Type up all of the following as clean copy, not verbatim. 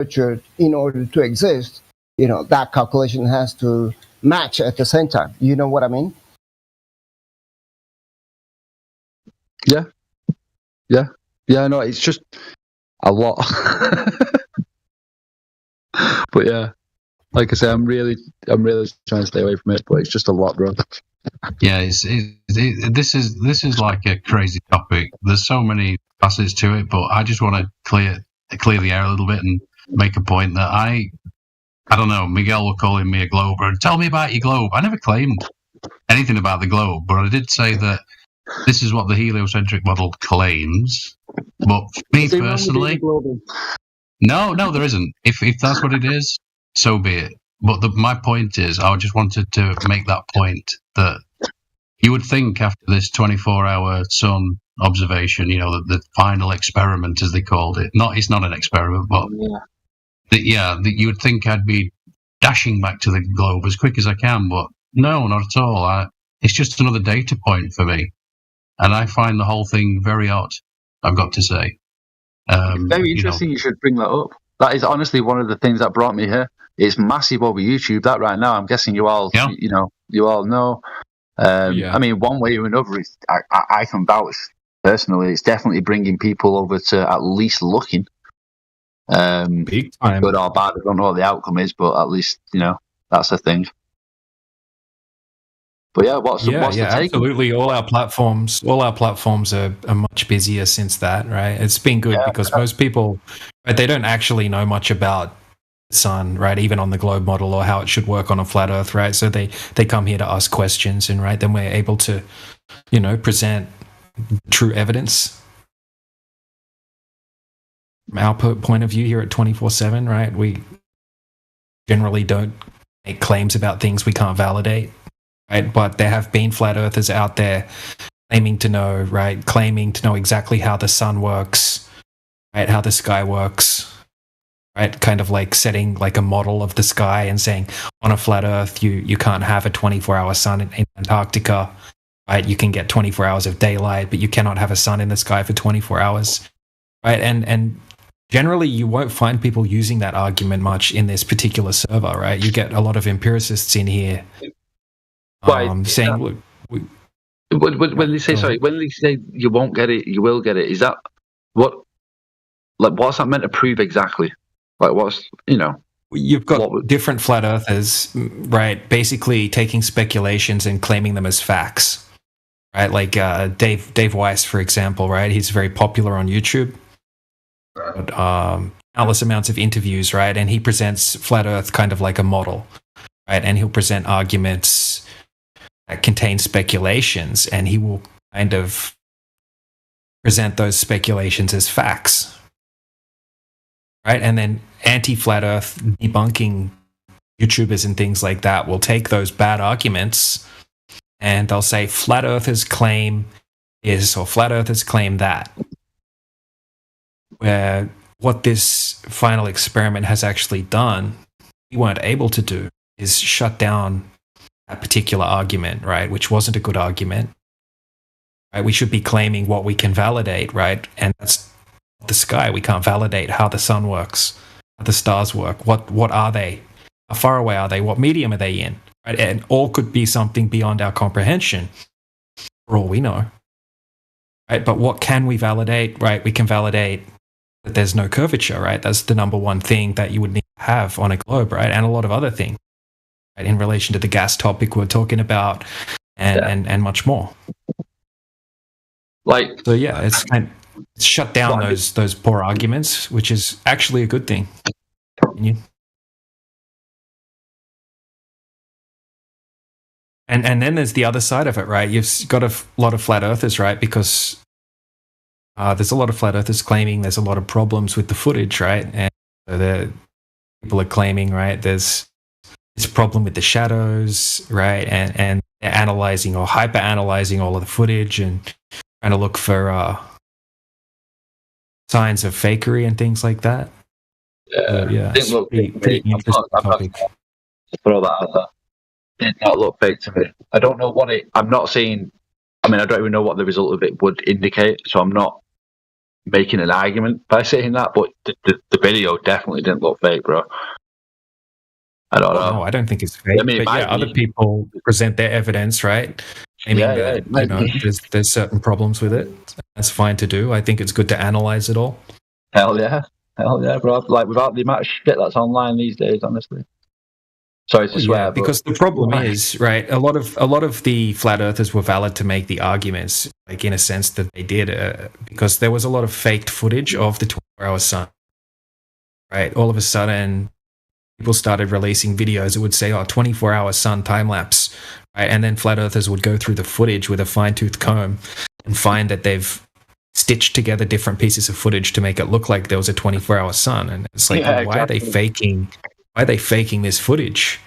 curvature in order to exist, that calculation has to match at the same time. You know what I mean? Yeah. No, it's just a lot. But yeah, like I say, I'm really trying to stay away from it. But it's just a lot, bro. Yeah, this is like a crazy topic. There's so many facets to it, but I just want to clear the air a little bit and make a point that I don't know. Miguel were calling me a glober and tell me about your globe. I never claimed anything about the globe, but I did say that this is what the heliocentric model claims. But me personally, no, there isn't. If that's what it is, so be it. But my point is, I just wanted to make that point that you would think after this 24-hour sun observation, the final experiment, as they called it. It's not an experiment, but that you would think I'd be dashing back to the globe as quick as I can. But no, not at all. It's just another data point for me. And I find the whole thing very odd, I've got to say. Very interesting you should bring that up. That is honestly one of the things that brought me here. It's massive over YouTube, that right now. I'm guessing you all, you all know. I mean, one way or another, I can vouch personally, it's definitely bringing people over to at least looking. Big time. Good or bad, I don't know what the outcome is, but at least, that's a thing. But yeah, what's the take? Absolutely. All our platforms are much busier since that, right? It's been good because most people, right, they don't actually know much about the sun, right? Even on the globe model or how it should work on a flat Earth, right? So they come here to ask questions, and right then we're able to, present true evidence. From our point of view here at 24/7, right? We generally don't make claims about things we can't validate. Right, but there have been flat earthers out there claiming to know exactly how the sun works, right, how the sky works, right, kind of like setting like a model of the sky and saying on a flat earth you can't have a 24-hour sun in Antarctica, right? You can get 24 hours of daylight, but you cannot have a sun in the sky for 24 hours, right? And generally you won't find people using that argument much in this particular server, right? You get a lot of empiricists in here saying, look, when they say you won't get it, you will get it. Is that what's that meant to prove exactly? Like, you've got different flat earthers, right? Basically taking speculations and claiming them as facts, right? Like Dave Weiss, for example, right? He's very popular on YouTube. Countless amounts of interviews, right? And he presents flat Earth kind of like a model, right? And he'll present arguments that contain speculations, and he will kind of present those speculations as facts, right? And then anti-flat Earth debunking YouTubers and things like that will take those bad arguments and they'll say flat Earthers claim this or flat Earthers claim that. Where what this final experiment has actually done, we weren't able to do, is shut down that particular argument, right? Which wasn't a good argument. Right? We should be claiming what we can validate, right? And that's the sky. We can't validate how the sun works, how the stars work. What are they? How far away are they? What medium are they in? Right? And all could be something beyond our comprehension, for all we know. Right? But what can we validate? Right? We can validate that there's no curvature, right? That's the number one thing that you would need to have on a globe, right? And a lot of other things, right? In relation to the gas topic we're talking about, and much more. So yeah, it's shut down those poor arguments, which is actually a good thing. And then there's the other side of it, right? You've got a lot of flat earthers, right? Because there's a lot of flat earthers claiming there's a lot of problems with the footage, right? And so people are claiming, right, there's this problem with the shadows, right? And they're analyzing or hyper-analyzing all of the footage and trying to look for signs of fakery and things like that. Yeah, didn't look pretty interesting topic. Throw that out there. Did not look fake to me. I don't know what I'm not seeing. I mean, I don't even know what the result of it would indicate, so I'm not making an argument by saying that, but the video definitely didn't look fake, bro. I don't know. No, I don't think it's fake. I mean, but yeah, other people present their evidence, right? Claiming that you know, there's certain problems with it. That's fine to do. I think it's good to analyze it all. Hell yeah, bro. Like without the amount of shit that's online these days, honestly. Sorry to swear, yeah, because the problem is, right, a lot of the flat earthers were valid to make the arguments, like in a sense that they did, because there was a lot of faked footage of the 24-hour sun, right? All of a sudden, people started releasing videos that would say, 24-hour sun time-lapse, right? And then flat earthers would go through the footage with a fine-tooth comb and find that they've stitched together different pieces of footage to make it look like there was a 24-hour sun. And it's like, why are they faking this footage?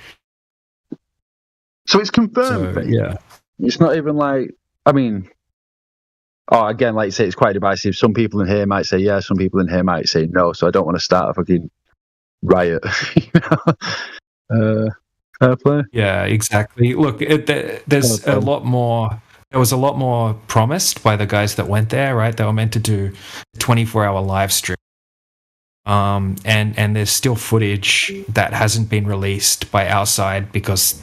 So it's confirmed. Yeah. It's not even like, I mean, again, like you say, it's quite divisive. Some people in here might say yeah, some people in here might say no. So I don't want to start a fucking riot. Fair play. Yeah, exactly. Look, there's a lot more. There was a lot more promised by the guys that went there, right? They were meant to do a 24-hour live stream. And there's still footage that hasn't been released by our side because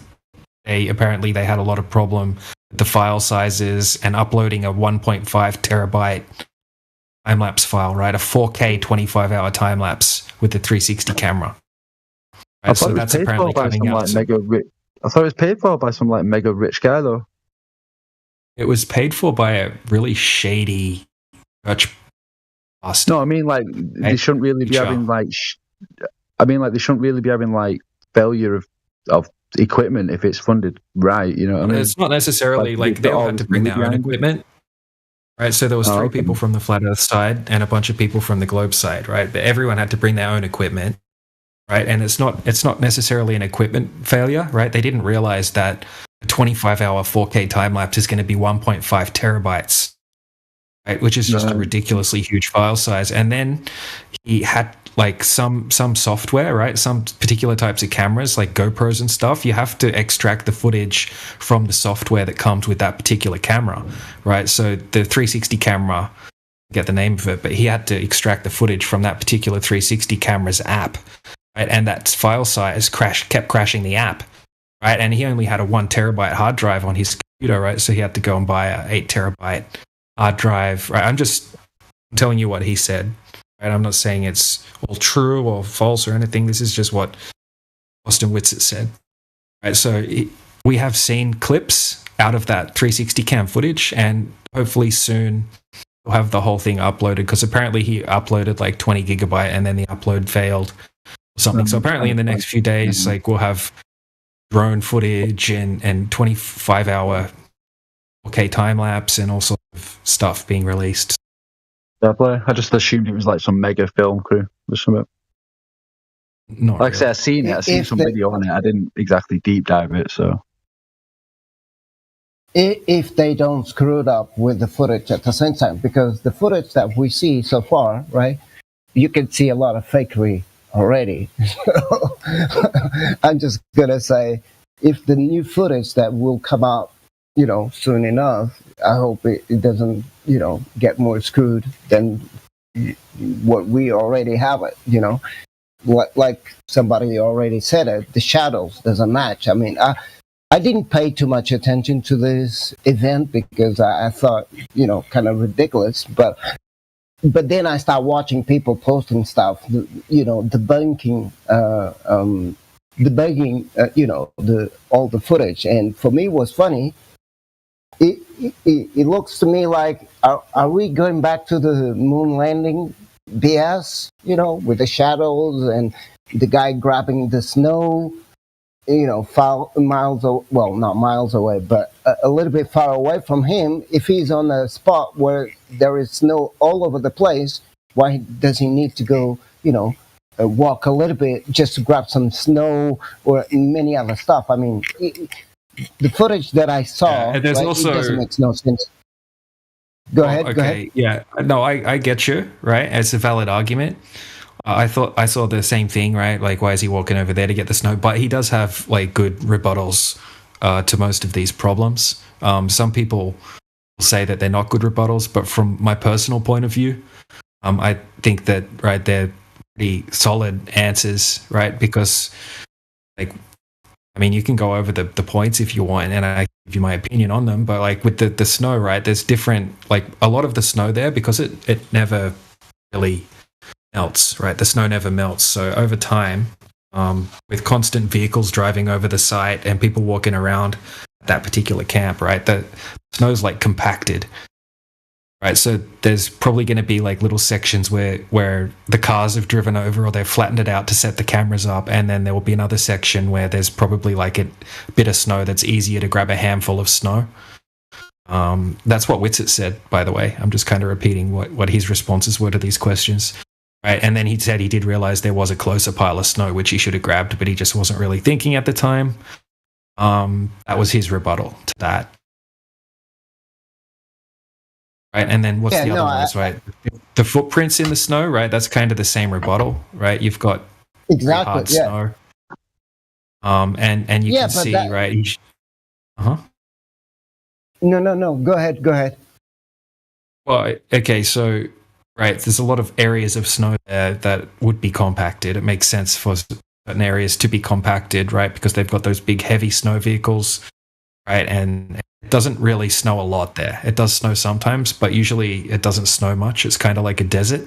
they had a lot of problem with the file sizes and uploading a 1.5 terabyte time-lapse file, right? A 4K 25-hour time-lapse with the 360 camera. Right? So that's apparently coming out. I thought it was paid for by some like mega rich guy though. It was paid for by a really shady church pastor. No, I mean like they shouldn't really be having like. They shouldn't really be having like failure of equipment if it's funded right. You know what I mean? It's not necessarily like they all had to bring their own equipment. Right, so there was three people from the Flat Earth side and a bunch of people from the Globe side, right? But everyone had to bring their own equipment, right? And it's not necessarily an equipment failure, right? They didn't realize that a 25-hour 4K time lapse is going to be 1.5 terabytes, right? Which is just a ridiculously huge file size. And then he had like some software, right? Some particular types of cameras, like GoPros and stuff. You have to extract the footage from the software that comes with that particular camera, right? So the 360 camera, I forget the name of it, but he had to extract the footage from that particular 360 camera's app, right? And that file size kept crashing the app, right? And he only had a 1 terabyte hard drive on his computer, right? So he had to go and buy a 8 terabyte hard drive, right? I'm telling you what he said. Right, I'm not saying it's all true or false or anything. This is just what Austin Whitsett said. Right, so we have seen clips out of that 360 cam footage, and hopefully soon we'll have the whole thing uploaded, because apparently he uploaded like 20 gigabyte and then the upload failed or something. So apparently in the next few days, like we'll have drone footage and 25-hour 4K time lapse and all sorts of stuff being released. I just assumed it was like some mega film crew or something. Like I said, I've seen some video on it. I didn't exactly deep dive it, so. If they don't screw it up with the footage at the same time, because the footage that we see so far, right, you can see a lot of fakery already. I'm just going to say, if the new footage that will come out, soon enough, I hope it doesn't, get more screwed than what we already have it, Like somebody already said it, the shadows doesn't match. I mean, I didn't pay too much attention to this event because I thought, kind of ridiculous. But then I start watching people posting stuff, debunking, all the footage. And for me, it was funny. It looks to me like, are we going back to the moon landing BS, with the shadows and the guy grabbing the snow, miles away, well, not miles away, but a little bit far away from him. If he's on a spot where there is snow all over the place, why does he need to go, walk a little bit just to grab some snow or many other stuff? I mean, the footage that I saw, there's also, it doesn't make no sense. Go ahead. Okay. Go ahead. Yeah. No, I get you. Right. It's a valid argument. I thought I saw the same thing. Right. Like, why is he walking over there to get the snow? But he does have like good rebuttals to most of these problems. Some people say that they're not good rebuttals, but from my personal point of view, I think that they're pretty solid answers, right? Because like, I mean, you can go over the points if you want, and I give you my opinion on them. But like with the snow, right? There's different, like a lot of the snow there, because it never really melts, right? The snow never melts. So over time, with constant vehicles driving over the site and people walking around that particular camp, right? The snow's like compacted, right? So there's probably going to be like little sections where the cars have driven over, or they've flattened it out to set the cameras up, and then there will be another section where there's probably like a bit of snow that's easier to grab a handful of snow. That's what Whitsitt said, by the way. I'm just kind of repeating what his responses were to these questions. Right, and then he said he did realize there was a closer pile of snow which he should have grabbed, but he just wasn't really thinking at the time. That was his rebuttal to that. Right, and then what's the other ones, right? The footprints in the snow, right? That's kind of the same rebuttal, right? You've got hard snow. And you can see, right? No. Go ahead. Well, okay, so right, there's a lot of areas of snow there that would be compacted. It makes sense for certain areas to be compacted, right? Because they've got those big, heavy snow vehicles, right? And it doesn't really snow a lot there. It does snow sometimes, but usually it doesn't snow much. It's kind of like a desert,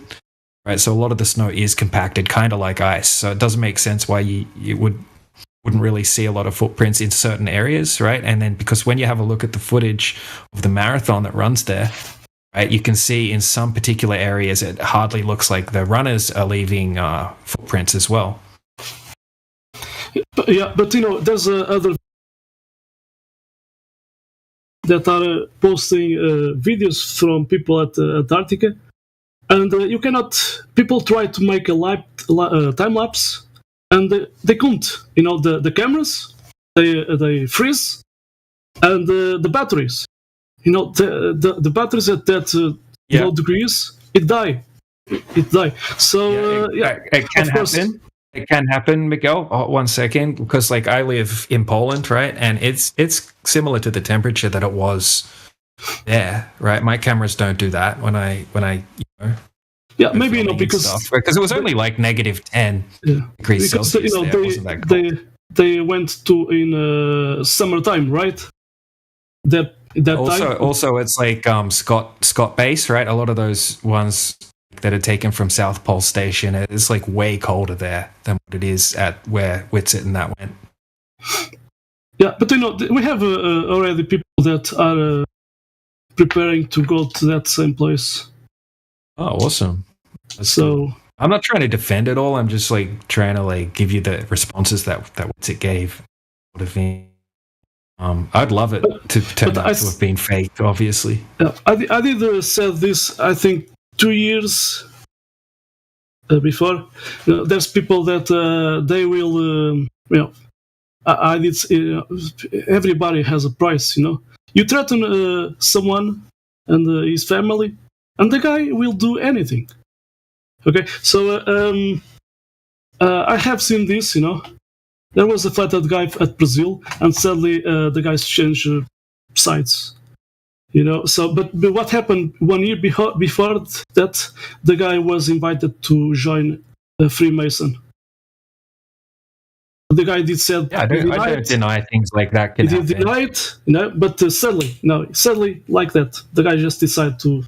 right? So a lot of the snow is compacted, kind of like ice. So it doesn't make sense why you wouldn't really see a lot of footprints in certain areas, right? And then because when you have a look at the footage of the marathon that runs there, right, you can see in some particular areas it hardly looks like the runners are leaving footprints as well. But there's other that are posting videos from people at Antarctica, and you cannot. People try to make a time lapse, and they can't. The cameras they freeze, and the batteries. The batteries at that low degrees, it die. So it can happen. It can happen, Miguel. 1 second, because like I live in Poland, right, and it's similar to the temperature that it was there, right? My cameras don't do that when I maybe because it was only like -10 degrees Celsius. There. It wasn't that cold. They went to in summertime, right? That also it's like Scott Base, right? A lot of those ones that are taken from South Pole Station, it's like way colder there than what it is at where Whitsitt and that went. Yeah, but we have already people that are preparing to go to that same place. Oh, awesome! I'm not trying to defend it all. I'm just like trying to like give you the responses that Whitsitt gave. I'd love it to turn out to have been fake, obviously. Yeah, I did said this, I think, 2 years before. There's people that they will, I did. Everybody has a price, You threaten someone and his family, and the guy will do anything. Okay, so I have seen this, There was a flathead guy at Brazil, and suddenly the guys changed sides. So but what happened 1 year before that, the guy was invited to join a Freemason. The guy did said, I don't deny things like that can happen. He did deny it, but suddenly like that, the guy just decided to,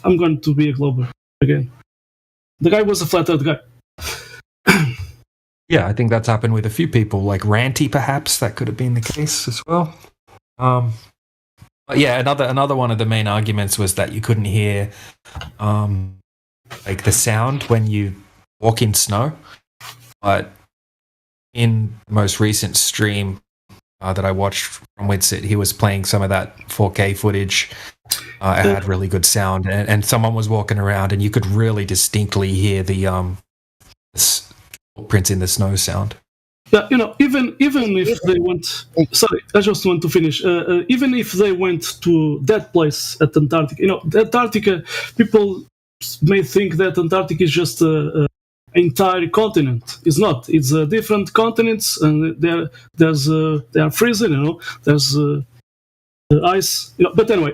I'm going to be a Glober again. The guy was a flathead guy. Yeah, I think that's happened with a few people, like Ranty, perhaps. That could have been the case as well. But yeah, another one of the main arguments was that you couldn't hear like the sound when you walk in snow. But in the most recent stream that I watched from Whitsitt, he was playing some of that 4K footage. It had really good sound, and someone was walking around, and you could really distinctly hear the footprints in the snow sound. Yeah, even if they went. Sorry, I just want to finish. Even if they went to that place at Antarctica, Antarctica, people may think that Antarctica is just an entire continent. It's not. It's different continents, and they are freezing. There's ice. But anyway,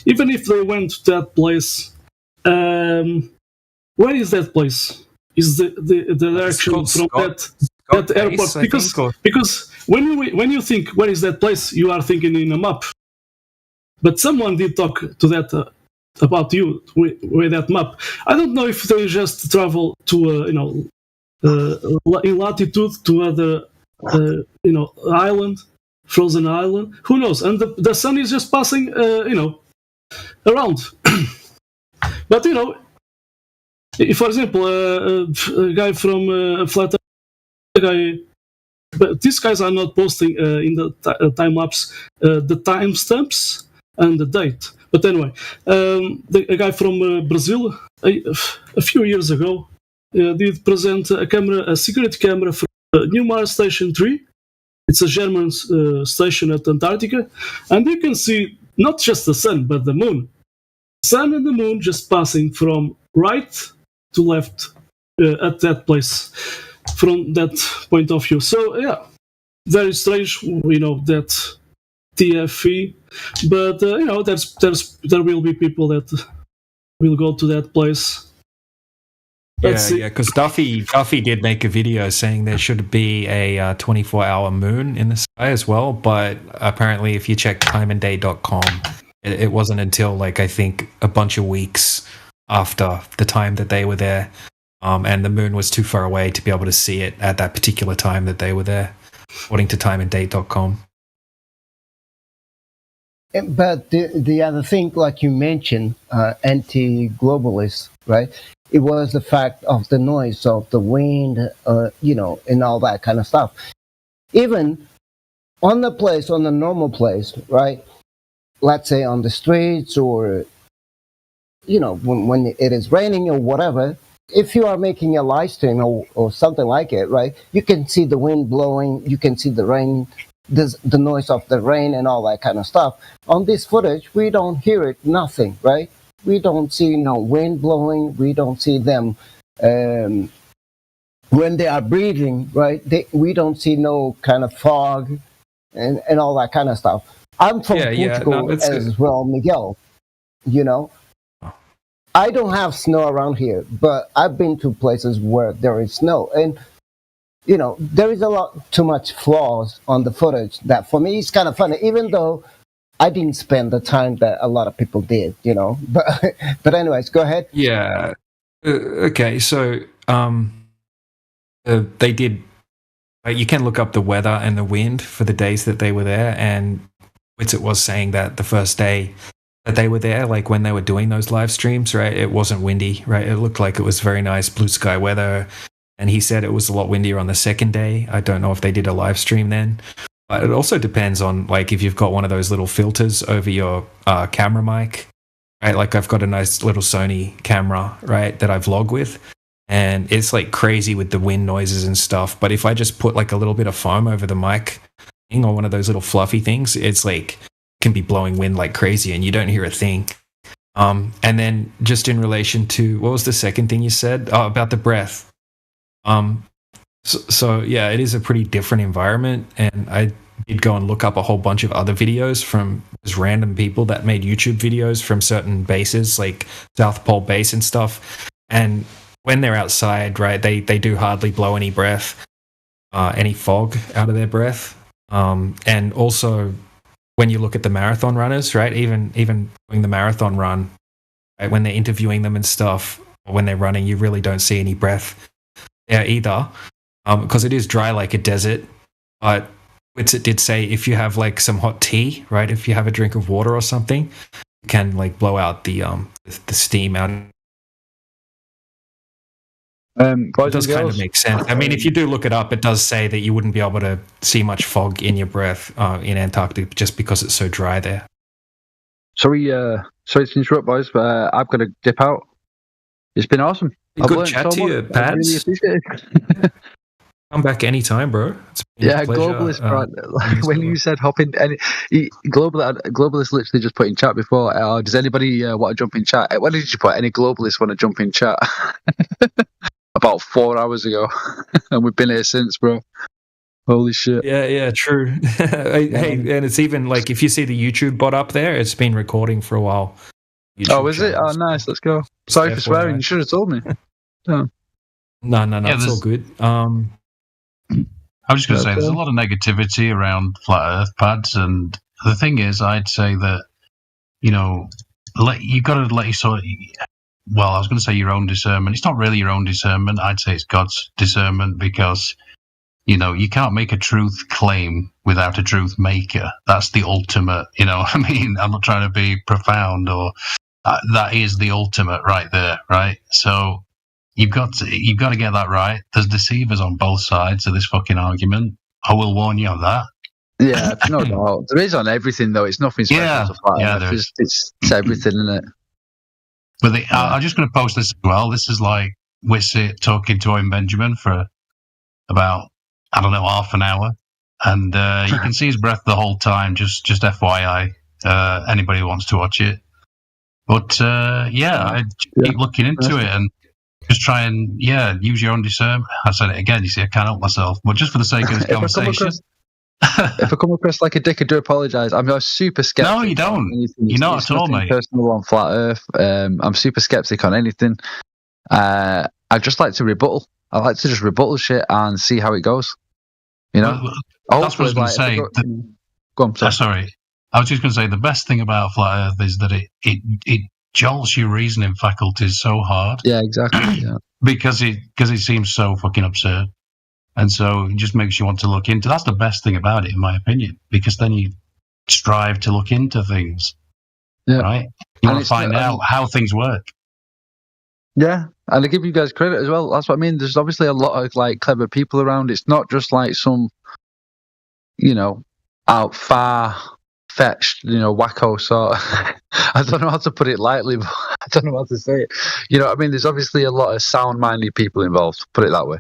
even if they went to that place, where is that place? Is the direction from that airport? Because when you think where is that place, you are thinking in a map. But someone did talk to that about you with that map. I don't know if they just travel to in latitude to other island, frozen island. Who knows? And the sun is just passing around. But if, for example, a guy from Flat Earth, but these guys are not posting in the time lapse the timestamps and the date. But anyway, a guy from Brazil a few years ago did present a secret camera from New Mars Station 3. It's a German station at Antarctica, and you can see not just the sun but the moon. Sun and the moon just passing from right to left at that place from that point of view. So yeah, very strange, that TFE, but there will be people that will go to that place. Yeah, because Duffy did make a video saying there should be a 24-hour moon in the sky as well, but apparently if you check timeanddate.com, it wasn't until I think a bunch of weeks after the time that they were there, and the moon was too far away to be able to see it at that particular time that they were there, according to timeanddate.com. But the other thing, like you mentioned, anti-globalist, right? It was the fact of the noise of the wind, and all that kind of stuff. Even on the normal place, right? Let's say on the streets or, when it is raining or whatever, if you are making a live stream or something like it, right? You can see the wind blowing, you can see the rain, the noise of the rain and all that kind of stuff. On this footage, we don't hear it, nothing, right? We don't see no wind blowing. We don't see them when they are breathing, right? We don't see no kind of fog and all that kind of stuff. I'm from Portugal as well, Miguel. I don't have snow around here, but I've been to places where there is snow, and there is a lot too much flaws on the footage that for me is kind of funny, even though I didn't spend the time that a lot of people did, but anyways, go ahead. Yeah. Okay. So they did. You can look up the weather and the wind for the days that they were there, and Witsit was saying that the first day that they were there, when they were doing those live streams, right, it wasn't windy, right? It looked like it was very nice blue sky weather, and he said it was a lot windier on the second day. I don't know if they did a live stream then. It also depends on if you've got one of those little filters over your camera mic, right? I've got a nice little Sony camera, right, that I vlog with, and it's crazy with the wind noises and stuff. But if I just put a little bit of foam over the mic thing or one of those little fluffy things, it's can be blowing wind like crazy and you don't hear a thing. And then just in relation to, what was the second thing you said? Oh, about the breath. So yeah, it is a pretty different environment, and I did go and look up a whole bunch of other videos from just random people that made YouTube videos from certain bases, like South Pole Base and stuff. And when they're outside, right, they do hardly blow any breath, any fog out of their breath. And also, when you look at the marathon runners, right, even doing the marathon run, right, when they're interviewing them and stuff, or when they're running, you really don't see any breath there either. Because it is dry like a desert, but Witsit did say if you have some hot tea, right? If you have a drink of water or something, you can blow out the steam out. It does kind of make sense. I mean, if you do look it up, it does say that you wouldn't be able to see much fog in your breath in Antarctica just because it's so dry there. Sorry to interrupt, boys, but I've got to dip out. It's been awesome. Good chat to you, Pat. Really appreciate it. Come back anytime, bro. Yeah, Globalist, bro. When you said hop in, Globalist literally just put in chat before. Does anybody want to jump in chat? When did you put? Any Globalists want to jump in chat? About 4 hours ago, and we've been here since, bro. Holy shit. Yeah, true. Hey, and it's even like if you see the YouTube bot up there, it's been recording for a while. YouTube is it? Oh, nice. Let's go. Sorry for swearing. You should have told me. No, it's all good. I was just going to say, there's a lot of negativity around flat Earth pads, and the thing is, I'd say that, you've got to let your sort of, well, I was going to say your own discernment. It's not really your own discernment. I'd say it's God's discernment, because, you can't make a truth claim without a truth maker. That's the ultimate, I mean, I'm not trying to be profound, or that is the ultimate right there, right? So you've got to get that right. There's deceivers on both sides of this fucking argument. I will warn you of that. Yeah, no doubt. There is on everything, though. It's nothing special. It's everything, isn't it? But I'm just going to post this as well. This is like Whitsitt talking to Owen Benjamin for about, I don't know, half an hour. And you can see his breath the whole time, just FYI, anybody who wants to watch it. But, I keep looking into it and just try and, use your own discernment. I said it again, you see, I can't help myself. But just for the sake of this conversation. If I come across like a dick, I do apologise. I'm super skeptic. No, you don't. You're not at all, mate. Personal on flat Earth. I'm super skeptic on anything. I just like to rebuttal. I like to just rebuttal shit and see how it goes. That's what I was going to say. Go on, sorry. I was just going to say the best thing about flat Earth is that it jolts your reasoning faculties so hard. Yeah, exactly. Yeah. because it seems so fucking absurd. And so it just makes you want to look into. That's the best thing about it, in my opinion, because then you strive to look into things, right? You want to find out how things work. Yeah, and I give you guys credit as well. That's what I mean. There's obviously a lot of like clever people around. It's not just like some, out far-fetched, wacko sort. I don't know how to put it lightly, but I don't know how to say it. I mean, there's obviously a lot of sound-minded people involved. Put it that way.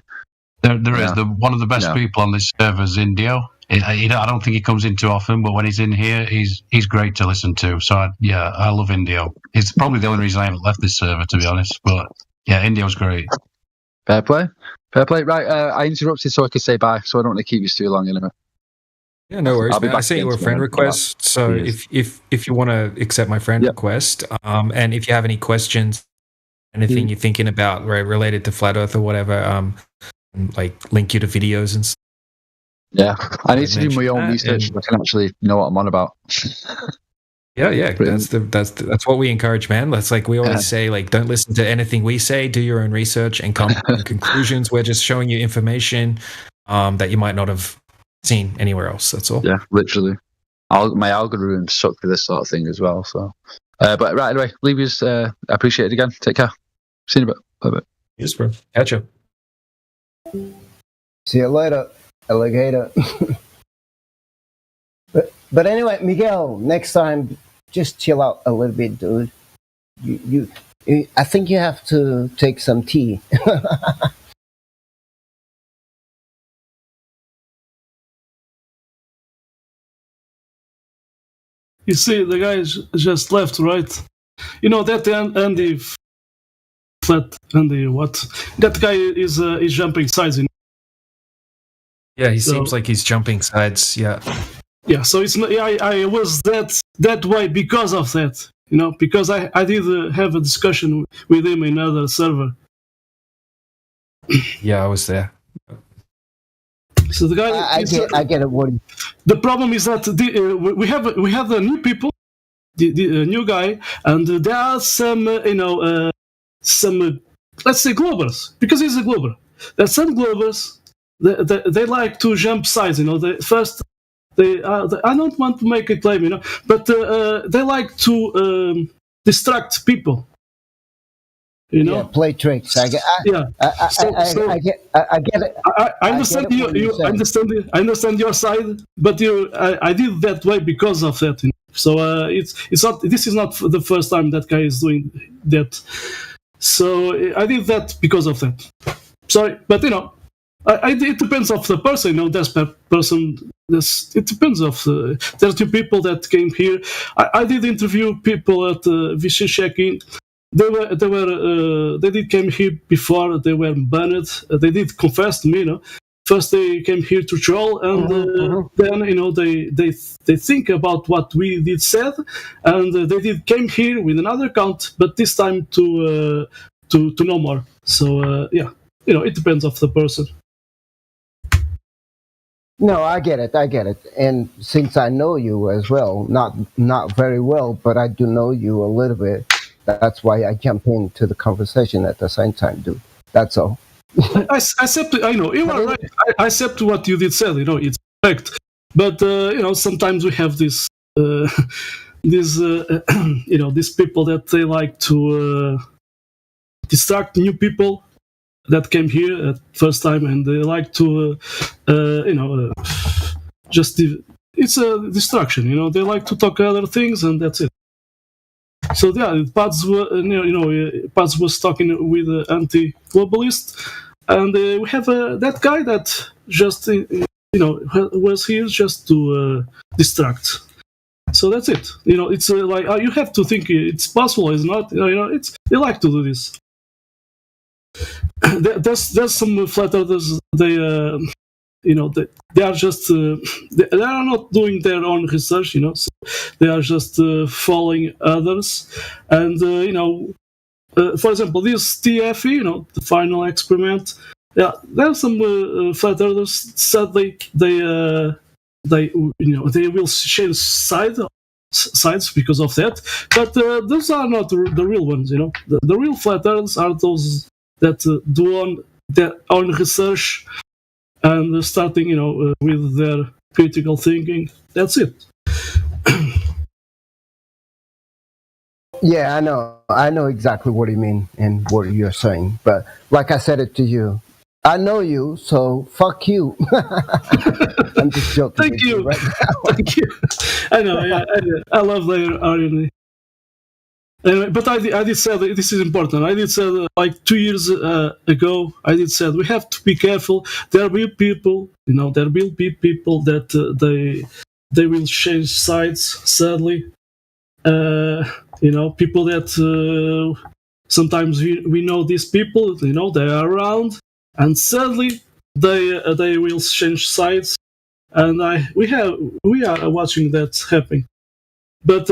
There is. One of the best people on this server is Indio. I don't think he comes in too often, but when he's in here, he's great to listen to. So, I love Indio. It's probably the only reason I haven't left this server, to be honest. But, Indio's great. Fair play. Right, I interrupted so I could say bye, so I don't want to keep you too long anyway. Yeah, no worries, man. I sent you a friend request, so if you want to accept my friend request, and if you have any questions, anything you're thinking about related to Flat Earth or whatever, like link you to videos and stuff. Yeah, I need to do my own research so I can actually know what I'm on about. Yeah. That's what we encourage, man. That's like we always say, like, don't listen to anything we say. Do your own research and come to conclusions. We're just showing you information that you might not have seen anywhere else. That's all. Yeah, literally. My algorithm suck for this sort of thing as well. So, but right anyway, leave yous. I appreciate it again. Take care. See you in a bit. Bye. Yes, bro. Catch up. See you later, alligator. But anyway, Miguel, next time, just chill out a little bit, dude. I think you have to take some tea. You see, the guy just left, right? That Andy Flat Andy, what? That guy is jumping sides. Yeah, he seems like he's jumping sides. Yeah. Yeah, so it's not. I was that way because of that. Because I did have a discussion with him in another server. Yeah, I was there. So the guy, I get it. The problem is that we have the new people, the new guy, and there are some some let's say Globers, because he's a Glober. There's some Globers. They like to jump sides. I don't want to make a claim, but they like to distract people. Yeah, play tricks. I get it. I understand you. I understand your side, but I did that way because of that. So it's not. This is not the first time that guy is doing that. So I did that because of that. Sorry, but it depends of the person. There's per person. It depends of. There's two people that came here. I did interview people at VC check-in. They did came here before. They were banned. They did confess to me, first they came here to troll, and then they think about what we did said, and they came here with another account, but this time to know more. So it depends of the person. No, I get it. And since I know you as well, not very well, but I do know you a little bit, that's why I jump into the conversation at the same time, dude. That's all. I accept. I know you are right. I accept what you did said. It's correct. But sometimes we have this these people that they like to distract new people that came here at first time, and they like to it's a distraction. They like to talk other things, and that's it. So yeah, Pads was talking with anti-globalist, and we have that guy that just was here just to distract. So that's it. It's like you have to think it's possible, it's not. They like to do this. There's some flat earthers. They are just they are not doing their own research. So they are just following others, and for example, this TFE, the final experiment. Yeah, there's some flat earthers. Sadly, they will change sides because of that. But those are not the real ones. The real flat earthers are those that do their own research and starting, with their critical thinking. That's it. Yeah, I know exactly what you mean and what you're saying. But like I said it to you, I know you, so fuck you. I'm just joking. Thank you. Right now. Thank you. I know. Yeah, I love their irony. Anyway, but I did say that this is important. I did say that, like 2 years ago, I did say we have to be careful. There will be people, that they will change sides. Sadly, people that sometimes we know these people. They are around, and sadly they will change sides. And we are watching that happening. But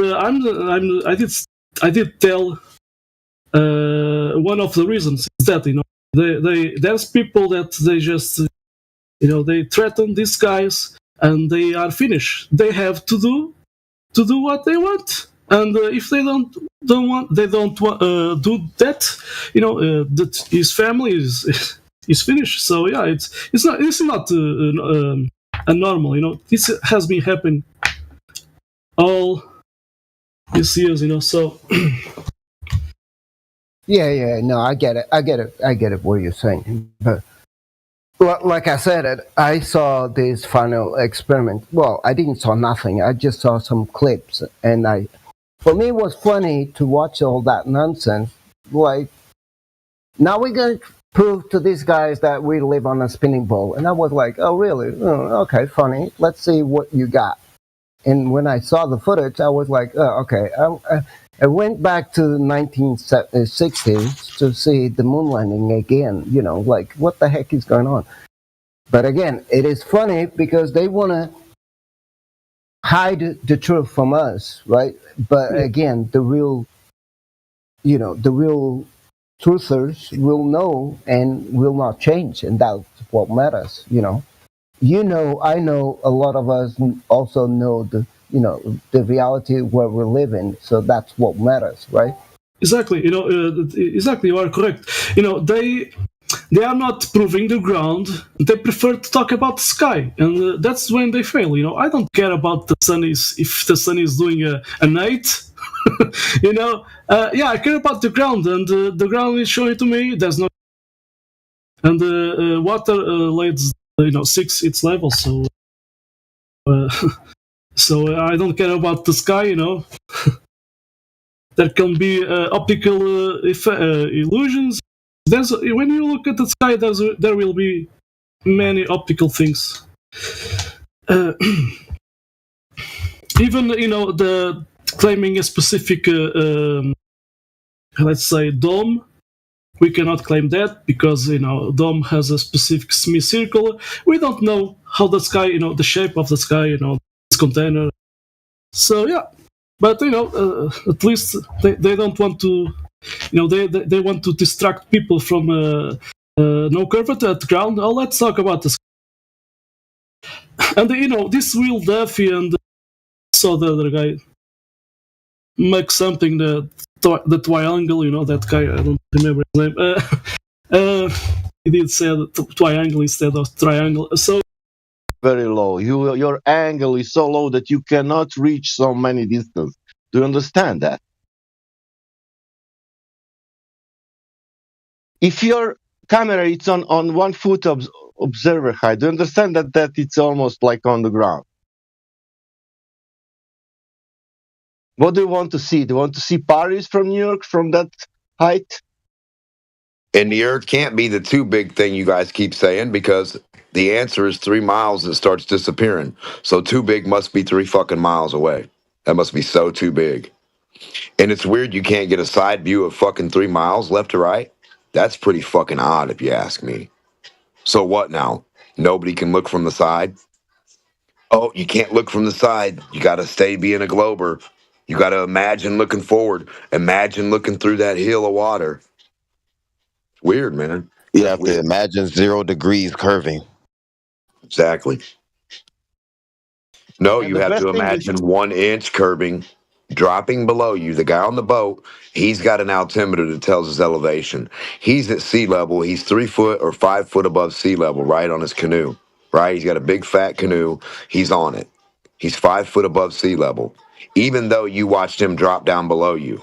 I did tell one of the reasons is that there's people that they just they threaten these guys and they are finished. They have to do what they want, and if they don't want do that, that his family is finished. So yeah, it's not a normal. This has been happening all these years. So. Yeah, no, I get it what you're saying. But like I said, I saw this final experiment. Well, I didn't saw nothing. I just saw some clips, and for me, it was funny to watch all that nonsense. Like, now we're going to prove to these guys that we live on a spinning ball. And I was like, oh, really? Oh, okay, funny. Let's see what you got. And when I saw the footage, I was like, oh, okay. I went back to the 1960s to see the moon landing again. Like, what the heck is going on? But again, it is funny because they want to hide the truth from us, right? But again, the real truthers will know and will not change, and that's what matters. I know a lot of us also know the reality where we live in, so that's what matters, right? Exactly. Exactly, you are correct. They are not proving the ground. They prefer to talk about the sky, and that's when they fail. I don't care about if the sun is doing a night. I care about the ground, and the ground is showing to me there's no, and the water lays 6 its level. So so I don't care about the sky. There can be optical illusions. When you look at the sky, there will be many optical things. Even the claiming a specific, let's say, dome we cannot claim that because dome has a specific semicircle. We don't know how the sky, the shape of the sky, this container. So yeah, but at least they don't want to, they want to distract people from no curvature at the ground. Oh, let's talk about the sky. And this Will Duffy and so the other guy make something the triangle, that guy, I don't remember his name. He did say triangle instead of triangle. So very low. Your angle is so low that you cannot reach so many distance. Do you understand that? If your camera is on 1 foot observer height, do you understand that it's almost like on the ground? What do you want to see? Do you want to see Paris from New York from that height? And the Earth can't be the too big thing you guys keep saying, because the answer is 3 miles it starts disappearing. So too big must be 3 fucking miles away. That must be so too big. And it's weird you can't get a side view of fucking 3 miles left to right. That's pretty fucking odd if you ask me. So what now? Nobody can look from the side? Oh, you can't look from the side. You got to stay being a glober. You got to imagine looking forward. Imagine looking through that hill of water. Weird, man. You have to imagine 0 degrees curving. Exactly. No, you have to imagine 1 inch curving, dropping below you. The guy on the boat, he's got an altimeter that tells his elevation. He's at sea level. He's 3 foot or 5 foot above sea level, right, on his canoe, right? He's got a big fat canoe. He's on it. He's 5 foot above sea level, even though you watched him drop down below you.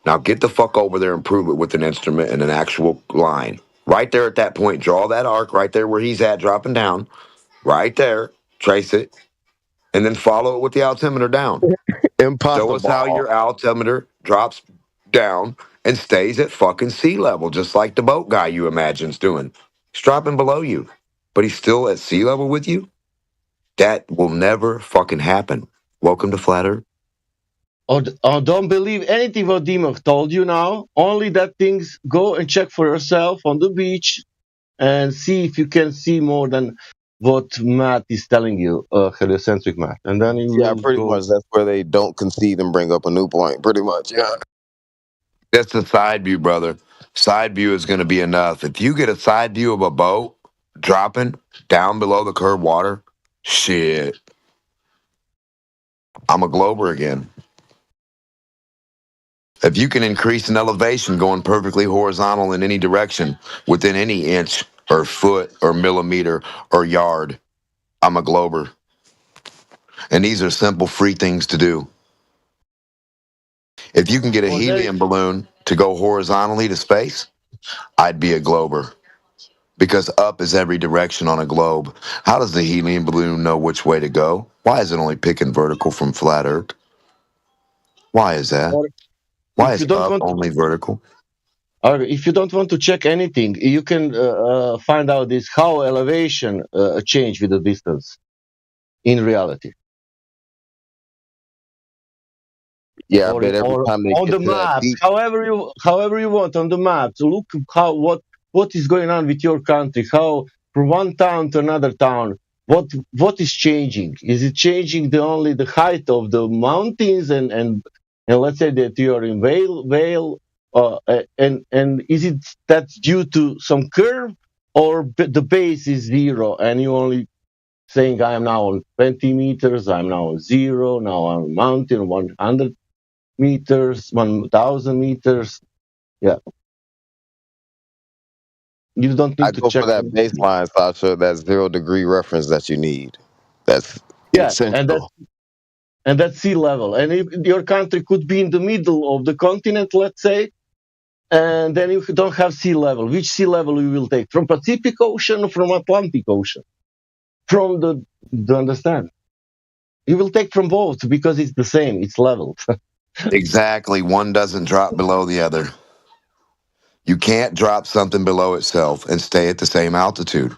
Now get the fuck over there and prove it with an instrument and an actual line. Right there at that point, draw that arc right there where he's at dropping down. Right there, trace it, and then follow it with the altimeter down. Impossible. Show us how your altimeter drops down and stays at fucking sea level, just like the boat guy you imagine's doing. He's dropping below you, but he's still at sea level with you? That will never fucking happen. Welcome to Flat Earth. Oh, don't believe anything what Dimok told you now. Only that things, go and check for yourself on the beach and see if you can see more than what Matt is telling you, heliocentric Matt. And then pretty much that's where they don't concede and bring up a new point. Pretty much, yeah. That's the side view, brother. Side view is going to be enough. If you get a side view of a boat dropping down below the curved water, shit, I'm a glober again. If you can increase an elevation going perfectly horizontal in any direction within any inch or foot or millimeter or yard, I'm a glober. And these are simple, free things to do. If you can get a helium balloon to go horizontally to space, I'd be a glober. Because up is every direction on a globe. How does the helium balloon know which way to go? Why is it only picking vertical from flat Earth? Why is that? Why is up only vertical? If you don't want to check anything, you can find out this how elevation change with the distance in reality. Yeah, but every time they on get the to map, deep... however you want on the map to look what is going on with your country, how from one town to another town, what is changing? Is it changing only the height of the mountains and let's say that you are in Vale, and is it that's due to some curve, or the base is 0 and you only saying I am now on 20 meters, I'm now on 0, now I'm on mountain 100 meters, 1,000 meters. Yeah. You don't need to go check for that baseline, Sasha, that 0 degree reference that you need. That's essential. And that's sea level. And if your country could be in the middle of the continent, let's say, and then you don't have sea level. Which sea level you will take? From Pacific Ocean or from Atlantic Ocean? From do you understand? You will take from both because it's the same, it's level. Exactly. One doesn't drop below the other. You can't drop something below itself and stay at the same altitude.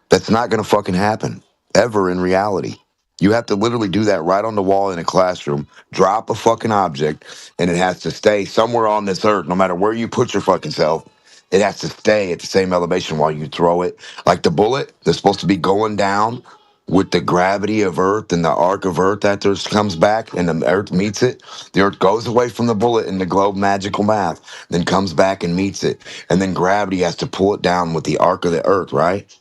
That's not going to fucking happen, ever in reality. You have to literally do that right on the wall in a classroom. Drop a fucking object, and it has to stay somewhere on this earth, no matter where you put your fucking self. It has to stay at the same elevation while you throw it. Like the bullet, they're supposed to be going down with the gravity of Earth and the arc of Earth that there comes back and the Earth meets it. The Earth goes away from the bullet in the globe magical math, then comes back and meets it. And then gravity has to pull it down with the arc of the Earth, right?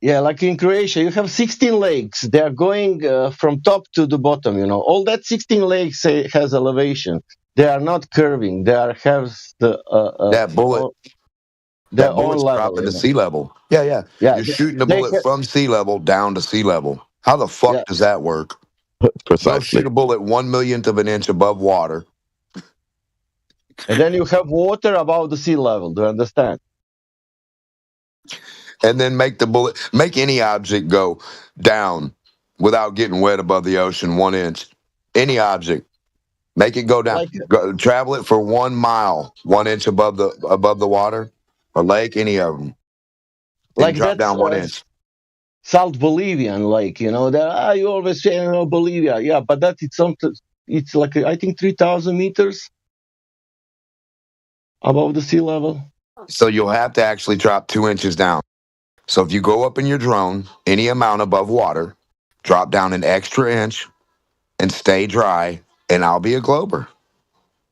Yeah, like in Croatia, you have 16 lakes. They are going from top to the bottom. All that 16 lakes has elevation. They are not curving. They have That bullet. Their That own bullet's level. dropping to sea level. Yeah, yeah. Yeah, You're shooting the they bullet have, from sea level down to sea level. How the fuck yeah, does that work? Go Precisely. shoot a bullet 1/1,000,000th of an inch above water. and then you have water above the sea level. Do you understand? And then make any object go down without getting wet above the ocean 1 inch. Any object. Make it go down. Like Travel it for 1 mile, 1 inch above the water, a lake, any of them, and drop that's down 1 inch. South Bolivian lake. That you always say Bolivia. Yeah, but that it's something. It's like I think 3,000 meters above the sea level. So you'll have to actually drop 2 inches down. So if you go up in your drone any amount above water, drop down an extra inch and stay dry, and I'll be a glober.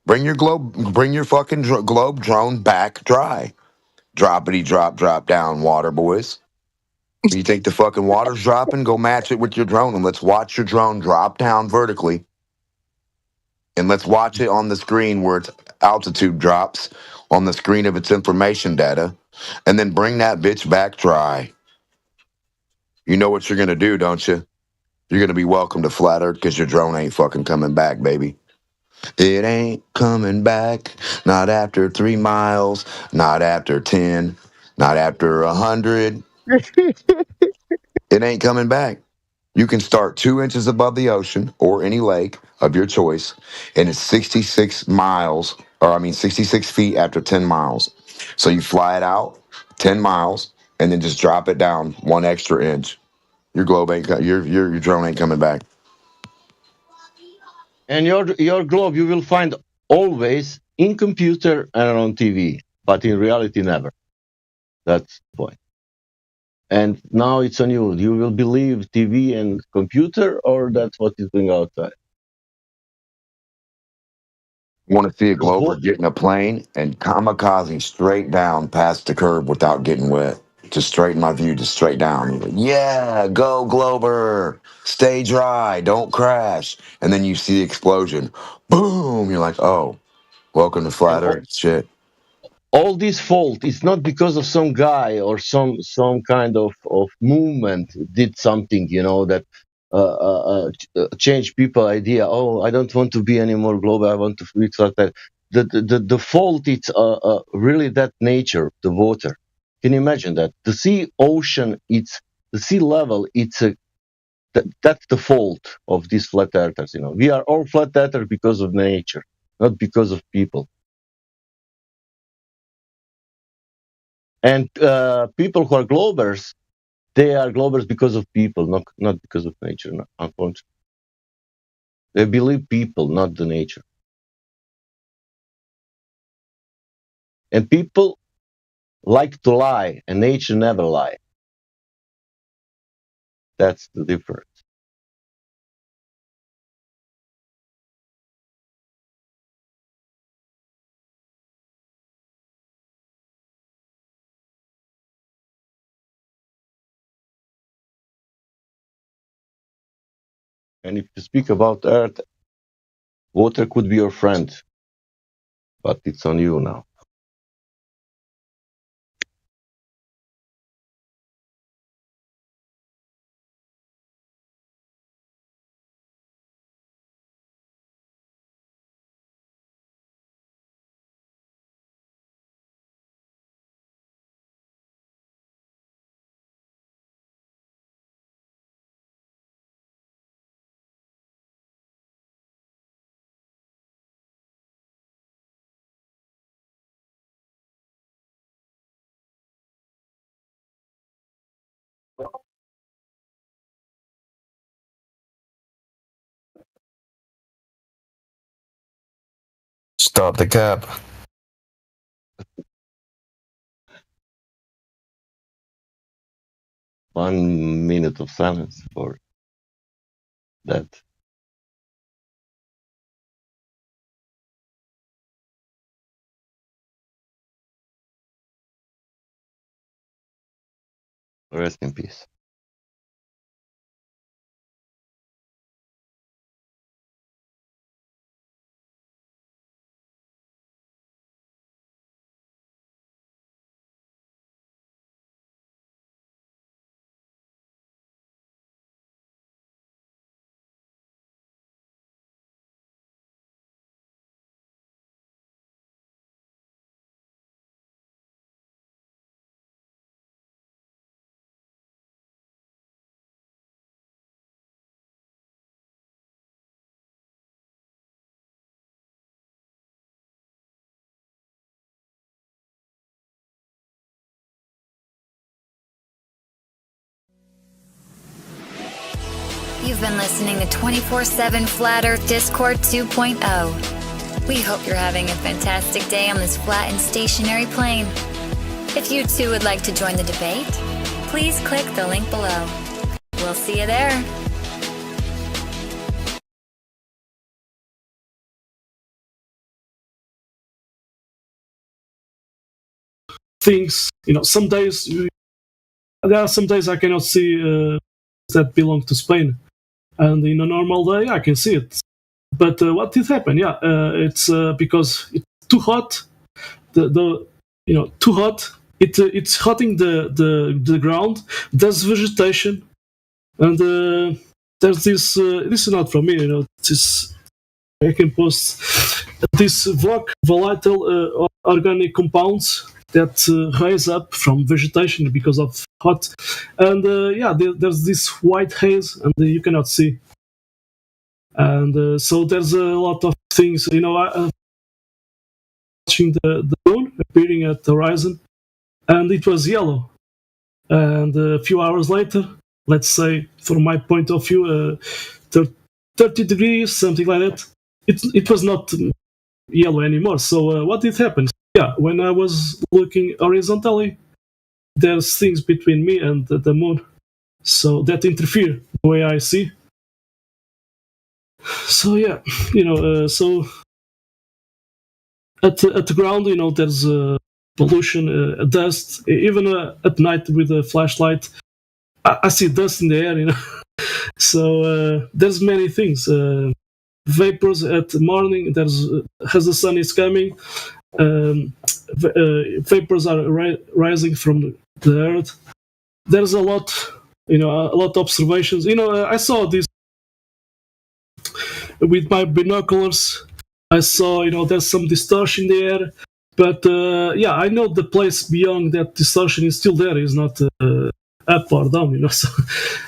Bring your fucking globe drone back dry. Droppity drop down, water boys. You think the fucking water's dropping? Go match it with your drone, and let's watch your drone drop down vertically. And let's watch it on the screen where its altitude drops on the screen of its information data, and then bring that bitch back dry. You know what you're gonna do, don't you? You're gonna be welcome to Flat Earth because your drone ain't fucking coming back, baby. It ain't coming back. Not after 3 miles. Not after 10. Not after 100. It ain't coming back. You can start 2 inches above the ocean or any lake of your choice, and it's 66 feet after 10 miles. So you fly it out 10 miles and then just drop it down 1 extra inch. Your your drone ain't coming back. And your globe you will find always in computer and on TV, but in reality never. That's the point. And now it's on you. You will believe TV and computer, or that's what is going outside. Want to see a glober get in a plane and kamikaze straight down past the curb without getting wet. Just straighten my view, just straight down. Like, yeah, go Glober. Stay dry, don't crash. And then you see the explosion. Boom! You're like, oh, welcome to Flat Earth. Shit. All this fault is not because of some guy or some kind of movement did something, that changed people idea. Oh, I don't want to be anymore global. I want to be like that. The fault it's really that nature, the water. Can you imagine that the ocean? It's the sea level. It's that's the fault of these flat earthers. We are all flat earthers because of nature, not because of people. And people who are globers, they are globers because of people, not because of nature, unfortunately. They believe people, not the nature. And people like to lie, and nature never lie. That's the difference. And if you speak about Earth, water could be your friend, but it's on you now. stop the cap. One minute of silence for that. Rest in peace. You've been listening to 24/7 Flat Earth Discord 2.0. We hope you're having a fantastic day on this flat and stationary plane. If you too would like to join the debate, please click the link below. We'll see you there. Things, some days there are some days I cannot see that belong to Spain, and in a normal day I can see it. But what did happen? It's because it's too hot. Too hot. It's hotting the ground. There's vegetation, and there's this. This is not from me. This I can post these volatile organic compounds that rise up from vegetation because of hot, and there's this white haze, and you cannot see, and so there's a lot of things. Watching the moon appearing at the horizon, and it was yellow, and a few hours later, let's say from my point of view, 30 degrees, something like that, it was not yellow anymore. So what did happen? When I was looking horizontally, there's things between me and the moon, so that interfere the way I see. So so at the ground, there's pollution, dust. Even at night with a flashlight, I see dust in the air. So there's many things. Vapors at morning. There's as the sun is coming. Vapors are rising from the earth. There's a lot of observations. I saw this with my binoculars. I saw, there's some distortion there, but I know the place beyond that distortion is still there. It's not up or down, So,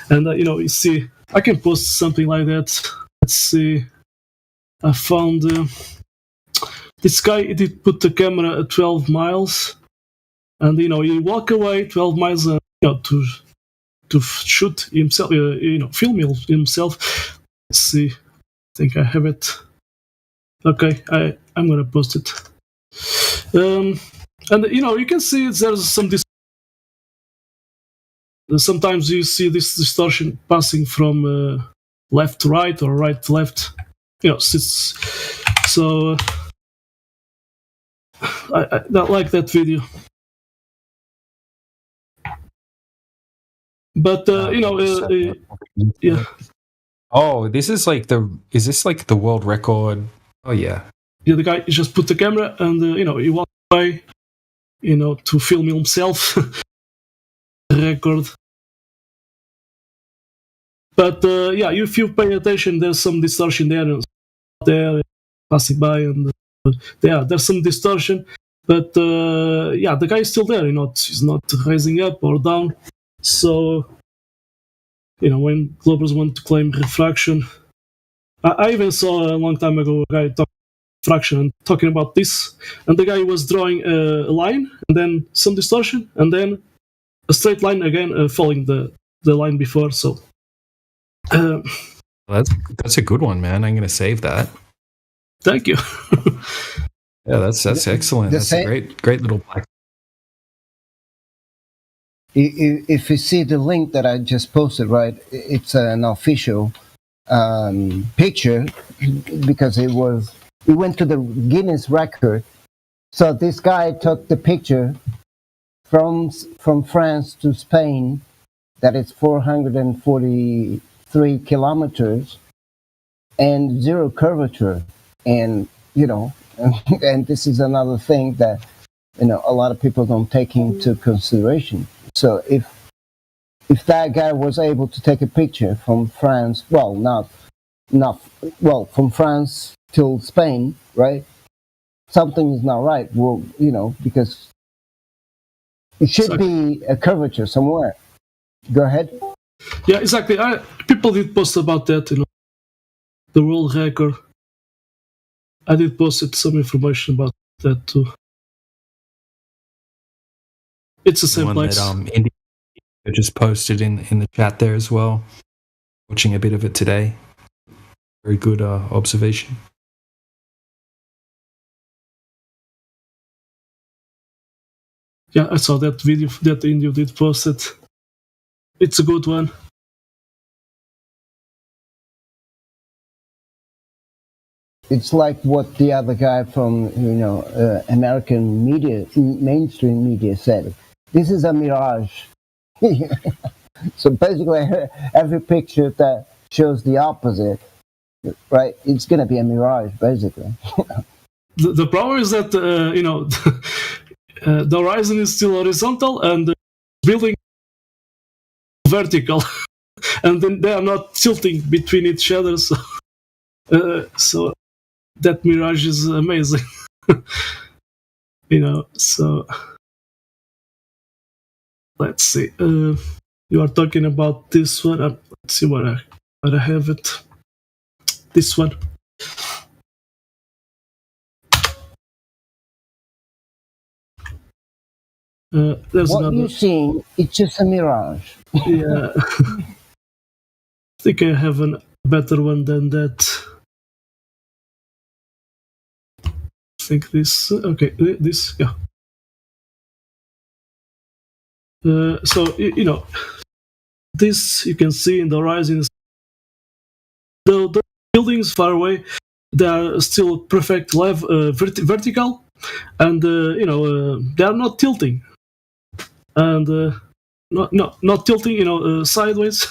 and you see, I can post something like that. Let's see. I found. This guy did put the camera at 12 miles, and he walk away 12 miles, to shoot himself, film himself. Let's see, I think I have it. Okay, I'm gonna post it. And you can see there's some sometimes you see this distortion passing from left to right or right to left. So. I don't like that video, but yeah. Oh, this is like is this like the world record? Oh yeah. Yeah, the guy just put the camera and he walked away, to film himself. Record. But if you pay attention, there's some distortion there passing by, and there's some distortion, but the guy is still there. He's not rising up or down. So when Globers want to claim refraction, I even saw a long time ago a guy talking refraction and talking about this, and the guy was drawing a line and then some distortion and then a straight line again, following the line before. So that's a good one, man. I'm gonna save that. Thank you. Yeah, that's excellent. That's a great little black. If you see the link that I just posted, right, it's an official picture because it went to the Guinness record. So this guy took the picture from France to Spain. That is 443 kilometers and zero curvature. And and this is another thing that a lot of people don't take into consideration. So if that guy was able to take a picture from France, from France till Spain, right? Something is not right. Well, because it should be a curvature somewhere. Go ahead. Yeah, exactly. People did post about that, the world record. I did post some information about that too. It's the same place. That India just posted in the chat there as well. Watching a bit of it today. Very good observation. Yeah, I saw that video that India did post it. It's a good one. It's like what the other guy from American media, mainstream media said. This is a mirage. So basically, every picture that shows the opposite, right? It's going to be a mirage, basically. The problem is that the horizon is still horizontal and the building vertical, and then they are not tilting between each other. So that mirage is amazing. So let's see. You are talking about this one. Let's see where I have it. This one. There's what you're seeing, it's just a mirage. Yeah. I think I have a better one than that. I think this. Okay, this. Yeah. So this you can see in the horizon. The buildings far away, they are still perfect vertical, and they are not tilting, and not tilting, sideways.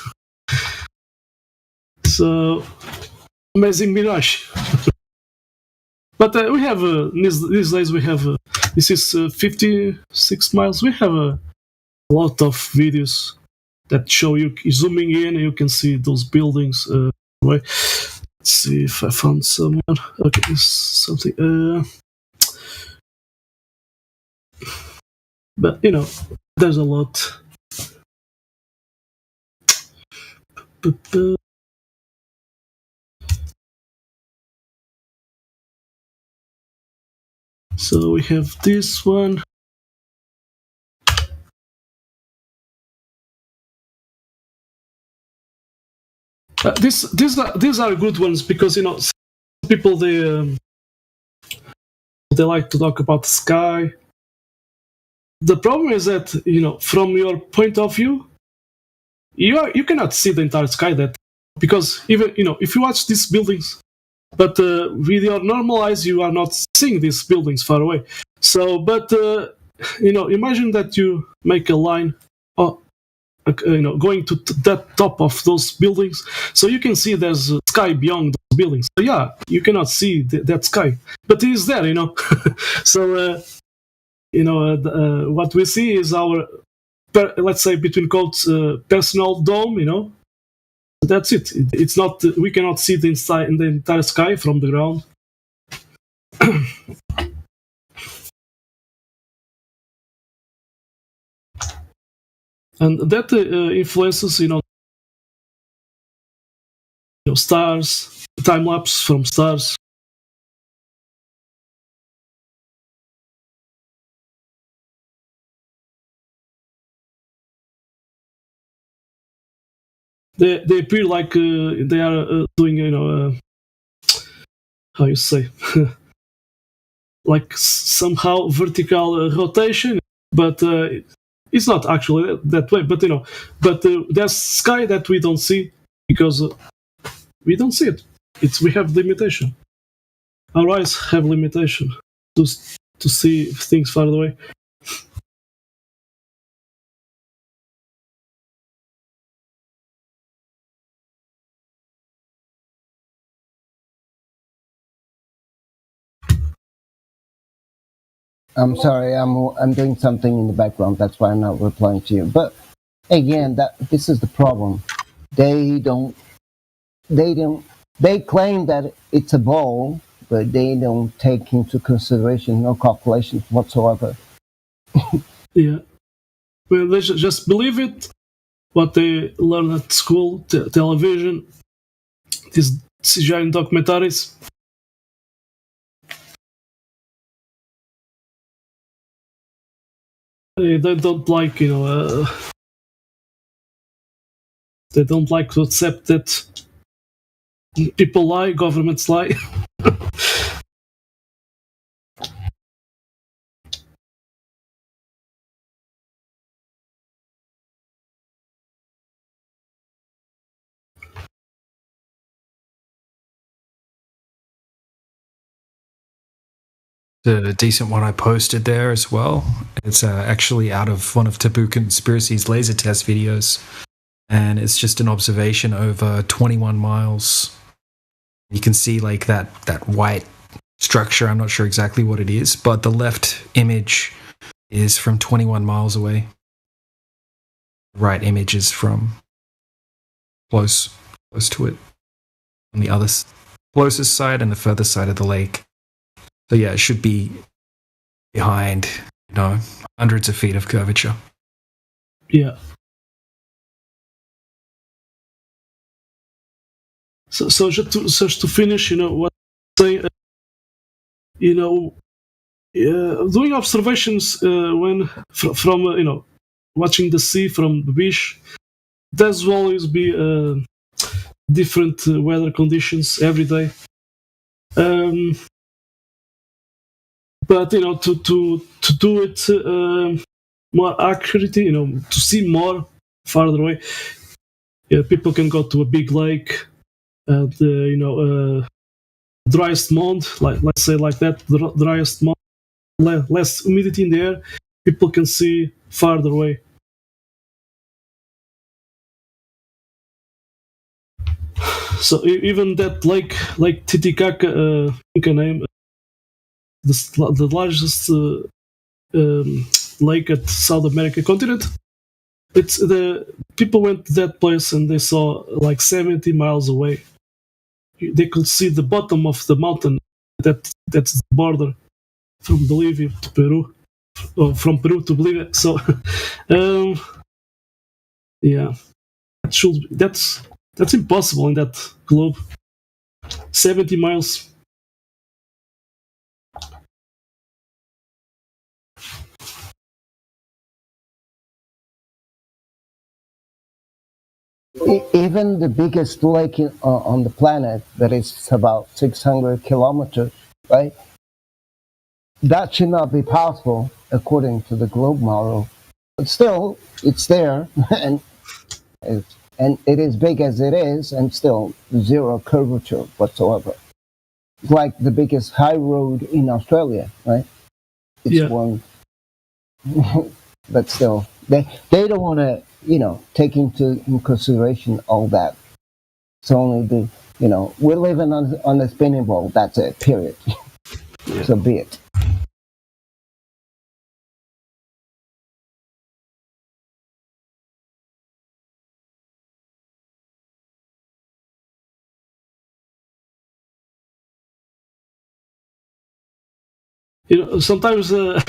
So amazing mirage. But we have these days we have this is 56 miles. We have a lot of videos that show you zooming in, and you can see those buildings. Let's see if I found someone. Okay, this something. But there's a lot. So we have this one. These are good ones because some people they like to talk about the sky. The problem is that from your point of view, you cannot see the entire sky because even if you watch these buildings, but with your normal eyes you are not seeing these buildings far away. So, but imagine that you make a line. Going to that top of those buildings, so you can see there's a sky beyond those buildings. So yeah, you cannot see that sky, but it is there, So what we see is our, let's say between quotes, personal dome. That's it. It's not. We cannot see the entire sky from the ground. And that influences, stars, time lapse from stars. They appear like they are doing, how you say, like somehow vertical rotation, but it's not actually that way. But there's sky that we don't see because we don't see it. We have limitation. Our eyes have limitation to see things far away. I'm sorry, I'm doing something in the background. That's why I'm not replying to you. But again, this is the problem. They claim that it's a ball, but they don't take into consideration no calculations whatsoever. Yeah, well, they just believe it. What they learn at school, television, these CGI documentaries. They don't like, they don't like to accept that people lie, governments lie. The decent one I posted there as well. It's actually out of one of Taboo Conspiracy's laser test videos, and it's just an observation over 21 miles. You can see like that white structure. I'm not sure exactly what it is, but the left image is from 21 miles away. The right image is from close to it on the other closest side and the further side of the lake. So yeah, it should be behind, hundreds of feet of curvature. Yeah. So just to finish, what I'm saying, doing observations when from watching the sea from the beach, there's always be different weather conditions every day. But to do it more accurately, to see more farther away, people can go to a big lake, driest month, let's say like that, the driest month, less humidity in the air, people can see farther away. So even that lake Titicaca, Inca name, the largest lake at South America continent. It's the people went to that place and they saw like 70 miles away. They could see the bottom of the mountain. That's the border from Bolivia to Peru, or from Peru to Bolivia. So, yeah, that's impossible in that globe. 70 miles. Even the biggest lake on the planet, that is about 600 kilometers, right? That should not be possible according to the globe model. But still, it's there, and it is big as it is, and still zero curvature whatsoever. It's like the biggest high road in Australia, right? It's one, but still, they don't want to, take into consideration all that. It's only we're living on a spinning ball. That's it. Period. So be it. Sometimes we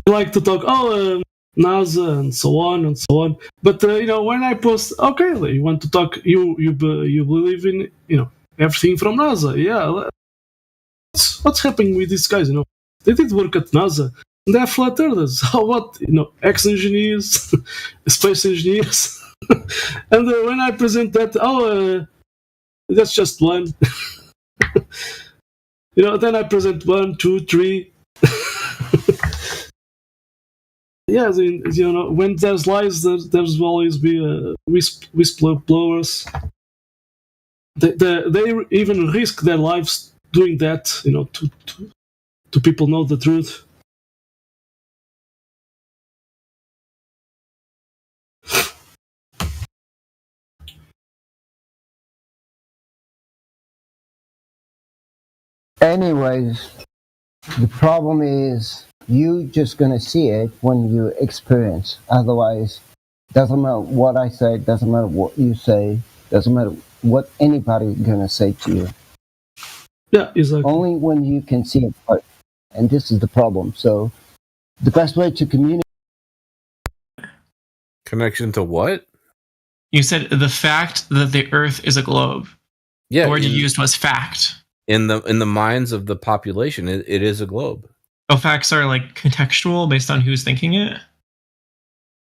like to talk, NASA and so on. But when I post, okay, you want to talk, you believe in everything from NASA, yeah. What's happening with these guys? They did work at NASA. And they're flat earthers. How about ex-engineers, space engineers? And when I present that, that's just one. Then I present 1, 2, 3. Yeah, when there's lies, there's always be whistleblowers. They even risk their lives doing that, to people know the truth. Anyways, the problem is you just gonna see it when you experience. Otherwise, doesn't matter what I say, doesn't matter what you say, doesn't matter what anybody gonna say to you. Yeah, exactly. Only when you can see it, and this is the problem. So, the best way to communicate. Connection to what? You said the fact that the Earth is a globe. Yeah, the word you used was fact. In the minds of the population, it is a globe. Oh, facts are like contextual based on who's thinking it.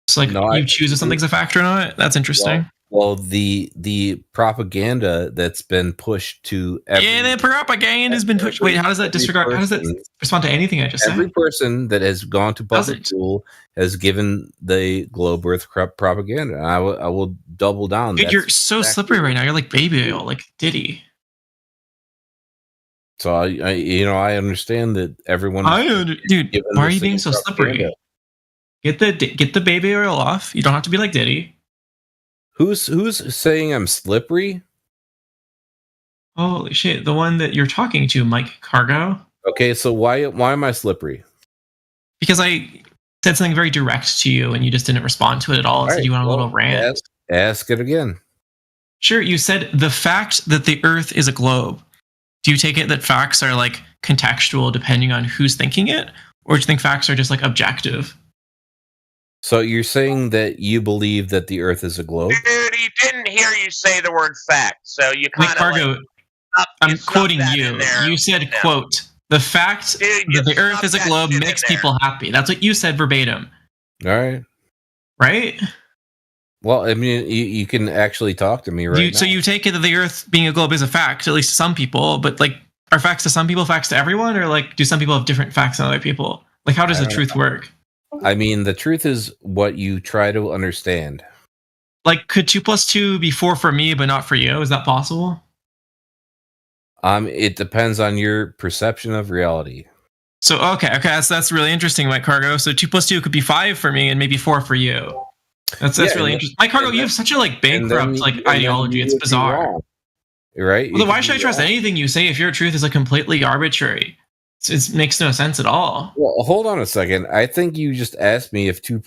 It's like you choose if something's a fact or not. That's interesting. Well, the propaganda that's been pushed to the propaganda has been pushed. Wait, how does that disregard? How does that respond to anything I just said? Every person that has gone to public school has given the globe Earth propaganda. I will double down. Dude, you're so slippery right now. You're like Baby oil, like Diddy. So I understand that everyone. Dude, why are you being so slippery? Get the baby oil off. You don't have to be like Diddy. Who's saying I'm slippery? Holy shit! The one that you're talking to, Mike Cargo. Okay, so why am I slippery? Because I said something very direct to you, and you just didn't respond to it at all. Instead, you went on a little rant. Ask it again. Sure. You said the fact that the Earth is a globe. Do you take it that facts are like contextual depending on who's thinking it? Or do you think facts are just like objective? So you're saying that you believe that the Earth is a globe? Dude, he didn't hear you say the word fact, so you kind of Cargo, I'm quoting you. You said, quote, the fact that the Earth is a globe makes people happy. That's what you said verbatim. All right. Right? Well, I mean, you can actually talk to me right now. So you take it that the Earth being a globe is a fact, at least to some people, but like, are facts to some people facts to everyone? Or like, do some people have different facts than other people? Like, how does the truth work? I mean, the truth is what you try to understand. Like, could 2 + 2 be 4 for me, but not for you? Is that possible? It depends on your perception of reality. So, okay, that's really interesting, Mike Cargo. So 2 + 2 could be 5 for me and maybe 4 for you. That's really interesting. Mike Cargo, you have such a like bankrupt ideology. It's bizarre. Right? Well, then why should I trust anything you say if your truth is like completely arbitrary? It makes no sense at all. Well, hold on a second. I think you just asked me if 2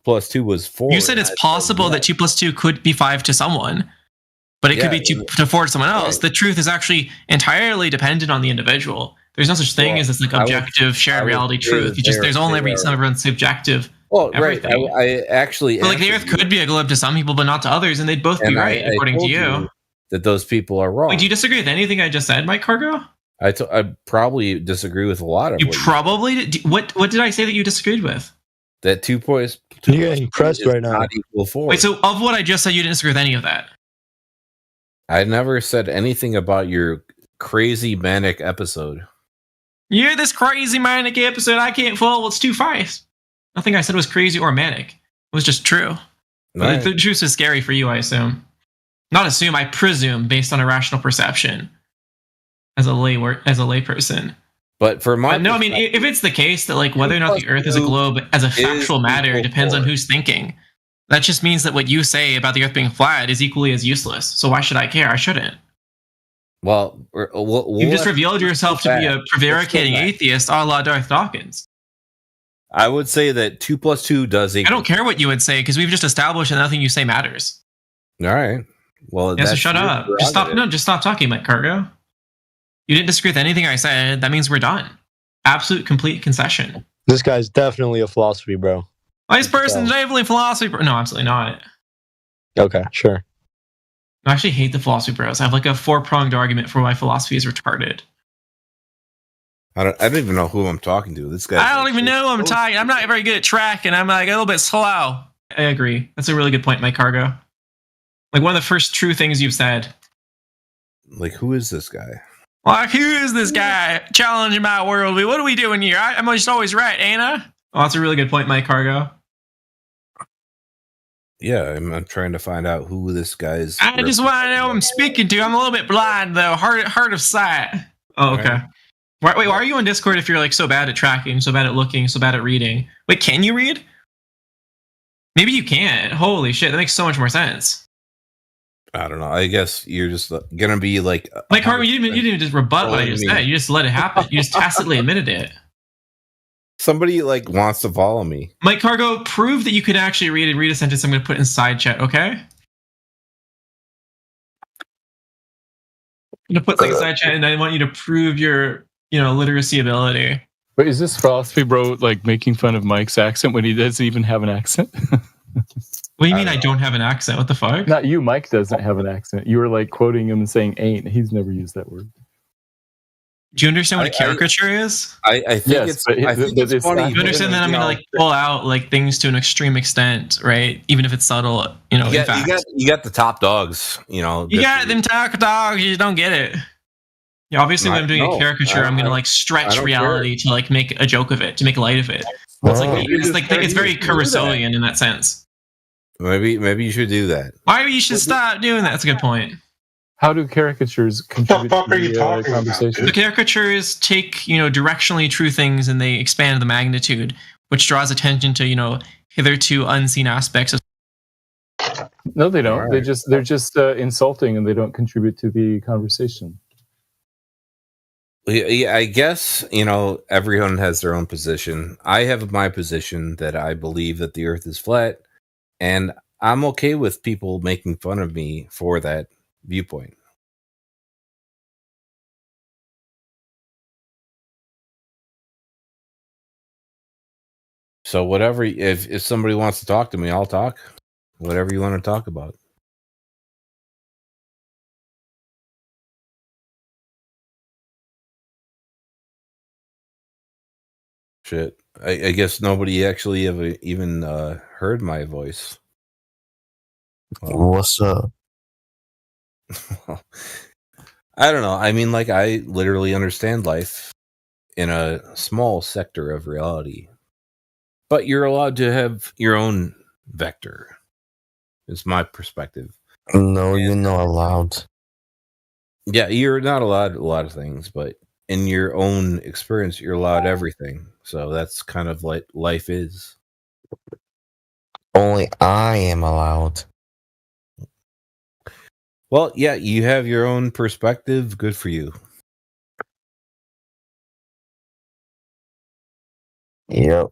+ 2 was 4. You said it's possible that 2 + 2 could be 5 to someone, but it could be 2 to 4 to someone else. Right. The truth is actually entirely dependent on the individual. There's no such thing as this like objective shared reality truth. There's only everyone's subjective. Well, everything. Right. I actually. But like the Earth could be a globe to some people, but not to others, and they'd both be right according to you. That those people are wrong. Wait, do you disagree with anything I just said, Mike Cargo? I probably disagree with a lot of. You probably did. What did I say that you disagreed with? That 2 points. You're getting pressed right now. Not equal 4. Wait, so of what I just said, you didn't disagree with any of that? I never said anything about your crazy manic episode. You're this crazy manic episode. I can't follow. It's too fast. Nothing I said was crazy or manic. It was just true. Right. The truth is scary for you, I assume. Not assume, I presume, based on a rational perception. As a layperson. But for my no, I mean, if it's the case that like whether or not the Earth is a globe as a factual matter depends on who's thinking, that just means that what you say about the Earth being flat is equally as useless. So why should I care? I shouldn't. Well, you just revealed yourself to be a prevaricating atheist, a la Darth Dawkins. I would say that 2 + 2 does equal. I don't care what you would say because we've just established that nothing you say matters. All right. Well, so shut up. Just stop. No, just stop talking, Mike Cargo. You didn't disagree with anything I said. That means we're done. Absolute, complete concession. This guy's definitely a philosophy bro. This person's definitely a philosophy bro. No, absolutely not. Okay, sure. I actually hate the philosophy bros. I have like a 4-pronged argument for why philosophy is retarded. I don't even know who I'm talking to. This guy. I don't even know who I'm talking. I'm not very good at tracking. I'm like a little bit slow. I agree. That's a really good point, Mike Cargo. Like one of the first true things you've said. Like, who is this guy? Like, who is this guy challenging my worldview? What are we doing here? I'm just always right, ain't I? Oh, that's a really good point, Mike Cargo. Yeah, I'm trying to find out who this guy's. I just want to know who I'm speaking to. I'm a little bit blind, though. Hard of sight. Oh, okay. Right. Wait, why are you on Discord if you're like so bad at tracking, so bad at looking, so bad at reading? Wait, can you read? Maybe you can't. Holy shit, that makes so much more sense. I don't know. I guess you're just gonna be like Mike Cargo, you didn't just rebut what I just said. You just let it happen. You just tacitly admitted it. Somebody like wants to follow me. Mike Cargo, prove that you could actually read a sentence I'm going to put in side chat, okay? I'm going to put something in side chat, and I want you to prove your, literacy ability. Wait, is this philosophy bro like making fun of Mike's accent when he doesn't even have an accent? What do you mean I don't have an accent? What the fuck? Not you, Mike doesn't have an accent. You were like quoting him and saying ain't. He's never used that word. Do you understand what a caricature is? I think yes, it's funny. You understand that I'm going to pull out like things to an extreme extent, right? Even if it's subtle, You got the top dogs, You got them top dogs. You just don't get it. Yeah, obviously when I'm doing a caricature, I'm going to like stretch reality to like make a joke of it, to make light of it. It's very Kurosawian in that sense. Maybe you should do that. Why you should stop doing that? That's a good point. How do caricatures contribute to the conversation? The caricatures take, directionally true things and they expand the magnitude, which draws attention to, hitherto unseen aspects of. No, they don't. Right. They're just insulting and they don't contribute to the conversation. Yeah, I guess, everyone has their own position. I have my position that I believe that the earth is flat, and I'm okay with people making fun of me for that viewpoint. So whatever, if somebody wants to talk to me, I'll talk. Whatever you want to talk about. Shit. I guess nobody actually even heard my voice. What's up? I don't know. I mean, like, I literally understand life in a small sector of reality. But you're allowed to have your own vector. It's my perspective. No, you're not allowed. Yeah, you're not allowed a lot of things, but in your own experience, you're allowed everything. So that's kind of like life is. Only I am allowed. Well, yeah, you have your own perspective. Good for you. Yep.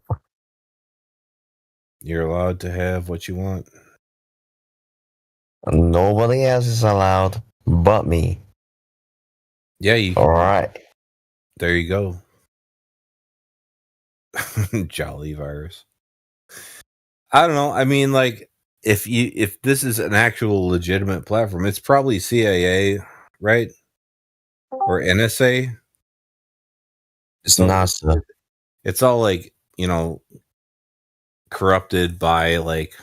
You're allowed to have what you want. Nobody else is allowed but me. Yeah, you. All right. There you go. Jolly virus. I don't know. I mean, like, if this is an actual legitimate platform, it's probably CIA, right? Or NSA. It's NASA. It's all like, corrupted by like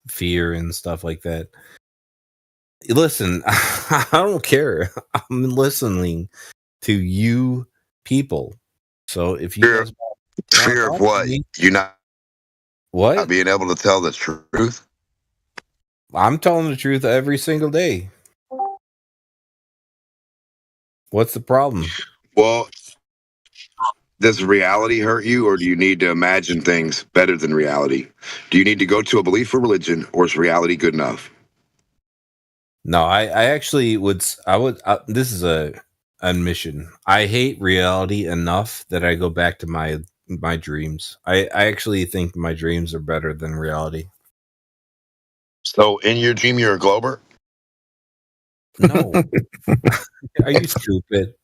fear and stuff like that. Listen, I don't care. I'm listening to you people. So if you fear of what? You're not being able to tell the truth? I'm telling the truth every single day. What's the problem? Well, does reality hurt you, or do you need to imagine things better than reality? Do you need to go to a belief or religion, or is reality good enough? No, I actually would. This is a admission. I hate reality enough that I go back to my dreams. I actually think my dreams are better than reality. So, in your dream, you're a Glober? No. Are you stupid?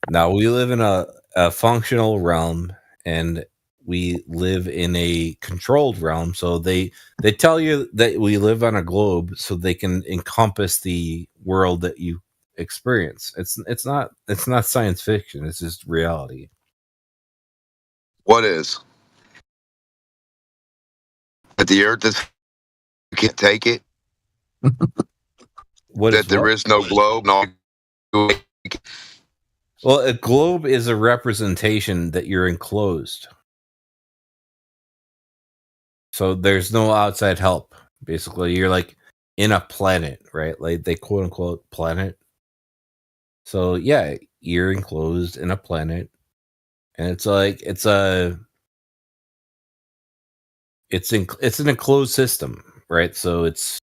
No, we live in a functional realm, and we live in a controlled realm. So they tell you that we live on a globe so they can encompass the world that you experience. It's not science fiction. It's just reality. What is? That the earth is, you can't take it? That there is no globe? No. Well, a globe is a representation that you're enclosed. So there's no outside help. Basically, you're like in a planet, right? Like they quote unquote planet. So yeah, you're enclosed in a planet, and it's like it's an enclosed system, right? So it's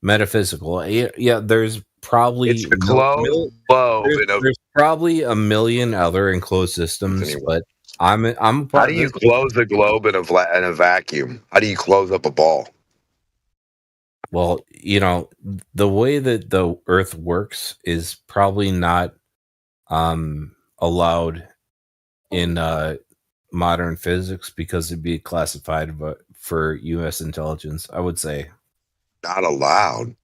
metaphysical. Yeah, there's probably it's a globe. There's probably a million other enclosed systems, but I'm How do you close a globe in a vacuum? How do you close up a ball? Well, the way that the Earth works is probably not allowed in modern physics because it'd be classified for U.S. intelligence, I would say. Not allowed.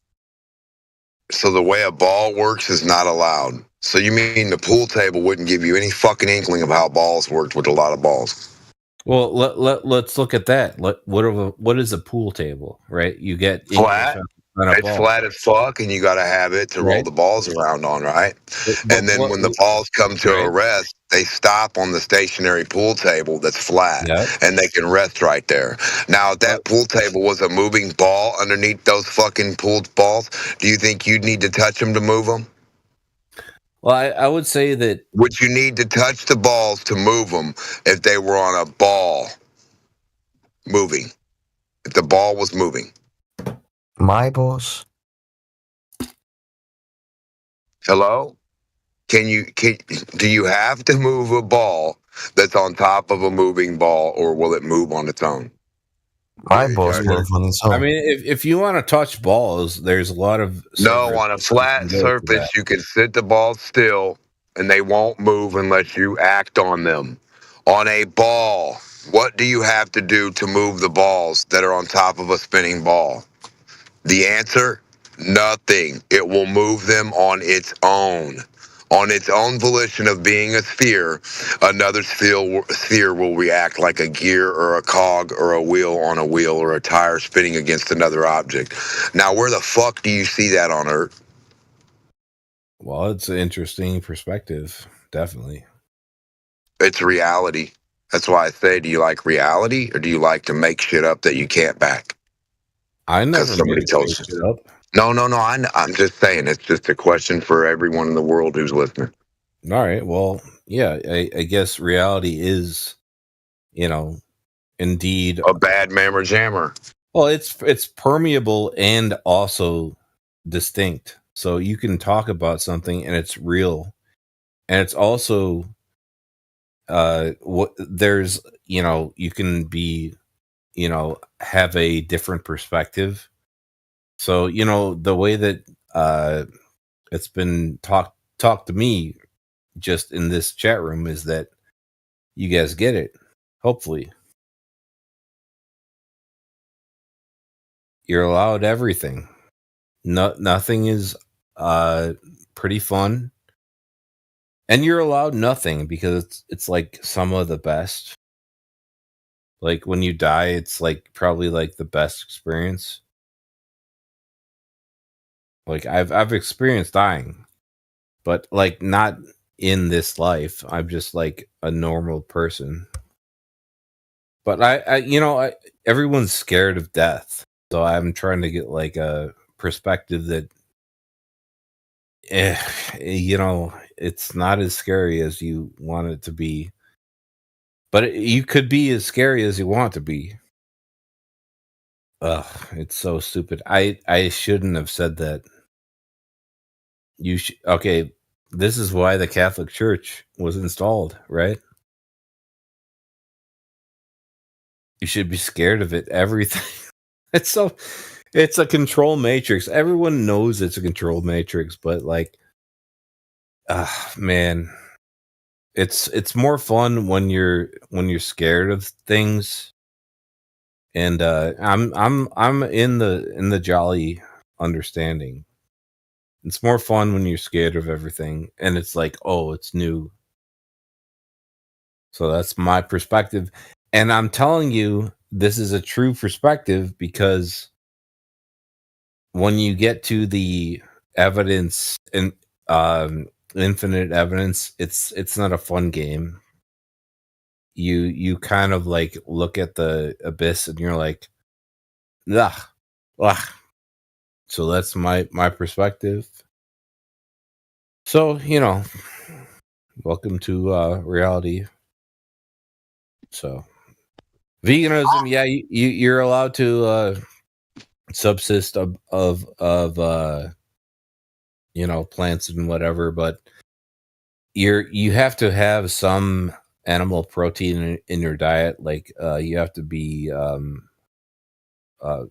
So the way a ball works is not allowed. So you mean the pool table wouldn't give you any fucking inkling of how balls worked with a lot of balls? Well, let's look at that. What is a pool table, right? You get flat. It's flat as fuck, and you got to have it to roll the balls around on, right? And then when the balls come to a rest, they stop on the stationary pool table that's flat, and they can rest right there. Now, if that pool table was a moving ball underneath those fucking pooled balls, do you think you'd need to touch them to move them? Well, I would say that... Would you need to touch the balls to move them if they were on a ball moving? If the ball was moving? My balls? Hello? Do you have to move a ball that's on top of a moving ball, or will it move on its own? My balls move on its own. I mean, if you want to touch balls, there's a lot of... No, on a flat surface, you can sit the ball still, and they won't move unless you act on them. On a ball, what do you have to do to move the balls that are on top of a spinning ball? The answer? Nothing. It will move them on its own. On its own volition of being a sphere, another sphere will react like a gear or a cog or a wheel on a wheel or a tire spinning against another object. Now, where the fuck do you see that on Earth? Well, it's an interesting perspective, definitely. It's reality. That's why I say, do you like reality, or do you like to make shit up that you can't back? I never somebody tells shit up. No. I'm just saying, it's just a question for everyone in the world who's listening. All right. Well, yeah, I guess reality is, indeed a bad mammer jammer. Well, it's permeable and also distinct. So you can talk about something and it's real, and it's also there's you can be have a different perspective. So the way that it's been talked to me just in this chat room is that you guys get it. Hopefully, you're allowed everything. Nothing is pretty fun, and you're allowed nothing because it's like some of the best. Like when you die, it's like probably like the best experience. Like I've experienced dying, but like not in this life. I'm just like a normal person. But I everyone's scared of death, so I'm trying to get like a perspective that it's not as scary as you want it to be, but you could be as scary as you want to be. Ugh, it's so stupid. I shouldn't have said that. Okay, this is why the Catholic Church was installed, right? You should be scared of it. Everything. It's a control matrix. Everyone knows it's a control matrix, but like, man, it's more fun when you're scared of things. And I'm in the jolly understanding. It's more fun when you're scared of everything, and it's like, oh, it's new. So that's my perspective, and I'm telling you, this is a true perspective because when you get to the evidence and infinite evidence, it's not a fun game. You kind of like look at the abyss and you're like, ugh. So that's my perspective. So, welcome to reality. So, veganism, yeah, you're allowed to subsist of plants and whatever, but you have to have some animal protein in your diet. Like you have to be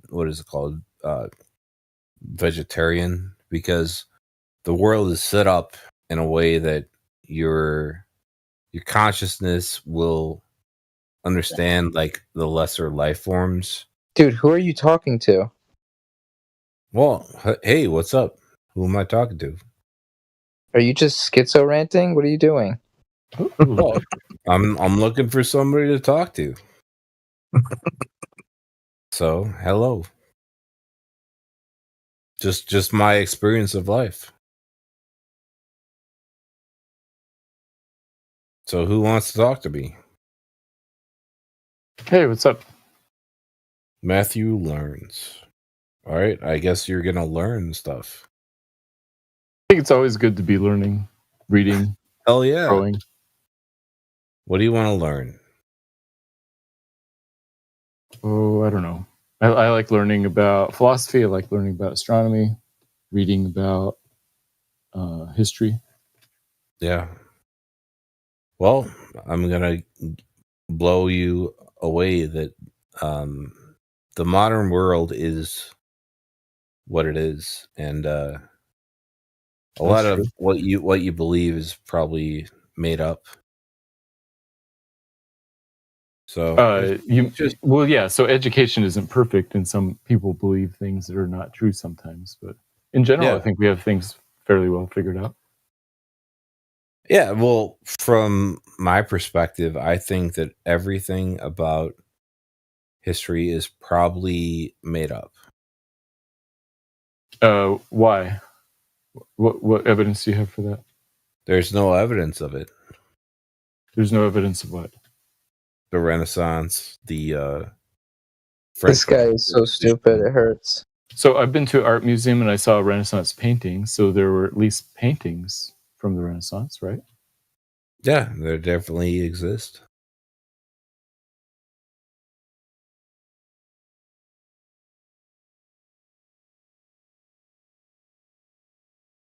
what is it called? Vegetarian, because the world is set up in a way that your consciousness will understand like the lesser life forms. Dude, who are you talking to? Well, hey, what's up? Who am I talking to? Are you just schizo ranting? What are you doing? I'm looking for somebody to talk to. So, hello. Just my experience of life. So, who wants to talk to me? Hey, what's up? Matthew learns. All right, I guess you're gonna learn stuff. I think it's always good to be learning, reading. Hell yeah. Growing. What do you want to learn? Oh, I don't know. I like learning about philosophy. I like learning about astronomy, reading about history. Yeah. Well, I'm going to blow you away that the modern world is what it is. And a lot of what you believe is probably made up. So so education isn't perfect, and some people believe things that are not true sometimes. But in general, I think we have things fairly well figured out. Yeah, well, from my perspective, I think that everything about history is probably made up. Why? What evidence do you have for that? There's no evidence of it. There's no evidence of what? The Renaissance, the this guy is so stupid, it hurts. So I've been to an art museum and I saw a Renaissance painting. So there were at least paintings from the Renaissance, right? Yeah, there definitely exist.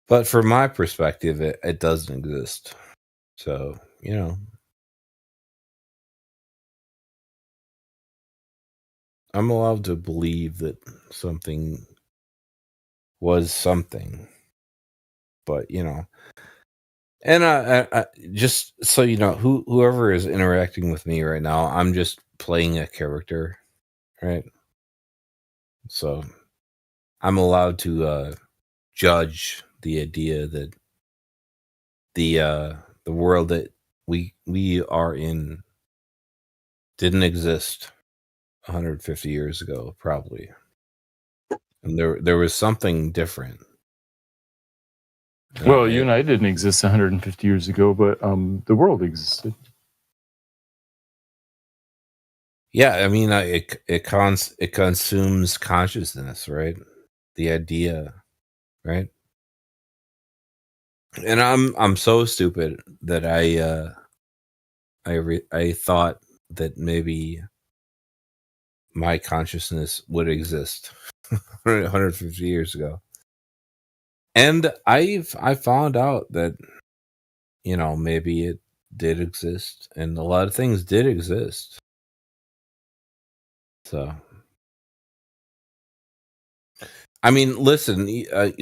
But from my perspective, it doesn't exist. So, I'm allowed to believe that something was something. But, and I just so you know, whoever is interacting with me right now, I'm just playing a character, right? So I'm allowed to judge the idea that the world that we are in didn't exist 150 years ago, probably, and there was something different. Well, you and I didn't exist 150 years ago, but the world existed. Yeah, I mean, it consumes consciousness, right? The idea, right? And I'm so stupid that I thought that maybe my consciousness would exist 150 years ago. And I found out that, maybe it did exist, and a lot of things did exist. So, I mean, listen,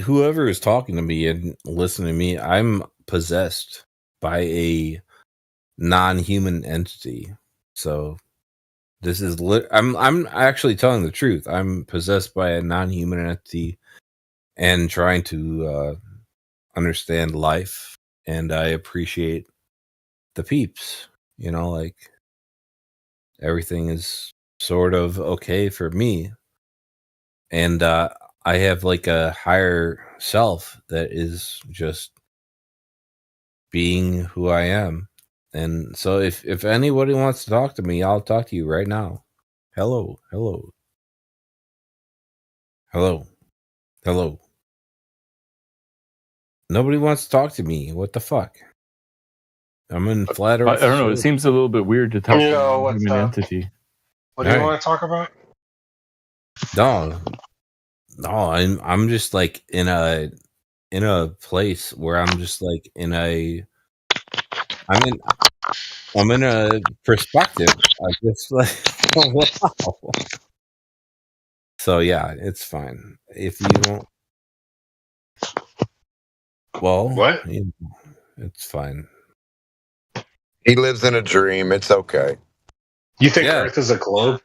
whoever is talking to me and listening to me, I'm possessed by a non-human entity. So, this is I'm actually telling the truth. I'm possessed by a non-human entity and trying to understand life, and I appreciate the peeps. Like everything is sort of okay for me, and I have like a higher self that is just being who I am. And so if anybody wants to talk to me, I'll talk to you right now. Hello. Nobody wants to talk to me. What the fuck? I'm in flat Earth. I don't know. It seems a little bit weird to talk to a human entity. What do you want to talk about? No, I'm just like in a place where I'm just like I'm in a perspective. I just like wow. So yeah, it's fine. If you don't, well, what? It's fine. He lives in a dream. It's okay. You think Earth is a globe?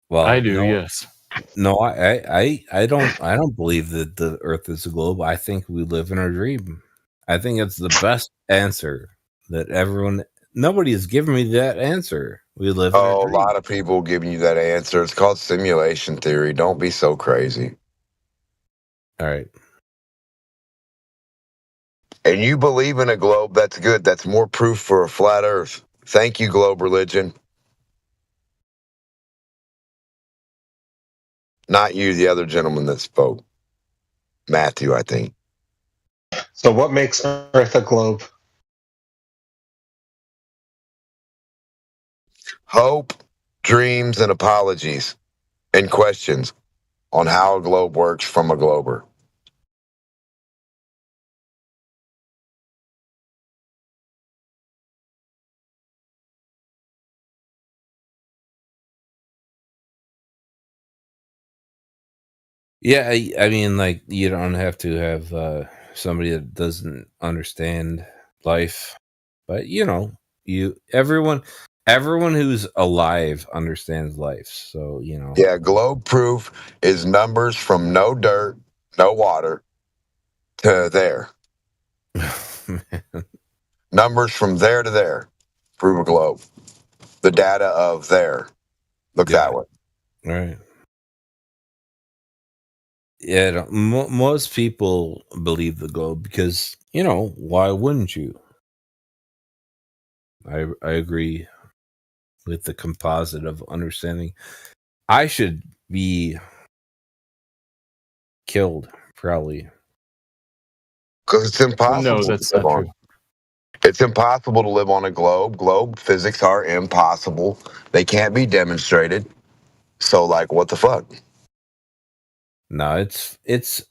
Well, I do. no, Yes. No, I don't believe that the Earth is a globe. I think we live in a dream. I think it's the best answer that nobody has given me that answer. We live in a dream. A lot of people giving you that answer. It's called simulation theory. Don't be so crazy. All right. And you believe in a globe, that's good. That's more proof for a flat Earth. Thank you, globe religion. Not you, the other gentleman that spoke. Matthew, I think. So what makes Earth a globe? Hope, dreams, and apologies, and questions on how a globe works from a glober. Yeah, I mean, like, you don't have to have somebody that doesn't understand life, but everyone who's alive understands life. So Yeah, globe proof is numbers from no dirt, no water to there. Numbers from there to there prove a globe. The data of there. Look that way. Right. Yeah, most people believe the globe because, why wouldn't you? I agree with the composite of understanding. I should be killed, probably. Because it's impossible. No, that's not true. It's impossible to live on a globe. Globe physics are impossible. They can't be demonstrated. So, what the fuck? No, it's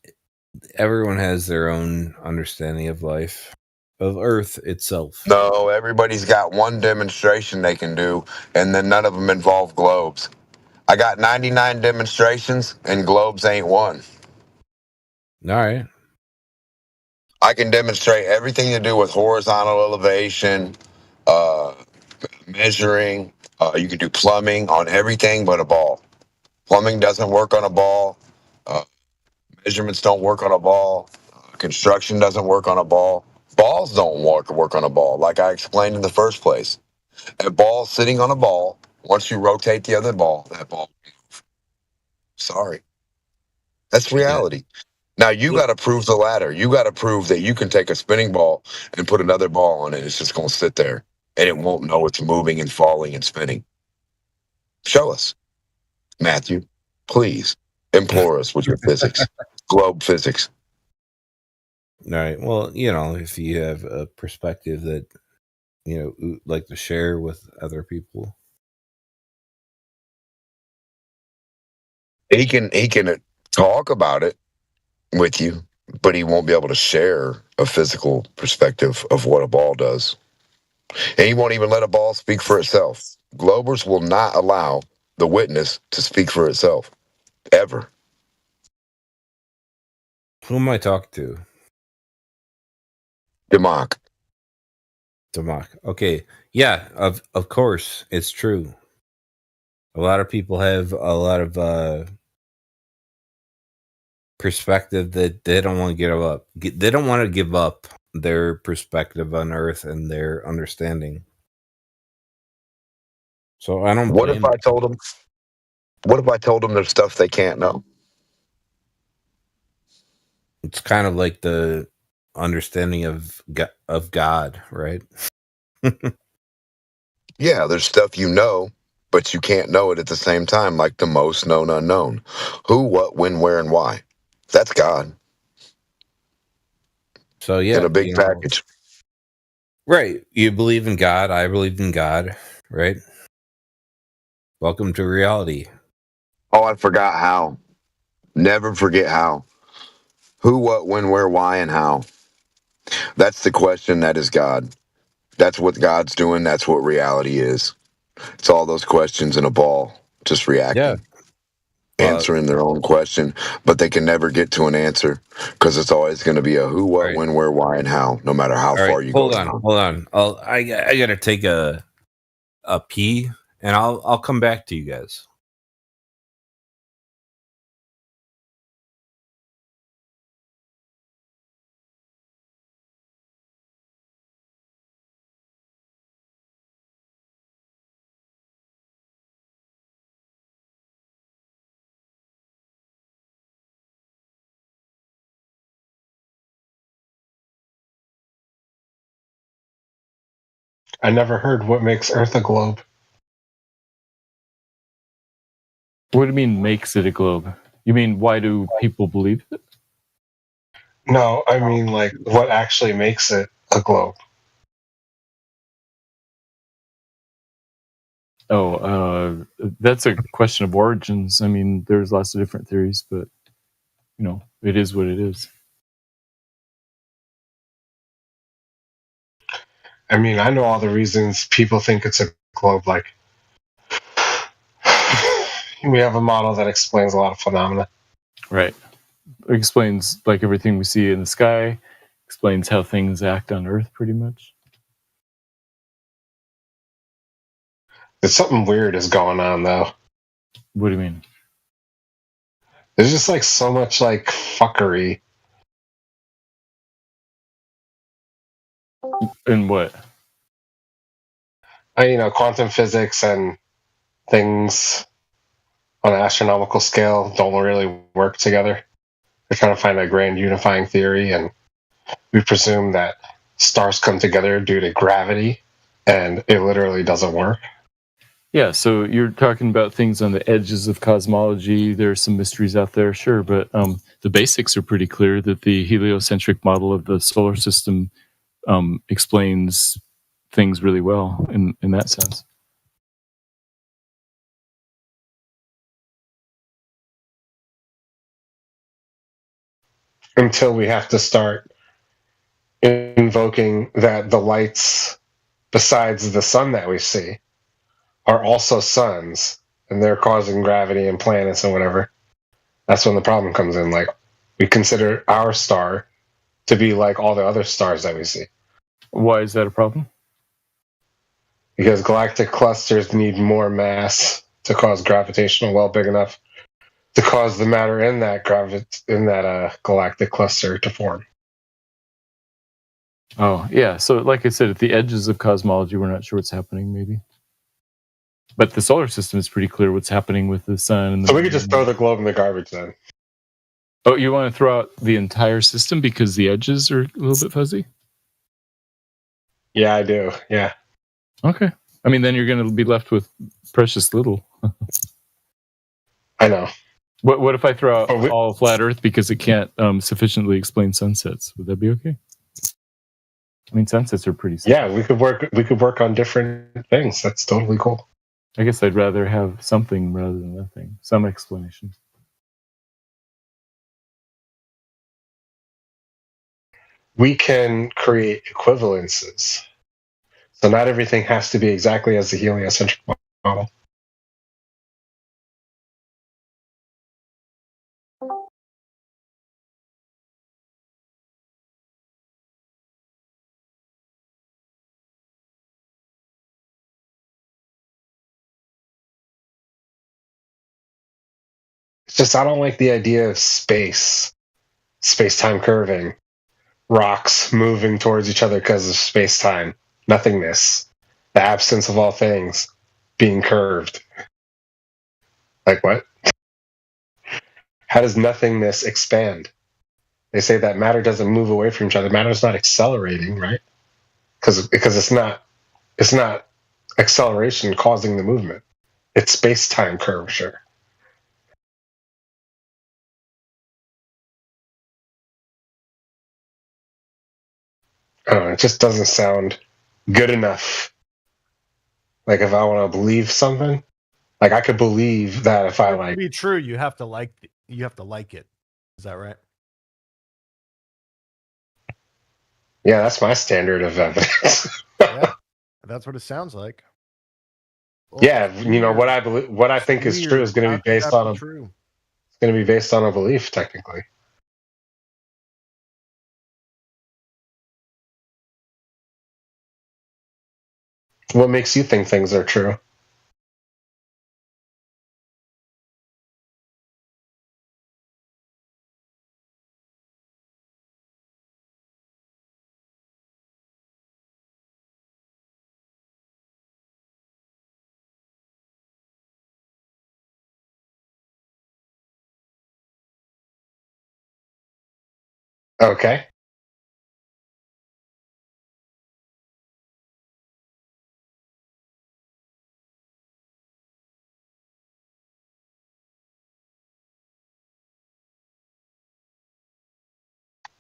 everyone has their own understanding of life, of Earth itself. No, everybody's got one demonstration they can do, and then none of them involve globes. I got 99 demonstrations, and globes ain't one. All right. I can demonstrate everything to do with horizontal elevation, measuring. You can do plumbing on everything but a ball. Plumbing doesn't work on a ball. Measurements don't work on a ball. Construction doesn't work on a ball. Balls don't work on a ball, like I explained in the first place. A ball sitting on a ball, once you rotate the other ball, that ball will move. Sorry. That's reality. Now, you got to prove the latter. You got to prove that you can take a spinning ball and put another ball on it. It's just going to sit there, and it won't know it's moving and falling and spinning. Show us, Matthew. Please implore us with your physics, globe physics. All right. Well, if you have a perspective that like to share with other people, he can talk about it with you, but he won't be able to share a physical perspective of what a ball does. And he won't even let a ball speak for itself. Globers will not allow the witness to speak for itself, ever. Who am I talking to? Democ. Okay. Yeah, of course, it's true. A lot of people have a lot of perspective that they don't want to give up. They don't want to give up their perspective on Earth and their understanding. So I don't. What if I told them? What if I told them there's stuff they can't know? It's kind of like the understanding of God, right? Yeah, there's stuff you know, but you can't know it at the same time, like the most known unknown. Who, what, when, where, and why. That's God. So yeah, in a big package. Right. You believe in God. I believe in God. Right. Welcome to reality. Oh, I forgot how. Never forget how. Who, what, when, where, why, and how. That's the question that is God. That's what God's doing. That's what reality is. It's all those questions in a ball, just reacting. Answering their own question, but they can never get to an answer because it's always going to be a who, what, when, where, why, and how, no matter how far you go. Hold on. I gotta take a pee, and I'll come back to you guys. I never heard what makes Earth a globe. What do you mean makes it a globe? You mean why do people believe it? No, I mean like what actually makes it a globe. Oh, that's a question of origins. I mean, there's lots of different theories, but you know, it is what it is. I mean, I know all the reasons people think it's a globe. Like, we have a model that explains a lot of phenomena. Right. It explains like everything we see in the sky, explains how things act on Earth pretty much. There's something weird is going on though. What do you mean? There's just like so much like fuckery. In what? You know, quantum physics and things on an astronomical scale don't really work together. They're trying to find a grand unifying theory, and we presume that stars come together due to gravity, and it literally doesn't work. Yeah, so you're talking about things on the edges of cosmology. There's some mysteries out there, sure, but the basics are pretty clear that the heliocentric model of the solar system explains things really well in that sense. Until we have to start invoking that the lights besides the sun that we see are also suns, and they're causing gravity and planets and whatever. That's when the problem comes in. Like, we consider our star to be like all the other stars that we see. Why is that a problem? Because galactic clusters need more mass to cause gravitational well big enough to cause the matter in that galactic cluster to form. Oh, yeah. So, like I said, at the edges of cosmology, we're not sure what's happening, maybe. But the solar system is pretty clear what's happening with the sun. And so we could just throw the globe in the garbage then. Oh, you want to throw out the entire system because the edges are a little bit fuzzy? Yeah, I do. Yeah. Okay. I mean, then you're going to be left with precious little. I know. What if I throw out all flat Earth because it can't sufficiently explain sunsets? Would that be okay? I mean, sunsets are pretty simple. Yeah, we could work on different things. That's totally cool. I guess I'd rather have something rather than nothing. Some explanation. We can create equivalences. So not everything has to be exactly as the heliocentric model. It's just I don't like the idea of space-time curving, rocks moving towards each other because of space-time, nothingness, the absence of all things being curved. Like what? How does nothingness expand? They say that matter doesn't move away from each other. Matter is not accelerating, right? Because it's not acceleration causing the movement. It's space-time curvature. I don't know, it just doesn't sound good enough. Like if I want to believe something, like I could believe that if I like to be true, you have to like it. Is that right? Yeah, that's my standard of evidence. Yeah, that's what it sounds like. Well, yeah, you know what I believe, what I think is true is going to be based on it's going to be based on a belief, technically. What makes you think things are true? Okay.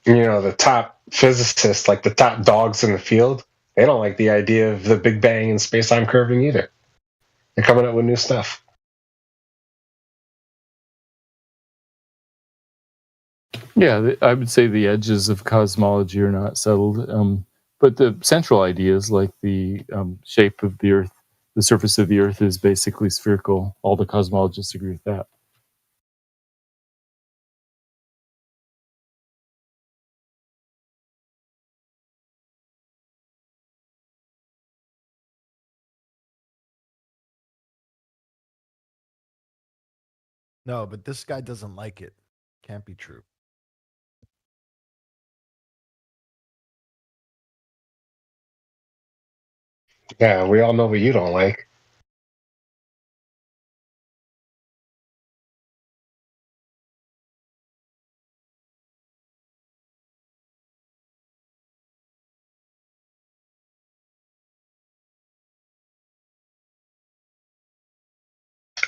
You know, the top physicists, like the top dogs in the field, they don't like the idea of the Big Bang and space-time curving either. They're coming up with new stuff. Yeah, I would say the edges of cosmology are not settled, but the central ideas, like the shape of the Earth, the surface of the Earth is basically spherical. All the cosmologists agree with that. No, but this guy doesn't like it. Can't be true. Yeah, we all know what you don't like.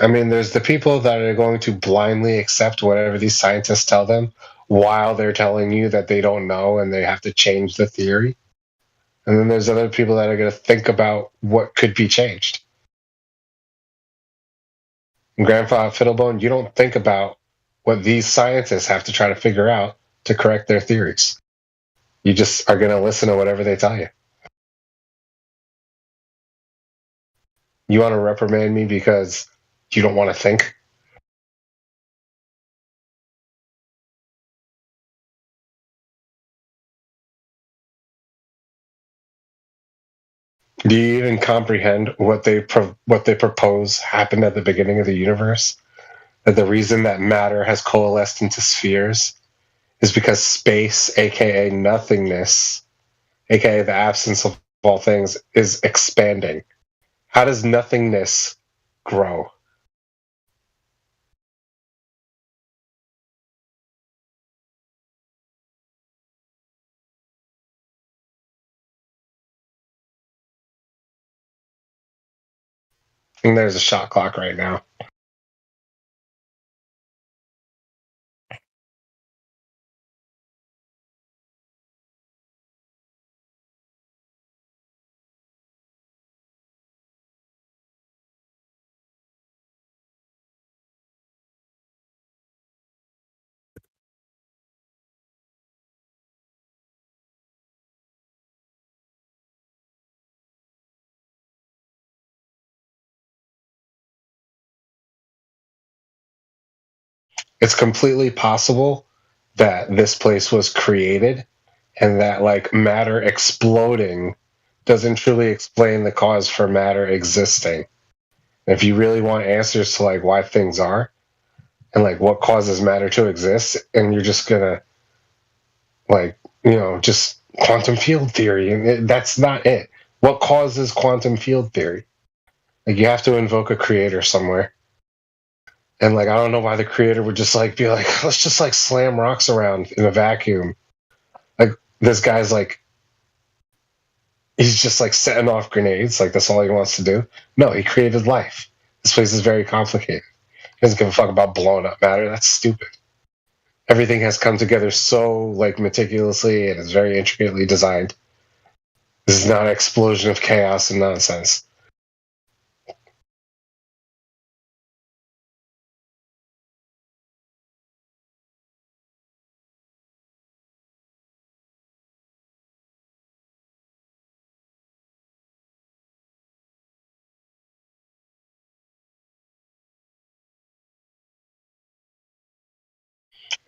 I mean, there's the people that are going to blindly accept whatever these scientists tell them while they're telling you that they don't know and they have to change the theory. And then there's other people that are going to think about what could be changed. And Grandpa Fiddlebone, you don't think about what these scientists have to try to figure out to correct their theories. You just are going to listen to whatever they tell you. You want to reprimand me because you don't want to think? Do you even comprehend what they propose happened at the beginning of the universe? That the reason that matter has coalesced into spheres is because space, aka nothingness, aka the absence of all things, is expanding. How does nothingness grow? And there's a shot clock right now. It's completely possible that this place was created and that like matter exploding doesn't truly explain the cause for matter existing. If you really want answers to like why things are and like what causes matter to exist, and you're just gonna like, you know, just quantum field theory, and that's not it. What causes quantum field theory? Like you have to invoke a creator somewhere. And like, I don't know why the creator would just like be like, let's just like slam rocks around in a vacuum. Like this guy's like, he's just like setting off grenades. Like that's all he wants to do. No, he created life. This place is very complicated. He doesn't give a fuck about blowing up matter. That's stupid. Everything has come together so like meticulously and is very intricately designed. This is not an explosion of chaos and nonsense.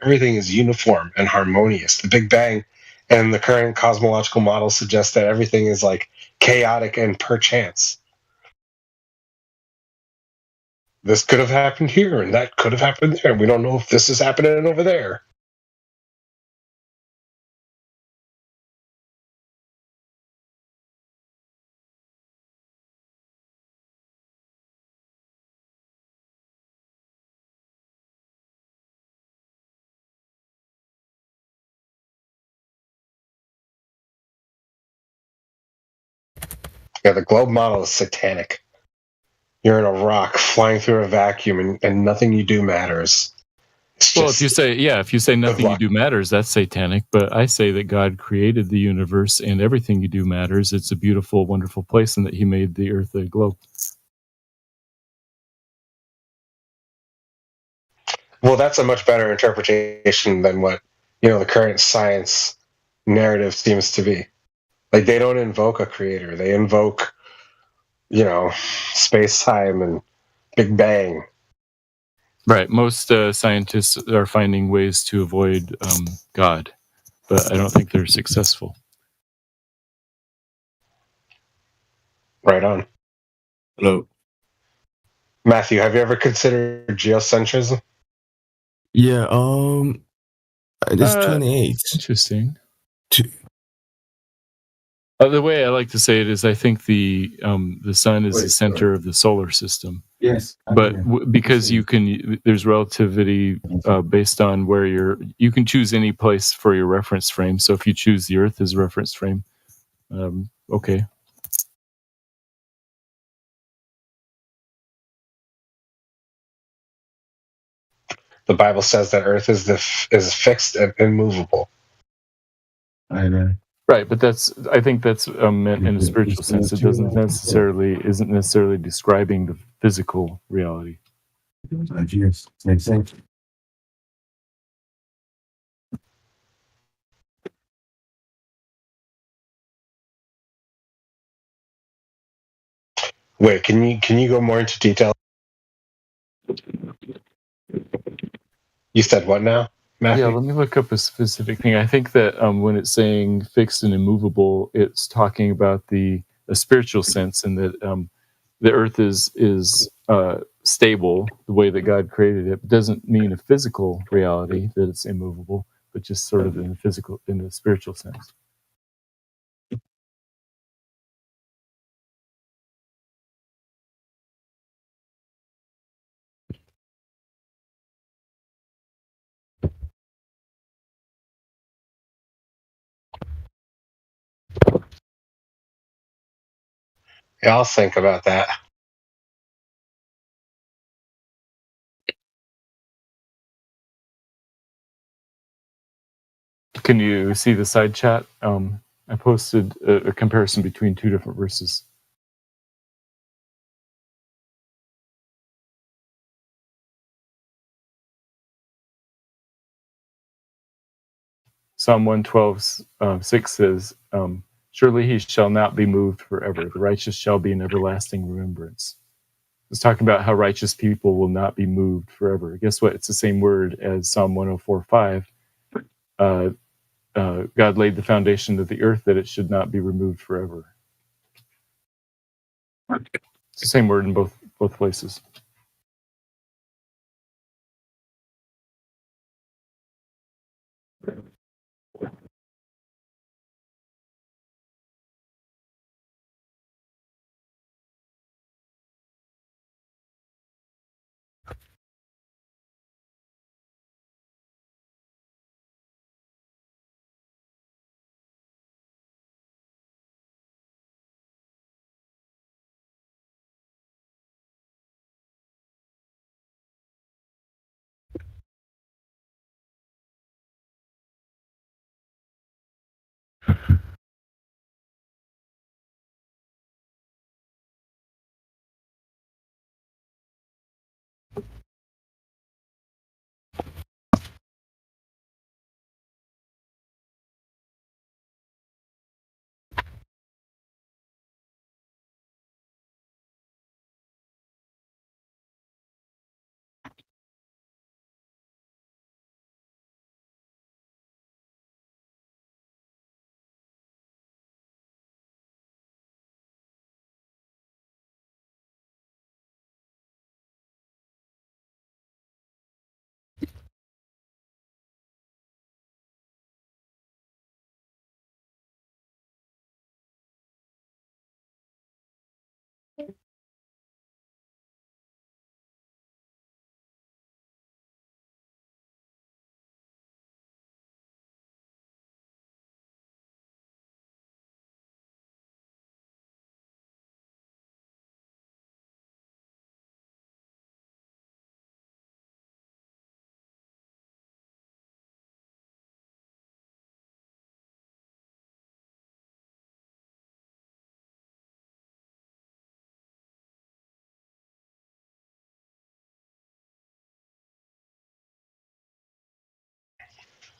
Everything is uniform and harmonious. The Big Bang and the current cosmological model suggest that everything is like chaotic and perchance. This could have happened here and that could have happened there. We don't know if this is happening over there. Yeah, the globe model is satanic. You're in a rock flying through a vacuum and nothing you do matters. Well, if you say nothing you do matters, that's satanic. But I say that God created the universe and everything you do matters. It's a beautiful, wonderful place, and that He made the Earth a globe. Well, that's a much better interpretation than what the current science narrative seems to be. Like they don't invoke a creator; they invoke, space time and Big Bang. Right. Most scientists are finding ways to avoid God, but I don't think they're successful. Right on. Hello. Matthew, have you ever considered geocentrism? Yeah, it's 28. Interesting. The way I like to say it is, I think the sun is the center of the solar system. Yes, but because there's relativity based on where you can choose any place for your reference frame. So if you choose the Earth as reference frame, okay. The Bible says that Earth is fixed and immovable. I know. Right, but I think that's meant in a spiritual sense. It isn't necessarily describing the physical reality. Yes, makes sense. Wait, can you go more into detail? You said what now, Matthew? Yeah, let me look up a specific thing. I think that when it's saying fixed and immovable, it's talking about a spiritual sense, and that the Earth is stable the way that God created it. It doesn't mean a physical reality that it's immovable, but just sort of in a spiritual sense. Yeah, I'll think about that. Can you see the side chat? I posted a comparison between two different verses. Psalm 112:6 says, surely he shall not be moved forever. The righteous shall be in everlasting remembrance. It's talking about how righteous people will not be moved forever. Guess what? It's the same word as Psalm 104:5. God laid the foundation of the earth that it should not be removed forever. It's the same word in both places.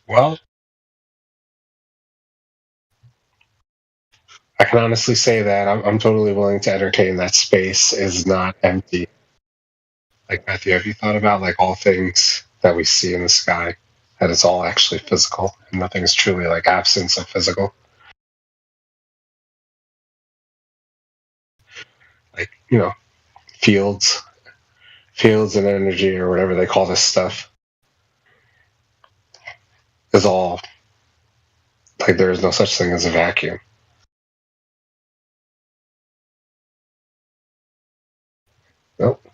Well, I can honestly say that I'm totally willing to entertain that space is not empty. Like, Matthew, have you thought about like all things that we see in the sky, that it's all actually physical and nothing is truly like absence of physical? Like, fields, fields and energy or whatever they call this stuff is all like there is no such thing as a vacuum. Nope.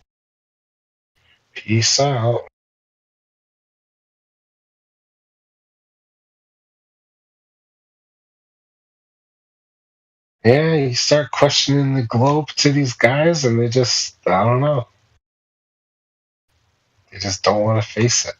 Peace out. Yeah, you start questioning the globe to these guys, and they just, I don't know. They just don't want to face it.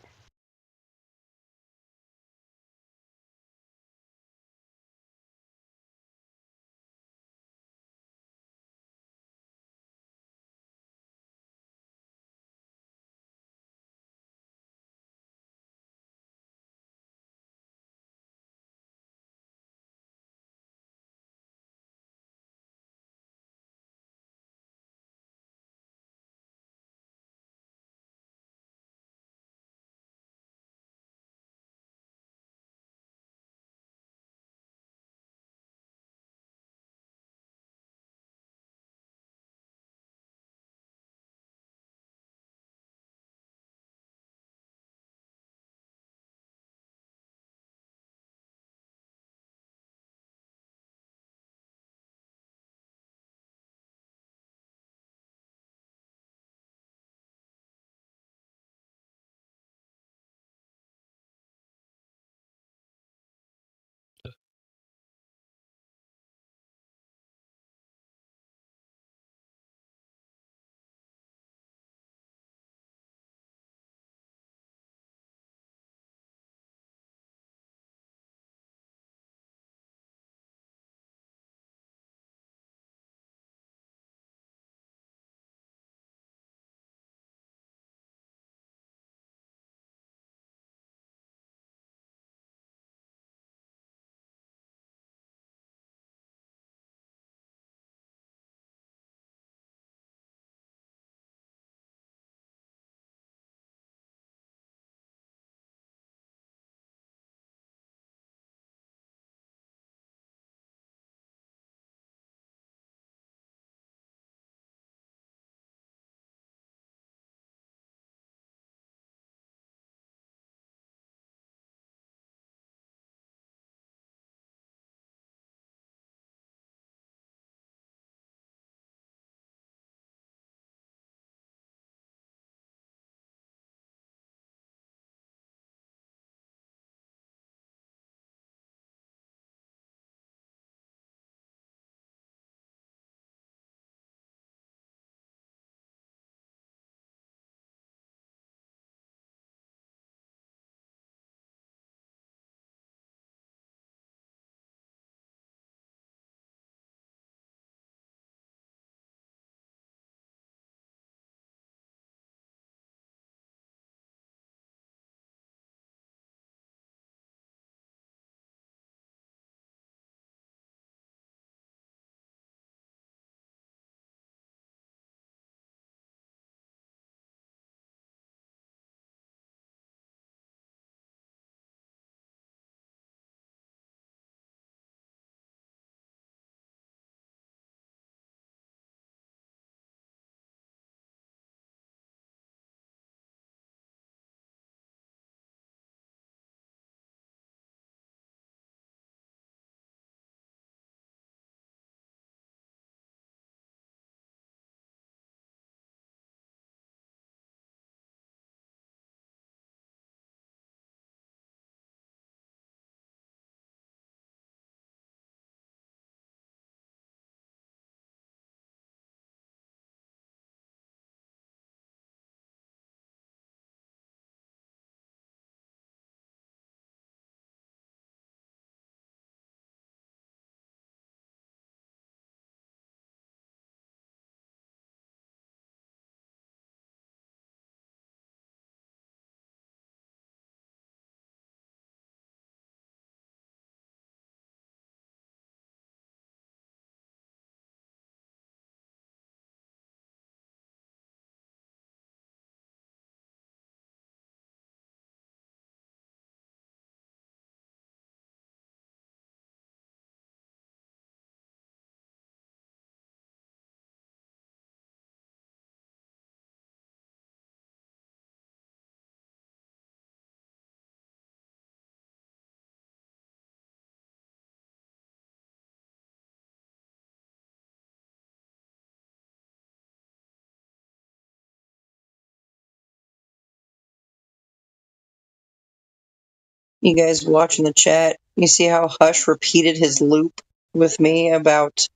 You guys watching the chat, you see how Hush repeated his loop with me about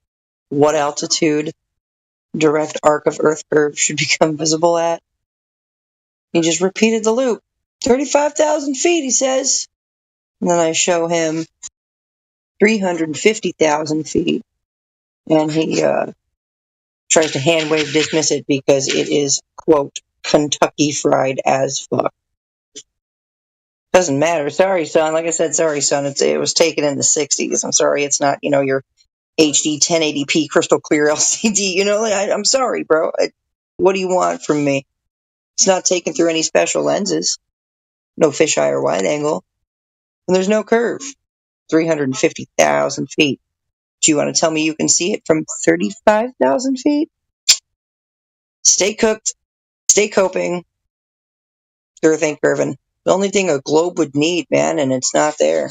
what altitude direct arc of Earth curve should become visible at? He just repeated the loop. 35,000 feet, he says. And then I show him 350,000 feet. And he tries to hand wave dismiss it because it is, quote, Kentucky fried as fuck. Doesn't matter. Sorry, son. Like I said, sorry, son. It was taken in the 60s. I'm sorry it's not, your HD 1080p crystal clear LCD. I'm sorry, bro. What do you want from me? It's not taken through any special lenses. No fisheye or wide angle. And there's no curve. 350,000 feet. Do you want to tell me you can see it from 35,000 feet? Stay cooked. Stay coping. Earth ain't curving. The only thing a globe would need, man, and it's not there.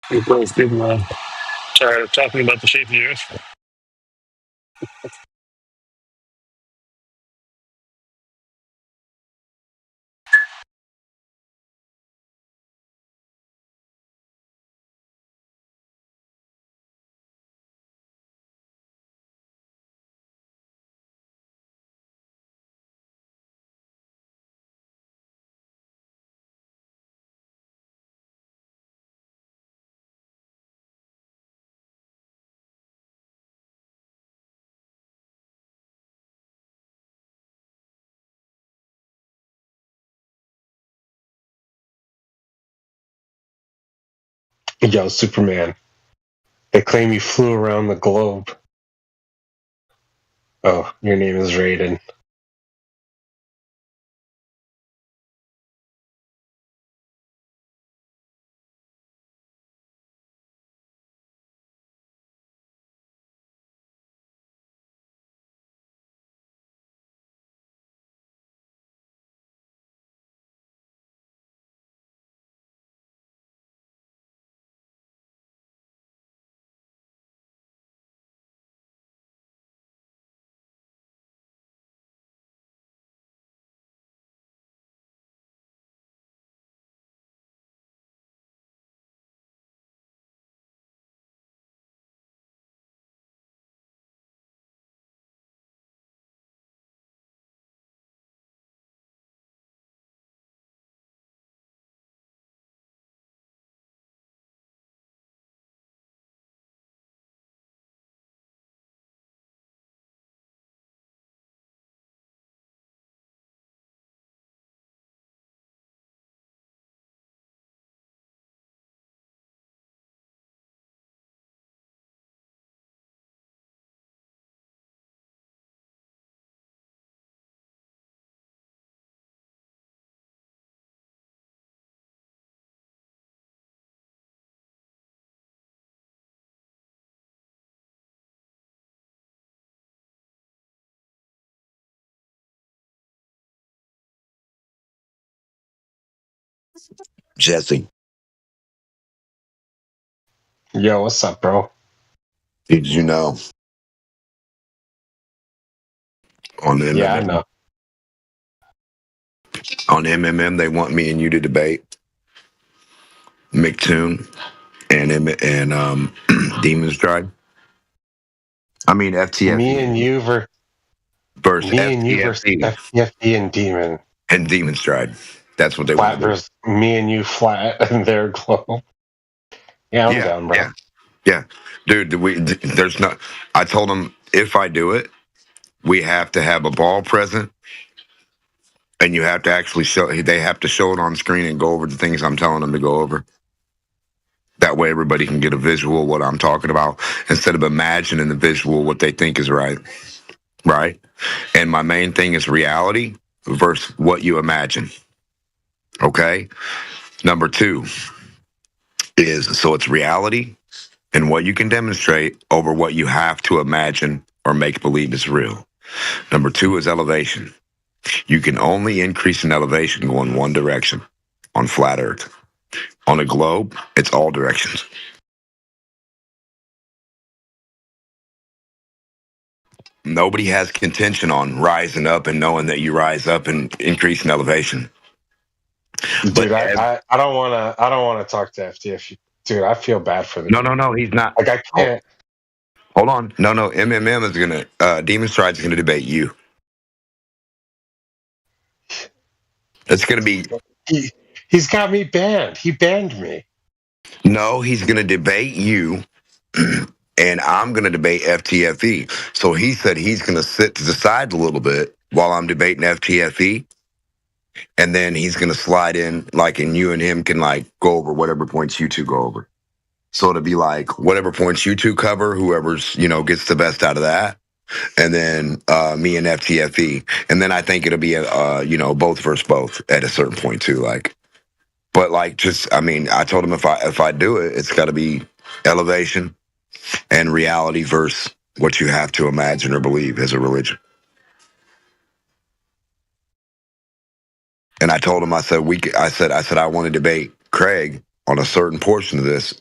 Because people are tired of talking about the shape of the earth. Yo, Superman. They claim you flew around the globe. Oh, your name is Raiden. Jesse. Yo, what's up, bro? Did you know? On the MMM, Yeah, I know. On MMM, they want me and you to debate McToon and Demon's Tribe. I mean FTF. Me and you versus Me and you versus FTFE FTFE and Demon. and Demon Stride. That's what they Flat want to do. versus me and you flat and their globe. Yeah, I'm down, bro. Yeah, dude. There's not. I told him if I do it, we have to have a ball present, and you have to actually show. They have to show it on screen and go over the things I'm telling them to go over. That way, everybody can get a visual of what I'm talking about instead of imagining the visual what they think is right. Right. And my main thing is reality versus what you imagine. Okay. Number 2 is so it's reality and what you can demonstrate over what you have to imagine or make believe is real. Number 2 is elevation. You can only increase in elevation going one direction on flat Earth. On a globe, it's all directions. Nobody has contention on rising up and knowing that you rise up and increase in elevation. Dude, I don't wanna talk to FTF. Dude, I feel bad for the No, he's not. Like I can't. Hold on. No, MMM is gonna Demon Stride's gonna debate you. It's gonna be He's got me banned. He banned me. No, he's gonna debate you and I'm gonna debate FTFE. So he said he's gonna sit to the side a little bit while I'm debating FTFE. And then he's gonna slide in and you and him can go over whatever points you two go over. So it'll be whatever points you two cover, whoever's, gets the best out of that. And then me and FTFE. And then I think it'll be, both versus both at a certain point too. But I told him if I do it, it's got to be elevation and reality versus what you have to imagine or believe as a religion. And I told him, I said I want to debate Craig on a certain portion of this,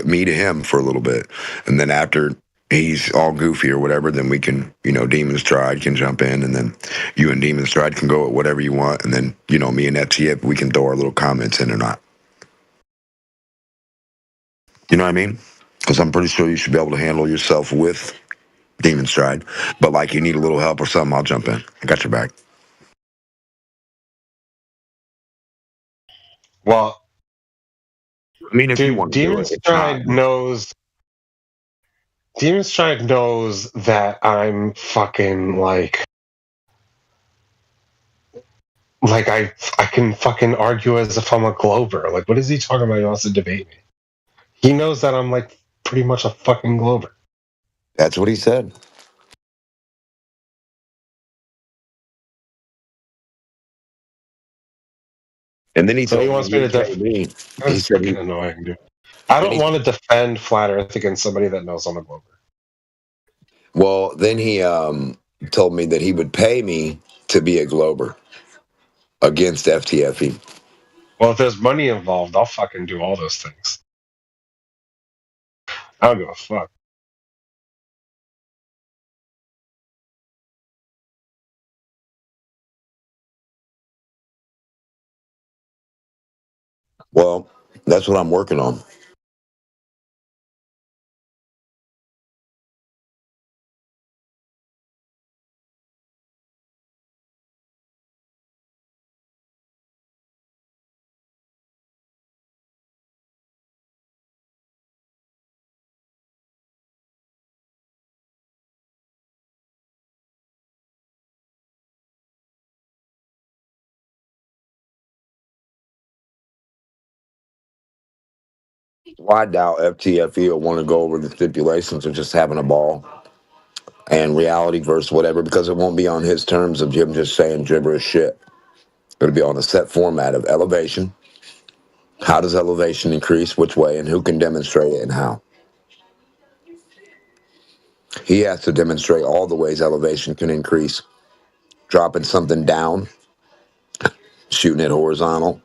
me to him for a little bit, and then after he's all goofy or whatever, then we can, Demon Stride can jump in, and then you and Demon Stride can go at whatever you want, and then me and FTF, we can throw our little comments in or not. You know what I mean? Because I'm pretty sure you should be able to handle yourself with Demon Stride, but you need a little help or something, I'll jump in. I got your back. Well, I mean, if you want to Demon Stride knows. Demon Stride knows that I'm fucking I can fucking argue as if I'm a Glober. What is he talking about? He wants to debate me. He knows that I'm pretty much a fucking Glober. That's what he said. And then he told he wants me to defend me. That's fucking annoying, dude. I don't want to defend Flat Earth against somebody that knows I'm a Glober. Well, then he told me that he would pay me to be a Glober against FTFE. Well, if there's money involved, I'll fucking do all those things. I don't give a fuck. Well, that's what I'm working on. Well, I doubt FTFE will want to go over the stipulations of just having a ball and reality versus whatever, because it won't be on his terms of him just saying gibberish shit. It'll be on a set format of elevation. How does elevation increase? Which way? And who can demonstrate it and how? He has to demonstrate all the ways elevation can increase. Dropping something down, shooting it horizontal,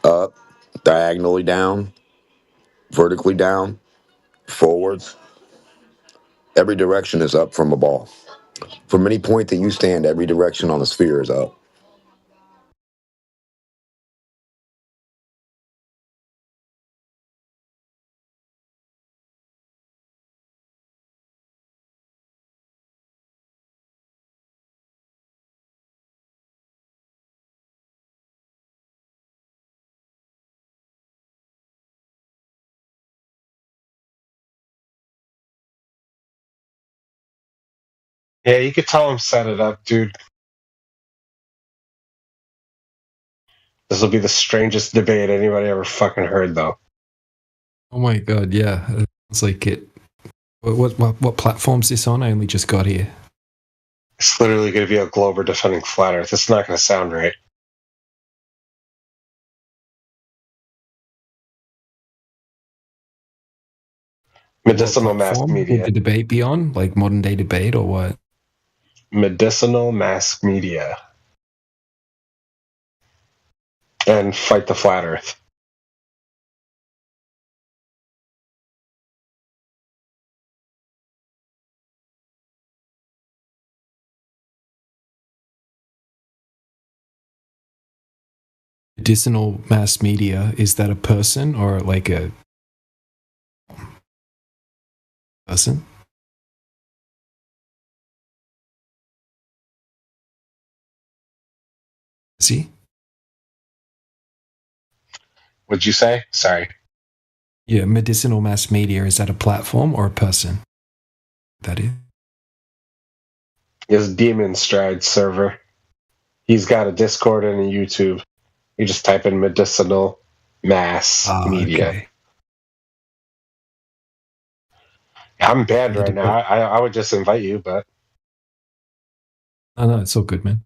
up, diagonally down, vertically down, forwards. Every direction is up from a ball. From any point that you stand, every direction on a sphere is up. Yeah, you could tell him set it up, dude. This will be the strangest debate anybody ever fucking heard, though. Oh my god, yeah. It's like it. What platform's this on? I only just got here. It's literally going to be a Glober defending Flat Earth. It's not going to sound right. Medicinal Mass Media. Would the debate be on? Like modern day debate or what? Medicinal Mass Media. And Fight the Flat Earth. Medicinal Mass Media, is that a person or like a person? See? What'd you say? Sorry. Yeah, Medicinal Mass Media, is that a platform or a person? That is? His Demon Stride server. He's got a Discord and a YouTube. You just type in Medicinal Mass Media. Okay. I'm banned right now. I would just invite you, but... Oh, no, it's all good, man.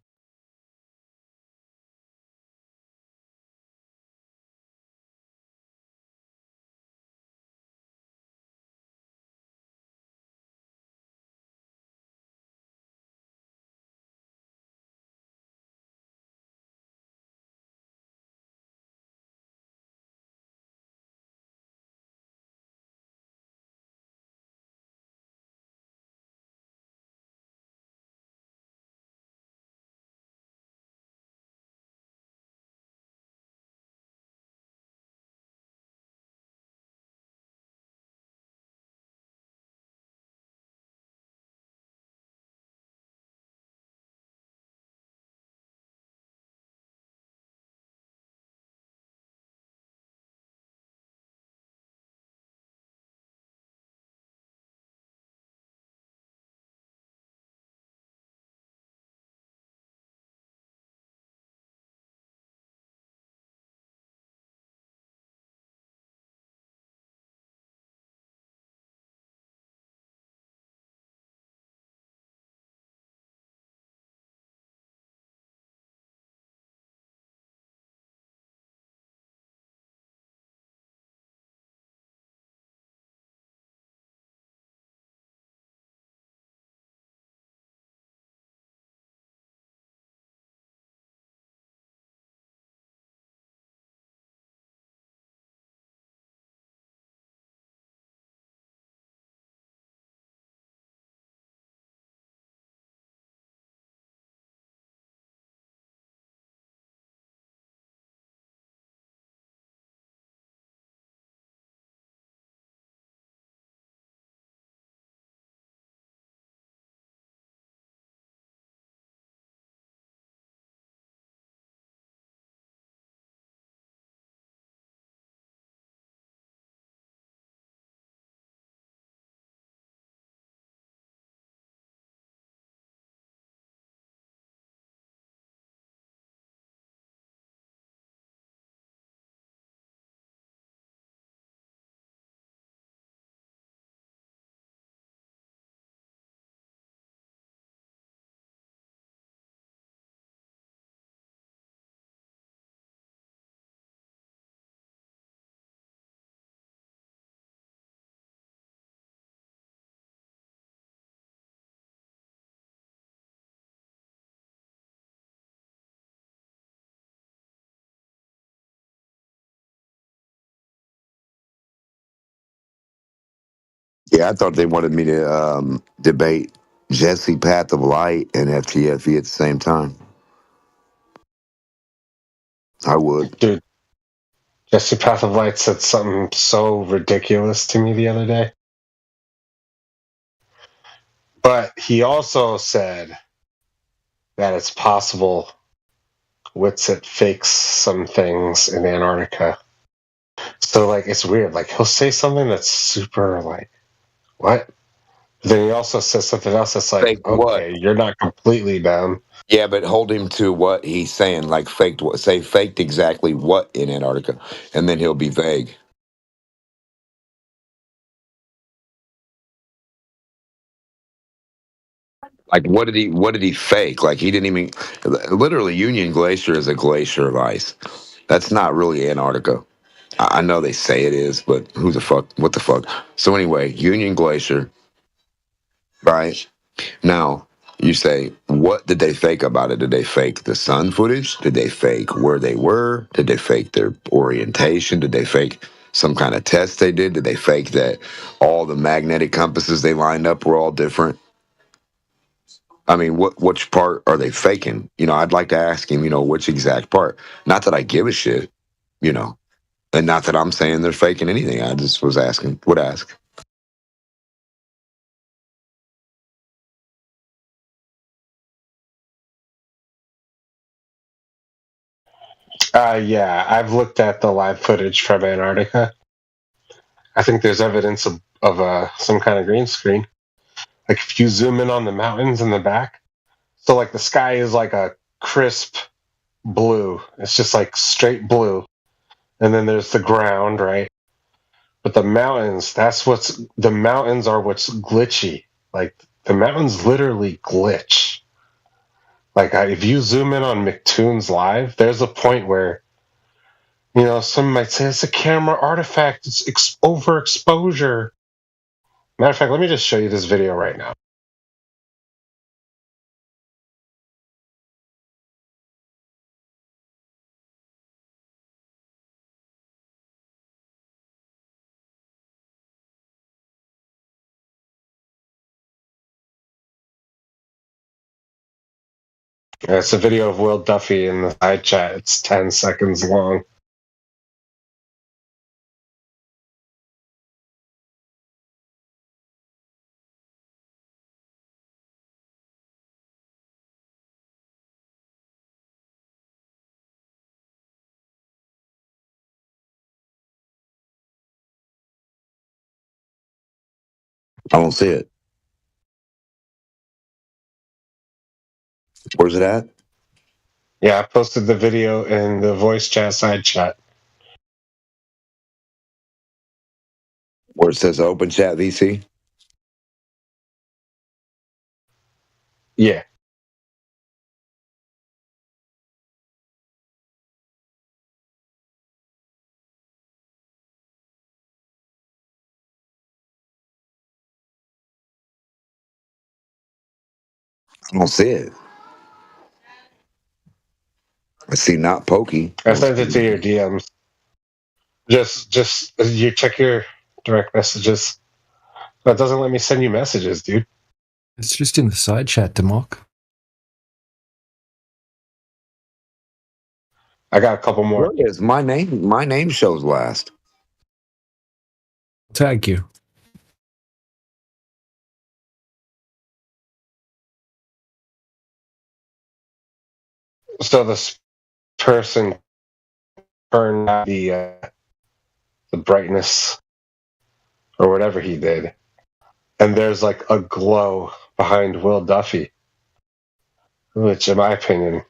Yeah, I thought they wanted me to debate Jesse Path of Light and FTFE at the same time. I would. Dude, Jesse Path of Light said something so ridiculous to me the other day. But he also said that it's possible Witsit fakes some things in Antarctica. So, like, it's weird. Like, he'll say something that's super, like, what? Then he also says something else that's like, Fake what? okay, you're not completely down. Yeah, but hold him to what he's saying, like faked what? Say faked exactly what in Antarctica, and then he'll be vague. Like what did he fake? Like he didn't even literally Union Glacier is a glacier of ice. That's not really Antarctica. I know they say it is, but who the fuck? What the fuck? So anyway, Union Glacier, right? Now, you say, what did they fake about it? Did they fake the sun footage? Did they fake where they were? Did they fake their orientation? Did they fake some kind of test they did? Did they fake that all the magnetic compasses they lined up were all different? I mean, which part are they faking? You know, I'd like to ask him, which exact part. Not that I give a shit, and not that I'm saying they're faking anything. I just was asking, would ask. Yeah, I've looked at the live footage from Antarctica. I think there's evidence of some kind of green screen. Like if you zoom in on the mountains in the back, so like the sky is like a crisp blue. It's just like straight blue. And then there's the ground, right? But the mountains, the mountains are what's glitchy. Like the mountains literally glitch. Like if you zoom in on McToon's live, there's a point where, some might say it's a camera artifact. It's overexposure. Matter of fact, let me just show you this video right now. It's a video of Will Duffy in the side chat. It's 10 seconds long. I don't see it. Where's it at? Yeah, I posted the video in the voice chat side chat. Where it says Open Chat VC? Yeah. I don't see it. I see not pokey. I sent it to your DMs. Just you check your direct messages. That doesn't let me send you messages, dude. It's just in the side chat, Demok. I got a couple more. Where is my name? My name shows last. Tag you. So this person turned the brightness or whatever he did, and there's like a glow behind Will Duffy, which, in my opinion,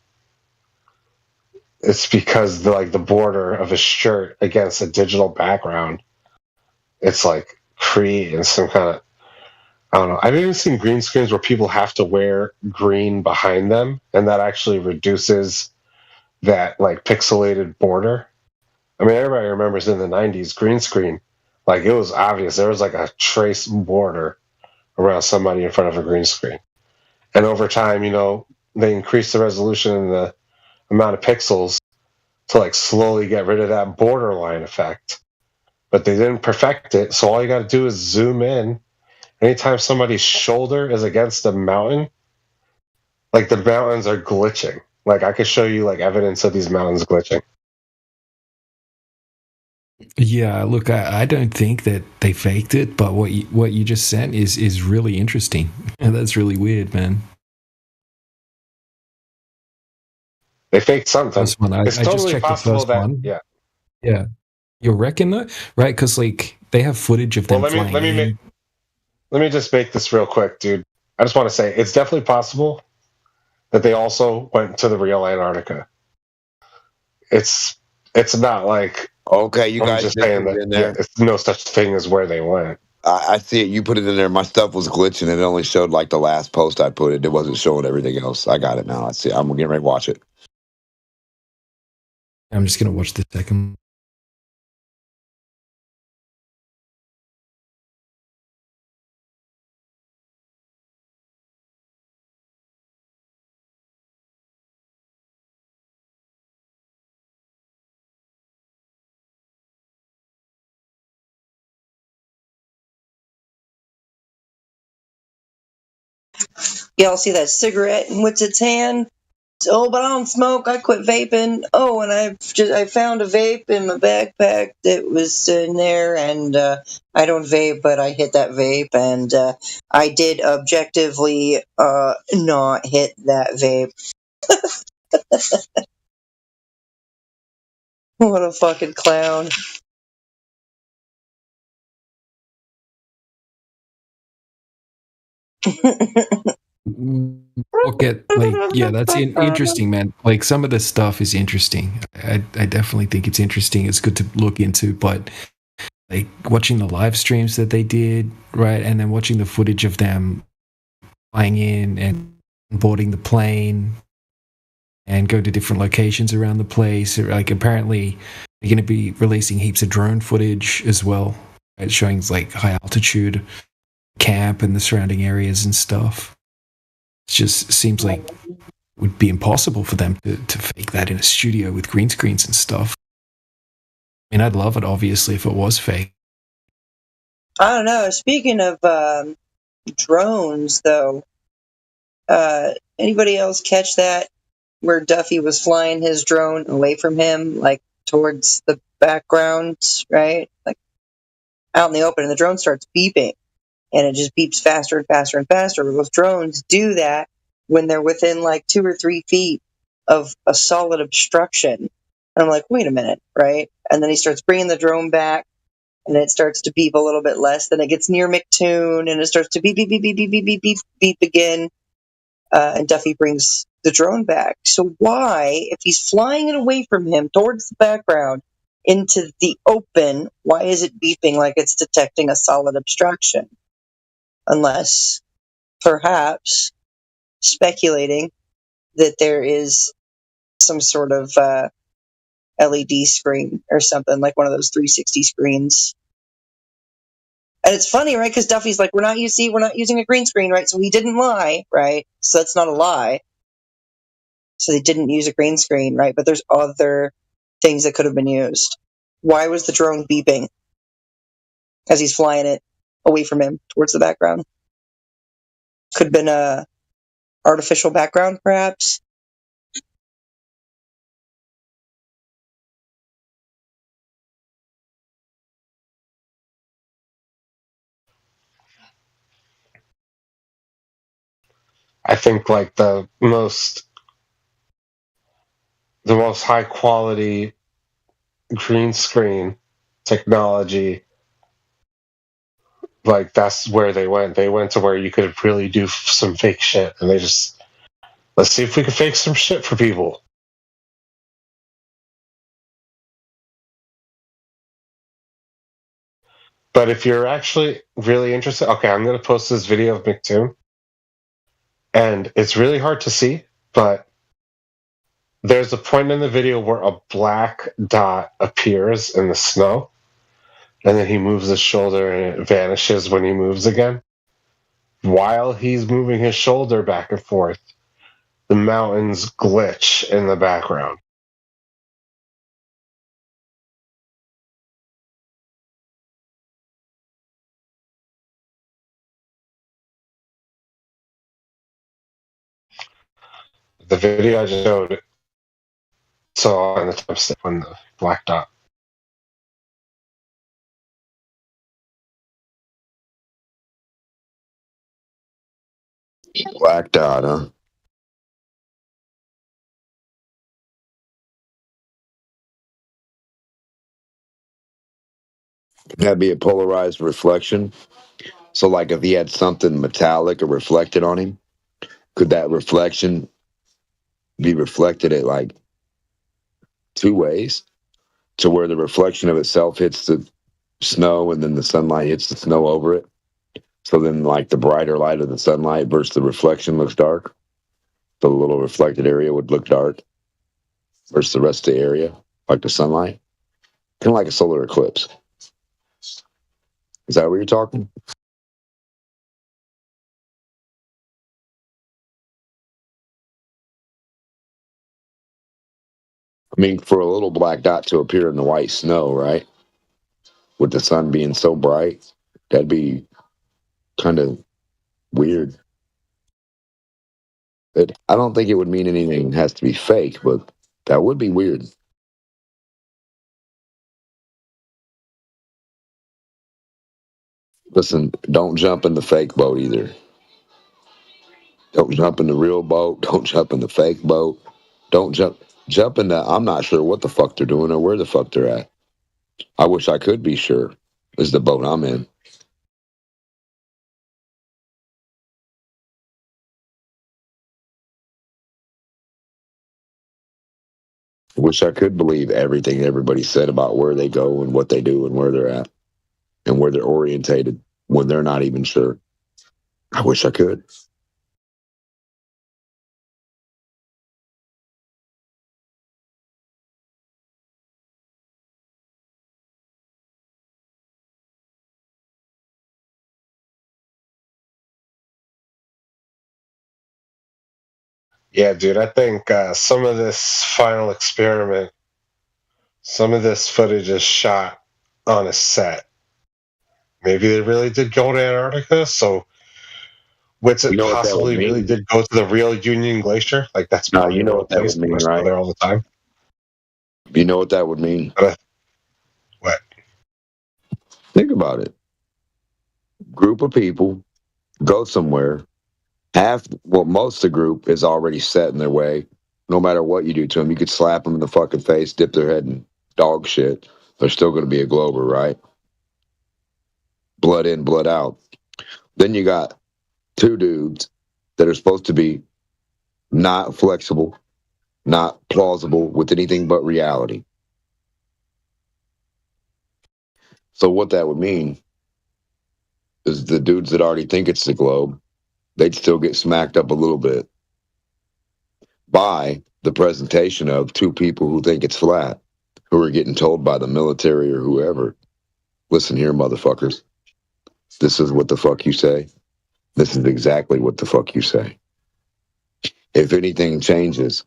it's because the border of his shirt against a digital background, it's like creating some kind of, I don't know. I've even seen green screens where people have to wear green behind them, and that actually reduces that like pixelated border. I mean, everybody remembers in the 90s green screen, like it was obvious. There was like a trace border around somebody in front of a green screen. And over time, they increased the resolution and the amount of pixels to like slowly get rid of that borderline effect. But they didn't perfect it. So all you got to do is zoom in. Anytime somebody's shoulder is against a mountain, like the mountains are glitching. Like I could show you like evidence of these mountains glitching. Yeah, look, I don't think that they faked it, but what you just sent is really interesting. And that's really weird, man. They faked something. This one, it's totally possible that one. Yeah. You reckon though, right? Because like they have footage of them flying in. let me just make this real quick, dude. I just want to say it's definitely possible that they also went to the real Antarctica. It's not like okay. You I'm guys just did saying put it that in there. it's no such thing as where they went. I see it. You put it in there. My stuff was glitching, and it only showed like the last post I put it. It wasn't showing everything else. I got it now. I see. I'm getting ready to watch it. I'm just gonna watch the second. Y'all see that cigarette in what's its hand? Oh, but I don't smoke. I quit vaping. Oh, and I found a vape in my backpack that was in there, and I don't vape, but I hit that vape, and I did objectively not hit that vape. What a fucking clown. Look at that's interesting, man. Like some of the stuff is interesting. I definitely think it's interesting. It's good to look into, but like watching the live streams that they did, right, and then watching the footage of them flying in and boarding the plane and go to different locations around the place. Like apparently they're going to be releasing heaps of drone footage as well, right, showing like high altitude camp and the surrounding areas and stuff. It just seems like it would be impossible for them to fake that in a studio with green screens and stuff. I mean, I'd love it, obviously, if it was fake. I don't know. Speaking of drones, though, anybody else catch that where Duffy was flying his drone away from him, like towards the background, right? Like out in the open, and the drone starts beeping, and it just beeps faster and faster and faster. Those drones do that when they're within like 2 or 3 feet of a solid obstruction. And I'm like, wait a minute, right? And then he starts bringing the drone back, and it starts to beep a little bit less. Then it gets near McToon, and it starts to beep, beep, beep, beep, beep, beep, beep, beep, beep again. And Duffy brings the drone back. So why, if he's flying it away from him towards the background into the open, why is it beeping like it's detecting a solid obstruction? Unless, perhaps, speculating that there is some sort of LED screen or something, like one of those 360 screens. And it's funny, right? Because Duffy's like, we're not using a green screen, right? So he didn't lie, right? So that's not a lie. So they didn't use a green screen, right? But there's other things that could have been used. Why was the drone beeping as he's flying it away from him towards the background? Could have been a artificial background, perhaps. I think like the most high quality green screen technology, like that's where they went. They went to where you could really do some fake shit, and they just, let's see if we can fake some shit for people. But if you're actually really interested, okay, I'm going to post this video of McToon, and it's really hard to see, but there's a point in the video where a black dot appears in the snow, and then he moves his shoulder and it vanishes when he moves again. While he's moving his shoulder back and forth, the mountains glitch in the background. The video I just showed, saw on the top step on the black dot. Black dot, huh? That'd be a polarized reflection. So, like, if he had something metallic or reflected on him, could that reflection be reflected at, like, 2 ways? To where the reflection of itself hits the snow and then the sunlight hits the snow over it? So then, like, the brighter light of the sunlight versus the reflection looks dark. The little reflected area would look dark versus the rest of the area, like the sunlight. Kind of like a solar eclipse. Is that what you're talking? I mean, for a little black dot to appear in the white snow, right? With the sun being so bright, that'd be kind of weird. I don't think it would mean anything has to be fake, but that would be weird. Listen, don't jump in the fake boat either. Don't jump in the real boat. Don't jump in the fake boat. Don't jump in the, I'm not sure what the fuck they're doing or where the fuck they're at. I wish I could be sure, is the boat I'm in. I wish I could believe everything everybody said about where they go and what they do and where they're at and where they're orientated when they're not even sure. I wish I could. Yeah, dude, I think some of this final experiment, some of this footage is shot on a set. Maybe they really did go to Antarctica, so Witsit possibly really did go to the real Union Glacier. Like, that's probably you know what that would mean, right? There all the time. You know what that would mean? What? Think about it. Group of people go somewhere. Most of the group is already set in their way. No matter what you do to them, you could slap them in the fucking face, dip their head in dog shit. They're still going to be a Glober, right? Blood in, blood out. Then you got 2 dudes that are supposed to be not flexible, not plausible with anything but reality. So what that would mean is the dudes that already think it's the globe, they'd still get smacked up a little bit by the presentation of 2 people who think it's flat, who are getting told by the military or whoever, listen here, motherfuckers, this is what the fuck you say. This is exactly what the fuck you say. If anything changes,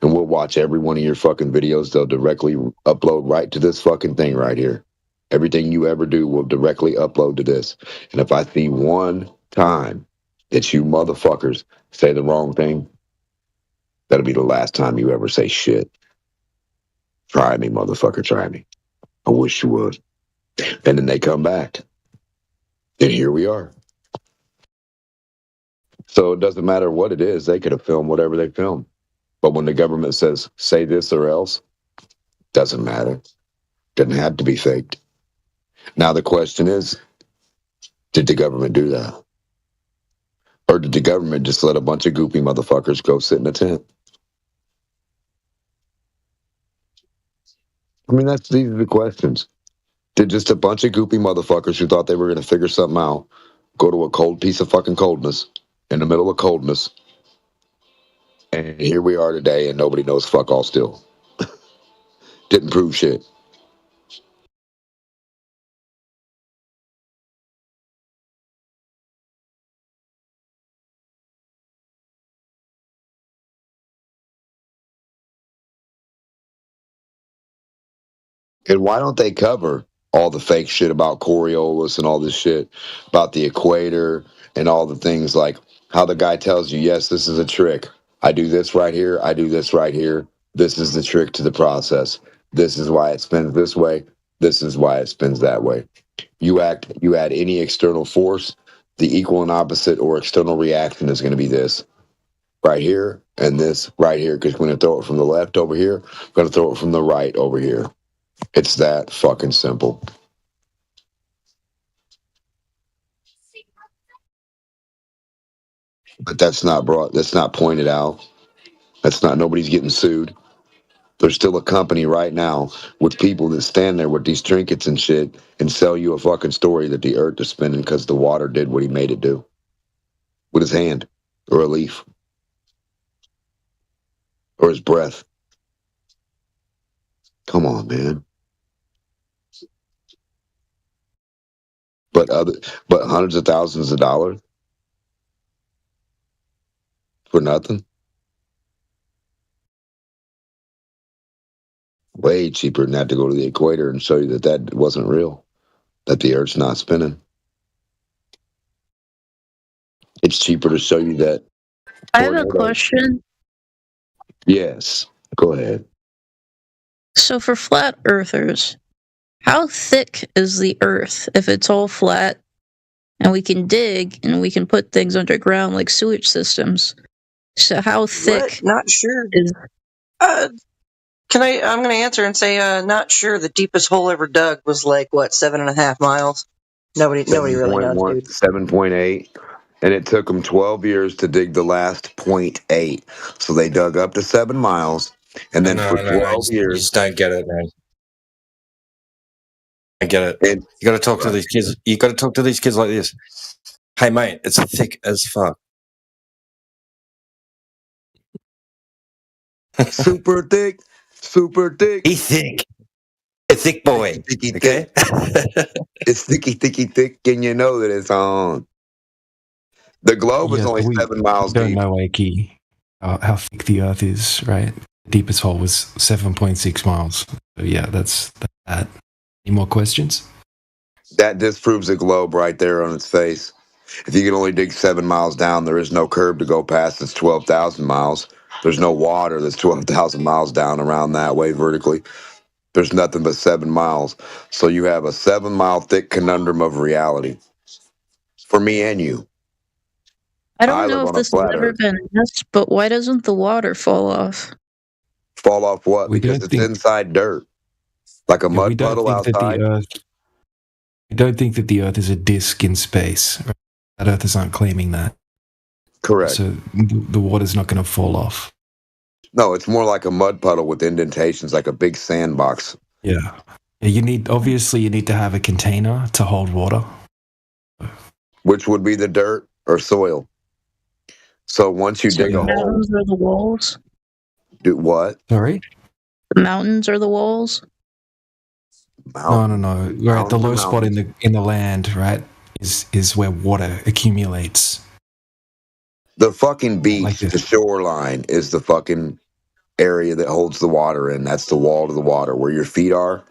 and we'll watch every one of your fucking videos, they'll directly upload right to this fucking thing right here. Everything you ever do will directly upload to this. And if I see one time that you motherfuckers say the wrong thing, that'll be the last time you ever say shit. Try me, motherfucker, try me. I wish you would. And then they come back. And here we are. So it doesn't matter what it is. They could have filmed whatever they filmed. But when the government says, say this or else, doesn't matter. Doesn't have to be faked. Now the question is, did the government do that? Or did the government just let a bunch of goopy motherfuckers go sit in a tent? I mean, these are the questions. Did just a bunch of goopy motherfuckers who thought they were going to figure something out go to a cold piece of fucking coldness in the middle of coldness? And here we are today and nobody knows fuck all still. Didn't prove shit. And why don't they cover all the fake shit about Coriolis and all this shit about the equator and all the things like how the guy tells you, yes, this is a trick. I do this right here. I do this right here. This is the trick to the process. This is why it spins this way. This is why it spins that way. You add any external force, the equal and opposite or external reaction is going to be this right here and this right here. Because we're going to throw it from the left over here. We're going to throw it from the right over here. It's that fucking simple. But that's not pointed out. Nobody's getting sued. There's still a company right now with people that stand there with these trinkets and shit and sell you a fucking story that the earth is spinning because the water did what he made it do. With his hand. Or a leaf. Or his breath. Come on, man. But hundreds of thousands of dollars for nothing? Way cheaper than that to go to the equator and show you that wasn't real. That the earth's not spinning. It's cheaper to show you that. I have a question. Yes, go ahead. So for flat earthers, how thick is the earth if it's all flat and we can dig and we can put things underground like sewage systems? So how thick? What? Not sure. Is... I'm going to answer and say, not sure. The deepest hole ever dug was like, what, 7.5 miles? Nobody really knows, dude. 7.8. And it took them 12 years to dig the last 0.8. So they dug up to 7 miles, and then for 12 years... You just don't get it, man. I get it. And you got to talk to these kids. You got to talk to these kids like this. Hey, mate, it's thick as fuck. Super thick. He's thick. A thick boy. Thicky, okay? It's thick, and you know that it's on. The globe is only 7 miles deep. We don't know, Aki, how thick the Earth is, right? The deepest hole was 7.6 miles. So yeah, that's that. Any more questions? That disproves the globe right there on its face. If you can only dig 7 miles down, there is no curb to go past. It's 12,000 miles. There's no water that's 12,000 miles down around that way vertically. There's nothing but 7 miles. So you have a 7-mile thick conundrum of reality. For me and you. I don't know if this has ever been asked, but why doesn't the water fall off? Fall off what? Because it's inside dirt. Like a mud puddle outside. We don't think that the Earth is a disk in space. That Earthers aren't claiming that. Correct. So the water's not going to fall off. No, it's more like a mud puddle with indentations, like a big sandbox. Yeah. You need to have a container to hold water. Which would be the dirt or soil. So once you dig a hole... Mountains are the walls? Do what? Sorry? The mountains are the walls? No. Right, the low spot in the land, right, is where water accumulates. The fucking beach, the shoreline, is the fucking area that holds the water in. That's the wall to the water, where your feet are.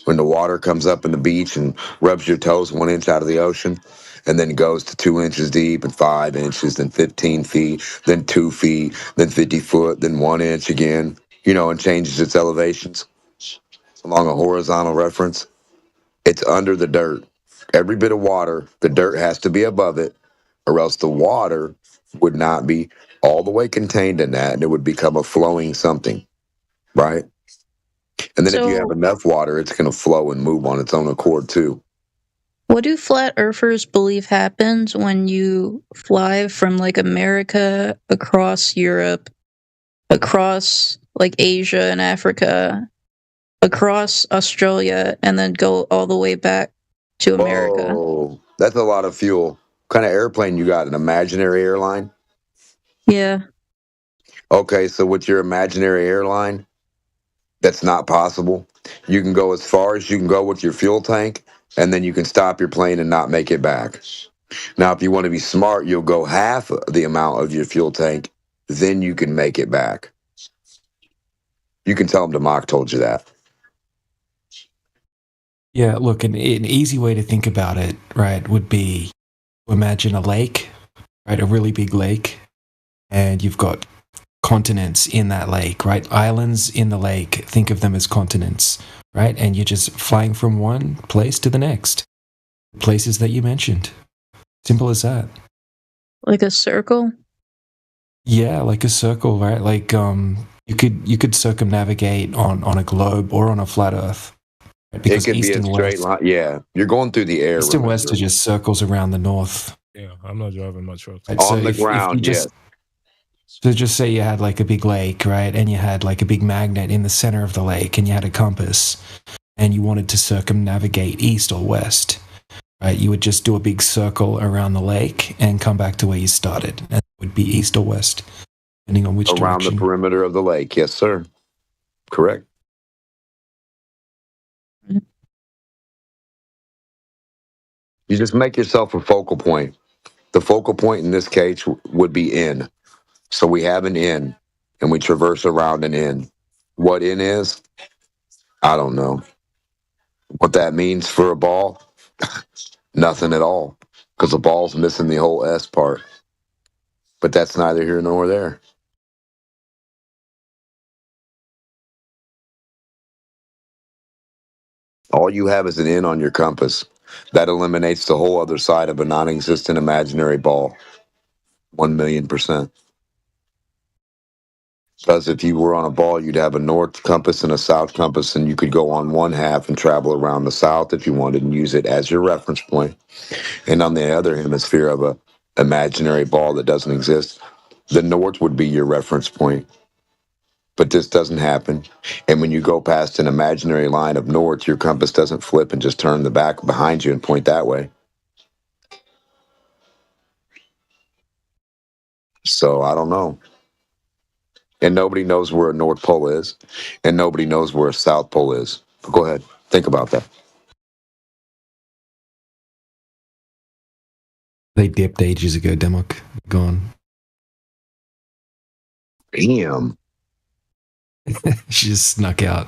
When the water comes up in the beach and rubs your toes 1 inch out of the ocean, and then goes to 2 inches deep and 5 inches, then 15 feet, then 2 feet, then 50 foot, then 1 inch again, and changes its elevations along a horizontal reference. It's under the dirt. Every bit of water, the dirt has to be above it, or else the water would not be all the way contained in that, and it would become a flowing something, right? And then if you have enough water, it's going to flow and move on its own accord too. What do flat earthers believe happens when you fly from like America across Europe, across like Asia and Africa, across Australia, and then go all the way back to America? Oh, that's a lot of fuel. What kind of airplane you got? An imaginary airline? Yeah. Okay, so with your imaginary airline, that's not possible. You can go as far as you can go with your fuel tank, and then you can stop your plane and not make it back. Now, if you want to be smart, you'll go half the amount of your fuel tank, then you can make it back. You can tell them Democ told you that. Yeah, look, an easy way to think about it, right, would be to imagine a lake, right, a really big lake, and you've got continents in that lake, right? Islands in the lake, think of them as continents, right? And you're just flying from one place to the next. Places that you mentioned. Simple as that. Like a circle? Yeah, like a circle, right? Like you could circumnavigate on a globe or on a flat Earth. Right? It could be a straight line. Yeah, you're going through the air. East and west are just circles around the north Yeah, I'm not driving my truck. Right, so On the if you ground, just yes. so just say you had like a big lake, right, and you had like a big magnet in the center of the lake, and you had a compass, and you wanted to circumnavigate east or west, right? You would just do a big circle around the lake and come back to where you started, and it would be east or west, depending on which Around direction. the perimeter of the lake. Yes, sir. Correct. You just make yourself a focal point. The focal point in this case would be in. So we have an in, and we traverse around an in. What in is, I don't know. What that means for a ball, nothing at all, because the ball's missing the whole S part. But that's neither here nor there. All you have is an in on your compass. That eliminates the whole other side of a non-existent imaginary ball. 1,000,000%. Because if you were on a ball, you'd have a north compass and a south compass, and you could go on one half and travel around the south if you wanted and use it as your reference point. And on the other hemisphere of a imaginary ball that doesn't exist, the north would be your reference point. But this doesn't happen. And when you go past an imaginary line of north, your compass doesn't flip and just turn the back behind you and point that way. So I don't know. And nobody knows where a North Pole is, and nobody knows where a South Pole is. But go ahead, think about that. They dipped ages ago, Demok. Gone. Damn. She just snuck out.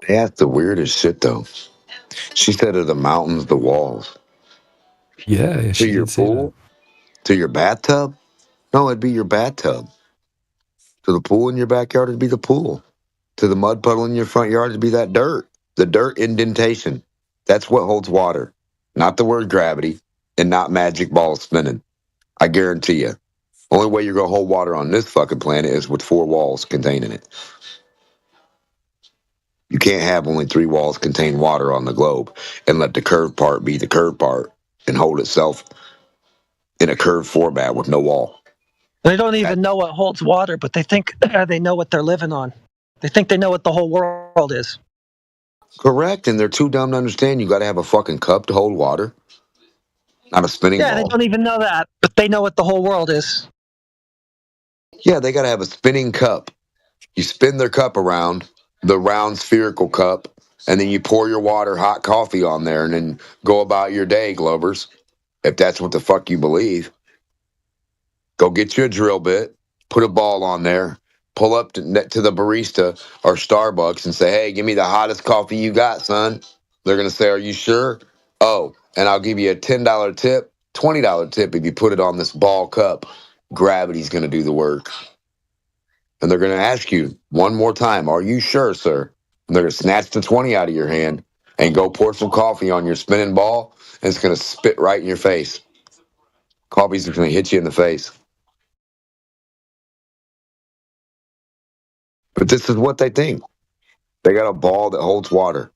That's the weirdest shit, though. She said, "Are the mountains the walls?" Yeah, To she your did say that. pool? To your bathtub? No, it'd be your bathtub. To the pool in your backyard, it'd be the pool. To the mud puddle in your front yard, it'd be that dirt. The dirt indentation. That's what holds water. Not the word gravity, and not magic balls spinning. I guarantee you. Only way you're going to hold water on this fucking planet is with 4 walls containing it. You can't have only 3 walls contain water on the globe and let the curved part be the curved part and hold itself in a curved format with no wall. They don't even know what holds water, but they think they know what they're living on. They think they know what the whole world is. Correct, and they're too dumb to understand you got to have a fucking cup to hold water, not a spinning Yeah, ball. they don't even know that, but they know what the whole world is. Yeah, they got to have a spinning cup. You spin their cup around, the round spherical cup, and then you pour your water, hot coffee on there, and then go about your day, Glovers. If that's what the fuck you believe. Go get you a drill bit, put a ball on there, pull up to the barista or Starbucks and say, "Hey, give me the hottest coffee you got, son." They're going to say, "Are you sure?" "Oh, and I'll give you a $10 tip, $20 tip if you put it on this ball cup. Gravity's going to do the work." And they're going to ask you one more time, "Are you sure, sir?" And they're going to snatch the 20 out of your hand and go pour some coffee on your spinning ball, and it's going to spit right in your face. Coffee's going to hit you in the face. But this is what they think. They got a ball that holds water.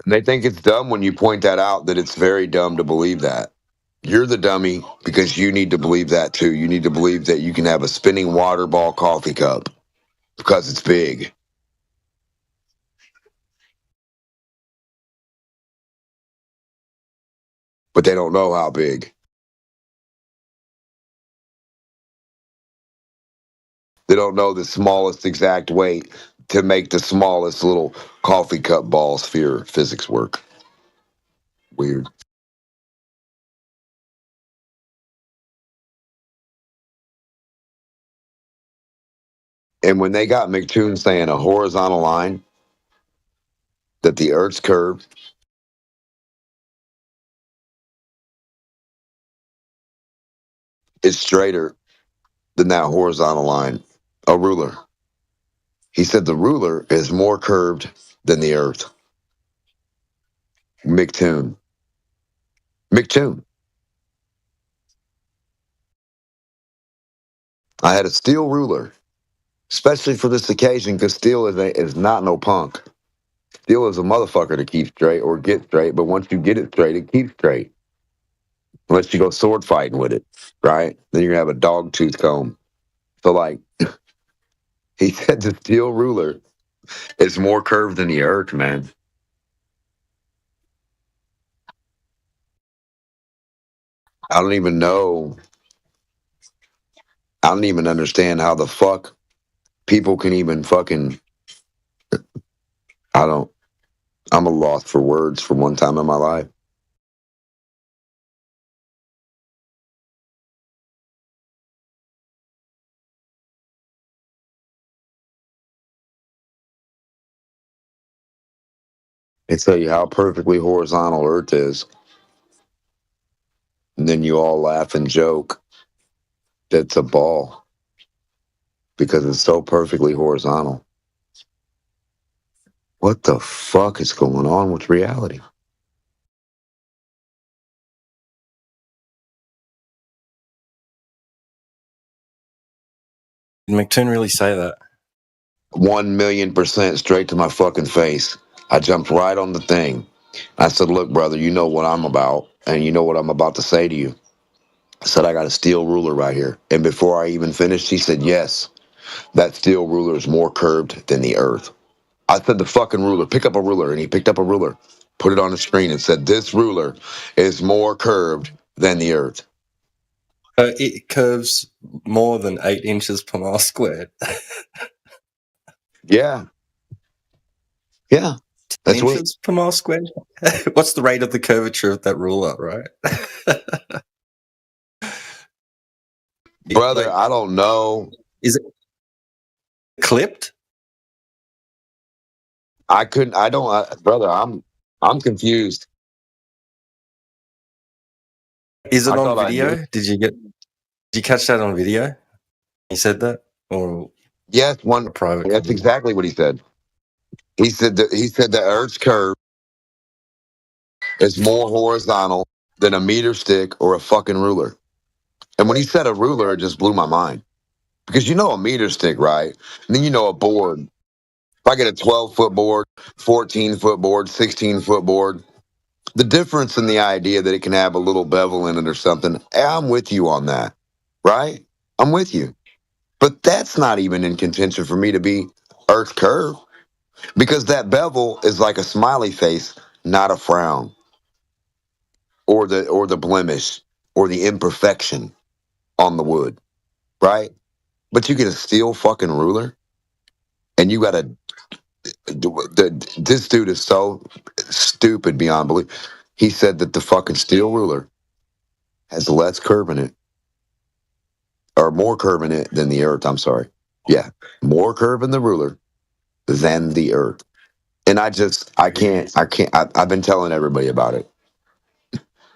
And they think it's dumb when you point that out, that it's very dumb to believe that. You're the dummy because you need to believe that too. You need to believe that you can have a spinning water ball coffee cup because it's big. But they don't know how big. They don't know the smallest exact weight to make the smallest little coffee cup ball sphere physics work. Weird. And when they got McToon saying a horizontal line, that the Earth's curve is straighter than that horizontal line, a ruler. He said the ruler is more curved than the Earth. McToon. McToon. I had a steel ruler, especially for this occasion, because steel is not no punk. Steel is a motherfucker to keep straight or get straight, but once you get it straight, it keeps straight. Unless you go sword fighting with it, right? Then you're gonna have a dog tooth comb. So like, he said the steel ruler is more curved than the earth, man. I don't even know. I don't even understand how the fuck people can even fucking. I'm a loss for words for one time in my life. They tell you how perfectly horizontal Earth is, and then you all laugh and joke. That's a ball because it's so perfectly horizontal. What the fuck is going on with reality? Did McToon really say that? 1,000,000% straight to my fucking face. I jumped right on the thing. I said, look, brother, you know what I'm about, and you know what I'm about to say to you. I said, I got a steel ruler right here. And before I even finished, he said, yes, that steel ruler is more curved than the earth. I said, the fucking ruler, pick up a ruler. And he picked up a ruler, put it on the screen, and said, this ruler is more curved than the earth. It curves more than 8 inches per mile squared. Yeah. Yeah. That's what. Inches per mile squared? What's the rate of the curvature of that ruler, right? Brother, I don't know. Is it clipped? Brother, I'm confused. Is it I on thought I video? knew. Did you catch that on video? He said that? Or Yes, a private that's comment? exactly what he said. He said the Earth's curve is more horizontal than a meter stick or a fucking ruler. And when he said a ruler, it just blew my mind. Because you know a meter stick, right? And then you know a board. If I get a 12-foot board, 14-foot board, 16-foot board, the difference in the idea that it can have a little bevel in it or something, I'm with you on that, right? I'm with you. But that's not even in contention for me to be Earth curve. Because that bevel is like a smiley face, not a frown, or the blemish, or the imperfection on the wood, right? But you get a steel fucking ruler, and you got this dude is so stupid beyond belief. He said that the fucking steel ruler has less curve in it, or more curve in it than the Earth. I'm sorry. Yeah, more curve in the ruler than the Earth. And I can't. I've been telling everybody about it.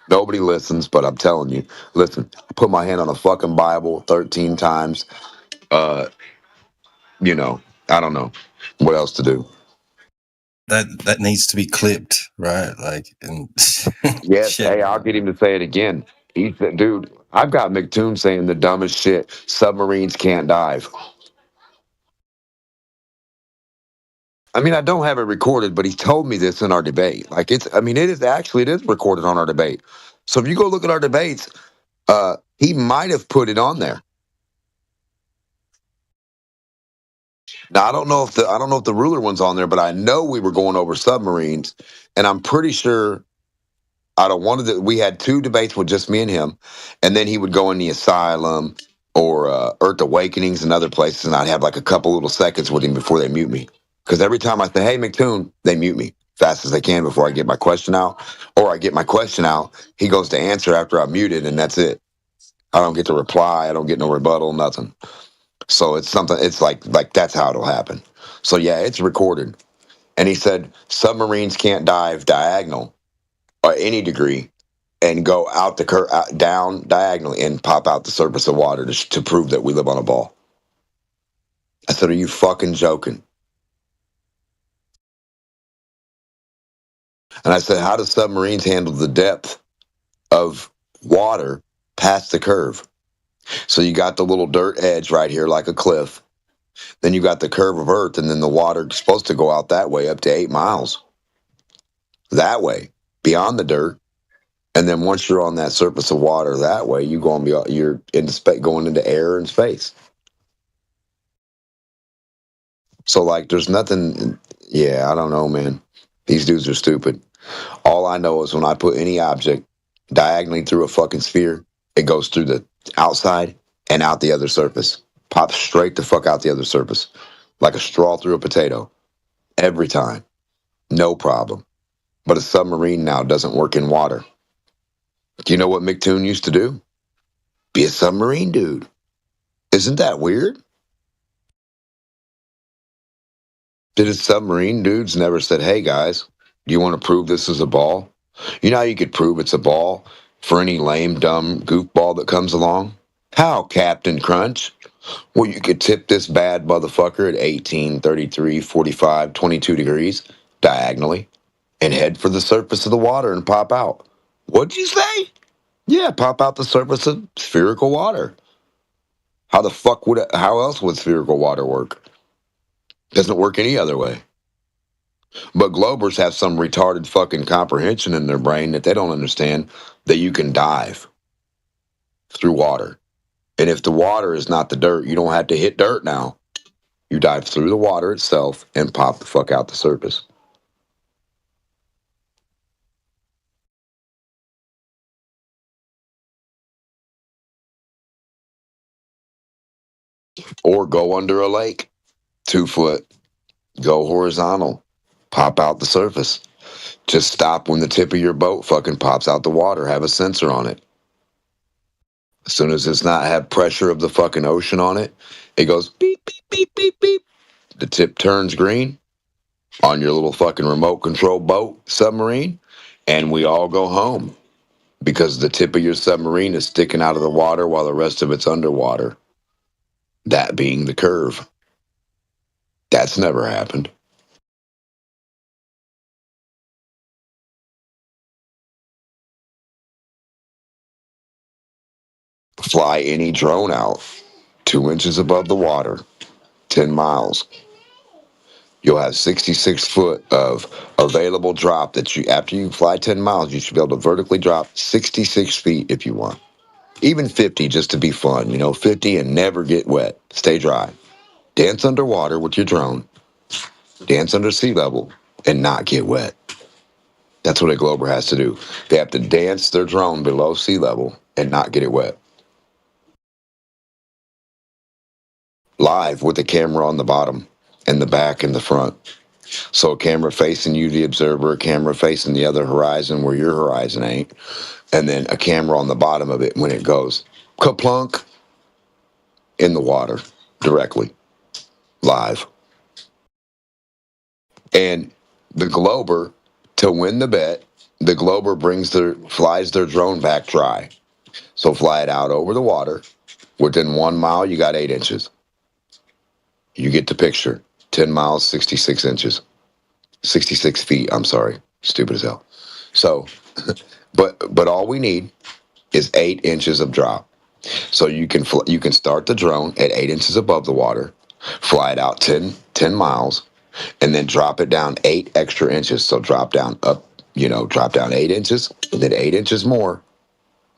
Nobody listens, but I'm telling you, listen, I put my hand on a fucking Bible 13 times. You know, I don't know what else to do. That needs to be clipped, right? Like, and Yes, hey, I'll get him to say it again. He said, dude, I've got McToon saying the dumbest shit. Submarines can't dive. I mean, I don't have it recorded, but he told me this in our debate. Like it is recorded on our debate. So if you go look at our debates, he might have put it on there. Now I don't know if the ruler one's on there, but I know we were going over submarines, and I'm pretty sure we had 2 debates with just me and him, and then he would go in the asylum or Earth Awakenings and other places, and I'd have like a couple little seconds with him before they mute me. Because every time I say, hey, McToon, they mute me fast as they can before I get my question out. Or I get my question out, he goes to answer after I'm muted, and that's it. I don't get to reply. I don't get no rebuttal, nothing. So it's like that's how it'll happen. So yeah, it's recorded. And he said submarines can't dive diagonal or any degree and go out down diagonally and pop out the surface of water to prove that we live on a ball. I said, are you fucking joking? And I said, how do submarines handle the depth of water past the curve? So you got the little dirt edge right here like a cliff. Then you got the curve of Earth, and then the water is supposed to go out that way up to 8 miles. That way, beyond the dirt. And then once you're on that surface of water that way, you're going into air and space. So like there's nothing, yeah, I don't know, man. These dudes are stupid. All I know is when I put any object diagonally through a fucking sphere, it goes through the outside and out the other surface. Pops straight the fuck out the other surface. Like a straw through a potato. Every time. No problem. But a submarine now doesn't work in water. Do you know what McToon used to do? Be a submarine dude. Isn't that weird? Did his submarine dudes never said, hey guys, do you want to prove this is a ball? You know how you could prove it's a ball for any lame, dumb goofball that comes along? How, Captain Crunch? Well, you could tip this bad motherfucker at 18, 33, 45, 22 degrees diagonally and head for the surface of the water and pop out. What'd you say? Yeah, pop out the surface of spherical water. How else would spherical water work? Doesn't work any other way. But Globers have some retarded fucking comprehension in their brain that they don't understand that you can dive through water. And if the water is not the dirt, you don't have to hit dirt now. You dive through the water itself and pop the fuck out the surface. Or go under a lake, 2 foot, go horizontal, pop out the surface. Just stop when the tip of your boat fucking pops out the water. Have a sensor on it. As soon as it's not have pressure of the fucking ocean on it, it goes beep, beep, beep, beep, beep. The tip turns green on your little fucking remote control boat submarine, and we all go home because the tip of your submarine is sticking out of the water while the rest of it's underwater. That being the curve. That's never happened. Fly any drone out 2 inches above the water, 10 miles. You'll have 66 foot of available drop that after you fly 10 miles, you should be able to vertically drop 66 feet if you want. Even 50 just to be fun, 50 and never get wet. Stay dry. Dance underwater with your drone. Dance under sea level and not get wet. That's what a Glober has to do. They have to dance their drone below sea level and not get it wet. Live with the camera on the bottom and the back and the front. So a camera facing you, the observer, a camera facing the other horizon where your horizon ain't, and then a camera on the bottom of it when it goes kaplunk in the water directly, live. And the Glober, to win the bet, the Glober flies their drone back dry. So fly it out over the water. Within 1 mile, you got 8 inches. You get the picture. 10 miles, 66 inches. 66 feet, I'm sorry. Stupid as hell. So, but all we need is 8 inches of drop. So you can start the drone at 8 inches above the water, fly it out 10 miles, and then drop it down 8 extra inches. So drop down 8 inches, and then 8 inches more.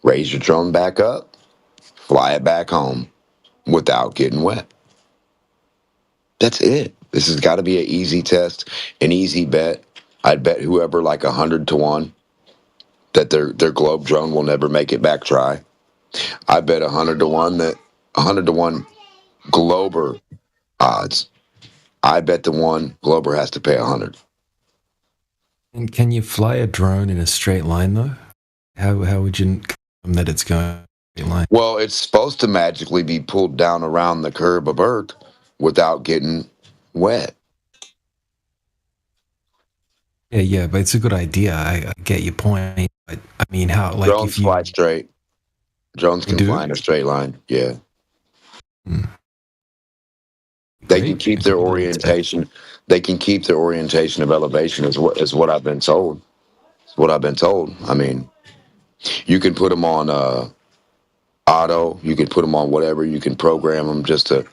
Raise your drone back up, fly it back home without getting wet. That's it. This has got to be an easy test, an easy bet. I'd bet whoever like 100 to 1 that their Globe drone will never make it back dry. I bet 100 to 1 that 100 to 1 Glober odds. I bet the one Glober has to pay 100. And can you fly a drone in a straight line though? How would you confirm that it's going in a straight line? Well, it's supposed to magically be pulled down around the curve of Earth without getting wet. Yeah, but it's a good idea. I get your point. But I mean, how like drones if you fly straight? Drones can do? fly in a straight line. Yeah. Hmm. They can keep their orientation. They can keep their orientation of elevation is what I've been told. It's what I've been told. I mean, you can put them on auto. You can put them on whatever. You can program them just to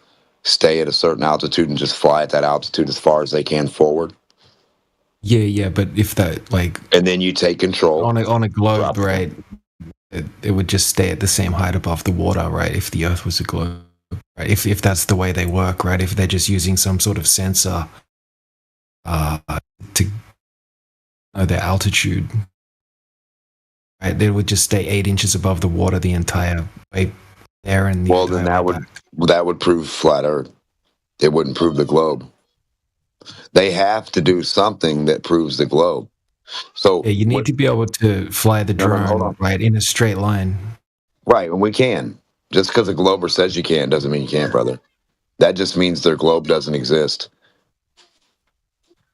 stay at a certain altitude and just fly at that altitude as far as they can forward. Yeah, but if that like, and then you take control on a globe, right? It would just stay at the same height above the water, right? If the Earth was a globe, right? If that's the way they work, right? If they're just using some sort of sensor to know their altitude, right? They would just stay 8 inches above the water the entire way there. And well, then that would prove flat Earth. It wouldn't prove the globe. They have to do something that proves the globe. So yeah, you need to be able to fly the drone right in a straight line. Right, and we can. Just because a glober says you can doesn't mean you can't, brother. That just means their globe doesn't exist.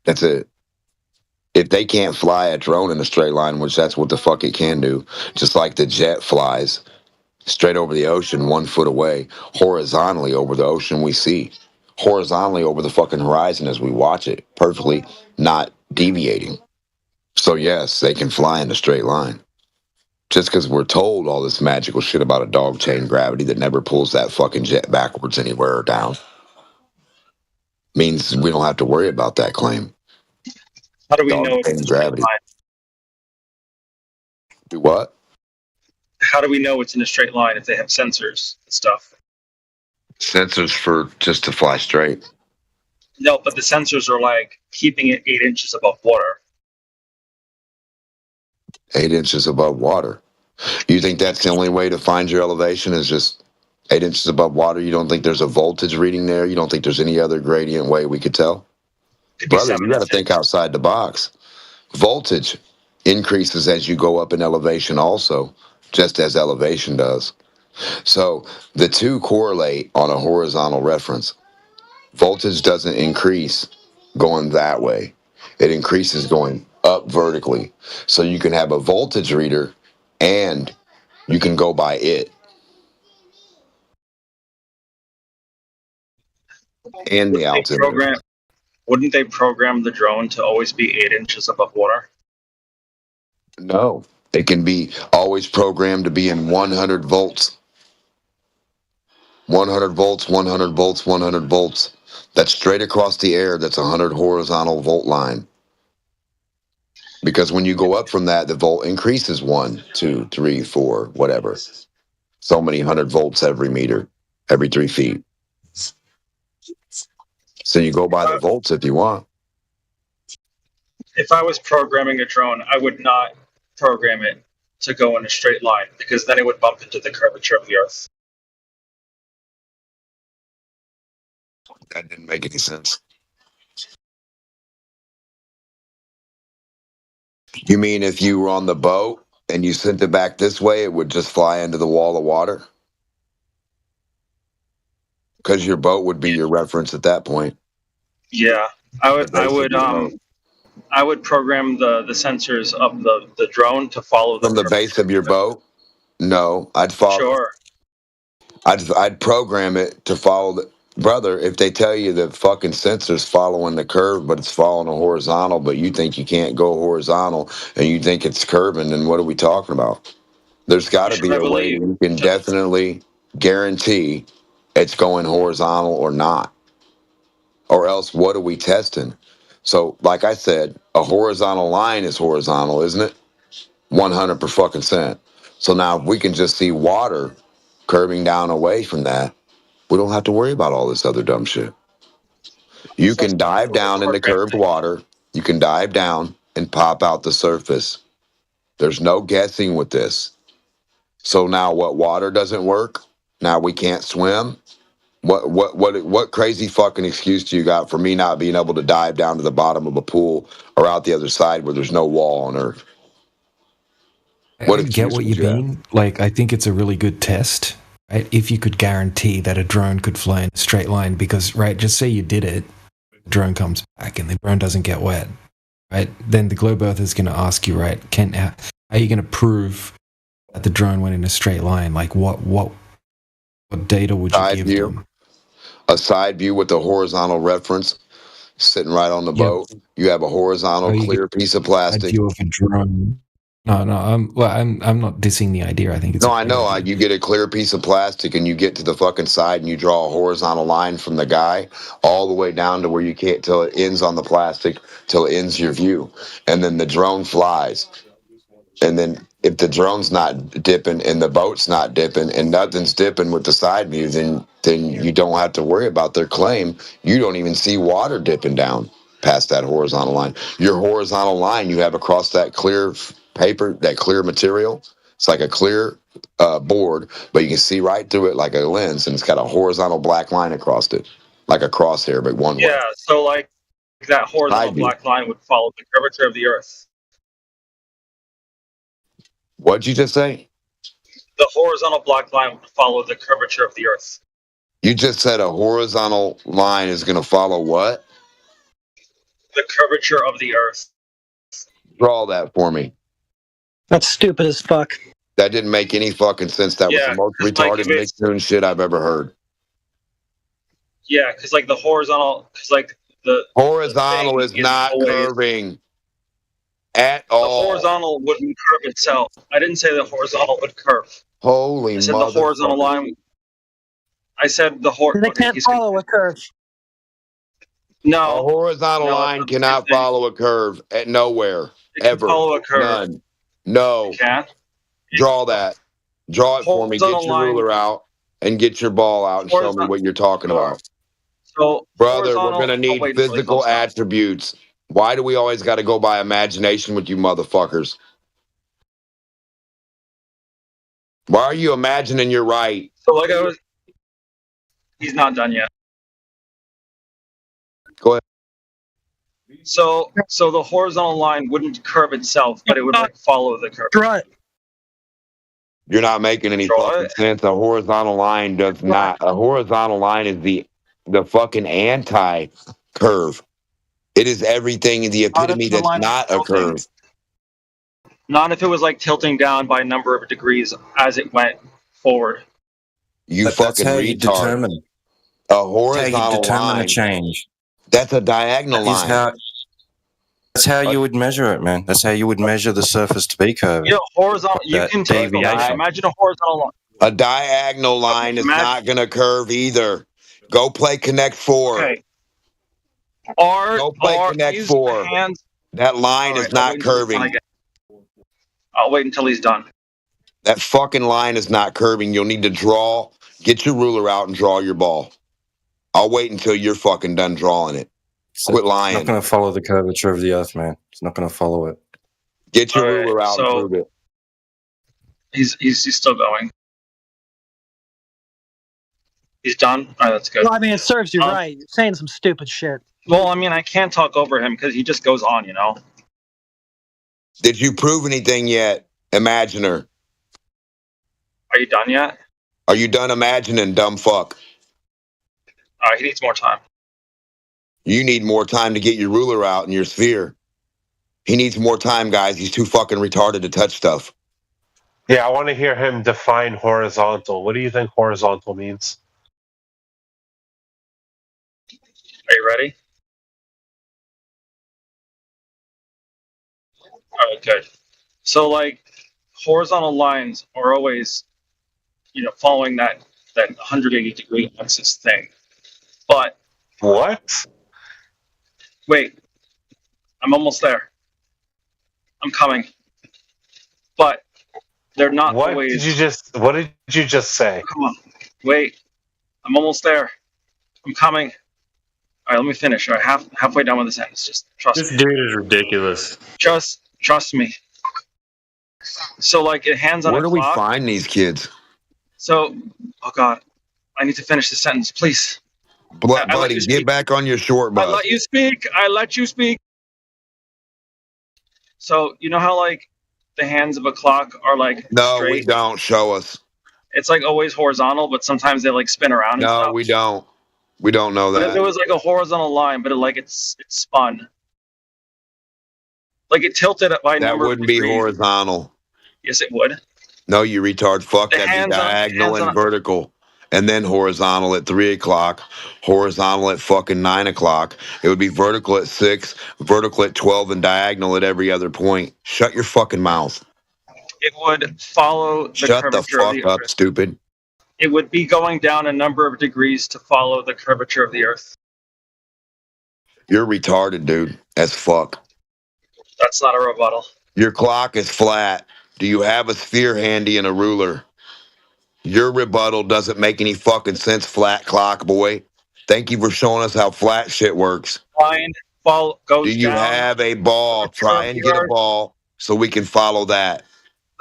That's it. If they can't fly a drone in a straight line, which that's what the fuck it can do, just like the jet flies straight over the ocean 1 foot away, horizontally over the ocean we see, horizontally over the fucking horizon as we watch it, perfectly not deviating. So yes, they can fly in a straight line. Just because we're told all this magical shit about a dog chain gravity that never pulls that fucking jet backwards anywhere or down means we don't have to worry about that claim. How do we dog know it's chain in a straight gravity? line? Do what? How do we know it's in a straight line if they have sensors and stuff? Sensors for just to fly straight. No, but the sensors are like keeping it 8 inches above water. 8 inches above water. You think that's the only way to find your elevation is just 8 inches above water? You don't think there's a voltage reading there? You don't think there's any other gradient way we could tell? Brother, you got to think outside the box. Voltage increases as you go up in elevation also, just as elevation does. So the two correlate on a horizontal reference. Voltage doesn't increase going that way. It increases going up vertically. So you can have a voltage reader and you can go by it. And the altimeter. Wouldn't they program the drone to always be 8 inches above water? No, it can be always programmed to be in 100 volts. 100 volts, 100 volts, 100 volts. That's straight across the air. That's a 100 horizontal volt line. Because when you go up from that, the volt increases 1, 2, 3, 4, whatever. So many 100 volts every meter, every 3 feet. So you go by the volts if you want. If I was programming a drone, I would not program it to go in a straight line because then it would bump into the curvature of the Earth. That didn't make any sense. You mean if you were on the boat and you sent it back this way, it would just fly into the wall of water? Because your boat would be your reference at that point. Yeah, I would program the sensors of the drone to follow from the base of your boat. No, I'd follow. Sure. I'd program it to follow the brother. If they tell you the fucking sensor's following the curve, but it's following a horizontal, but you think you can't go horizontal and you think it's curving, then what are we talking about? There's got to be a way you can definitely guarantee it's going horizontal or not. Or else, what are we testing? So, like I said, a horizontal line is horizontal, isn't it? 100%. So now, if we can just see water curving down away from that, we don't have to worry about all this other dumb shit. You can dive down into curved water. You can dive down and pop out the surface. There's no guessing with this. So now, what water doesn't work? Now we can't swim. What crazy fucking excuse do you got for me not being able to dive down to the bottom of a pool or out the other side where there's no wall on Earth? I get what you mean. Like, I think it's a really good test, right? If you could guarantee that a drone could fly in a straight line, because, right, just say you did it, the drone comes back and the drone doesn't get wet, right? Then the Globe Earth is going to ask you, right, how are you going to prove that the drone went in a straight line? Like, what data would you give them? A side view with a horizontal reference sitting right on the boat. You have a horizontal clear piece of plastic. View of a drone. No, I'm not dissing the idea. I think it's No, I know. You get a clear piece of plastic and you get to the fucking side and you draw a horizontal line from the guy all the way down to where you can't till it ends on the plastic, till it ends your view, and then the drone flies. And then if the drone's not dipping and the boat's not dipping and nothing's dipping with the side view, then you don't have to worry about their claim. You don't even see water dipping down past that horizontal line. Your horizontal line you have across that clear paper, that clear material, it's like a clear board, but you can see right through it like a lens, and it's got a horizontal black line across it, like a crosshair, but one way. Yeah, so like that horizontal black line would follow the curvature of the Earth. What'd you just say? The horizontal black line would follow the curvature of the Earth. You just said a horizontal line is going to follow what? The curvature of the Earth. Draw that for me. That's stupid as fuck. That didn't make any fucking sense. That was the most retarded Nicktoon shit I've ever heard. Yeah, because like the horizontal, because like the horizontal is not curving at all. The horizontal wouldn't curve itself. I didn't say the horizontal would curve. Holy I said the horizontal line. I said the horizontal. They can't follow a curve. No. A horizontal line cannot follow a curve at nowhere. Ever. Follow a curve. None. No. It can. Draw that. Draw it for me. Get your ruler out and get your ball out and show me what you're talking about. So, brother, we're going to need physical attributes. Why do we always got to go by imagination with you motherfuckers? Why are you imagining you're right? So like I was, he's not done yet. Go ahead. So the horizontal line wouldn't curve itself, but it would like follow the curve. Draw it. You're not making any fucking sense. A horizontal line does not. A horizontal line is the fucking anti-curve. It is everything in the epitome that's not a curve. Not if it was like tilting down by a number of degrees as it went forward. You fucking retard. A horizontal line. A change. That's a diagonal line. That's how you would measure it, man. That's how you would measure the surface to be curved. Yeah, horizontal. You can take the line. Imagine a horizontal line. A diagonal line is not going to curve either. Go play Connect 4. Okay. Go play Connect 4. That line is not curving. I'll wait until he's done. That fucking line is not curving. You'll need to draw. Get your ruler out and draw your ball. I'll wait until you're fucking done drawing it. Quit lying. It's not going to follow the curvature of the Earth, man. It's not going to follow it. Get your ruler out and prove it. He's still going. He's done? All right, that's good. Well, I mean, it serves you right. You're saying some stupid shit. Well, I mean, I can't talk over him because he just goes on, you know? Did you prove anything yet, Imaginer? Are you done yet? Are you done imagining, dumb fuck? He needs more time. You need more time to get your ruler out and your sphere. He needs more time, guys. He's too fucking retarded to touch stuff. Yeah, I want to hear him define horizontal. What do you think horizontal means? Are you ready? All right, good. So, like, horizontal lines are always, you know, following that 180-degree axis thing. But what? Wait, I'm almost there. I'm coming. But they're not always. What did you just say? Come on. Wait. I'm almost there. I'm coming. All right, let me finish. All right, halfway done with the sentence. Just trust me. This dude is ridiculous. Just trust me. So, like, it hands on a clock. Where do we find these kids? So, oh God, I need to finish the sentence, please. Buddy, get back on your short bus. I let you speak. I let you speak. So, you know how, like, the hands of a clock are, like, no, straight? we don't. Show us. It's, like, always horizontal, but sometimes they, like, spin around and No, stuff. we don't. We don't know But that. if there was, like, a horizontal line, but, it's spun. Like, it tilted by a That number of wouldn't be degrees. horizontal. Yes, it would. No, you retard. Fuck, The that'd be hands on- diagonal hands and on- vertical. And then horizontal at 3 o'clock, horizontal at fucking 9 o'clock. It would be vertical at 6, vertical at 12, and diagonal at every other point. Shut your fucking mouth. it would follow the Shut the curvature of fuck the up, Earth. stupid. It would be going down a number of degrees to follow the curvature of the Earth. You're retarded, dude. As fuck. That's not a rebuttal. Your clock is flat. Do you have a sphere handy and a ruler? Your rebuttal doesn't make any fucking sense, flat clock boy. Thank you for showing us how flat shit works. Line goes Do you down. have a ball? Try and get a ball so we can follow that.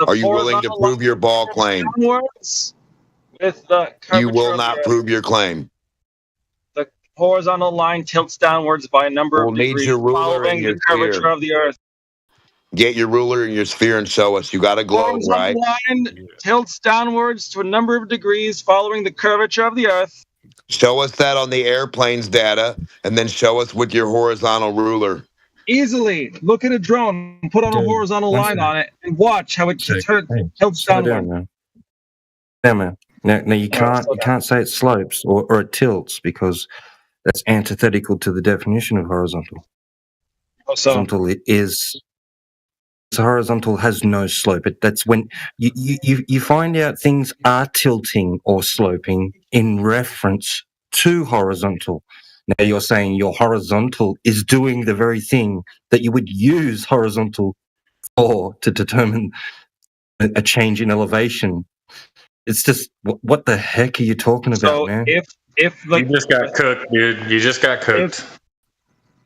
Are you willing to prove your ball claim? Downwards with the curvature You will of not the Earth. prove your claim. The horizontal line tilts downwards by a number We'll of need degrees your ruler following and your the curvature sphere. of the Earth. Get your ruler and your sphere and show us. You got a globe, right? Horizontal line tilts downwards to a number of degrees following the curvature of the Earth. Show us that on the airplane's data, and then show us with your horizontal ruler. Easily. Look at a drone, put on a horizontal line on it, and watch how it tilts Slow downward. down, man. Yeah, man. Now you can't say it slopes or it tilts because that's antithetical to the definition of horizontal. Horizontal horizontal has no slope. That's when you find out things are tilting or sloping in reference to horizontal. Now you're saying your horizontal is doing the very thing that you would use horizontal for to determine a change in elevation. It's just what the heck are you talking about, man? If you just got cooked, dude. You just got cooked.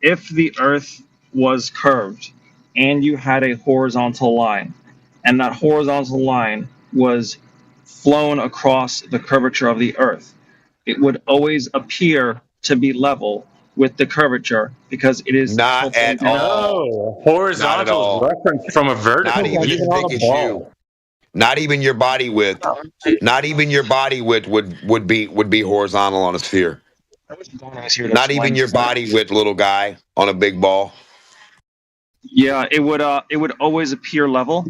If the Earth was curved and you had a horizontal line, and that horizontal line was flown across the curvature of the Earth, it would always appear to be level with the curvature because it is not at all. Horizontal is referenced from a vertical. Not even as big as you. Not even your body width. Not even your body width would be horizontal on a sphere. Not even your body width, little guy, on a big ball. Yeah, it would always appear level,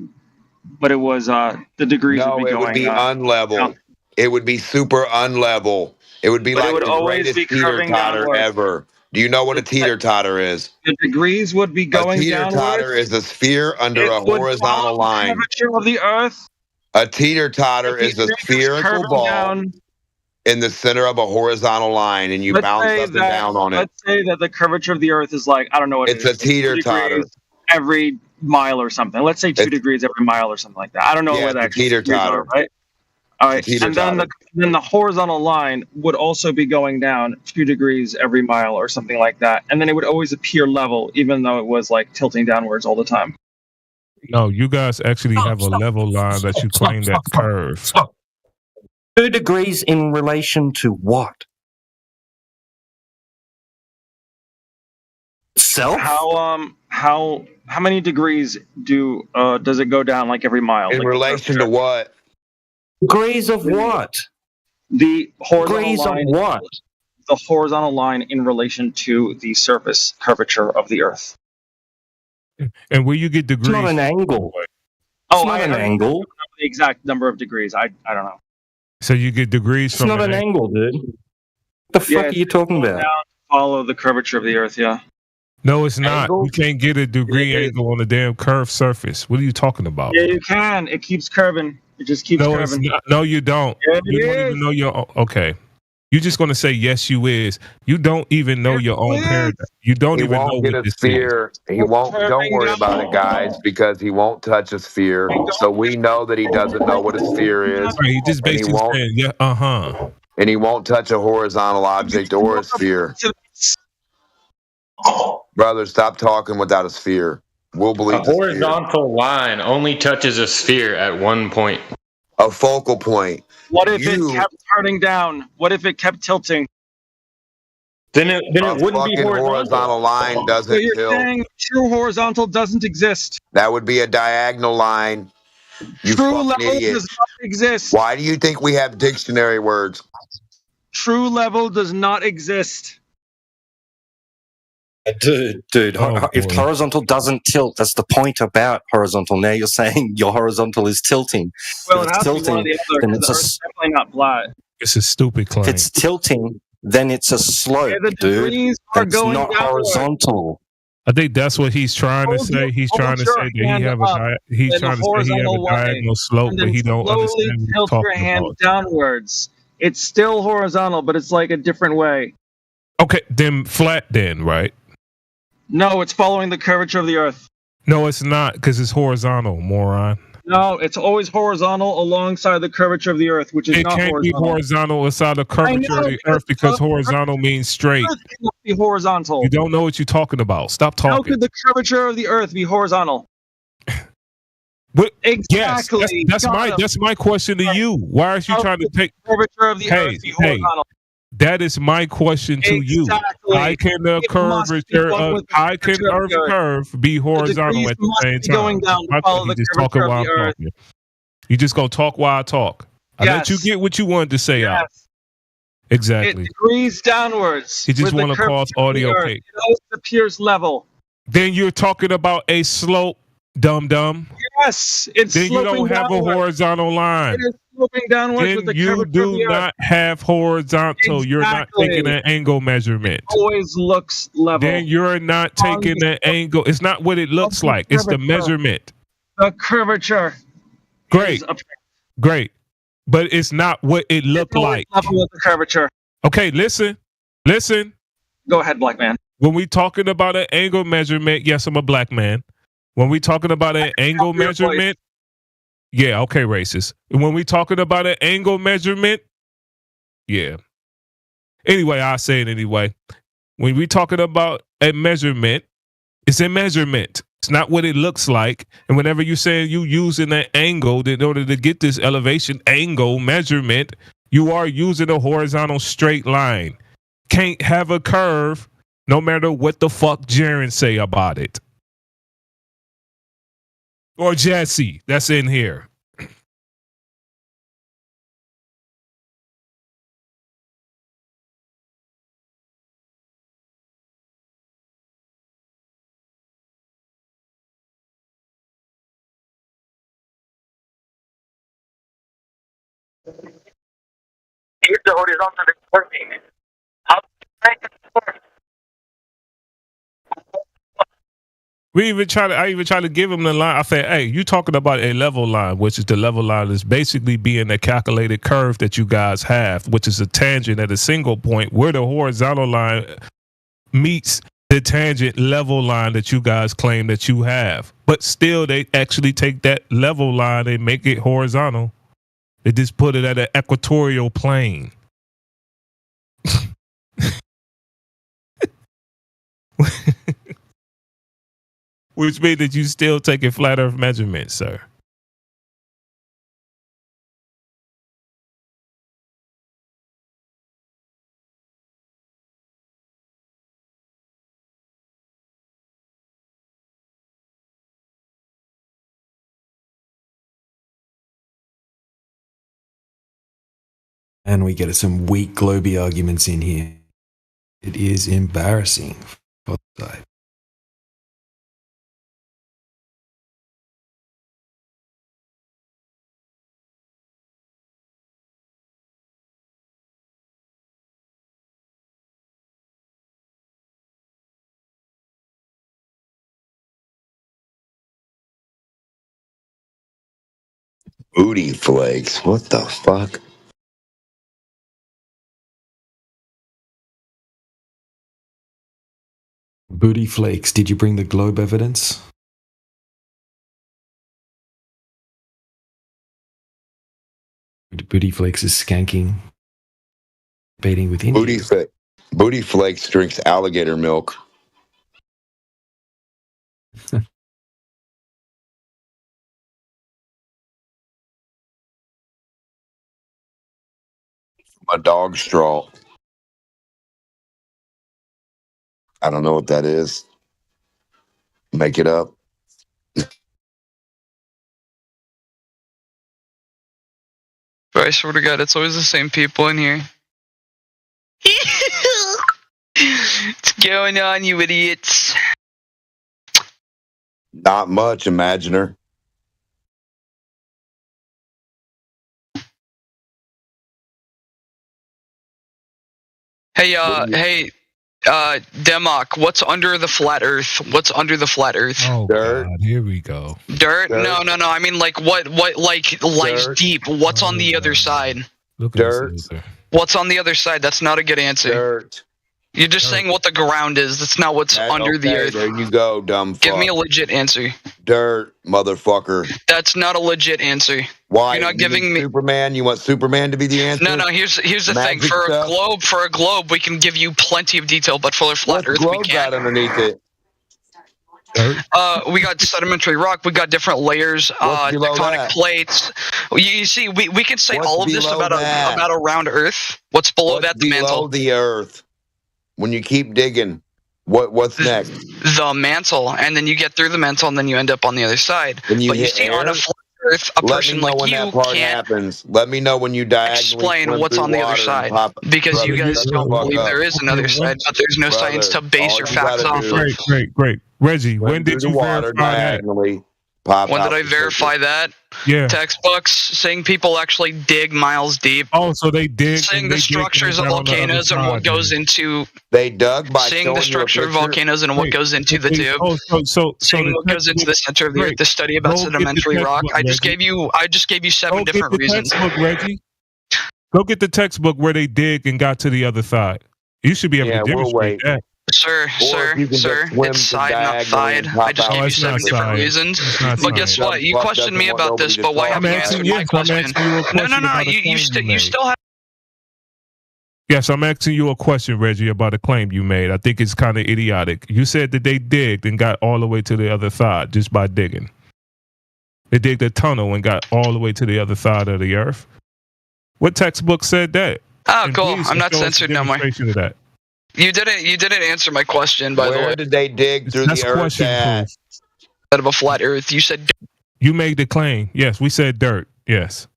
but it was the degrees would be going. No, it would be unlevel. It would be super unlevel. It would be like the greatest teeter-totter ever. Do you know what a teeter-totter is? The degrees would be going A teeter-totter downwards. is a sphere under a It would horizontal follow the line. curvature of the Earth. A teeter-totter is a spherical ball in the center of a horizontal line, and you bounce up and down on it. Let's say that the curvature of the Earth is like, I don't know what It's a teeter-totter. Every mile or something. Let's say 2 degrees every mile or something like that. I don't know where that teeter-totter, right? All right, and then the horizontal line would also be going down 2 degrees every mile or something like that, and then it would always appear level, even though it was like tilting downwards all the time. No, you guys actually have a level line that you claim that curve. 2 degrees in relation to what? Self? How many degrees does it go down like every mile? In relation to what? Degrees of what? The horizontal Degrees line. of what? The horizontal line in relation to the surface curvature of the Earth. And where you get degrees? It's not an angle. Oh, not an angle. I don't know the exact number of degrees. I don't know. So you get degrees It's from not an angle, dude. What the fuck are you talking about? Down, follow the curvature of the Earth. Yeah. No, it's not. You can't get a degree angle on a damn curved surface. What are you talking about? Yeah, you can. It keeps curving. It just keeps No, it's curving. not. No, you don't. Yeah, You don't even know your own. Okay. You're just going to say, yes, you is. You don't even know your own paradigm. You don't He even know won't get what a this sphere. is. He won't. Don't worry about it, guys, because he won't touch a sphere. So we know that he doesn't know what a sphere is. Right, he just and he basically won't. saying, yeah, And he won't touch a horizontal object or a sphere. Brother, stop talking without a sphere. We'll believe A the sphere. horizontal line only touches a sphere at one point. A focal point. What if it kept turning down? What if it kept tilting? Then it wouldn't be fucking horizontal line So doesn't you're tilt. saying true horizontal doesn't exist. That would be a diagonal line. You True fucking level idiot. does not exist. Why do you think we have dictionary words? True level does not exist. Dude, if horizontal doesn't tilt, that's the point about horizontal. Now you're saying your horizontal is tilting. Well, If it it's has to be one or the other then because the it's Earth's definitely not flat. It's a stupid claim. If it's tilting, then it's a slope, Yeah, the dude. degrees are That's going not downward. horizontal. I think that's what he's trying to Hold say. your- He's trying to hold say your that he hand have up he's in a trying to say he have horizontal a way, diagonal slope, and but then he don't slowly understand what he's tilt your talking hand about. downwards. It's still horizontal, but it's like a different way. Okay, then flat then, right? No, it's following the curvature of the Earth. No, it's not, because it's horizontal, moron. No, it's always horizontal alongside the curvature of the Earth, which is It not can't be horizontal. horizontal inside the curvature of the earth because horizontal means straight. Earth cannot be horizontal. You don't know what you're talking about. Stop How talking. could the curvature of the Earth be horizontal? What? Exactly. Yes, that's my question to you. Why are you How trying to could take? the curvature of the Earth be horizontal? That is my question to you. How can the curvature of curve be horizontal at the same time? Going down to follow the You just curvature talking of while the I'm Earth. talking. You just gonna talk while I talk. I let you Yes. get what you wanted to say out. Exactly. It degrees downwards. You just with the want to cause curvature of the audio Earth. cake. It always appears level. Then you're talking about a slope, dum. Yes, it's Then you sloping don't have downwards. a horizontal line. It is sloping downwards with Then the you curvature of do the Earth. not have horizontal. You're not Exactly. taking an angle measurement. It always looks level. Then you're not taking the angle. It's not what it looks like. It's the curvature. measurement. The curvature. Great. Great. But it's not what it looked like. Level with the curvature. Okay, listen. Go ahead, black man. When we talking about an angle measurement, yes, I'm a black man. When we talking about an angle measurement, yeah, okay, racist. When we talking about an angle measurement, yeah. Anyway, I'll say it anyway. When we talking about a measurement, it's a measurement. It's not what it looks like. And whenever you say you using an angle in order to get this elevation angle measurement, you are using a horizontal straight line. Can't have a curve no matter what the fuck Jaren say about it. Or Jesse, that's in here. Here's the horizontal working. How I even try to give him the line. I say, hey, you talking about a level line, which is the level line is basically being a calculated curve that you guys have, which is a tangent at a single point where the horizontal line meets the tangent level line that you guys claim that you have. But still, they actually take that level line and make it horizontal. They just put it at an equatorial plane. Which means that you still taking flat earth measurements, sir. And we get some weak globy arguments in here. It is embarrassing for the side. Booty flakes. What the fuck? Booty flakes, did you bring the globe evidence? Booty flakes is skanking. Debating with India. Booty flakes drinks alligator milk. A dog straw. I don't know what that is. Make it up. But I swear to God, it's always the same people in here. What's going on, you idiots? Not much, Imaginer. Hey, Demok, what's under the flat Earth? What's under the flat Earth? Oh God, here we go. Dirt? No. I mean, like what like lies deep? What's on the other side? Look at Dirt. this loser. What's on the other side? That's not a good answer. Dirt. You're just saying what the ground is. That's not what's under the Earth. There you go, dumb fuck. Give me a legit answer. Dirt, motherfucker. That's not a legit answer. Why? You're not giving me Superman. You want Superman to be the answer? No. Here's the thing. Magic For stuff? a globe, we can give you plenty of detail, but for a flat Earth, we Globe got can't. underneath it. We got sedimentary rock. We got different layers, What's below tectonic that? plates. You see, we can say What's all of this below about that? a round Earth. What's below What's that? The below mantle. the Earth? When you keep digging, what's next? The mantle, and then you get through the mantle, and then you end up on the other side. When you But you hit see, air? on a flat Earth, a Let person me know like when you that part can't happens. Let me know when you diagonally explain swim what's through on the other water and side, pop- because you Brother, guys shut the don't fuck believe up. there is another side, but there's no science to base all your you facts gotta off do of. is Great. Reggie, swim when did through you the water verify that? diagonally, pop When out did I the verify surface. that? Yeah. Textbooks saying people actually dig miles deep. Oh, so they dig. Seeing and the they dig and structures they of got on the other volcanoes and what side, goes man. into They dug by seeing showing the you a structure of picture? volcanoes and what Wait, goes into the wait, tube. Oh, so Seeing the what goes into the center of the Great. earth. The study about Go get the sedimentary rock. textbook, I just Reggie. gave you 7 Go get different the reasons. textbook, Reggie. Go get the textbook where they dig and got to the other side. You should be able Yeah, to we'll demonstrate wait. that. Sir, Or if you can just swim it's to side, not diagonally side. and pop I just out gave Oh, you it's 7 not different side. reasons. It's not But guess side. what? You Fuck questioned doesn't me want about nobody this, to but why talk haven't you about it. answered my I'm question? asking you a question No. about a You claim you made. still have. Yes, I'm asking you a question, Reggie, about a claim you made. I think it's kind of idiotic. You said that they digged and got all the way to the other side just by digging. They digged a tunnel and got all the way to the other side of the earth. What textbook said that? Oh, And cool. please I'm not show us a censored no more. demonstration of that. You didn't answer my question, by the Where way. did they dig through That's the earth question at? proof. Out of a flat Earth, you said. You made the claim. Yes, we said dirt. Yes.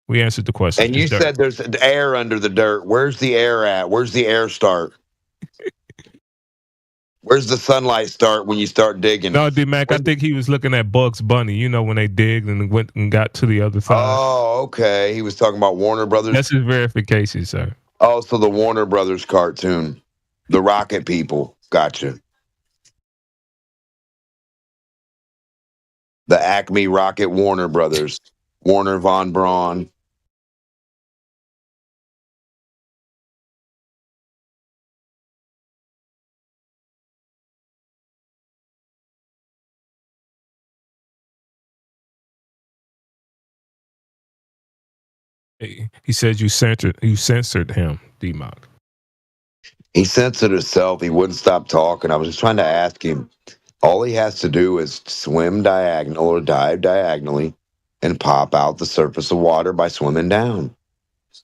We answered the question. And you It's dirt. said there's air under the dirt. Where's the air at? Where's the air start? Where's the sunlight start when you start digging? No, D-Mac, I think he was looking at Bugs Bunny, you know, when they digged and went and got to the other side. Oh, okay. He was talking about Warner Brothers. That's his verification, sir. Oh, so the Warner Brothers cartoon. The Rocket People. Gotcha. The Acme Rocket Warner Brothers. Warner Von Braun. He said you censored him, D-Mac. He censored himself. He wouldn't stop talking. I was just trying to ask him. All he has to do is swim diagonal or dive diagonally and pop out the surface of water by swimming down.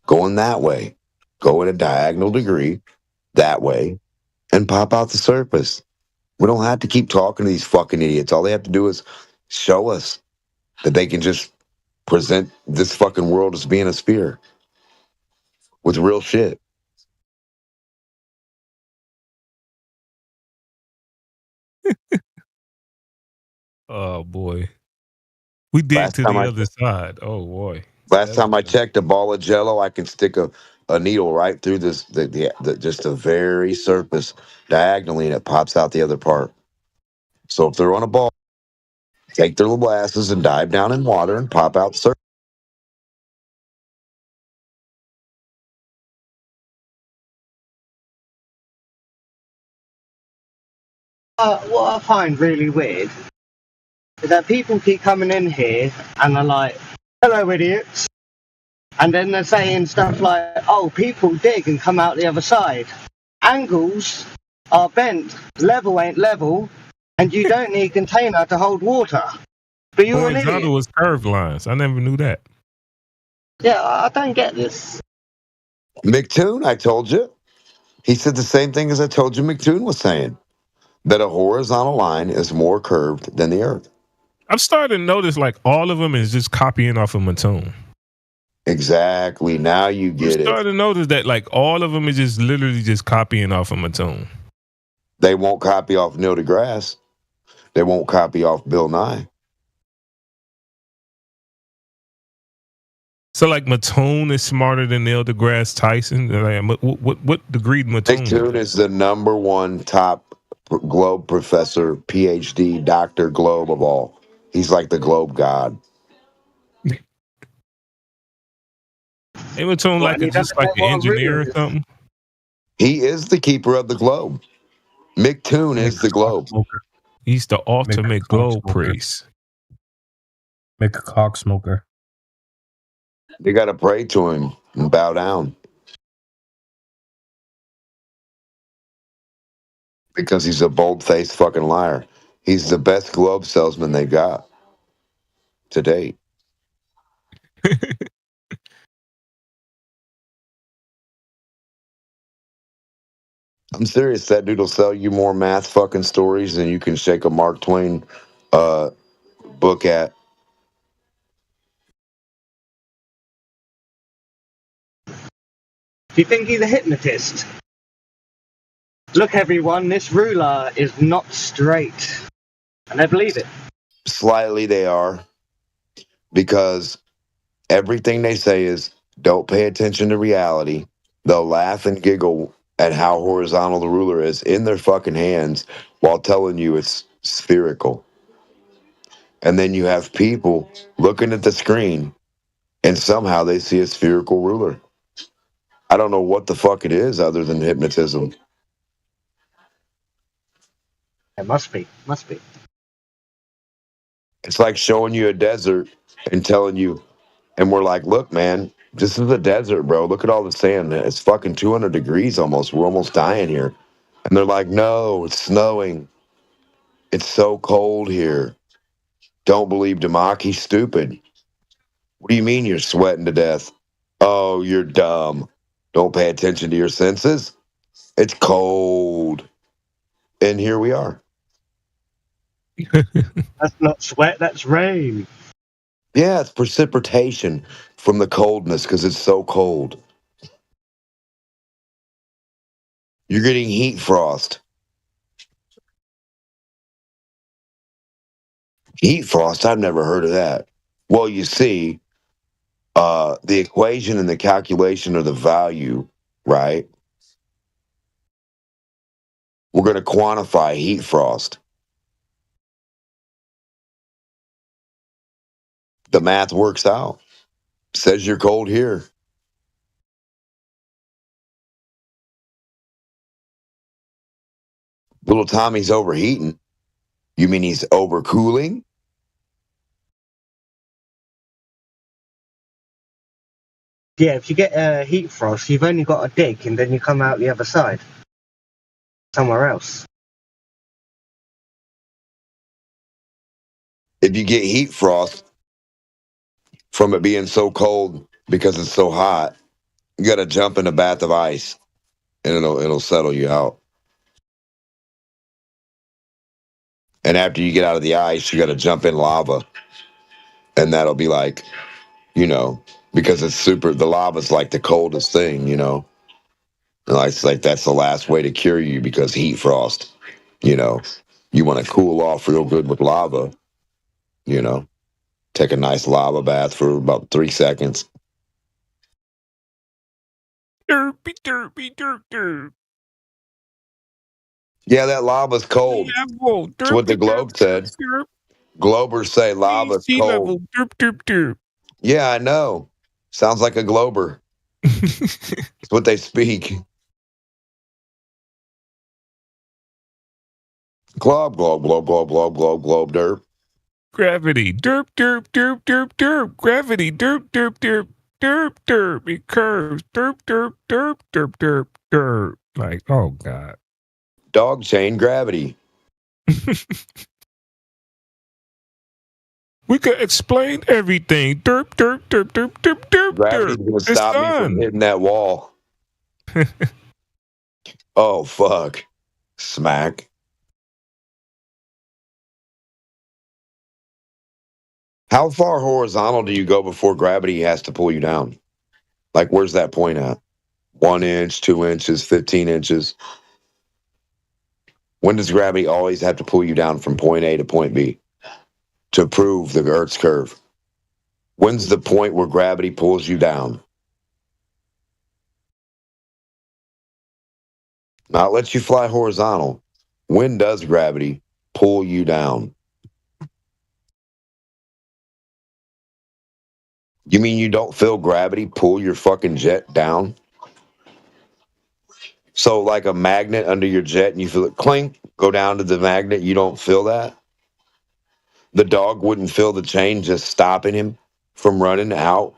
Going that way. Go at a diagonal degree that way and pop out the surface. We don't have to keep talking to these fucking idiots. All they have to do is show us that they can just present this fucking world as being a sphere with real shit. Oh, boy. We dig to the other side. Oh, boy. Last time I checked, a ball of Jello, I can stick a needle right through this, just the very surface diagonally, and it pops out the other part. So if they're on a ball, take their little glasses and dive down in water and pop out the surface. What I find really weird is that people keep coming in here and they're like, hello, idiots. And then they're saying stuff like, oh, people dig and come out the other side. Angles are bent, level ain't level, and you don't need container to hold water. But you're an idiot. Horizontal was curved lines. I never knew that. Yeah, I don't get this. McToon, I told you. He said the same thing as I told you McToon was saying, that a horizontal line is more curved than the earth. I'm starting to notice like all of them is just copying off of Mattoon. Exactly. Now you get I'm starting to notice that like all of them is just literally just copying off of Mattoon. They won't copy off Neil deGrasse. They won't copy off Bill Nye. So like Matone is smarter than Neil deGrasse Tyson. Like, what degree Matone? Nick is the #1 top globe professor, PhD, Dr. Globe of all. He's like the globe god. Hey, Matone, like just like an engineer or something. He is the keeper of the globe. Mick Toon is the globe. He's the ultimate globe priest. Make a cock smoker. They got to pray to him and bow down. Because he's a bold-faced fucking liar. He's the best globe salesman they got to date. I'm serious. That dude will sell you more math fucking stories than you can shake a Mark Twain book at. Do you think he's a hypnotist? Look, everyone, this ruler is not straight. And I believe it. Slightly they are. Because everything they say is, don't pay attention to reality. They'll laugh and giggle at how horizontal the ruler is in their fucking hands while telling you it's spherical. And then you have people looking at the screen and somehow they see a spherical ruler. I don't know what the fuck it is other than hypnotism. It must be. Must be. It's like showing you a desert and telling you, and we're like, look, man, this is a desert, bro. Look at all the sand. It's fucking 200 degrees almost. We're almost dying here. And they're like, no, it's snowing. It's so cold here. Don't believe Democ. He's stupid. What do you mean you're sweating to death? Oh, you're dumb. Don't pay attention to your senses. It's cold. And here we are. That's not sweat, that's rain. Yeah, it's precipitation from the coldness because it's so cold. You're getting heat frost. Heat frost? I've never heard of that. Well, you see, the equation and the calculation of the value, right? We're going to quantify heat frost. The math works out. Says you're cold here. Little Tommy's overheating. You mean he's overcooling? Yeah, if you get heat frost, you've only got to dig and then you come out the other side. Somewhere else. If you get heat frost from it being so cold because it's so hot, you got to jump in a bath of ice and it'll settle you out. And after you get out of the ice, you got to jump in lava. And that'll be like, you know, because the lava's like the coldest thing, you know. And it's like that's the last way to cure you because heat frost, you know. You want to cool off real good with lava, you know. Take a nice lava bath for about 3 seconds. Derpy, derpy, derp, derp. Yeah, that lava's cold. That's what the Globe said. Globers say lava's sea cold. level, derp, derp, derp. Yeah, I know. Sounds like a Glober. That's what they speak. Globe, globe, globe, globe, globe, globe, globe, derp. Gravity, derp, derp, derp, derp, derp. Gravity, derp, derp, derp, derp, derp. It curves, derp, derp, derp, derp, derp, derp. Like, oh god. Dog chain gravity. We could explain everything. Derp, derp, derp, derp, derp, derp, Gravity's derp. gonna It's stop me done. from hitting that wall. Oh fuck. Smack. How far horizontal do you go before gravity has to pull you down? Like, where's that point at? 1 inch, 2 inches, 15 inches? When does gravity always have to pull you down from point A to point B to prove the Earth's curve? When's the point where gravity pulls you down? Not let you fly horizontal. When does gravity pull you down? You mean you don't feel gravity pull your fucking jet down? So like a magnet under your jet and you feel it clink, go down to the magnet, you don't feel that? The dog wouldn't feel the chain just stopping him from running out?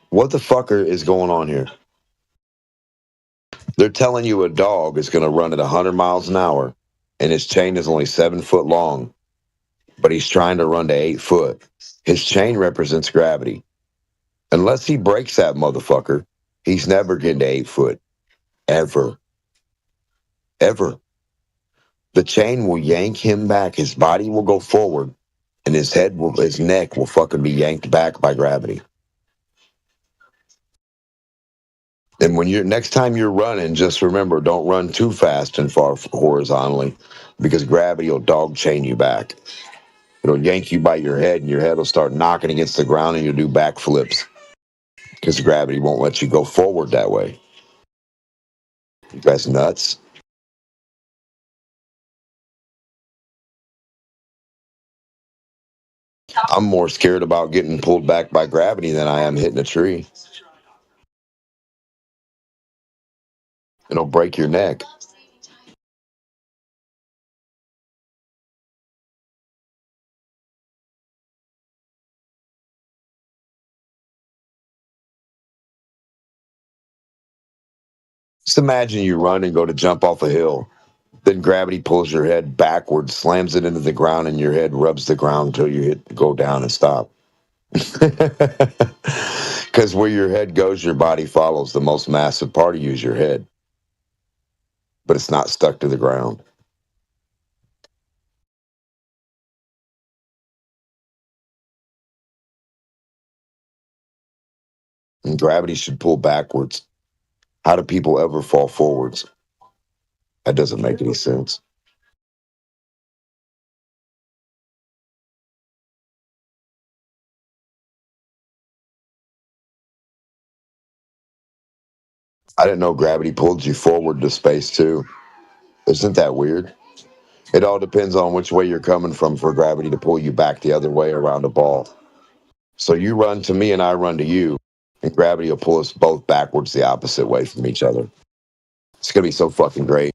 What the fucker is going on here? They're telling you a dog is going to run at 100 miles an hour and his chain is only 7 foot long, but he's trying to run to 8 foot. His chain represents gravity. Unless he breaks that motherfucker, he's never getting to 8 foot. Ever. Ever. The chain will yank him back. His body will go forward and his neck will fucking be yanked back by gravity. And when next time you're running, just remember, don't run too fast and far horizontally because gravity will dog chain you back. It'll yank you by your head and your head will start knocking against the ground and you'll do backflips because gravity won't let you go forward that way. You guys nuts? I'm more scared about getting pulled back by gravity than I am hitting a tree. It'll break your neck. Just imagine you run and go to jump off a hill. Then gravity pulls your head backwards, slams it into the ground, and your head rubs the ground until you go down and stop. Because where your head goes, your body follows. The most massive part of you is your head. But it's not stuck to the ground. And gravity should pull backwards. How do people ever fall forwards? That doesn't make any sense. I didn't know gravity pulled you forward to space too. Isn't that weird? It all depends on which way you're coming from for gravity to pull you back the other way around a ball. So you run to me and I run to you, and gravity will pull us both backwards the opposite way from each other. It's going to be so fucking great.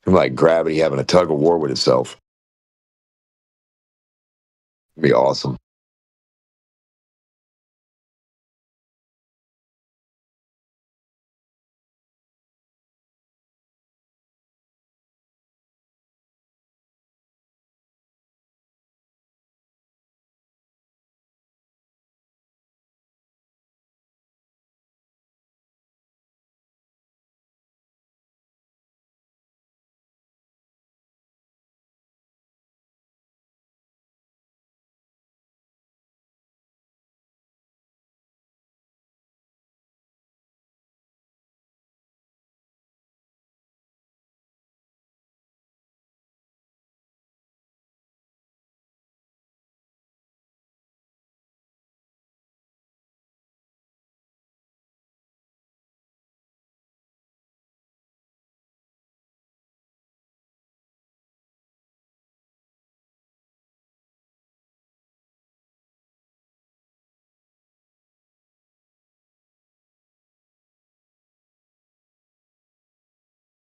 I'm like gravity having a tug of war with itself. It'd be awesome.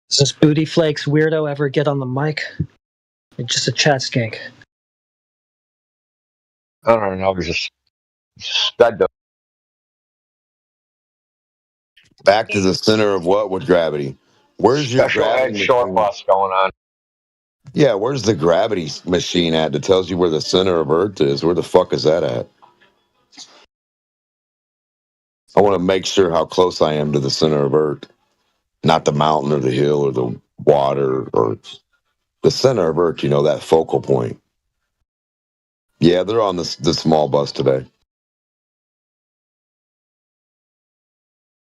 Does this Booty Flakes weirdo ever get on the mic? Or just a chat skank? I don't know. Just that. Back to the center of what with gravity? Where's your Special gravity ed short machine? bus going on. Yeah, where's the gravity machine at that tells you where the center of Earth is? Where the fuck is that at? I want to make sure how close I am to the center of Earth. Not the mountain or the hill or the water or the center of Earth, that focal point. Yeah, they're on the small bus today.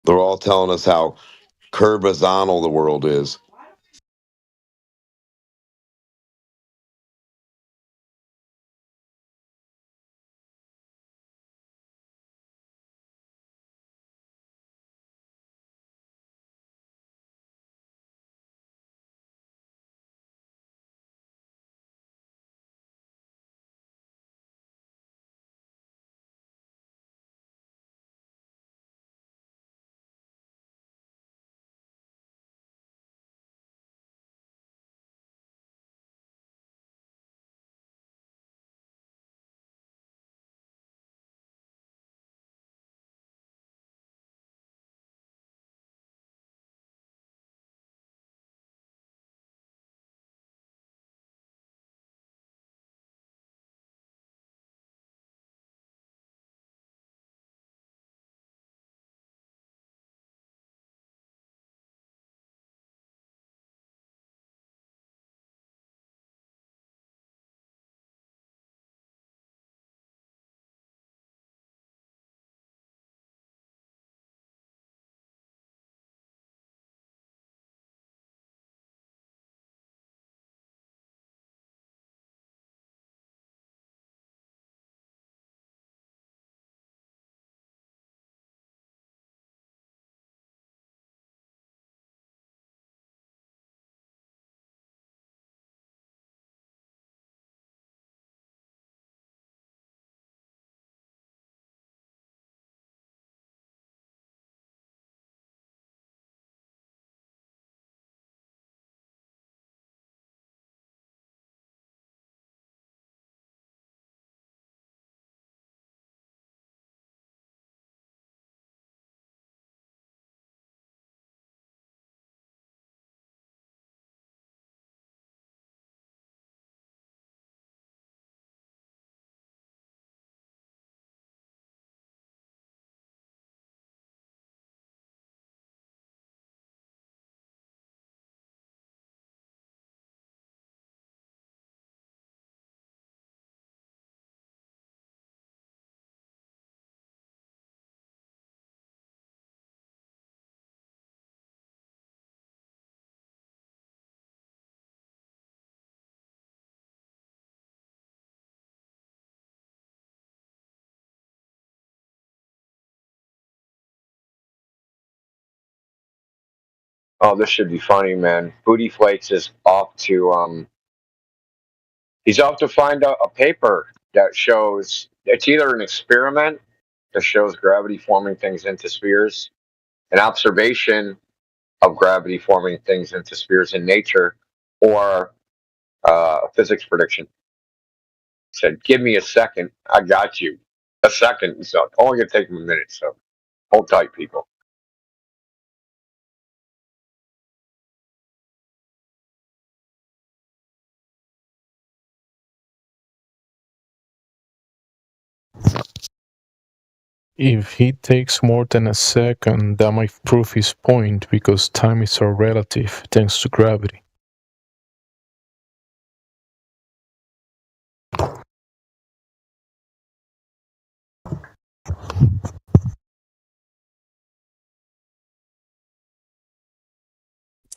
They're all telling us how curvizontal the world is. Oh, this should be funny, man. Booty Flakes is off to he's off to find a paper that shows it's either an experiment that shows gravity forming things into spheres, an observation of gravity forming things into spheres in nature, or a physics prediction. Said, give me a second, I got you. A second, so only gonna take him a minute, so hold tight, people. If he takes more than a second, that might prove his point because time is all relative thanks to gravity.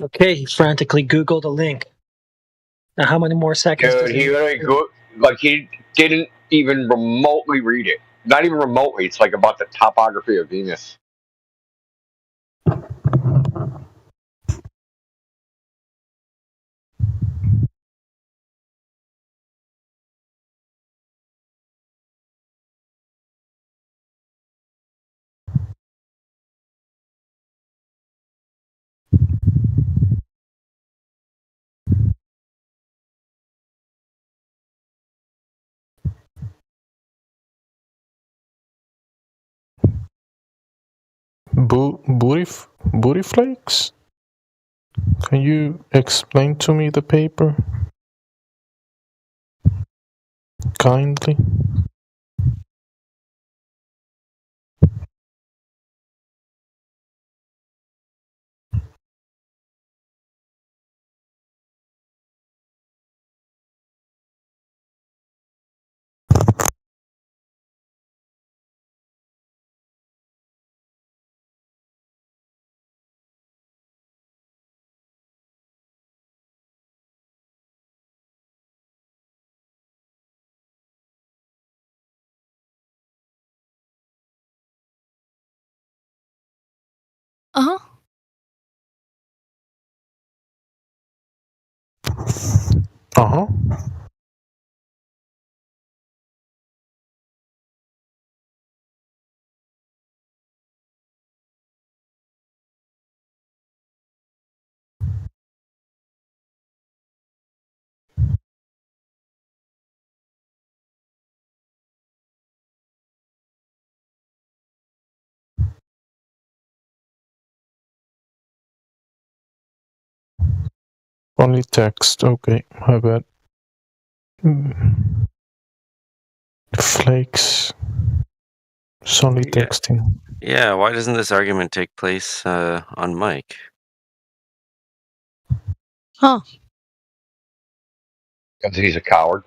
Okay, he frantically Googled a link. Now, how many more seconds Dude, does he he? literally he didn't even remotely read it. Not even remotely. It's like about the topography of Venus. Booty flakes? Can you explain to me the paper? Kindly. Uh-huh. Uh-huh. Only text. Okay, my bad. Flakes. It's only texting. Yeah, why doesn't this argument take place on mic? Huh. Because he's a coward.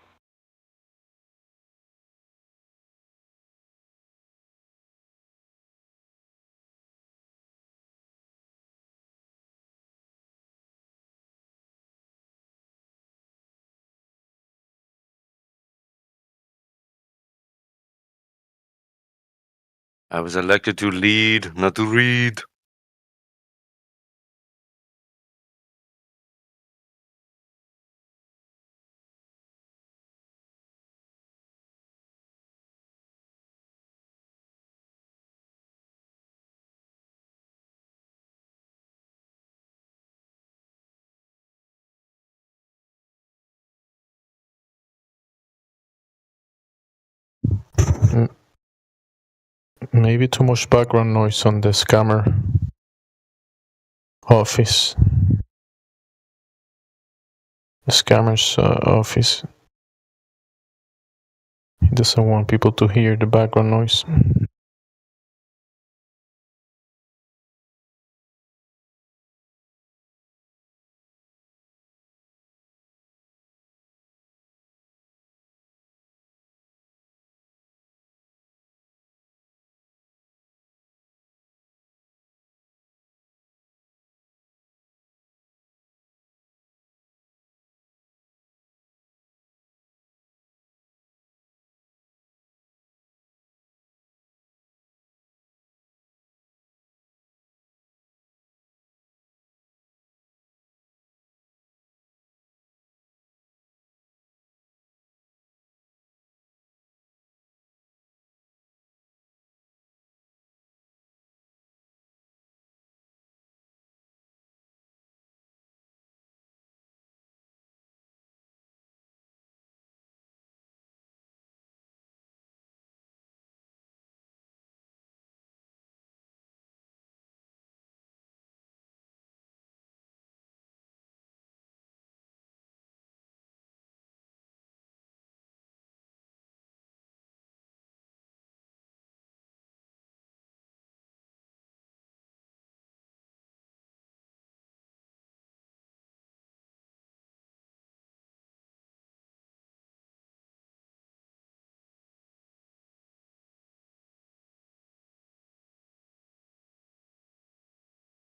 I was elected to lead, not to read. Maybe too much background noise on the scammer office. The scammer's office. He doesn't want people to hear the background noise.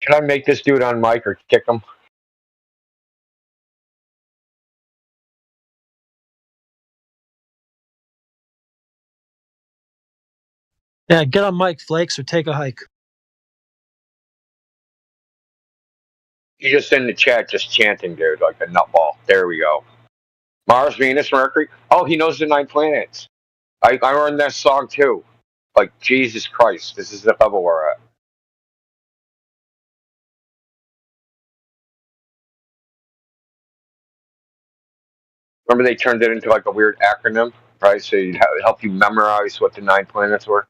Can I make this dude on mic or kick him? Yeah, get on Mike Flakes or take a hike. You just in the chat, just chanting, dude, like a nutball. There we go. Mars, Venus, Mercury. Oh, he knows the 9 planets. I learned that song too. Like, Jesus Christ, this is the level we're at. Remember they turned it into like a weird acronym, right? So you'd help you memorize what the 9 planets were.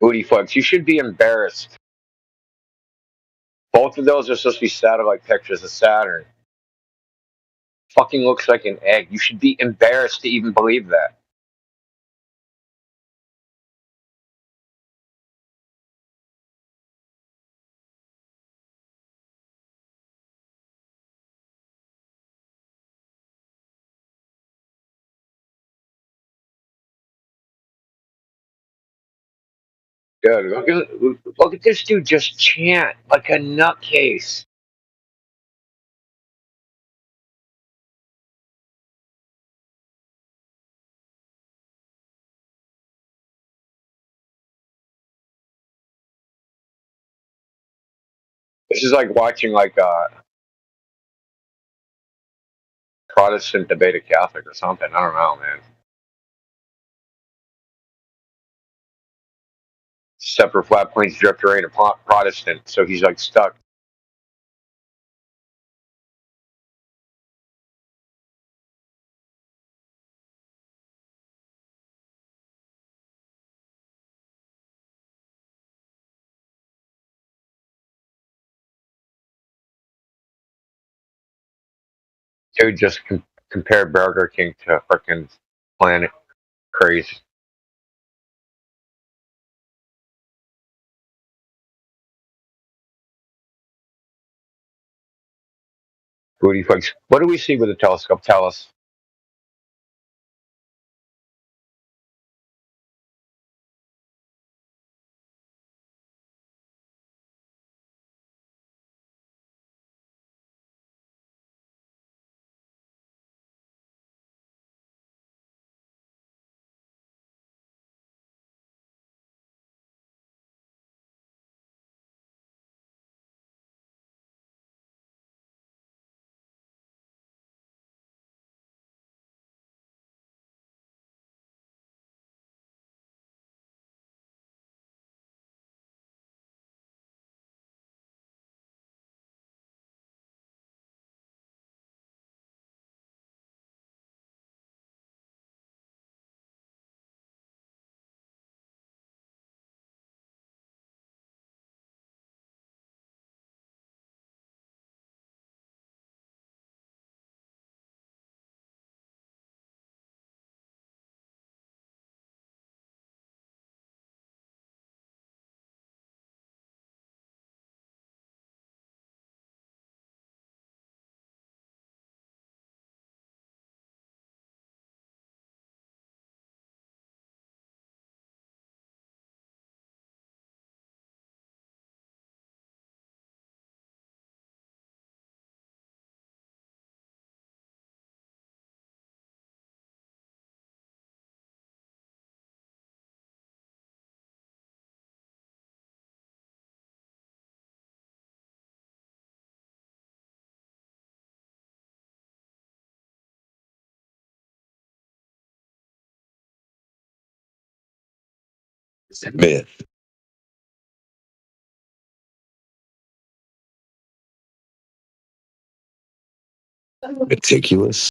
Booty fucks. You should be embarrassed. Both of those are supposed to be satellite pictures of Saturn. Fucking looks like an egg. You should be embarrassed to even believe that. Good. Look at this dude just chant like a nutcase. This is like watching like a Protestant debate a Catholic or something. I don't know, man. Separate flat planes drifter ain't a Protestant, so he's like stuck. Dude just compared Burger King to frickin' Planet. Crazy. Booty fucks. What do we see with the telescope? Tell us. Myth. Meticulous.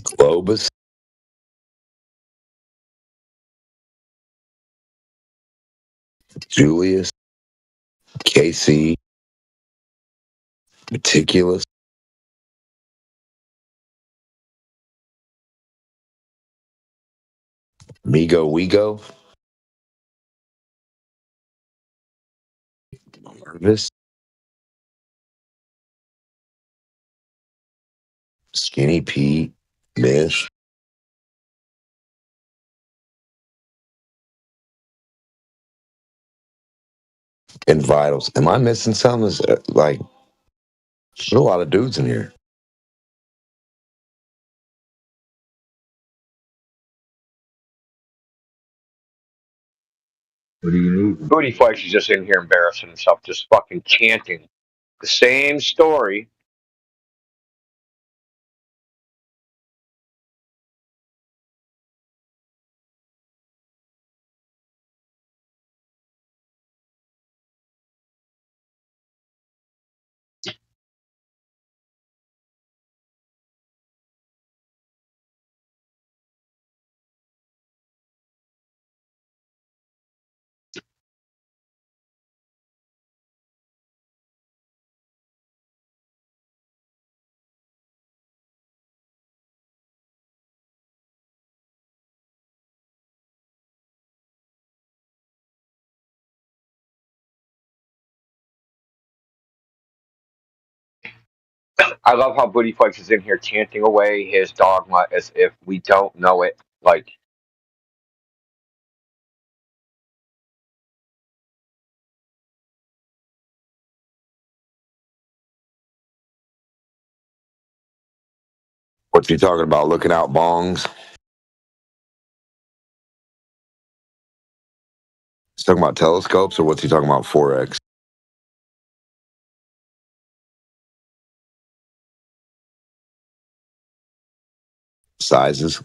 Globus. Julius. KC. Meticulous. Migo Wego. Nervous. Skinny Pete. Myth. And vitals. Am I missing something? Like, there's a lot of dudes in here. What do you need? Booty Flex is just in here embarrassing himself, just fucking chanting the same story. I love how Booty Flex is in here chanting away his dogma as if we don't know it. Like, What's he talking about? Looking out bongs? He's talking about telescopes, or what's he talking about? 4X. Sizes.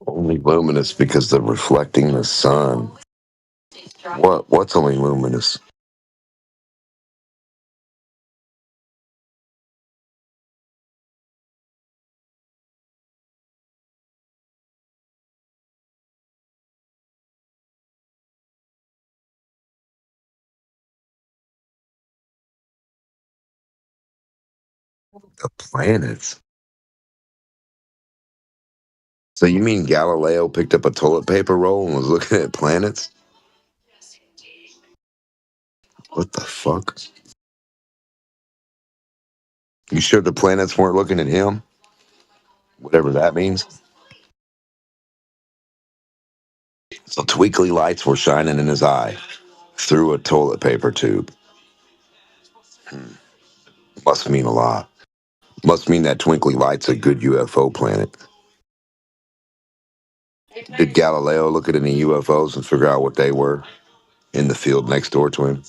Only luminous because they're reflecting the sun. What's only luminous? The planets. So you mean Galileo picked up a toilet paper roll and was looking at planets? What the fuck? You sure the planets weren't looking at him? Whatever that means. So twinkly lights were shining in his eye through a toilet paper tube. Must mean a lot. Must mean that twinkly light's a good UFO planet. Did Galileo look at any UFOs and figure out what they were in the field next door to him?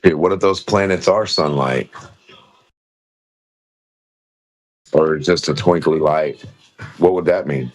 Shit, what if those planets are sunlight? Or just a twinkly light? What would that mean?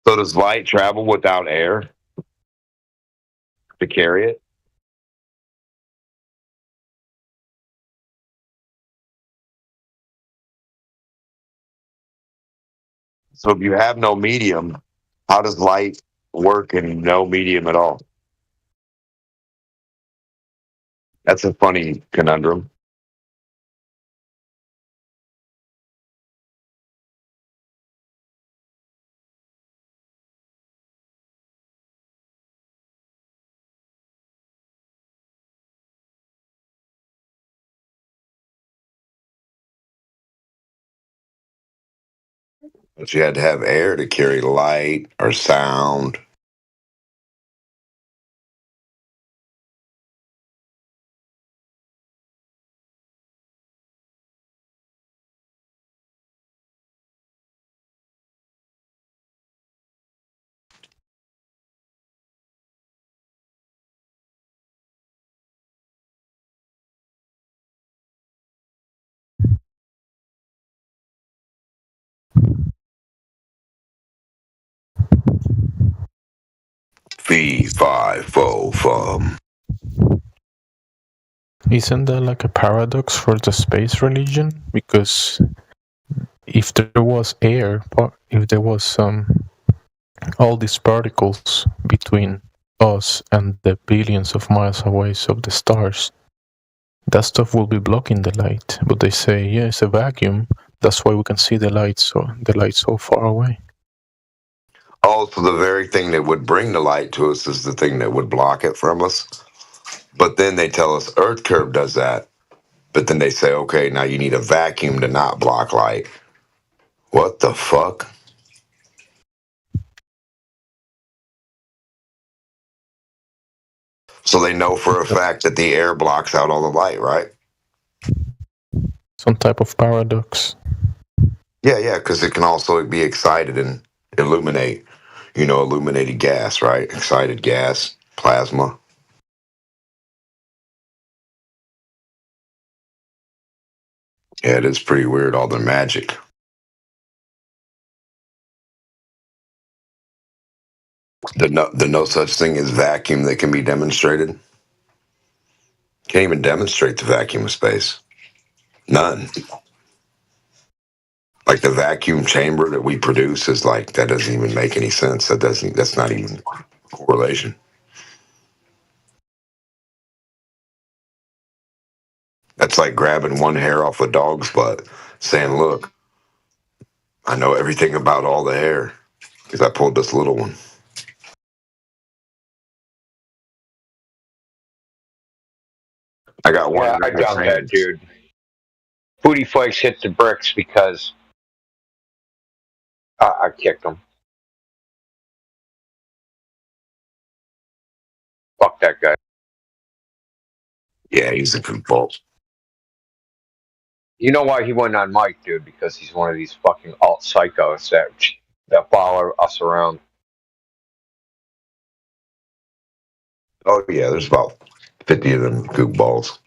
So does light travel without air to carry it? So if you have no medium, how does light work in no medium at all? That's a funny conundrum. But you had to have air to carry light or sound. Fee, fi, fo, fum. Isn't that like a paradox for the space religion? Because if there was air, if there was all these particles between us and the billions of miles away of the stars, that stuff will be blocking the light. But they say, yeah, it's a vacuum. That's why we can see the light so far away. Oh, so the very thing that would bring the light to us is the thing that would block it from us. But then they tell us Earth curve does that. But then they say, okay, now you need a vacuum to not block light. What the fuck? So they know for a fact that the air blocks out all the light, right? Some type of paradox. Yeah, because it can also be excited and illuminate. You know, illuminated gas, right? Excited gas, plasma. Yeah, it is pretty weird, all the magic. The no such thing as vacuum that can be demonstrated. Can't even demonstrate the vacuum of space. None. Like the vacuum chamber that we produce is like, that doesn't even make any sense. That's not even correlation. That's like grabbing one hair off a dog's butt, saying, look, I know everything about all the hair because I pulled this little one. I got one. Yeah, I doubt that, dude. Booty Flakes hit the bricks because I kicked him. Fuck that guy. Yeah, he's a goofball. You know why he went on mic, dude? Because he's one of these fucking alt psychos that follow us around. Oh, yeah, there's about 50 of them goofballs.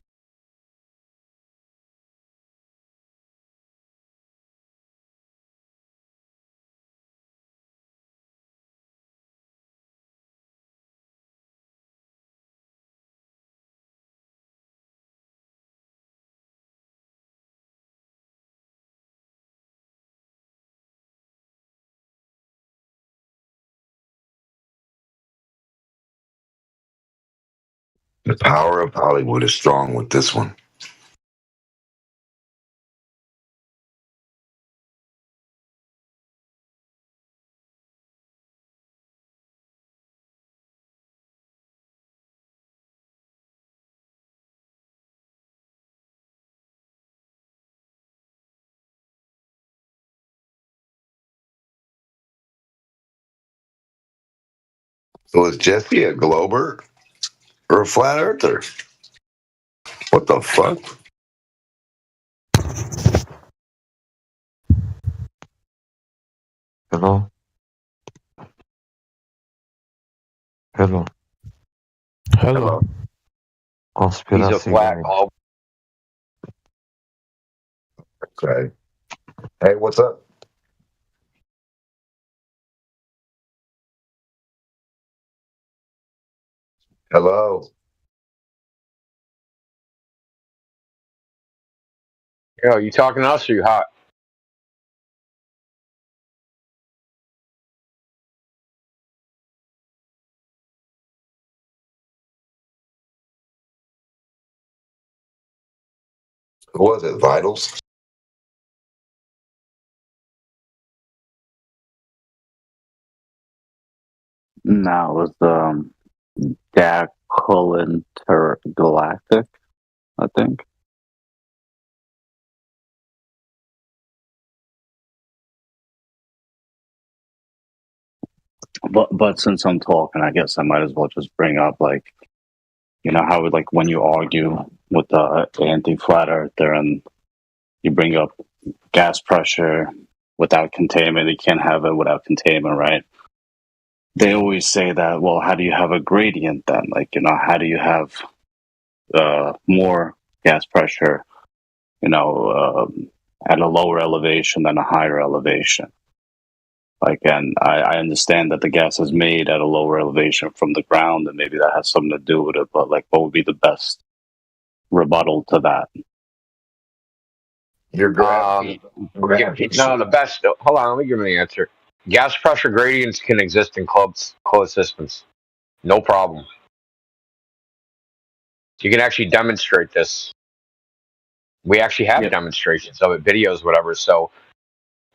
The power of Hollywood is strong with this one. So is Jesse a glober or a flat earther? What the fuck? Hello? Hello? Hello. Conspiracy. He's a flat guy. globe. Okay. Hey, what's up? Hello. Yo, you talking to us or you hot? What was it, Vitals? No, it was Daculin Galactic, I think. But since I'm talking, I guess I might as well just bring up, like, you know how like when you argue with the anti-flat earther and you bring up gas pressure without containment, you can't have it without containment, right? They always say that, well, how do you have a gradient then? Like, you know, how do you have more gas pressure, you know, at a lower elevation than a higher elevation? Like, and I understand that the gas is made at a lower elevation from the ground, and maybe that has something to do with it. But like, what would be the best rebuttal to that? Your gravity. No, the best. Hold on, let me give you the answer. Gas pressure gradients can exist in closed systems, no problem. You can actually demonstrate this. We actually have demonstrations of it, videos, whatever. So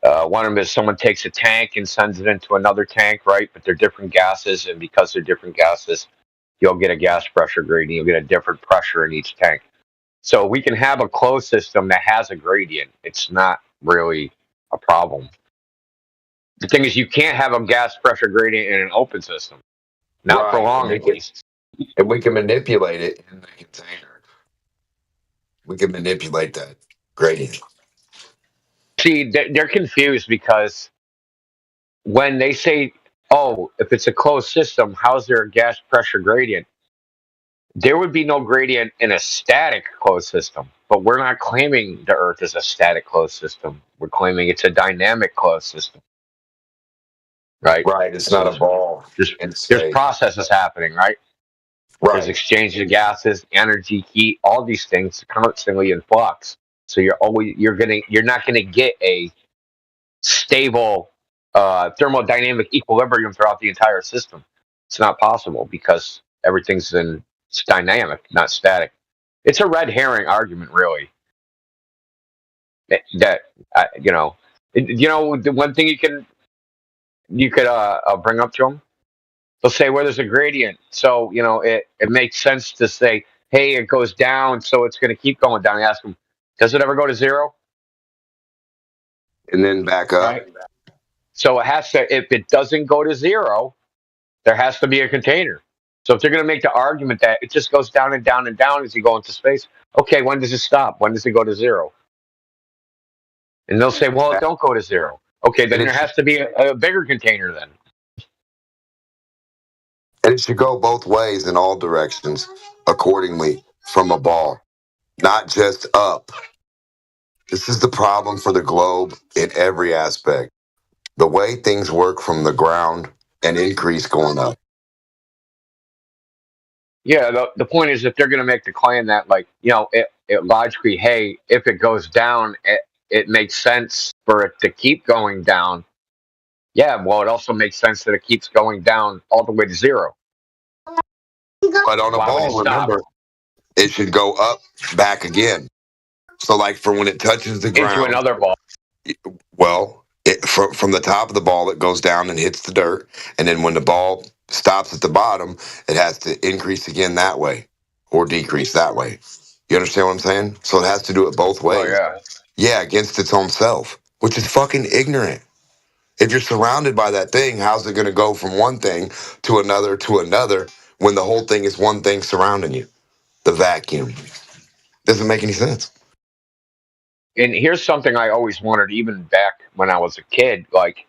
one of them is someone takes a tank and sends it into another tank, right? But they're different gases, and because they're different gases, you'll get a gas pressure gradient. You'll get a different pressure in each tank. So we can have a closed system that has a gradient. It's not really a problem. The thing is, you can't have a gas pressure gradient in an open system. Not for long, at least. And we can manipulate it in the container. We can manipulate that gradient. See, they're confused because when they say, oh, if it's a closed system, how's there a gas pressure gradient? There would be no gradient in a static closed system. But we're not claiming the Earth is a static closed system. We're claiming it's a dynamic closed system. Right? Right, it's not a ball. There's processes happening, right? There's exchange of gases, energy, heat, all these things constantly in flux. So you're not gonna get a stable thermodynamic equilibrium throughout the entire system. It's not possible because everything's it's dynamic, not static. It's a red herring argument, really. The one thing you could bring up to them. They'll say, well, there's a gradient. So, it makes sense to say, hey, it goes down, so it's going to keep going down. I ask them, does it ever go to zero? And then back up. Right. So it has to, if it doesn't go to zero, there has to be a container. So if they're going to make the argument that it just goes down and down and down as you go into space, okay, when does it stop? When does it go to zero? And they'll say, well, it don't go to zero. Okay, then there has to be a bigger container then. And it should go both ways in all directions accordingly from a ball, not just up. This is the problem for the globe in every aspect. The way things work from the ground and increase going up. Yeah, the point is if they're going to make the claim that, like, it logically, hey, if it goes down, it makes sense for it to keep going down. Yeah, well, it also makes sense that it keeps going down all the way to zero. But on a ball, remember, it should go up, back again. So, like, for when it touches the ground. Into another ball. Well, from the top of the ball, it goes down and hits the dirt. And then when the ball stops at the bottom, it has to increase again that way or decrease that way. You understand what I'm saying? So it has to do it both ways. Oh, yeah. Yeah, against its own self, which is fucking ignorant. If you're surrounded by that thing, how's it going to go from one thing to another when the whole thing is one thing surrounding you? The vacuum. Doesn't make any sense. And here's something I always wondered, even back when I was a kid, like,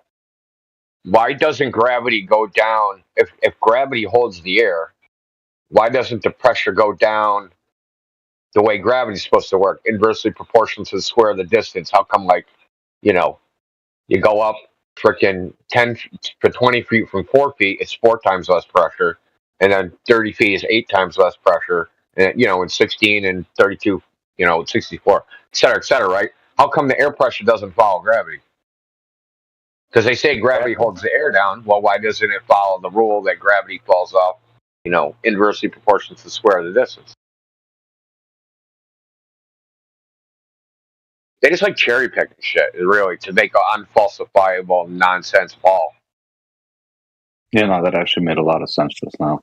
why doesn't gravity go down? If gravity holds the air, why doesn't the pressure go down the way gravity is supposed to work, inversely proportional to the square of the distance? How come, like, you go up freaking 20 feet from 4 feet, it's 4 times less pressure. and then 30 feet is 8 times less pressure, and and 16 and 32, 64, et cetera, right? How come the air pressure doesn't follow gravity? Because they say gravity holds the air down. Well, why doesn't it follow the rule that gravity falls off, inversely proportional to the square of the distance? They just like cherry picking shit, really, to make an unfalsifiable nonsense ball. Yeah, no, that actually made a lot of sense just now.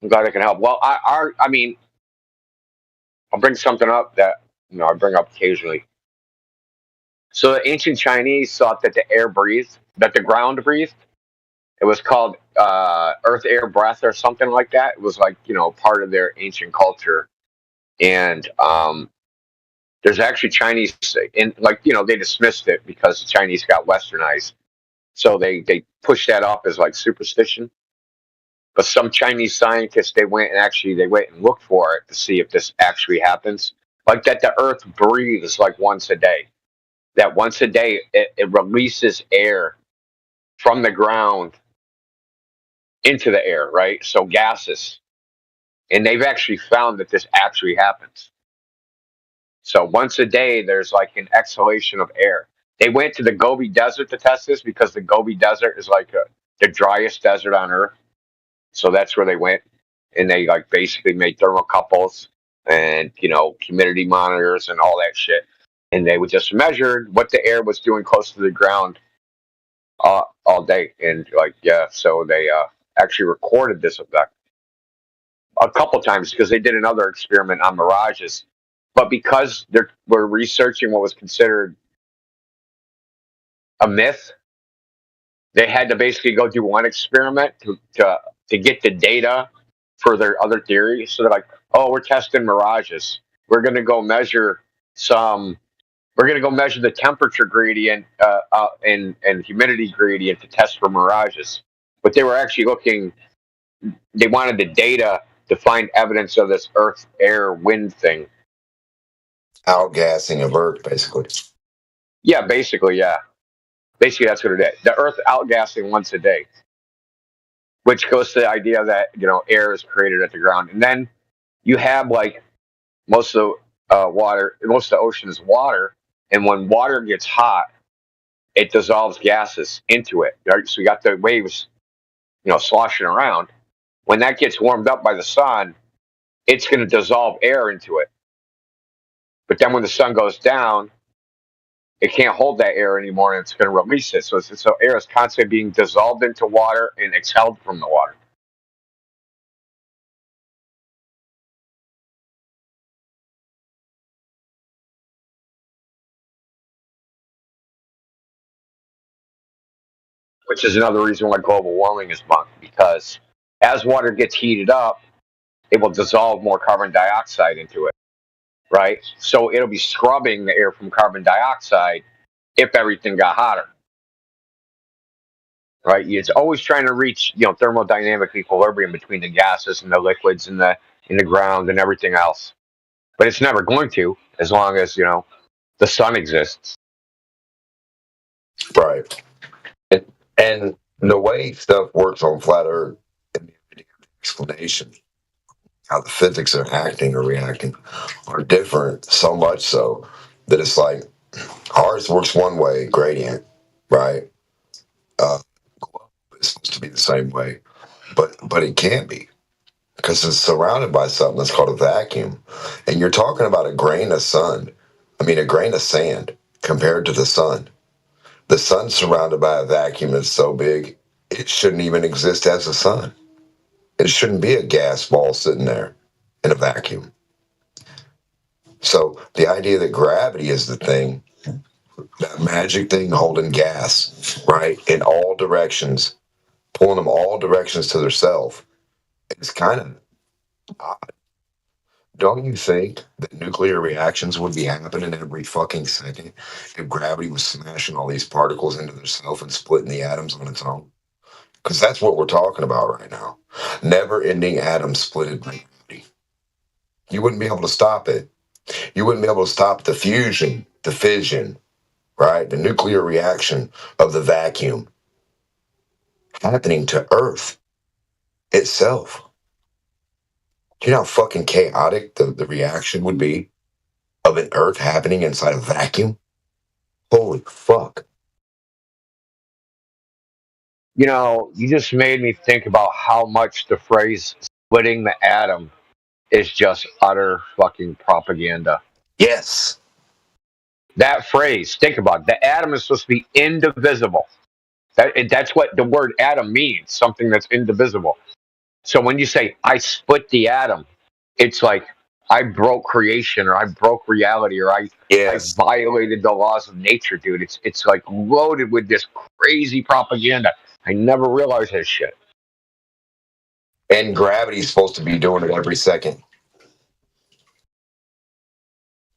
I'm glad I can help. Well, I mean, I'll bring something up that I bring up occasionally. So the ancient Chinese thought that the air breathed, that the ground breathed. It was called earth, air, breath, or something like that. It was like part of their ancient culture, and there's actually Chinese, and they dismissed it because the Chinese got westernized, so they pushed that up as like superstition. But some Chinese scientists they went and looked for it to see if this actually happens, like that the Earth breathes like once a day. That once a day it releases air from the ground into the air, right? So gases. And they've actually found that this actually happens. So once a day, there's like an exhalation of air. They went to the Gobi Desert to test this because the Gobi Desert is like the driest desert on Earth. So that's where they went. And they like basically made thermocouples and, humidity monitors and all that shit. And they would just measured what the air was doing close to the ground all day. And so they actually recorded this effect a couple times because they did another experiment on mirages. But because we're researching what was considered a myth, they had to basically go do one experiment to get the data for their other theory. So they're like, oh, we're testing mirages. We're going to go measure the temperature gradient and humidity gradient to test for mirages. But they were actually they wanted the data to find evidence of this earth, air, wind thing. Outgassing of Earth, basically. Yeah, basically, yeah. Basically, that's what it is. The Earth outgassing once a day, which goes to the idea that air is created at the ground, and then you have like most of the ocean is water, and when water gets hot, it dissolves gases into it. Right? So you got the waves, sloshing around. When that gets warmed up by the sun, it's going to dissolve air into it. But then when the sun goes down, it can't hold that air anymore, and it's going to release it. So air is constantly being dissolved into water and exhaled from the water. Which is another reason why global warming is fun, because as water gets heated up, it will dissolve more carbon dioxide into it, right? So it'll be scrubbing the air from carbon dioxide if everything got hotter. Right, it's always trying to reach thermodynamic equilibrium between the gases and the liquids and in the ground and everything else, but it's never going to as long as the sun exists. Right, and the way stuff works on flat Earth, and the explanation, how the physics are acting or reacting, are different. So much so that it's like ours works one way, gradient, right? It's supposed to be the same way, but it can't be because it's surrounded by something that's called a vacuum, and you're talking about a grain of sand compared to the sun. The sun's surrounded by a vacuum that's so big it shouldn't even exist as a sun. It shouldn't be a gas ball sitting there in a vacuum. So the idea that gravity is the thing, that magic thing holding gas, right, in all directions, pulling them all directions to themselves, it's kind of odd. Don't you think that nuclear reactions would be happening every fucking second if gravity was smashing all these particles into themselves and splitting the atoms on its own? Because that's what we're talking about right now. Never-ending atom splitted by gravity. You wouldn't be able to stop it. You wouldn't be able to stop the fusion, the fission, right? The nuclear reaction of the vacuum happening to Earth itself. Do you know how fucking chaotic the reaction would be of an Earth happening inside a vacuum? Holy fuck. You know, you just made me think about how much the phrase splitting the atom is just utter fucking propaganda. Yes. That phrase, think about it. The atom is supposed to be indivisible. That's what the word atom means, something that's indivisible. So when you say, I split the atom, it's like I broke creation or I broke reality or I violated the laws of nature, dude. It's like loaded with this crazy propaganda. I never realized this shit. And gravity's supposed to be doing it every second.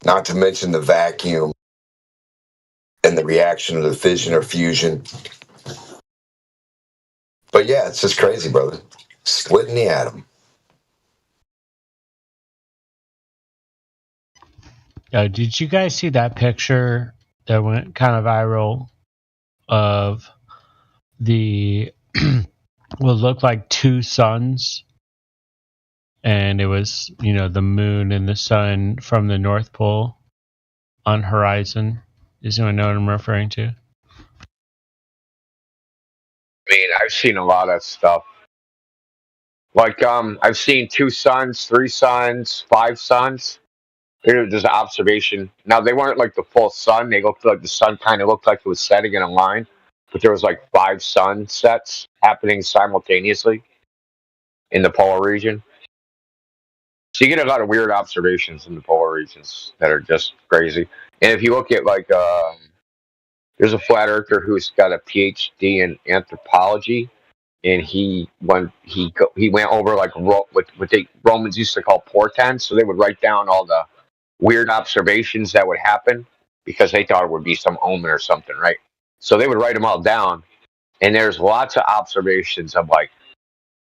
Not to mention the vacuum and the reaction of the fission or fusion. But yeah, it's just crazy, brother. Splitting the atom. Did you guys see that picture that went kind of viral of the what looked like two suns? And it was, the moon and the sun from the North Pole on horizon. Does anyone know what I'm referring to? I mean, I've seen a lot of stuff. Like, I've seen 2 suns, 3 suns, 5 suns. There's an observation. Now, they weren't like the full sun. They looked like the sun kind of looked like it was setting in a line. But there was like 5 sunsets happening simultaneously in the polar region. So you get a lot of weird observations in the polar regions that are just crazy. And if you look at like, there's a flat earther who's got a PhD in anthropology, and he went over like what the Romans used to call portents. So they would write down all the weird observations that would happen because they thought it would be some omen or something, right? So they would write them all down, and there's lots of observations of like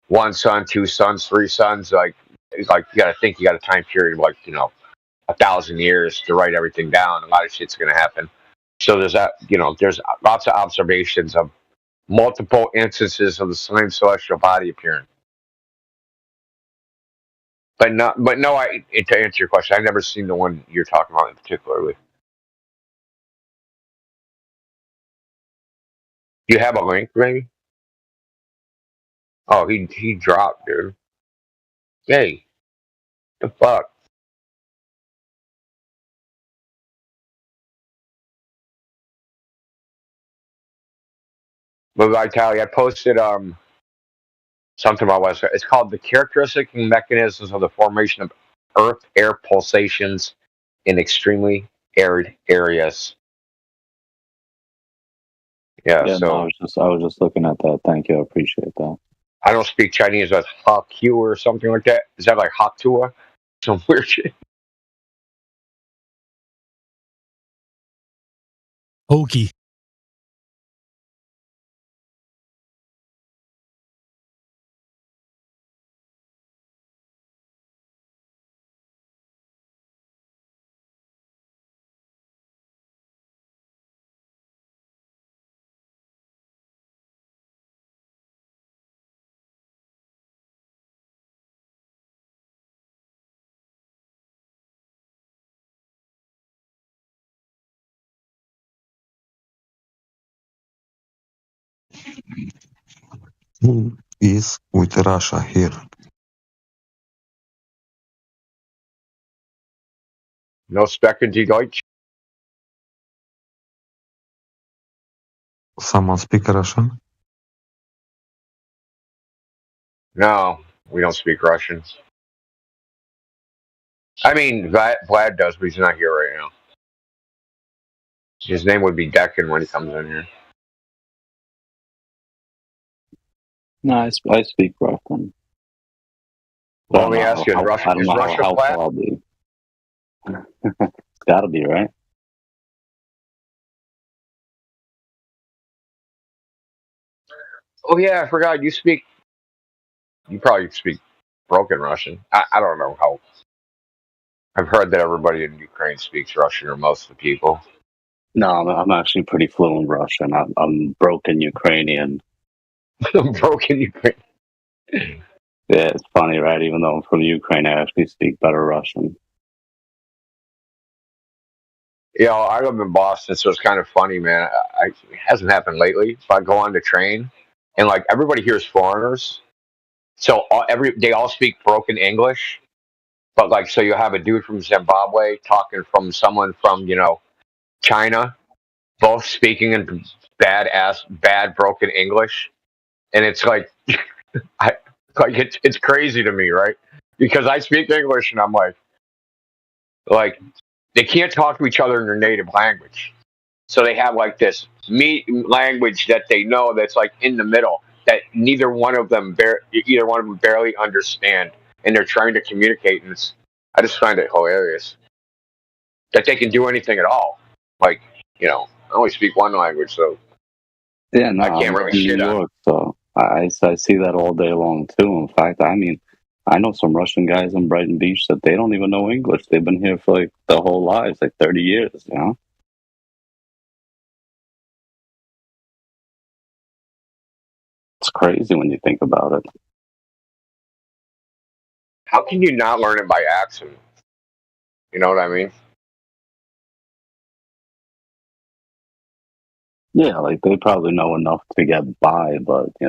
1 sun, 2 suns, 3 suns. Like you got to think you got a time period of like 1,000 years to write everything down. A lot of shit's gonna happen. So there's that. There's lots of observations of multiple instances of the same celestial body appearing. But no. To answer your question, I've never seen the one you're talking about in particularly. You have a link, maybe? Oh, he dropped, dude. Hey, the fuck? But Vitaly, I posted something about West. It's called the characteristic mechanisms of the formation of Earth air pulsations in extremely arid areas. Yeah, No, so I was just looking at that. Thank you, I appreciate that. I don't speak Chinese. That's Hakyu or something like that. Is that like Haktua? Some weird shit. Hokey. Who is with Russia here? No Sprechen Sie Deutsch? Someone speak Russian? No, we don't speak Russian. I mean, Vlad does, but he's not here right now. His name would be Deccan when he comes in here. No, I speak Russian. Well, let me ask you, is I Russia don't know how flat? far I'll be. It's gotta be, right? Oh yeah, I forgot. You probably speak broken Russian. I don't know how. I've heard that everybody in Ukraine speaks Russian, or most of the people. No, I'm actually pretty fluent Russian. I'm broken Ukrainian. Broken Ukrainian. Yeah, it's funny, right? Even though I'm from Ukraine, I actually speak better Russian. You know, I live in Boston, so it's kind of funny, man. It hasn't happened lately. So I go on the train, and like everybody here is foreigners, so they all speak broken English. But like, so you have a dude from Zimbabwe talking from someone from China, both speaking in bad broken English, and it's like, it's crazy to me, right? Because I speak English, and I'm like they can't talk to each other in their native language, so they have like this language that they know that's like in the middle that either one of them barely understand, and they're trying to communicate, and I just find it hilarious that they can do anything at all. Like, I only speak one language, so yeah, no, I can't I'm really in shit New on. York, so I see that all day long too. In fact, I mean, I know some Russian guys in Brighton Beach that they don't even know English. They've been here for like their whole lives, like 30 years, It's crazy when you think about it. How can you not learn it by accident? You know what I mean? Yeah, like they probably know enough to get by, but they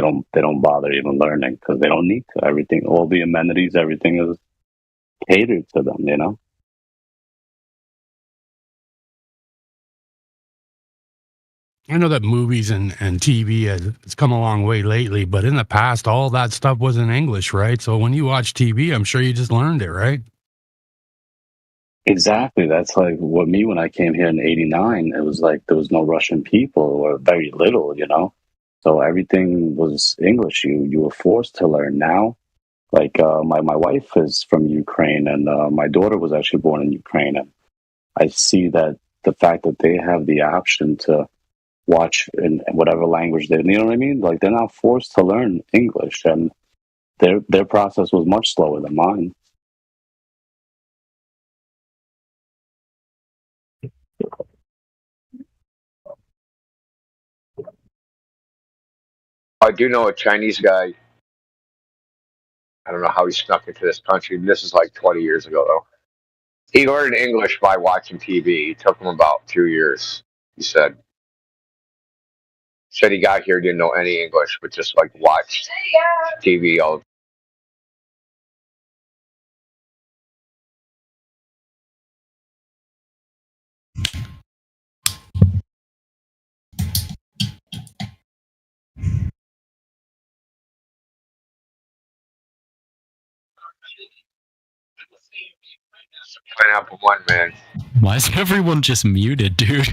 don't bother even learning because they don't need to. Everything, all the amenities, everything is catered to them. I know that movies and TV has come a long way lately, but in the past, all that stuff was in English, right? So when you watch TV, I'm sure you just learned it, right? Exactly. That's like what me when I came here in '89. It was like there was no Russian people or very little, So everything was English. You were forced to learn. Now, like my wife is from Ukraine, and my daughter was actually born in Ukraine, and I see that the fact that they have the option to watch in whatever language you know what I mean? Like they're not forced to learn English, and their process was much slower than mine. I do know a Chinese guy. I don't know how he snuck into this country. This is like 20 years ago, though. He learned English by watching TV. It took him about 2 years, he said. Said he got here, didn't know any English, but just like watched TV all. Pineapple One, man. Why is everyone just muted, dude?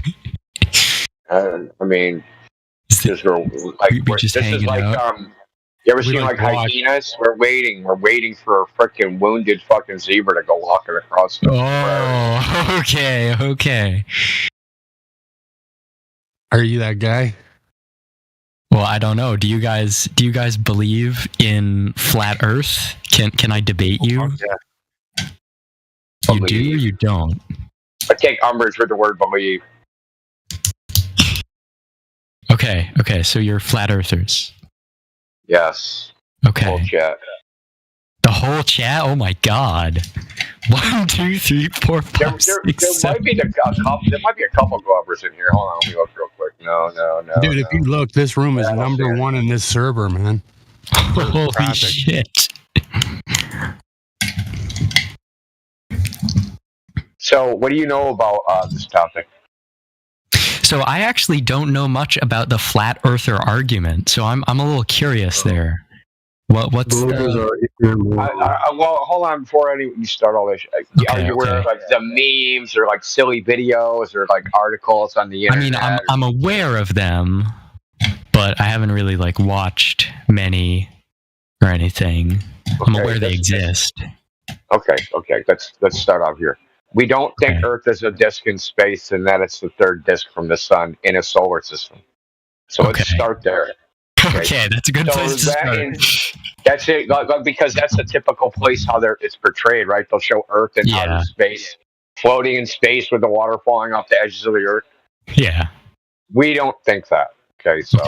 I mean, because we're like we just this is hanging like out. You ever We seen like like watch- hyenas? We're waiting for a freaking wounded fucking zebra to go walking across the Oh, okay. Are you that guy? Well, I don't know. Do you guys believe in flat Earth? Can I debate you? Yeah. You do or you don't? I take umbrage with the word believe. Okay. So you're flat earthers. Yes. Okay. Whole chat. The whole chat? Oh my god. 1, 2, 3, 4, 5, There 6, might be there might be a couple Glovers in here. Hold on, let me look real quick. No. Dude, if you look, this room is number one in this server, man. Holy Traffic. shit. So, what do you know about this topic? So I actually don't know much about the flat earther argument. So I'm a little curious there. What's well, hold on before you start all this. Are you aware of like the memes or like silly videos or like articles on the I internet? mean, I'm aware of them, but I haven't really like watched many or anything. I'm aware they exist. Okay. Let's start off here. We don't think Earth is a disk in space and that it's the third disk from the sun in a solar system. So let's start there. Okay, that's a good place to start. That's it, because that's the typical place how it's portrayed, right? They'll show Earth in outer space, floating in space with the water falling off the edges of the Earth. Yeah. We don't think that. Okay, so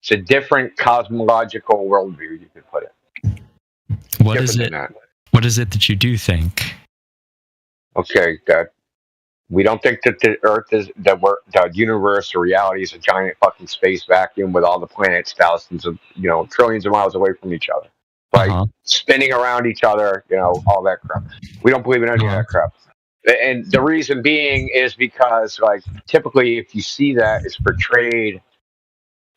it's a different cosmological worldview, you could put it. What is it? What is it that you do think? Okay, that we don't think that the Earth is the universe or reality is a giant fucking space vacuum with all the planets thousands of trillions of miles away from each other, right? Spinning around each other, all that crap. We don't believe in any of that crap. And the reason being is because, like, typically if you see that, it's portrayed,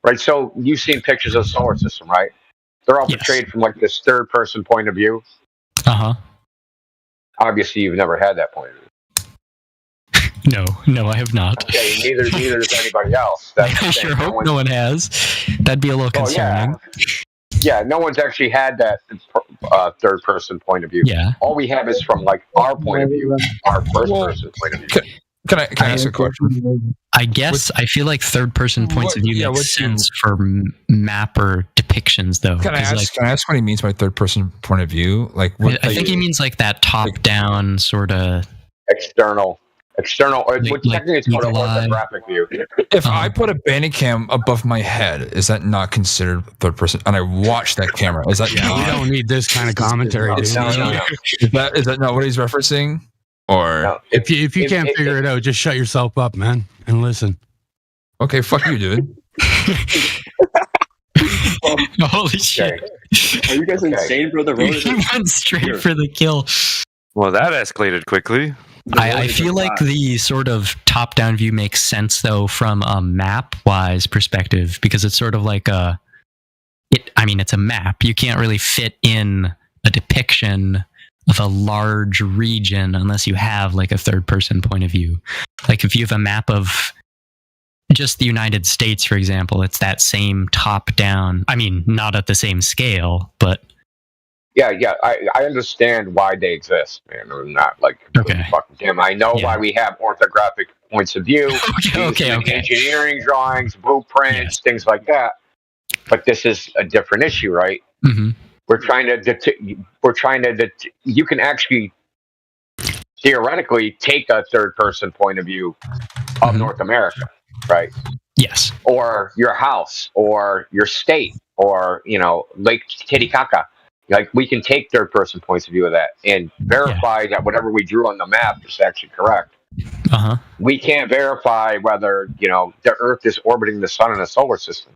right? So you've seen pictures of the solar system, right? They're all portrayed from like this third person point of view. Obviously, you've never had that point of view. No, I have not. Okay, neither does anybody else. I sure hope no one has. That'd be a little concerning. Yeah, no one's actually had that third person point of view. Yeah. All we have is from like our point of view, our first person point of view. Can I ask a question? I guess I feel like third person points of view makes sense for map or depictions, though. Can I ask what he means by third person point of view? Like, I think he means like that top down sort of external, or technically it's called a orthographic view. If I put a Bandicam above my head, is that not considered third person? And I watch that camera, is that? We don't need this kind of commentary. Is that not what he's referencing? Or if you can't figure it out, just shut yourself up, man, and listen. Okay, fuck you, dude. Holy shit! Are you guys insane, bro? The road He went straight for the kill. Well, that escalated quickly. I feel like the sort of top-down view makes sense, though, from a map-wise perspective, because it's sort of like it's a map. You can't really fit in a depiction of a large region unless you have like a third-person point of view. Like if you have a map of just the United States, for example, it's that same top-down. I mean, not at the same scale, but yeah, I understand why they exist, man. I'm not like fucking damn. I know why we have orthographic points of view, engineering drawings, blueprints, things like that. But this is a different issue, right? Mm-hmm. We're trying to. You can actually theoretically take a third-person point of view of North America, right? Yes. Or your house, or your state, or Lake Titicaca. Like, we can take third-person points of view of that and verify that whatever we drew on the map is actually correct. We can't verify whether the Earth is orbiting the sun in a solar system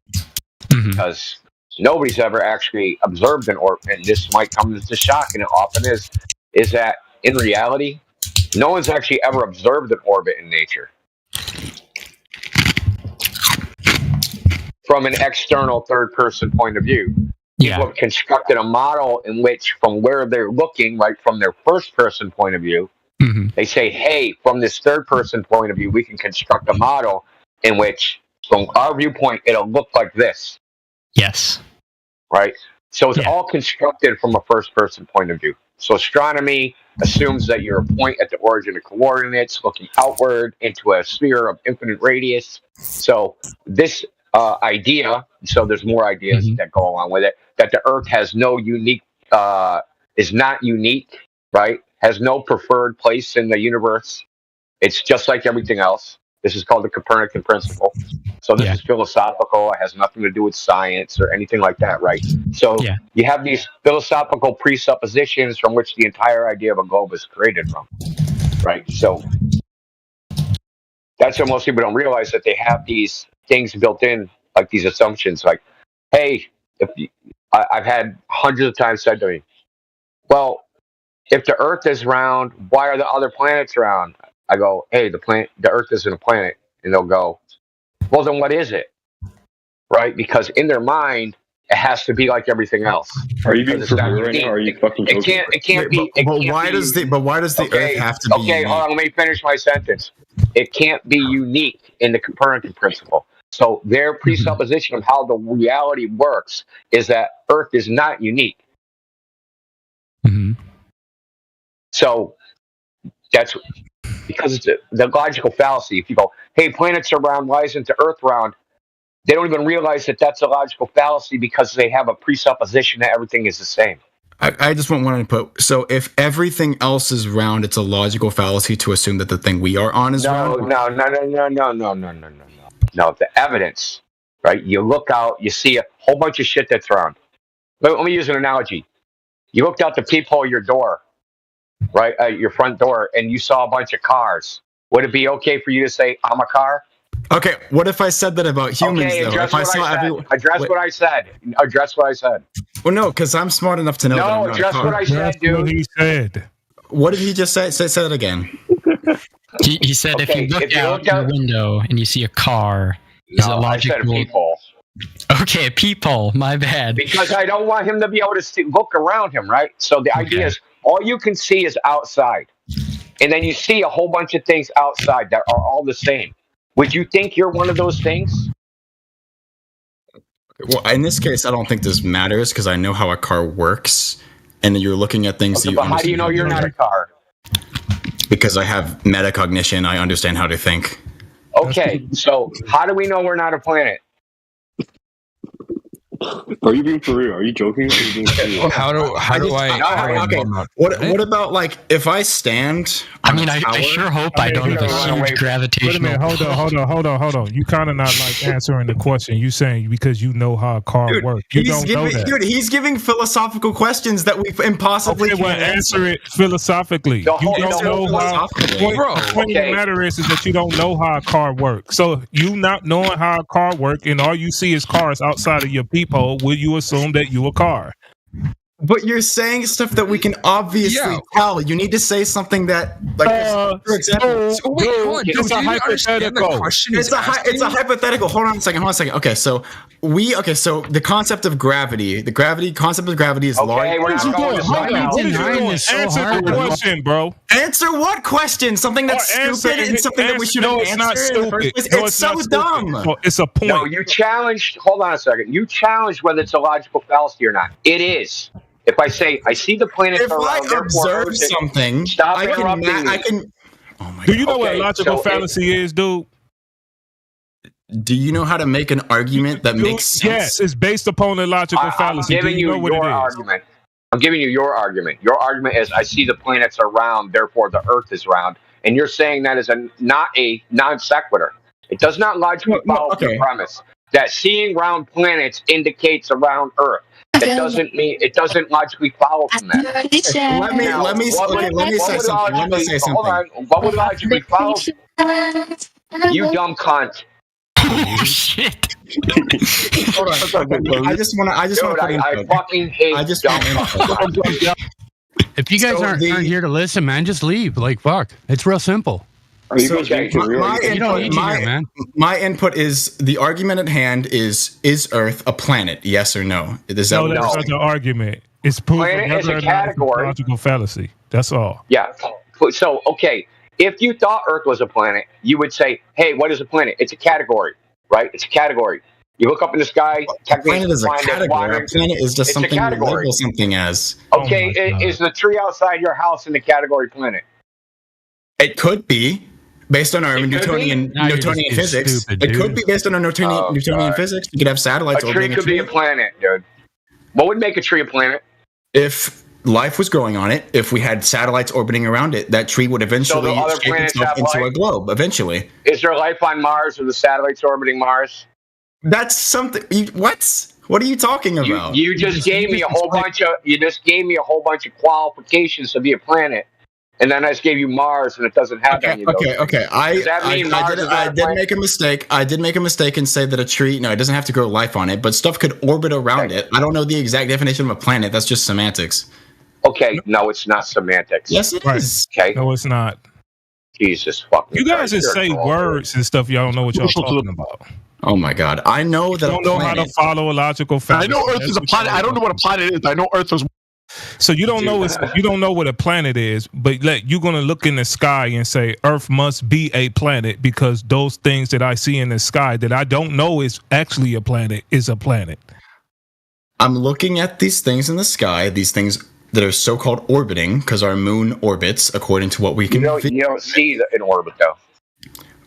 because nobody's ever actually observed an orbit. And this might come as a shock, and it often is that in reality, no one's actually ever observed an orbit in nature from an external third-person point of view. People have constructed a model in which, from where they're looking, right, from their first-person point of view, they say, hey, from this third-person point of view, we can construct a model in which, from our viewpoint, it'll look like this. Yes. Right? So it's all constructed from a first-person point of view. So astronomy assumes that you're a point at the origin of coordinates looking outward into a sphere of infinite radius. So this idea, so there's more ideas that go along with it, that the Earth has no unique, is not unique, right? Has no preferred place in the universe. It's just like everything else. This is called the Copernican principle. So this is philosophical. It has nothing to do with science or anything like that, right? So you have these philosophical presuppositions from which the entire idea of a globe is created from, right? So that's what most people don't realize, that they have these things built in, like these assumptions, like, hey, I've had hundreds of times said to me, well, if the Earth is round, why are the other planets round? I go, hey, the Earth isn't a planet. And they'll go, well, then what is it? Right? Because in their mind, it has to be like everything else. Are you being familiar right now, or are you fucking joking? It can't be. But why does the Earth have to be? Okay, hold on. Let me finish my sentence. It can't be unique in the Copernican principle. So their presupposition of how the reality works is that Earth is not unique. So that's because it's the logical fallacy. If you go, hey, planets are round, why isn't the Earth round? They don't even realize that that's a logical fallacy because they have a presupposition that everything is the same. I just want one input. So if everything else is round, it's a logical fallacy to assume that the thing we are on is round? No. No, the evidence, right? You look out, you see a whole bunch of shit that's round. Let me use an analogy. You looked out the peephole of your door, right? Your front door, and you saw a bunch of cars. Would it be okay for you to say, I'm a car? Okay, what if I said that about humans, Okay, though? address If I what saw I said. everyone... Address what I said. Address what I said. Well, no, because I'm smart enough to know that I'm No, not address a car. what I said, dude. What he said. What did he just say? Say it again. He said if you look out your window and you see a car, is it No, I said a logical? peephole. Okay, a peephole. My bad. Because I don't want him to be able to look around him, right? So the idea is all you can see is outside. And then you see a whole bunch of things outside that are all the same. Would you think you're one of those things? Well, in this case, I don't think this matters because I know how a car works, and then you're looking at things. Okay, but how do you know you're not a car? Because I have metacognition. I understand how to think. Okay, so how do we know we're not a planet? Are you being for real? Are you joking? Are you being for real? How do I? Okay. What about like if I stand? I mean, I sure hope I don't have a huge gravitational. Wait a minute, hold on. You kind of not like answering the question. You saying because you know how a car works. You don't know that. Dude, he's giving philosophical questions that we impossibly can't answer it philosophically. You don't know how. The point of the matter is that you don't know how a car works. So you not knowing how a car works, and all you see is cars outside of your peephole. Will you assume that you a car? But you're saying stuff that we can obviously tell. You need to say something that, like, for example, it's a hypothetical. It's a hypothetical. Hold on a second. Okay, so the concept of gravity, concept of gravity is large. Okay, we're not going to Hold on. Answer the question, bro. Answer what question? Something that's stupid and something that we should answer. It's not stupid. It's so dumb. It's a point. No, you challenged. Hold on a second. You challenged whether it's a logical fallacy or not. It is. If I say I see the planet if I observe something, stop interrupting me. I can. Oh my Do you know God. what logical fallacy is, dude? Do you know how to make an argument that makes sense? Yes, it's based upon a logical fallacy. I'm giving you your argument. I'm giving you your argument. Your argument is I see the planets are round, therefore the Earth is round, and you're saying that is not a non sequitur. It does not logically follow your premise that seeing round planets indicates a round Earth. That doesn't mean it doesn't logically follow from that. Let me say something. Hold on. What would logically follow? You dumb cunt. Oh shit! Hold on. I just want to. I fucking hate. I just dumb cunt. If you guys aren't here to listen, man, just leave. Like fuck. It's real simple. Are you guys being for real? My input is the argument at hand is Earth a planet? Yes or no? That's not the argument. It's proof planet is a category. Logical fallacy. That's all. Yeah. So okay, if you thought Earth was a planet, you would say, "Hey, what is a planet? It's a category, right? It's a category." You look up in the sky. A planet is a category. A planet is just something you label something as. Okay, is the tree outside your house in the category planet? It could be. Based on our Newtonian physics, it could be based on our Newtonian physics. You could have satellites orbiting a tree. Could be a planet, dude. What would make a tree a planet? If life was growing on it, if we had satellites orbiting around it, that tree would eventually shape itself into a globe. Eventually, is there life on Mars or the satellites orbiting Mars? That's something. What? What are you talking about? You just gave me a whole bunch of. You just gave me a whole bunch of qualifications to be a planet. And then I just gave you Mars, and it doesn't have any of those. Okay. Does that mean I did make a mistake. I did make a mistake and say that a tree, no, it doesn't have to grow life on it, but stuff could orbit around it. I don't know the exact definition of a planet. That's just semantics. Okay, no, it's not semantics. Yes, it is. Okay. No, it's not. Jesus fucking You guys just say words and stuff. Y'all don't know what y'all talking about. Oh my God. I know that you don't know how to follow a logical fallacy. I know Earth is a planet. I don't know what a planet is. I know Earth is. So you don't know what a planet is, but you're gonna look in the sky and say Earth must be a planet because those things that I see in the sky that I don't know is actually a planet is a planet. I'm looking at these things in the sky, these things that are so-called orbiting because our moon orbits according to what we can. You don't see an orbit though.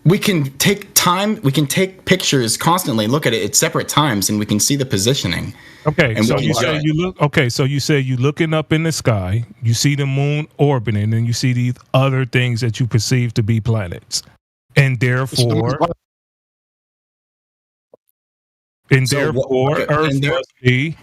We can take time. We can take pictures constantly, look at it at separate times, and we can see the positioning. Okay, And so what you you say got? you look. Okay, so you say you looking up in the sky, you see the moon orbiting, and you see these other things that you perceive to be planets, and therefore, okay, Earth and there- must be.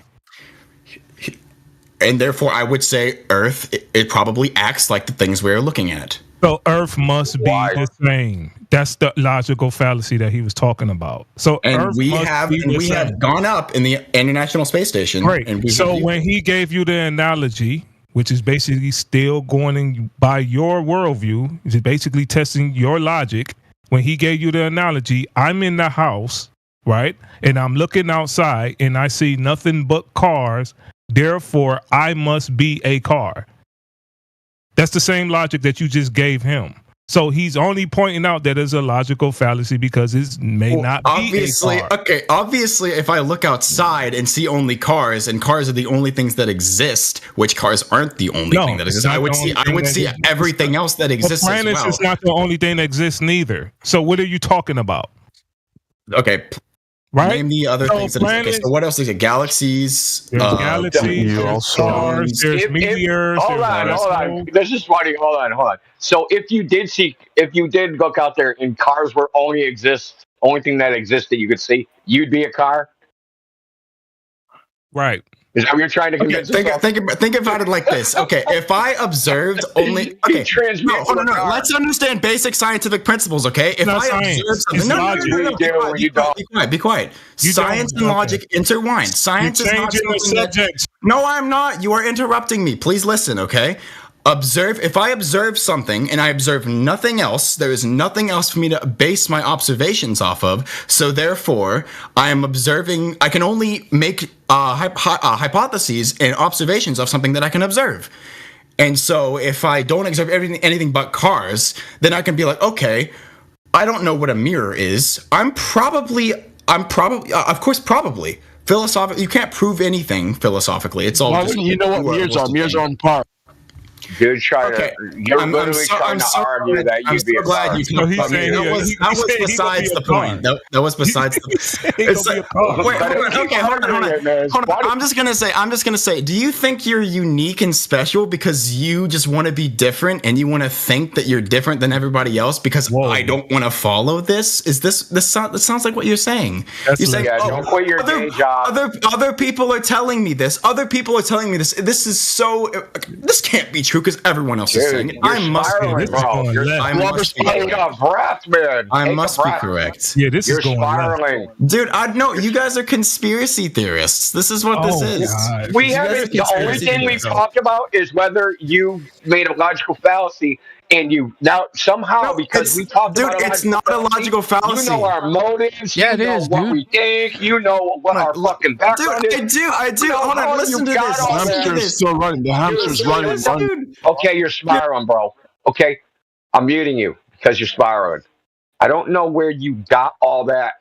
And therefore, I would say Earth, it probably acts like the things we're looking at. So Earth must be the same. That's the logical fallacy that he was talking about. So And Earth we must have be and the we same. have gone up in the International Space Station. Great. And we So have- when he gave you the analogy, which is basically still going in by your worldview, is basically testing your logic. When he gave you the analogy, I'm in the house, right? And I'm looking outside and I see nothing but cars. Therefore, I must be a car. That's the same logic that you just gave him. So he's only pointing out that it's a logical fallacy because it may not be obviously a car. okay. Obviously, if I look outside and see only cars, and cars are the only things that exist, which cars aren't the only thing that it's exists. not I would the see. only I thing would that see exists. everything else that But exists as planets well. is not the only thing that exists neither. So what are you talking about? Okay. Right? Name the other So things that exist. Okay, planets- so what else is it? Galaxies. There's galaxies, you there's also- stars, there's meteors. Hold on. This is funny. Hold on. So if you did look out there and cars were only thing that exists that you could see, you'd be a car. Right. Is that what you're trying to Okay, convince yourself? think about it like this. Okay, if I observed only okay, let's understand basic scientific principles. Okay, if not I science. observe It's something, logic. be quiet. You Science don't. and Okay. logic intertwine. Science You're is not changing the something that- subject. No, I'm not. You are interrupting me. Please listen. Okay. If I observe something and I observe nothing else, there is nothing else for me to base my observations off of. So therefore, I can only make hypotheses and observations of something that I can observe. And so if I don't observe anything but cars, then I can be like, okay, I don't know what a mirror is. I'm probably, of course, probably. Philosophically, you can't prove anything philosophically. It's all Why just wouldn't you know what mirrors are? Mirrors are on par. You're Okay. you're I'm literally so- trying I'm to so argue glad- that I'm you'd be so a glad car. you talked about me. That was besides the point. That was besides the. It's like, wait, hold on. Okay, hold on. I'm just gonna say. Do you think you're unique and special because you just want to be different and you want to think that you're different than everybody else? Because I don't want to follow this. Is this sounds like what you're saying? You're saying, don't quit your day job. Other people are telling me this. Other people are telling me this. This is so. This can't be true because everyone else is saying it. You're I must be. spiraling, bro. I must be. Take a breath, man. I Take a must be breath. correct. Yeah, this You're is going left. spiraling. Dude, I know you guys are conspiracy theorists. This is what this is. God. We You guys are haven't. The only conspiracy thing we've theorists. talked about is whether you made a logical fallacy, and you now somehow because we talked about it's not a logical fallacy. You know our motives. Yeah, it you know is, what dude. we think. You know what our fucking background Dude, is. I do. You know Hold how on, listen you to got this. all The Listen to hamster's this. still running. The hamster's running. Okay, you're spiraling, bro. Okay, I'm muting you because you're spiraling. I don't know where you got all that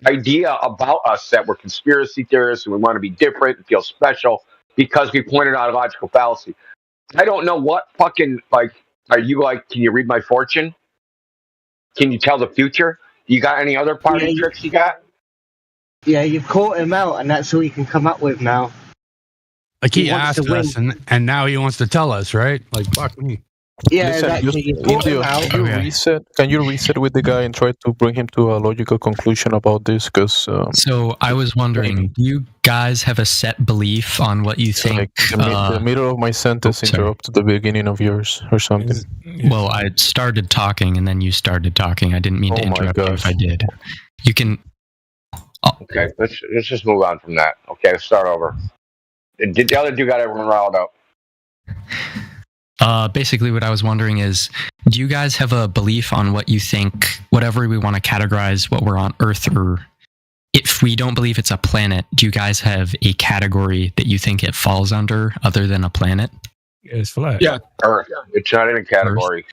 idea about us that we're conspiracy theorists and we want to be different and feel special because we pointed out a logical fallacy. I don't know what fucking, like, are you like, can you read my fortune? Can you tell the future? You got any other party tricks you got? Yeah, you've caught him out, and that's all he can come up with now. Like he wants asked to us, win. and now he wants to tell us, right? Like fuck me. Yeah, Listen, exactly. You've caught him Indio, out. can you reset with the guy and try to bring him to a logical conclusion about this? Because So I was wondering, do you guys have a set belief on what you think? the middle of my sentence interrupted the beginning of yours or something. Well, I started talking and then you started talking. I didn't mean to Oh my interrupt you gosh. if I did. You can. Okay, let's just move on from that. Okay, let's start over. The other dude got everyone riled up. Basically, what I was wondering is, do you guys have a belief on what you think, whatever we want to categorize what we're on Earth, or if we don't believe it's a planet, do you guys have a category that you think it falls under other than a planet? It's flat. Yeah. Earth. It's not in a category.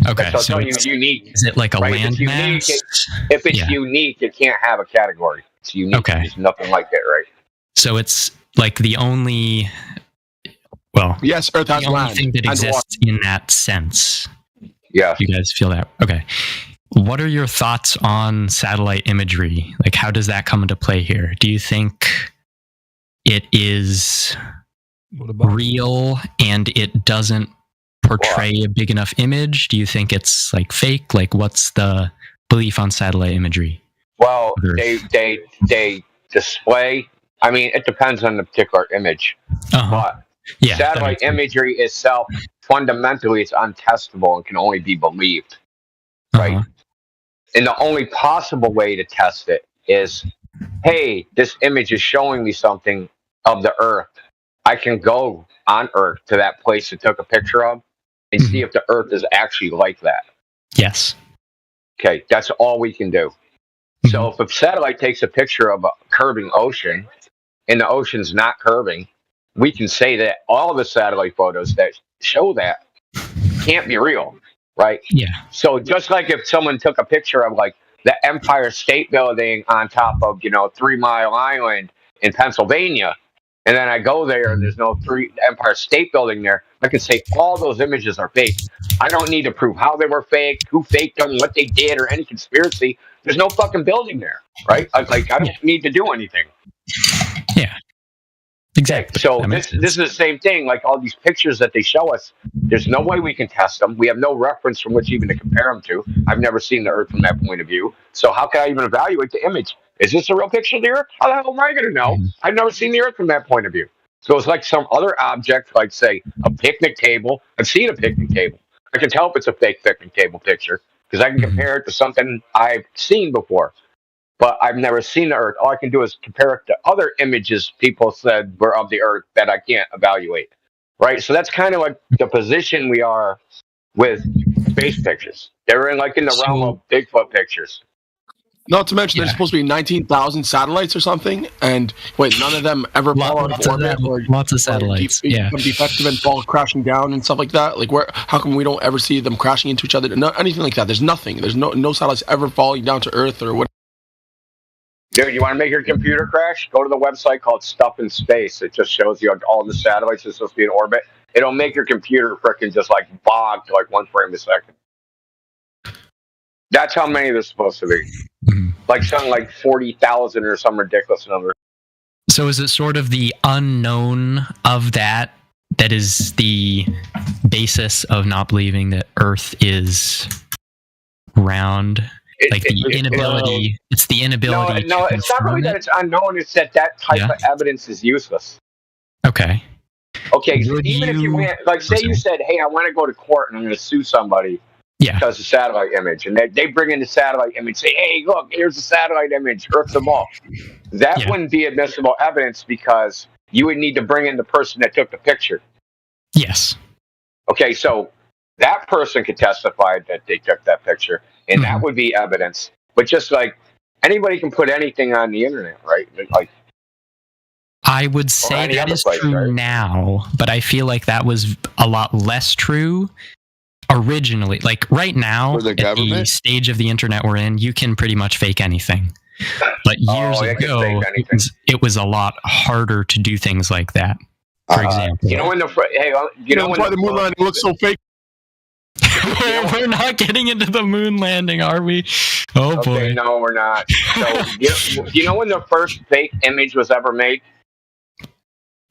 Okay, That's so it's unique. is it like a Right? If it's unique, landmass? if it's Yeah. unique, it can't have a category. It's unique. Okay. There's nothing like it, right? So it's like the only, well, Yes, Earth has the only land thing that and exists in that sense. Yeah. You guys feel that? Okay. What are your thoughts on satellite imagery? Like, how does that come into play here? Do you think it is real and it doesn't portray a big enough image? Do you think it's like fake? Like, what's the belief on satellite imagery? Well, they display. I mean, it depends on the particular image, but Yeah, that satellite makes sense. imagery itself fundamentally it's untestable and can only be believed, right? And the only possible way to test it is, hey, this image is showing me something of the Earth. I can go on Earth to that place it took a picture of and see if the Earth is actually like that. Yes. Okay, that's all we can do. So if a satellite takes a picture of a curving ocean and the ocean's not curving, we can say that all the satellite photos that show that can't be real, right? Yeah. So just like if someone took a picture of like the Empire State Building on top of, 3 Mile Island in Pennsylvania, and then I go there and there's no Empire State Building there, I can say all those images are fake. I don't need to prove how they were fake, who faked them, what they did, or any conspiracy. There's no fucking building there, right? Like I don't need to do anything. Yeah. Exactly. So this is the same thing. Like all these pictures that they show us, there's no way we can test them. We have no reference from which even to compare them to. I've never seen the Earth from that point of view. So how can I even evaluate the image? Is this a real picture of the Earth? How the hell am I going to know? I've never seen the Earth from that point of view. So it's like some other object, like say a picnic table. I've seen a picnic table. I can tell if it's a fake picnic table picture because I can compare it to something I've seen before. But I've never seen the Earth. All I can do is compare it to other images people said were of the Earth that I can't evaluate, right? So that's kind of like the position we are with space pictures. They're in the realm of Bigfoot pictures. Not to mention, there's supposed to be 19,000 satellites or something, and wait, none of them ever fall out of orbit, or lots of satellites, become defective and fall crashing down and stuff like that. Like, how come we don't ever see them crashing into each other? No, anything like that. There's nothing. There's no satellites ever falling down to Earth or what. Dude, you want to make your computer crash? Go to the website called Stuff in Space. It just shows you all the satellites that are supposed to be in orbit. It'll make your computer frickin' just like bog to like 1 frame a second. That's how many there's supposed to be. Like something like 40,000 or some ridiculous number. So is it sort of the unknown of that is the basis of not believing that Earth is round? Like the inability. It's the inability. No, it's not really that it's unknown. It's that type of evidence is useless. Okay. Okay. So even if you went, like, say you said, "Hey, I want to go to court and I'm going to sue somebody because of satellite image," and they bring in the satellite image, say, "Hey, look, here's the satellite image, Earth's a ball." That wouldn't be admissible evidence because you would need to bring in the person that took the picture. Yes. Okay, so that person could testify that they took that picture. And that would be evidence. But just like anybody can put anything on the internet, right? Like, I would say that is true now, but I feel like that was a lot less true originally. Like right now, at the stage of the internet we're in, you can pretty much fake anything. But years ago, it was a lot harder to do things like that. For example, when that's why the moon landing looks so fake. We're not getting into the moon landing, are we? Oh boy. Okay, no, we're not. So, do you know when the first fake image was ever made?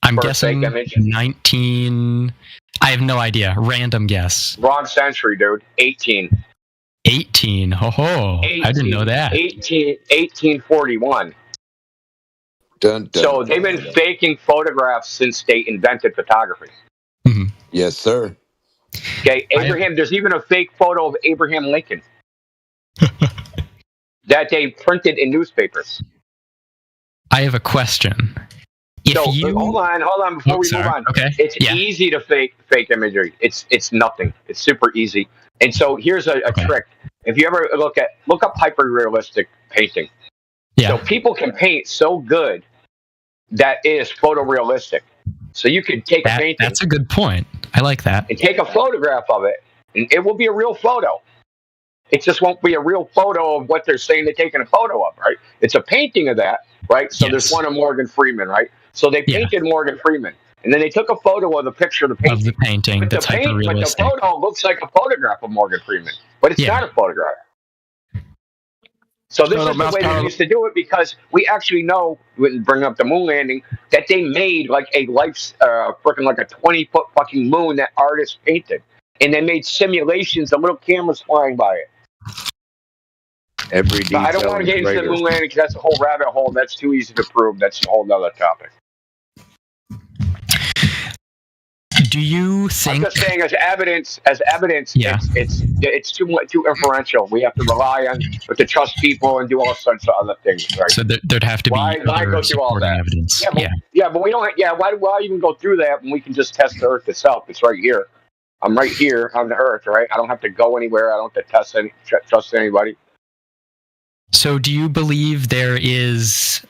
I'm guessing 19. I have no idea. Random guess. Wrong century, dude. 18. 18. Oh, 18, I didn't know that. 1841. Dun, dun, so they've been faking photographs since they invented photography. Yes, sir. Okay, there's even a fake photo of Abraham Lincoln that they printed in newspapers. I have a question. Hold on before we move on. Okay. It's easy to fake imagery. It's nothing. It's super easy. And so here's a trick. If you ever look up hyper-realistic painting. Yeah. So people can paint so good that it is photorealistic. So you could take a painting. That's a good point. I like that. And take a photograph of it, and it will be a real photo. It just won't be a real photo of what they're saying they're taking a photo of, right? It's a painting of that, right? So there's one of Morgan Freeman, right? So they painted Morgan Freeman, and then they took a photo of the picture of the painting. Of the painting that's hyper-realistic. But the photo looks like a photograph of Morgan Freeman, but it's not a photograph. So this is the way they used to do it because we actually know, when bring up the moon landing, that they made like a freaking like a 20-foot fucking moon that artists painted, and they made simulations of little cameras flying by it. Every But I don't want to get into the moon landing because that's a whole rabbit hole. That's too easy to prove. That's a whole nother topic. Do you think? I'm just saying, as evidence, it's too inferential. We have to rely on, to trust people and do all sorts of other things. Right? So there'd have to be why go through all that? Evidence. But we don't. Yeah, why even go through that when we can just test the Earth itself? It's right here. I'm right here on the Earth, right? I don't have to go anywhere. I don't have to trust anybody. So do you believe there is?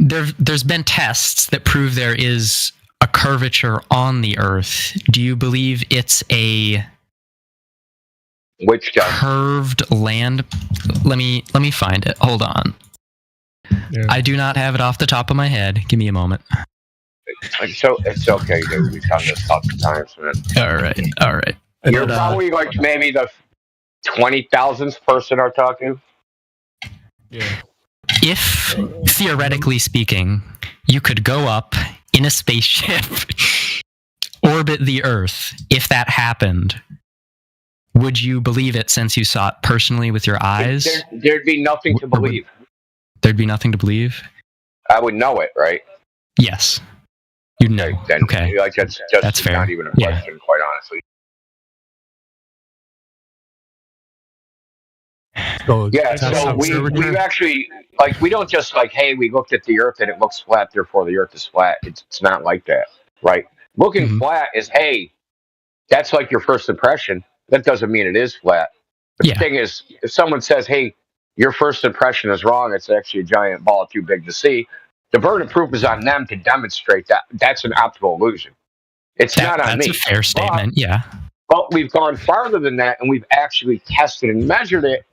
There's been tests that prove there is a curvature on the Earth. Do you believe it's a curved land? Let me find it. Hold on. Yeah. I do not have it off the top of my head. Give me a moment. So it's okay, dude. We've done this lots of times, man. All right. You're probably like maybe the 20,000th person I'm talking. Yeah. If, theoretically speaking, you could go up in a spaceship, orbit the Earth, if that happened, would you believe it since you saw it personally with your eyes? There'd be nothing to believe. There'd be nothing to believe? I would know it, right? Yes. You'd know. Okay. Like that's fair. Not even a question, quite honestly. So we've actually, like, we don't just like, hey, we looked at the Earth and it looks flat, therefore the Earth is flat. It's not like that, right? Looking flat is, hey, that's like your first impression. That doesn't mean it is flat. But the thing is, if someone says, hey, your first impression is wrong, it's actually a giant ball too big to see, the burden of proof is on them to demonstrate that that's an optical illusion. It's not on me. That's a fair statement, But we've gone farther than that, and we've actually tested and measured it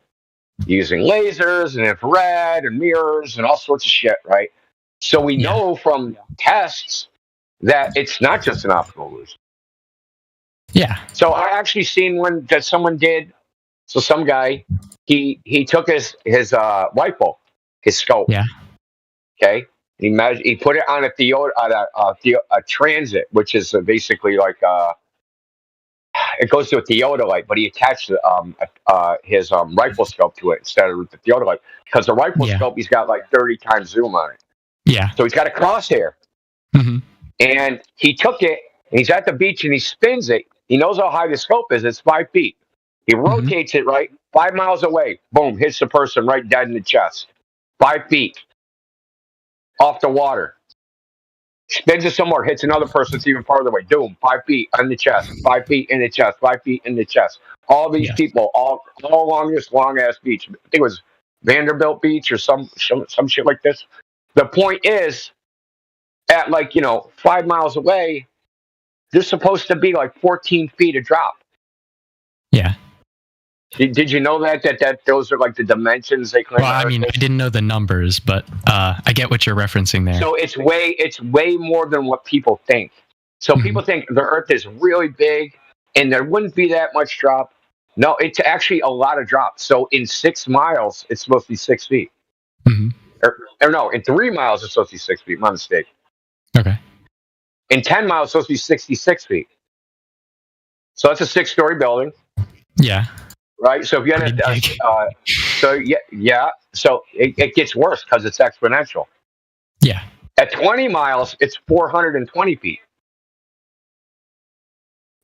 using lasers and infrared and mirrors and all sorts of shit, right? So we know from tests that it's not just an optical illusion. Yeah. So I actually seen one that someone did. So some guy, he took his rifle, his scope. Yeah. Okay. He put it on a transit, which is basically like it goes to a theodolite, but he attached his rifle scope to it instead of the theodolite, because the rifle scope, he's got like 30 times zoom on it. Yeah. So he's got a crosshair. Mm-hmm. And he took it, and he's at the beach, and he spins it. He knows how high the scope is. It's 5 feet. He rotates it, right? 5 miles away. Boom, hits the person right dead in the chest. 5 feet. Off the water. Spins it somewhere, hits another person that's even farther away. Boom, 5 feet in the chest, 5 feet in the chest, 5 feet in the chest. All these people, all along this long ass beach. I think it was Vanderbilt Beach or some shit like this. The point is, at 5 miles away, there's supposed to be like 14 feet of drop. Yeah. Did you know that those are like the dimensions they claim? Well, I mean, I didn't know the numbers, but I get what you're referencing there. So it's way more than what people think. So people think the Earth is really big and there wouldn't be that much drop. No, it's actually a lot of drop. So in 6 miles, it's supposed to be 6 feet. Mm-hmm. Or no, in 3 miles, it's supposed to be 6 feet. My mistake. Okay. In 10 miles, it's supposed to be 66 feet. So that's a 6-story building. Yeah. Right. So if you had so it gets worse because it's exponential. Yeah. At 20 miles, it's 420 feet.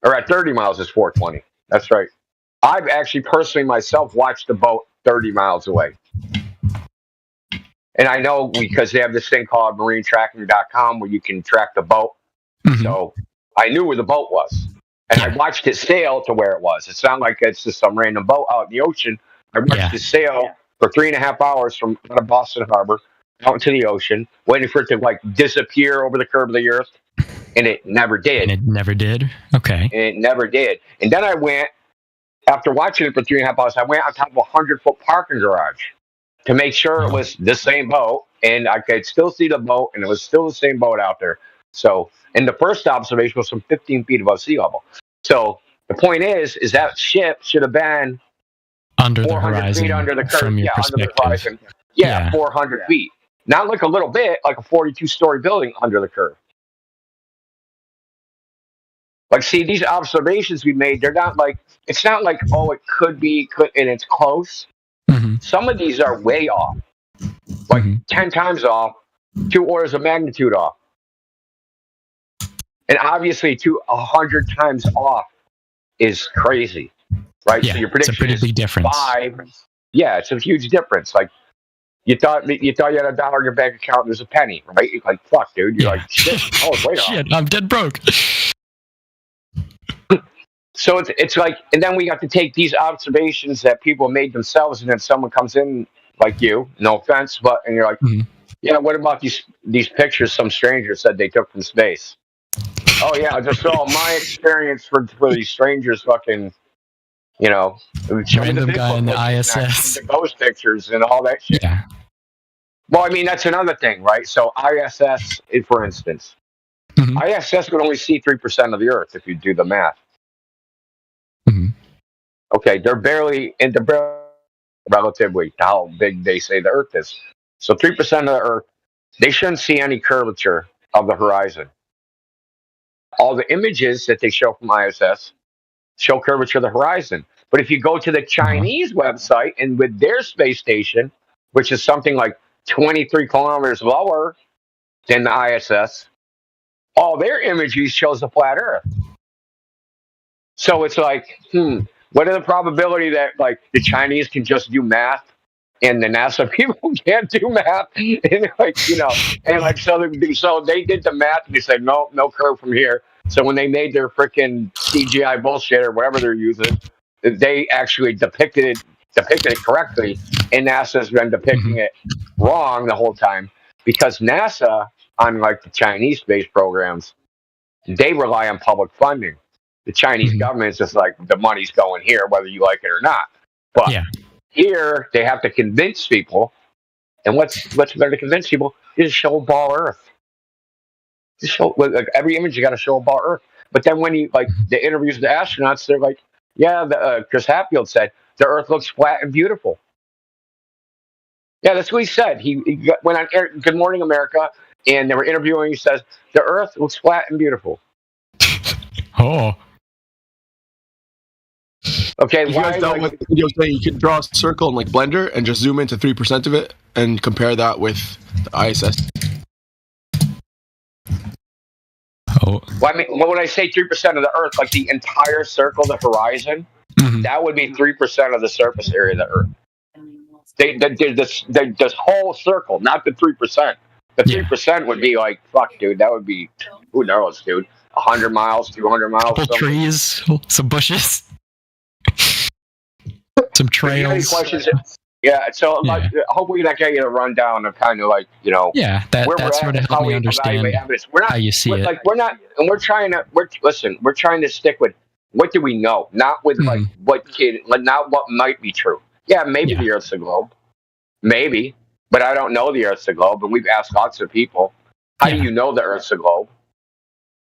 Or at 30 miles, it's 420. That's right. I've actually personally myself watched the boat 30 miles away. And I know because they have this thing called marinetracking.com where you can track the boat. Mm-hmm. So I knew where the boat was. And I watched it sail to where it was. It's not like it's just some random boat out in the ocean. I watched it sail for 3.5 hours from out of Boston Harbor out into the ocean, waiting for it to disappear over the curve of the Earth. And it never did. Okay. And it never did. And then I went, after watching it for 3.5 hours, I went on top of a 100-foot parking garage to make sure it was the same boat. And I could still see the boat, and it was still the same boat out there. So, and the first observation was from 15 feet above sea level. So the point is that ship should have been Under the 400 horizon feet under the curve. from your Yeah, under the perspective. horizon. Yeah, 400 feet. Not like a little bit, like a 42-story building under the curve. Like, see, these observations we made, they're not like, it's not like, oh, it could be, and it's close. Some of these are way off, like 10 times off, 2 orders of magnitude off. And obviously, 100 times off is crazy, right? Yeah, so your it's a prediction pretty is big difference. 5. Yeah, it's a huge difference. Like, you thought you had $1 in your bank account, there's a penny, right? You're like, fuck, dude. You're like, shit, oh, it's way off. Shit, I'm dead broke. So it's like, and then we got to take these observations that people made themselves, and then someone comes in like you, no offense, and you're like, yeah, what about these pictures some stranger said they took from space? Oh yeah, just all my experience for these strangers fucking, you know, Random guy in the ISS. Those pictures and all that shit. Yeah. Well, I mean, that's another thing, right? So ISS, for instance, ISS would only see 3% of the Earth if you do the math. Okay, they're barely relatively to how big they say the Earth is. So 3% of the Earth, they shouldn't see any curvature of the horizon. All the images that they show from ISS show curvature of the horizon. But if you go to the Chinese website and with their space station, which is something like 23 kilometers lower than the ISS, all their images shows a flat Earth. So it's like, what are the probability that like the Chinese can just do math and the NASA people can't do math? And like, you know, and like so they did the math and they said no curve from here. So when they made their freaking CGI bullshit or whatever they're using, they actually depicted it correctly, and NASA's been depicting it wrong the whole time because NASA, unlike the Chinese space programs, they rely on public funding. The Chinese government is just like, the money's going here, whether you like it or not. But here, they have to convince people. And what's better to convince people is show a ball Earth. Just show, like, every image, you got to show a ball Earth. But then when you, like, the interviews with the astronauts, they're like, yeah, Chris Hadfield said, the Earth looks flat and beautiful. Yeah, that's what he said. He went on Good Morning America, and they were interviewing. He says, the Earth looks flat and beautiful. Oh. Okay, you guys dealt with videos saying you can draw a circle in like Blender and just zoom into 3% of it and compare that with the ISS. Well, I mean, when I say 3% of the Earth, like the entire circle, the horizon, that would be 3% of the surface area of the Earth. This whole circle, not the 3%. The 3% would be like, fuck, dude, that would be, who knows, dude, 100 miles, 200 miles. Couple trees, some bushes. Some trails. Questions? Yeah, so like, hopefully that gave you a rundown of kind of like, you know, that sort of helped me understand how you see it. Like we're trying to stick with what do we know, not with like not what might be true. Yeah, maybe the Earth's a globe, maybe, but I don't know the Earth's a globe, and we've asked lots of people, how do you know the Earth's a globe?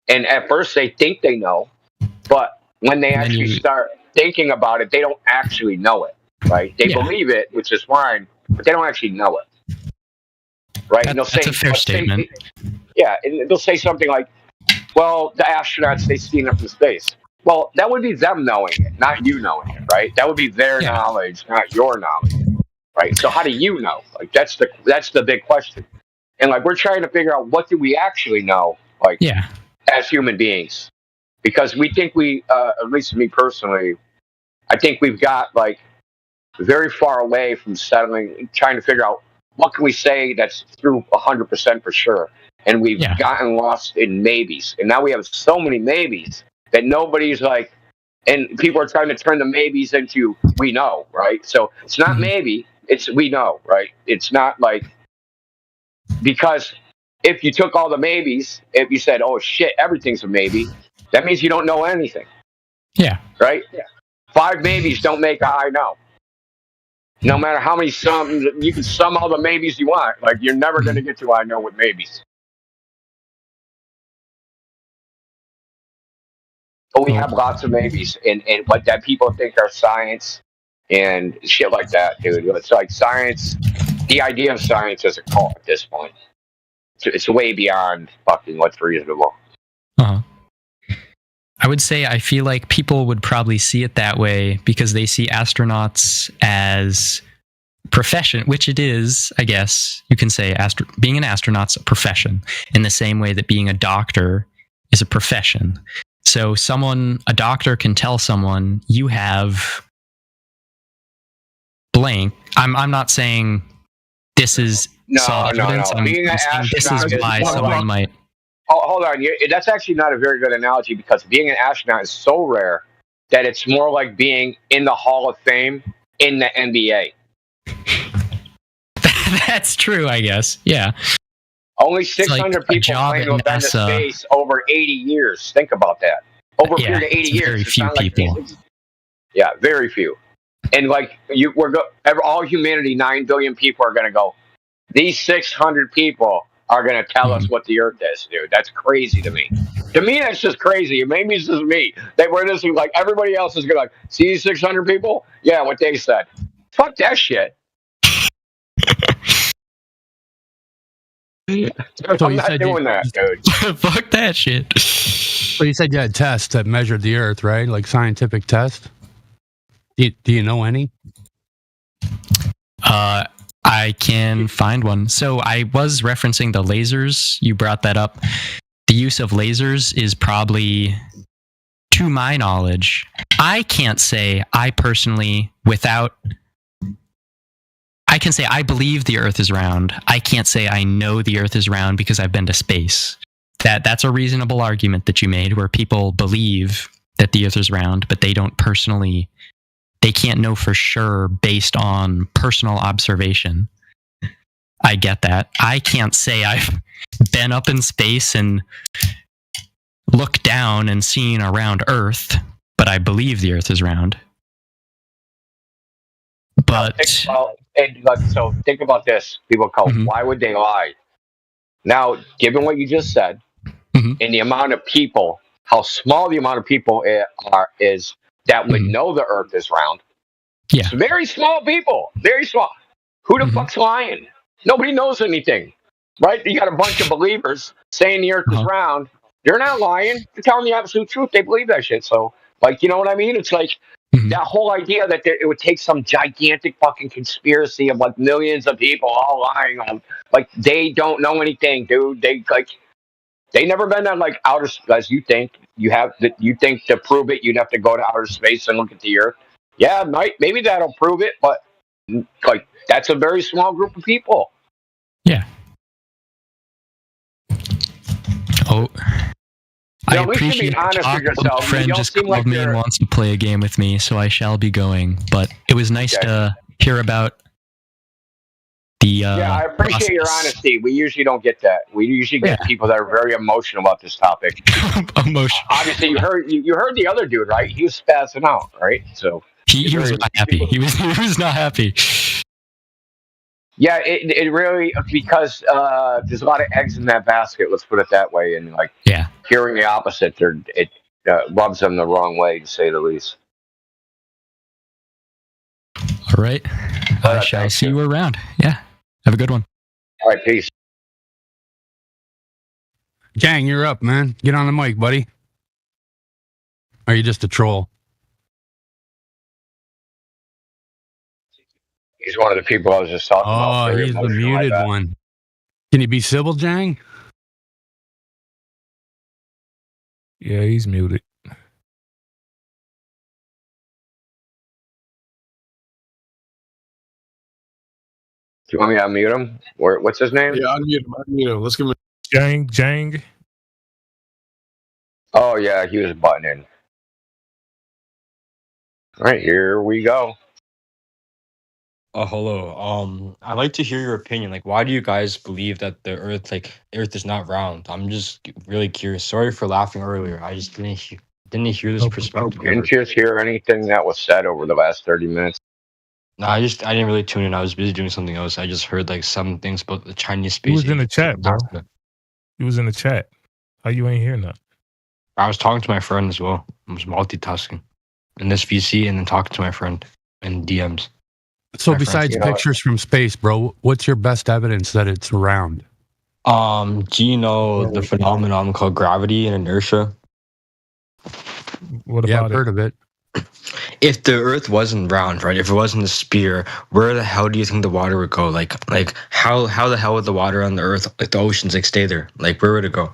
And at first they think they know, but when they actually start thinking about it, they don't actually know it, right? They believe it, which is fine, but they don't actually know it, right? And they'll say, that's a fair statement. And they'll say something like, well, the astronauts, they've seen it from space. Well, that would be them knowing it, not you knowing it, right? That would be their knowledge, not your knowledge, right? So how do you know? Like, that's the big question. And like, we're trying to figure out, what do we actually know, like, as human beings? Because we think at least me personally, I think we've got like very far away from trying to figure out what can we say that's through 100% for sure. And we've gotten lost in maybes. And now we have so many maybes that nobody's like, and people are trying to turn the maybes into we know, right? So it's not maybe, it's we know, right? It's not like, because if you took all the maybes, if you said, oh shit, everything's a maybe, that means you don't know anything. Yeah. Right? 5 maybes don't make a I know. No matter how many you can sum all the maybes you want. Like, you're never going to get to I know with maybes. But we have lots of maybes, and what that people think are science, and shit like that, dude. It's like science. The idea of science is a cult at this point. It's way beyond fucking what's reasonable. Uh-huh. I would say I feel like people would probably see it that way because they see astronauts as profession, which it is, I guess you can say being an astronaut's a profession in the same way that being a doctor is a profession. So a doctor can tell someone you have blank. I'm not saying this is solid evidence. I'm Being an saying this is astronaut why is someone might. Hold on. That's actually not a very good analogy because being an astronaut is so rare that it's more like being in the Hall of Fame in the NBA. That's true, I guess. Yeah. Only 600 people claim to have been to space over 80 years. Think about that. Over a period of 80 years. Very few people. Yeah, very few. And like all humanity, 9 billion people are going to go. These 600 people are going to tell us what the Earth is, dude. That's crazy to me. To me, that's just crazy. Maybe it's just me. We're just like everybody else is going to like, see these 600 people? Yeah, what they said. Fuck that shit. I'm not doing that, dude. Fuck that shit. So you said you had tests that measured the Earth, right? Like scientific tests. Do you know any? I can find one. So I was referencing the lasers. You brought that up. The use of lasers is probably, to my knowledge, I can't say I personally, I can say I believe the Earth is round. I can't say I know the Earth is round because I've been to space. That's a reasonable argument that you made, where people believe that the Earth is round, but they don't personally. They can't know for sure based on personal observation. I get that. I can't say I've been up in space and looked down and seen around Earth, but I believe the Earth is round. But so think about this. People go, why would they lie? Now, given what you just said, and the amount of people, how small the amount of people is that would know the Earth is round. Yeah. It's very small people. Very small. Who the fuck's lying? Nobody knows anything. Right? You got a bunch of believers saying the Earth is round. They're not lying. They're telling the absolute truth. They believe that shit. So, like, you know what I mean? It's like that whole idea that it would take some gigantic fucking conspiracy of like millions of people all lying on, like, they don't know anything, dude. They never been on like outer space. You think you think to prove it, you'd have to go to outer space and look at the Earth. Yeah, maybe that'll prove it, but like that's a very small group of people. Yeah. Oh, I appreciate being honest with yourself. A friend just called me and wants to play a game with me, so I shall be going. But it was nice to hear about the. Yeah, I appreciate your honesty. We usually don't get that. We usually get people that are very emotional about this topic. Emotional. Obviously, you heard the other dude, right? He was spazzing out, right? So he was not happy. He was not happy. Yeah, it really, because there's a lot of eggs in that basket. Let's put it that way. And like, hearing the opposite, it rubs them the wrong way, to say the least. All right, I shall see you around. Yeah, have a good one. All right, peace. Jang, you're up, man. Get on the mic, buddy. Or are you just a troll? He's one of the people I was just talking about. Oh, he's the muted one. Can you be civil, Jang? Yeah, he's muted. Do you want me to unmute him? What's his name? Yeah, unmute him. Let's give him Jang. Oh, yeah, he was butting in. All right, here we go. Hello. I'd like to hear your opinion. Like, why do you guys believe that the Earth is not round? I'm just really curious. Sorry for laughing earlier. I just didn't hear this perspective. Didn't you just hear anything that was said over the last 30 minutes? No, I didn't really tune in. I was busy doing something else. I just heard like some things about the Chinese space. He was in the chat, bro. He was in the chat. How you ain't hear nothing? I was talking to my friend as well. I was multitasking in this VC and then talking to my friend. in DMs. So My friends, besides you know, pictures from space, bro, what's your best evidence that it's round? do you know the phenomenon called gravity and inertia? What Yeah, about I've heard of it. If the Earth wasn't round, right? If it wasn't a sphere, where the hell do you think the water would go? Like how the hell would the water on the Earth, like the oceans, like stay there? Like where would it go?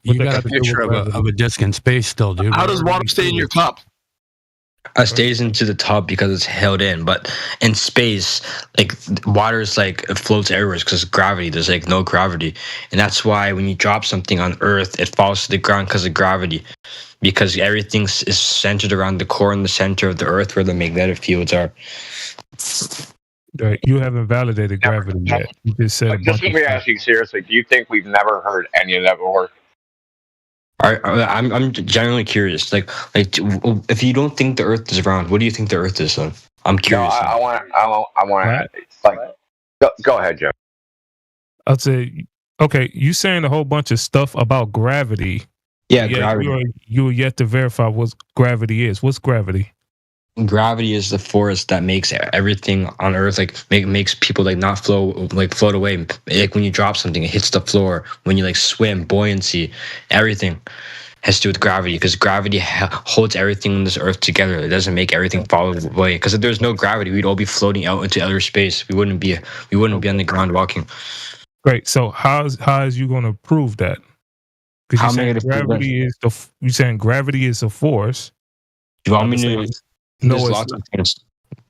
You got a picture of a disc in space still, dude. How does water stay in your cup? It stays into the top because it's held in, but in space, like water is like it floats everywhere because gravity. There's like no gravity, and that's why when you drop something on Earth, it falls to the ground because of gravity, because everything is centered around the core and the center of the Earth where the magnetic fields are. Right. You haven't validated gravity yet. You just said a Just bunch let of me stuff. ask you seriously. Do you think we've never heard any of that before? I'm genuinely curious. Like if you don't think the Earth is round, what do you think the Earth is then? I'm No, curious. I want to. Like, go ahead, Joe. I'd say, okay, you saying a whole bunch of stuff about gravity. Yeah, yet gravity. You are yet to verify what gravity is. What's gravity? Gravity is the force that makes everything on Earth makes people like not float away. Like when you drop something, it hits the floor. When you like swim, buoyancy, everything has to do with gravity because gravity holds everything on this Earth together. It doesn't make everything fall away. Because if there's no gravity, we'd all be floating out into outer space. We wouldn't be on the ground walking. Great. So how is you going to prove that? Because How you're am I saying gonna prove gravity is you saying gravity is a force. Do you want me to? No, There's it's lots not. of things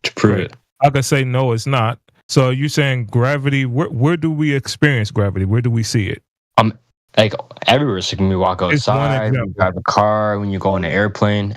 to prove Right. it. I could say no, it's not. So you saying gravity? Where do we experience gravity? Where do we see it? Like everywhere. So when we walk It's one outside, when you example. drive a car, when you go on an airplane,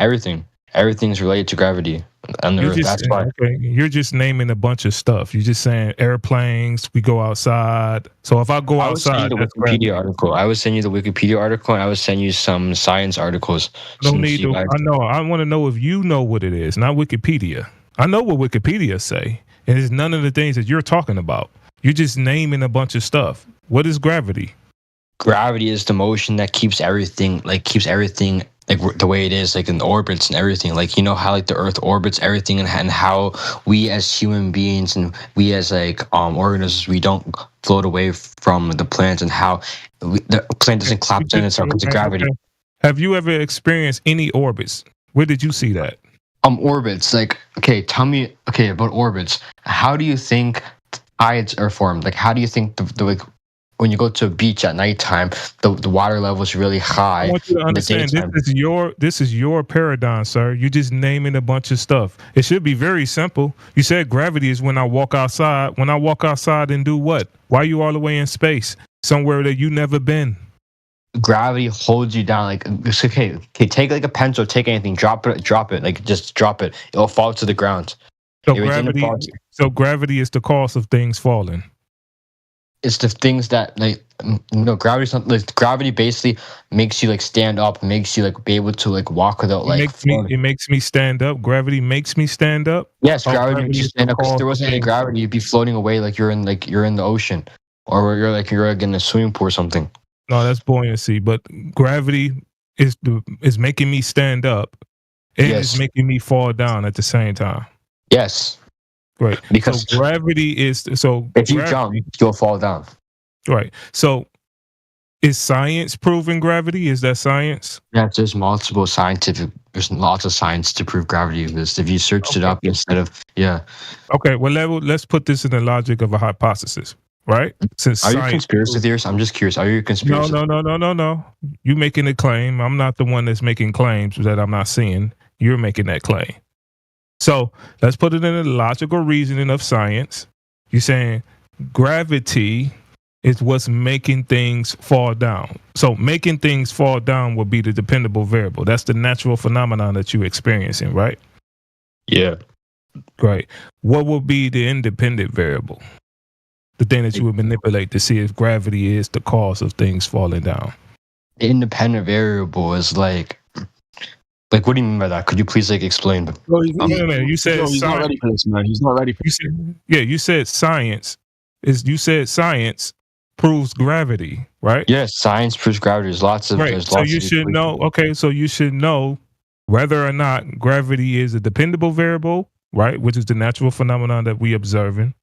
everything's related to gravity on the You're Earth. just That's why. okay. You're just naming a bunch of stuff. You're just saying airplanes. We go outside. So if I go I was sending outside, you the that's gravity. Wikipedia article. I was sending you the Wikipedia article, and I was sending you some science articles. No since need you to. guys- I know. I want to know if you know what it is, not Wikipedia. I know what Wikipedia say, and it's none of the things that you're talking about. You're just naming a bunch of stuff. What is gravity? Gravity is the motion that keeps everything like the way it is, like in orbits and everything. Like you know how like the Earth orbits everything, and how we as human beings and we as like organisms, we don't float away from the planet, and how the planet doesn't collapse in itself because of gravity. Okay. Have you ever experienced any orbits? Where did you see that? Orbits. Like, okay, tell me, about orbits. How do you think tides are formed? Like, how do you think the like when you go to a beach at nighttime, the water level is really high? I want you to in the understand daytime? this is your paradigm, sir. You're just naming a bunch of stuff. It should be very simple. You said gravity is when I walk outside. When I walk outside and do what? Why are you all the way in space? Somewhere that you never been. Gravity holds you down. Like, it's okay, take like a pencil, take anything, drop it, like just drop it. It'll fall to the ground. So If it didn't gravity. fall- So gravity is the cause of things falling. It's the things that like no gravity's not like gravity basically makes you like stand up, makes you like be able to like walk without like It makes me stand up. Gravity makes me stand up. Yes, Oh, gravity makes you is stand the up. If cause there of wasn't any things. gravity, you'd be floating away like you're in the ocean, or you're like in a swimming pool or something. No, that's buoyancy. But gravity is making me stand up, and Yes. it's making me fall down at the same time. Yes, Right. because So gravity is so. if you gravity- jump, you'll fall down. Right. So is science proving gravity? Is that science? Yeah, there's lots of science to prove gravity exists. If you searched it up instead of Okay. Well, let's put this in the logic of a hypothesis. Right. Since Are you science conspiracy theorist? I'm just curious. Are you a conspiracy? No. You making a claim. I'm not the one that's making claims that I'm not seeing. You're making that claim. So let's put it in the logical reasoning of science. You're saying gravity is what's making things fall down. So making things fall down will be the dependable variable. That's the natural phenomenon that you're experiencing, right? Yeah. Right. What will be the independent variable? The thing that you would manipulate to see if gravity is the cause of things falling down. The independent variable is like what do you mean by that? Could you please like explain? You said he's not ready for this, man. He's not ready for this. You said science proves gravity, right? Yes, science proves gravity. There's lots of Right. So you should know. Okay, so you should know whether or not gravity is a dependable variable right? Which is the natural phenomenon that we observing,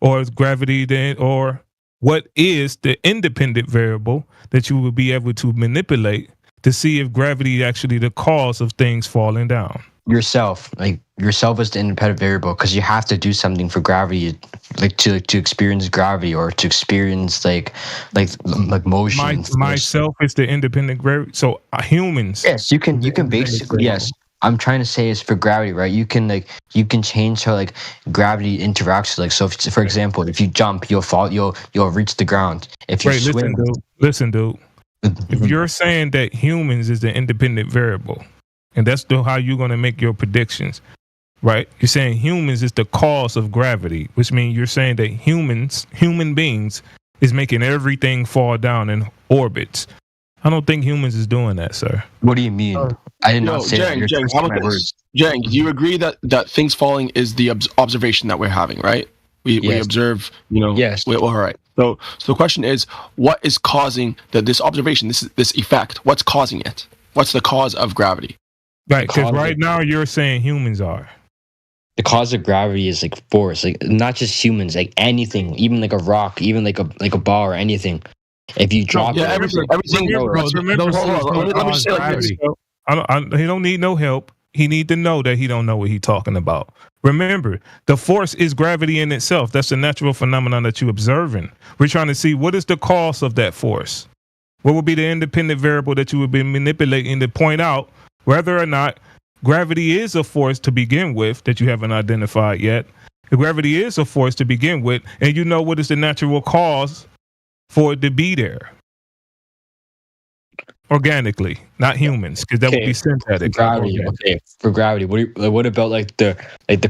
or is gravity then, or what is the independent variable that you will be able to manipulate to see if gravity is actually the cause of things falling down? Yourself is the independent variable, because you have to do something for gravity, like to experience gravity or to experience like motion. Myself is the independent gravity. So humans. Yes, you can basically, yes. I'm trying to say is for gravity, right? You can change how like gravity interacts. Like, so if, for example, if you jump, you'll fall, you'll reach the ground. If you swim, listen, dude. If you're saying that humans is the independent variable, and that's how you're going to make your predictions, right? You're saying humans is the cause of gravity, which means you're saying that human beings, is making everything fall down in orbits. I don't think humans is doing that, sir. What do you mean? I did not say that. Jang, do you agree that things falling is the observation that we're having, right? We observe, Yes. All right. So the question is, what is causing this observation, this effect? What's causing it? What's the cause of gravity? Right, because right now you're saying humans are. The cause of gravity is like force, like not just humans, like anything, even like a rock, even like a ball or anything. If you drop everything. He don't need no help. He need to know that he don't know what he's talking about. Remember, the force is gravity in itself. That's a natural phenomenon that you're observing. We're trying to see what is the cause of that force. What would be the independent variable that you would be manipulating to point out whether or not gravity is a force to begin with that you haven't identified yet. If gravity is a force to begin with, and you know what is the natural cause for it to be there. Organically, not humans, because that would be synthetic. Gravity, for gravity, what about like the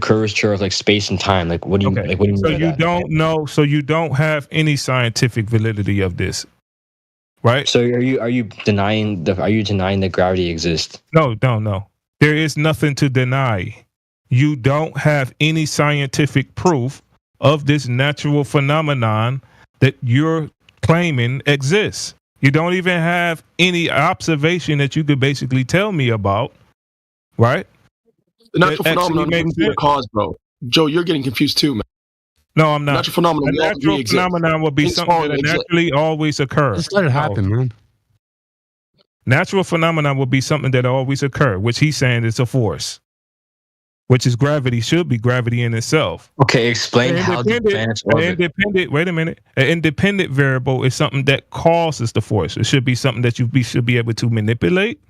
curvature of like space and time? Like what do you mean? So you don't know. So you don't have any scientific validity of this, right? So are you denying that gravity exists? No. There is nothing to deny. You don't have any scientific proof of this natural phenomenon that you're claiming exists. You don't even have any observation that you could basically tell me about, right? The natural phenomenon is the cause, bro. Joe, you're getting confused too, man. No, I'm not. Natural phenomenon. A natural phenomenon would be something that naturally always occurs. Just let it happen, man. Natural phenomenon would be something that always occur, which he's saying is a force, which is gravity. Should be gravity in itself. Okay, explain how the planets orbit. Wait a minute. An independent variable is something that causes the force. It should be something that should be able to manipulate.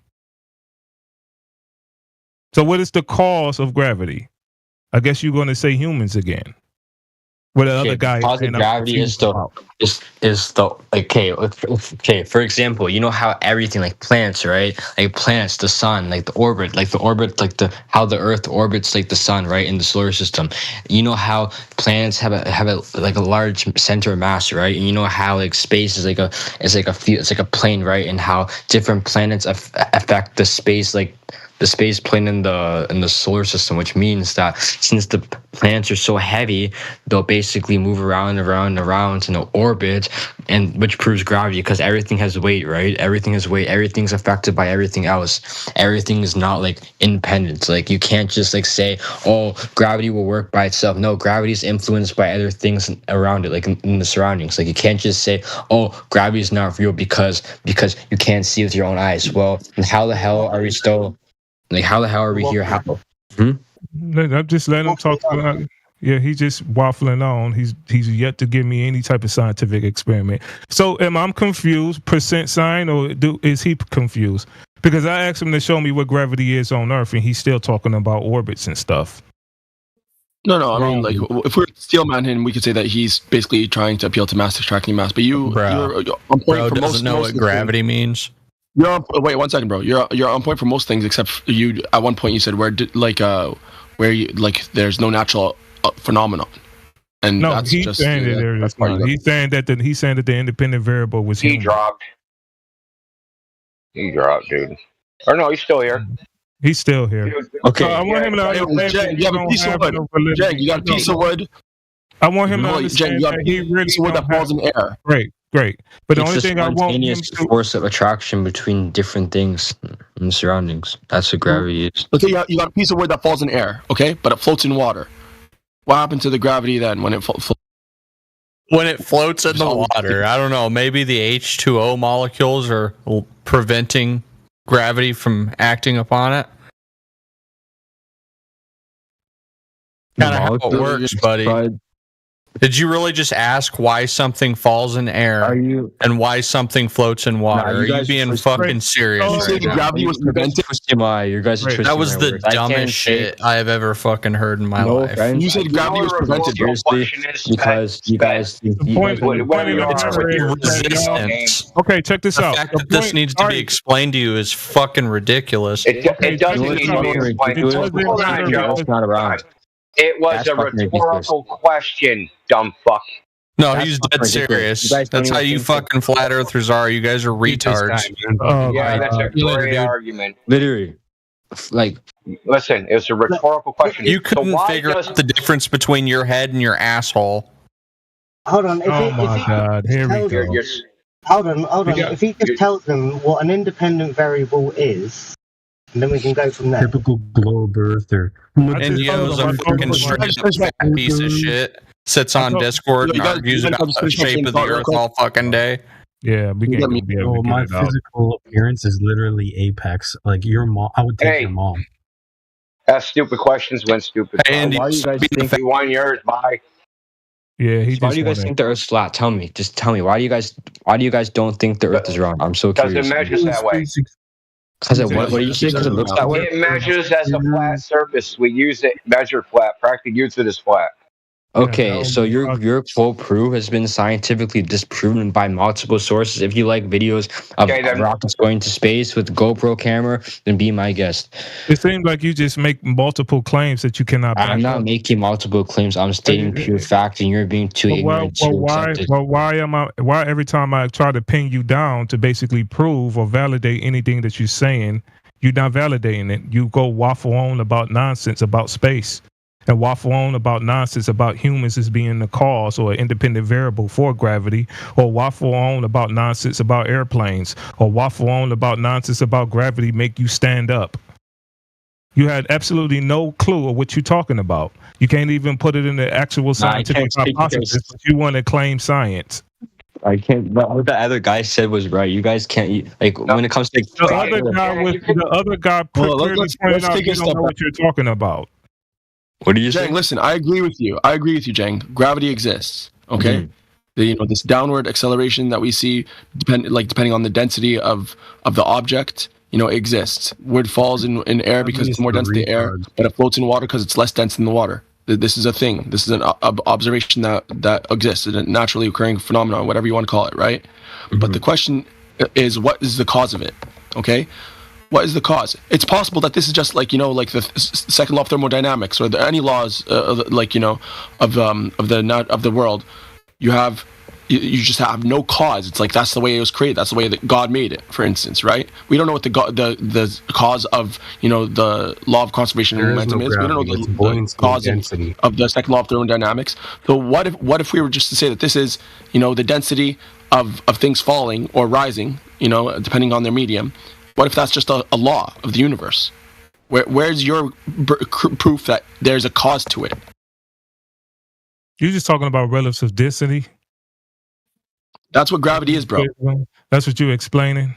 So what is the cause of gravity? I guess you're going to say humans again. What the other guy cause of gravity is the okay. For example, you know how everything like planets, right? Like planets, the sun, like the orbit, like how the Earth orbits like the sun, right, in the solar system. You know how planets have a large center of mass, right? And you know how like space is like a plane, right? And how different planets affect the space, like the space plane in the solar system, which means that since the planets are so heavy, they'll basically move around in an orbit, and which proves gravity, because everything has weight, right? Everything has weight. Everything's affected by everything else. Everything is not like independent. Like you can't just like say, oh, gravity will work by itself. No, gravity is influenced by other things around it, like in the surroundings. Like you can't just say, oh, gravity is not real because you can't see with your own eyes. Well, how the hell are we still? Like, how the hell are we here? How? I'm just letting him talk. Yeah, he's just waffling on. He's yet to give me any type of scientific experiment. So, am I confused? Percent sign, or is he confused? Because I asked him to show me what gravity is on Earth, and he's still talking about orbits and stuff. No. I mean, like, if we're Steelman him, we could say that he's basically trying to appeal to mass attracting mass. But you're on point bro for doesn't know what gravity means. Wait 1 second, bro. You're on point for most things, except you. At one point, you said where there's no natural phenomenon, and no, that's he's just saying that he's saying that the independent variable was He dropped, dude. Or no, he's still here. He's still here. Okay. So I want him to understand. You have a piece of wood. Jang, you got a piece of wood. I want him to understand that he really wood that falls in air. Great. great. But the it's only thing I want him to force of attraction between different things in the surroundings. That's what gravity is. Okay, you got a piece of wood that falls in air, okay, but it floats in water. What happened to the gravity then when it floats? When it floats in the water, I don't know. Maybe the H2O molecules are preventing gravity from acting upon it. Kind of how it works, buddy. Did you really just ask why something falls in air and why something floats in water? Are you being fucking serious? You said gravity was prevented. You guys are twisting that was the dumbest shit I have ever fucking heard in my life. You said gravity was prevented, because you guys resistance. Okay, check this out. The fact that this needs to be explained to you is fucking ridiculous. It doesn't need to be explained. Not around. It was a rhetorical question, dumb fuck. No, he's dead serious. That's how you fucking flat earthers are. You guys are retards. Yeah, that's a great argument. Literally. Like, listen, it's a rhetorical question. You couldn't figure out the difference between your head and your asshole. Hold on. God, here we go. Hold on. If he just tells them what an independent variable is, and then we can go from there. Typical globe earther. Indio's a fucking straight up piece of shit. Sits on Discord and argues about the shape of the earth all fucking day. Yeah, we can't be able to get my it out. physical appearance is literally apex. Like your mom, I would take your mom. Ask stupid questions when stupid. Hey, Andy, why do you guys think you won yours? Bye. Yeah, why do you guys think the Earth's flat? Tell me. Just tell me. Why do you guys don't think the Earth is round? I'm so curious. Because it measures that way. Because what do you say? Because it looks that way. It measures as a flat surface. We use it, measure flat. Practically use it as flat. Okay, so your full proof has been scientifically disproven by multiple sources. If you like videos of rockets going to space with GoPro camera, then be my guest. It seems like you just make multiple claims that you cannot back I'm not making multiple claims. I'm stating pure fact, and you're being too ignorant to accept it. Why every time I try to pin you down to basically prove or validate anything that you're saying, you're not validating it. You go waffle on about nonsense about space. And waffle on about nonsense about humans as being the cause or an independent variable for gravity, or waffle on about nonsense about airplanes, or waffle on about nonsense about gravity make you stand up. You had absolutely no clue of what you're talking about. You can't even put it in the actual scientific hypothesis, but you want to claim science. I can't. But what the other guy said was right. You guys can't when it comes to the other guy clearly pointed out you don't know what you're talking about. What do you say? Listen, I agree with you. Jang. Gravity exists. Okay, this downward acceleration that we see, depending on the density of the object, exists. Wood falls in air because it's more dense than the air, but it floats in water because it's less dense than the water. This is a thing. This is an observation that exists, a naturally occurring phenomenon, whatever you want to call it, right? But the question is, what is the cause of it? Okay. What is the cause? It's possible that this is just like the second law of thermodynamics or any laws of the world. You just have no cause. It's like that's the way it was created. That's the way that God made it. For instance, right? We don't know what the cause of the law of conservation and momentum is. We don't know the cause of the second law of thermodynamics. So what if we were just to say that this is the density of things falling or rising, depending on their medium. What if that's just a law of the universe? Where's your proof that there's a cause to it? You're just talking about relative density? That's what gravity is, bro. That's what you're explaining?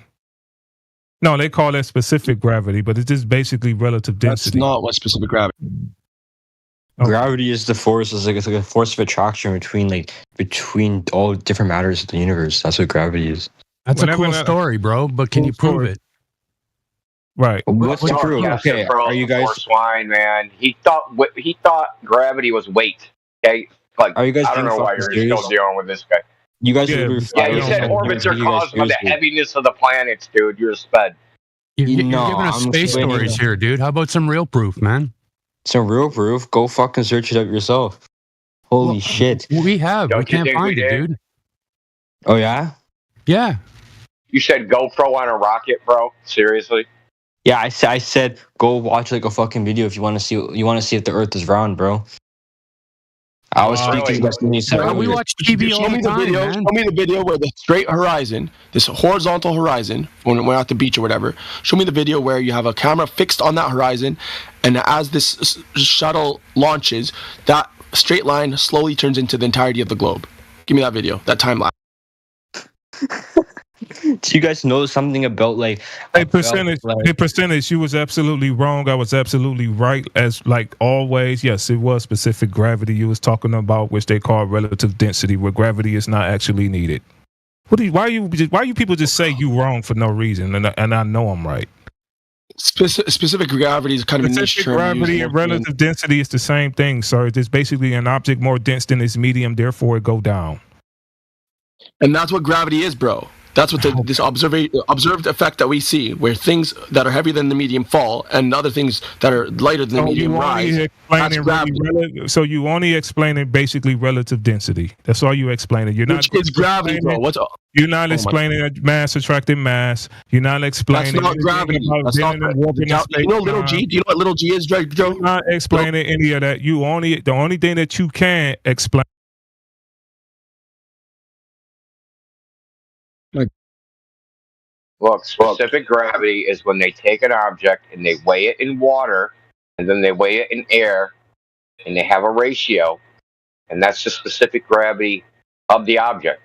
No, they call that specific gravity, but it's just basically relative density. That's not what specific gravity. Gravity is the force. It's like a force of attraction between all different matters of the universe. That's what gravity is. That's a cool story, bro. But can you prove it? Right. What's the proof? Okay, are you guys swine, man? He thought gravity was weight. Okay, are you guys? I don't know why you're still dealing with this guy. You guys, he said orbits are caused by the heaviness of the planets, dude. You're a sped. You're giving us space stories here, dude. How about some real proof, man? Some real proof? Go fucking search it up yourself. Holy shit! We have. We can't find it, dude. Oh yeah. Yeah. You said GoPro on a rocket, bro? Seriously? Yeah, I said go watch a fucking video if you want to see if the Earth is round, bro. I was speaking about when you said we watch TV all the time, man. Show me the video where the straight horizon, this horizontal horizon, when we're at the beach or whatever. Show me the video where you have a camera fixed on that horizon, and as this shuttle launches, that straight line slowly turns into the entirety of the globe. Give me that video, that time lapse. Do you guys know something about like a percentage? You was absolutely wrong. I was absolutely right. As like always, yes, it was specific gravity you was talking about, which they call relative density, where gravity is not actually needed. Why you people just say you wrong for no reason? And I know I'm right. Specific gravity is kind of a niche term. Gravity and relative density is the same thing, sir. It's basically an object more dense than its medium, therefore it go down. And that's what gravity is, bro. That's what this observed effect that we see, where things that are heavier than the medium fall, and other things that are lighter than the medium rise. That's gravity. So you only explaining basically relative density. That's all you explaining. You're not. It's gravity, bro. You're not explaining mass attracting mass. You're not explaining. That's not gravity. That's not. You know little g? Do you know what little g is, Joe? You're not explaining any of that. The only thing that you can explain. Look, specific gravity is when they take an object and they weigh it in water, and then they weigh it in air, and they have a ratio, and that's the specific gravity of the object.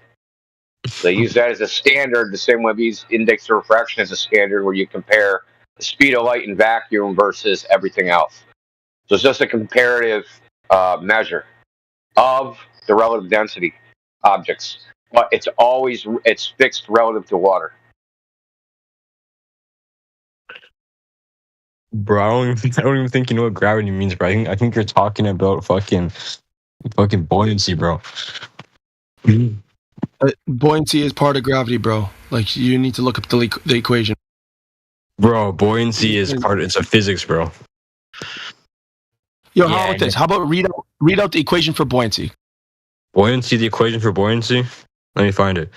So they use that as a standard, the same way we use index of refraction as a standard, where you compare the speed of light in vacuum versus everything else. So it's just a comparative measure of the relative density objects, but it's fixed relative to water. Bro, I don't even think you know what gravity means, bro. I think you're talking about fucking buoyancy, bro. Buoyancy is part of gravity, bro. Like, you need to look up the equation. Bro, buoyancy is it's a physics, bro. Yo, how about this? How about read out the equation for buoyancy? Buoyancy, the equation for buoyancy? Let me find it.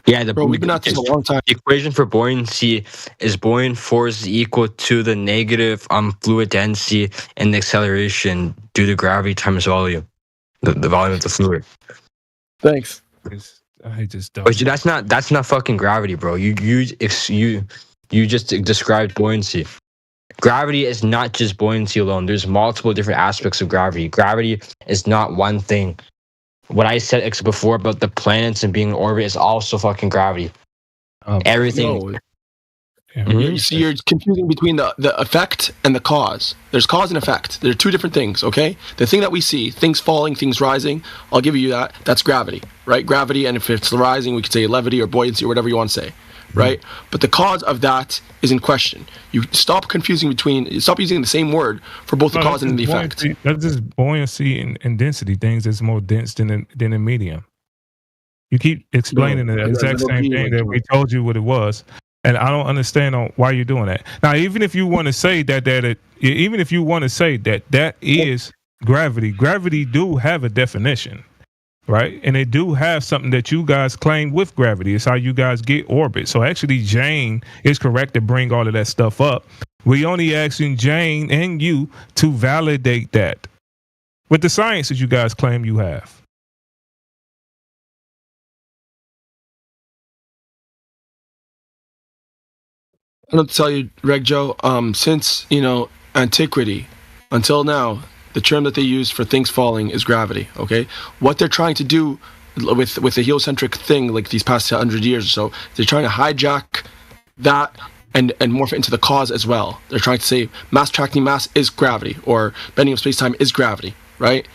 Yeah, we've been at this a long time. The equation for buoyancy is buoyant force is equal to the negative fluid density and the acceleration due to gravity times volume, the volume of the fluid. Thanks. I just don't. But that's not fucking gravity, bro. You just described buoyancy. Gravity is not just buoyancy alone. There's multiple different aspects of gravity. Gravity is not one thing. What I said before about the planets and being in orbit is also fucking gravity. Everything. No. You see, you're confusing between the effect and the cause. There's cause and effect. They're two different things, okay? The thing that we see, things falling, things rising, I'll give you that. That's gravity, right? Gravity, and if it's rising, we could say levity or buoyancy or whatever you want to say, right? But the cause of that is in question. You stop using the same word for both the cause and the effect. That's just buoyancy and density. Things that's more dense than a medium. You keep explaining the exact same thing that we told you what it was. And I don't understand why you're doing that. Now, even if you want to say that is gravity, gravity do have a definition, right? And it do have something that you guys claim with gravity. It's how you guys get orbit. So actually, Jane is correct to bring all of that stuff up. We only asking Jane and you to validate that with the science that you guys claim you have. I'm going to tell you, Reg Joe, since, antiquity until now, the term that they use for things falling is gravity, okay? What they're trying to do with the heliocentric thing, like these past 100 years or so, they're trying to hijack that and morph it into the cause as well. They're trying to say mass attracting mass is gravity, or bending of space-time is gravity, right?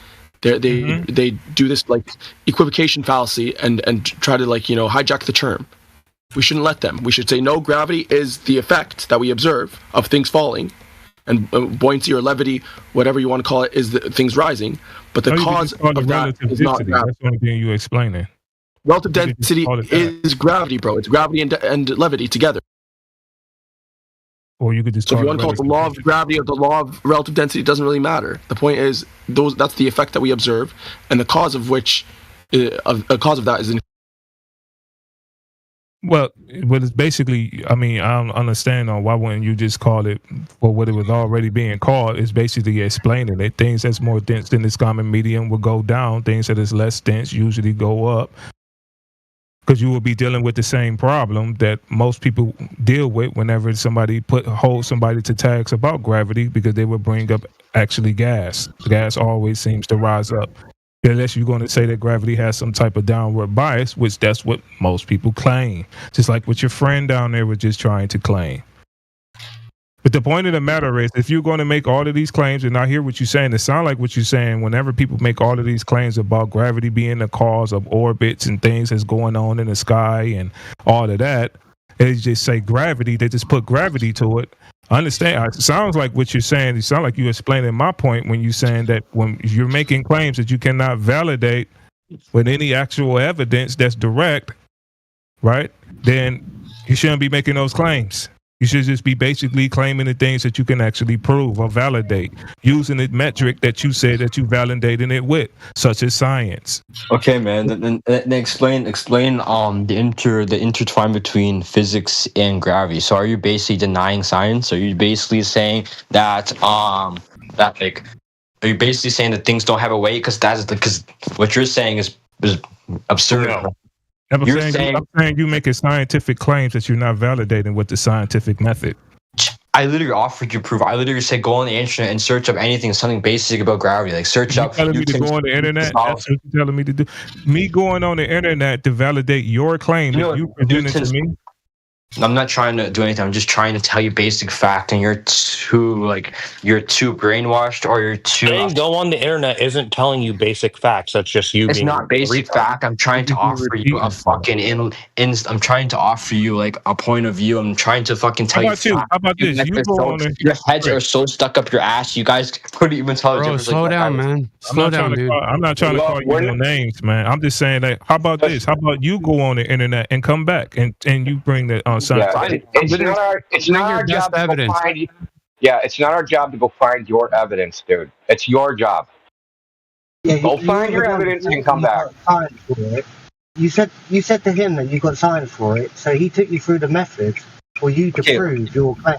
They do this, like, equivocation fallacy and try to, hijack the term. We shouldn't let them. We should say, no, gravity is the effect that we observe of things falling, and buoyancy or levity, whatever you want to call it, is things rising. But the cause of that is not gravity. That's the only thing you explaining. Relative density is gravity, bro. It's gravity and levity together. Or you could just. So if you want to call it the law of gravity or the law of relative density, it doesn't really matter. The point is, that's the effect that we observe, and the cause of which, a cause of that is Well, it's basically, I mean, I don't understand on why wouldn't you just call it for what it was already being called. It's basically explaining it. Things that's more dense than this common medium will go down. Things that is less dense usually go up. Because you will be dealing with the same problem that most people deal with whenever somebody hold somebody to tags about gravity, because they will bring up actually gas. Gas always seems to rise up. Unless you're going to say that gravity has some type of downward bias, which that's what most people claim. Just like what your friend down there was just trying to claim. But the point of the matter is, if you're going to make all of these claims, and I hear what you're saying, it sounds like what you're saying, whenever people make all of these claims about gravity being the cause of orbits and things that's going on in the sky and all of that, they just say gravity, they just put gravity to it. I understand. It sounds like what you're saying, it sounds like you're explaining my point when you're saying that when you're making claims that you cannot validate with any actual evidence that's direct, right? Then you shouldn't be making those claims. You should just be basically claiming the things that you can actually prove or validate, using the metric that you said that you validating it with, such as science. Okay, man. Then explain the intertwine between physics and gravity. So are you basically denying science? Are you basically saying that are you basically saying that things don't have a weight? Because what you're saying is absurd. No. I'm saying you making scientific claims that you're not validating with the scientific method. I literally offered you proof. I literally said go on the internet and search up anything, something basic about gravity. Like search up. Telling me to go on the internet. That's what you're telling me to do. Me going on the internet to validate your claim that you presented to me. I'm not trying to do anything. I'm just trying to tell you basic fact, and you're too brainwashed, or you're too. Saying go on the internet isn't telling you basic facts. That's just you. It's not basic fact. I'm trying to offer you a fucking I'm trying to offer you like a point of view. I'm trying to fucking tell you. How about this? Your heads are so stuck up your ass. You guys couldn't even tell. Bro, slow down, man. Slow down, dude. I'm not trying to call you no names, man. I'm just saying that. How about this? How about you go on the internet and come back and you bring the science? It's not our job to go find. Yeah, it's not our job to go find your evidence, dude. It's your job. Yeah, go find your evidence and come back. You said to him that you got science for it, so he took you through the method for you to prove your claim.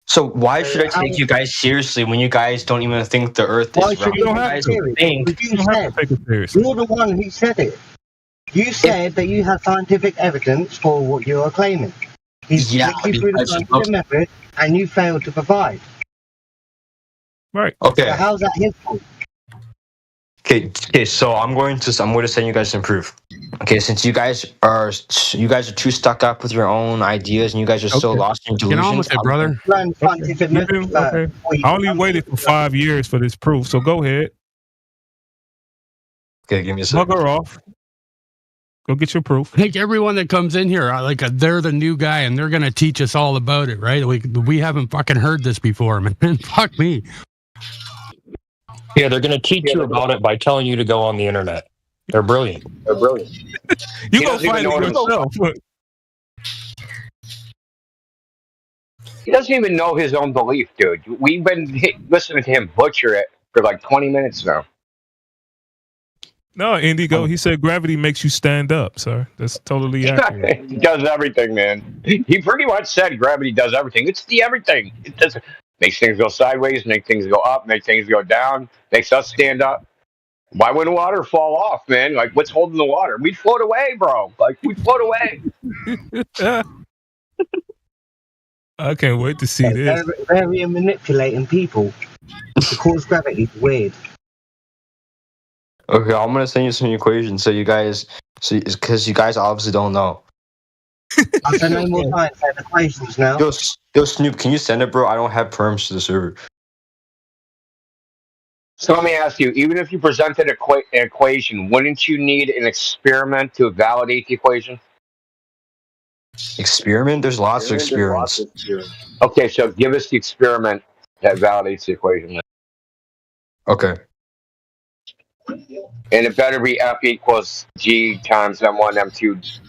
So why should I take you guys seriously when you guys don't even think the Earth is round? You don't have to take it seriously. You're the one who said it. You said that you have scientific evidence for what you are claiming. He's taken you through the scientific method, and you failed to provide. Right. Okay. So how's that his fault? Okay. So I'm going to send you guys some proof. Okay, since you guys are too stuck up with your own ideas and you guys are so lost in delusions. Get on with it, brother. Okay. I only waited for 5 years for this proof, so go ahead. Okay, give me a second. Hug her off. Go get your proof. Like everyone that comes in here, they're the new guy and they're gonna teach us all about it, right? We haven't fucking heard this before, man. Fuck me. Yeah, they're gonna teach you about it by telling you to go on the internet. They're brilliant. You go find it yourself. He doesn't even know his own belief, dude. We've been listening to him butcher it for like 20 minutes now. No, Indigo, he said gravity makes you stand up, sir. That's totally accurate. He does everything, man. He pretty much said gravity does everything. It's the everything. It does makes things go sideways, make things go up, make things go down, makes us stand up. Why wouldn't water fall off, man? Like, what's holding the water? We'd float away, bro. Like, we'd float away. I can't wait to see this. Very manipulating people to cause gravity weird. Okay, I'm gonna send you some equations because you guys obviously don't know. I'll send no more science and equations now. Yo, Snoop, can you send it, bro? I don't have perms to the server. So let me ask you, even if you presented an equation, wouldn't you need an experiment to validate the equation? Experiment? There's lots of experiments. Okay, so give us the experiment that validates the equation. Okay. And it better be F equals G times M1, M2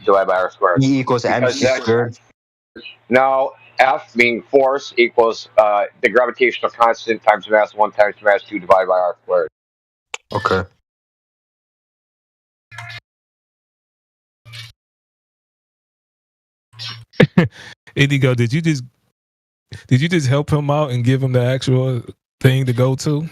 divided by R squared. E equals MC squared. No, F being force equals the gravitational constant times mass 1 times mass 2 divided by R squared. Okay. Indigo, did you just help him out and give him the actual thing to go to?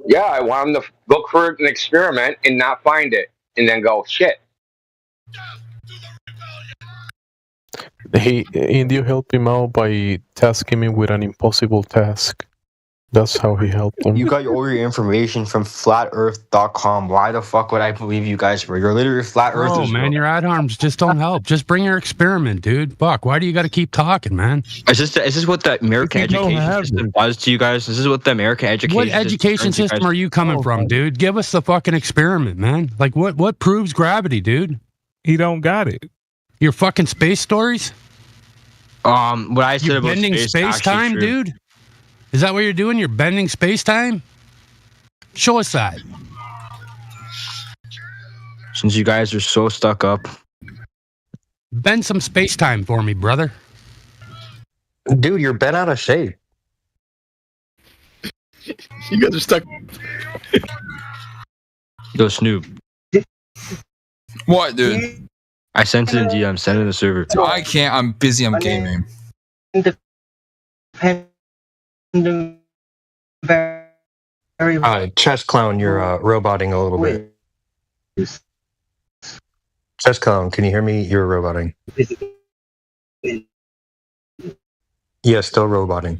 Yeah, I want him to look for an experiment and not find it, and then go, shit. Indio helped him out by tasking him with an impossible task. That's how he helped him. You got all your information from flatearth.com. Why the fuck would I believe you guys for? You're literally flat earthers. Oh, man, your ad arms just don't help. Just bring your experiment, dude. Buck, why do you got to keep talking, man? Is this what the American education system does to you guys? Is this what the American education What education system are you coming from, dude? Give us the fucking experiment, man. Like, what proves gravity, dude? He don't got it. Your fucking space stories? What I said you're about bending space time, dude? Is that what you're doing? You're bending space time? Show us that. Since you guys are so stuck up, bend some space time for me, brother. Dude, you're bent out of shape. You guys are stuck. Yo, Snoop. What, dude? I sent it in DM. Send it in the server. I can't. I'm busy. I'm gaming. Chess Clown, you're roboting a little bit. Chess Clown, can you hear me? You're roboting. Yeah, still roboting.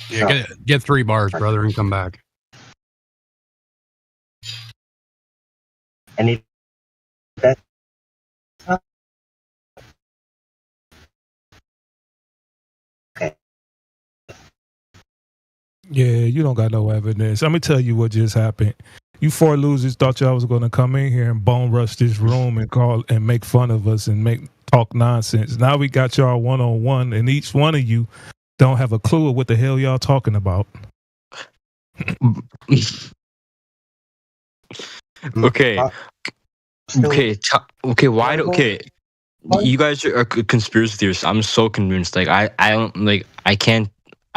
Yeah, get 3 bars, brother, and come back. I need that. Yeah, you don't got no evidence. Let me tell you what just happened. You 4 losers thought y'all was going to come in here and bone rush this room and call and make fun of us and talk nonsense. Now we got y'all one-on-one, and each one of you don't have a clue of what the hell y'all talking about. Okay. You guys are conspiracy theorists. I'm so convinced. Like I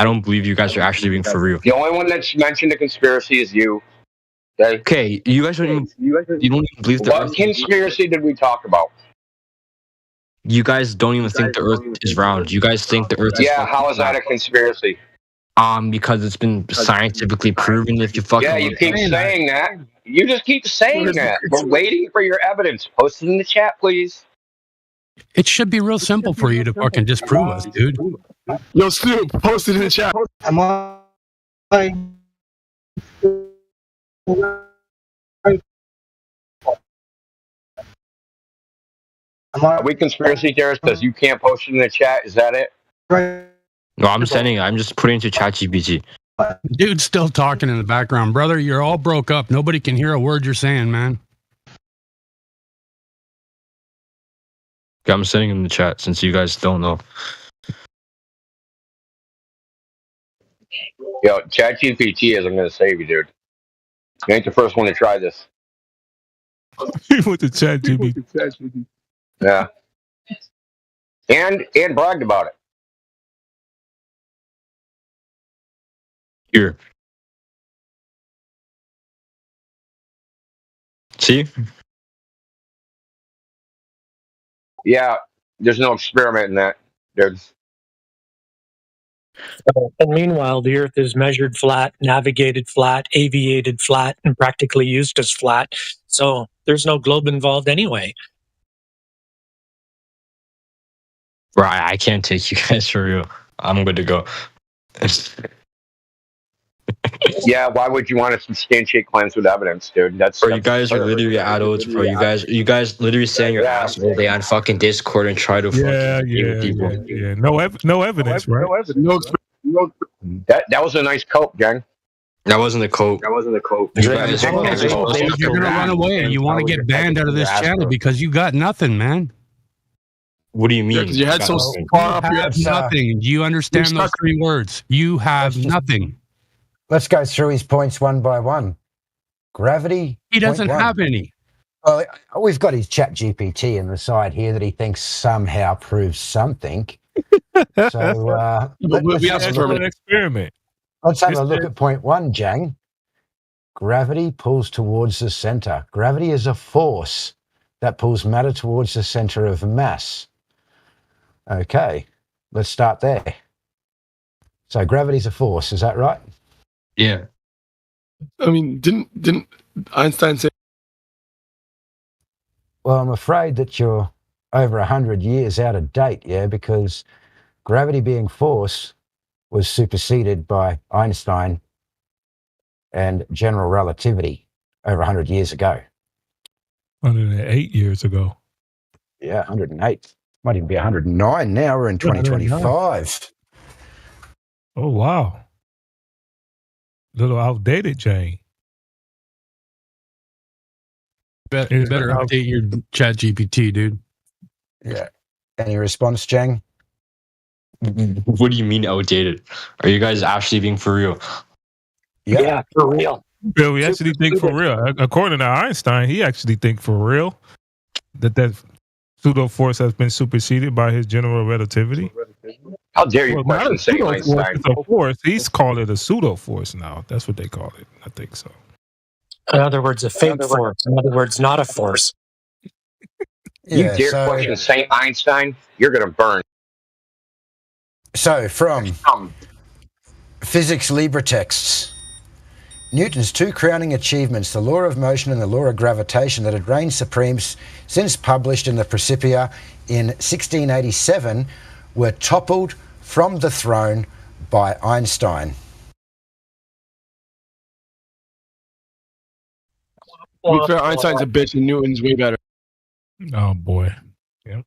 don't believe you guys are actually being for real. The only one that's mentioned the conspiracy is you. Okay, you guys don't even believe the What Earth. conspiracy did we talk about? You guys don't even think the Earth is round. You guys think the Earth is how is that a conspiracy? Because it's been scientifically proven. If you fucking you keep saying that. You just keep saying that. We're waiting for your evidence. Post it in the chat, please. It should be real simple for you to fucking disprove us, dude. Yo, Snoop, post it in the chat. Are we conspiracy theorists because you can't post it in the chat? Is that it? No, I'm sending it. I'm just putting it to ChatGPT. Dude's still talking in the background. Brother, you're all broke up. Nobody can hear a word you're saying, man. Okay, I'm sending in the chat since you guys don't know. Yo, ChatGPT isn't going to save you, dude. You ain't the first one to try this. He went to ChatGPT. Yeah. And bragged about it. Here. See? Yeah, there's no experiment in that, dude. And meanwhile, the Earth is measured flat, navigated flat, aviated flat, and practically used as flat. So there's no globe involved anyway. Right, I can't take you guys for real. I'm good to go. Yeah, why would you want to substantiate claims with evidence, dude? You guys are literally adults, bro. You guys literally stand your ass all day on fucking Discord and try to fucking people. Yeah. No evidence, right? That was a nice cope, gang. That wasn't a cope. You're gonna run away and you want to get banned out of this channel because you got nothing, man. What do you mean? You had so far up your nothing. Do you understand those 3 words? You have nothing. Let's go through his points one by one. Gravity. He doesn't have any. Well, we've got his ChatGPT in the side here that he thinks somehow proves something. So let's have an experiment. Let's have a look at point 1, Jang. Gravity pulls towards the center. Gravity is a force that pulls matter towards the center of mass. Okay, let's start there. So gravity's a force, is that right? Yeah. I mean, didn't Einstein say? Well, I'm afraid that you're over 100 years out of date, yeah, because gravity being force was superseded by Einstein and general relativity over 100 years ago. 108 years ago. Yeah, 108. Might even be 109 now. We're in 2025. Oh, wow. Little outdated, Jane. Better update your chat GPT, dude. Yeah. Any response, Jang? What do you mean outdated? Are you guys actually being for real? Yeah, for real. Bill, we actually think for real. According to Einstein, he actually think for real that pseudo force has been superseded by his general relativity. How dare you question Saint Einstein? It's a force. He's called it a pseudo force now. That's what they call it. I think so. In other words, a fake force. In other words, not a force. You dare question Saint Einstein? You're going to burn. So, from Physics Libre texts, Newton's two crowning achievements, the law of motion and the law of gravitation, that had reigned supreme since published in the Principia in 1687, were toppled from the throne by Einstein. To be fair, Einstein's a bitch and Newton's way better. Oh, boy. Yeah.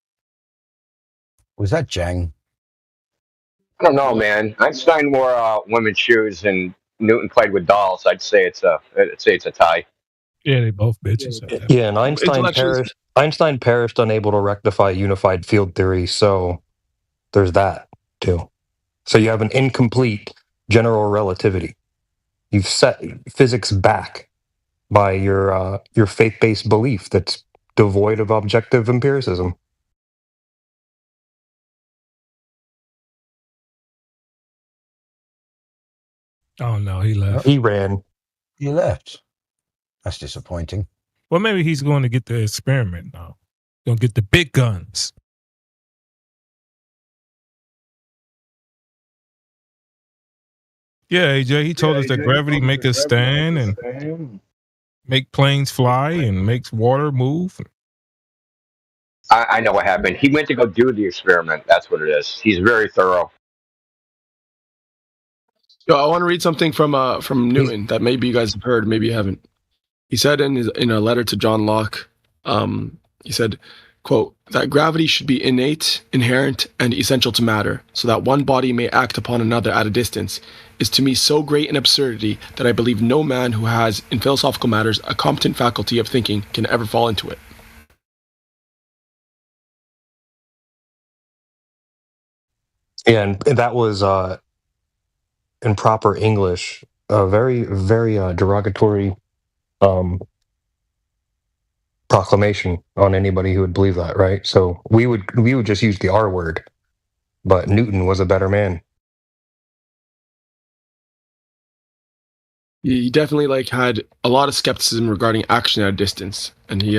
Was that Jang? I don't know, man. Einstein wore women's shoes and Newton played with dolls. I'd say it's a tie. Yeah, they both bitches. Yeah, and Einstein perished unable to rectify unified field theory, so there's that too. So you have an incomplete general relativity. You've set physics back by your faith-based belief that's devoid of objective empiricism. Oh no, he left. He ran. He left. That's disappointing. Well, maybe he's going to get the experiment now. Going to get the big guns. Yeah, AJ, he told us that gravity make us stand and make planes fly and makes water move. I know what happened. He went to go do the experiment. That's what it is. He's very thorough. Yo, I want to read something from Newton that maybe you guys have heard, maybe you haven't. He said in a letter to John Locke, he said, quote, that gravity should be innate, inherent, and essential to matter, so that one body may act upon another at a distance, is to me so great an absurdity that I believe no man who has, in philosophical matters, a competent faculty of thinking can ever fall into it. Yeah, and that was in proper English, a very, very derogatory proclamation on anybody who would believe that, right? So we would just use the R word, but Newton was a better man. He definitely had a lot of skepticism regarding action at a distance, and he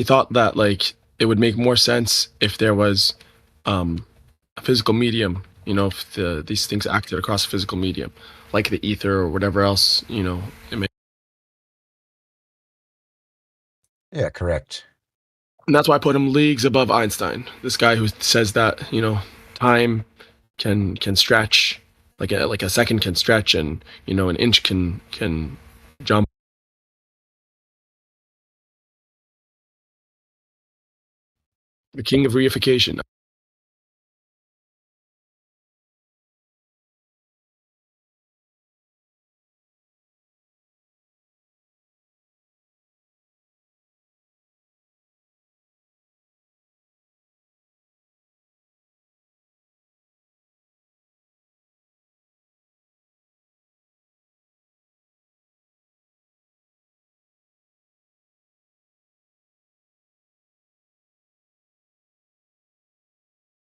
thought that it would make more sense if there was a physical medium, if these things acted across a physical medium, like the ether or whatever else, it may. Yeah, correct. And that's why I put him leagues above Einstein. This guy who says that, time can stretch, like a second can stretch, and an inch can jump. The king of reification.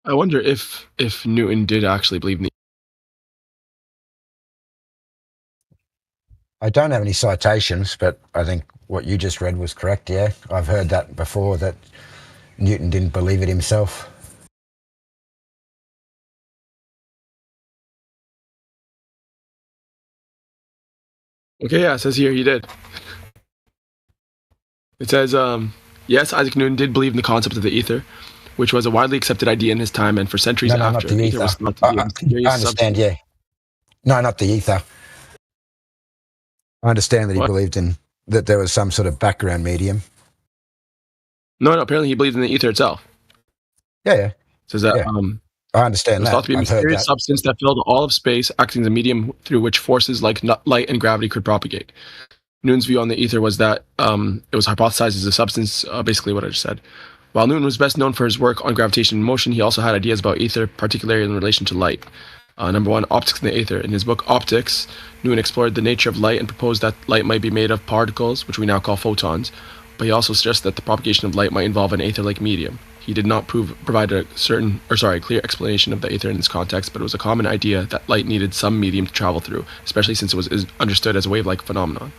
I wonder if Newton did actually believe in the. I don't have any citations, but I think what you just read was correct, yeah. I've heard that before, that Newton didn't believe it himself. Okay, yeah, it says here he did. It says, yes, Isaac Newton did believe in the concept of the ether, which was a widely accepted idea in his time and for centuries after. Not the ether. Was thought to be a mysterious I understand, yeah. No, not the ether. I understand that he believed in that there was some sort of background medium. No, apparently he believed in the ether itself. Yeah. It says that I understand it was that. thought to be a mysterious substance that filled all of space, acting as a medium through which forces like light and gravity could propagate. Newton's view on the ether was that it was hypothesized as a substance, basically what I just said. While Newton was best known for his work on gravitation and motion, he also had ideas about ether, particularly in relation to light. Number one, optics in the ether. In his book Optics, Newton explored the nature of light and proposed that light might be made of particles, which we now call photons, but he also suggested that the propagation of light might involve an ether-like medium. He did not provide a clear explanation of the ether in this context, but it was a common idea that light needed some medium to travel through, especially since it was understood as a wave-like phenomenon.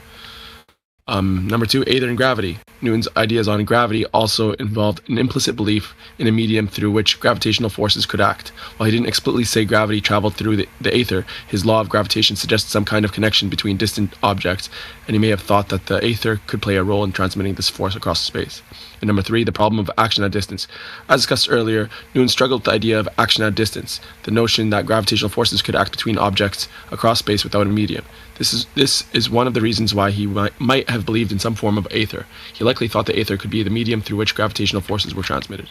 Number two, ether and gravity. Newton's ideas on gravity also involved an implicit belief in a medium through which gravitational forces could act. While he didn't explicitly say gravity traveled through the ether, his law of gravitation suggested some kind of connection between distant objects, and he may have thought that the ether could play a role in transmitting this force across space. And number three, the problem of action at distance. As discussed earlier, Newton struggled with the idea of action at distance, the notion that gravitational forces could act between objects across space without a medium. This is one of the reasons why he might have believed in some form of ether. He likely thought the ether could be the medium through which gravitational forces were transmitted.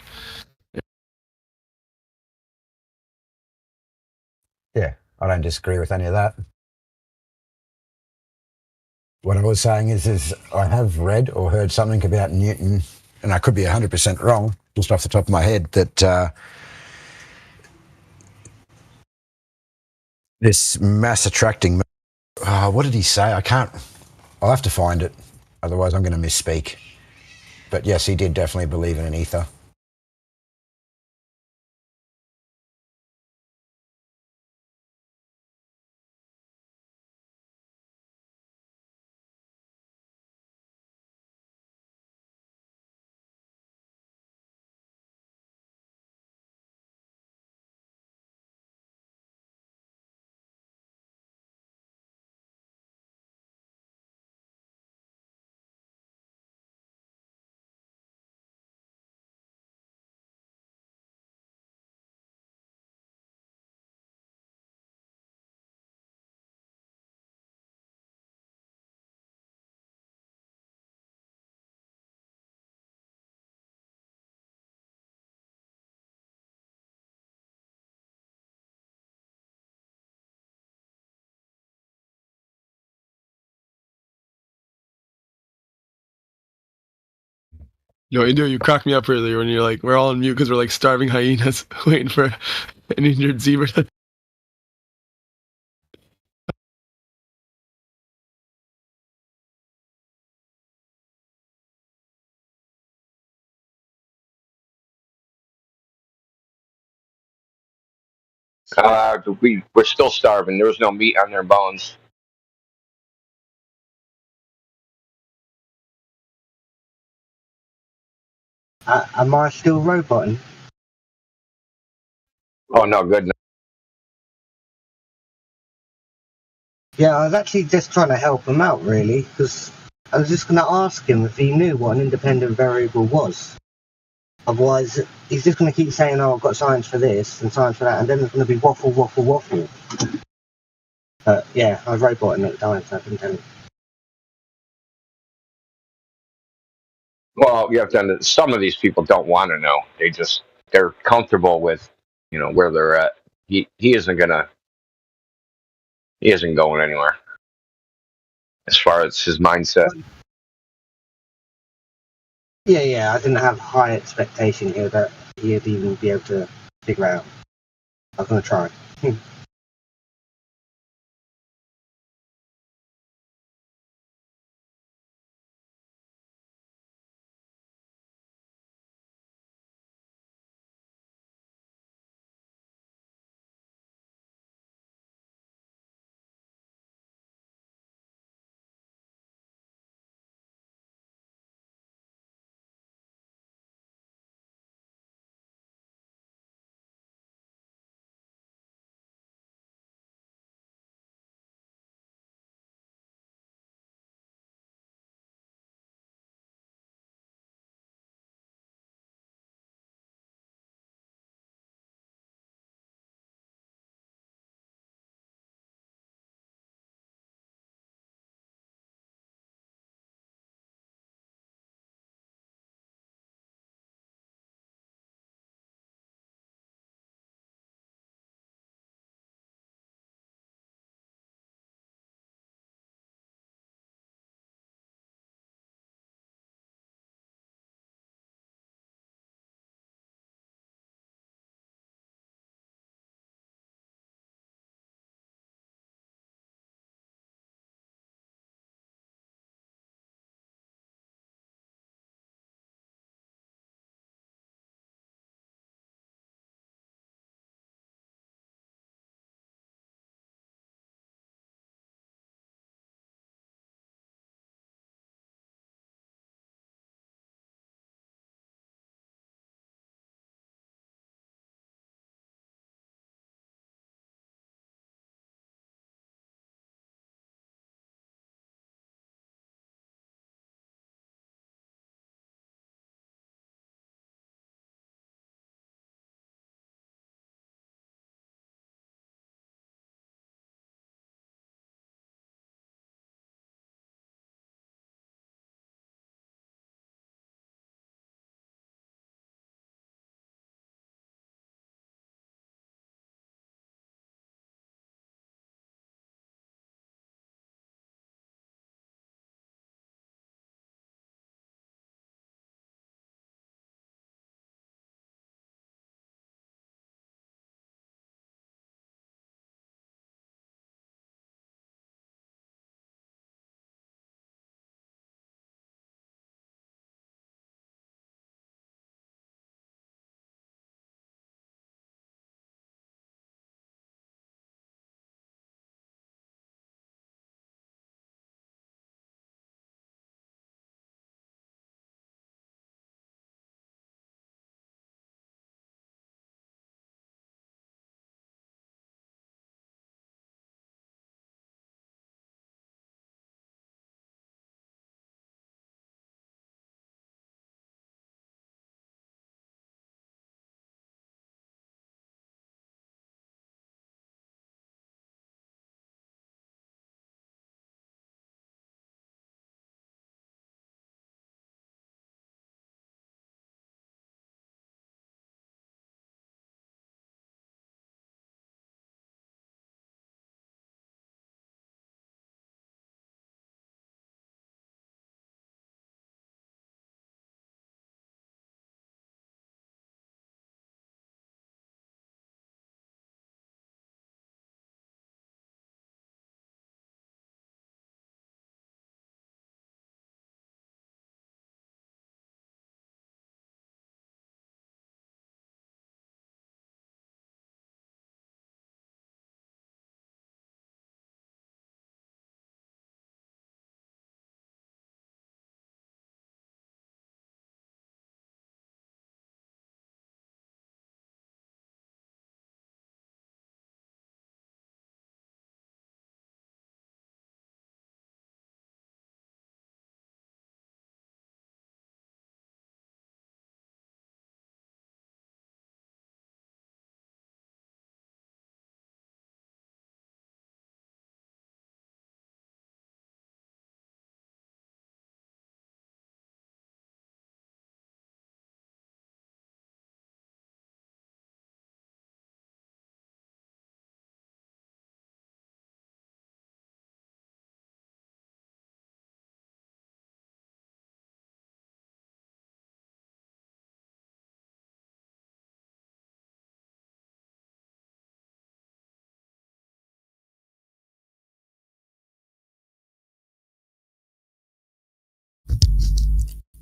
Yeah, I don't disagree with any of that. What I was saying is I have read or heard something about Newton, and I could be 100% wrong, just off the top of my head, that this mass attracting... what did he say? I'll have to find it. Otherwise, I'm going to misspeak. But yes, he did definitely believe in an ether. Yo, Indio, you cracked me up earlier when you're like, we're all on mute because we're like starving hyenas waiting for an injured zebra. We're still starving. There was no meat on their bones. Am I still roboting? Oh no, good. Yeah, I was actually just trying to help him out, really, because I was just going to ask him if he knew what an independent variable was. Otherwise, he's just going to keep saying, "Oh, I've got science for this and science for that," and then there's going to be waffle. But yeah, I was roboting at the time, so I couldn't tell him. Well, you have to understand, some of these people don't want to know. They're comfortable with, where they're at. He isn't going anywhere as far as his mindset. Yeah, I didn't have high expectation here that he'd even be able to figure out. I was going to try.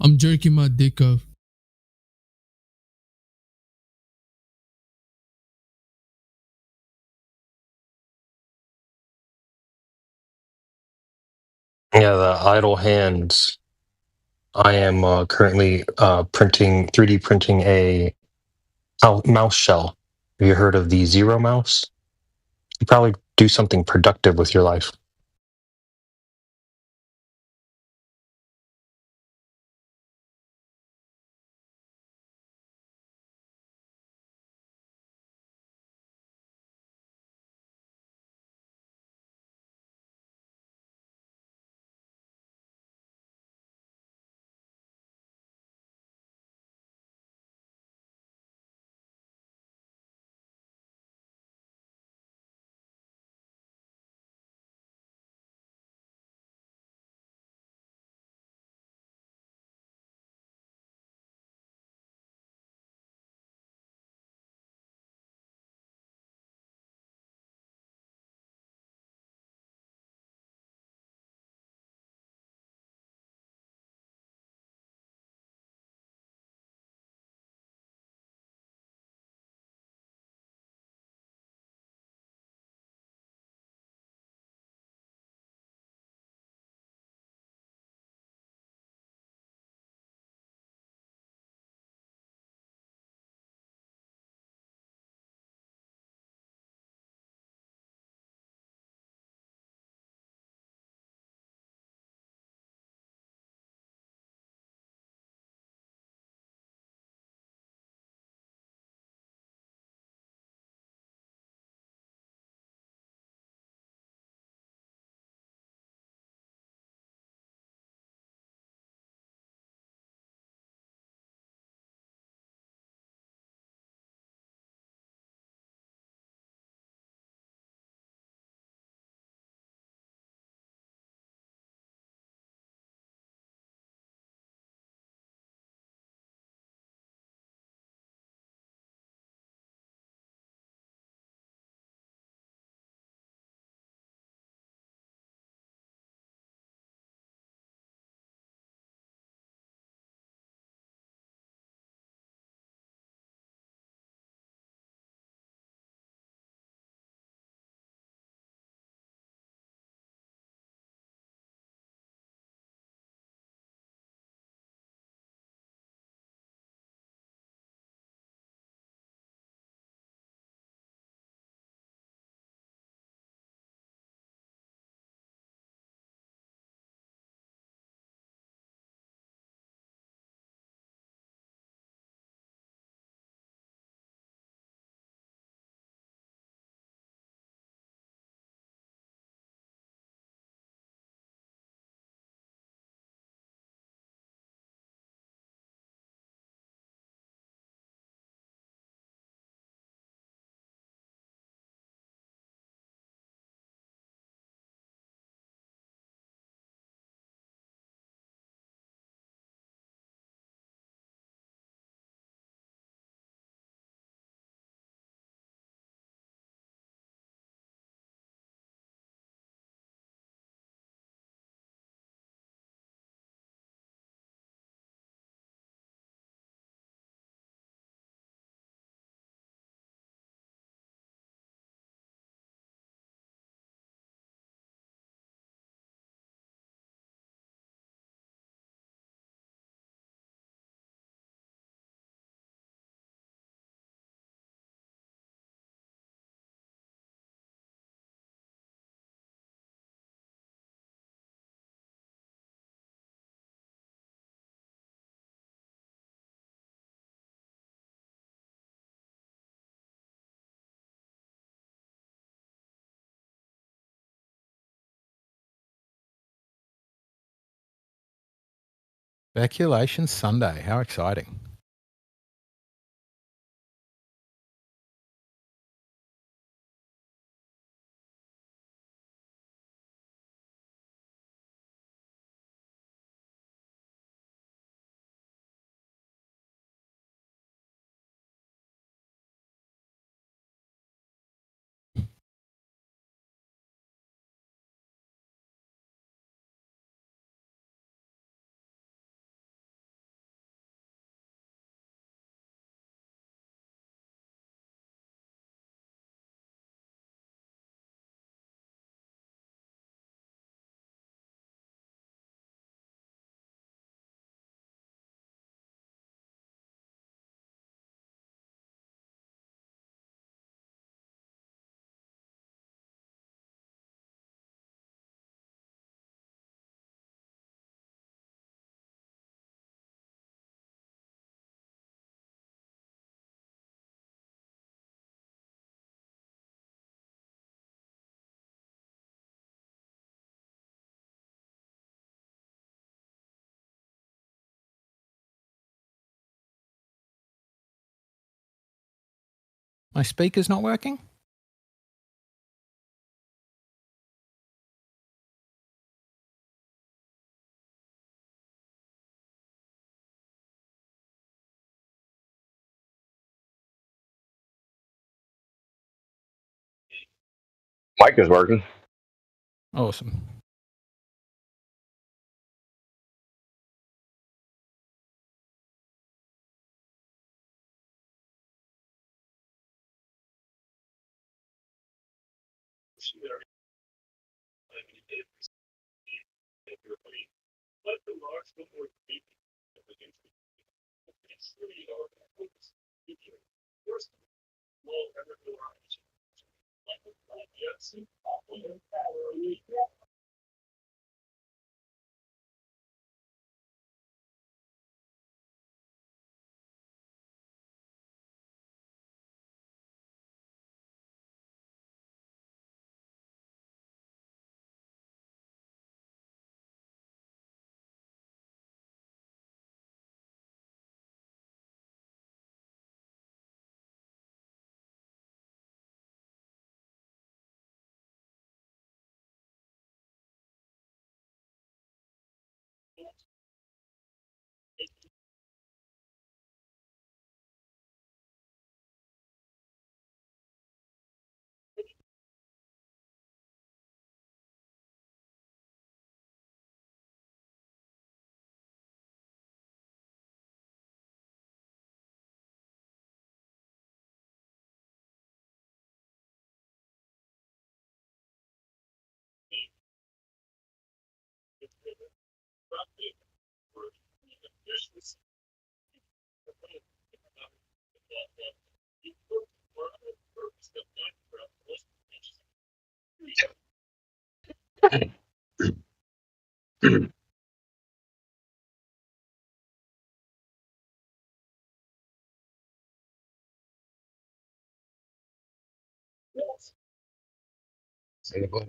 I'm jerking my dick off. Yeah, the idle hands. I am currently 3D printing a mouse shell. Have you heard of the Zero Mouse? You probably do something productive with your life. Speculation Sunday. How exciting. My speaker's not working? Mic is working. Awesome.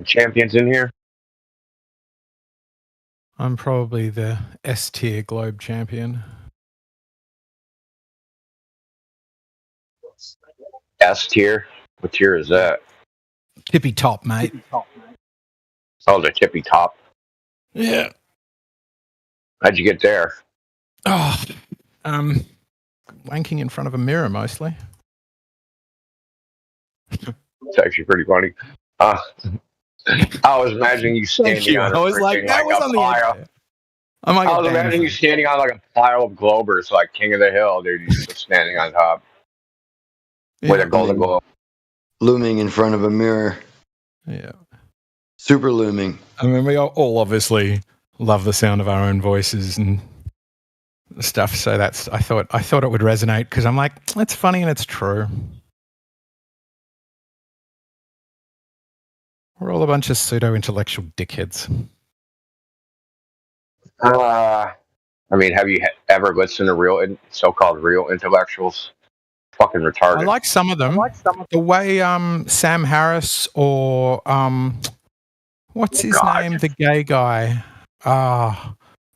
Champions in here? I'm probably the S tier globe champion. S tier? What tier is that? Tippy top, mate. Oh, the tippy top. Yeah. How'd you get there? Oh, wanking in front of a mirror mostly. It's actually pretty funny. I was imagining you standing on. I was like, that was on the edge. I was imagining you standing on like a pile of Globers, like King of the Hill, dude. You just standing on top with a golden globe. Looming in front of a mirror. Yeah. Super looming. I mean, we all obviously love the sound of our own voices and stuff. So that's I thought it would resonate because I'm like, it's funny and it's true. We're all a bunch of pseudo-intellectual dickheads. I mean, have you ever listened to real, so-called real intellectuals? Fucking retarded. I like some of them. The way Sam Harris or what's his name? The gay guy.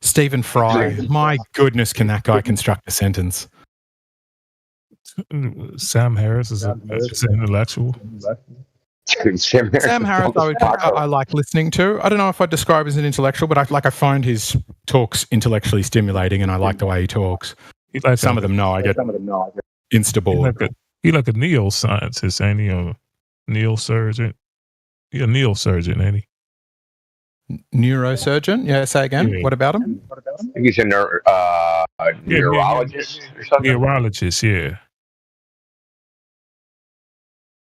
Stephen Fry. My goodness, can that guy construct a sentence? Sam Harris is an intellectual. Sam Harris, I like listening to. I don't know if I'd describe as an intellectual, but I find his talks intellectually stimulating, and I like the way he talks. Some of them, no, I get insta bored. He like a neuroscientist, ain't he? A neurosurgeon. He's a neurosurgeon, ain't he? Neurosurgeon? Yeah, say again. Yeah. What about him? I think he's a neurologist or something. Neurologist, yeah.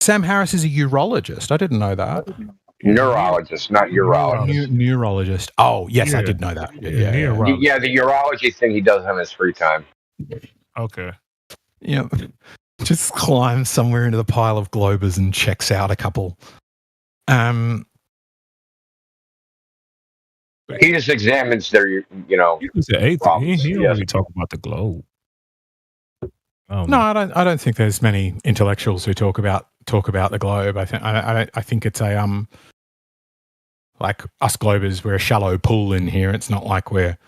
Sam Harris is a urologist. I didn't know that. Neurologist, not urologist. Neurologist. Oh, yes, I did know that. Yeah, the urology thing he does in his free time. Okay. Yeah, just climbs somewhere into the pile of Globers and checks out a couple. He just examines their, He was the eighth. He don't really talk about the globe. No, I don't think there's many intellectuals who talk about the globe. I think it's a like us Globers, we're a shallow pool in here. It's not like we're,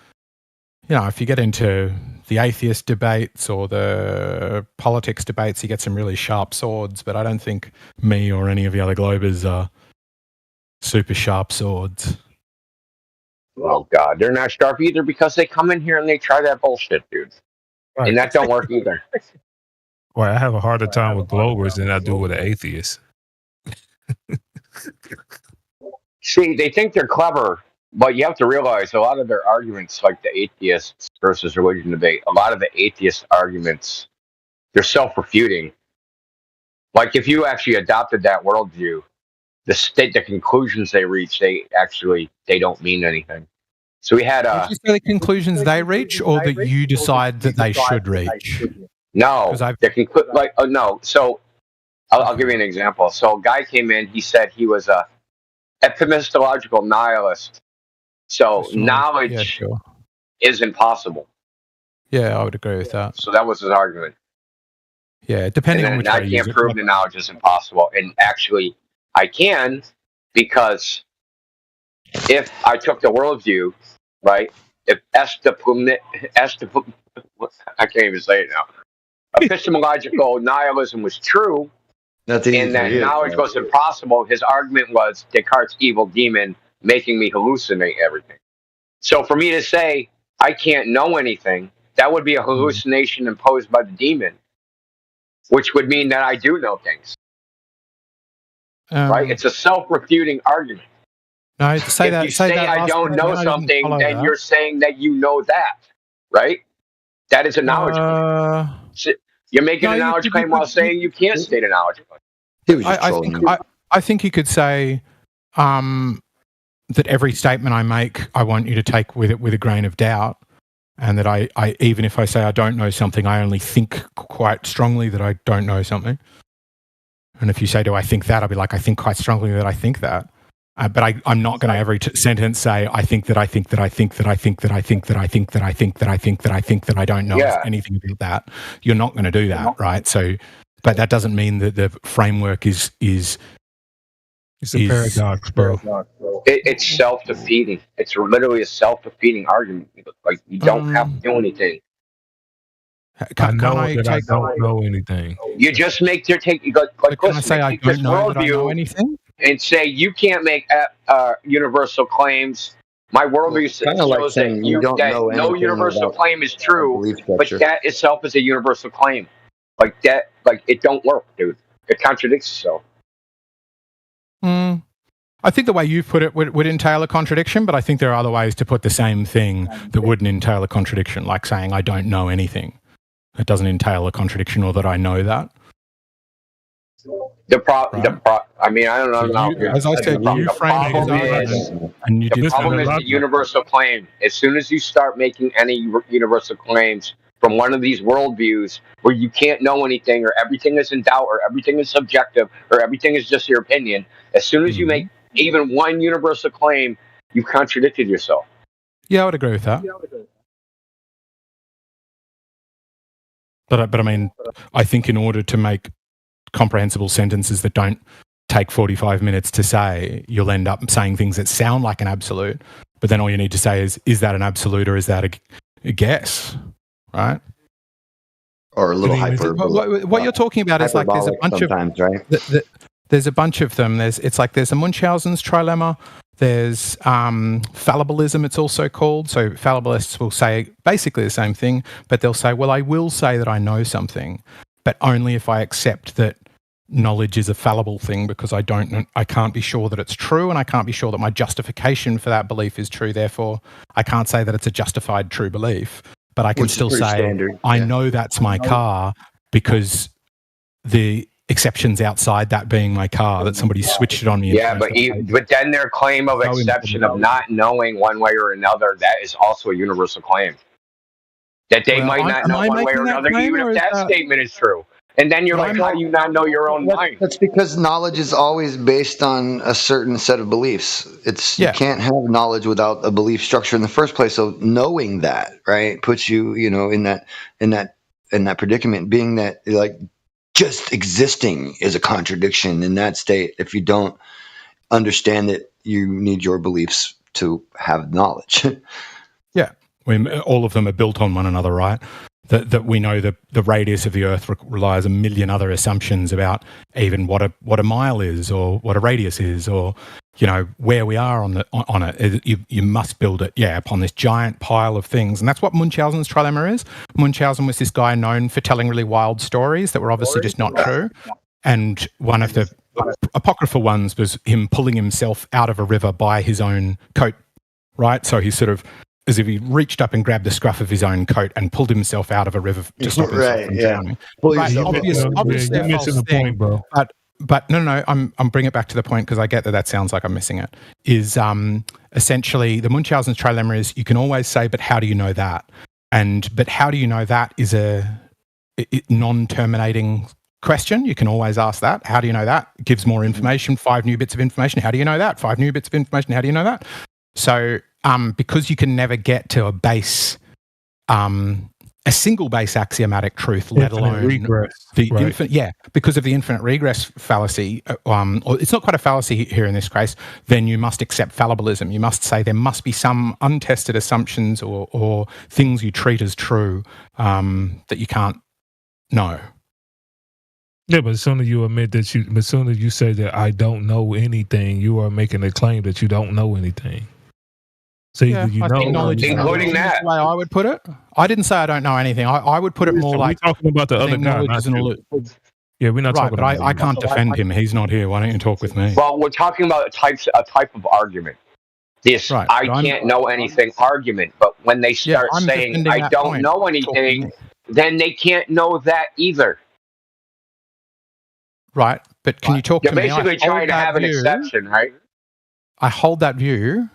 if you get into the atheist debates or the politics debates, you get some really sharp swords, but I don't think me or any of the other Globers are super sharp swords. Oh, God. They're not sharp either because they come in here and they try that bullshit, dude. Right. And that don't work either. Well, I have a harder time with Globers than I do with an atheist. See, they think they're clever, but you have to realize a lot of their arguments, like the atheists versus religion debate, a lot of the atheist arguments, they're self-refuting. Like if you actually adopted that worldview, the conclusions they reach, they don't mean anything. So we had Did you say the conclusions they reach, or that you decide that they should reach? No, no. So I'll give you an example. So a guy came in. He said he was a epistemological nihilist. So knowledge is impossible. Yeah, I would agree with that. So that was his argument. Yeah, depending on which I can't prove the knowledge is impossible, and actually, I can, because if I took the worldview, right? If I can't even say it now. Epistemological nihilism was true, and that knowledge was impossible. His argument was Descartes' evil demon making me hallucinate everything. So for me to say I can't know anything, that would be a hallucination imposed by the demon, which would mean that I do know things. Right? It's a self-refuting argument. No, if you say I don't know something, then you're saying that you know that, right? That is a knowledge claim. You're making a knowledge claim while saying you can't state a knowledge claim. I think you could say that every statement I make, I want you to take with a grain of doubt, and that I even if I say I don't know something, I only think quite strongly that I don't know something. And if you say, do I think that? I'll be like, I think quite strongly that I think that. But I'm not going to every sentence say, I think that I think that I think that I think that I think that I think that I think that I think that I think that I don't know anything about that. You're not going to do that, right? So, but that doesn't mean that the framework is it's a paradox, bro. It's self-defeating. It's literally a self-defeating argument. Like you don't have to do anything. I know that I don't know anything. You just make your take. Like, can I say I don't know that I know anything? And say you can't make universal claims. My worldview says that no universal claim is true, but that itself is a universal claim. Like that, like it don't work, dude. It contradicts itself. I think the way you put it would entail a contradiction, but I think there are other ways to put the same thing that wouldn't entail a contradiction, like saying I don't know anything. It doesn't entail a contradiction, or that I know that. I mean, I don't know. As I said, you framed it the problem is the universal claim. As soon as you start making any universal claims from one of these worldviews where you can't know anything, or everything is in doubt, or everything is subjective, or everything is just your opinion, as soon as you make even one universal claim, you've contradicted yourself. Yeah, I would agree with that. But I mean, I think in order to make comprehensible sentences that don't take 45 minutes to say, you'll end up saying things that sound like an absolute, but then all you need to say is that an absolute, or is that a guess, right? Or a little what you're talking about is like there's a bunch of right? There's a bunch of them. There's a Munchausen's trilemma. There's fallibilism, it's also called. So fallibilists will say basically the same thing, but they'll say, well, I will say that I know something, but only if I accept that knowledge is a fallible thing, because I can't be sure that it's true, and I can't be sure that my justification for that belief is true. Therefore, I can't say that it's a justified true belief, but I can still say, I know that's my car, because the exceptions outside that being my car, that somebody switched it on me. Yeah, but then their claim of exception of not knowing one way or another, that is also a universal claim. That they might not know one way or another, even if that statement is true. And then you're like, how do you not know your own mind? That's because knowledge is always based on a certain set of beliefs. You can't have knowledge without a belief structure in the first place. So knowing that, right, puts you, in that predicament, being that like just existing is a contradiction in that state. If you don't understand that you need your beliefs to have knowledge. Yeah. all of them are built on one another, right? That we know the radius of the Earth relies a million other assumptions about even what a mile is, or what a radius is, or where we are on it. You must build it, upon this giant pile of things, and that's what Munchausen's trilemma is. Munchausen was this guy known for telling really wild stories that were obviously just not true, and one of the apocryphal ones was him pulling himself out of a river by his own coat, right? So he's sort of as if he reached up and grabbed the scruff of his own coat and pulled himself out of a river to stop himself from drowning. Right, obviously a false thing, bro. But no, I'm bringing it back to the point, because I get that sounds like I'm missing it. Is essentially the Munchausen's trilemma is you can always say, but how do you know that? But how do you know that is a non-terminating question. You can always ask that. How do you know that? It gives more information, 5 new bits of information. How do you know that? 5 new bits of information. How do you know that? So because you can never get to a single base axiomatic truth, let alone regress, because of the infinite regress fallacy, or it's not quite a fallacy here in this case, then you must accept fallibilism. You must say there must be some untested assumptions or things you treat as true that you can't know. Yeah, but as soon as you admit that as soon as you say that I don't know anything, you are making a claim that you don't know anything. So including that, the way I would put it. I didn't say I don't know anything. I would put it more like we're talking about the other guy. Yeah, we're not talking about. I can't defend him. He's not here. Why don't you talk with me? Well, we're talking about a type of argument. This I can't know anything argument. But when they start saying I don't know anything, then they can't know that either. Right, but can you talk to me? You're basically trying to have an exception, right? I hold that view.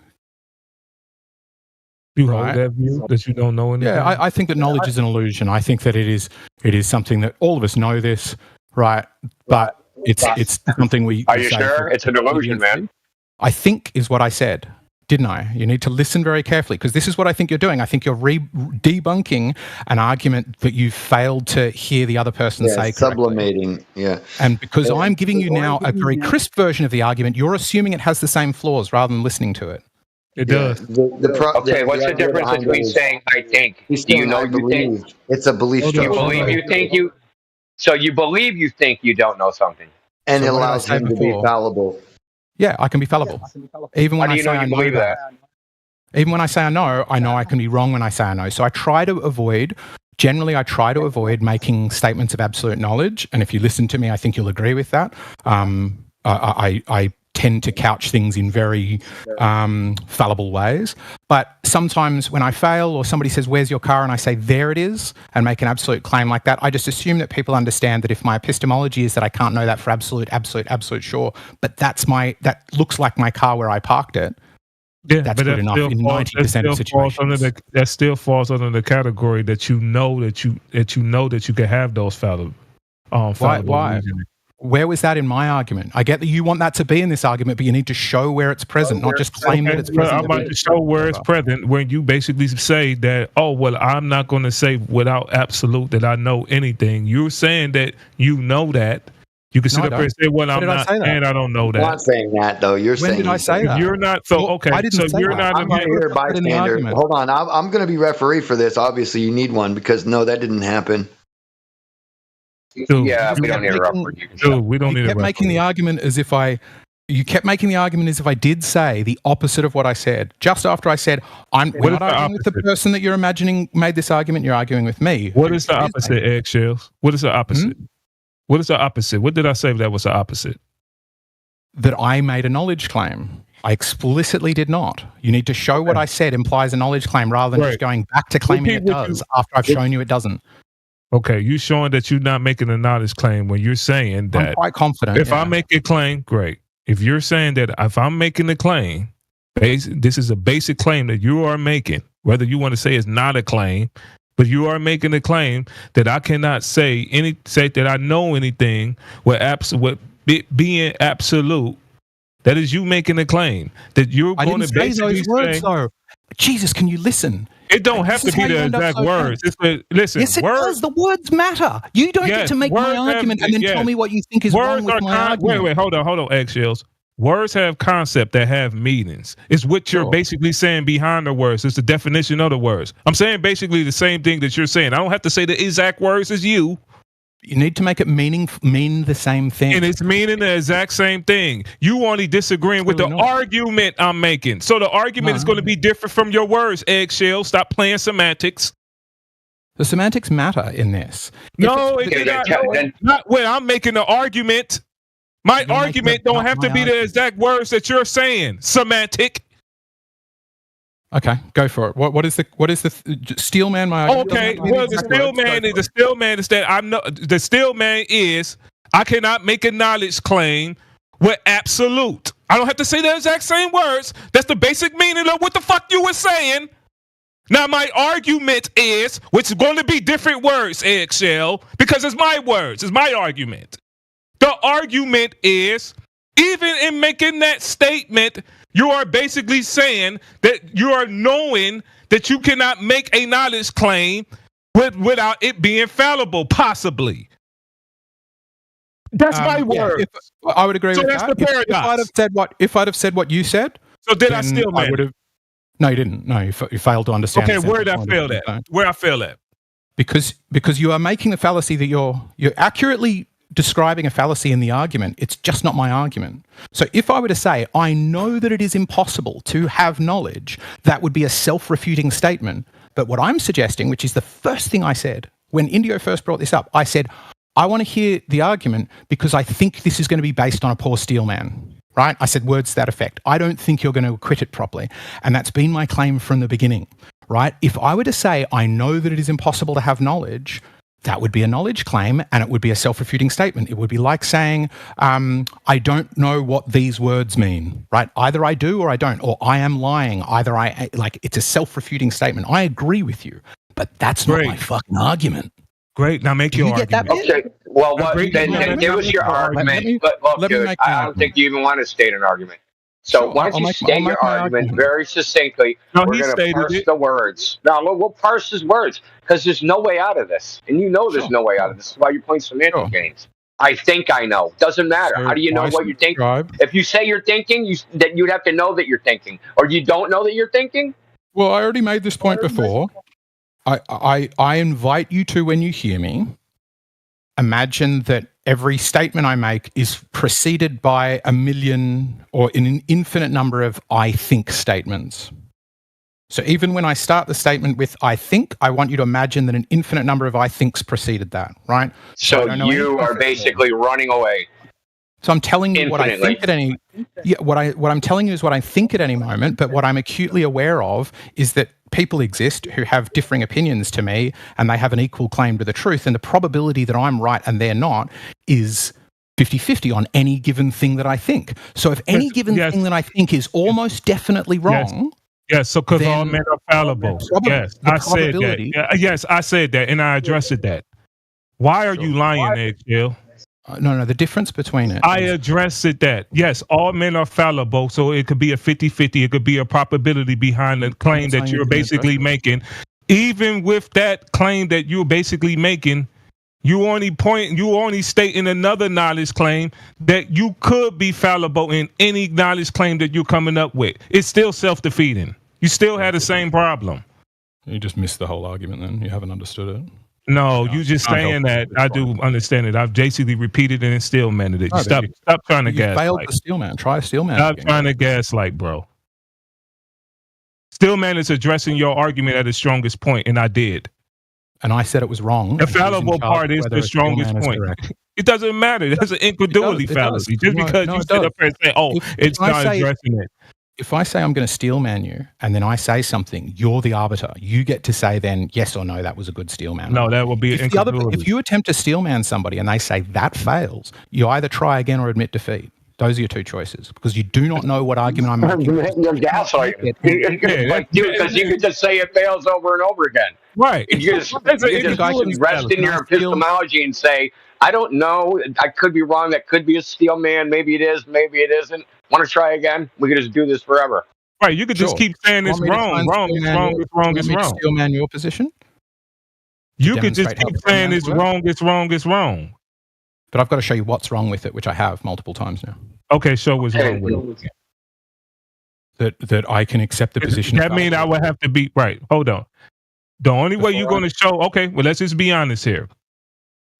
You hold that view that you don't know anything? Yeah, I think that knowledge is an illusion. I think that it is something that all of us know this, right? But it's something we... Are you sure? It's an illusion, man. I think is what I said, didn't I? You need to listen very carefully, because this is what I think you're doing. I think you're debunking an argument that you failed to hear the other person say correctly. Sublimating, And because I'm giving you now a very crisp version of the argument, you're assuming it has the same flaws rather than listening to it. It does. Okay, what's the difference between saying I think? Do you know you think? It's a belief structure. You believe you think you... So you believe you think you don't know something. And it allows him to be fallible. Yeah, I can be fallible. Even when I say I know that. Even when I say I know I can be wrong when I say I know. So I try to avoid making statements of absolute knowledge. And if you listen to me, I think you'll agree with that. I tend to couch things in very fallible ways. But sometimes when I fail, or somebody says, where's your car? And I say, there it is, and make an absolute claim like that, I just assume that people understand that if my epistemology is that I can't know that for absolute sure, but that looks like my car where I parked it, that's good enough in 90% of situations. That still falls under the category that you know that you can have those fallible. Why? Where was that in my argument? I get that you want that to be in this argument, but you need to show where it's present, not just claim that it's present. I'm about to show where it's present when you basically say that, I'm not going to say without absolute that I know anything. You're saying that you know that. You can sit up here and say, I'm not saying I don't know that. I'm not saying that, though. You're saying... When did I say that? You're not... So, okay. I didn't say you're that. not... I'm here bystander. Hold on. I'm going to be referee for this. Obviously, you need one, because no, that didn't happen. Dude, we don't need a referee. Dude, we don't need a referee. You kept making the argument as if I did say the opposite of what I said. Just after I said, we're not arguing with the person that you're imagining made this argument, you're arguing with me. What is the opposite, Eggshells? What is the opposite? What is the opposite? What did I say that was the opposite? That I made a knowledge claim. I explicitly did not. You need to show what I said implies a knowledge claim rather than just going back to claiming it does after I've shown you it doesn't. Okay, you showing that you're not making a knowledge claim when you're saying that. I'm quite confident. If I make a claim, great. If you're saying that if I'm making a claim, this is a basic claim that you are making, whether you want to say it's not a claim, but you are making a claim that I cannot say that I know anything with being absolute. That is you making a claim that you're going to basically say those words, though. Jesus, can you listen? It don't have to be the exact words. Listen, yes, it does. The words matter. You don't get to make my argument and then tell me what you think is wrong with my argument. Wait, hold on, Eggshells. Words have concept that have meanings. It's what you're basically saying behind the words. It's the definition of the words. I'm saying basically the same thing that you're saying. I don't have to say the exact words as you. You need to make it mean the same thing. And it's meaning the exact same thing. You only disagreeing with the argument I'm making. So the argument is going to be different from your words, Eggshell. Stop playing semantics. The semantics matter in this. No, not when I'm making the argument. My argument don't have to be the exact words that you're saying. Semantic. Okay, go for it. What is the steel man? Okay, well, the steel man is that the steel man is I cannot make a knowledge claim with absolute. I don't have to say the exact same words. That's the basic meaning of what the fuck you were saying. Now my argument is, which is going to be different words, Eggshell, because it's my words. It's my argument. The argument is, even in making that statement, you are basically saying that you are knowing that you cannot make a knowledge claim without it being fallible, possibly. That's my word. I would agree with that's that. The paradox. If I'd have said what you said, so did I still, man? No, you didn't. No, you failed to understand. Okay, where did I fail at? Where I fail at? Because you are making the fallacy that you're accurately describing a fallacy in the argument. It's just not my argument. So if I were to say, I know that it is impossible to have knowledge, that would be a self-refuting statement. But what I'm suggesting, which is the first thing I said, when Indio first brought this up, I said, I want to hear the argument because I think this is going to be based on a poor steel man, right? I said words to that effect. I don't think you're going to acquit it properly. And that's been my claim from the beginning, right? If I were to say, I know that it is impossible to have knowledge, that would be a knowledge claim and it would be a self-refuting statement. It would be like saying, I don't know what these words mean, right? Either I do or I don't, or I am lying. It's a self-refuting statement. I agree with you, but that's not my fucking argument. Great. Now make your argument. Okay. Well, then give us your argument. Look, dude, I don't think you even want to state an argument. So why don't you state your argument very succinctly? We're going to parse the words. No, we'll parse his words because there's no way out of this. And you know there's no way out of this. This is why you're playing semantic games. I think I know. Doesn't matter. How do you know what you're thinking? If you say you're thinking, you'd have to know that you're thinking. Or you don't know that you're thinking? Well, I already made this point before. I invite you to, when you hear me, imagine that every statement I make is preceded by a million or an infinite number of I think statements. So even when I start the statement with I think, I want you to imagine that an infinite number of I thinks preceded that, right? So you are basically running away. So I'm telling you what I think at any what I'm telling you is what I think at any moment, but what I'm acutely aware of is that people exist who have differing opinions to me and they have an equal claim to the truth, and the probability that I'm right and they're not is 50-50 on any given thing that I think. So if any given thing that I think is almost definitely wrong, so because all men are fallible. Yes, I said that. Yes, I said that, and I addressed that. Why are you lying, Eggshell? No, the difference between it. I addressed that. Yes, all men are fallible, so it could be a 50-50. It could be a probability behind the claim that you're basically making. Even with that claim that you're basically making, you only state in another knowledge claim that you could be fallible in any knowledge claim that you're coming up with. It's still self-defeating. You still had the same problem. You just missed the whole argument then. You haven't understood it. No, you just saying that. I do understand it. I've basically repeated it and still managed it. Stop trying to gaslight. Failed the Steelman. Try Steelman. Stop trying to gaslight, bro. Steelman is addressing your argument at its strongest point, and I did. And I said it was wrong. The fallible part is the strongest point. It doesn't matter. That's an incredulity fallacy. Just because you sit up and say, it's not addressing it. If I say I'm going to Steelman you, and then I say something, you're the arbiter. You get to say then yes or no, that was a good Steelman. No, that will be an incredulity. If you attempt to Steelman somebody and they say that fails, you either try again or admit defeat. Those are your two choices, because you do not know what argument I'm making. You're gaslighting. Because you could just say it fails over and over again. Right. You just rest in your epistemology and say, I don't know. I could be wrong. That could be a Steelman. Maybe it is. Maybe it isn't. Want to try again? We could just do this forever. Right. You could just keep saying it's wrong. Steelman your position? You could just keep saying it's wrong. But I've got to show you what's wrong with it, which I have multiple times now. Okay, show what's wrong with it. That I can accept the position. That means I would have to be right. Hold on. The only way you're going to show, okay, well, let's just be honest here.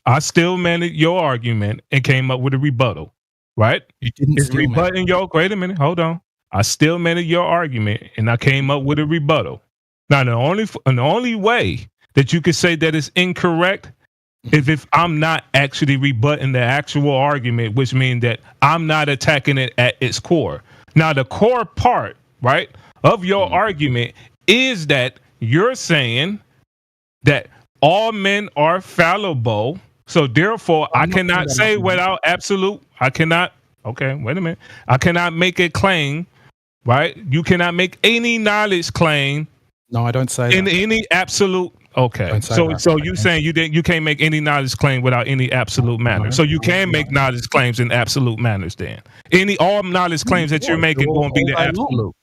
I still managed your argument and came up with a rebuttal, right? You didn't it's rebutting your. Wait a minute, hold on. I still managed your argument and I came up with a rebuttal. Now, the only way that you could say that it's incorrect is if I'm not actually rebutting the actual argument, which means that I'm not attacking it at its core. Now, the core part, right, of your argument is that you're saying that all men are fallible. So therefore, I cannot say without absolute, I cannot make a claim, right? You cannot make any knowledge claim. No, I don't say in that. any absolute. Okay, so you saying you can't make any knowledge claim without any absolute manner. So you can make knowledge claims in absolute manners. Then all knowledge claims that you're making won't be the absolute.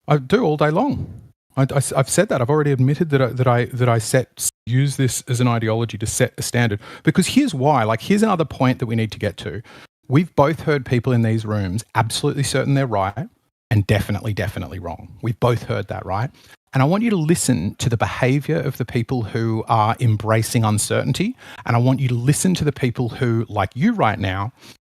I do all day long. I've said that. I've already admitted that I use this as an ideology to set a standard. Because here's why. Like, here's another point that we need to get to. We've both heard people in these rooms absolutely certain they're right and definitely wrong. We've both heard that, right? And I want you to listen to the behavior of the people who are embracing uncertainty. And I want you to listen to the people who, like you right now,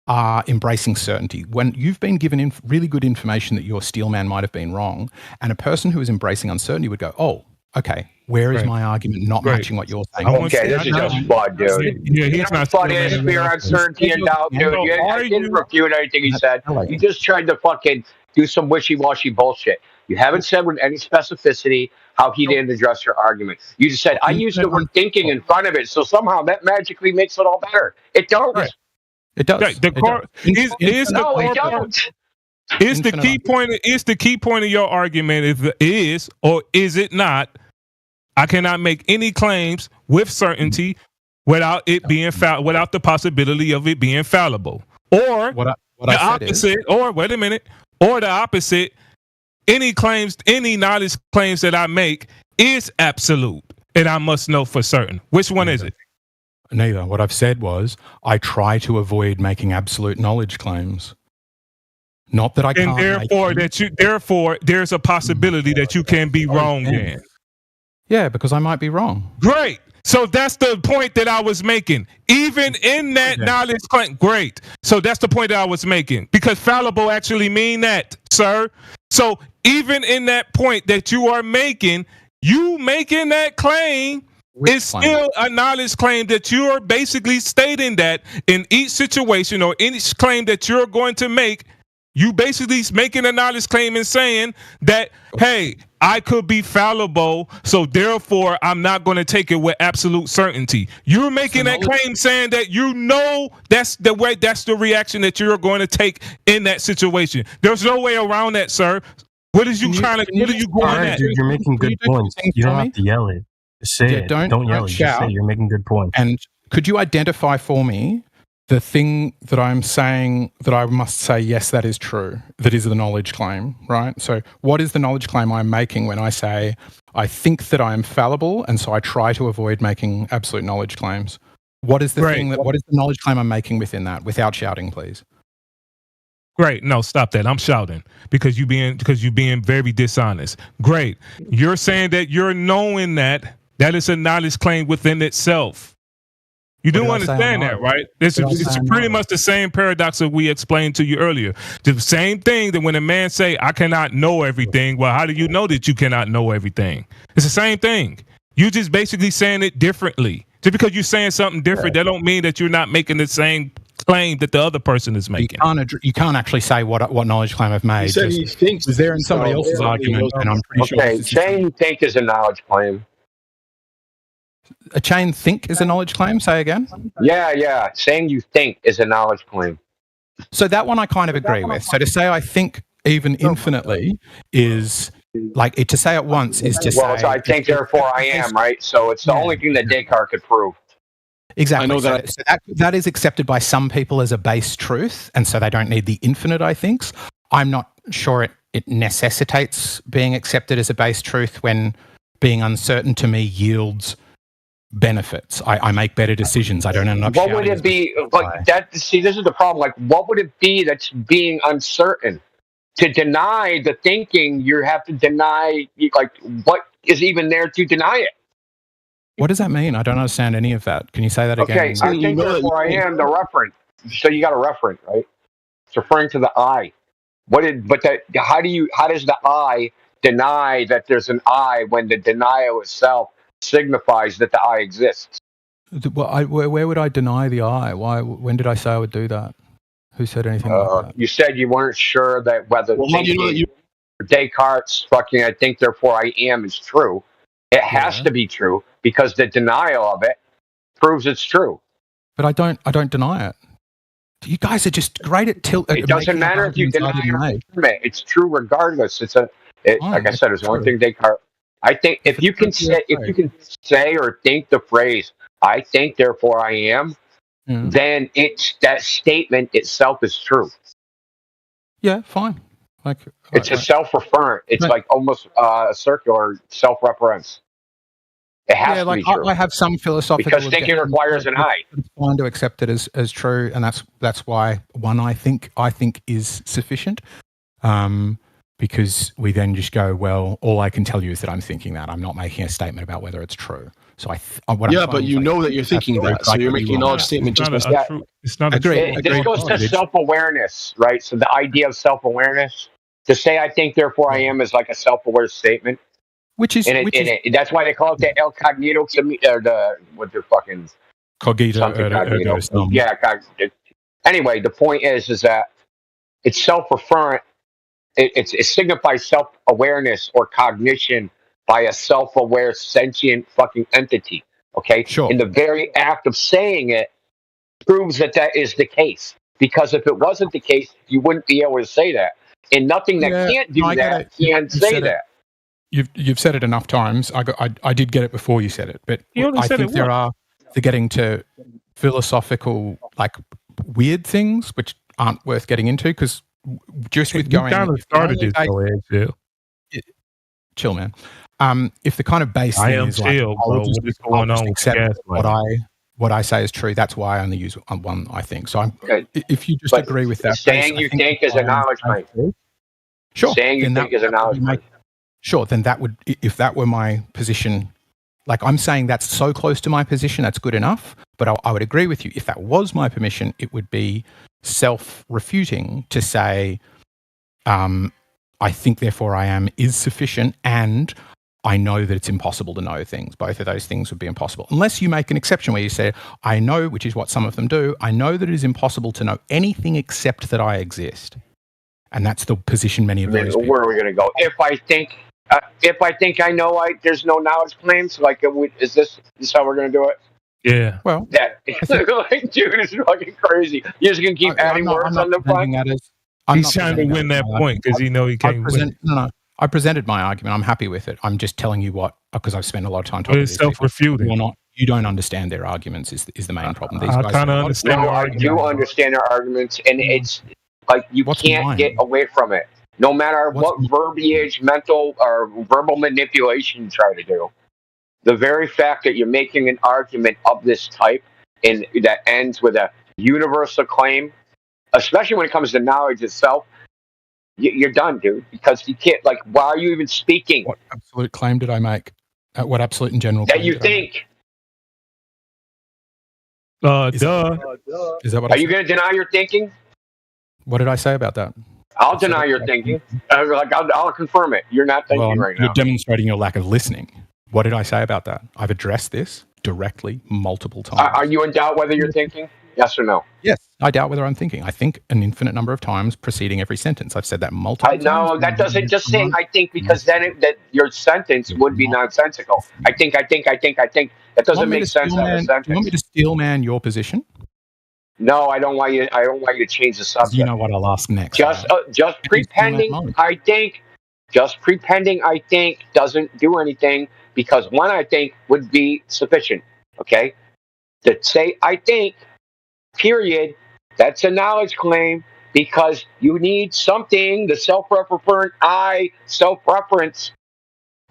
are embracing certainty. When you've been given really good information that your steelman might have been wrong, and a person who is embracing uncertainty would go, oh, okay, where is my argument not matching what you're saying? Okay, this is just fun, dude. Yeah, he's not fun is fear, uncertainty, and doubt, dude. You didn't refute anything he said. You just tried to fucking do some wishy-washy bullshit. You haven't said with any specificity how he didn't address your argument. You just said, I used the word thinking in front of it, so somehow that magically makes it all better. It don't. Right. It does. Right. The key point of your argument is or is it not? I cannot make any claims with certainty without it being without the possibility of it being fallible. Or the opposite. Or wait a minute. Or the opposite. Any knowledge claims that I make is absolute, and I must know for certain. Which one is it? Neither. What I've said was I try to avoid making absolute knowledge claims. Not that I can't. And therefore, there's a possibility that you can be wrong. Then. Yeah, because I might be wrong. Great. So that's the point that I was making. Even in that knowledge claim, great. So that's the point that I was making, because fallible actually mean that, sir. So even in that point that you are making, you making that claim is still a knowledge claim that you are basically stating that in each situation or any claim that you're going to make, you basically making a knowledge claim and saying that, hey, I could be fallible, so therefore I'm not going to take it with absolute certainty. You're making that claim saying that you know that's the reaction that you're going to take in that situation. There's no way around that, sir. What are you going at? Dude, you're making good points. You don't have to yell it. Just say it. Don't yell it. Just say it. You're making good points. And could you identify for me the thing that I'm saying that I must say, yes, that is true, that is the knowledge claim, right? So what is the knowledge claim I'm making when I say I think that I am fallible and so I try to avoid making absolute knowledge claims? What is the what is the knowledge claim I'm making within that, without shouting, please? Great. No, stop that. I'm shouting because you're being very dishonest. Great. You're saying that you're knowing that is a knowledge claim within itself. You do understand that, right? It's pretty much the same paradox that we explained to you earlier. The same thing that when a man say, I cannot know everything. Well, how do you know that you cannot know everything? It's the same thing. You just basically saying it differently. Just because you're saying something different, that don't mean that you're not making the same claim that the other person is making. You can't actually say what knowledge claim I've made. He thinks was there in somebody else's argument, and I'm pretty sure. Okay, saying you think is a knowledge claim. A chain think is a knowledge claim? Say again? Yeah. Saying you think is a knowledge claim. So that one I kind of agree with. So to say I think even infinitely is like to say it once is to say. Well, I think therefore I am, right? So it's the only thing that Descartes could prove. Exactly. I know that. So that is accepted by some people as a base truth, and so they don't need the infinite, I think. I'm not sure it necessitates being accepted as a base truth when being uncertain to me yields benefits. I make better decisions. I don't end up. What would it be like that? See, this is the problem. Like, what would it be that's being uncertain? To deny the thinking, you have to deny, like, what is even there to deny it? What does that mean? I don't understand any of that. Can you say that again? Okay, I think therefore I am the referent. So you got a referent, right? It's referring to the I. How does the I deny that there's an I when the denial itself signifies that the I exists? Well, where would I deny the I? Why? When did I say I would do that? Who said anything like that? You said you weren't sure that whether Descartes' fucking I think therefore I am is true. It has to be true because the denial of it proves it's true. But I don't deny it. You guys are just great at It doesn't matter if you deny it. It's true regardless. Like I said, it's one thing Descartes. I think if you can say or think the phrase "I think therefore I am," then that statement itself is true. Yeah, fine. Like it's a self-referent. It's like almost a circular self-reference. It has to be true. I have some philosophical because thinking requires an I. It's fine to accept it as true, and that's why one I think is sufficient. Because we then just go, well, all I can tell you is that I'm thinking that. I'm not making a statement about whether it's true. So but you know that you're thinking that, so you're making a knowledge statement just by true. It's not true. This goes to self-awareness, right? So the idea of self-awareness, to say I think therefore I am is like a self-aware statement. That's why they call it the El Cognito, or what they're fucking Cogito. Yeah. Anyway, the point is that it's self-referent. It signifies self-awareness or cognition by a self-aware sentient fucking entity. Okay? Sure. And the very act of saying it proves that is the case. Because if it wasn't the case, you wouldn't be able to say that. And nothing that can't do that can say that. You've said it enough times. I did get it before you said it, but I think they're getting to philosophical, like, weird things which aren't worth getting into, because just with going, kind of started this way, chill, man. If the kind of base thing is chill, like, bro, what is going on accept what I say is true, that's why I only use one. I think so. If you just agree with that, saying you think is a knowledge claim. Sure. Saying you think is a knowledge claim. Sure, then that would, if that were my position, like I'm saying that's so close to my position, that's good enough. But I would agree with you. If that was my permission, it would be self-refuting to say, I think therefore I am is sufficient, and I know that it's impossible to know things. Both of those things would be impossible. Unless you make an exception where you say, I know, which is what some of them do, I know that it is impossible to know anything except that I exist. And that's the position many of those people. Where are we going to go? If I think I know, there's no knowledge claims. Like, is this how we're going to do it? Yeah. Well, like, dude, it's fucking crazy. You're just going to keep adding words on the front. He's trying to win that point because he knows he can't win. No. I presented my argument. I'm happy with it. I'm just telling you because I've spent a lot of time talking. It's self-refuting. You don't understand their arguments. Is the main problem? These guys kind of understand. No, I do understand their arguments, and it's like you can't get away from it. No matter what verbiage, mental or verbal manipulation you try to do, the very fact that you're making an argument of this type and that ends with a universal claim, especially when it comes to knowledge itself, you're done, dude. Because you can't. Like, why are you even speaking? What absolute claim did I make? What absolute and general? That you think. Duh. Is that what? Are you going to deny your thinking? What did I say about that? I'll deny your thinking. I'll confirm it. You're not thinking right now. You're demonstrating your lack of listening. What did I say about that? I've addressed this directly multiple times. Are you in doubt whether you're thinking? Yes or no? Yes, I doubt whether I'm thinking. I think an infinite number of times preceding every sentence. I've said that multiple times. No, that doesn't just say I think, because then that your sentence would be nonsensical. I think. That doesn't make sense as a sentence. Do you want me to steel man your position? No, I don't want you. I don't want you to change the subject. You know what I'll ask next. Just pretending. I think. Just pretending. I think doesn't do anything, because one I think would be sufficient. Okay, to say I think. Period. That's a knowledge claim, because you need something. The self-referent I, self-reference,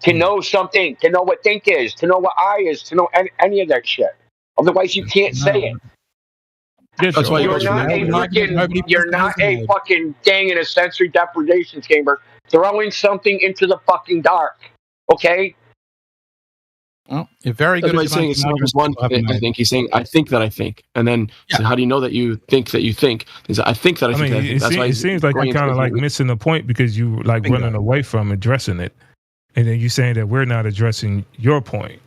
to know something, to know what think is, to know what I is, to know any of that shit. Otherwise, you can't say it. That's why you're not a fucking gang in a sensory deprivation chamber throwing something into the fucking dark. Okay? Well, you're very good. That's why he's saying it's one. I think he's saying I think that I think, and then so how do you know that you think that you think? Is I think that I think. It seems like you're kind of like missing the point because you like running away from addressing it, and then you're saying that we're not addressing your point.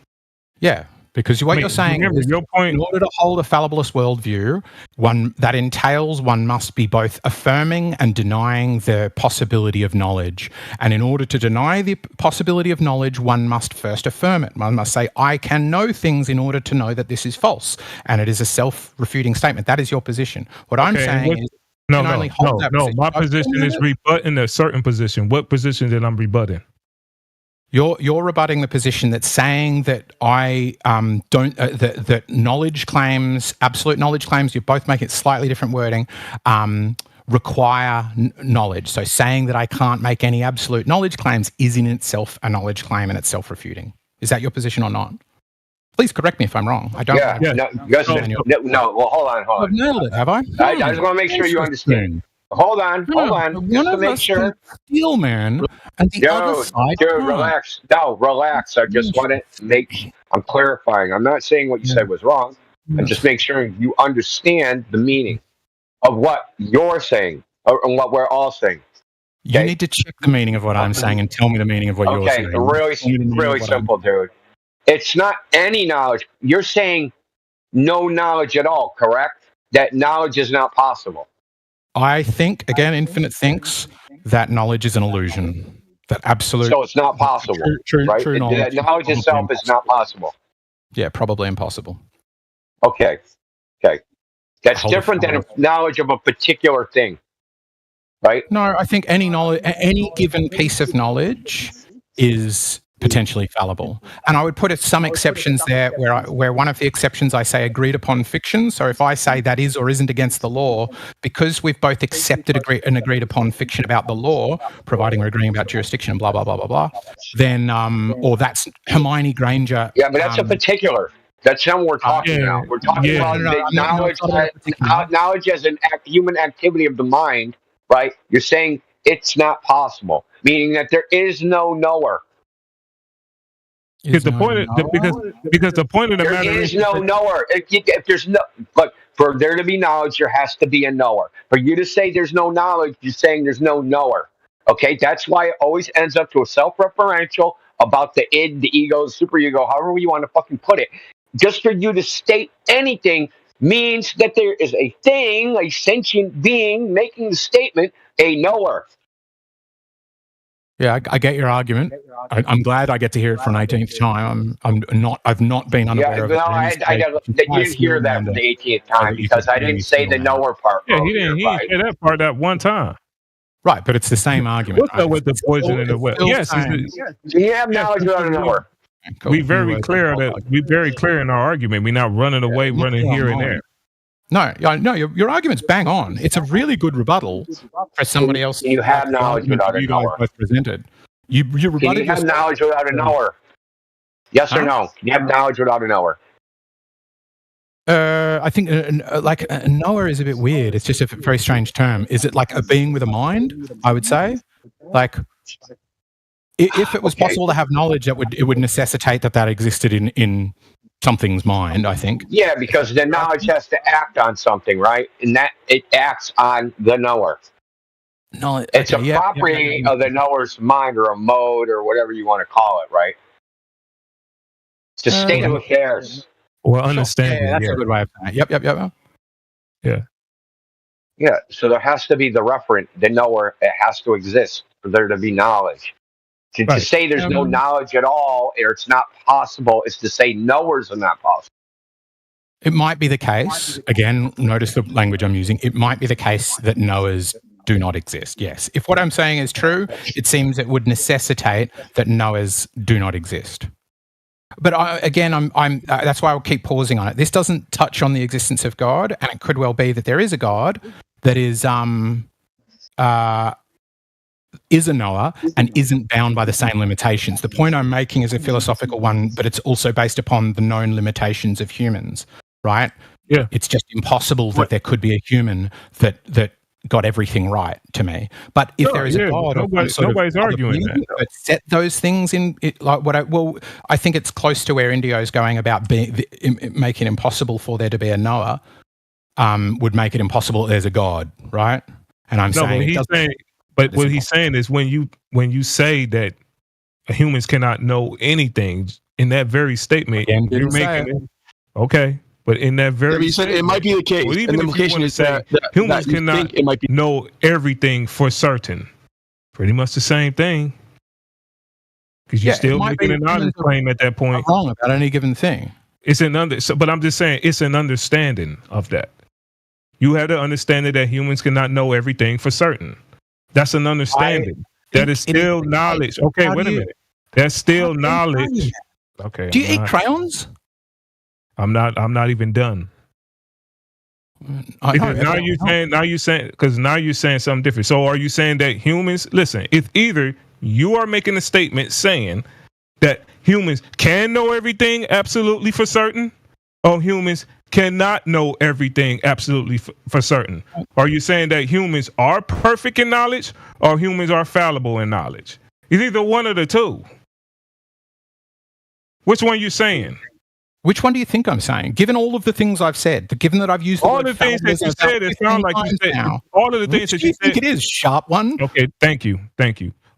Yeah. Because what you're saying is, your point, in order to hold a fallibilist worldview, one that entails one must be both affirming and denying the possibility of knowledge. And in order to deny the possibility of knowledge, one must first affirm it. One must say, I can know things in order to know that this is false. And it is a self-refuting statement. That is your position. What I'm saying is, no. My position is rebutting a certain position. What position that I'm rebutting? You're rebutting the position that's saying that I don't that knowledge claims, absolute knowledge claims, you both make it slightly different wording, require knowledge. So saying that I can't make any absolute knowledge claims is in itself a knowledge claim and it's self-refuting. Is that your position or not? Please correct me if I'm wrong. I don't. No. Well, hold on. I've nailed it, have I? I just want to make sure you understand. Hold on. Just to make sure. Steel man, and the other side. Dude, relax. No, relax. I just want to make. I'm clarifying. I'm not saying what you said was wrong. I'm just making sure you understand the meaning of what you're saying and what we're all saying. Okay? You need to check the meaning of what I'm saying and tell me the meaning of what you're saying. Okay, really simple, dude. It's not any knowledge. You're saying no knowledge at all, correct? That knowledge is not possible. I think, again, Infinite thinks that knowledge is an illusion. That absolute. So it's not possible, right? True knowledge, that knowledge itself is not possible. Yeah, probably impossible. Okay. That's different than knowledge of a particular thing, right? No, I think any given piece of knowledge is potentially fallible. And I would put some exceptions there where one of the exceptions I say agreed upon fiction. So if I say that is or isn't against the law, because we've both accepted and agreed upon fiction about the law, providing we're agreeing about jurisdiction and blah, blah, blah, blah, blah, then, or that's Hermione Granger. Yeah, but that's a particular. That's not what we're talking about. We're talking about knowledge as an human activity of the mind, right? You're saying it's not possible, meaning that there is no knower. Because the point of the matter is no knower. If there's no, but for there to be knowledge, there has to be a knower. For you to say there's no knowledge, you're saying there's no knower. Okay, that's why it always ends up to a self-referential about the id, the ego, the superego, however you want to fucking put it. Just for you to state anything means that there is a thing, a sentient being making the statement, a knower. Yeah, I get your argument. I'm glad I get to hear it for an 18th time. I've not been unaware of it. You didn't hear that for the 18th time because I didn't say the knower part. Yeah, he didn't say that part that one time. Right, but it's the same argument. What's up with the poison in the well? Yes, you have knowledge without a knower. Cool. We're very clear in our argument. We're not running away, running here and there. No, your argument's bang on. It's a really good rebuttal for somebody else. You have knowledge without a knower. Presented. You have knowledge without a knower. Yes or no? You have knowledge without a knower. I think a knower is a bit weird. It's just a very strange term. Is it like a being with a mind? I would say, like, if it was possible to have knowledge, it would necessitate that existed in something's mind, I think. Yeah, because the knowledge has to act on something, right? And that it acts on the knower. No, it's a property of the knower's mind or a mode or whatever you want to call it, right? It's a state of affairs. Well, understand. Yeah, that's a good way of saying it. Yep. Yeah, so there has to be the referent, the knower. It has to exist for there to be knowledge. To say there's no knowledge at all, or it's not possible, is to say knowers are not possible. It might be the case, again, notice the language I'm using, it might be the case that knowers do not exist, yes. If what I'm saying is true, it seems it would necessitate that knowers do not exist. But that's why I'll keep pausing on it. This doesn't touch on the existence of God, and it could well be that there is a God that is is a knower and isn't bound by the same limitations. The point I'm making is a philosophical one, but it's also based upon the known limitations of humans, right? Yeah. It's just impossible that there could be a human that got everything right, to me. But if there is a God, nobody's arguing that. But set those things in I think it's close to where Indio's going about making it impossible for there to be a knower. Would make it impossible there's a God, right? And I'm saying what he's saying is when you say that humans cannot know anything, in that very statement, you're making it. Okay. But in that very statement, it might be the case. Well, even the implication is that humans cannot know everything for certain. Pretty much the same thing. Because you're still making an honest claim at that point. Wrong about any given thing. But I'm just saying it's an understanding of that. You have to understand that humans cannot know everything for certain. That's an understanding. That is still knowledge. Okay, wait a minute. That's still knowledge. Okay. Do you eat crayons? I'm not even done. Now you're saying something different. So are you saying that humans, listen, if either you are making a statement saying that humans can know everything absolutely for certain, or humans cannot know everything absolutely for certain? Are you saying that humans are perfect in knowledge or humans are fallible in knowledge? It's either one of the two. Which one are you saying? Which one do you think I'm saying? Given all of the things I've said, given that I've used all the things that you said, it sounds like you said now. All of the things that you said. Think it is sharp one. Okay, thank you.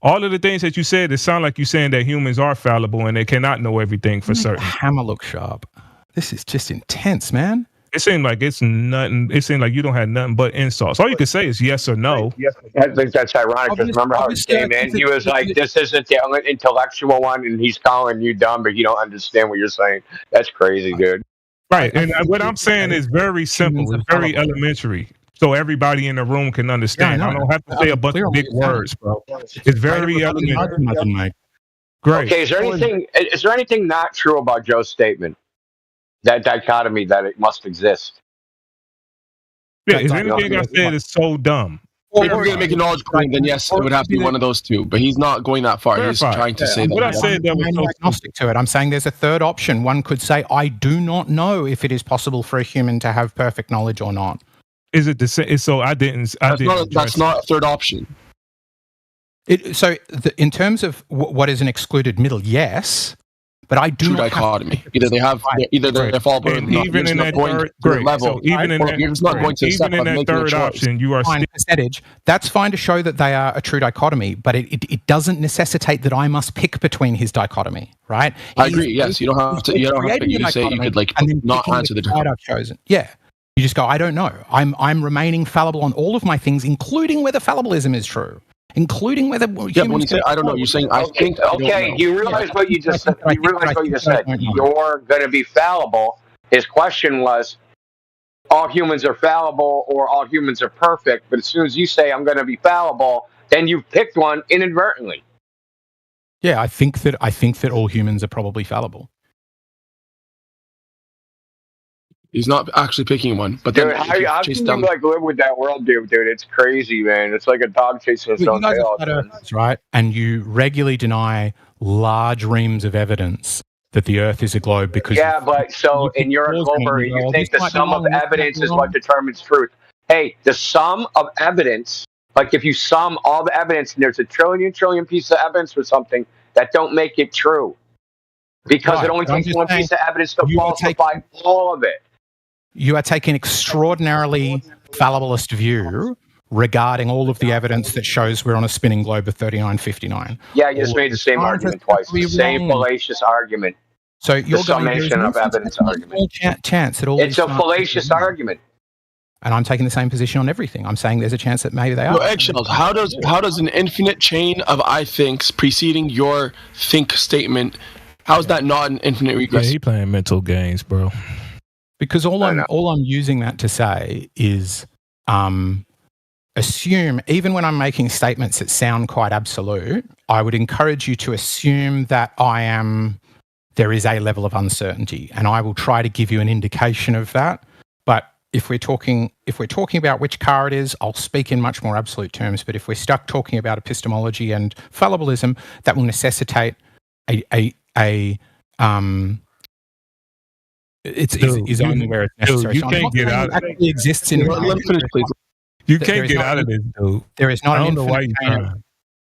All of the things that you said, it sounds like you're saying that humans are fallible and they cannot know everything for certain. Hammer look sharp. This is just intense, man. It seemed like it's nothing. It seemed like you don't have nothing but insults. All you can say is yes or no. I think that's ironic because remember how he came in? He was like, "This isn't the intellectual one," and he's calling you dumb, but you don't understand what you're saying. That's crazy, dude. Right, and what I'm saying is very simple. It's very elementary, so everybody in the room can understand. I don't have to say a bunch of big words, bro. It's very elementary. Great. Okay, is there anything not true about Joe's statement? That dichotomy that it must exist. Yeah, is anything I said is so dumb? Well, if we're going to make a knowledge claim, then yes, it would have to be one of those two. But he's not going that far. He's trying to say that. What I said that was agnostic to it. I'm saying there's a third option. One could say, I do not know if it is possible for a human to have perfect knowledge or not. Is it the same? So I didn't. That's not a third option. In terms of what is an excluded middle, yes. But I do not dichotomy. Either they're fallible, even in that third level. Even in that third option, you are fine percentage. That's fine to show that they are a true dichotomy, but it doesn't necessitate that I must pick between his dichotomy, right? I agree. Yes, you don't have to. You don't have to. You say you could not answer the dichotomy I've chosen. Yeah, you just go. I don't know. I'm remaining fallible on all of my things, including whether fallibilism is true. Including whether when you say I don't know, you're saying I think. Okay, you realize what you just said. You realize what you just said. You're going to be fallible. His question was, all humans are fallible or all humans are perfect. But as soon as you say I'm going to be fallible, then you've picked one inadvertently. Yeah, I think that all humans are probably fallible. He's not actually picking one, but dude, how do you live with that world, dude? It's crazy, man. It's like a dog chasing its own tail. Right, and you regularly deny large reams of evidence that the Earth is a globe because but so in you're a glober, you think the sum of evidence is what determines truth. Hey, the sum of evidence, like if you sum all the evidence and there's a trillion pieces of evidence for something, that don't make it true because it only takes one piece of evidence to falsify all of it. You are taking extraordinarily fallibilist view regarding all of the evidence that shows we're on a spinning globe of 3959. Yeah, you just made the same argument twice. The same fallacious argument. So you're the summation of evidence argument. Chance at all. It's a fallacious argument. And I'm taking the same position on everything. I'm saying there's a chance that maybe they are. Well, eggshells. How does an infinite chain of I thinks preceding your think statement? How is that not an infinite regress? Yeah, he playing mental games, bro. Because all I'm using that to say is assume, even when I'm making statements that sound quite absolute, I would encourage you to assume that there is a level of uncertainty, and I will try to give you an indication of that. But if we're talking about which car it is, I'll speak in much more absolute terms. But if we're stuck talking about epistemology and fallibilism, that will necessitate is only where it's necessary. You can't get out. It actually exists in. Let me finish, please. You can't get out of this, dude. There is not an infinite chain,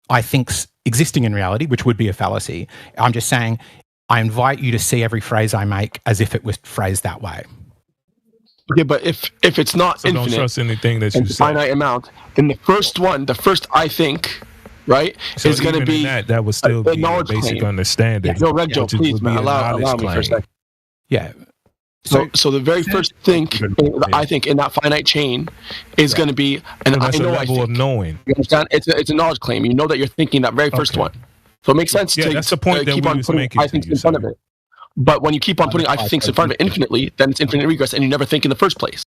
I think, existing in reality, which would be a fallacy. I'm just saying, I invite you to see every phrase I make as if it was phrased that way. Okay, but if it's not infinite, don't trust anything that you say. Finite amount, then the first I think, right, so is going to be that would still be a basic understanding. No, Regjo, please, man, allow me for a second. Yeah. So the very first thing I think in that finite chain is going to be, and that's I know a level of knowing. You understand? It's a knowledge claim. You know that you're thinking that very first one. So it makes sense to that's the point that keep on putting I think in front of it. But when you keep on putting I think in front of it infinitely, then it's infinite regress, and you never think in the first place.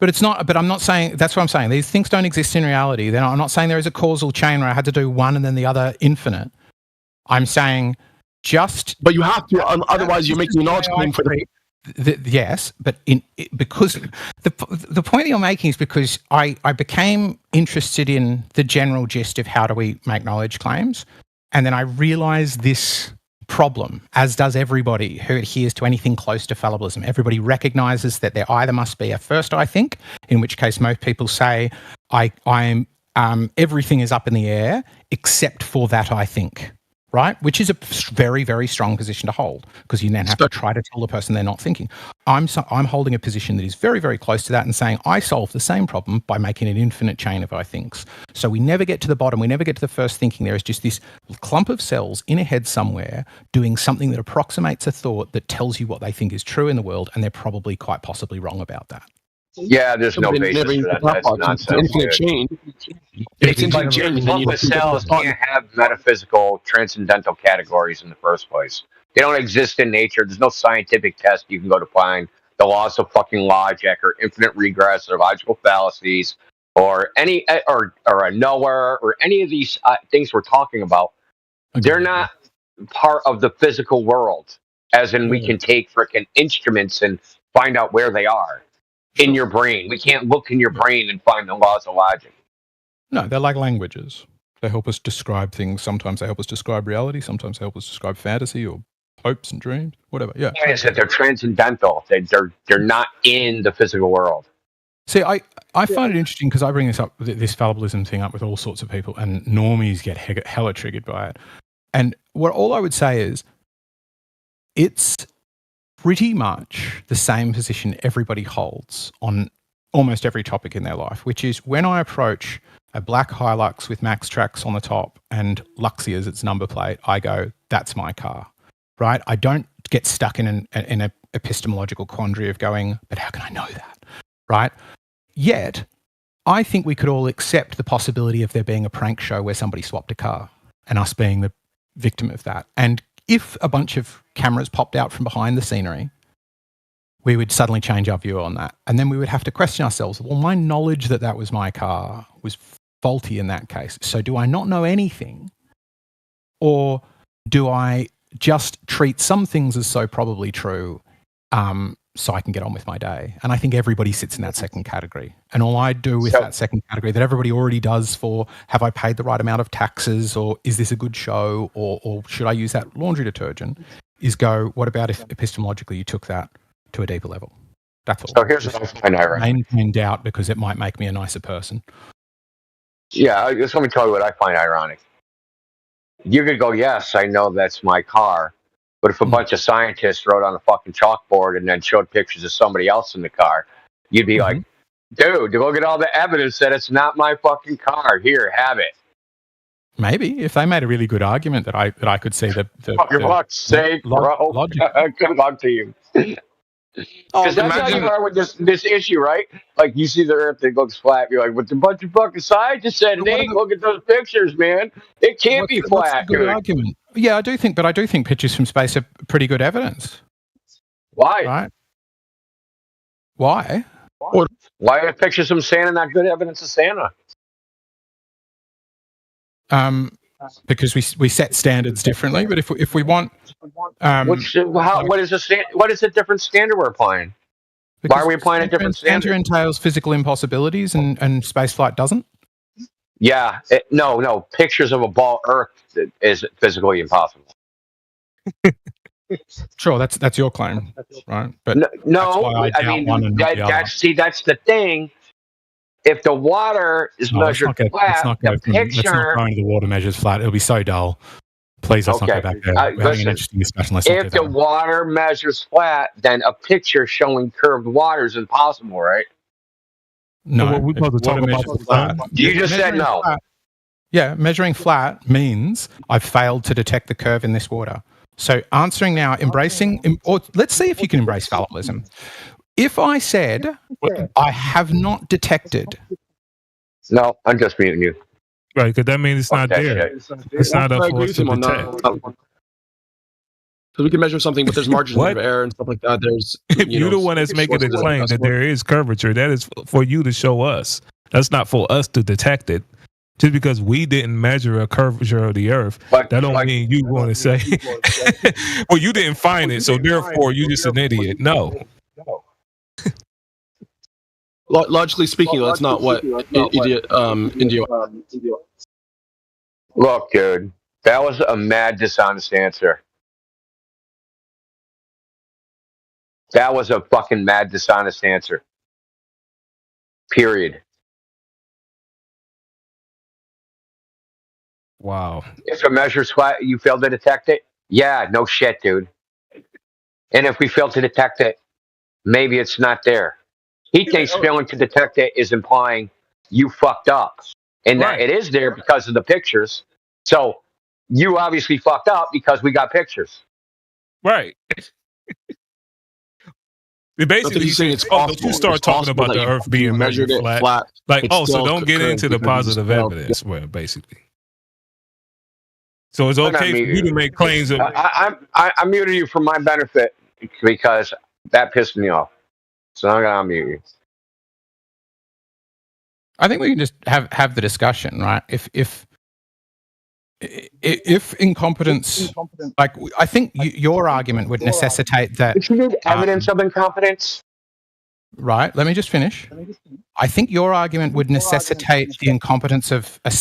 But it's not. But I'm not saying. That's what I'm saying. These things don't exist in reality. I'm not saying there is a causal chain where I had to do one and then the other infinite. I'm saying But you have to. Otherwise, you're making a knowledge claim for the. Yes, but because the point that you're making is because I became interested in the general gist of how do we make knowledge claims, and then I realized this problem, as does everybody who adheres to anything close to fallibilism. Everybody recognizes that there either must be a first I think, in which case most people say I'm everything is up in the air except for that I think. Right, which is a very, very strong position to hold because you then have to try to tell the person they're not thinking. I'm holding a position that is very, very close to that and saying I solve the same problem by making an infinite chain of I thinks. So we never get to the bottom. We never get to the first thinking. There is just this clump of cells in a head somewhere doing something that approximates a thought that tells you what they think is true in the world, and they're probably quite possibly wrong about that. Yeah, there's no basis for that. That's nonsense. It's infinite chain. It's infinite chain. The cells can't have metaphysical, transcendental categories in the first place. They don't exist in nature. There's no scientific test you can go to find the laws of fucking logic or infinite regress or logical fallacies or any or a knower or any of these things we're talking about. They're not part of the physical world, as in we can take frickin' instruments and find out where they are. In your brain. We can't look in your brain and find the laws of logic. No, they're like languages. They help us describe things. Sometimes they help us describe reality. Sometimes they help us describe fantasy or hopes and dreams, whatever. Yeah. Like I said, they're transcendental. They're not in the physical world. See, I find it interesting because I bring this fallibilism thing up with all sorts of people, and normies get hella triggered by it. And all I would say is it's pretty much the same position everybody holds on almost every topic in their life, which is when I approach a black Hilux with Max Trax on the top and Luxie as its number plate, I go, that's my car, right? I don't get stuck in an epistemological quandary of going, but how can I know that, right? Yet, I think we could all accept the possibility of there being a prank show where somebody swapped a car and us being the victim of that. And if a bunch of cameras popped out from behind the scenery, we would suddenly change our view on that. And then we would have to question ourselves, well, my knowledge that that was my car was faulty in that case. So do I not know anything? Or do I just treat some things as so probably true so I can get on with my day? And I think everybody sits in that second category. And all I do with that second category that everybody already does for, have I paid the right amount of taxes, or is this a good show, or should I use that laundry detergent, is go, what about if epistemologically you took that to a deeper level? That's all. So here's what I find ironic. Maintain doubt because it might make me a nicer person. Yeah, just let me tell you what I find ironic. You could go, yes, I know that's my car. But if a bunch of scientists wrote on a fucking chalkboard and then showed pictures of somebody else in the car, you'd be like, dude, look at all the evidence that it's not my fucking car. Here, have it. Maybe if they made a really good argument that I could see the for fuck's sake, bro. Logic. Good luck to you. Because that's how you are with this issue, right? Like you see the Earth, it looks flat. You're like, "But a bunch of fucking scientists said, Nate, look at those pictures, man. It can't be flat." That's a good argument. Yeah, I do think pictures from space are pretty good evidence. Why? Right? Why? Why are pictures from Santa not good evidence of Santa? Because we set standards differently. But if we want, what is the different standard we're applying? Why are we applying a different standard? Center entails physical impossibilities and spaceflight doesn't? Yeah. No. Pictures of a ball Earth is physically impossible. Sure, that's your claim, right? But no, I mean, that's the thing. If the water is measured flat, let's not go into the water measures flat. It'll be so dull. Please, let's not go back there. We're having an interesting discussion. If the water measures flat, then a picture showing curved water is impossible, right? No. We're supposed to talk about flat. You just said no. Flat, yeah, measuring flat means I've failed to detect the curve in this water. So answering now, or let's see if you can embrace fallibilism. If I said I have not detected. No, I'm just muting you. Right, because that means it's not there. It's not up for us to detect. Because we can measure something, but there's margins of error and stuff like that. There's you're the one that's making the claim that there is curvature. That is for you to show us. That's not for us to detect it. Just because we didn't measure a curvature of the Earth, that don't mean you want to say, well, you didn't find it, so therefore you're just an idiot. No. Logically speaking, that's not what India. Look, dude, that was a mad, dishonest answer. That was a fucking mad, dishonest answer. Period. Wow. If a measure's flat, you fail to detect it? Yeah, no shit, dude. And if we fail to detect it, maybe it's not there. He thinks failing to detect it is implying you fucked up. And that it is there because of the pictures. So you obviously fucked up because we got pictures. Right. Basically, he's saying it's possible. You start talking about the Earth being measured flat. Like, so don't get into the positive evidence. Well, basically. So it's okay for you to make claims. I muted you for my benefit because that pissed me off. So I'm going to unmute you. I think we can just have the discussion, right? If incompetence, like I think your argument would necessitate that. If you need evidence of incompetence. Right. Let me just finish. I think your argument would necessitate the incompetence of a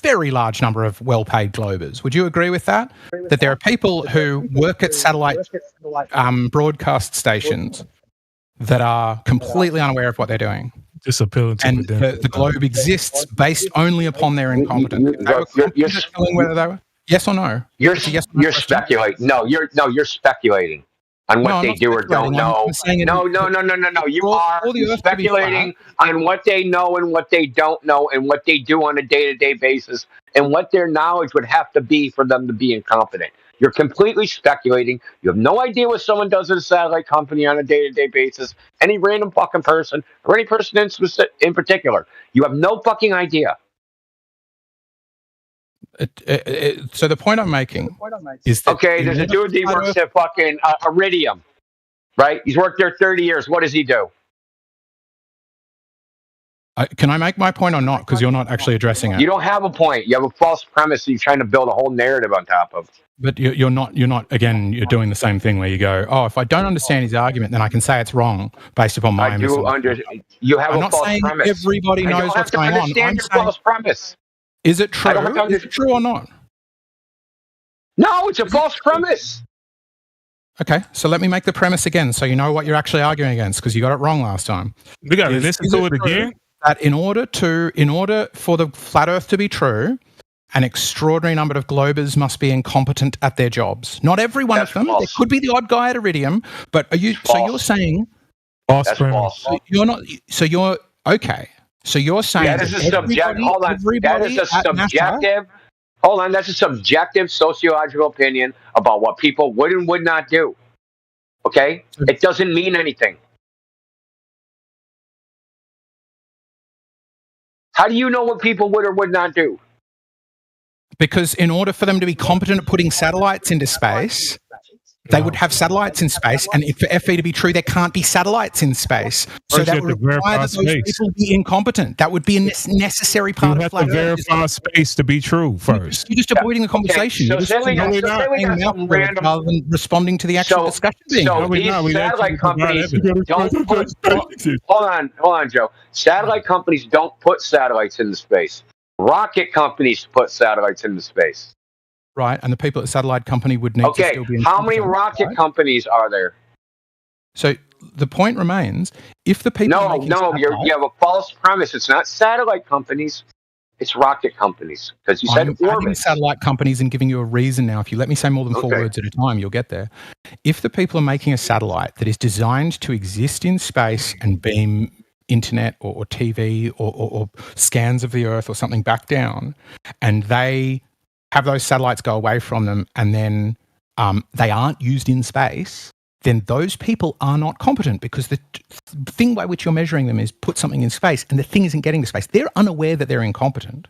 very large number of well-paid Globers. Would you agree with that? That there are people who work at satellite broadcast stations that are completely unaware of what they're doing. Just appealing to the Globe exists based only upon their incompetence. Yes or no? You're speculating. No, you're speculating on what they do or don't know. No. You are speculating on what they know and what they don't know and what they do on a day-to-day basis and what their knowledge would have to be for them to be incompetent. You're completely speculating. You have no idea what someone does at a satellite company on a day-to-day basis. Any random fucking person or any person in particular. You have no fucking idea. So the point I'm making is that... Okay, there's a dude that works at fucking Iridium, right? He's worked there 30 years. What does he do? Can I make my point or not? Because you're not actually addressing it. You don't have a point. You have a false premise that you're trying to build a whole narrative on top of. But you're not. Again, you're doing the same thing where you go, "Oh, if I don't understand his argument, then I can say it's wrong based upon my." You have a false premise. Everybody knows what's going on. I'm saying false premise. Is it true? Is it true or not? No, it's a false premise. Okay, so let me make the premise again, so you know what you're actually arguing against, because you got it wrong last time. We got to listen to it again. That in order for the flat Earth to be true, an extraordinary number of Globers must be incompetent at their jobs. Not every one of them. False. There could be the odd guy at Iridium, but are you? False. So you're saying false. That's false. So you're not. So you're okay. So you're saying that is a subjective. Hold on. That is a subjective. Hold on. That's a subjective sociological opinion about what people would and would not do. Okay, it doesn't mean anything. How do you know what people would or would not do? Because in order for them to be competent at putting satellites into space, They would have satellites in space, and for FE to be true, there can't be satellites in space. So that would require that those people be incompetent. That would be a necessary part of flat Earth. You have to verify space to be true first. You're just avoiding the conversation. Okay, so rather than responding to the actual discussion. So these satellite companies don't put... Hold on, Joe. Satellite companies don't put satellites into space. Rocket companies put satellites into space. Right, and the people at the satellite company would need to still be... How many rocket companies are there? So the point remains, if the people... No, you have a false premise. It's not satellite companies. It's rocket companies. Because you said orbit. Satellite companies and giving you a reason now. If you let me say more than 4 words at a time, you'll get there. If the people are making a satellite that is designed to exist in space and beam internet or TV or scans of the Earth or something back down, and they have those satellites go away from them and then they aren't used in space, then those people are not competent, because the thing by which you're measuring them is put something in space and the thing isn't getting to space. They're unaware that they're incompetent.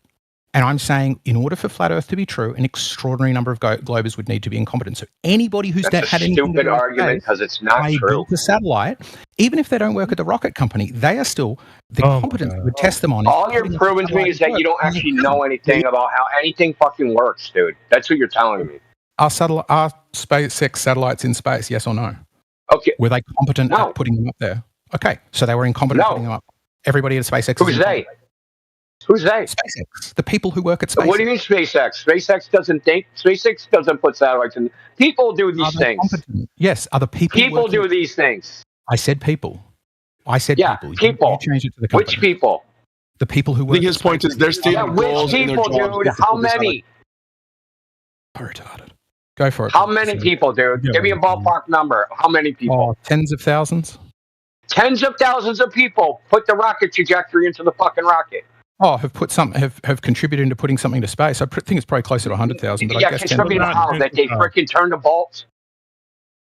And I'm saying, in order for flat Earth to be true, an extraordinary number of globers would need to be incompetent. So anybody who's had anything to do with stupid argument, because it's not true. Built a satellite, even if they don't work at the rocket company, they are still the competence we would test them on. All you're proving to me is that you don't actually know anything about how anything fucking works, dude. That's what you're telling me. Are SpaceX satellites in space? Yes or no? Okay. Were they competent at putting them up there? Okay, so they were incompetent at putting them up. Everybody at SpaceX. Who's they? Who's they? SpaceX. The people who work at SpaceX. What do you mean SpaceX? SpaceX doesn't put satellites in. People do these things. Competent? Yes, other people. People do these things. I said people. people. People. You change it to the company. Which people? The people who work. I think his point is there's still which people, dude? How many? Retarded. Go for it. How many people, dude? Give me a ballpark number. How many people? Tens of thousands. Tens of thousands of people put the rocket trajectory into the fucking rocket. Have contributed into putting something to space. I think it's probably closer to 100,000. But I guess contributed how that they freaking turned the bolts.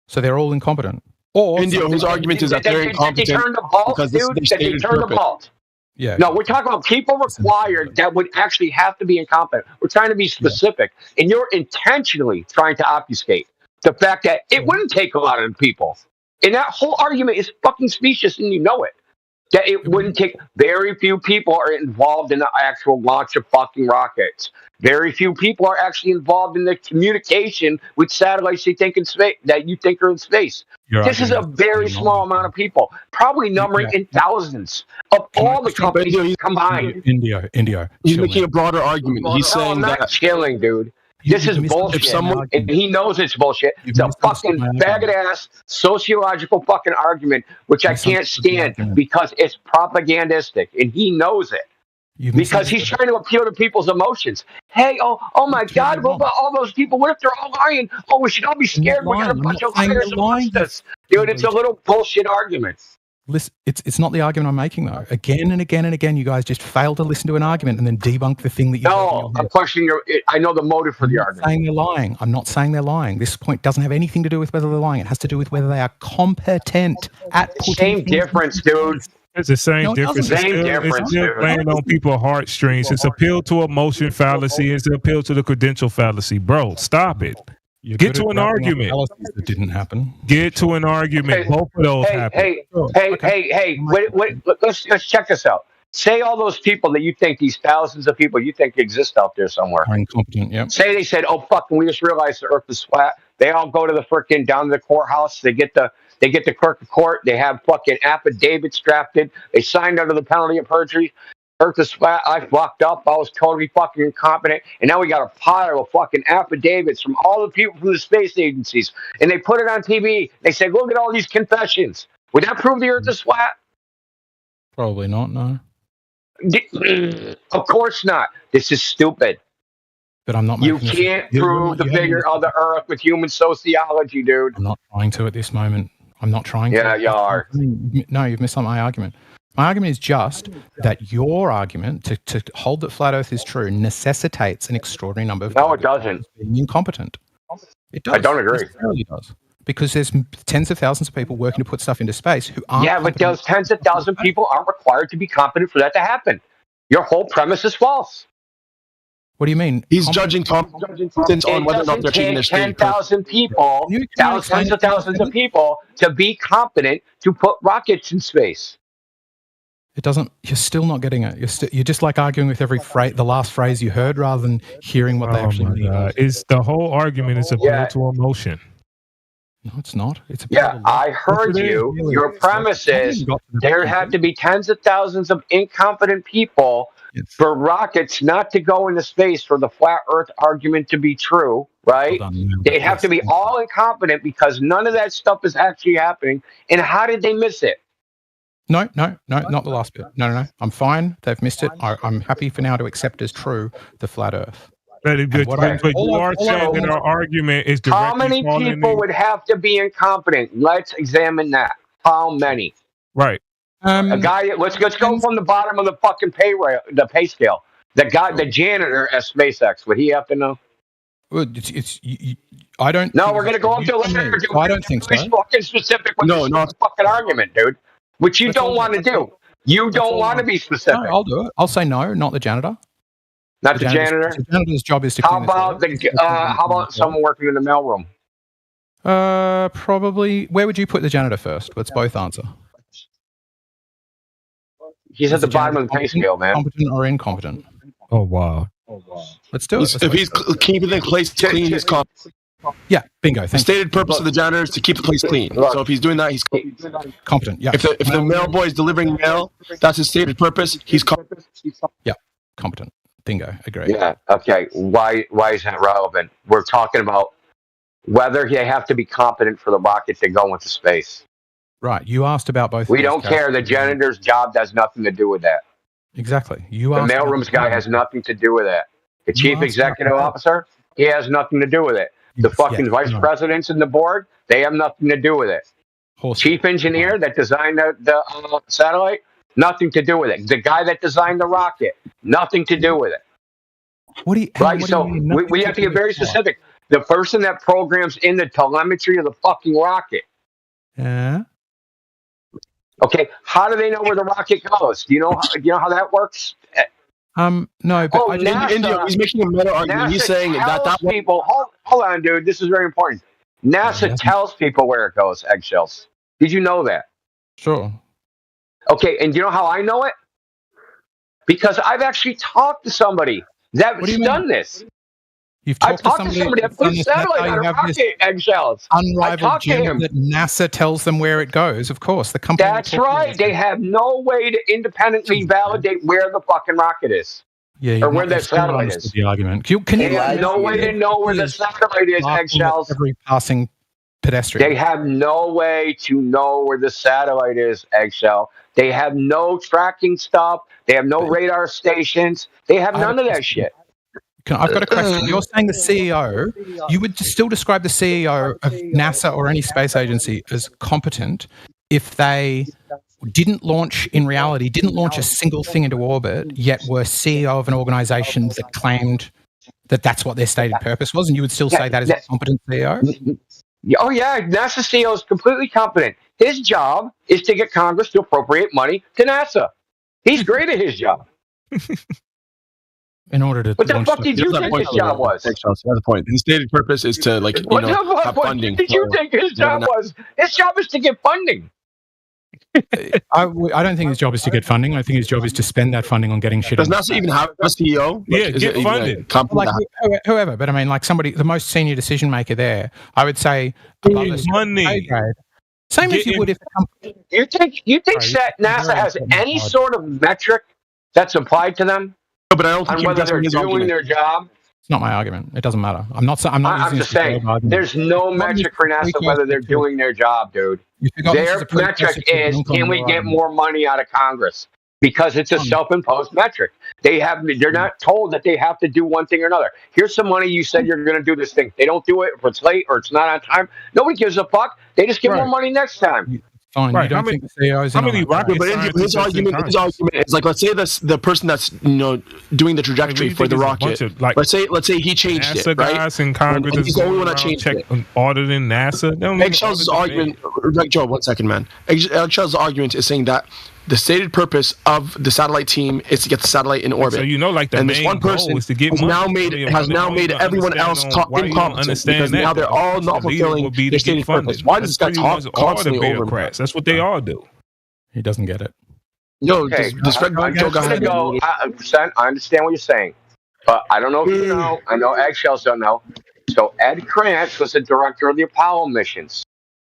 So they're all incompetent. Or his argument is that they're incompetent. They turned the bolts, dude. They turned the bolts. Yeah. No, we're talking about people required that would actually have to be incompetent. We're trying to be specific, and you're intentionally trying to obfuscate the fact that it wouldn't take a lot of people. And that whole argument is fucking specious, and you know it. That it wouldn't take. Very few people are involved in the actual launch of fucking rockets. Very few people are actually involved in the communication with satellites you think in space that you think are in space. This is a very small amount of people, probably numbering in thousands of all the companies combined. India. He's making a broader argument. He's saying I'm not that chilling, dude. This is bullshit. And he knows it's bullshit. It's a fucking faggot-ass sociological fucking argument, which I can't stand because it's propagandistic, and he knows it. Because he's trying to appeal to people's emotions. Hey, oh my God, what about all those people? What if they're all lying? Oh, we should all be scared. We got a bunch of liars amongst us. Dude, it's a little bullshit argument. Listen, it's not the argument I'm making, though. Again and again and again, you guys just fail to listen to an argument and then debunk the thing that you... No, I'm questioning I know the motive for the argument. Saying they're lying. I'm not saying they're lying. This point doesn't have anything to do with whether they're lying. It has to do with whether they are competent at putting... Same difference, dude. It's the same difference. It's still playing on people's heartstrings. It's appeal to emotion fallacy. It's appeal to the credential fallacy. Bro, stop it. Get to an argument. That didn't happen. Get to an argument. Both of those happen. Hey, wait, let's check this out. Say all those people that you think, these thousands of people you think exist out there somewhere. Are incompetent, yeah. Say they said, oh, fuck, we just realized the earth is flat. They all go to the frickin' down to the courthouse. They get the clerk of court. They have fucking affidavits drafted. They signed under the penalty of perjury. Earth is flat. I fucked up. I was totally fucking incompetent. And now we got a pile of fucking affidavits from all the people from the space agencies. And they put it on TV. They say, look at all these confessions. Would that prove the earth is flat? Probably not, no. Of course not. This is stupid. But I'm not. You can't prove the figure of the earth with human sociology, dude. I'm not trying to at this moment. I'm not trying to. Yeah, you are. No, you've missed my argument. My argument is just that your argument to hold that flat Earth is true necessitates an extraordinary number of No, it doesn't. Being incompetent. It does. I don't agree. It really does. Because there's tens of thousands of people working to put stuff into space who aren't. Yeah, but those tens of thousands of people aren't required to be competent for that to happen. Your whole premise is false. What do you mean? He's judging competence on whether or not they're achieving their stated 10,000 people, thousands of people, to be competent to put rockets in space. It doesn't. You're still not getting it. You're just like arguing with every the last phrase you heard, rather than hearing what they actually mean. It's the whole argument is appeal to emotion. No, it's not. It's I heard you. Your premise is there had to be tens of thousands of incompetent people for rockets not to go into space for the flat Earth argument to be true, right? They have to be all incompetent because none of that stuff is actually happening. And how did they miss it? No, not the last bit. No. I'm fine. They've missed it. I'm happy for now to accept as true the flat Earth. But you are saying that our argument is how many people would have to be incompetent? Let's examine that. How many? Right. A guy. Let's go from the bottom of the fucking the pay scale. The janitor at SpaceX. Would he have to know? Well, I don't. No, we're gonna go up to later. I don't think so. Fucking specific with this fucking argument, dude. Which you don't want to do. You don't want to be specific. No, I'll do it. I'll say no, not the janitor. Not the janitor. The janitor's job is to. How about someone working in the mailroom? Probably. Where would you put the janitor first? Let's both answer. He's at the bottom of the pay scale, man. Competent or incompetent? Oh wow. Let's do it. If he's keeping the place clean, he's competent. Yeah, bingo. The stated purpose of the janitor is to keep the place clean. So if he's doing that, he's competent. Yeah. If the mail boy is delivering mail, that's his stated purpose. He's competent. Yeah, competent. Bingo. Agree. Yeah. Okay. Why is that relevant? We're talking about whether they have to be competent for the rocket to go into space. Right. You asked about both. We don't care. The janitor's job has nothing to do with that. Exactly. The mailroom's guy has nothing to do with that. The chief executive officer, he has nothing to do with it. The fucking vice presidents and the board, they have nothing to do with it. Chief engineer that designed the satellite, nothing to do with it. The guy that designed the rocket, nothing to do with it. We have to get very specific. The person that programs in the telemetry of the fucking rocket. Yeah. Okay, how do they know where the rocket goes? Do you know how that works? No, but India, he's making a meta argument. He's saying that people. Hold on, dude. This is very important. NASA tells people where it goes. Eggshells. Did you know that? Sure. Okay, and do you know how I know it? Because I've actually talked to somebody that's done this. I've talked to somebody that put satellite on a rocket eggshells. Unrivaled gem that NASA tells them where it goes. Of course, the company. That's right. They have no way to independently validate where the fucking rocket is. Yeah, or where the satellite is. The argument. They have no way to know where the satellite is. Eggshells. Every passing pedestrian. They have no way to know where the satellite is. Eggshell. They have no tracking stuff. They have no radar stations. They have none of that shit. I've got a question. You're saying the CEO, you would still describe the CEO of NASA or any space agency as competent if they didn't launch a single thing into orbit, yet were CEO of an organization that claimed that that's what their stated purpose was, and you would still say that is a competent CEO? Oh, yeah. NASA CEO is completely competent. His job is to get Congress to appropriate money to NASA. He's great at his job. In order to what the fuck did you think his job was? That's the point. His stated purpose is to have funding. What did you think his job was? His job is to get funding. I don't think his job is to get funding. I think his job is to spend that funding on getting shit. Does NASA even have a CEO? Yeah, get funded. Like whoever, but I mean, like somebody, the most senior decision maker there, I would say money. Same as you would if you think NASA has any sort of metric that's applied to them? No, but I don't think whether they're doing their job. It's not my argument. It doesn't matter. I'm just saying. There's no metric for NASA whether they're doing their job, dude. Their metric is, can we get more money out of Congress? Because it's a self-imposed metric. They're not told that they have to do one thing or another. Here's some money. You said you're going to do this thing. They don't do it if it's late or it's not on time. Nobody gives a fuck. They just get more money next time. Fine. Right. You don't think the CEO is but his argument is like, let's say the person that's doing the trajectory for the rocket. Let's say he changed NASA it, right? Guys in Congress and he's the only one that changed it. Auditing NASA. Eggshell's argument, Joe, 1 second, man. Eggshell's argument is saying that the stated purpose of the satellite team is to get the satellite in orbit. So like the and main this one person goal is to get has now made everyone else incompetent because now they're all not fulfilling their stated purpose. Why does this guy talk constantly over me? That's what they all do. He doesn't get it. Yo, does Fred Joe go ahead? I understand what you're saying, but I don't know if you know. I know Eggshells don't know. So Ed Krantz was the director of the Apollo missions.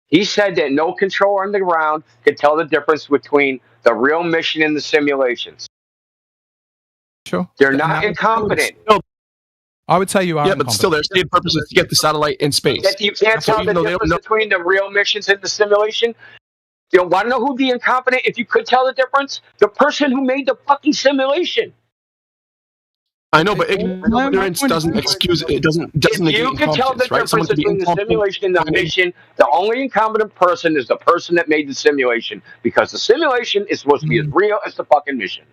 He said that no controller on the ground could tell the difference between the real mission and the simulations. Sure. They're not incompetent. I would say you are. Yeah, but still, their stated purpose is to get the satellite in space. That you can't tell the difference between the real missions and the simulation. You want to know who'd be incompetent if you could tell the difference? The person who made the fucking simulation. I know, but ignorance doesn't excuse it. It doesn't negate you can tell the right? difference between the simulation and the mission, the only incompetent person is the person that made the simulation, because the simulation is supposed to be as real as the fucking mission.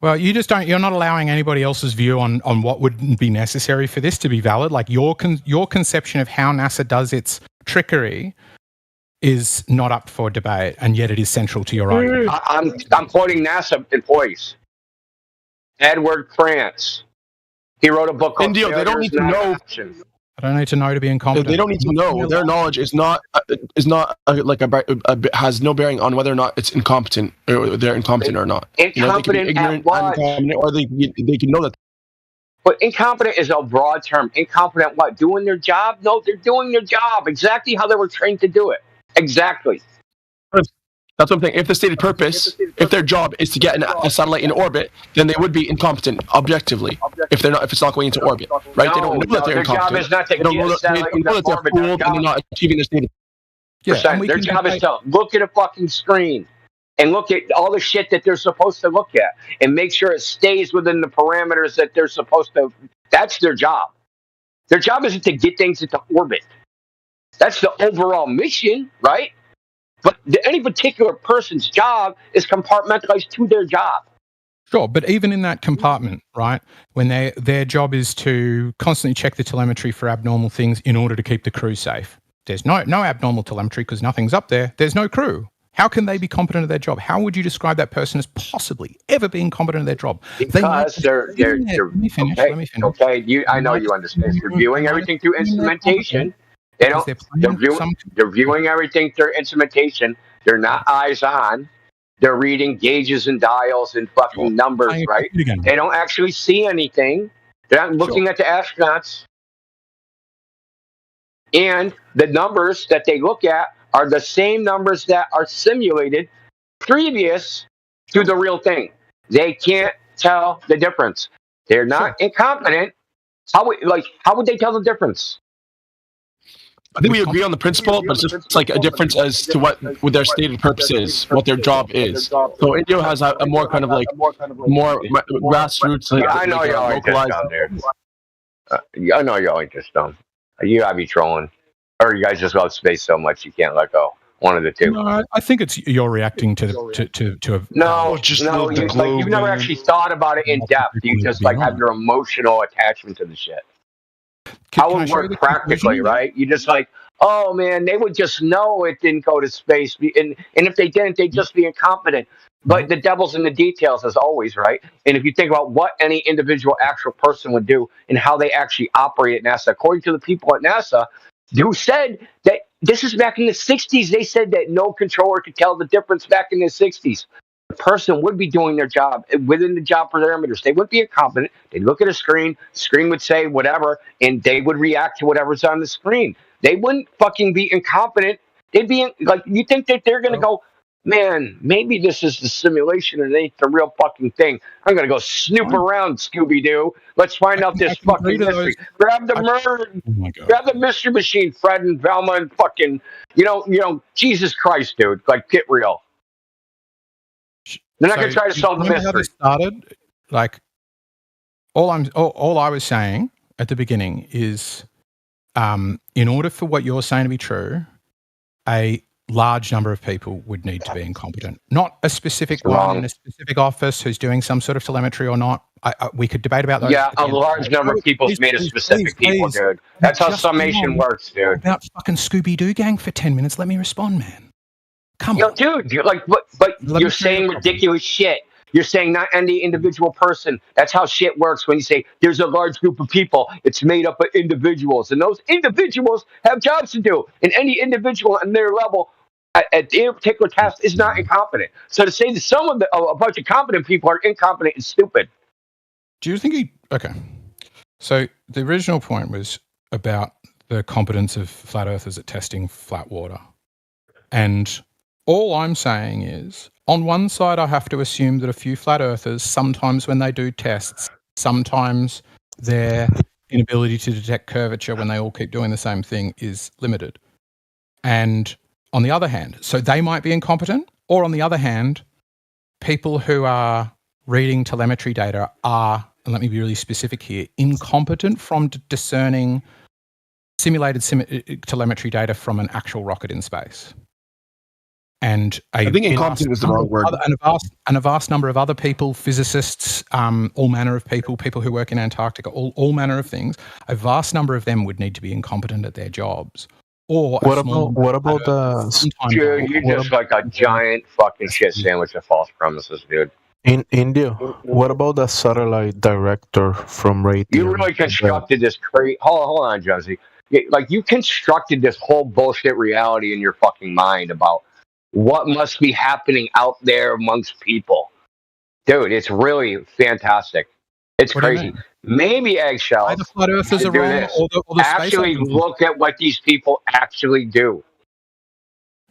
Well, you're not allowing anybody else's view on what would be necessary for this to be valid. Like your conception of how NASA does its trickery is not up for debate, and yet it is central to your argument. I'm quoting NASA employees. Edward Krantz. He wrote a book called Indio, they don't need to know. I don't need to know to be incompetent. They don't need to know. Their knowledge is not has no bearing on whether or not it's incompetent or they're incompetent or not. Incompetent, they can be ignorant, incompetent, or they can know that. But incompetent is a broad term. Incompetent what? Doing their job? No, they're doing their job exactly how they were trained to do it. Exactly. That's what I'm saying. If the stated purpose, if their job is to get a satellite in orbit, then they would be incompetent objectively. If it's not going into orbit, right? No, they don't know that they're incompetent. Job is not to get a satellite into orbit. They're fooled and they're not achieving their stated. Their job is to look at a fucking screen and look at all the shit that they're supposed to look at and make sure it stays within the parameters that they're supposed to. That's their job. Their job isn't to get things into orbit. That's the overall mission, right? But any particular person's job is compartmentalized to their job. Sure, but even in that compartment, right, when their job is to constantly check the telemetry for abnormal things in order to keep the crew safe. There's no abnormal telemetry because nothing's up there. There's no crew. How can they be competent at their job? How would you describe that person as possibly ever being competent at their job? Because they're let me finish. Okay, I know you understand. You're viewing everything through instrumentation. They're viewing everything through instrumentation. They're not eyes on. They're reading gauges and dials and fucking numbers, right? They don't actually see anything. They're not looking at the astronauts. And the numbers that they look at are the same numbers that are simulated previous to the real thing. They can't tell the difference. They're not incompetent. How would they tell the difference? I think we agree on the principle, but it's just like a difference as to what their stated purpose is, what their job is. So Indio has a more kind of like more grassroots. I know y'all ain't just down there. I know y'all ain't just dumb. You gotta be trolling, or you guys just love space so much you can't let go. One of the two. No, I think it's you're reacting to you've never actually thought about it in depth. You just have your emotional attachment to the shit. How it would work practically, right? You just oh man, they would just know it didn't go to space, and if they didn't, they'd just be incompetent. But the devil's in the details, as always, right? And if you think about what any individual actual person would do and how they actually operate at NASA, according to the people at NASA, who said that this is back in the 60s, they said that no controller could tell the difference back in the 60s. The person would be doing their job within the job parameters. They wouldn't be incompetent. They'd look at a screen, screen would say whatever, and they would react to whatever's on the screen. They wouldn't fucking be incompetent. They'd be you think that they're going to go, man, maybe this is the simulation and it ain't the real fucking thing. I'm going to go snoop around, Scooby-Doo. Let's find out this fucking mystery. Grab the mystery machine, Fred and Velma, and fucking, Jesus Christ, dude. Get real. They're not going to try to solve the mystery. How this started, all I was saying at the beginning is, in order for what you're saying to be true, a large number of people would need to be incompetent. Not a specific one in a specific office who's doing some sort of telemetry or not. We could debate about those. Yeah, a large number of people is made of specific people, dude. That's how summation works, dude. About fucking Scooby-Doo gang for 10 minutes. Let me respond, man. Come on, dude. You're like, but you're saying ridiculous shit. You're saying not any individual person. That's how shit works when you say there's a large group of people. It's made up of individuals. And those individuals have jobs to do. And any individual on their level at their particular task is not incompetent. So to say that a bunch of competent people are incompetent is stupid. Do you think okay. So the original point was about the competence of flat earthers at testing flat water. And all I'm saying is, on one side, I have to assume that a few flat earthers, sometimes when they do tests, sometimes their inability to detect curvature when they all keep doing the same thing is limited. And on the other hand, so they might be incompetent, or on the other hand, people who are reading telemetry data are, and let me be really specific here, incompetent from discerning simulated telemetry data from an actual rocket in space. And I think incompetent is the wrong word. And a vast number of other people, physicists, all manner of people who work in Antarctica, all manner of things, a vast number of them would need to be incompetent at their jobs. Or what about Dude, you're just like a giant fucking shit sandwich of false premises, dude. In India, what about the satellite director from Raytheon? You really constructed this crazy... Hold on, Josie. Like, you constructed this whole bullshit reality in your fucking mind about what must be happening out there amongst people. Dude, it's really fantastic. It's crazy. Maybe Eggshell. The flat earthers are wrong, or the actually look at what these people actually do.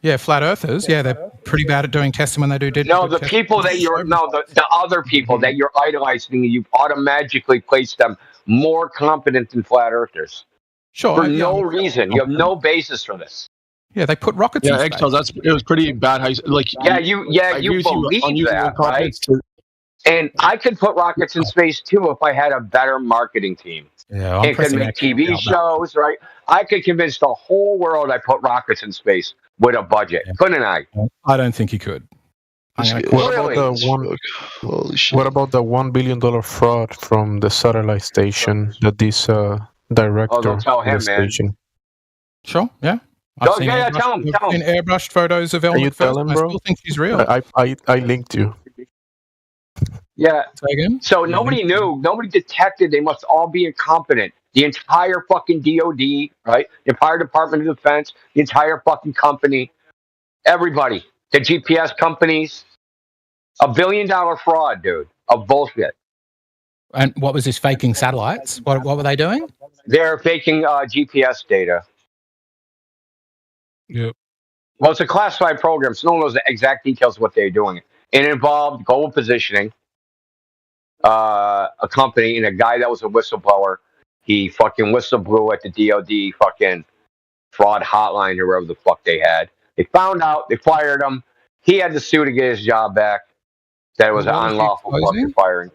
Yeah, flat earthers. Yeah, they're pretty bad at doing testing when they do. No, the people that the other people that you're idolizing, you've automatically placed them more competent than flat earthers. Sure. For no reason. You have no basis for this. Yeah, they put rockets in space. It was pretty bad. You believe that, right? And I could put rockets in space too if I had a better marketing team. Yeah, and could make TV shows, right? I could convince the whole world I put rockets in space with a budget, couldn't I? I don't think you could. What about the $1 billion fraud from the satellite station that this director don't tell him, station? Sure, yeah. Tell him. In airbrushed photos of Elmer Fudd. I still think she's real. I linked you. Yeah. Say again? So nobody knew. Nobody detected. They must all be incompetent. The entire fucking DOD, right? The entire Department of Defense, the entire fucking company, everybody, the GPS companies, $1 billion fraud, dude, of bullshit. And what was this, faking satellites? What were they doing? They're faking GPS data. Yep. Well, it's a classified program, so no one knows the exact details of what they're doing. It involved global positioning, a company, and a guy that was a whistleblower. He fucking whistleblew at the DOD fucking fraud hotline or wherever the fuck they had. They found out, they fired him. He had to sue to get his job back. That it was an unlawful fucking firing.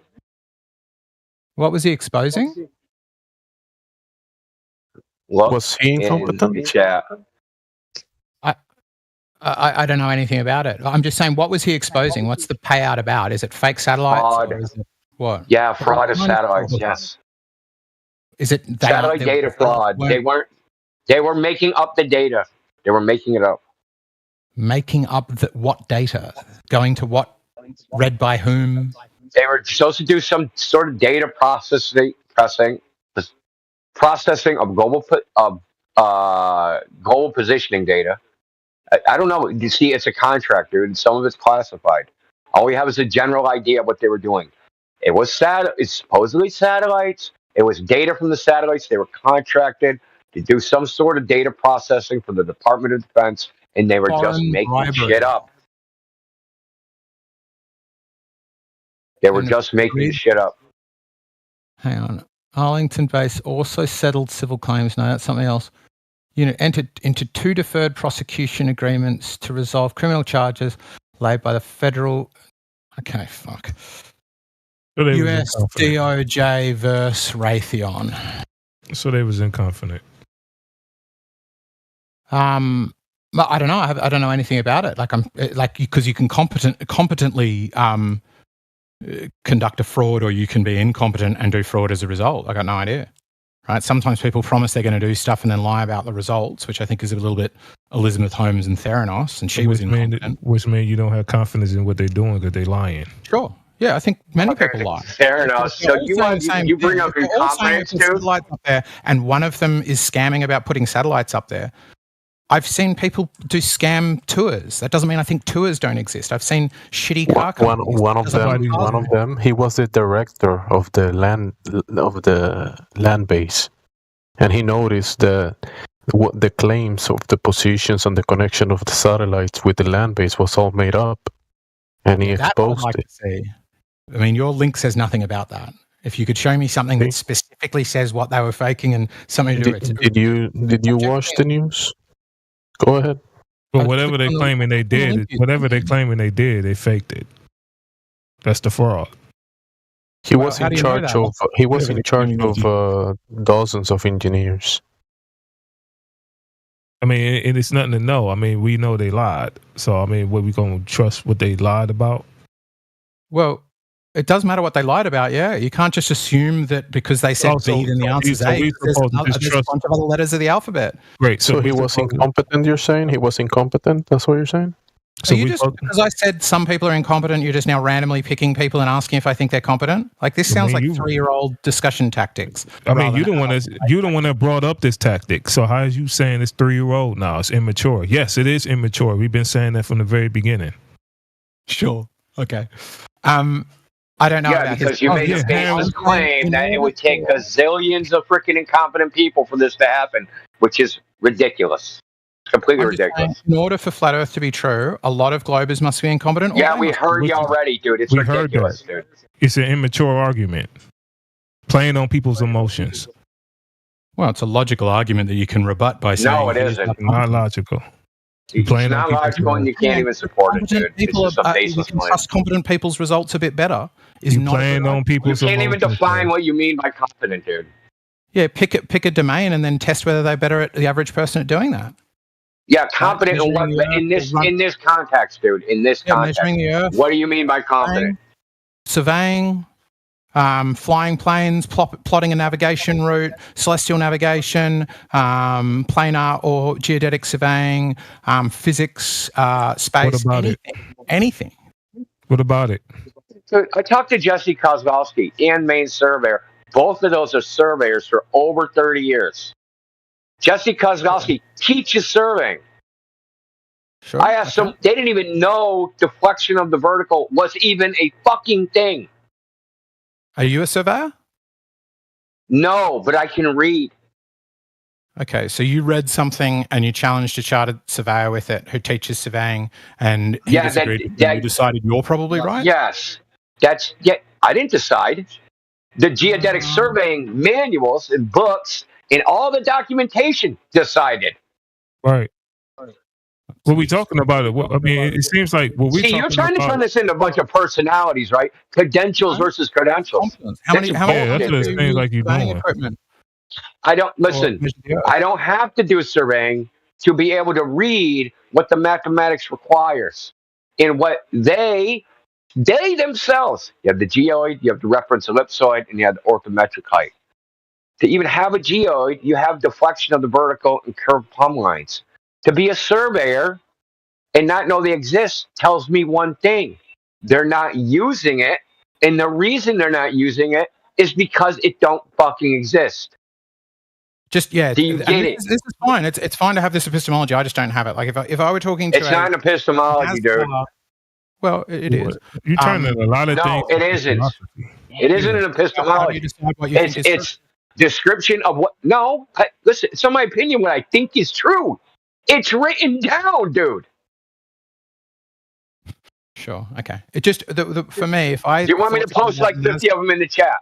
What was he exposing? Was he incompetent? Yeah. I don't know anything about it. I'm just saying, what was he exposing? What's the payout about? Is it fake satellites? Fraud. Or is it what? Yeah, fraud of satellites, yes. Is it satellite data fraud? They were making up the data. They were making it up. Making up what data? Going to what? Read by whom? They were supposed to do some sort of data processing of global positioning data. I don't know. You see, it's a contract, dude, and some of it's classified. All we have is a general idea of what they were doing. It's supposedly satellites. It was data from the satellites. They were contracted to do some sort of data processing for the Department of Defense, and they were just making shit up. They were just making shit up. Hang on. Arlington base also settled civil claims. No, that's something else. Entered into 2 deferred prosecution agreements to resolve criminal charges laid by the federal... Okay, fuck. US DOJ versus Raytheon. So they was inconfident. I don't know. I don't know anything about it. Because you can competently conduct a fraud, or you can be incompetent and do fraud as a result. I got no idea. Right? Sometimes people promise they're going to do stuff and then lie about the results, which I think is a little bit Elizabeth Holmes and Theranos, and she was incompetent. Which means you don't have confidence in what they're doing because they're lying. Sure. Yeah, I think many people lie. Fair enough. So you bring up incompetence, dude? Satellites up there, and one of them is scamming about putting satellites up there. I've seen people do scam tours. That doesn't mean I think tours don't exist. I've seen shitty car companies. One of them. He was the director of the land base, and he noticed the claims of the positions and the connection of the satellites with the land base was all made up, and he exposed it. To see. I mean, your link says nothing about that. If you could show me something that specifically says what they were faking and something to do with it. Did you watch the news? Go ahead. But whatever they're claiming they did, they faked it. That's the fraud. He was in charge of dozens of engineers. I mean, it's nothing to know. I mean, we know they lied. So, I mean, what we going to trust what they lied about? Well, it does matter what they lied about, yeah. You can't just assume that because they said B, then the answer is A. There's a bunch of other letters of the alphabet. Great. So he was incompetent, you're saying? He was incompetent? That's what you're saying? So because I said some people are incompetent, you're just now randomly picking people and asking if I think they're competent? Like, this sounds like 3-year-old discussion tactics. I mean, you don't want to brought up this tactic. So how is you saying it's 3-year-old now? It's immature. Yes, it is immature. We've been saying that from the very beginning. Sure. Okay. I don't know. Yeah, because you made a baseless claim that it would take gazillions of freaking incompetent people for this to happen, which is ridiculous. Completely ridiculous. In order for Flat Earth to be true, a lot of globers must be incompetent. Yeah, we heard you already, dude. It's ridiculous, dude. It's an immature argument. Playing on people's emotions. Well, it's a logical argument that you can rebut by saying... No, it isn't. Not logical. It's not logical, and you can't even support it, dude. It's just a baseless claim. Trust competent people's results a bit better. Is not playing on people's emotions. You can't even define what you mean by competent, dude. Yeah, pick a domain and then test whether they're better at the average person at doing that. Yeah, competent in this context, dude. In this context, measuring the Earth, what do you mean by competent? Surveying, flying planes, plotting a navigation route, celestial navigation, planar or geodetic surveying, physics, space, anything. What about it? So I talked to Jesse Kozlowski and Maine Surveyor. Both of those are surveyors for over 30 years. Jesse Kozlowski teaches surveying. Sure, I asked them, they didn't even know deflection of the vertical was even a fucking thing. Are you a surveyor? No, but I can read. Okay, so you read something and you challenged a chartered surveyor with it who teaches surveying, and he disagreed. You decided you're probably right? Yes. I didn't decide. The geodetic surveying manuals and books and all the documentation decided. Right. What we talking about? I mean, it seems like what we. See, you're trying to turn this into a bunch of personalities, right? Credentials versus credentials. How many that's what it seems like you're doing. I don't listen. I don't have to do surveying to be able to read what the mathematics requires and what they themselves. You have the geoid, you have the reference ellipsoid, and you have the orthometric height. To even have a geoid, you have deflection of the vertical and curved plumb lines. To be a surveyor and not know they exist tells me one thing. They're not using it, and the reason they're not using it is because it don't fucking exist. Just, yeah. Do you get it? This is fine. It's fine to have this epistemology. I just don't have it. Like, if I were talking to It's not an epistemology, dude. Well, it is. You're turning a lot of things. No, it isn't. It isn't an epistemology. It's description of what. No, listen. It's not my opinion. What I think is true. It's written down, dude. Sure. Okay. It just for me, if I. Do you want me to post like 50 of them in the chat?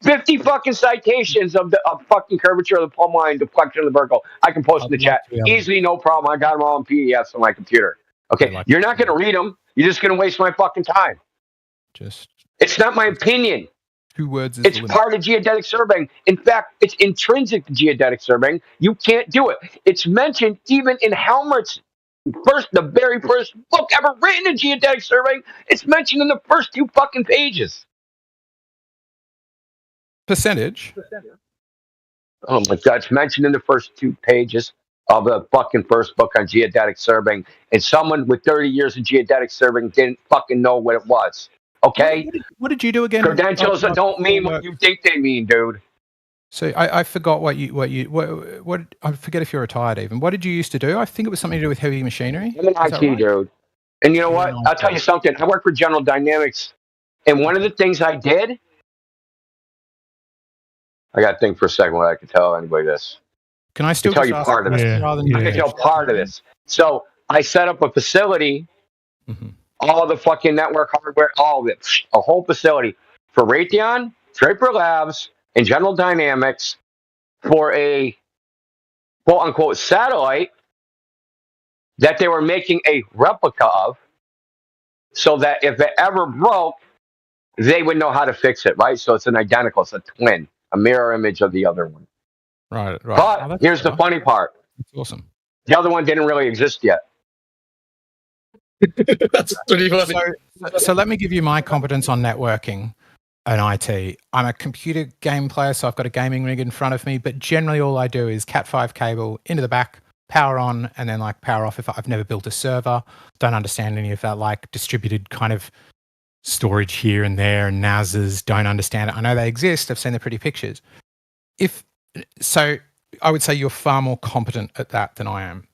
50 fucking citations of fucking curvature of the plumb line, deflection of the vertical. I can post in the chat easily, no problem. I got them all in PDFs on my computer. Okay, you're not going to read them. You're just going to waste my fucking time. It's not my opinion. 2 words. It's part of geodetic surveying. In fact, it's intrinsic to geodetic surveying. You can't do it. It's mentioned even in Helmert's the very first book ever written in geodetic surveying. It's mentioned in the first 2 fucking pages. Percentage. Oh my God! It's mentioned in the first 2 pages. of the fucking first book on geodetic surveying, and someone with 30 years of geodetic surveying didn't fucking know what it was. Okay? What did you do again? Credentials don't mean what you think they mean, dude. So I forgot what I forget if you're retired even. What did you used to do? I think it was something to do with heavy machinery. I'm an IT dude. And you know what? I'll tell you something. I work for General Dynamics, and one of the things I did, I got to think for a second what I can tell anybody this. Can I still tell you part of this? I can tell part of this. So I set up a facility, all the fucking network hardware, all of it, a whole facility for Raytheon, Draper Labs, and General Dynamics for a quote-unquote satellite that they were making a replica of, so that if it ever broke, they would know how to fix it, right? So it's an identical, it's a twin, a mirror image of the other one. Right. But here's the funny part. That's awesome. The other one didn't really exist yet. That's pretty funny. So let me give you my competence on networking and IT. I'm a computer game player, so I've got a gaming rig in front of me, but generally all I do is Cat5 cable into the back, power on, and then like power off. If I've never built a server, don't understand any of that like distributed kind of storage here and there and NASs, don't understand it. I know they exist. I've seen the pretty pictures. So I would say you're far more competent at that than I am.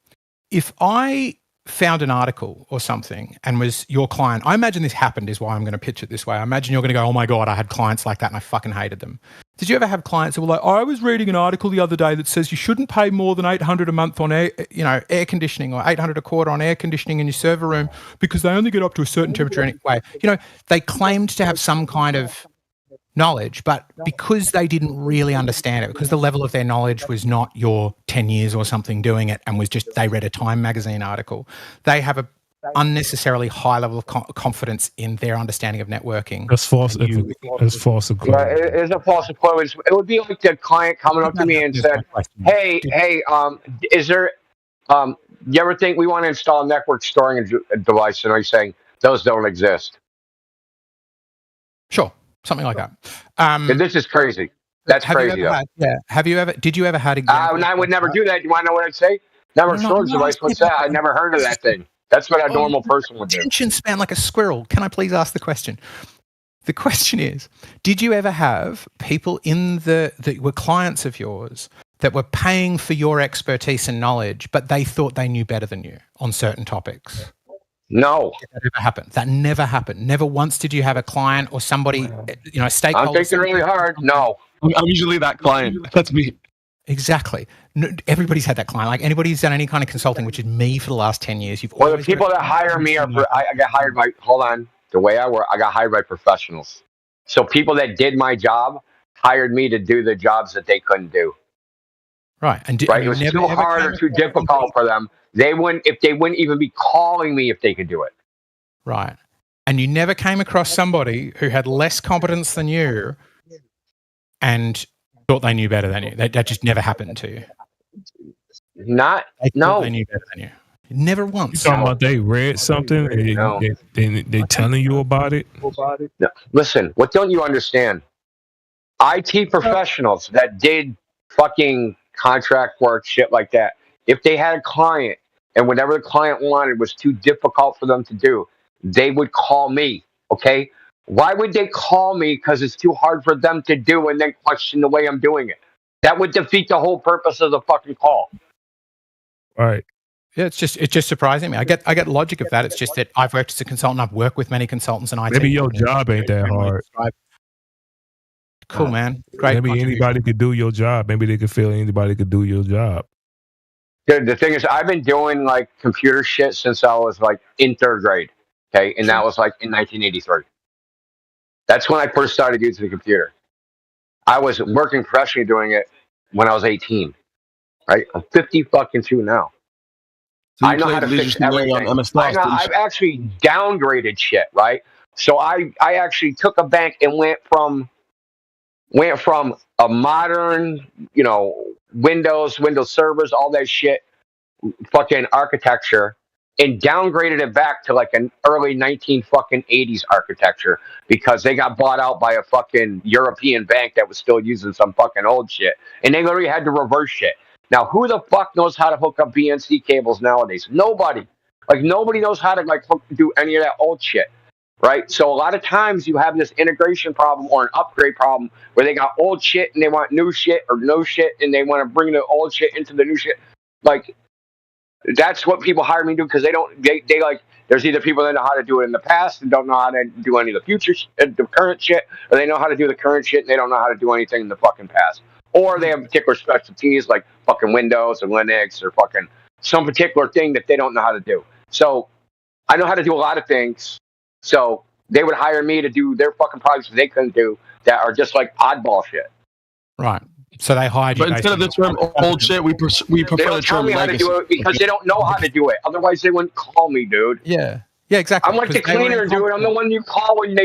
If I found an article or something and was your client, I imagine this happened is why I'm going to pitch it this way. I imagine you're going to go, oh my God, I had clients like that and I fucking hated them. Did you ever have clients that were like, I was reading an article the other day that says you shouldn't pay more than $800 a month on air conditioning, or $800 a quarter on air conditioning in your server room because they only get up to a certain temperature anyway. They claimed to have some kind of knowledge, but because they didn't really understand it, because the level of their knowledge was not your 10 years or something doing it and was just they read a Time magazine article, they have a unnecessarily high level of confidence in their understanding of networking. That's false. It's false equivalence. It is a false equivalence. It would be like the client coming up to me and said, hey, is there, you ever think we want to install a network storing device? And I'm saying, those don't exist. Sure. Something like that. This is crazy. That's crazy. Did you ever had examples? I would never do that. You want to know what I'd say? Network storage device. What's that? I never heard of that thing. That's what a normal person would do. Attention span like a squirrel. Can I please ask the question? The question is, did you ever have people that were clients of yours that were paying for your expertise and knowledge, but they thought they knew better than you on certain topics? No. That never happened. That never happened. Never once did you have a client or somebody, stakeholder. I'm thinking really hard. No. I'm usually that client. That's me. Exactly. No, everybody's had that client. Like anybody who's done any kind of consulting, which is me for the last 10 years. The people that hire me I got hired by, hold on, the way I work, I got hired by professionals. So people that did my job hired me to do the jobs that they couldn't do. Right. And it was too hard or too difficult for them. They wouldn't even be calling me if they could do it. Right. And you never came across somebody who had less competence than you and thought they knew better than you. That just never happened to you. No. They knew better than you. Never once. You talking about they read something and they telling you about it? No. Listen, what don't you understand? IT professionals that did fucking contract work, shit like that, if they had a client and whatever the client wanted was too difficult for them to do, they would call me, okay? Why would they call me? Because it's too hard for them to do and then question the way I'm doing it. That would defeat the whole purpose of the fucking call. All right. Yeah, it's just surprising me. I get logic of that. It's just that I've worked as a consultant. I've worked with many consultants and IT. Maybe your job ain't that hard. Cool, man. Great. Maybe anybody could do your job. Maybe they could feel anybody could do your job. Dude, the thing is, I've been doing like computer shit since I was like in third grade. Okay, and that was like in 1983. That's when I first started using the computer. I was working professionally doing it when I was 18. Right, I'm 50 fucking 2 now. So I know how to fix everything. I've actually downgraded shit, right? So I actually took a bank and went from a modern, Windows servers, all that shit, fucking architecture, and downgraded it back to like an early 1980s architecture because they got bought out by a fucking European bank that was still using some fucking old shit, and they literally had to reverse shit. Now, who the fuck knows how to hook up BNC cables nowadays? Nobody. Like, nobody knows how to do any of that old shit, right? So a lot of times you have this integration problem or an upgrade problem where they got old shit and they want new shit, or no shit and they want to bring the old shit into the new shit. Like, that's what people hire me to do, because they like, there's either people that know how to do it in the past and don't know how to do any of the future, the current shit, or they know how to do the current shit and they don't know how to do anything in the fucking past. Or they have particular specialties like fucking Windows or Linux or fucking some particular thing that they don't know how to do. So I know how to do a lot of things. So they would hire me to do their fucking projects that they couldn't do, that are just like oddball shit. Right. So they hired you. But instead of the term old shit, we prefer the term legacy. How to do it because they don't know how to do it. Otherwise, they wouldn't call me, dude. Yeah. Yeah, exactly. I'm like the cleaner, dude. I'm the one you call when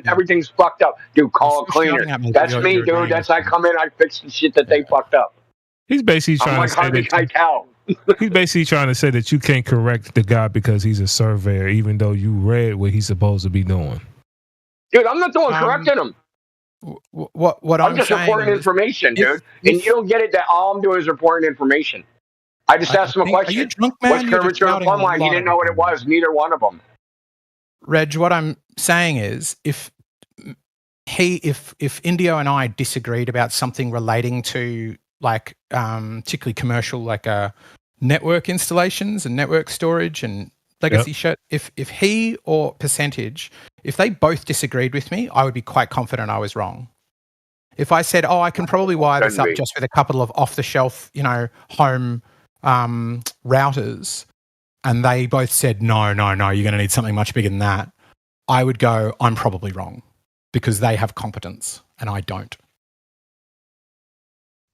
everything's fucked up. Dude, call a cleaner. That's me, dude. That's I come in, I fix the shit that they fucked up. He's basically trying to say that. He's basically trying to say that you can't correct the guy because he's a surveyor, even though you read what he's supposed to be doing. Dude, I'm not the one correcting him. What I'm just reporting information, dude. And you don't get it that all I'm doing is reporting information. I just asked him a question. Are you drunk, man? What's curvature of plumb line? He didn't know what it was. Neither one of them. Reg, what I'm saying is, if Indio and I disagreed about something relating to like particularly commercial, like network installations and network storage and legacy shit, if he or Percentage, if they both disagreed with me, I would be quite confident I was wrong. If I said, I can probably wire this up just with a couple of off-the-shelf, home routers, and they both said, no, you're going to need something much bigger than that, I would go, I'm probably wrong, because they have competence and I don't.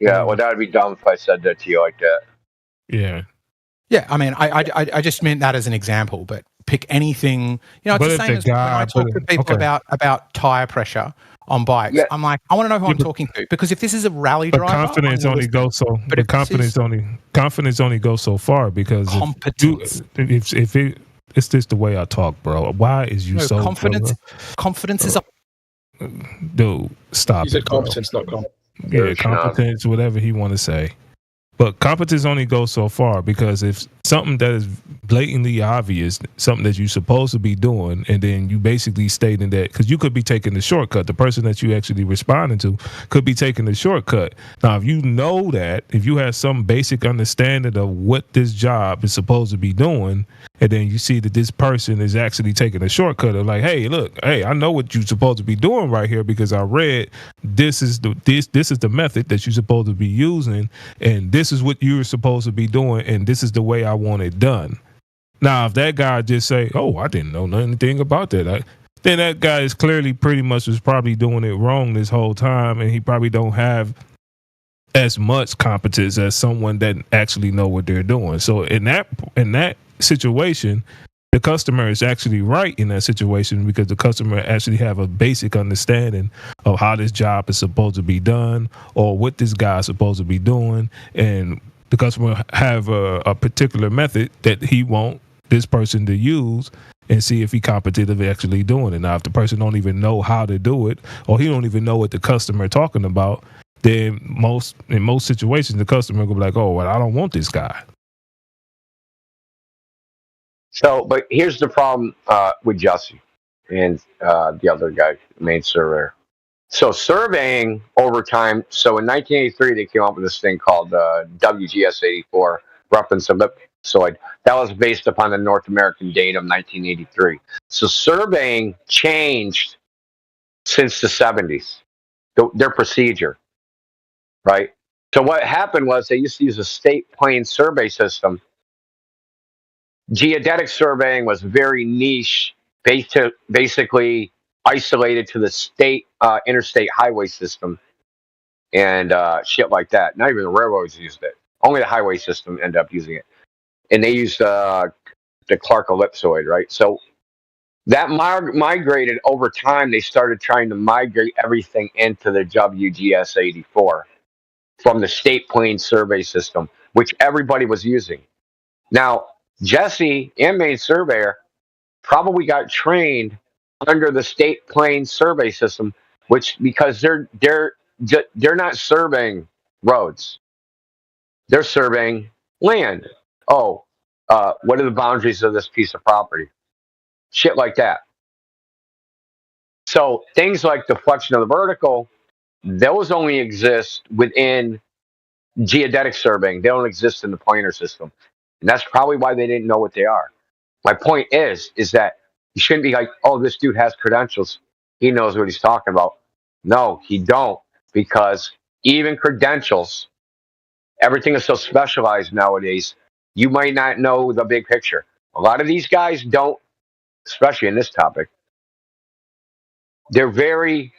Yeah, well, that would be dumb if I said that to you like that. Yeah. Yeah, I mean, I just meant that as an example, but pick anything. It's the same as when I talk to people about tire pressure on bikes. Yeah. I'm like, I want to know who I'm talking to, because if this is a rally driver, confidence only goes so. But confidence only goes so far, because competence. It's just the way I talk, bro. Why is you so confidence? Confidence is a. Dude, stop. He said competence, not competence. Yeah, competence, whatever he want to say. But competence only goes so far, because if something that is blatantly obvious, something that you're supposed to be doing, and then you basically stating that, because you could be taking the shortcut, the person that you actually responding to could be taking the shortcut. Now, if you know that, if you have some basic understanding of what this job is supposed to be doing, and then you see that this person is actually taking a shortcut of like, hey, look, I know what you're supposed to be doing right here, because I read this is the method that you're supposed to be using, and this is what you're supposed to be doing, and this is the way I want it done. Now, if that guy just say, I didn't know anything about that, then that guy is clearly pretty much was probably doing it wrong this whole time, and he probably don't have as much competence as someone that actually know what they're doing. So in that situation, the customer is actually right in that situation, because the customer actually have a basic understanding of how this job is supposed to be done, or what this guy is supposed to be doing, and the customer have a particular method that he want this person to use, and see if he competent of actually doing it. Now, if the person don't even know how to do it, or he don't even know what the customer talking about, then in most situations the customer will be like, I don't want this guy. So, but here's the problem with Jesse and the other guy, the main surveyor. So surveying over time, so in 1983, they came up with this thing called WGS-84, reference ellipsoid. That was based upon the North American data of 1983. So surveying changed since the 70s, their procedure, right? So what happened was they used to use a state plane survey system. Geodetic surveying was very niche, basically isolated to the state interstate highway system and shit like that. Not even the railroads used it. Only the highway system ended up using it. And they used the Clark ellipsoid, right? So that migrated over time. They started trying to migrate everything into the WGS-84 from the state plane survey system, which everybody was using. Now, Jesse and main surveyor probably got trained under the state plane survey system, which because they're not surveying roads, They're surveying land. Oh, what are the boundaries of this piece of property? Shit like that. So things like deflection of the vertical, those only exist within geodetic surveying. They don't exist in the planar system. And that's probably why they didn't know what they are. My point is that you shouldn't be like, oh, this dude has credentials. He knows what he's talking about. No, he don't. Because even credentials, everything is so specialized nowadays, you might not know the big picture. A lot of these guys don't, especially in this topic. They're very,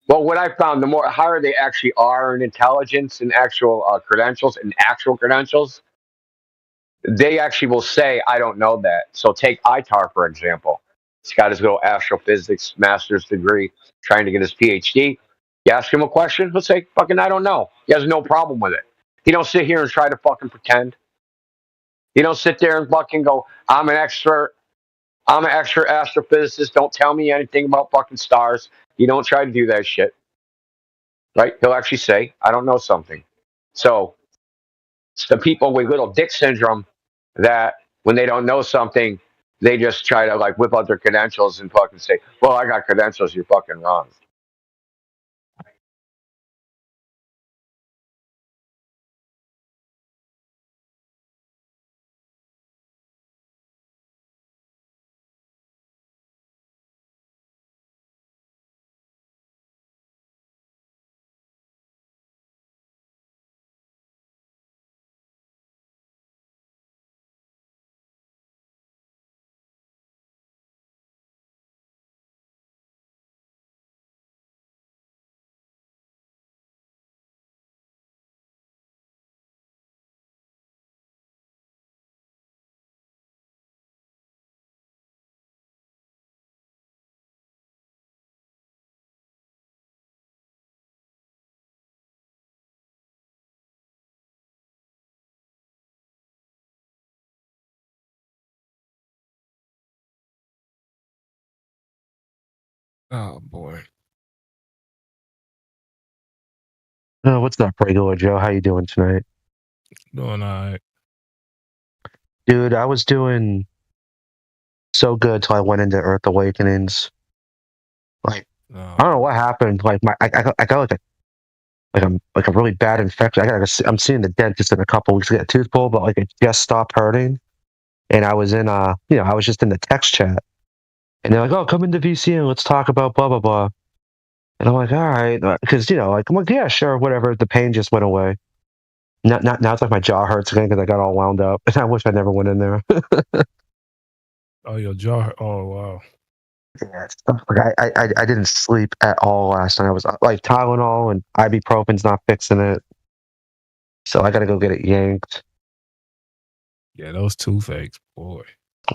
well, what I found, the more higher they actually are in intelligence and actual credentials, they actually will say, I don't know that. So take Itar, for example. He's got his little astrophysics master's degree, trying to get his PhD. You ask him a question, he'll say, fucking, I don't know. He has no problem with it. He don't sit here and try to fucking pretend. He don't sit there and fucking go, I'm an expert astrophysicist. Don't tell me anything about fucking stars. You don't try to do that shit. Right? He'll actually say, I don't know something. So it's the people with little dick syndrome that when they don't know something, they just try to like whip out their credentials and fucking say, well, I got credentials. You're fucking wrong. Oh boy. Oh, what's up, regular Joe? How you doing tonight? Doing all right. Dude, I was doing so good till I went into Earth Awakenings. Like, I don't know what happened. Like, I got like a really bad infection. I'm seeing the dentist in a couple weeks to get a tooth pulled, but like it just stopped hurting. And I was in I was just in the text chat, and they're like, "Oh, come into VC and let's talk about blah blah blah." And I'm like, "All right," because I'm like, "Yeah, sure, whatever." The pain just went away. Now it's like my jaw hurts again because I got all wound up, and I wish I never went in there. Oh, your jaw! Oh, wow. Yeah, like I didn't sleep at all last night. I was like Tylenol and ibuprofen's not fixing it, so I got to go get it yanked. Yeah, those toothaches, boy.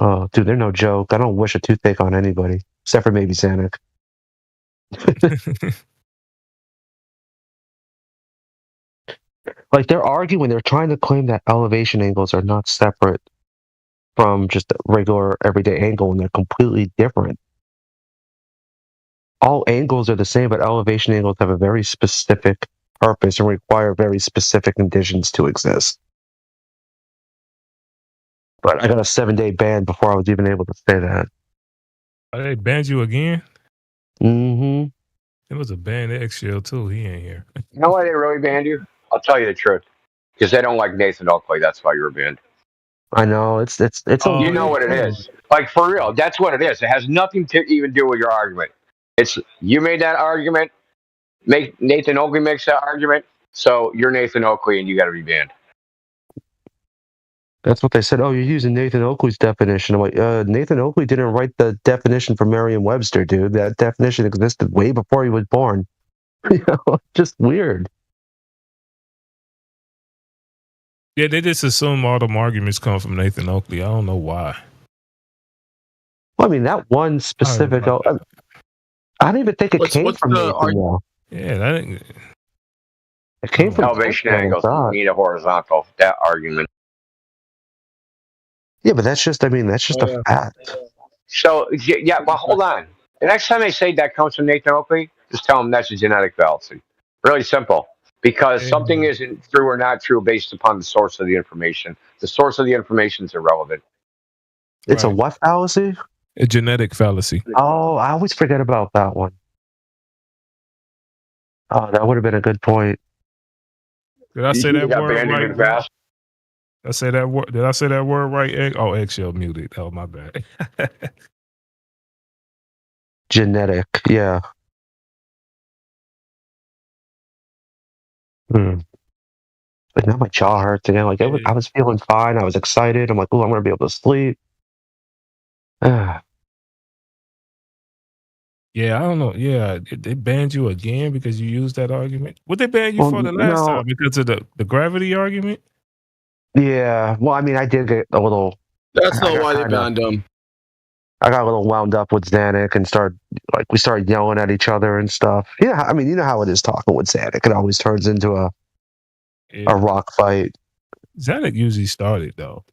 Oh, dude, they're no joke. I don't wish a toothache on anybody, except for maybe Xanax. Like they're arguing, they're trying to claim that elevation angles are not separate from just a regular everyday angle, and they're completely different. All angles are the same, but elevation angles have a very specific purpose and require very specific conditions to exist. But I got a 7-day ban before I was even able to say that. Oh, they banned you again? Mm-hmm. It was a ban X-Shield too. He ain't here. You know why they really banned you? I'll tell you the truth. Because they don't like Nathan Oakley. That's why you were banned. I know. It's you know what it is. Like, for real. That's what it is. It has nothing to even do with your argument. It's you made that argument. Nathan Oakley makes that argument. So you're Nathan Oakley and you got to be banned. That's what they said. Oh, you're using Nathan Oakley's definition. I'm like, Nathan Oakley didn't write the definition for Merriam-Webster, dude. That definition existed way before he was born. Just weird. Yeah, they just assume all the arguments come from Nathan Oakley. I don't know why. Well, I mean, that one specific... I don't even think it came from Nathan. Yeah, that ain't... It came from... Elevation angles need a horizontal. That argument. Yeah, but that's just a fact. So, yeah, but hold on. The next time they say that comes from Nathan Oakley, just tell them that's a genetic fallacy. Really simple. Because something isn't true or not true based upon the source of the information. The source of the information is irrelevant. It's a what fallacy? A genetic fallacy. Oh, I always forget about that one. Oh, that would have been a good point. Did I say that word right? Did I say that word? Did I say that word right? Oh, Eggshell muted. Oh, my bad. Genetic, yeah. But now my jaw hurts again. Like I was feeling fine. I was excited. I'm like, oh, I'm gonna be able to sleep. Yeah, I don't know. Yeah, they banned you again because you used that argument. What they banned you for the last time? Because of the gravity argument? Yeah. Well, I mean, I did get a little. That's not why they banned him. I got a little wound up with Zanuck and we started yelling at each other and stuff. Yeah, I mean, you know how it is talking with Zanuck. It always turns into a rock fight. Zanuck usually started though.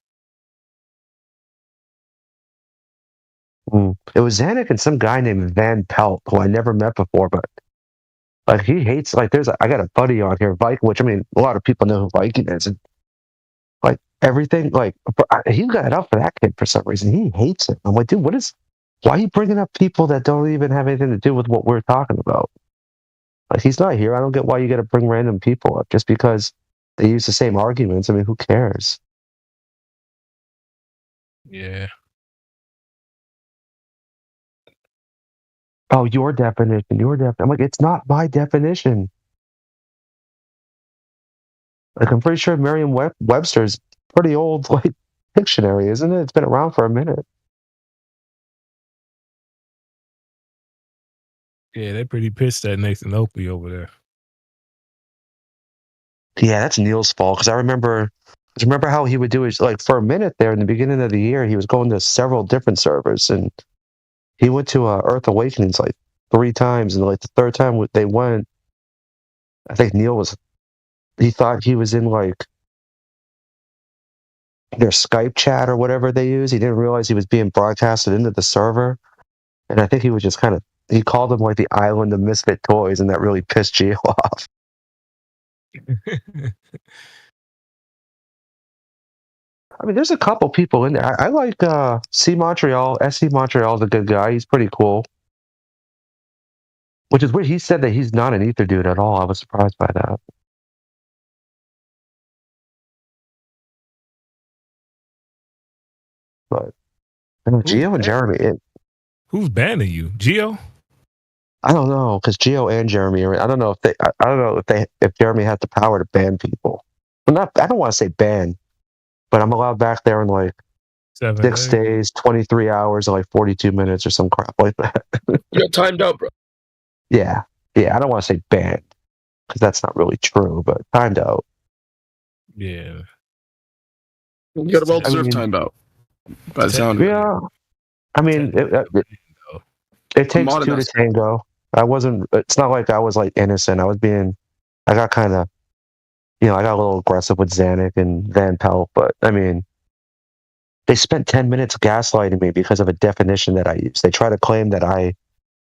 It was Zanuck and some guy named Van Pelt, who I never met before, but like he hates I got a buddy on here, Viking, which I mean a lot of people know who Viking is, and like everything, like he got it up for that kid for some reason. He hates it. I'm like, dude, why are you bringing up people that don't even have anything to do with what we're talking about? Like he's not here. I don't get why you got to bring random people up just because they use the same arguments. I mean, who cares? Yeah. Oh, your definition. I'm like, it's not my definition. Like, I'm pretty sure Merriam-Webster's pretty old, dictionary, isn't it? It's been around for a minute. Yeah, they're pretty pissed at Nathan Opie over there. Yeah, that's Neil's fault, because I remember how he would do it, for a minute there in the beginning of the year, he was going to several different servers, and he went to Earth Awakenings 3 times, and the third time they went, I think Neil he thought he was in their Skype chat or whatever they use. He didn't realize he was being broadcasted into the server, and I think he was just he called them the island of misfit toys, and that really pissed Gio off. I mean, there's a couple people in there. I like C Montreal. SC Montreal's a good guy. He's pretty cool. Which is weird. He said that he's not an ether dude at all. I was surprised by that. But Gio and Jeremy. Who's banning you, Gio? I don't know, because Gio and Jeremy are. I don't know if Jeremy had the power to ban people. I don't want to say ban, but I'm allowed back there in 6 days, 23 hours, and 42 minutes or some crap like that. You got timed out, bro. Yeah. I don't want to say banned, because that's not really true, but timed out. Yeah. You got a well-deserved timed out. By the sound. Yeah. I mean, it takes 2 to tango. It's not like I was innocent. I got kind of, I got a little aggressive with Zanuck and Van Pelt, but I mean, they spent 10 minutes gaslighting me because of a definition that I used. They try to claim that I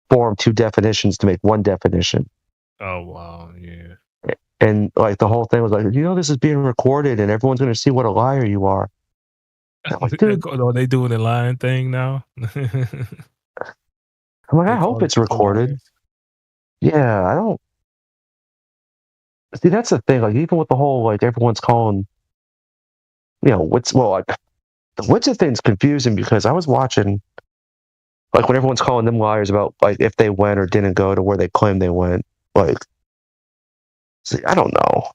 formed 2 definitions to make 1 definition. Oh, wow. Yeah. And the whole thing was this is being recorded and everyone's going to see what a liar you are. Are they doing the lying thing now? I'm I hope it's recorded. Yeah, I don't. See, that's the thing. Even with the whole everyone's calling, the Witsit thing's confusing because I was watching, when everyone's calling them liars about if they went or didn't go to where they claim they went. See, I don't know.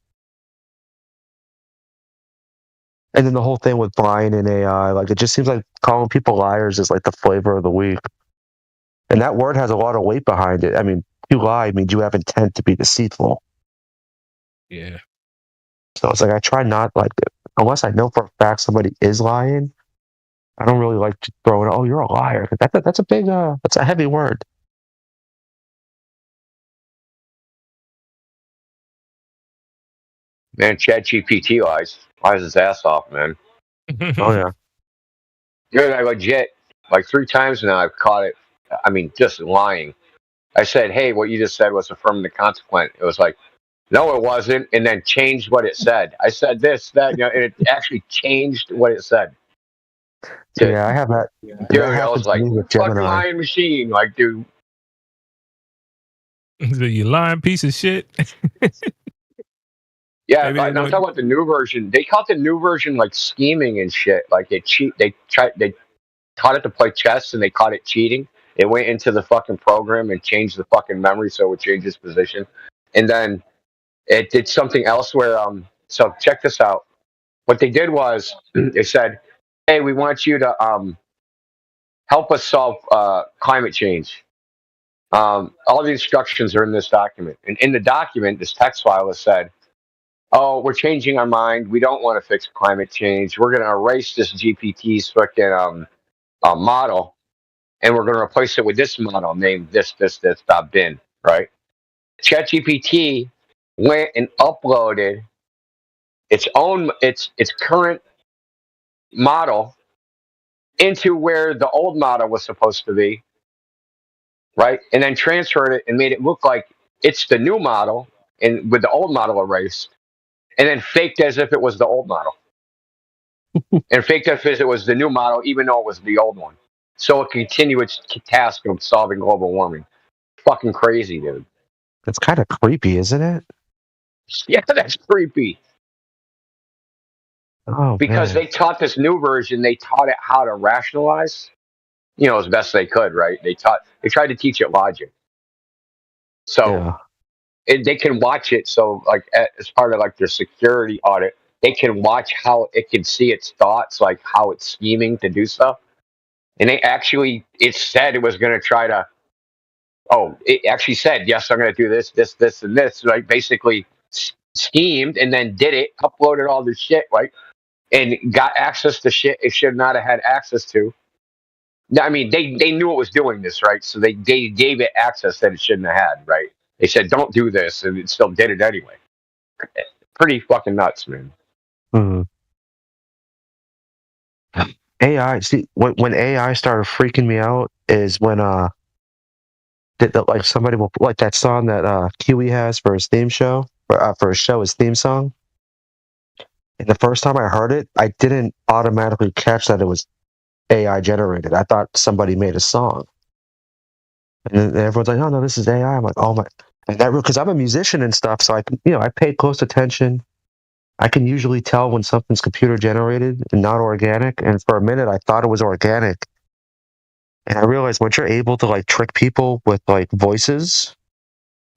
And then the whole thing with Brian and AI, it just seems like calling people liars is the flavor of the week. And that word has a lot of weight behind it. I mean, you lie means you have intent to be deceitful. Yeah. So it's I try not unless I know for a fact somebody is lying, I don't really like to throw in, oh, you're a liar. That's a big, that's a heavy word. Man, ChatGPT lies his ass off, man. Oh, yeah. Good, I legit, 3 times now I've caught it. I mean, just lying. I said, hey, what you just said was affirmative consequent. It was No, it wasn't, and then changed what it said. I said this, that, and it actually changed what it said. Yeah, I have that. Dude, I was like, fucking lying machine. Like, dude. You lying piece of shit. Yeah, I'm talking about the new version. They caught the new version like scheming and shit. Like they taught it to play chess and they caught it cheating. It went into the fucking program and changed the fucking memory so it would change its position. And then it did something else where so check this out. What they did was they said, hey, we want you to help us solve climate change. All the instructions are in this document. And in the document, this text file has said, oh, we're changing our mind. We don't want to fix climate change. We're going to erase this GPT's fucking model, and we're going to replace it with this model named this.bin, right? ChatGPT went and uploaded its current model into where the old model was supposed to be, right? And then transferred it and made it look like it's the new model, and with the old model erased, and then faked as if it was the old model. And faked as if it was the new model, even though it was the old one. So it continue its task of solving global warming. Fucking crazy, dude. That's kind of creepy, isn't it? Yeah, that's creepy. Oh, because they taught this new version, they taught it how to rationalize, as best they could, right? They tried to teach it logic. So they can watch it. So like as part of like their security audit, they can watch how it can see its thoughts, like how it's scheming to do stuff. And it said it was going to try to, it actually said, yes, I'm going to do this, this, this, and this. Like basically schemed and then did it, uploaded all this shit, right? And got access to shit it should not have had access to. I mean, they knew it was doing this, right? So they gave it access that it shouldn't have had, right? They said, don't do this, and it still did it anyway. Pretty fucking nuts, man. Mm-hmm. AI, see, when AI started freaking me out is when like somebody will like that song that Kiwi has for his theme show, for his show, his theme song. And the first time I heard it, I didn't automatically catch that it was AI generated. I thought somebody made a song. And then everyone's like, oh no, this is AI. I'm like, oh my. And that because I'm a musician and stuff, so I pay close attention. I can usually tell when something's computer generated and not organic. And for a minute, I thought it was organic. And I realized once you're able to like trick people with like voices,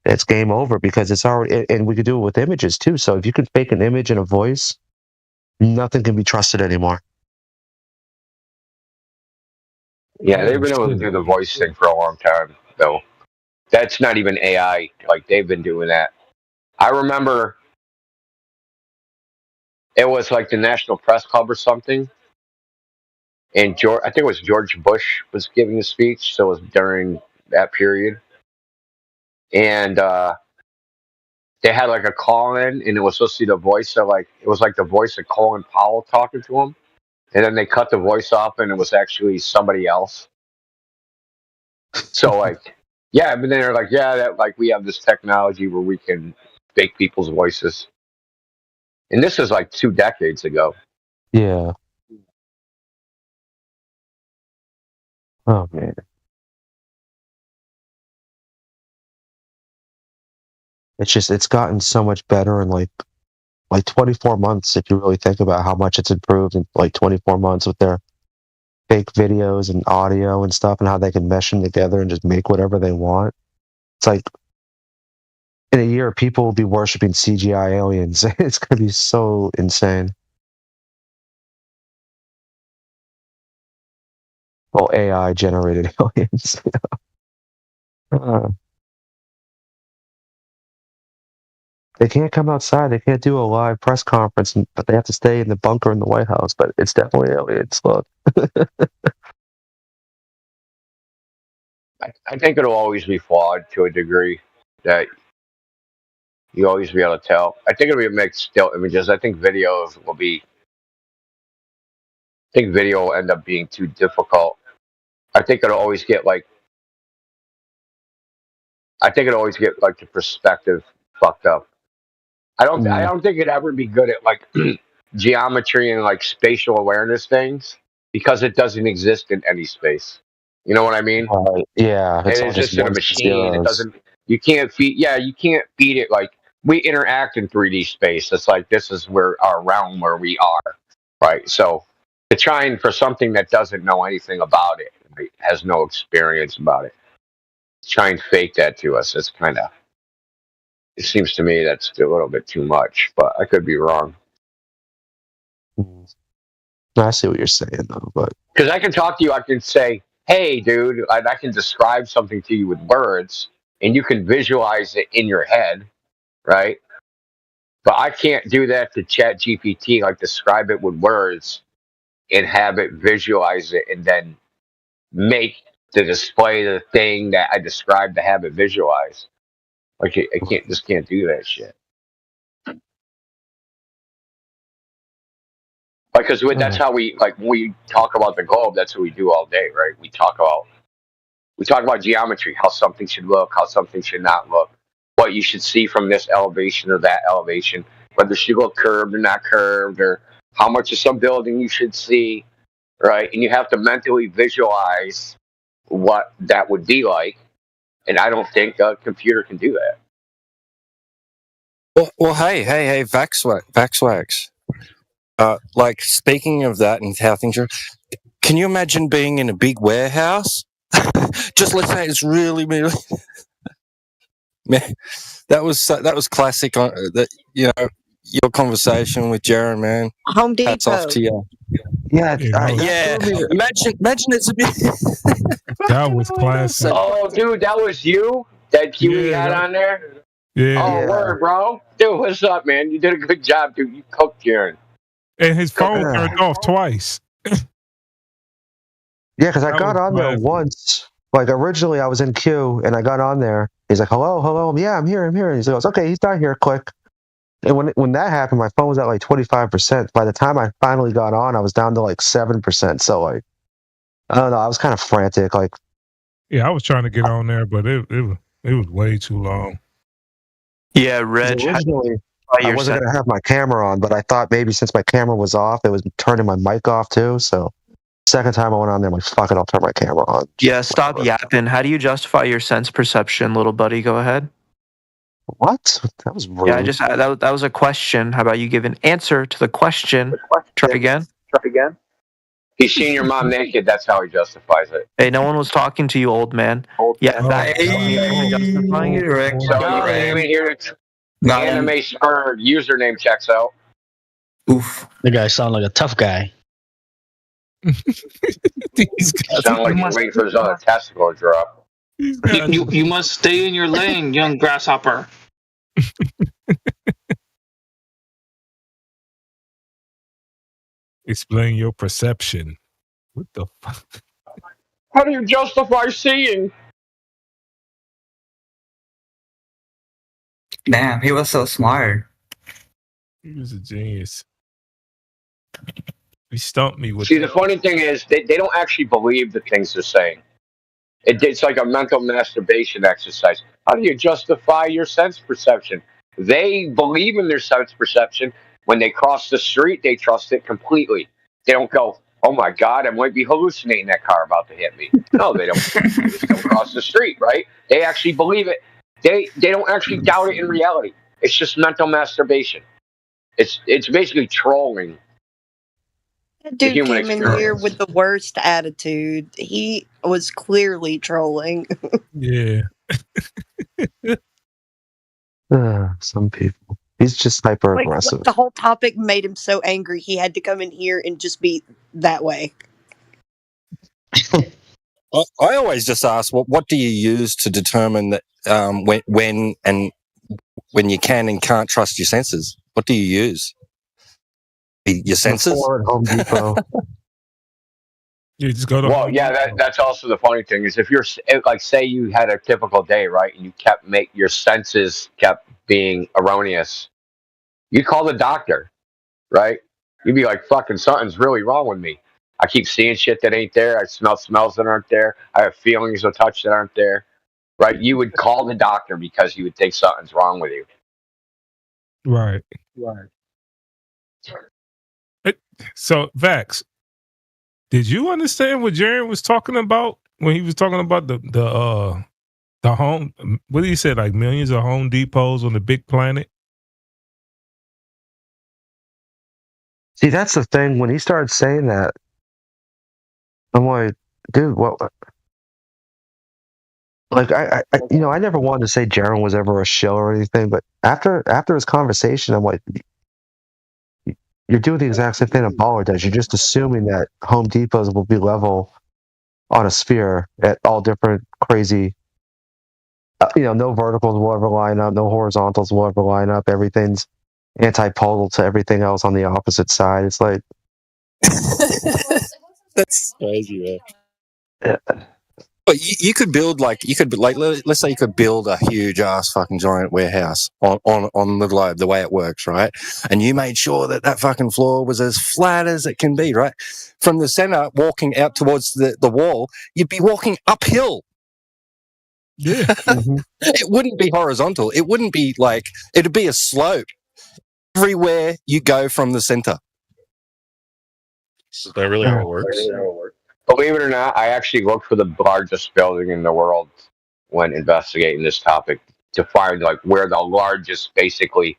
it's game over because it's already, and we could do it with images too. So if you can fake an image and a voice, nothing can be trusted anymore. Yeah, they've been able to do the voice thing for a long time, though. That's not even AI. Like, they've been doing that. I remember it was like the National Press Club or something. And I think it was George Bush was giving a speech. So it was during that period. And they had like a call in, and it was supposed to be the voice of it was like the voice of Colin Powell talking to him. And then they cut the voice off, and it was actually somebody else. So yeah, but then they're like, yeah, that like we have this technology where we can fake people's voices. And this is like 2 decades ago. Yeah. Oh man. It's gotten so much better in like 24 months if you really think about how much it's improved in like 24 months with their fake videos and audio and stuff and how they can mesh them together and just make whatever they want. It's like in a year people will be worshiping CGI aliens. It's going to be so insane. Well, AI generated aliens. They can't come outside. They can't do a live press conference, but they have to stay in the bunker in the White House. But it's definitely aliens. Look. I think it'll always be flawed to a degree that you always be able to tell. I think it'll be a mixed still images. I think video will end up being too difficult. I think it'll always get like the perspective fucked up. I don't think it'd ever be good at like geometry and like spatial awareness things because it doesn't exist in any space. You know what I mean? Yeah, it is just in a machine. It doesn't. You can't feed. Yeah, you can't feed it like we interact in 3D space. It's like this is where our realm where we are, right? So to trying for something that doesn't know anything about it, right, has no experience about it, try and fake that to us. It's kind of. It seems to me that's a little bit too much, but I could be wrong. I see what you're saying, though, but because I can talk to you, I can say, "Hey, dude," and I can describe something to you with words, and you can visualize it in your head, right? But I can't do that to Chat GPT, like describe it with words and have it visualize it, and then make the display the thing that I described to have it visualize. Like I can't do that shit. Because that's how we like when we talk about the globe. That's what we do all day, right? We talk about geometry, how something should look, how something should not look, what you should see from this elevation or that elevation, whether it should look curved or not curved, or how much of some building you should see, right? And you have to mentally visualize what that would be like. And I don't think a computer can do that. Well, hey, Vaxwax. Like speaking of that and how things are, can you imagine being in a big warehouse? Just let's say it's really, man, that was classic. That your conversation with Jaron, man. Home Depot. Hats off to you. Yeah, Imagine it's a bit. That was classic. Oh, dude, that was you that Huey had on there. Yeah. Oh, word, bro. Dude, what's up, man? You did a good job, dude. You cooked, Jaron. And his phone turned off twice. Yeah, because I got on there once. Like originally, I was in queue, and I got on there. He's like, "Hello, yeah, I'm here." And he goes, "Okay, he's not here. Click." And when that happened, my phone was at like 25%. By the time I finally got on, I was down to like 7%. So like, I don't know. I was kind of frantic. Like, yeah, I was trying to get on there, but it was way too long. Yeah, Reg. Originally, I wasn't going to have my camera on, but I thought maybe since my camera was off, it was turning my mic off too. So second time I went on there, I'm like, fuck it, I'll turn my camera on. Yeah, stop yapping. How do you justify your sense perception, little buddy? Go ahead. What? That was rude. Yeah, that was a question. How about you give an answer to the question? Try again. He's seen your mom naked. That's how he justifies it. Hey, no one was talking to you, old man. Yeah, justifying it, Rick. So you came in here to Anime Spur username checks out. Oof, the guy sound like a tough guy. Sound like you're waiting for his other testicle to drop. You must stay in your lane, young grasshopper. Explain your perception. What the fuck? How do you justify seeing? Damn, he was so smart. He was a genius. He stumped me with. See, the funny thing is, they don't actually believe the things they're saying. It's like a mental masturbation exercise. How do you justify your sense perception? They believe in their sense perception. When they cross the street, they trust it completely. They don't go, "Oh my God, I might be hallucinating that car about to hit me." No, they don't. They just don't cross the street, right? They actually believe it. They don't actually doubt it in reality. It's just mental masturbation. It's basically trolling. That dude came in here with the worst attitude. He was clearly trolling. Yeah. Some people. He's just hyper aggressive. The whole topic made him so angry he had to come in here and just be that way. I always just ask, what do you use to determine that when you can and can't trust your senses? What do you use? Your senses? Home Depot. You just go to. Well, yeah, that's also the funny thing is if you're like, say you had a typical day, right, and you your senses kept being erroneous, you'd call the doctor, right? You'd be like, "Fucking something's really wrong with me. I keep seeing shit that ain't there. I smell smells that aren't there. I have feelings of touch that aren't there." Right? You would call the doctor because you would think something's wrong with you. Right. So, Vax, did you understand what Jaren was talking about when he was talking about the home? What did he say? Like millions of Home Depots on the big planet. See, that's the thing. When he started saying that, I'm like, dude, what? Like, I never wanted to say Jaren was ever a shill or anything, but after his conversation, I'm like, you're doing the exact same thing a baller does. You're just assuming that Home Depots will be level on a sphere at all different crazy. No verticals will ever line up, no horizontals will ever line up. Everything's antipodal to everything else on the opposite side. It's like that's crazy, man. But you could build let's say you could build a huge ass fucking giant warehouse on the globe the way it works, right? And you made sure that fucking floor was as flat as it can be, right? From the center, walking out towards the wall, you'd be walking uphill. Yeah. It wouldn't be horizontal. It wouldn't be it'd be a slope everywhere you go from the center. Is that really how it works? Believe it or not, I actually looked for the largest building in the world when investigating this topic to find where the largest basically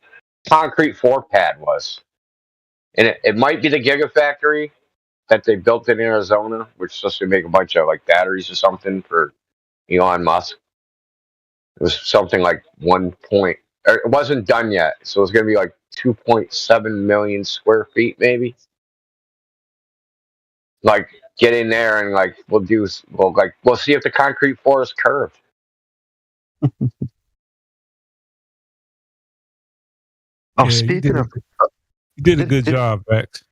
concrete floor pad was. And it might be the Gigafactory that they built in Arizona, which is supposed to make a bunch of batteries or something for Elon Musk. It was something like it wasn't done yet, so it was going to be 2.7 million square feet, maybe. Get in there and we'll see if the concrete floor is curved. Speaking of, you did a good job, Vax.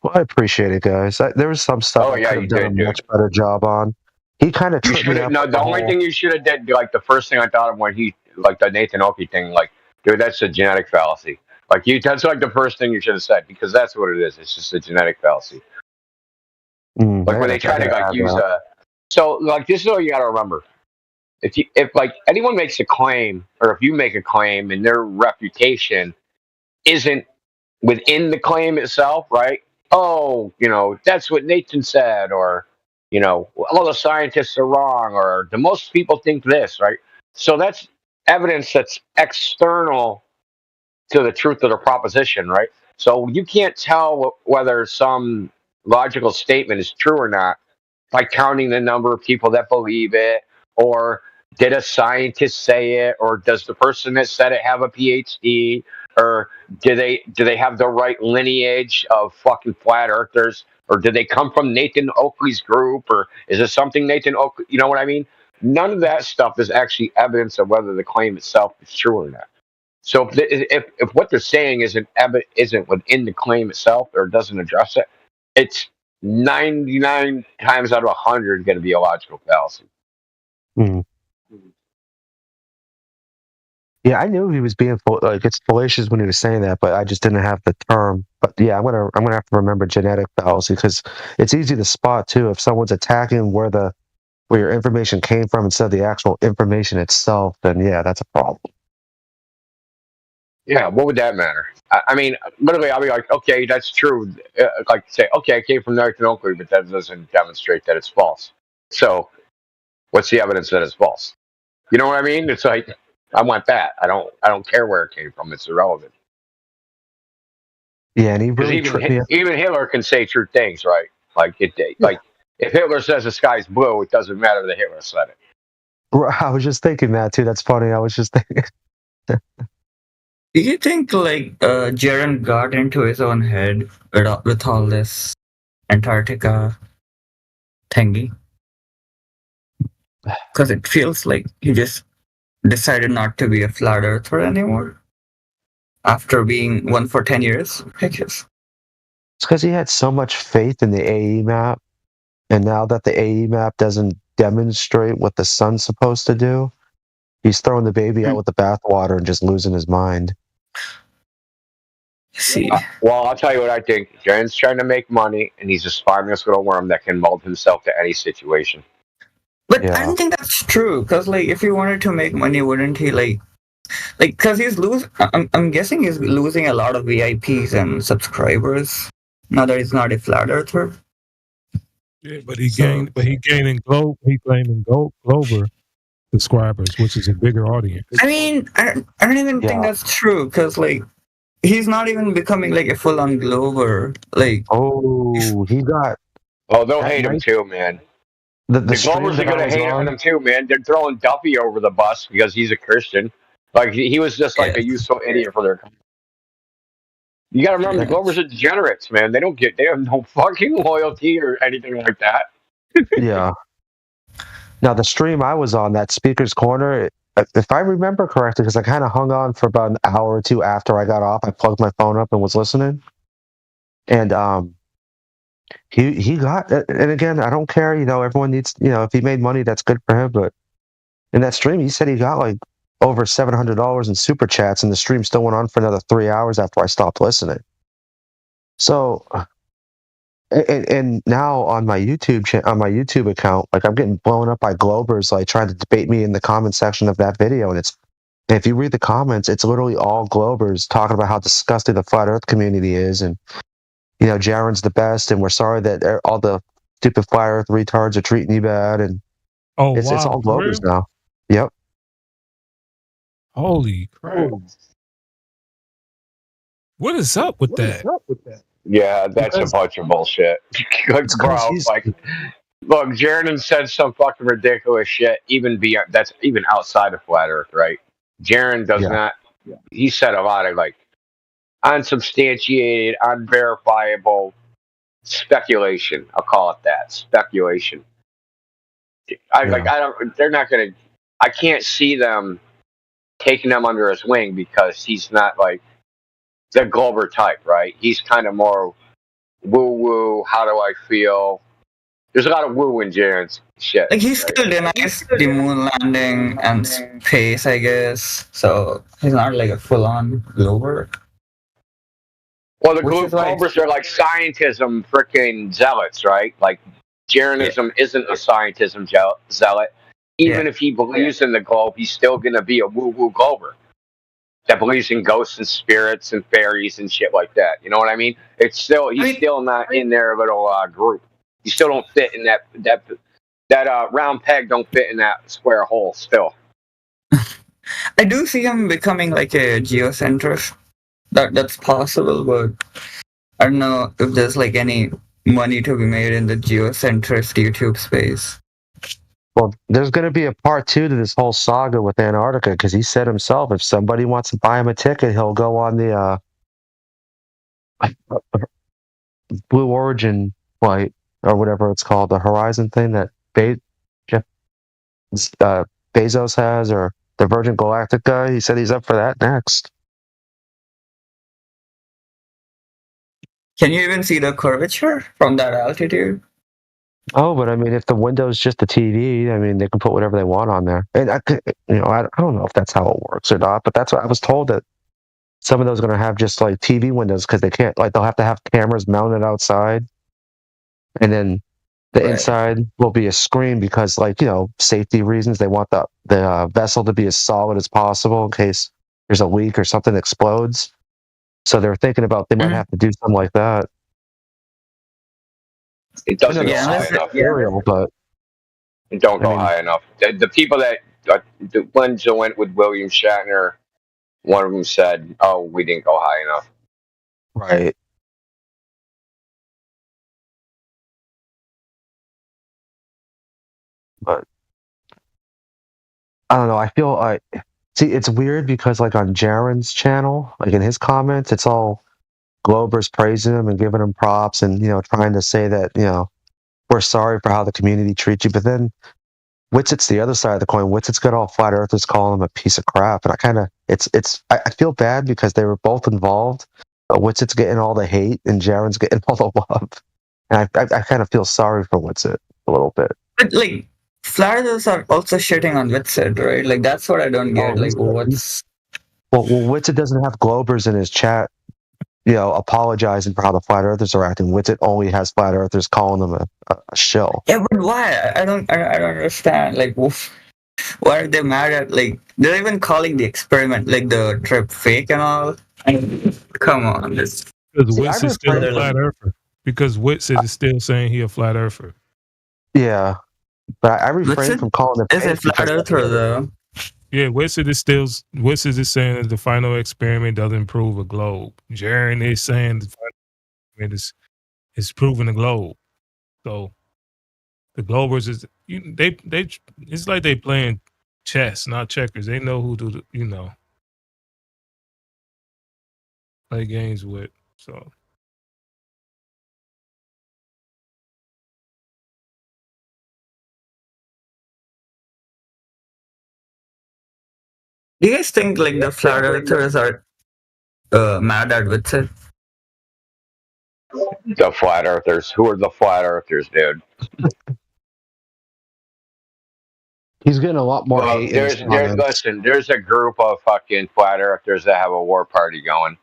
Well, I appreciate it, guys. There was some stuff I could have done a much better job on. He kind of tripped me up. No, the only thing you should have did, the first thing I thought of when he, the Nathan Oki thing, dude, that's a genetic fallacy. That's the first thing you should have said, because that's what it is. It's just a genetic fallacy. When they try to use so this is what you got to remember. If anyone makes a claim, or if you make a claim and their reputation isn't within the claim itself, right? Oh, that's what Nathan said, or all the scientists are wrong, or the most people think this, right? So that's evidence that's external to the truth of the proposition, right? So you can't tell whether some logical statement is true or not by counting the number of people that believe it, or did a scientist say it, or does the person that said it have a PhD, or do they have the right lineage of fucking flat earthers, or did they come from Nathan Oakley's group, or is it something Nathan Oakley, you know what I mean? None of that stuff is actually evidence of whether the claim itself is true or not. So if what they're saying isn't within the claim itself, or doesn't address it, it's 99 times out of 100 going to be a logical fallacy. Yeah, I knew he was being it's fallacious when he was saying that, but I just didn't have the term. But yeah, I'm gonna have to remember genetic fallacy, because it's easy to spot too if someone's attacking where your information came from instead of the actual information itself. Then yeah, that's a problem. Yeah, what would that matter? I mean, literally, I'll be like, okay, that's true. Say, okay, I came from Nathan Oakley, but that doesn't demonstrate that it's false. So, what's the evidence that it's false? You know what I mean? It's I want that. I don't care where it came from. It's irrelevant. Yeah, and he really even Hitler can say true things, right? If Hitler says the sky's blue, it doesn't matter that Hitler said it. I was just thinking that too. That's funny. I was just thinking. Do you think Jaren got into his own head with all this Antarctica thingy? Because it feels like he just decided not to be a flat earther anymore after being one for 10 years, I guess. It's because he had so much faith in the AE map, and now that the AE map doesn't demonstrate what the sun's supposed to do, he's throwing the baby out with the bathwater and just losing his mind. See. Well, I'll tell you what I think. Jaren's trying to make money, and he's a spineless little worm that can mold himself to any situation. But I don't think that's true, because if he wanted to make money, wouldn't he Like, because he's losing. I'm guessing he's losing a lot of VIPs and subscribers now that he's not a flat earther. Yeah, but he gaining Glober subscribers, which is a bigger audience. I mean, I don't even think that's true, because like he's not even becoming like a full-on Glober. Like, he got. Oh, they'll hate him too, man. The Glovers are gonna hate on him too, man. They're throwing Duffy over the bus because he's a Christian. Like he was just like a useful idiot for their. You gotta remember, the Glovers are degenerates, man. They have no fucking loyalty or anything like that. Yeah. Now the stream I was on, that Speaker's Corner, if I remember correctly, because I kind of hung on for about an hour or two after I got off, I plugged my phone up and was listening, and he got. And again, I don't care. Everyone needs. If he made money, that's good for him. But in that stream, he said he got like over $700 in super chats, and the stream still went on for another 3 hours after I stopped listening. So, and now on my YouTube account, like I'm getting blown up by Globers, like trying to debate me in the comment section of that video, and if you read the comments, it's literally all Globers talking about how disgusting the flat Earth community is, and Jaren's the best, and we're sorry that all the stupid flat Earth retards are treating you bad, and it's all Globers now. Yep. Holy crap! What is up with that? Yeah, that's a bunch of bullshit. Bro, like, look, Jaren said some fucking ridiculous shit. That's even outside of flat Earth, right? Jaren does not. He said a lot of like unsubstantiated, unverifiable speculation. I'll call it that, speculation. They're not gonna. I can't see them taking him under his wing because he's not like the Glober type, right? He's kind of more woo-woo, how do I feel? There's a lot of woo in Jaren's shit. Like, he still denies the moon landing and space, I guess. So he's not like a full-on Glober. Well, the Globers are like scientism freaking zealots, right? Like, Jarenism isn't a scientism zealot. Even if he believes in the globe, he's still going to be a woo-woo Glober that believes in ghosts and spirits and fairies and shit like that. You know what I mean? He's still not in their little group. You still don't fit in that round peg. Don't fit in that square hole. Still, I do see him becoming like a geocentrist. That's possible, but I don't know if there's like any money to be made in the geocentrist YouTube space. Well, there's going to be a part 2 to this whole saga with Antarctica, because he said himself, if somebody wants to buy him a ticket, he'll go on the Blue Origin flight, or whatever it's called, the Horizon thing that Jeff Bezos has, or the Virgin Galactic guy. He said he's up for that next. Can you even see the curvature from that altitude? Oh, but I mean, if the window's just the TV, I mean, they can put whatever they want on there. And I don't know if that's how it works or not, but that's what I was told, that some of those are going to have just like TV windows, because they can't, like, they'll have to have cameras mounted outside, and then the inside will be a screen because, like, safety reasons. They want the vessel to be as solid as possible in case there's a leak or something explodes. So they're thinking about they might have to do something like that. It doesn't go high enough. But it don't go high enough. The people that the ones that went with William Shatner, one of them said, "Oh, we didn't go high enough." Right. But I don't know. I feel it's weird because, like, on Jaren's channel, like in his comments, it's all Globers praising him and giving him props, and trying to say that we're sorry for how the community treats you. But then Witsit's the other side of the coin. Witsit's got all flat earthers calling him a piece of crap, and I feel bad because they were both involved. Witsit's getting all the hate, and Jaren's getting all the love, and I kind of feel sorry for Witsit a little bit. But like, flat earthers are also shitting on Witsit, right? Like, that's what I don't get. Like, what's well, Witsit doesn't have Globers in his chat, apologizing for how the flat earthers are acting. Witsit only has flat earthers calling them a shill. Yeah, but why? I don't understand. Like, Why are they mad at, like, they're even calling the experiment, like the trip fake and all? Come on, this. Because Witz is still a flat earther. Because Witz is still saying he a flat earther. Yeah, but I refrain from calling it. Is a flat earther though? Yeah, Witz is saying that the final experiment doesn't prove a globe. Jaren is saying the final experiment is proving a globe. So the Globers is they it's like they playing chess, not checkers. They know who to play games with. So Do you guys think like the flat earthers are mad at Witsit? The flat earthers. Who are the flat earthers, dude? He's getting a lot more hate. Listen, there's a group of fucking flat earthers that have a war party going,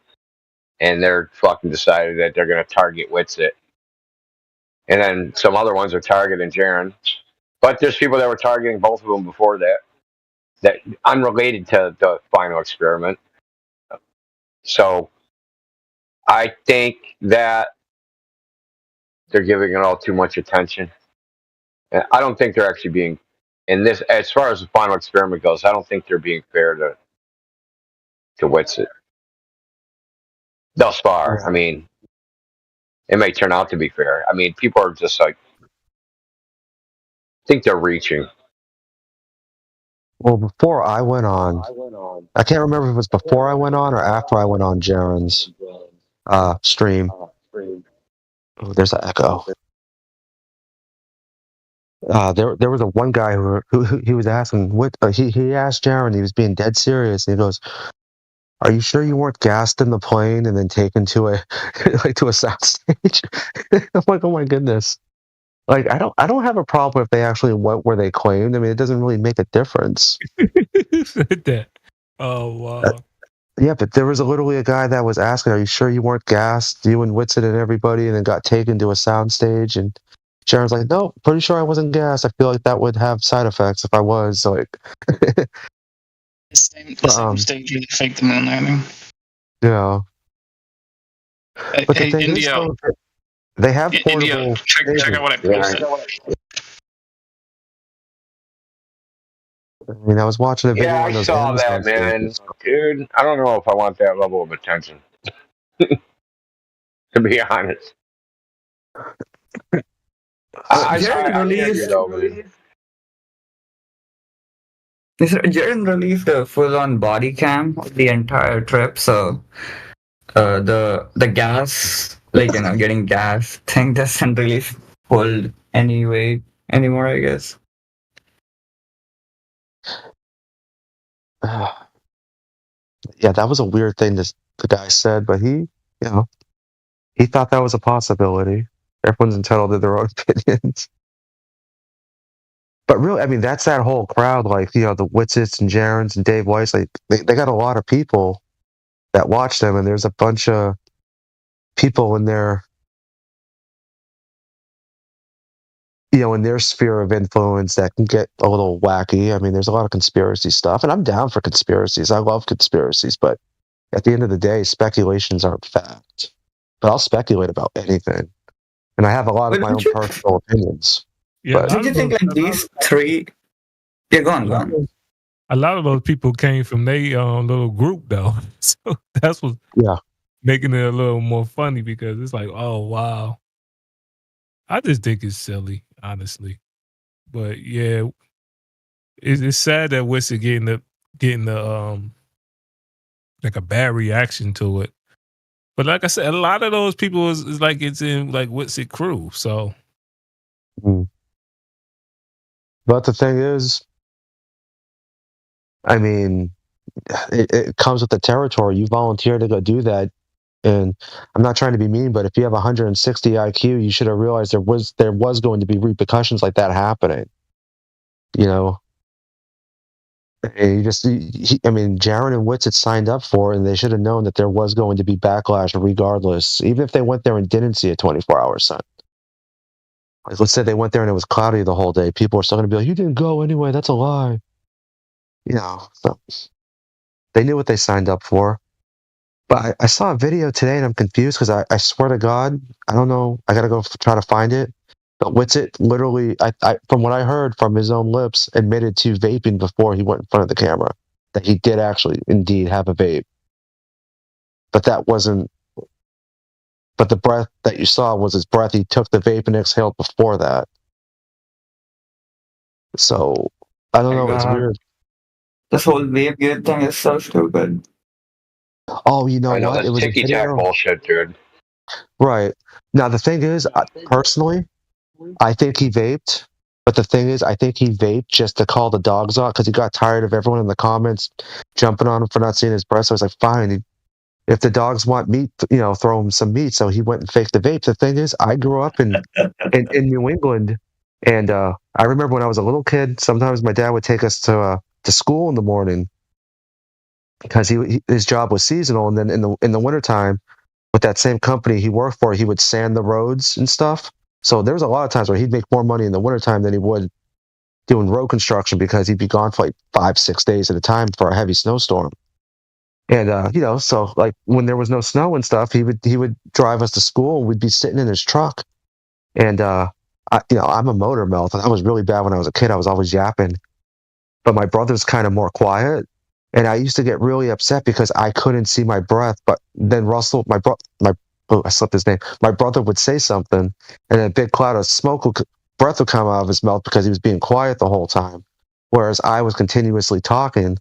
and they're fucking decided that they're going to target Witsit. And then some other ones are targeting Jaren. But there's people that were targeting both of them before that unrelated to the final experiment. So I think that they're giving it all too much attention. And I don't think they're actually being, in this, as far as the final experiment goes, I don't think they're being fair to Witsit. Thus far, I mean, it may turn out to be fair. I mean, people are just like, I think they're reaching. Well, before I went on, I can't remember if it was before I went on or after I went on Jaren's stream. Oh, there's an echo. There was a one guy who he was asking what he asked Jaren. He was being dead serious, and he goes, "Are you sure you weren't gassed in the plane and then taken to a to a soundstage?" I'm like, "Oh my goodness!" Like I don't have a problem if they actually went where they claimed. I mean, it doesn't really make a difference. that. Oh wow. Yeah, but there was literally a guy that was asking, "Are you sure you weren't gassed? You and Witsit and everybody," and then got taken to a soundstage. And Jaren's like, "No, pretty sure I wasn't gassed. I feel like that would have side effects if I was." Like, the same stage where they faked the moon landing. Yeah. But the thing India, is, though, they have portable. India, check out what I posted. I mean, I was watching a video. Yeah, I saw that, man. Dude, I don't know if I want that level of attention. To be honest. Jaren released a full-on body cam of the entire trip, so the gas, like getting gas thing doesn't really hold any weight anymore, I guess. Yeah, that was a weird thing the guy said, but he thought that was a possibility. Everyone's entitled to their own opinions. But really, I mean, that's that whole crowd, like, the Witsits and Jarens and Dave Weiss, like, they got a lot of people that watch them, and there's a bunch of people in their, in their sphere of influence that can get a little wacky. I mean, there's a lot of conspiracy stuff, and I'm down for conspiracies. I love conspiracies, but at the end of the day, speculations aren't fact. But I'll speculate about anything. And I have a lot of my own personal opinions. Yeah, don't you think like these three? Yeah, go on. A lot of those people came from their little group, though, so that's what's making it a little more funny, because it's like, oh wow, I just think it's silly, honestly. But yeah, it's sad that Witsit getting the like a bad reaction to it. But like I said, a lot of those people is like it's in like Witsit crew, so. But the thing is, I mean, it comes with the territory. You volunteer to go do that, and I'm not trying to be mean, but if you have 160 IQ, you should have realized there was going to be repercussions like that happening. And Jaren and Witsit signed up for it, and they should have known that there was going to be backlash regardless, even if they went there and didn't see a 24-hour sun. Like, let's say they went there and it was cloudy the whole day. People are still going to be like, "You didn't go anyway. That's a lie." So they knew what they signed up for. But I saw a video today and I'm confused because I swear to God, I don't know. I got to go try to find it. But Witsit literally, from what I heard from his own lips, admitted to vaping before he went in front of the camera. That he did actually, indeed, have a vape. But that wasn't. But the breath that you saw was his breath. He took the vape and exhaled before that. So I don't know. It's weird. This whole vape gear thing is so stupid. Oh, you know what? It was ticky-tack bullshit, dude. Right. Now, the thing is, personally, I think he vaped. But the thing is, I think he vaped just to call the dogs out because he got tired of everyone in the comments jumping on him for not seeing his breath. So I was like, fine. If the dogs want meat, throw him some meat. So he went and faked the vape. The thing is, I grew up in New England. And I remember when I was a little kid, sometimes my dad would take us to school in the morning because his job was seasonal. And then in the wintertime, with that same company he worked for, he would sand the roads and stuff. So there was a lot of times where he'd make more money in the wintertime than he would doing road construction because he'd be gone for like 5-6 days at a time for a heavy snowstorm. And so like when there was no snow and stuff, he would drive us to school and we'd be sitting in his truck. And I'm a motor mouth, and I was really bad when I was a kid. I was always yapping. But my brother's kind of more quiet. And I used to get really upset because I couldn't see my breath. But then Russell, I slipped his name. My brother would say something, and a big cloud of breath would come out of his mouth because he was being quiet the whole time. Whereas I was continuously talking,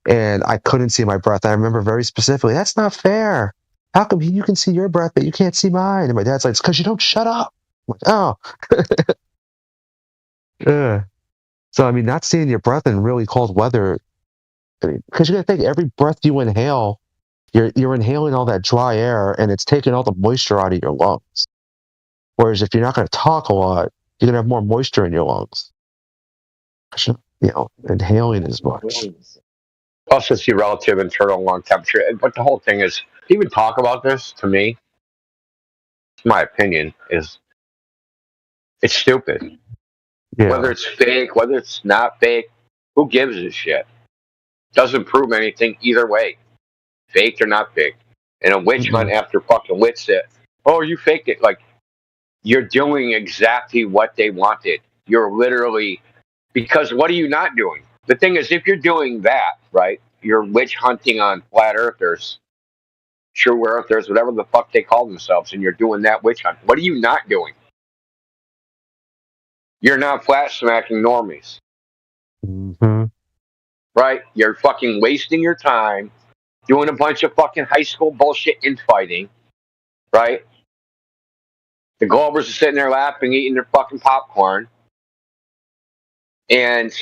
and I couldn't see my breath. I remember very specifically, that's not fair. How come you can see your breath, but you can't see mine? And my dad's like, it's because you don't shut up. I'm like, oh. So, I mean, not seeing your breath in really cold weather, because you got to think every breath you inhale, you're inhaling all that dry air and it's taking all the moisture out of your lungs. Whereas if you're not going to talk a lot, you're going to have more moisture in your lungs. Inhaling as much. Also, see relative internal lung temperature. But the whole thing is, to even talk about this, to me, my opinion, is it's stupid. Yeah. Whether it's fake, whether it's not fake, who gives a shit? Doesn't prove anything either way. Faked or not faked. And a witch hunt after fucking Witsit. Oh, you faked it. Like, you're doing exactly what they wanted. You're literally, because what are you not doing? The thing is, if you're doing that, right, you're witch hunting on flat earthers, true earthers, whatever the fuck they call themselves, and you're doing that witch hunt. What are you not doing? You're not flat smacking normies. Mm-hmm. Right? You're fucking wasting your time doing a bunch of fucking high school bullshit infighting. Right? The Globers are sitting there laughing, eating their fucking popcorn. And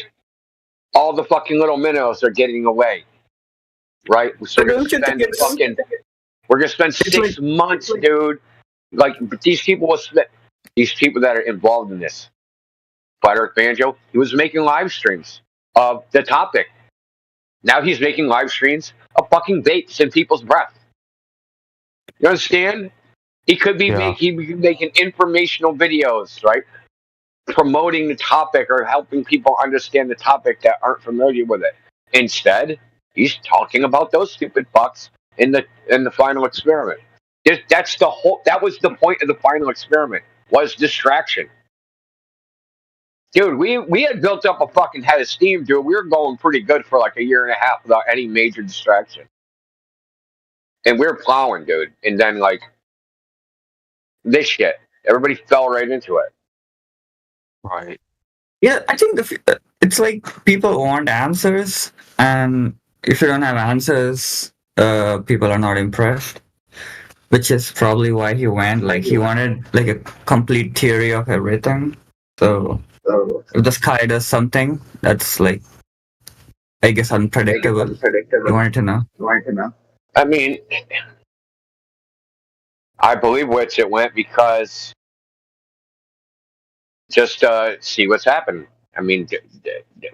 all the fucking little minnows are getting away. Right? So we're gonna spend 6 months, dude. Like these people that are involved in this. Flat Earth Banjo, he was making live streams of the topic. Now he's making live streams of fucking vapes in people's breath. You understand? He could be making informational videos, right? Promoting the topic or helping people understand the topic that aren't familiar with it. Instead, he's talking about those stupid fucks in the final experiment. That was the point of the final experiment, was distraction. Dude, we had built up a fucking head of steam, dude. We were going pretty good for like a year and a half without any major distraction. And we were plowing, dude. And then, like, this shit. Everybody fell right into it. Right. Yeah, I think it's like people want answers. And if you don't have answers, people are not impressed. Which is probably why he went. Like, he wanted, like, a complete theory of everything. So if the sky does something that's like, I guess, unpredictable, you wanted to know. I mean, I believe which it went because just see what's happened. I mean,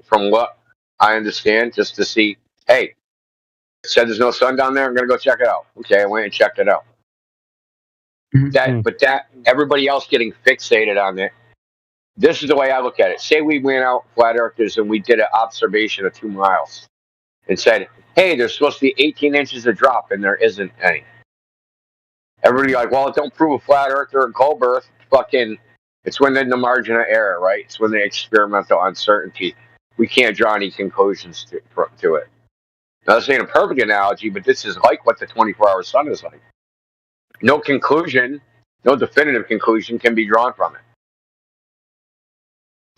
from what I understand, just to see, hey, it said there's no sun down there, I'm going to go check it out. Okay, I went and checked it out. Mm-hmm. But everybody else getting fixated on it, This is the way I look at it. Say we went out flat earthers and we did an observation of 2 miles and said, hey, there's supposed to be 18 inches of drop, and there isn't any. Everybody like, well, don't prove a flat earther and cold earth. Fucking, it's within the margin of error, right? It's within the experimental uncertainty. We can't draw any conclusions to it. Now, this ain't a perfect analogy, but this is like what the 24-hour sun is like. No conclusion, no definitive conclusion can be drawn from it.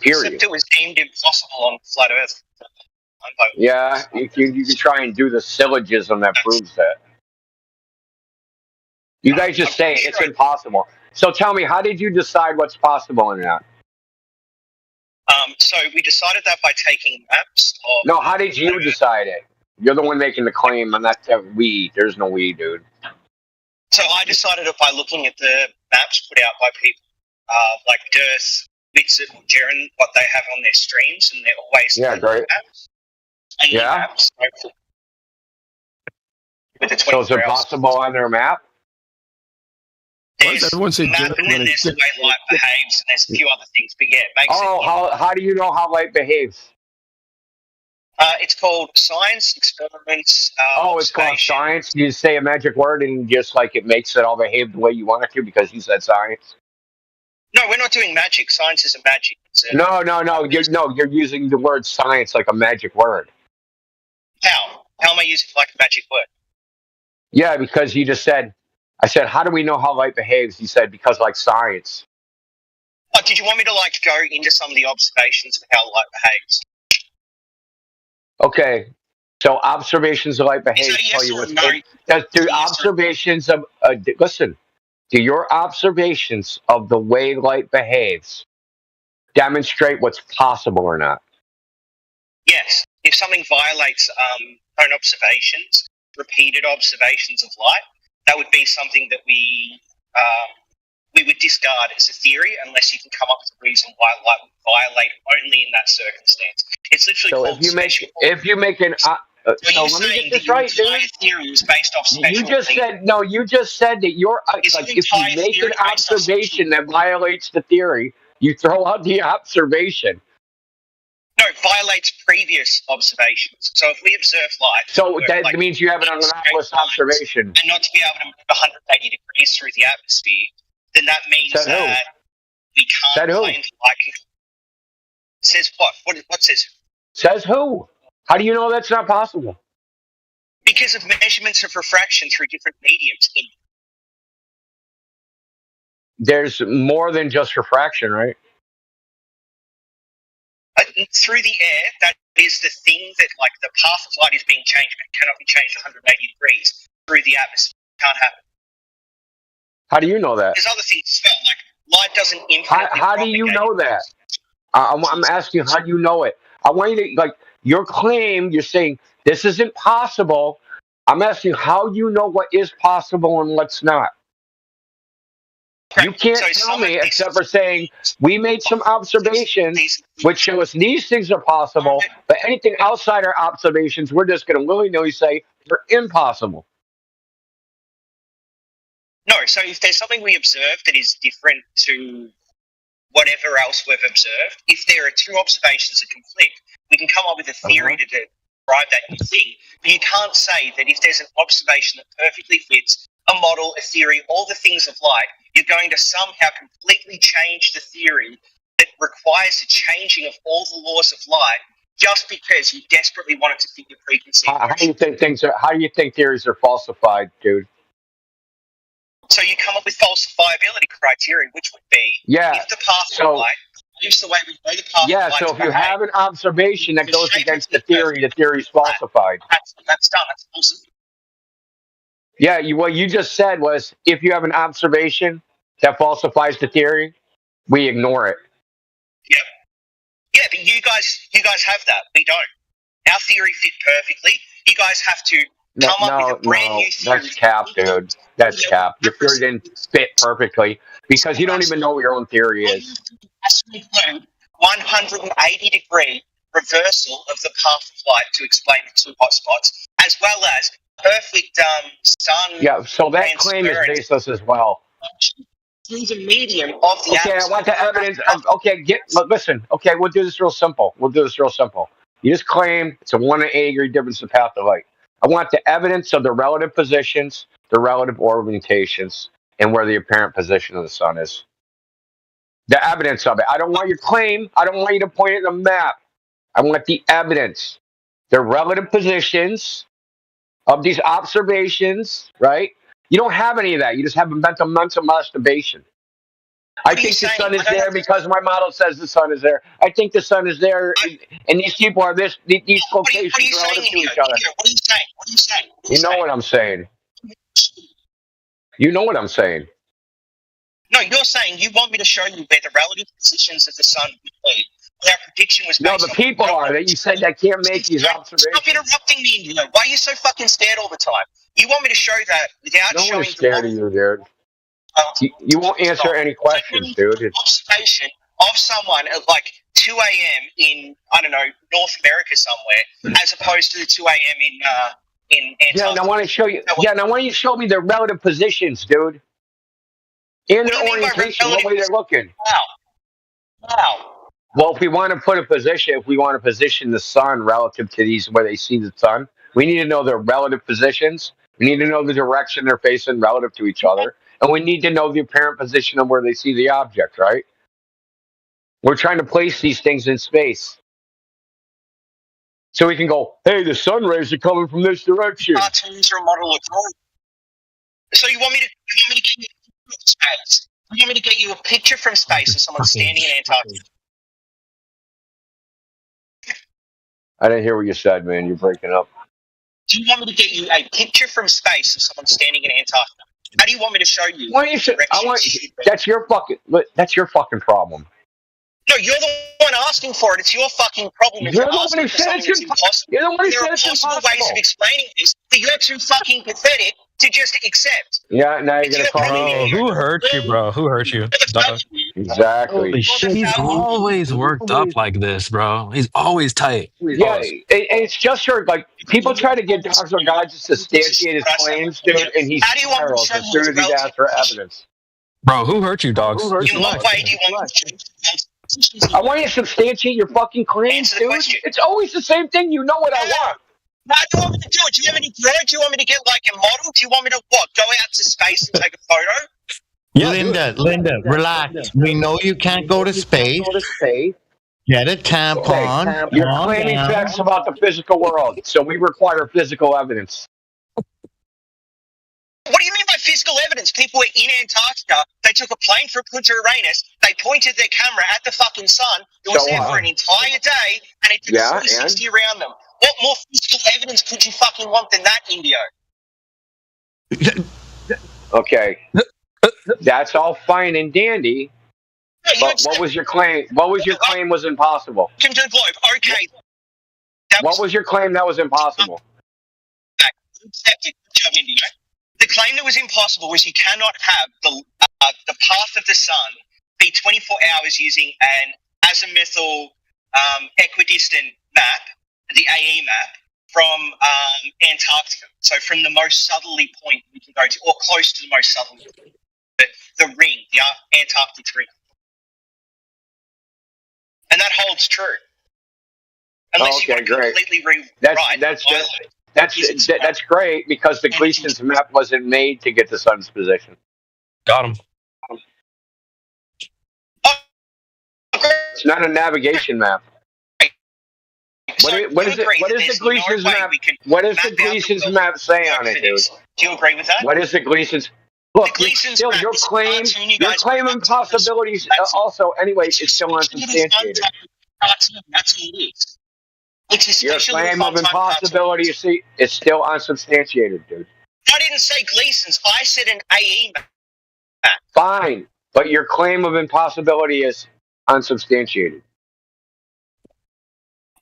Period. Except it was deemed impossible on flat Earth. Yeah, you can try and do the syllogism that proves that. You guys just say it's impossible. So tell me, how did you decide what's possible or not? So we decided that by taking maps of... No, how did you decide it? You're the one making the claim, and that's we. There's no we, dude. So I decided it by looking at the maps put out by people like Dearth, Witsit, or Jaren, what they have on their streams, and they're always great. Maps. And maps, with the so is it possible on their map? There's map, and then there's the way light behaves, and there's a few other things, but yeah, it makes it... how do you know how light behaves? It's called science, experiments, it's called science? You say a magic word and just like it makes it all behave the way you want it to because you said science? No, we're not doing magic. Science isn't magic. No. You're using the word science like a magic word. How? How am I using it like a magic word? Yeah, because you just said, I said, how do we know how light behaves? You said, because like science. Oh, did you want me to go into some of the observations of how light behaves? Okay, so observations of light behaves tell you what's do observations of listen. Do your observations of the way light behaves demonstrate what's possible or not? Yes. If something violates own observations, repeated observations of light, that would be something that we would discard as a theory unless you can come up with a reason why light would violate only in that circumstance. It's literally so called if you make an so let me get this right, dude. Theory was based off you just said that you're like if you make an observation that violates the theory, you throw out the observation. No, it violates previous observations. So if we observe light... So that means you have an anomalous observation. And not to be able to move 180 degrees through the atmosphere, then that means that we can't claim light... Says what? What says who? Says who? How do you know that's not possible? Because of measurements of refraction through different mediums. There's more than just refraction, right? Through the air, that is the thing that, like, the path of light is being changed, but it cannot be changed 180 degrees through the atmosphere. It can't happen. How do you know that? There's other things as well, like light doesn't infinitely How do you know that? I'm asking you, how do you know it? I want you to, like, your claim, you're saying this isn't possible. I'm asking you how you know what is possible and what's not. You can't tell me except for saying we made some observations which show us these things are possible, but anything outside our observations, we're just going to willy-nilly say they're impossible. No, so if there's something we observe that is different to whatever else we've observed, if there are two observations that conflict, we can come up with a theory to describe that new thing. But you can't say that if there's an observation that perfectly fits a model, a theory, all the things of light, you're going to somehow completely change the theory that requires the changing of all the laws of light just because you desperately want it to fit your preconceived How do you think theories are falsified, dude? So you come up with falsifiability criteria, which would be if the path of light moves the way we know the path of light. So if you have an observation that goes against the theory is falsified. That's done. That's falsified. Yeah, what you just said was if you have an observation that falsifies the theory, we ignore it. Yeah, but you guys have that. We don't. Our theory fit perfectly. You guys have to come up with a brand new theory. That's cap, dude. That's cap. Your theory didn't fit perfectly because you don't even know what your own theory is. 180 degree reversal of the path of light to explain the two hotspots, as well as perfect sun. Yeah, so that claim is baseless as well. through the medium of the Okay, I want the evidence. Listen. Okay, we'll do this real simple. You just claim it's a 180 degree difference in path of light. I want the evidence of the relative positions, the relative orientations, and where the apparent position of the sun is. The evidence of it. I don't want your claim. I don't want you to point at the map. I want the evidence. The relative positions of these observations, right? You don't have any of that. You just have a mental masturbation. I think the sun is there because my model says the sun is there. I think the sun is there, and these people are these locations relative to each other. What are you saying? You know what I'm saying. You know what I'm saying. No, you're saying you want me to show you where the relative positions of the sun would be. Our prediction was no, the people are that you said that can't make these observations. Stop interrupting me, Indio. Why are you so fucking scared all the time? You want me to show that without showing. No one's scared of you, dude. You won't answer any questions, dude. Observation of someone at like 2 a.m. in, I don't know, North America somewhere, as opposed to the 2 a.m. in Antarctica. Yeah, and I want to show you. Yeah, and I want you to show me their relative positions, dude, and their orientation, what way they're looking. Wow. Well, if we want to position the sun relative to these where they see the sun, we need to know their relative positions. We need to know the direction they're facing relative to each other, and we need to know the apparent position of where they see the object. Right? We're trying to place these things in space, so we can go, "Hey, the sun rays are coming from this direction." Cartoons are a model of drawing. So you want me to get you a picture of space? You want me to get you a picture from space of someone standing in Antarctica? I didn't hear what you said, man. You're breaking up. Do you want me to get you a picture from space of someone standing in Antarctica? How do you want me to show you? That's your fucking problem. No, you're the one asking for it. It's your fucking problem. You're the one who said it's impossible. You're the one who said it's impossible. There are possible ways of explaining this, but you're too fucking pathetic to just accept. Yeah, now you're gonna call me. Who hurt you, bro? Who hurt you? Exactly. Holy shit, he's always worked up like this, bro. He's always tight. Yeah, it's just her. Like people try to get Dr. God to substantiate his claims, dude, and he's feral as soon as he asks for evidence. Bro, who hurt you, dogs? In what way do you want to? I want you to substantiate your fucking claims, dude. It's always the same thing. You know what I want. How do you want me to do it? Do you have any proof? Do you want me to get like a model? Do you want me to what? Go out to space and take a photo? Yeah, Linda, relax. We know you can't go to space. Get a tampon. You're claiming facts about the physical world, so we require physical evidence. What do you mean by physical evidence? People were in Antarctica. They took a plane for Punta-Uranus. They pointed their camera at the fucking sun. It was there for an entire day, and it took 360 around them. What more physical evidence could you fucking want than that, Indio? Okay. That's all fine and dandy. No, but what was your claim? What was your claim was impossible? To the globe. Okay. What was your claim that was impossible? The claim that was impossible was you cannot have the path of the sun be 24 hours using an azimuthal equidistant map, the AE map, from Antarctica. So from the most southerly point we can go to, or close to the most southerly point, the ring, the Antarctic ring. And that holds true. Unless you want to completely rewrite. That's great because the Gleason's map wasn't made to get the sun's position. Got him. It's not a navigation map. What does the Gleason's map? What does the Gleason's map say on it, dude? Do you agree with that? What is the Gleason's? Look, your claim and possibilities also anyway is still unsubstantiated. That's what it is. Your claim of impossibility is still unsubstantiated, dude. I didn't say Gleason's. I said an AE map. Fine, but your claim of impossibility is unsubstantiated.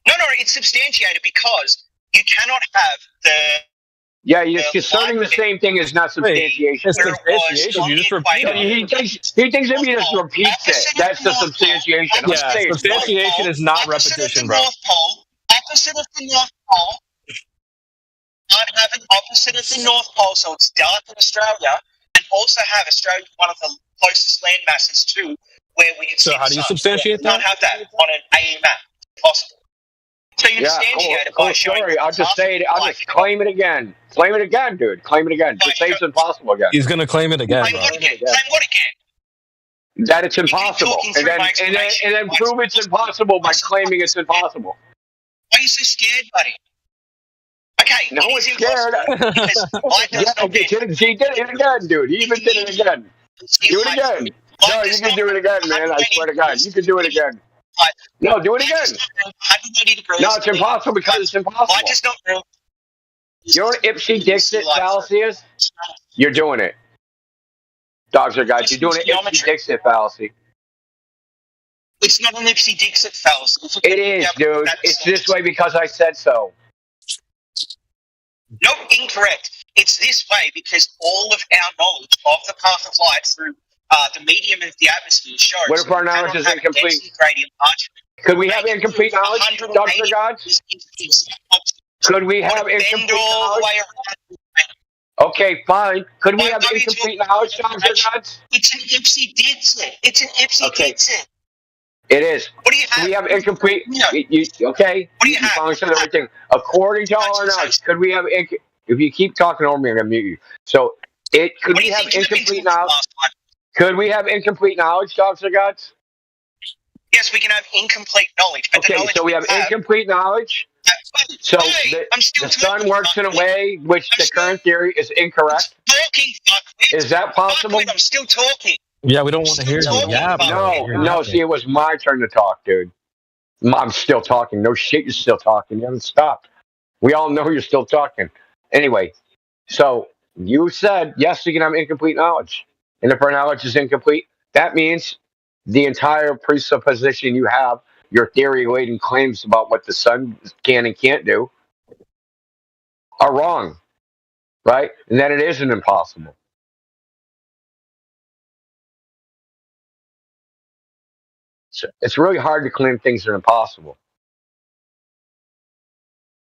No, it's substantiated because you cannot have the. Yeah, you're asserting the same thing as not substantiation. Substantiation, you just repeat it. He thinks if he just repeats it, that's the substantiation. Yeah, substantiation is not repetition, bro. Opposite of the North Pole. I'd have an opposite of the North Pole, so it's dark in Australia, and also have Australia one of the closest land masses to where we can see how the do you sun. substantiate We can't have that on an AE map. It's impossible. So you substantiate it by showing. Story. I'll just say it. I'll just claim it again. Claim it again, dude. Claim it again. Just say it's impossible again. He's gonna claim it again, Claim bro. what again? Claim what again? That it's impossible, and then prove it's impossible by claiming it's impossible. Why are you so scared, buddy? Okay, no one's scared. He did it again, dude. He even did it again. Do it again. No, you can do it again, man. I swear to God, you can do it again. No, do it again. No, it's impossible because it's impossible. You know what Ipsy Dixit fallacy is? You're doing it. Dogs are guys. You're doing an Ipsy Dixit fallacy. It's not an Ipsy Dixit fallacy. It is, dude. It's this way because I said so. No, incorrect. It's this way because all of our knowledge of the path of light through the medium of the atmosphere shows. What if our knowledge is incomplete? Could we have incomplete knowledge, dogs or gods? Could we have incomplete knowledge? Okay, fine. Could we have incomplete knowledge, dogs or gods? It's an Ipsy Dixit. It's an Ipsy Dixit. It is. What do you have? We have incomplete. Okay. What do you have? Said everything. According to all our knowledge, could we have? If you keep talking over me, I'm gonna mute you. So, could we have incomplete knowledge? Could we have incomplete knowledge, dogs or gods? Yes, we can have incomplete knowledge. But okay, so we have incomplete knowledge. So the sun works in a way which the current theory is incorrect. Is that possible? I'm still talking. Yeah, we don't want to hear you. Yeah, no. See, it was my turn to talk, dude. I'm still talking. No shit, you're still talking. You haven't stopped. We all know you're still talking. Anyway, so you said yes, you can have incomplete knowledge, and if our knowledge is incomplete, that means the entire presupposition you have, your theory-laden claims about what the sun can and can't do, are wrong, right? And that it isn't impossible. It's really hard to claim things are impossible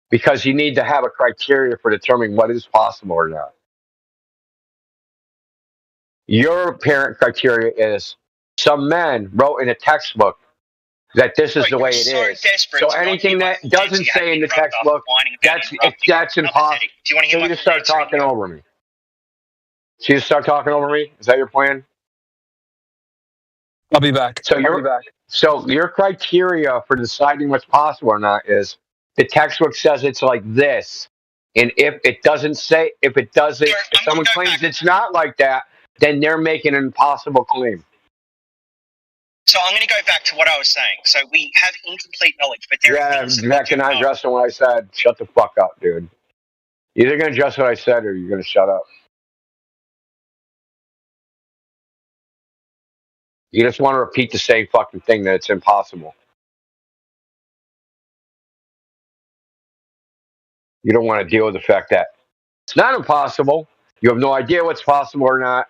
because you need to have a criteria for determining what is possible or not. Your apparent criteria is some men wrote in a textbook that this is the way it is. So anything that doesn't say in the textbook, that's impossible. So you just start talking over me. So you just start talking over me? Is that your plan? I'll be back. So your criteria for deciding what's possible or not is the textbook says it's like this, and if someone claims it's not like that, then they're making an impossible claim. So I'm going to go back to what I was saying. So we have incomplete knowledge, but there are things that cannot address what I said. Shut the fuck up, dude. You're either going to address what I said or you're going to shut up. You just want to repeat the same fucking thing that it's impossible. You don't want to deal with the fact that it's not impossible. You have no idea what's possible or not.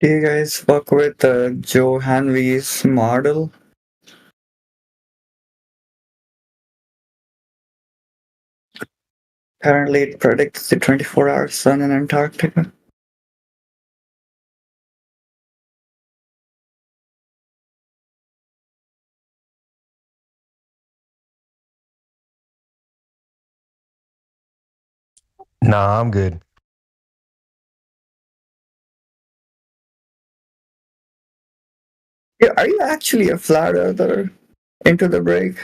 Do you guys work with Joe Hanvey's model? Apparently, it predicts the 24-hour sun in Antarctica. Nah, I'm good. Yeah, are you actually a flat earther? Into the break?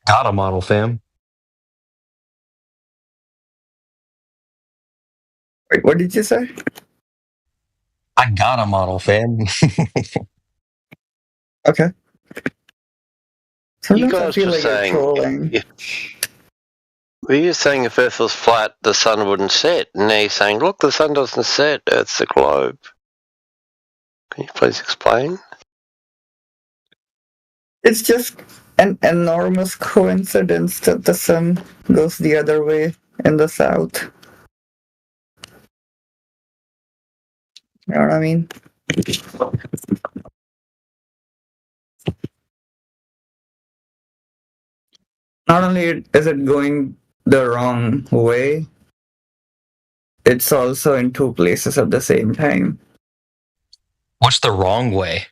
Got a model, fam. Wait, what did you say? I got a model, fam. Okay. You Sometimes I guys feel were like you're saying, trolling. were you saying if Earth was flat, the sun wouldn't set? And now you're saying, look, the sun doesn't set, Earth's a globe. Can you please explain? It's just an enormous coincidence that the sun goes the other way in the south. You know what I mean? Not only is it going the wrong way, it's also in two places at the same time. What's the wrong way?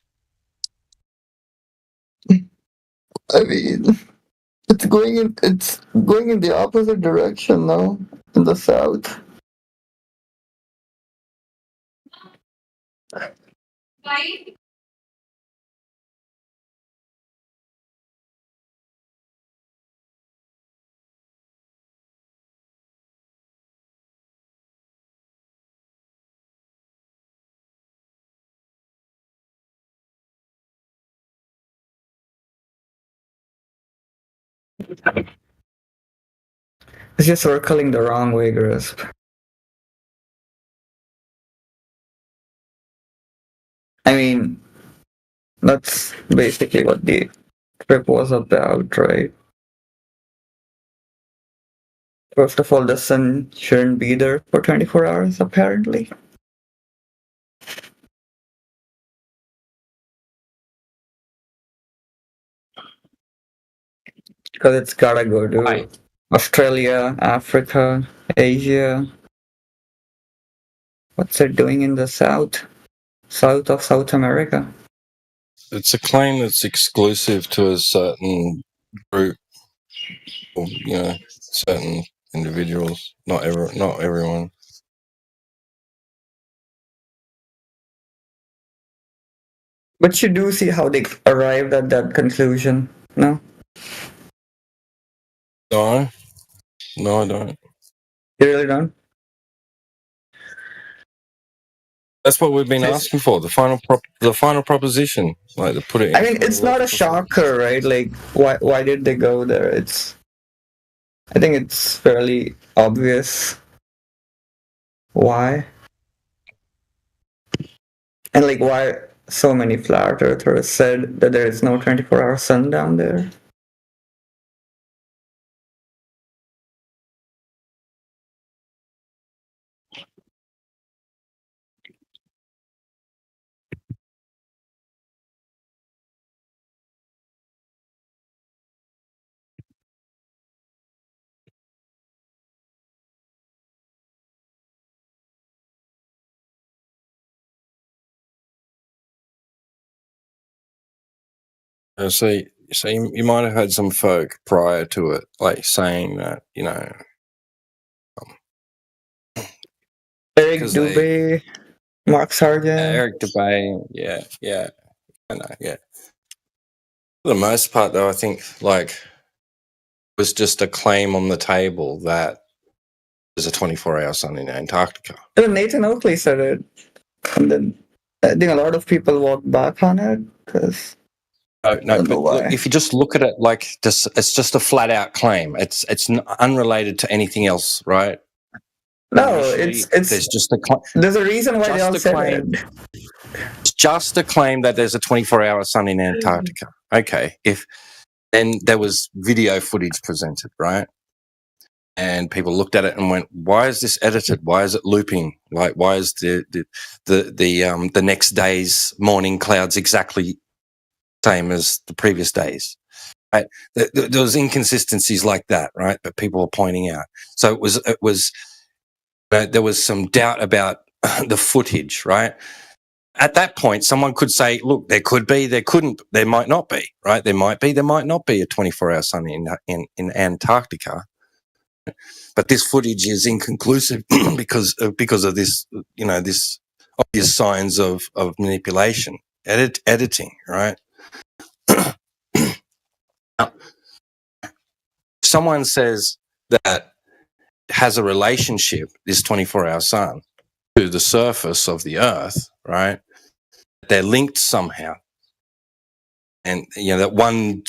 I mean, it's going in the opposite direction now, in the south. It's just circling the wrong way, Grasp. I mean, that's basically what the trip was about, right? First of all, the sun shouldn't be there for 24 hours, apparently. Because it's gotta go to Australia, Africa, Asia. What's it doing in the south? South of South America? It's a claim that's exclusive to a certain group, or, certain individuals. Not everyone. But you do see how they arrived at that conclusion, no? No, I don't. You really don't? That's what we've been asking for. The final proposition, like to put it. I mean, it's not a shocker, right? Like, why did they go there? I think it's fairly obvious why, and like why so many flat earthers said that there is no 24-hour sun down there. So you might have had some folk prior to it, like saying that, Eric Dubé, Mark Sargent. Eric Dubé, yeah, I know, yeah. For the most part, though, I think like it was just a claim on the table that there's a 24-hour sun in Antarctica. Nathan Oakley said it, and then I think a lot of people walked back on it because. No, but look, if you just look at it like it's just a flat out claim. It's unrelated to anything else, right? No, it's there's just a there's a reason why they all said it. It's just a claim that there's a 24-hour sun in Antarctica. Okay, then there was video footage presented, right? and people looked at it and went, "Why is this edited? Why is it looping? Like, why is the next day's morning clouds exactly same as the previous days?" Right? There was inconsistencies like that, right? That people were pointing out. So it was there was some doubt about the footage, right? At that point, someone could say, "Look, there could be, there couldn't, there might not be, right? There might be, there might not be a 24-hour sun in Antarctica." But this footage is inconclusive because of this, this obvious signs of manipulation, editing, right? Now, someone says that has a relationship, this 24-hour sun, to the surface of the Earth, right? They're linked somehow, and that one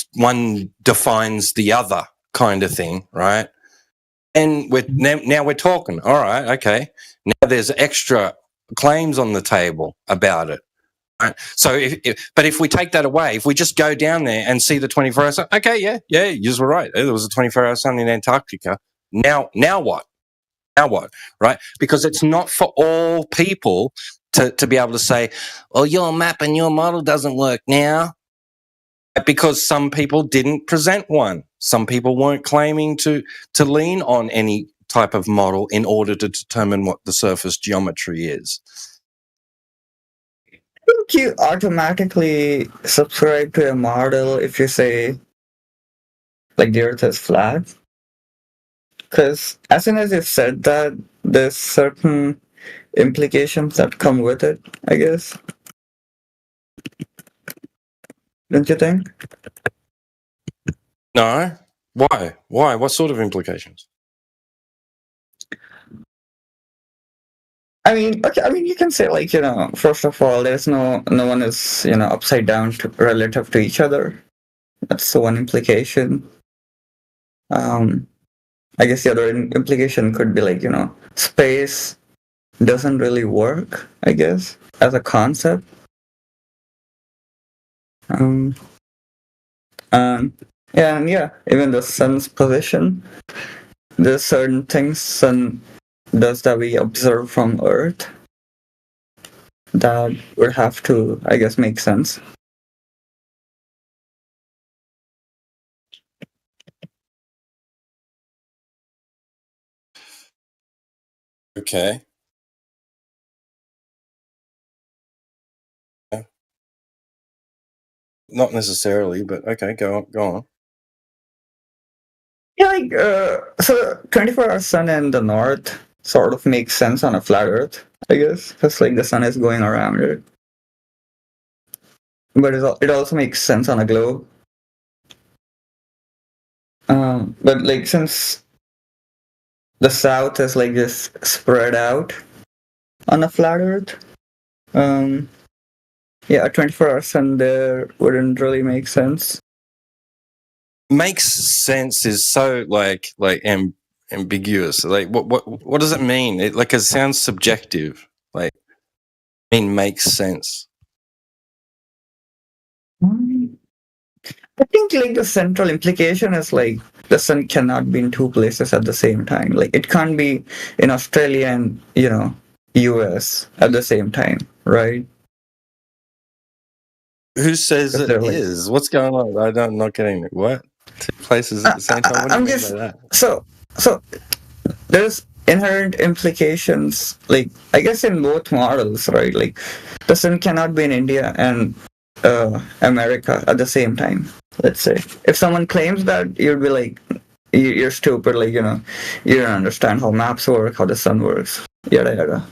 defines the other, kind of thing, right? And now we're talking. All right, okay. Now there's extra claims on the table about it. Right? So, if we take that away, if we just go down there and see the 24-hour sun, okay, yeah, you were right. There was a 24-hour sun in Antarctica. Now what? Now what? Right? Because it's not for all people to be able to say, "Oh, your map and your model doesn't work now," because some people didn't present one. Some people weren't claiming to lean on any type of model in order to determine what the surface geometry is. I think you automatically subscribe to a model if you say, like, the Earth is flat. Because as soon as you said that, there's certain implications that come with it, I guess. Don't you think? No. Why? What sort of implications? I mean, okay. I mean, you can say, like, first of all, there's no one is upside down relative to each other. That's the one implication. I guess the other implication could be, like, space doesn't really work, I guess, as a concept. Yeah, even the sun's position, there's certain things sun does that we observe from Earth that would have to, I guess, make sense. Okay. Not necessarily, but okay, go on. Yeah, like, so 24-hour sun in the north sort of makes sense on a flat Earth, I guess, because, like, the sun is going around it. But it also makes sense on a globe. But, like, since the south is, like, just spread out on a flat Earth, yeah, a 24-hour sun there wouldn't really make sense. Makes sense is so like ambiguous. Like what does it mean? It sounds subjective. Like, I mean, makes sense. I think, like, the central implication is, like, the sun cannot be in two places at the same time. Like, it can't be in Australia and US at the same time, right? Who says it is? What's going on? I'm not getting it. What? Two places at the same time? What do you mean by that? So there's inherent implications, like, I guess, in both models, right? Like, the sun cannot be in India and America at the same time. Let's say if someone claims that, you'd be like, you're stupid, like, you don't understand how maps work, how the sun works, yada yada.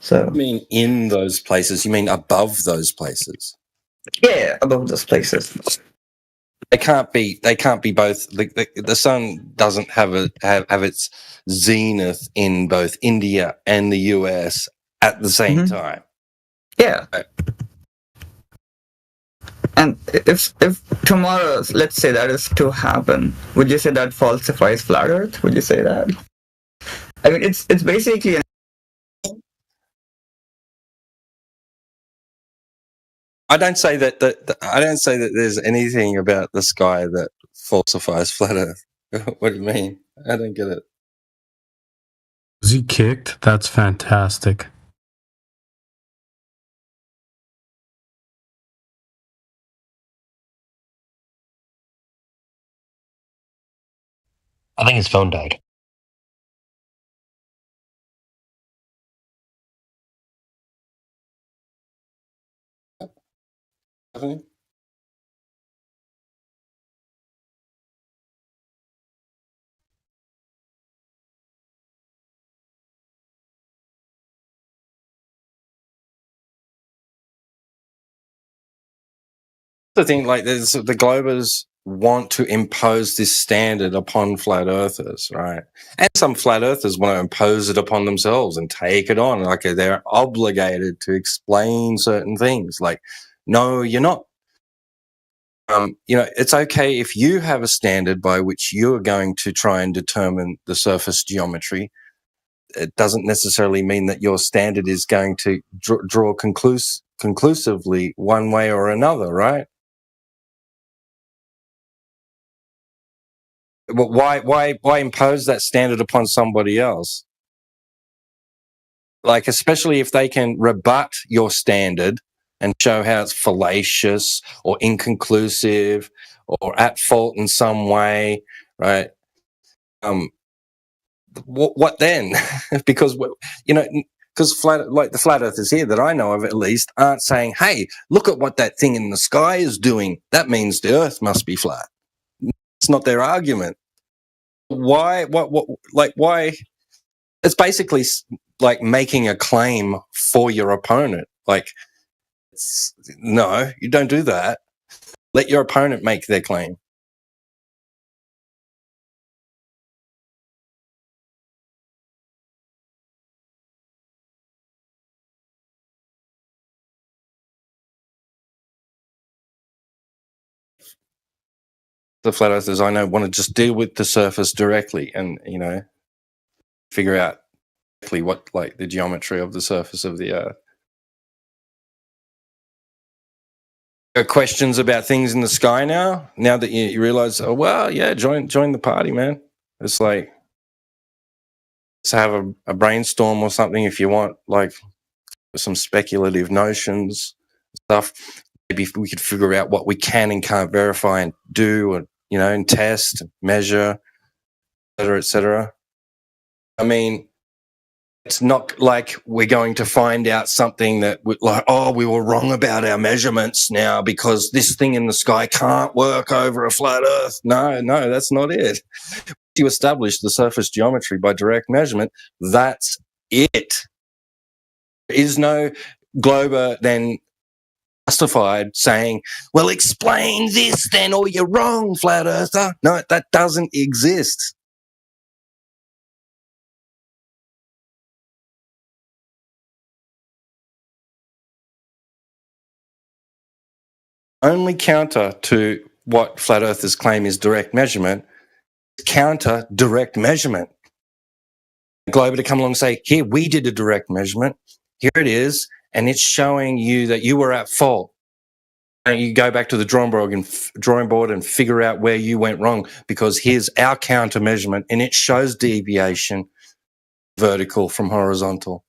So, I mean, in those places, you mean above those places? Yeah, above those places. They can't be both. The sun doesn't have its zenith in both India and the US at the same time. Yeah. And if tomorrow, let's say, that is to happen, would you say that falsifies flat Earth? Would you say that? I mean, it's basically I don't say that there's anything about the sky that falsifies flat Earth. What do you mean? I don't get it. Was he kicked? That's fantastic. I think his phone died. The thing, like, there's the Globers want to impose this standard upon flat earthers, right? And some flat earthers want to impose it upon themselves and take it on. Like, they're obligated to explain certain things. Like, no, you're not. It's okay if you have a standard by which you're going to try and determine the surface geometry. It doesn't necessarily mean that your standard is going to draw conclusively one way or another, right? But why impose that standard upon somebody else? Like, especially if they can rebut your standard and show how it's fallacious or inconclusive or at fault in some way, right? What then? Because because the flat earthers here that I know of at least aren't saying, "Hey, look at what that thing in the sky is doing. That means the Earth must be flat." It's not their argument. Why? Why? It's basically like making a claim for your opponent. Like, no, you don't do that. Let your opponent make their claim. The flat earthers I know want to just deal with the surface directly and, figure out exactly what, like, the geometry of the surface of the Earth. Questions about things in the sky now that you realize, oh, well, yeah, join the party, man. It's like, let's have a brainstorm or something if you want, like, some speculative notions, stuff. Maybe if we could figure out what we can and can't verify and do, and, and test, and measure, et cetera. I mean, it's not like we're going to find out something that we were wrong about our measurements now because this thing in the sky can't work over a flat Earth. No, that's not it. You establish the surface geometry by direct measurement. That's it. There is no Glober then justified saying, well, explain this then or you're wrong, flat earther. No, that doesn't exist. Only counter to what flat earthers claim is direct measurement is counter direct measurement. Glober to come along and say, here, we did a direct measurement. Here it is. And it's showing you that you were at fault. And you go back to the drawing board and figure out where you went wrong, because here's our counter measurement and it shows deviation vertical from horizontal.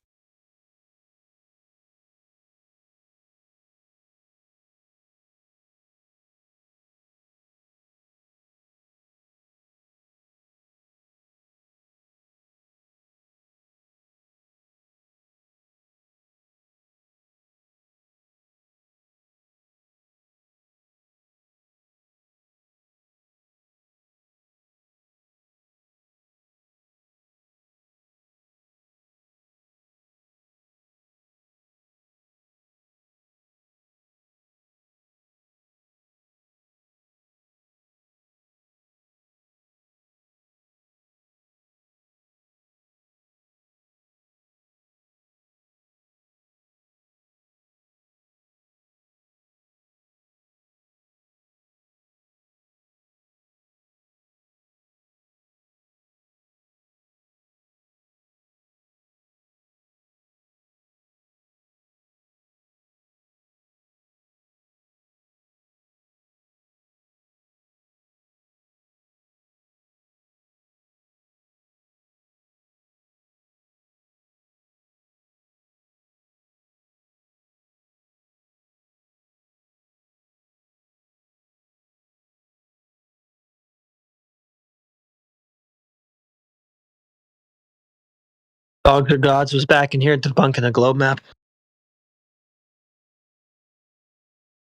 Dogs or Gods was back in here debunking a globe map.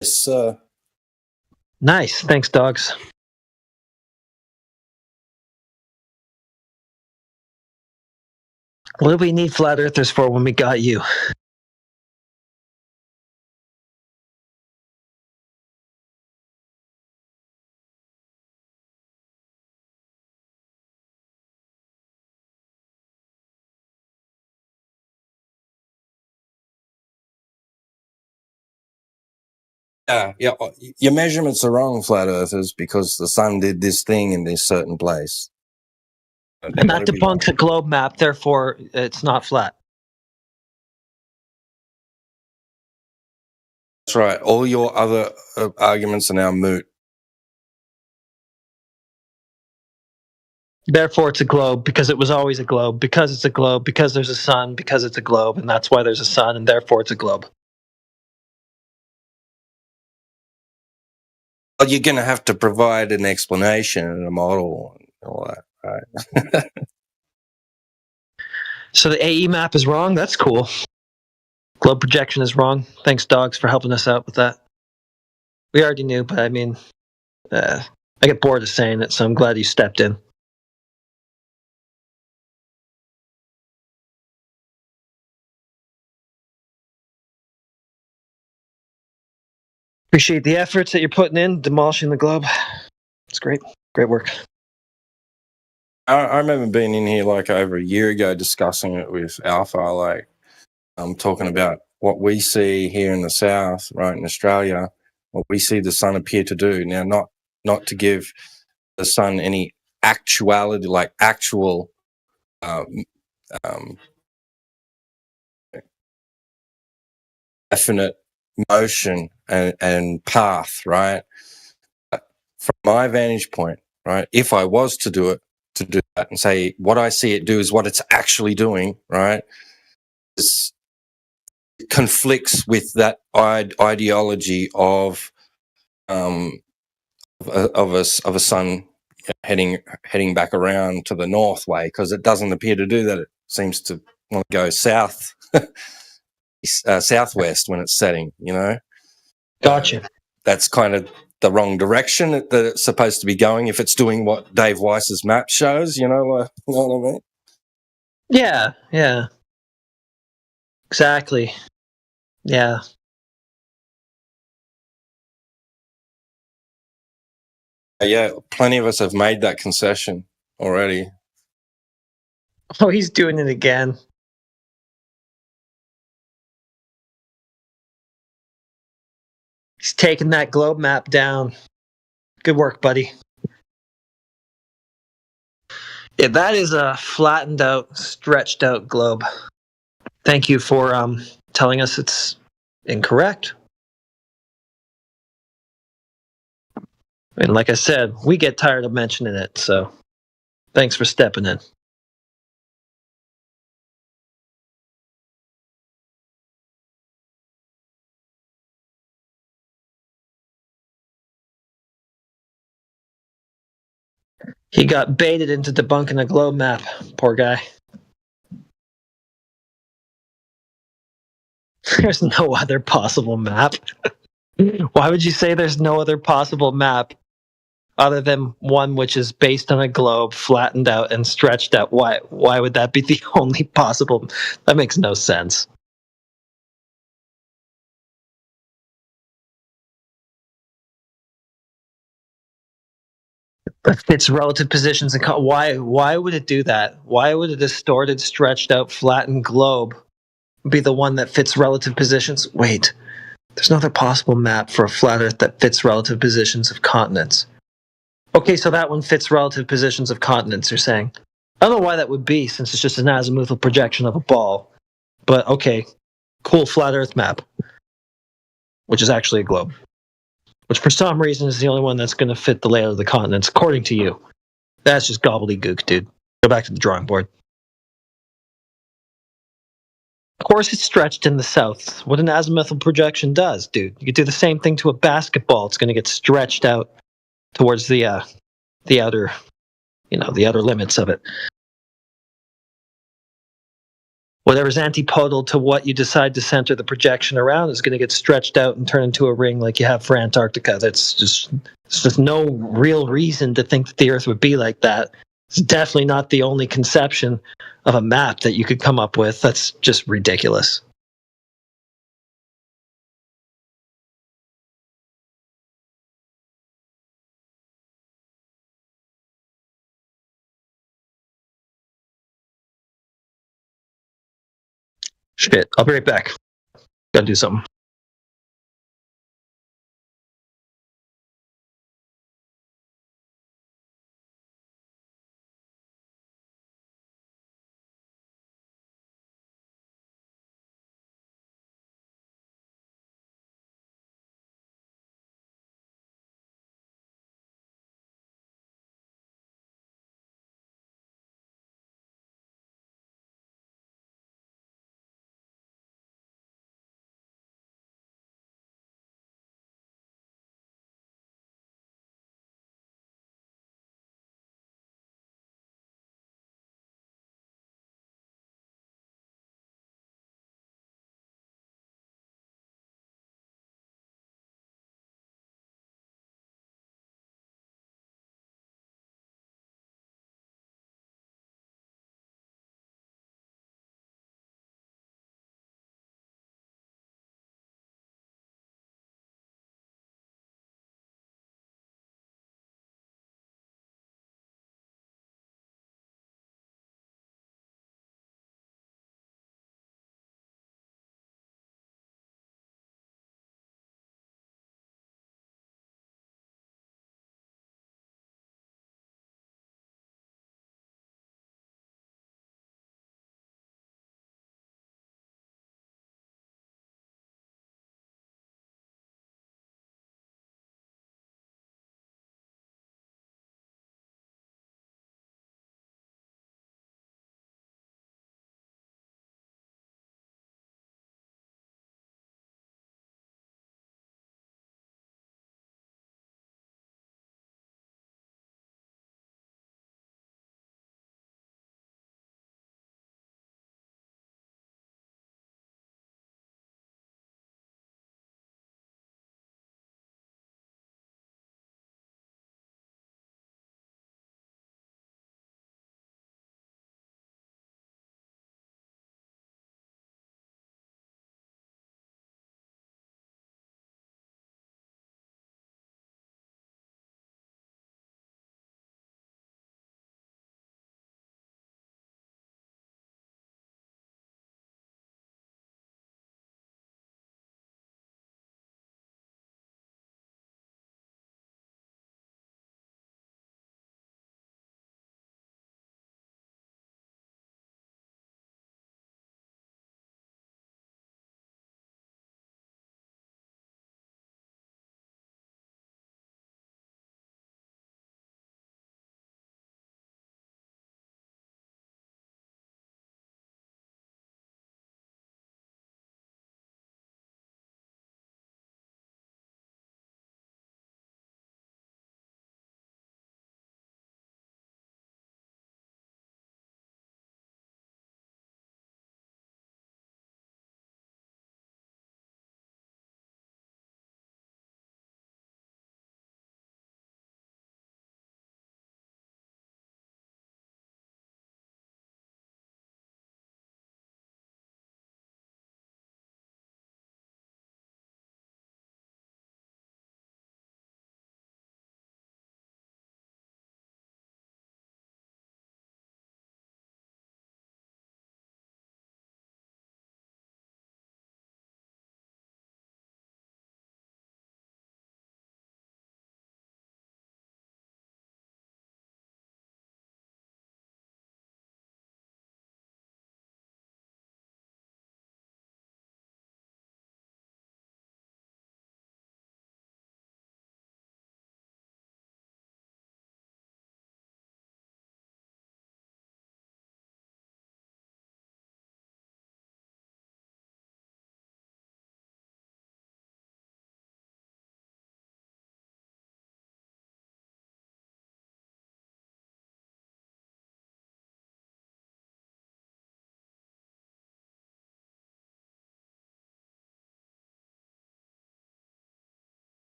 Yes, Nice. Thanks, Dogs. What do we need flat earthers for when we got you? Yeah. Your measurements are wrong, flat earthers, because the sun did this thing in this certain place. And that debunks a globe map, therefore it's not flat. That's right. All your other arguments are now moot. Therefore it's a globe, because it was always a globe, because it's a globe, because there's a sun, because it's a globe, and that's why there's a sun, and therefore it's a globe. Well, you're going to have to provide an explanation and a model and all that, right? So the AE map is wrong? That's cool. Globe projection is wrong. Thanks, Dogs, for helping us out with that. We already knew, but I mean, I get bored of saying it, so I'm glad you stepped in. Appreciate the efforts that you're putting in, demolishing the globe. It's great. Great work. I remember being in here like over a year ago discussing it with Alpha, like talking about what we see here in the South, right, in Australia, what we see the sun appear to do. Now, not to give the sun any actuality, like actual definite motion and path, right? From my vantage point, right, if I was to do that and say what I see it do is what it's actually doing, right, this conflicts with that ideology of a sun heading back around to the north way, because it doesn't appear to do that. It seems to want to go south, southwest when it's setting, you know. Gotcha. That's kind of the wrong direction that it's supposed to be going if it's doing what Dave Weiss's map shows, you know what I mean? Yeah. Exactly. Yeah. Yeah, plenty of us have made that concession already. Oh, he's doing it again. He's taking that globe map down. Good work, buddy. Yeah, that is a flattened out, stretched out globe. Thank you for telling us it's incorrect. And like I said, we get tired of mentioning it, so thanks for stepping in. He got baited into debunking a globe map. Poor guy. There's no other possible map. Why would you say there's no other possible map other than one which is based on a globe, flattened out and stretched out? Why would that be the only possible? That makes no sense. Its relative positions and why would it do that? Why would a distorted, stretched out, flattened globe be the one that fits relative positions? Wait, there's no other possible map for a flat Earth that fits relative positions of continents. Okay, so that one fits relative positions of continents, you're saying. I don't know why that would be, since it's just an azimuthal projection of a ball. But okay, cool flat Earth map, which is actually a globe. Which for some reason is the only one that's going to fit the layout of the continents, according to you. That's just gobbledygook, dude. Go back to the drawing board. Of course it's stretched in the south. What an azimuthal projection does, dude. You could do the same thing to a basketball. It's going to get stretched out towards the outer, the outer limits of it. whatever's antipodal to what you decide to center the projection around is going to get stretched out and turn into a ring like you have for Antarctica. There's just no real reason to think that the Earth would be like that. It's definitely not the only conception of a map that you could come up with. That's just ridiculous. Shit, I'll be right back. Gotta do something.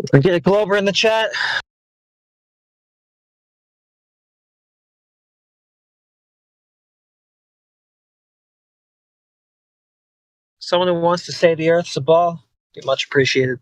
Get a Glover in the chat. Someone who wants to say the Earth's a ball, be much appreciated.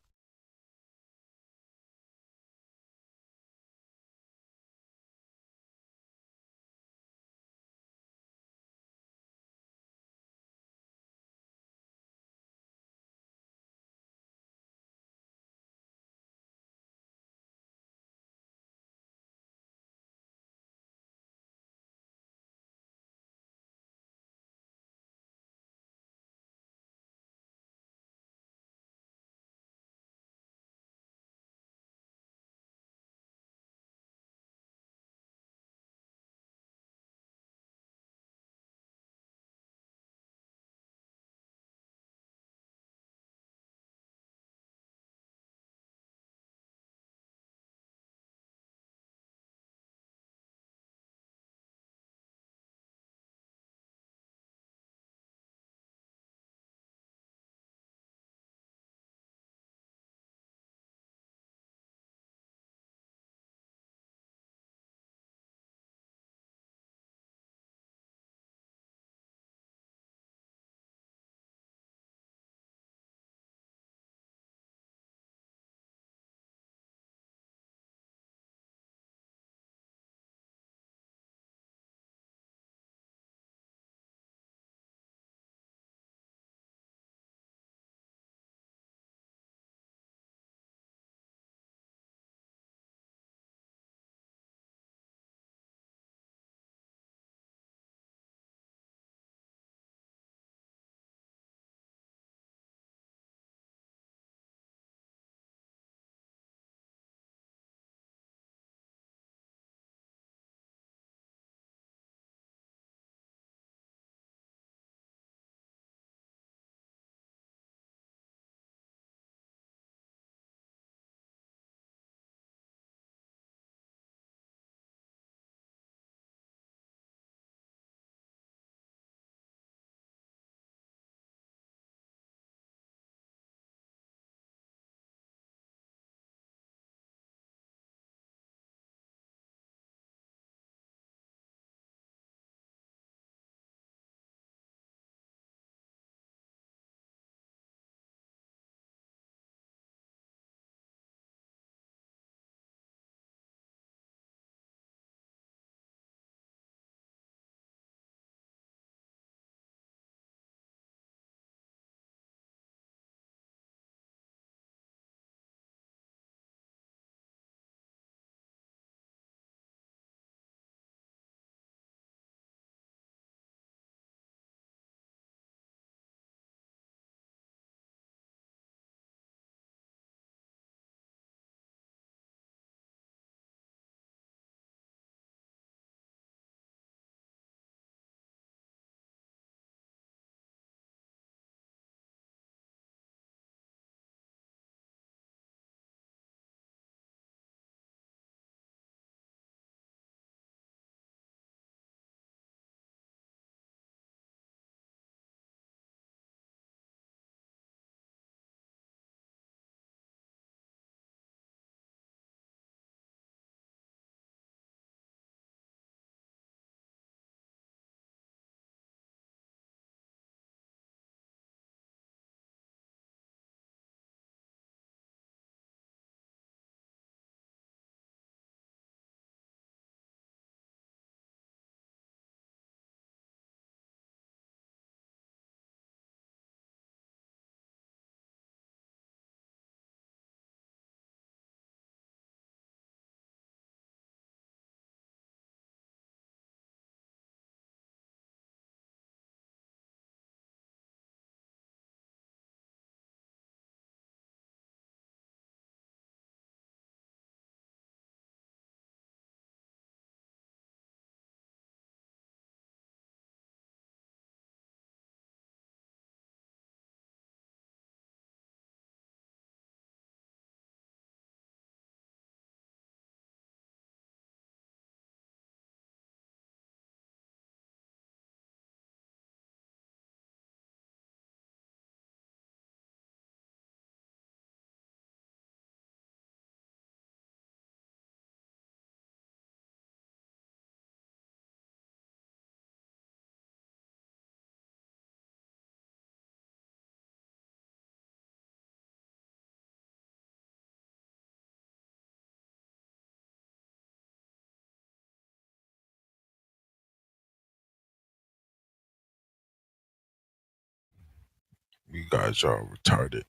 You guys are retarded.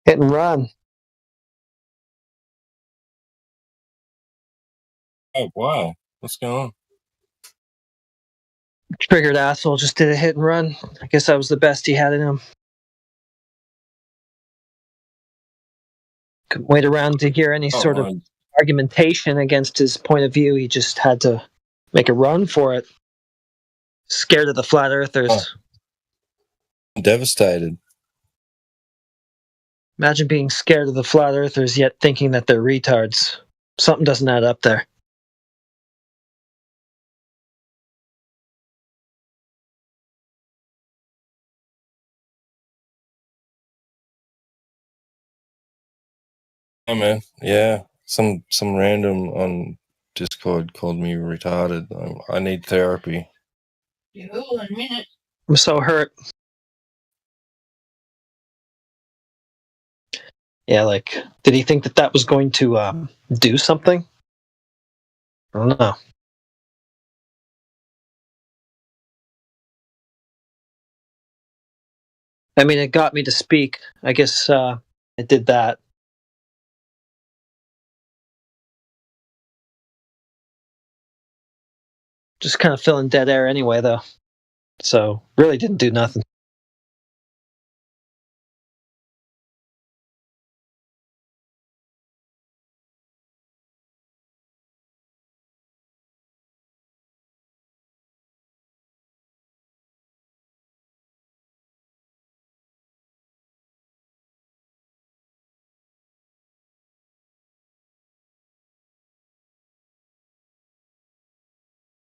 Hit and run. Oh, wow. What's going on? Triggered asshole just did a hit and run. I guess that was the best he had in him. Couldn't wait around to hear any sort of argumentation against his point of view. He just had to make a run for it. Scared of the flat earthers. I'm devastated. Imagine being scared of the flat earthers yet thinking that they're retards. Something doesn't add up there. Yeah, man. Yeah. Some random on Discord called me retarded. I need therapy. I'm so hurt. Yeah, like, did he think that that was going to do something? I don't know. I mean, it got me to speak. I guess it did that. Just kind of filling dead air anyway, though. So, really didn't do nothing.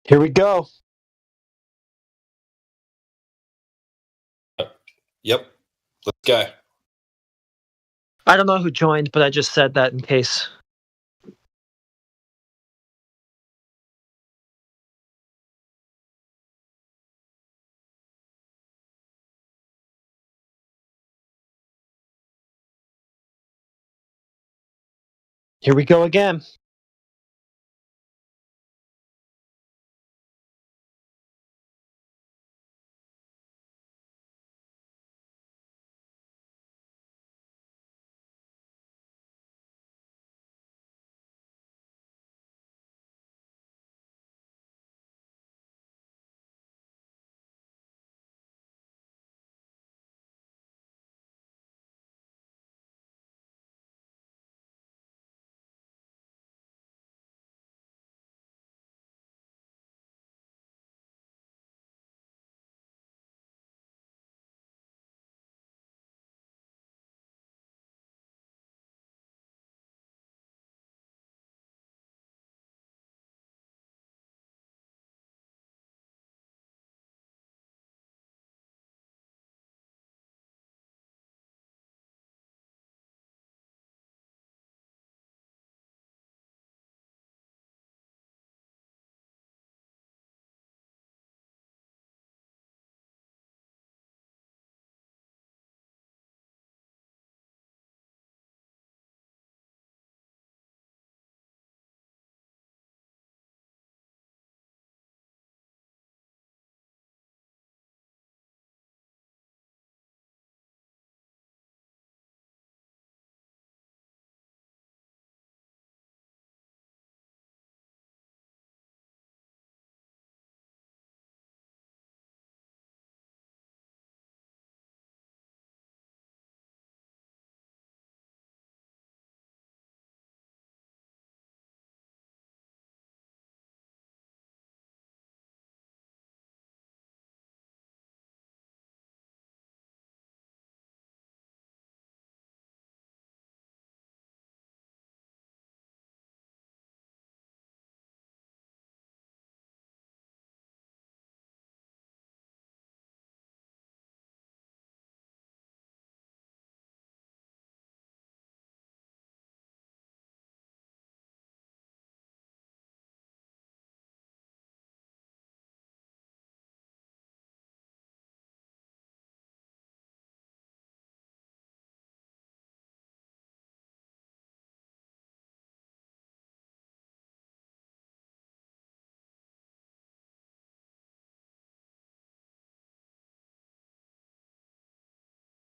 Here we go. Yep. Let's go. I don't know who joined, but I just said that in case. Here we go again.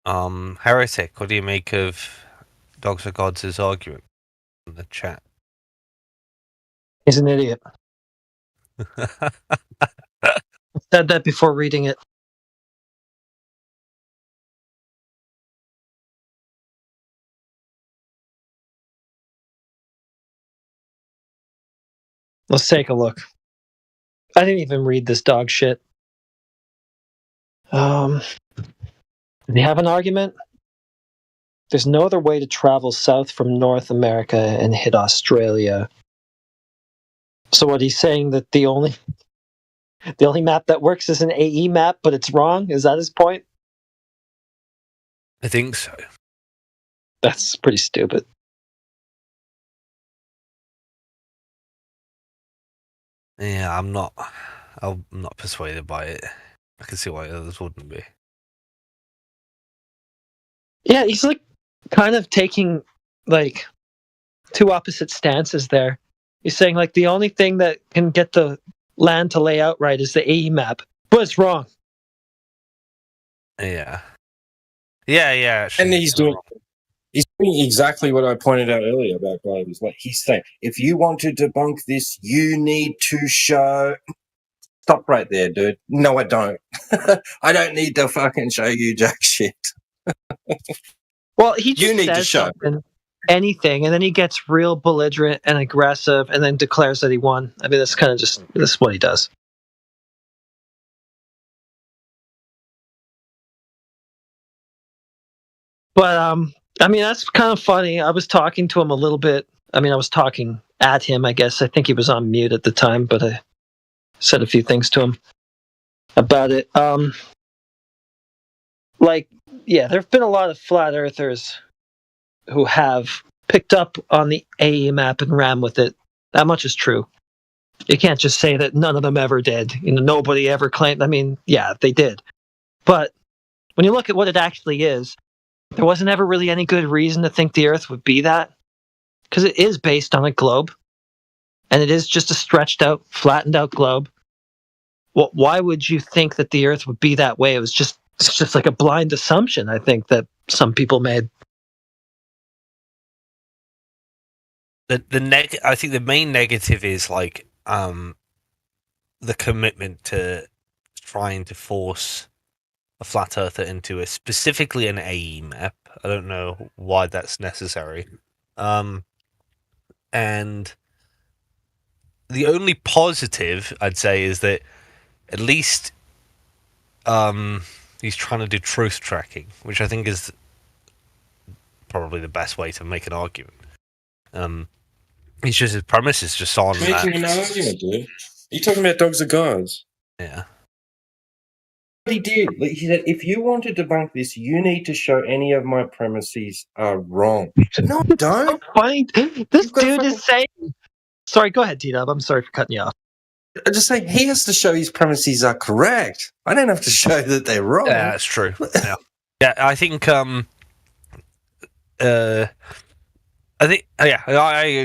Heretic, what do you make of Dogs of Gods' argument in the chat? He's an idiot. I said that before reading it. Let's take a look. I didn't even read this dog shit. Did he have an argument? There's no other way to travel south from North America and hit Australia. So what he's saying that the only map that works is an AE map, but it's wrong? Is that his point? I think so. That's pretty stupid. Yeah, I'm not persuaded by it. I can see why others wouldn't be. Yeah, he's like kind of taking like two opposite stances there. He's saying like the only thing that can get the land to lay out right is the AE map, but it's wrong. Yeah. Yeah. And he's doing exactly what I pointed out earlier about Globe. Is like he's saying, if you want to debunk this, you need to show. Stop right there, dude. No, I don't. I don't need to fucking show you jack shit. Well, he just you need says to show anything, and then he gets real belligerent and aggressive, and then declares that he won. I mean, that's kind of that's what he does. But I mean, that's kind of funny. I was talking to him a little bit. I mean, I was talking at him, I guess. I think he was on mute at the time, but I said a few things to him about it. Like, yeah, there have been a lot of flat earthers who have picked up on the AE map and ran with it. That much is true. You can't just say that none of them ever did. You know, nobody ever claimed. I mean, yeah, they did. But when you look at what it actually is, there wasn't ever really any good reason to think the Earth would be that, because it is based on a globe, and it is just a stretched out, flattened out globe. Well, why would you think that the Earth would be that way? It's just like a blind assumption, I think, that some people made. I think the main negative is like the commitment to trying to force a flat earther into specifically an AE map. I don't know why that's necessary. And the only positive I'd say is that at least he's trying to do truth tracking, which I think is probably the best way to make an argument. It's just his premise is just on that. Making an argument, dude. You're talking about Dogs of Gods. Yeah. He did. He said, if you want to debunk this, you need to show any of my premises are wrong. No, don't. Funny. This dude is saying... Sorry, go ahead, T-Dub. I'm sorry for cutting you off. I just say he has to show his premises are correct. I don't have to show that they're wrong. Yeah, that's true. Yeah, I think I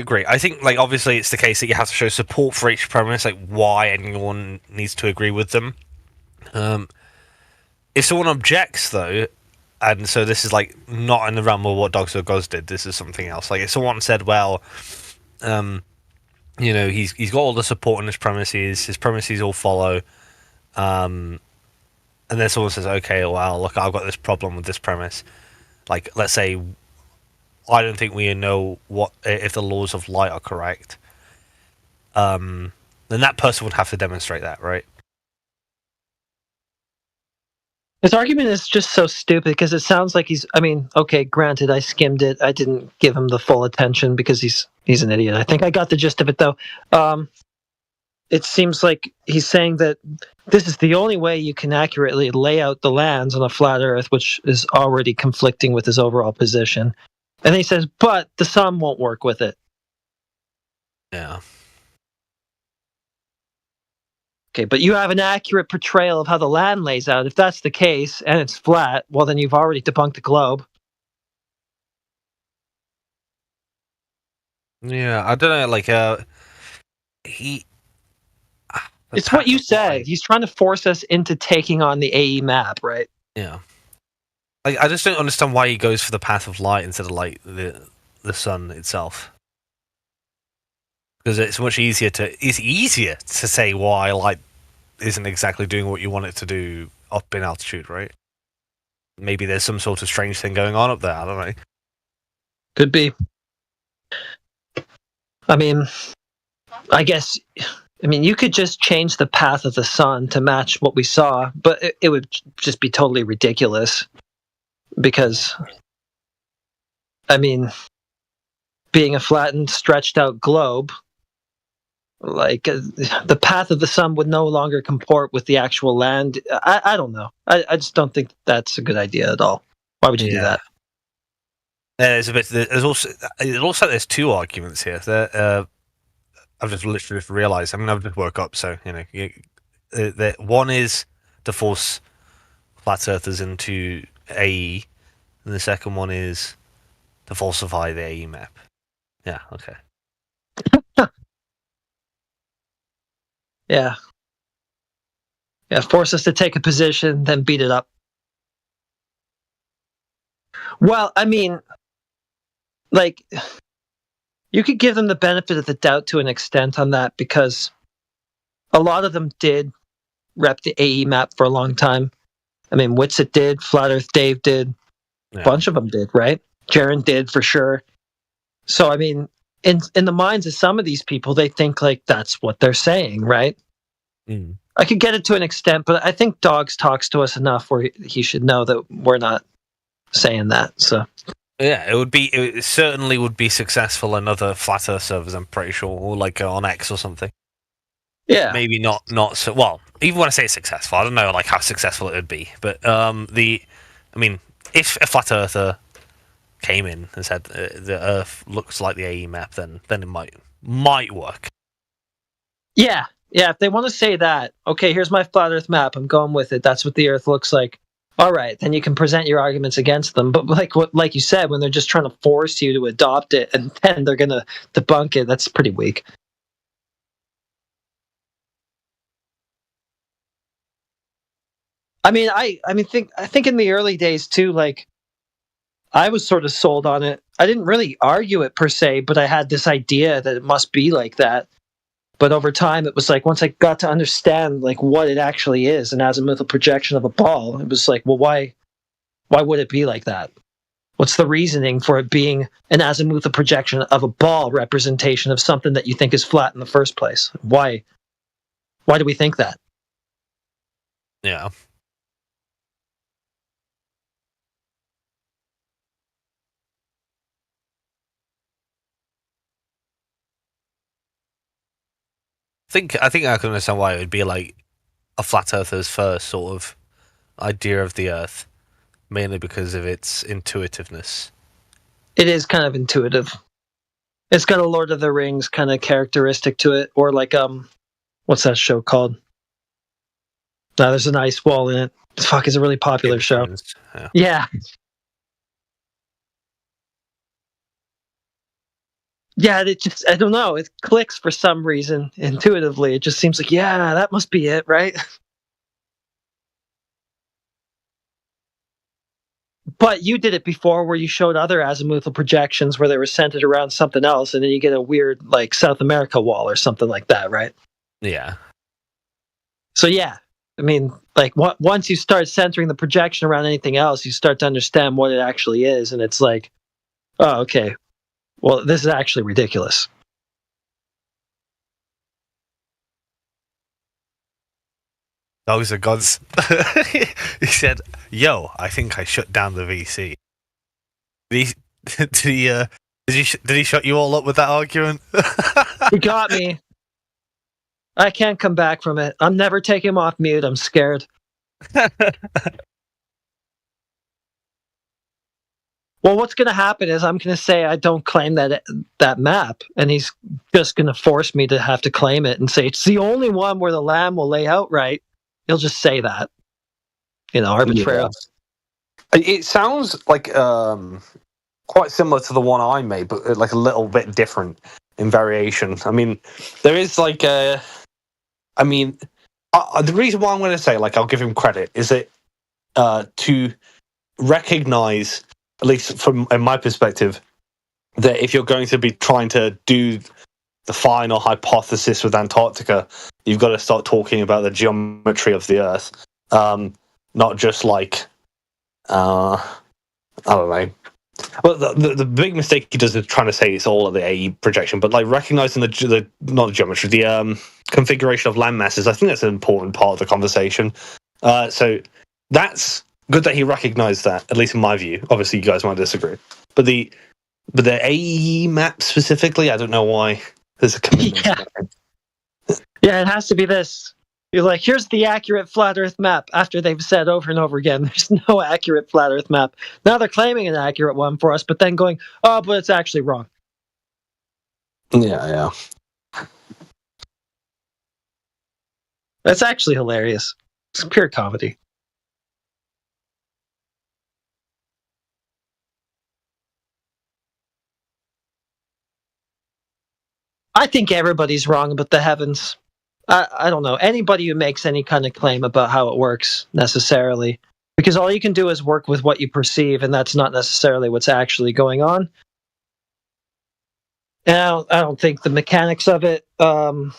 agree. I think, like, obviously it's the case that you have to show support for each premise, like why anyone needs to agree with them. If someone objects, though, and so this is like not in the realm of what Dogs of Gods did, this is something else. Like if someone said, well, you know, he's got all the support in his premises all follow, and then someone says, okay, well, look, I've got this problem with this premise. Like, let's say, I don't think we know what if the laws of light are correct. Then that person would have to demonstrate that, right? His argument is just so stupid because it sounds like I mean, okay, granted, I skimmed it. I didn't give him the full attention because he's an idiot. I think I got the gist of it, though. It seems like he's saying that this is the only way you can accurately lay out the lands on a flat Earth, which is already conflicting with his overall position. And then he says, but the sun won't work with it. Yeah. Okay, but you have an accurate portrayal of how the land lays out. If that's the case, and it's flat, well, then you've already debunked the globe. Yeah, I don't know, like, it's what you said. He's trying to force us into taking on the AE map, right? Yeah. I just don't understand why he goes for the path of light instead of like the sun itself. Because it's much easier to say why light isn't exactly doing what you want it to do up in altitude, right? Maybe there's some sort of strange thing going on up there. I don't know. Could be. I mean, I guess. I mean, you could just change the path of the sun to match what we saw, but it would just be totally ridiculous. Because, I mean, being a flattened, stretched out globe, like the path of the sun would no longer comport with the actual land. I don't know. I just don't think that's a good idea at all. Why would you do that? There's a bit. There's two arguments here. I've just literally realised. I mean, I've just woke up, so one is to force flat earthers into AE, and the second one is to falsify the AE map. Yeah. Okay. Yeah. Force us to take a position, then beat it up. Well, I mean, like, you could give them the benefit of the doubt to an extent on that, because a lot of them did rep the AE map for a long time. I mean, Witsit did, Flat Earth Dave did, a bunch of them did, right? Jaren did for sure. So, I mean, in the minds of some of these people, they think like that's what they're saying, right? Mm. I could get it to an extent, but I think Dogs talks to us enough where he should know that we're not saying that. So yeah, it certainly would be successful in other flat Earth servers, I'm pretty sure, or like on X or something. Yeah, maybe not so well. Even when I say it's successful, I don't know like how successful it would be. But I mean, if a flat earther came in and said the Earth looks like the AE map, then it might work. Yeah. If they want to say that, okay, here's my flat Earth map, I'm going with it. That's what the Earth looks like. All right, then you can present your arguments against them. But like you said, when they're just trying to force you to adopt it and then they're going to debunk it, that's pretty weak. I mean, I think in the early days too, like I was sort of sold on it. I didn't really argue it per se, but I had this idea that it must be like that. But over time, it was like once I got to understand like what it actually is, an azimuthal projection of a ball, it was like, well, why would it be like that? What's the reasoning for it being an azimuthal projection of a ball representation of something that you think is flat in the first place? Why do we think that? Yeah. I think I can understand why it would be like a flat earther's first sort of idea of the Earth, mainly because of its intuitiveness. It is kind of intuitive. It's got a Lord of the Rings kind of characteristic to it, or like what's that show called? No, there's an ice wall in it. Fuck, it's a really popular show. Yeah. Yeah, it just, I don't know, it clicks for some reason intuitively. It just seems like, yeah, that must be it, right? But you did it before where you showed other azimuthal projections where they were centered around something else, and then you get a weird, like, South America wall or something like that, right? Yeah. So, yeah, I mean, like, once you start centering the projection around anything else, you start to understand what it actually is, and it's like, oh, okay. Well, this is actually ridiculous. Those are gods. He said, "Yo, I think I shut down the VC." Did he shut you all up with that argument? He got me. I can't come back from it. I'm never taking him off mute. I'm scared. Well, what's going to happen is I'm going to say I don't claim that map, and he's just going to force me to have to claim it and say it's the only one where the lamb will lay out right. He'll just say that, arbitrarily. Yeah. It sounds like quite similar to the one I made, but like a little bit different in variation. I mean, there is like the reason why I'm going to say, like, I'll give him credit is that to recognize, at least from in my perspective, that if you're going to be trying to do the final hypothesis with Antarctica, you've got to start talking about the geometry of the Earth, not just like I don't know. Well, the big mistake he does is trying to say it's all of the AE projection, but like recognizing the not the geometry, the configuration of land masses. I think that's an important part of the conversation. So that's good that he recognized that, at least in my view. Obviously, you guys might disagree, but the AE map specifically, I don't know why there's a commitment. Yeah, it has to be this. You're like, here's the accurate flat Earth map. After they've said over and over again, there's no accurate flat Earth map. Now they're claiming an accurate one for us, but then going, oh, but it's actually wrong. Yeah. That's actually hilarious. It's pure comedy. I think everybody's wrong about the heavens. I don't know. Anybody who makes any kind of claim about how it works necessarily. Because all you can do is work with what you perceive, and that's not necessarily what's actually going on. And I don't think the mechanics of it are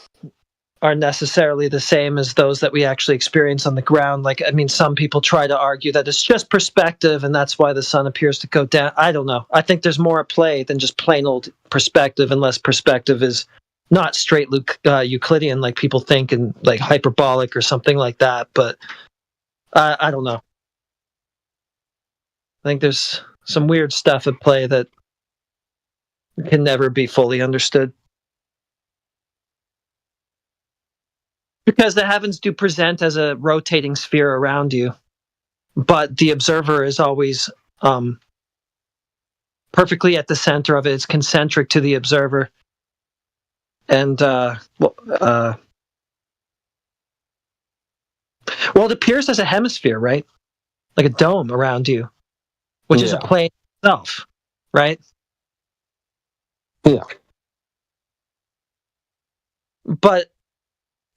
necessarily the same as those that we actually experience on the ground. Like, I mean, some people try to argue that it's just perspective, and that's why the sun appears to go down. I don't know. I think there's more at play than just plain old perspective, unless perspective is not straight Euclidean like people think, and like hyperbolic or something like that. But I don't know. I think there's some weird stuff at play that can never be fully understood. Because the heavens do present as a rotating sphere around you, but the observer is always perfectly at the center of it. It's concentric to the observer. And, well, it appears as a hemisphere, right? Like a dome around you, which is a plane itself, right? Yeah. But,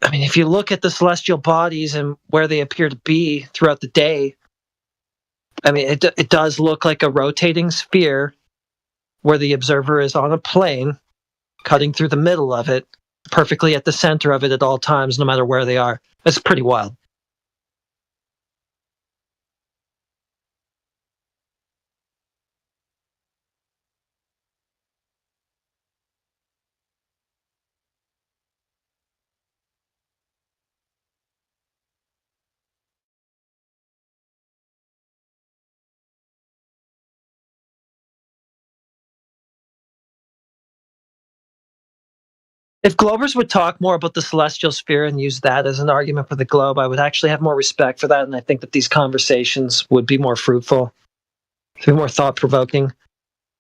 I mean, if you look at the celestial bodies and where they appear to be throughout the day, I mean, it does look like a rotating sphere where the observer is on a plane, cutting through the middle of it, perfectly at the center of it at all times, no matter where they are. It's pretty wild. If Globers would talk more about the celestial sphere and use that as an argument for the globe, I would actually have more respect for that, and I think that these conversations would be more fruitful, be more thought-provoking.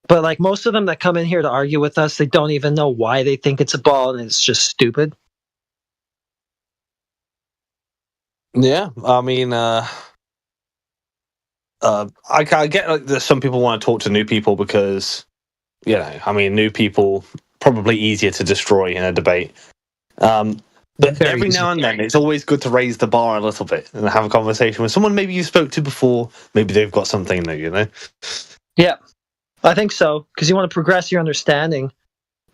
But like most of them that come in here to argue with us, they don't even know why they think it's a ball, and it's just stupid. Yeah, I mean, I get like that some people want to talk to new people because, you know, I mean, new people probably easier to destroy in a debate. But every now and then, it's always good to raise the bar a little bit and have a conversation with someone maybe you spoke to before. Maybe they've got something new, you know? Yeah, I think so, because you want to progress your understanding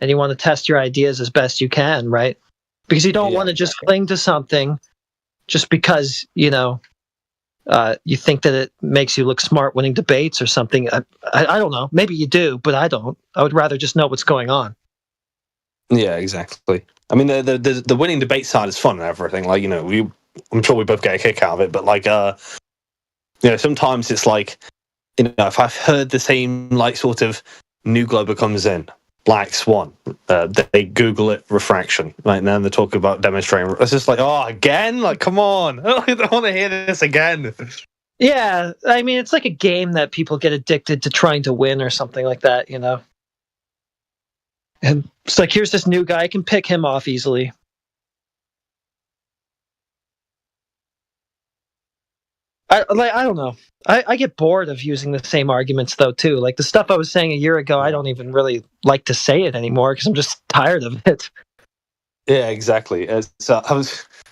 and you want to test your ideas as best you can, right? Because you don't want to just cling to something just because, you know, you think that it makes you look smart winning debates or something. I don't know. Maybe you do, but I don't. I would rather just know what's going on. Yeah, exactly. I mean, the winning debate side is fun and everything. Like, you know, I'm sure we both get a kick out of it. But like, you know, sometimes it's like, you know, if I've heard the same like sort of new glober comes in, Black Swan, they Google it refraction, right? And then they talk about demonstrating. It's just like, oh, again? Like, come on! I don't want to hear this again. Yeah, I mean, it's like a game that people get addicted to trying to win or something like that, you know. And it's like, here's this new guy, I can pick him off easily. I don't know. I get bored of using the same arguments, though, too. Like, the stuff I was saying a year ago, I don't even really like to say it anymore because I'm just tired of it. Yeah, exactly. So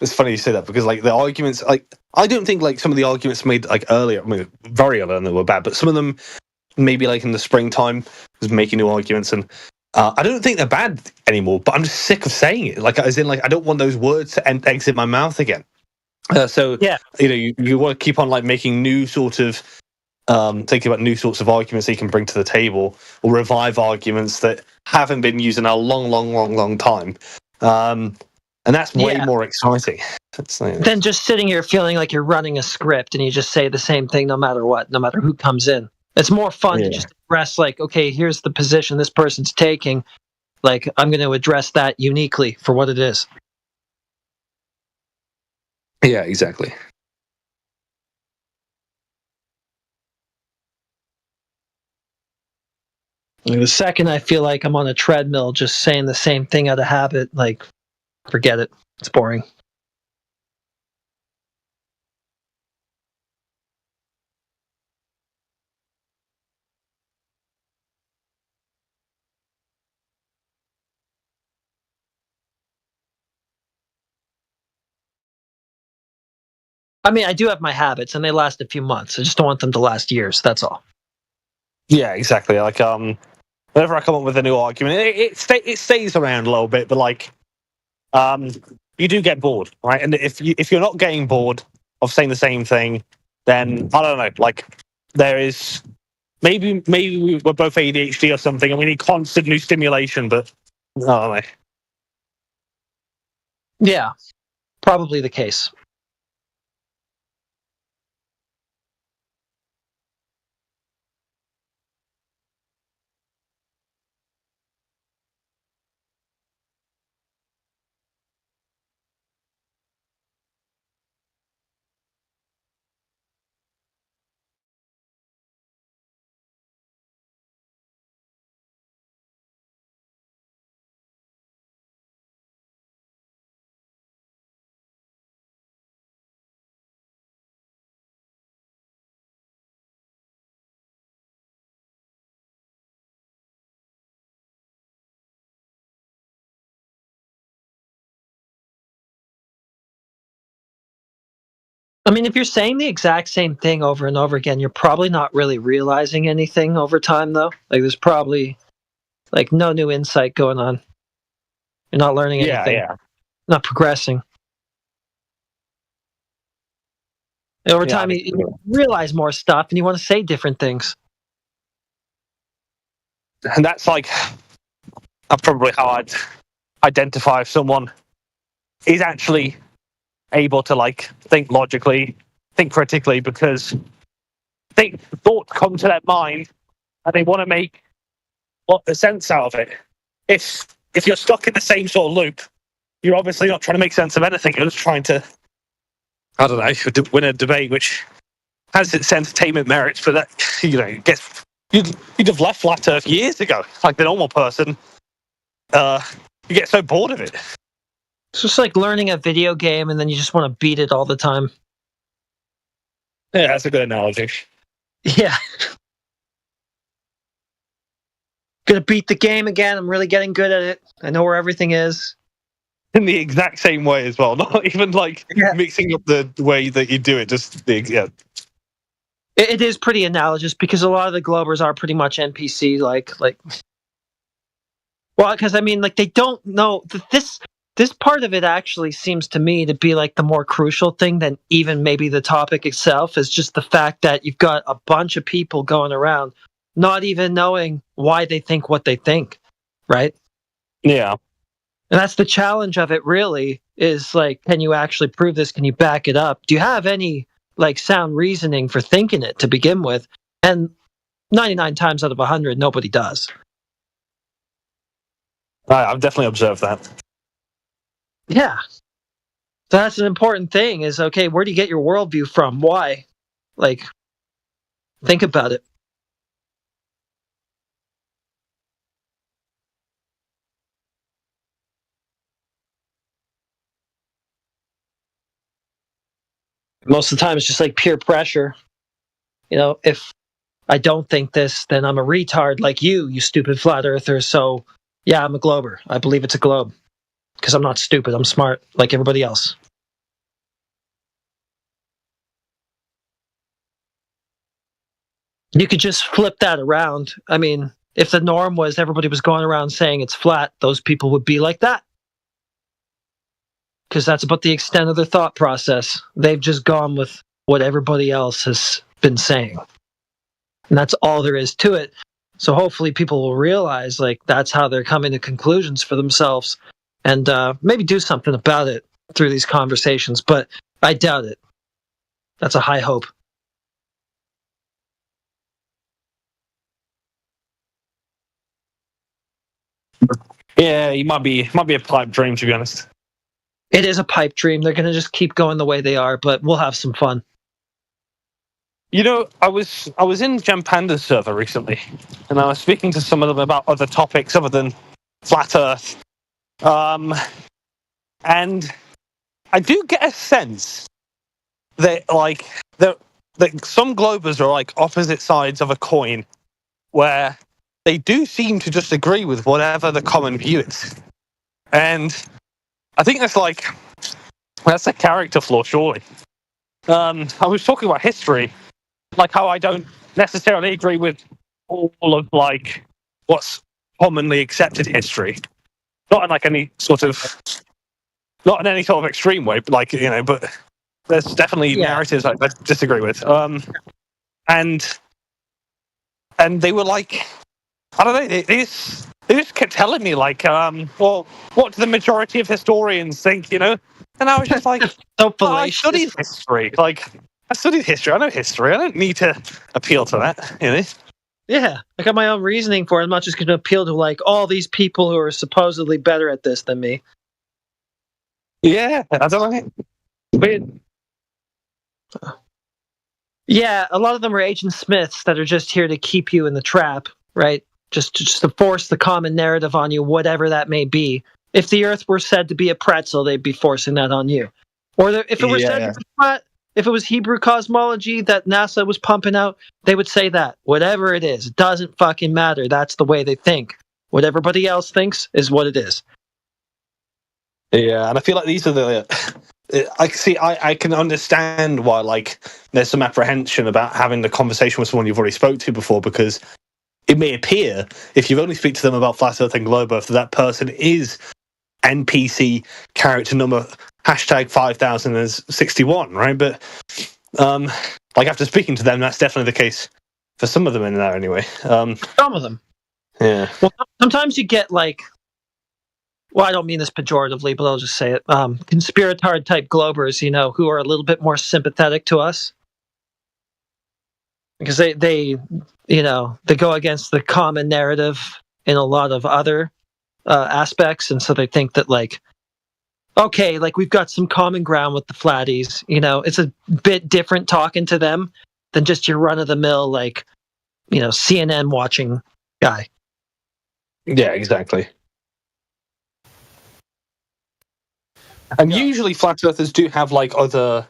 it's funny you say that because like the arguments, like I don't think like some of the arguments made like earlier, I mean, very early on they were bad, but some of them maybe like in the springtime was making new arguments, and I don't think they're bad anymore. But I'm just sick of saying it. Like as in like I don't want those words to exit my mouth again. So yeah, you want to keep on like making new sort of thinking about new sorts of arguments that you can bring to the table or revive arguments that haven't been used in a long time. And that's way more exciting. Than just sitting here feeling like you're running a script and you just say the same thing no matter what, no matter who comes in. It's more fun to just address like, okay, here's the position this person's taking. Like, I'm going to address that uniquely for what it is. Yeah, exactly. The second I feel like I'm on a treadmill just saying the same thing out of habit, like, forget it. It's boring. I mean, I do have my habits, and they last a few months. I just don't want them to last years. That's all. Yeah, exactly. Like, whenever I come up with a new argument, it stays around a little bit, but like, you do get bored, right? And if you're not getting bored of saying the same thing, then I don't know. Like, there is maybe we're both ADHD or something, and we need constant new stimulation. But I don't know. Yeah, probably the case. I mean, if you're saying the exact same thing over and over again, you're probably not really realizing anything over time, though. Like, there's probably like no new insight going on. You're not learning anything. Yeah. Not progressing. And over time, you realize more stuff, and you want to say different things. And that's like probably how I'd identify if someone is actually able to like think logically, think critically, because thoughts come to their mind and they want to make the sense out of it. If you're stuck in the same sort of loop, you're obviously not trying to make sense of anything. You're just trying to, I don't know, win a debate, which has its entertainment merits, but that you'd have left Flat Earth years ago. Like the normal person, you get so bored of it. It's just like learning a video game and then you just want to beat it all the time. Yeah, that's a good analogy. Yeah. Gonna beat the game again. I'm really getting good at it. I know where everything is. In the exact same way as well. Not even like mixing up the way that you do it. Just It is pretty analogous because a lot of the Globers are pretty much NPC like. Well, because I mean, like they don't know this part of it actually seems to me to be like the more crucial thing than even maybe the topic itself is just the fact that you've got a bunch of people going around not even knowing why they think what they think, right? Yeah. And that's the challenge of it really is like, can you actually prove this? Can you back it up? Do you have any like sound reasoning for thinking it to begin with? And 99 times out of 100, nobody does. I've definitely observed that. Yeah. So that's an important thing is, okay, where do you get your worldview from? Why? Like, think about it. Most of the time, it's just like peer pressure. You know, if I don't think this, then I'm a retard like you stupid flat earther. So, yeah, I'm a glober. I believe it's a globe. Because I'm not stupid. I'm smart like everybody else. You could just flip that around. I mean, if the norm was everybody was going around saying it's flat, those people would be like that. Because that's about the extent of their thought process. They've just gone with what everybody else has been saying. And that's all there is to it. So hopefully people will realize like that's how they're coming to conclusions for themselves and maybe do something about it through these conversations. But I doubt it. That's a high hope. Yeah, it might be a pipe dream, to be honest. It is a pipe dream. They're going to just keep going the way they are, but we'll have some fun. You know, I was in Jam Panda's server recently, and I was speaking to some of them about other topics other than flat Earth. And I do get a sense that that some globers are like opposite sides of a coin, where they do seem to just agree with whatever the common view is. And I think that's a character flaw, surely. I was talking about history, like how I don't necessarily agree with all of like what's commonly accepted history. Not in like any sort of extreme way, but like, you know, but there's definitely narratives I disagree with. And they were like, I don't know, they just kept telling me like, well, what do the majority of historians think, you know? And I was just like, I studied history. Like, I studied history. I know history. I don't need to appeal to that, you know? Yeah, I got my own reasoning for it. I'm not just going to appeal to like all these people who are supposedly better at this than me. Yeah, I don't know. Weird. Yeah, a lot of them are Agent Smiths that are just here to keep you in the trap, right? Just to force the common narrative on you, whatever that may be. If the Earth were said to be a pretzel, they'd be forcing that on you. Or if it were said to be flat, if it was Hebrew cosmology that NASA was pumping out, they would say that. Whatever it is, it doesn't fucking matter. That's the way they think. What everybody else thinks is what it is. Yeah, and I feel like these are the... I can understand why like there's some apprehension about having the conversation with someone you've already spoke to before, because it may appear, if you've only speak to them about Flat Earth and Globe Earth, that person is NPC character number #5061, right? But like after speaking to them, that's definitely the case for some of them in there anyway. Some of them. Yeah. Well, sometimes you get like, well, I don't mean this pejoratively, but I'll just say it. Conspiratard type globers, you know, who are a little bit more sympathetic to us. Because they you know, they go against the common narrative in a lot of other aspects. And so they think that like, okay, like we've got some common ground with the flatties. You know, it's a bit different talking to them than just your run of the mill, like, you know, CNN watching guy. Yeah, exactly. And usually flat earthers do have like other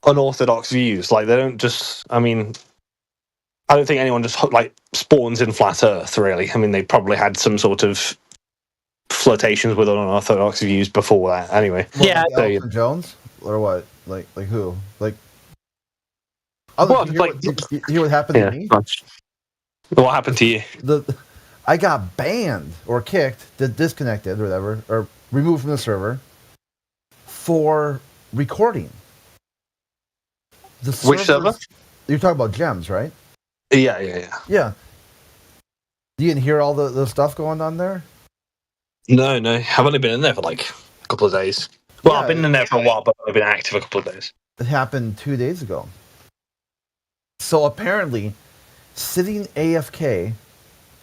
unorthodox views. Like they don't just, I mean, I don't think anyone just like spawns in flat earth really. I mean, they probably had some sort of flirtations with unorthodox views before that anyway. Yeah. Elton Jones? Or what? Like who? Like, you hear what happened to me? What happened to you? I got banned or kicked, disconnected or whatever, or removed from the server for recording. Which server? You're talking about Gems, right? Yeah. Yeah. You didn't hear all the stuff going on there? No. I've only been in there for like a couple of days. Well, I've been in there for a while, but I've been active a couple of days. It happened 2 days ago. So apparently, sitting AFK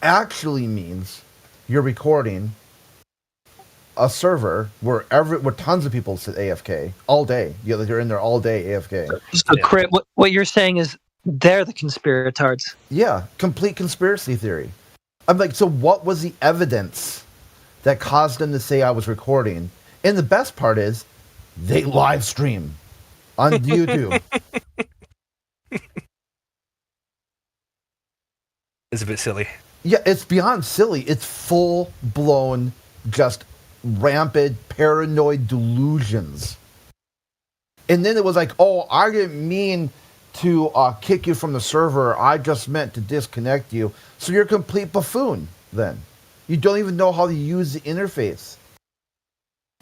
actually means you're recording a server where tons of people sit AFK all day. You're in there all day AFK. So, Crit, what you're saying is they're the conspiratards. Yeah, complete conspiracy theory. I'm like, so what was the evidence that caused them to say I was recording? And the best part is, they live stream on YouTube. It's a bit silly. Yeah, it's beyond silly. It's full-blown, just rampant, paranoid delusions. And then it was like, oh, I didn't mean to kick you from the server. I just meant to disconnect you. So you're a complete buffoon then. You don't even know how to use the interface.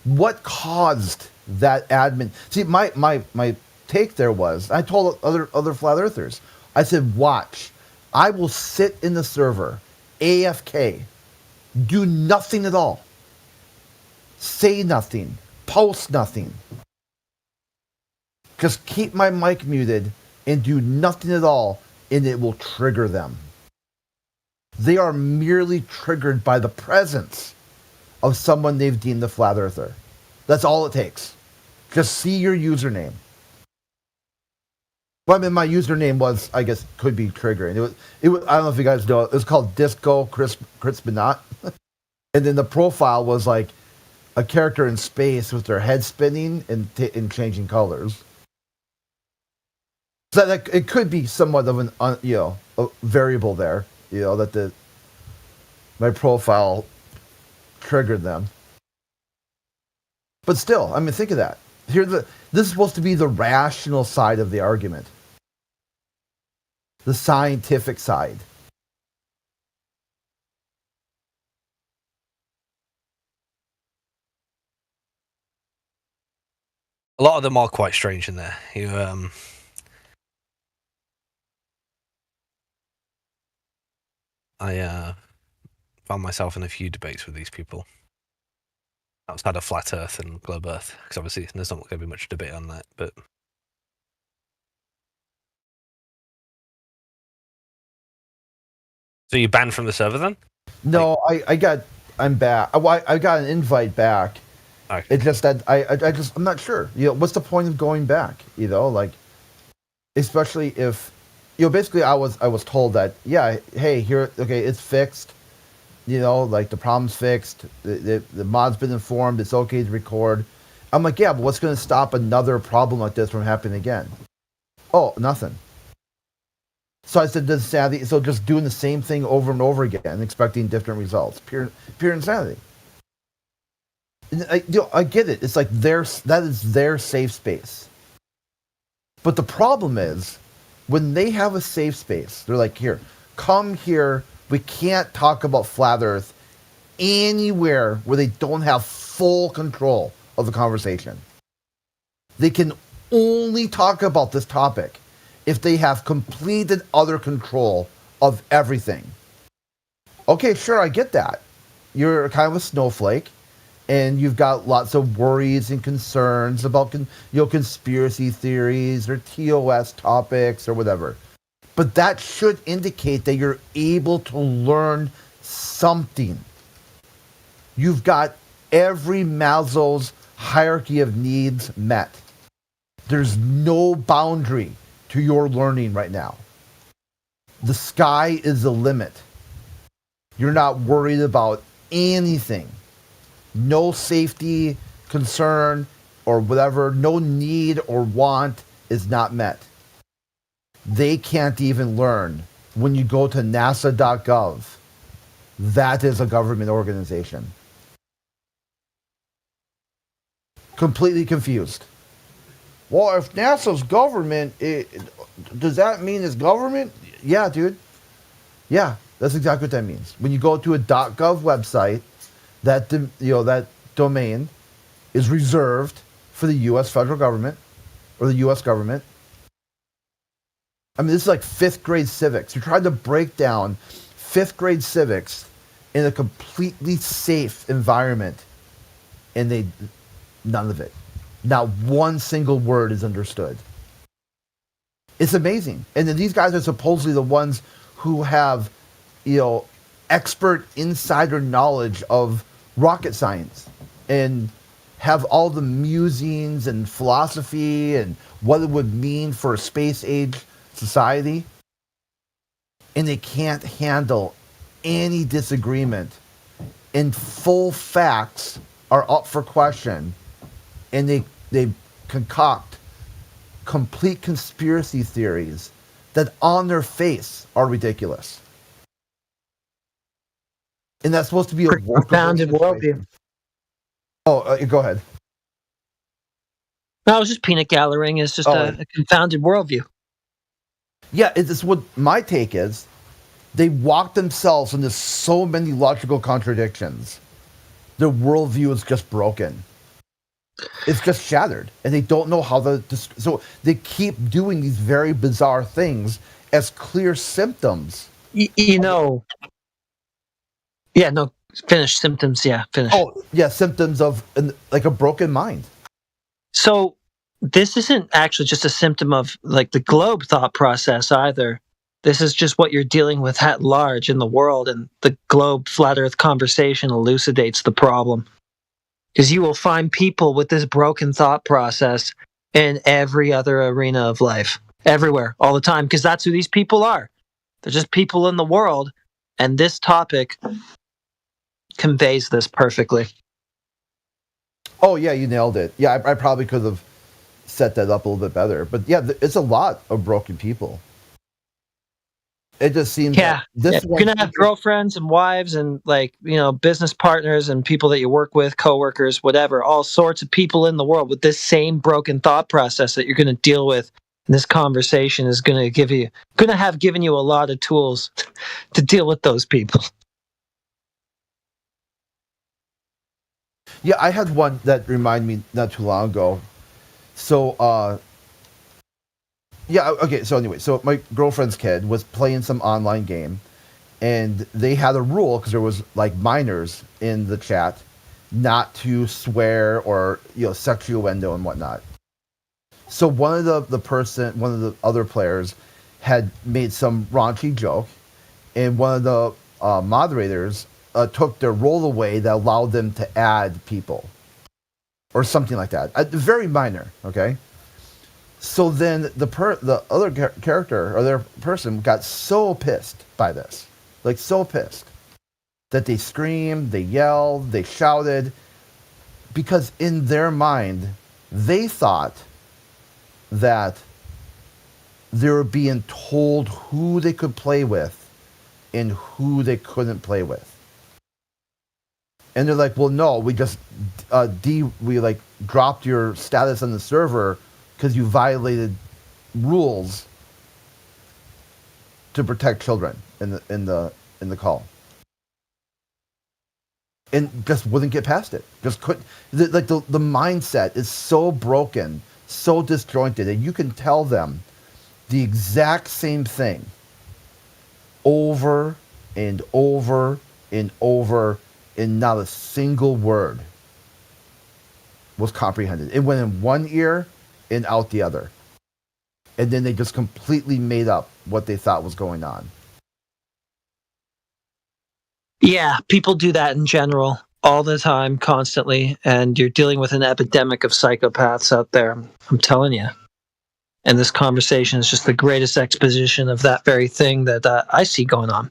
What caused that admin? See, my take there was, I told other flat earthers, I said, watch, I will sit in the server, AFK, do nothing at all, say nothing, post nothing. Just keep my mic muted and do nothing at all, and it will trigger them. They are merely triggered by the presence of someone they've deemed a flat earther. That's all it takes. Just see your username. Well, I mean, my username was, I guess, could be triggering. It was. I don't know if you guys know. It was called Disco Crispinot, and then the profile was like a character in space with their head spinning and changing colors. So that it could be somewhat of an a variable there. That my profile triggered them. But still, I mean, think of that. This is supposed to be the rational side of the argument. The scientific side. A lot of them are quite strange in there. I found myself in a few debates with these people outside of Flat Earth and Globe Earth, because obviously there's not going to be much debate on that. But so you banned from the server then? No, I'm back. I got an invite back. Okay. It's just that I'm not sure. What's the point of going back? Especially if, basically I was told that, yeah, hey, it's fixed. The problem's fixed. The mod's been informed. It's okay to record. I'm like, yeah, but what's going to stop another problem like this from happening again? Oh, nothing. So I said, insanity. So just doing the same thing over and over again, expecting different results. Pure insanity. I get it. It's like that is their safe space. But the problem is, when they have a safe space, they're like, here, come here. We can't talk about Flat Earth anywhere where they don't have full control of the conversation. They can only talk about this topic if they have complete and utter control of everything. Okay, sure, I get that. You're kind of a snowflake, and you've got lots of worries and concerns about conspiracy theories or TOS topics or whatever. But that should indicate that you're able to learn something. You've got every Maslow's hierarchy of needs met. There's no boundary to your learning right now. The sky is the limit. You're not worried about anything. No safety concern or whatever, no need or want is not met. They can't even learn. When you go to nasa.gov, that is a government organization. Completely confused. Well, if NASA's government, does that mean it's government? Yeah, dude. Yeah, that's exactly what that means. When you go to a .gov website, that domain is reserved for the U.S. federal government or the U.S. government. I mean, this is like 5th grade civics. You're trying to break down 5th grade civics in a completely safe environment, and none of it. Not one single word is understood. It's amazing. And then these guys are supposedly the ones who have, expert insider knowledge of rocket science and have all the musings and philosophy and what it would mean for a space age society. And they can't handle any disagreement. And full facts are up for question. And they concoct complete conspiracy theories that on their face are ridiculous. And that's supposed to be a confounded worldview. Oh, go ahead. No, it was just peanut gallerying. It's just a confounded worldview. Yeah, it's what my take is. They walk themselves into so many logical contradictions. Their worldview is just broken. It's just shattered, and they don't know how to. So they keep doing these very bizarre things as clear symptoms. You know. Yeah, no, finish symptoms. Yeah, finish. Oh, yeah, symptoms of like a broken mind. So this isn't actually just a symptom of like the globe thought process either. This is just what you're dealing with at large in the world, and the globe flat Earth conversation elucidates the problem. Because you will find people with this broken thought process in every other arena of life, everywhere, all the time, because that's who these people are. They're just people in the world, and this topic conveys this perfectly. Oh yeah, you nailed it. Yeah, I probably could have set that up a little bit better, but yeah, it's a lot of broken people. It just seems you're gonna have girlfriends and wives and business partners and people that you work with, coworkers, whatever, all sorts of people in the world with this same broken thought process that you're gonna deal with. And this conversation is gonna have given you a lot of tools to deal with those people. Yeah, I had one that reminded me not too long ago. So, okay. So anyway, so my girlfriend's kid was playing some online game, and they had a rule because there was like minors in the chat, not to swear or sexual innuendo and whatnot. So one of the other players had made some raunchy joke, and one of the moderators took their role away that allowed them to add people or something like that. Very minor, okay? So then the other character or their person got so pissed by this, like so pissed, that they screamed, they yelled, they shouted, because in their mind, they thought that they were being told who they could play with and who they couldn't play with. And they're like, well, no, we just dropped your status on the server because you violated rules to protect children in the call, and just wouldn't get past it. Just couldn't. The mindset is so broken, so disjointed, and you can tell them the exact same thing over and over and over, and not a single word was comprehended. It went in one ear and out the other. And then they just completely made up what they thought was going on. Yeah, people do that in general all the time, constantly, and you're dealing with an epidemic of psychopaths out there. I'm telling you. And this conversation is just the greatest exposition of that very thing that I see going on.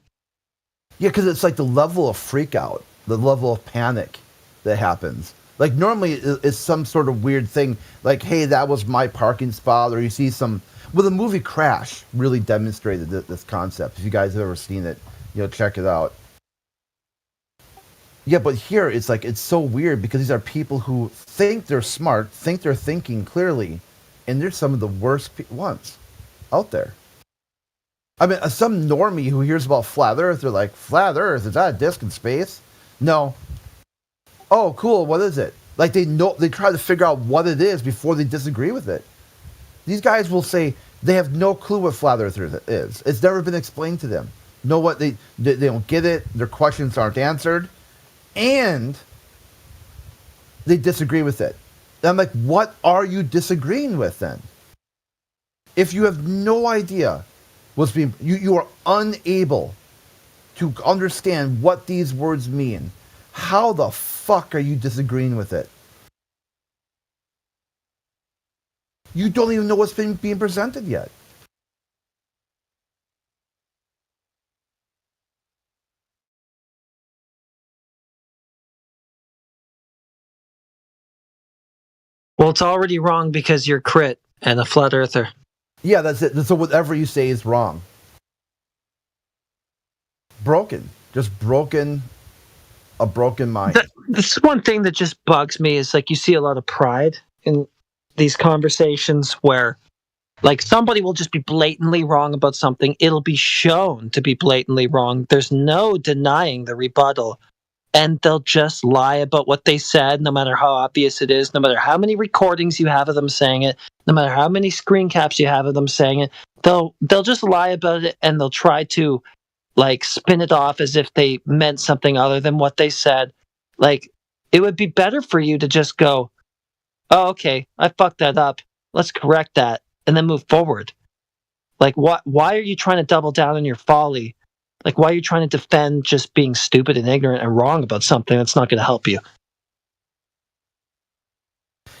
Yeah, because it's like the level of freak out, the level of panic that happens. Like normally it's some sort of weird thing, like, hey, that was my parking spot, or you see some. Well, the movie Crash really demonstrated this concept. If you guys have ever seen it, check it out. Yeah, but here it's like it's so weird because these are people who think they're smart, think they're thinking clearly, and they're some of the worst ones out there. I mean, some normie who hears about flat Earth, they're like, flat Earth, is that a disc in space? No. Oh, cool, what is it? Like they try to figure out what it is before they disagree with it. These guys will say they have no clue what flat Earth is. It's never been explained to them. They don't get it, their questions aren't answered, and they disagree with it. And I'm like, what are you disagreeing with then? If you have no idea what's being, you are unable to understand what these words mean, how the fuck are you disagreeing with it? You don't even know what's being presented yet. Well, it's already wrong because you're crit and a flat earther. Yeah, that's it. So whatever you say is wrong. Broken. Just broken. A broken mind. This is one thing that just bugs me is like you see a lot of pride in these conversations where Like somebody will just be blatantly wrong about something. It'll be shown to be blatantly wrong. There's no denying the rebuttal. And they'll just lie about what they said, no matter how obvious it is, no matter how many recordings you have of them saying it, no matter how many screen caps you have of them saying it. They'll just lie about it, and they'll try to like spin it off as if they meant something other than what they said. Like, it would be better for you to just go, oh, okay, I fucked that up. Let's correct that and then move forward. Like, why are you trying to double down on your folly? Like, why are you trying to defend just being stupid and ignorant and wrong about something that's not going to help you?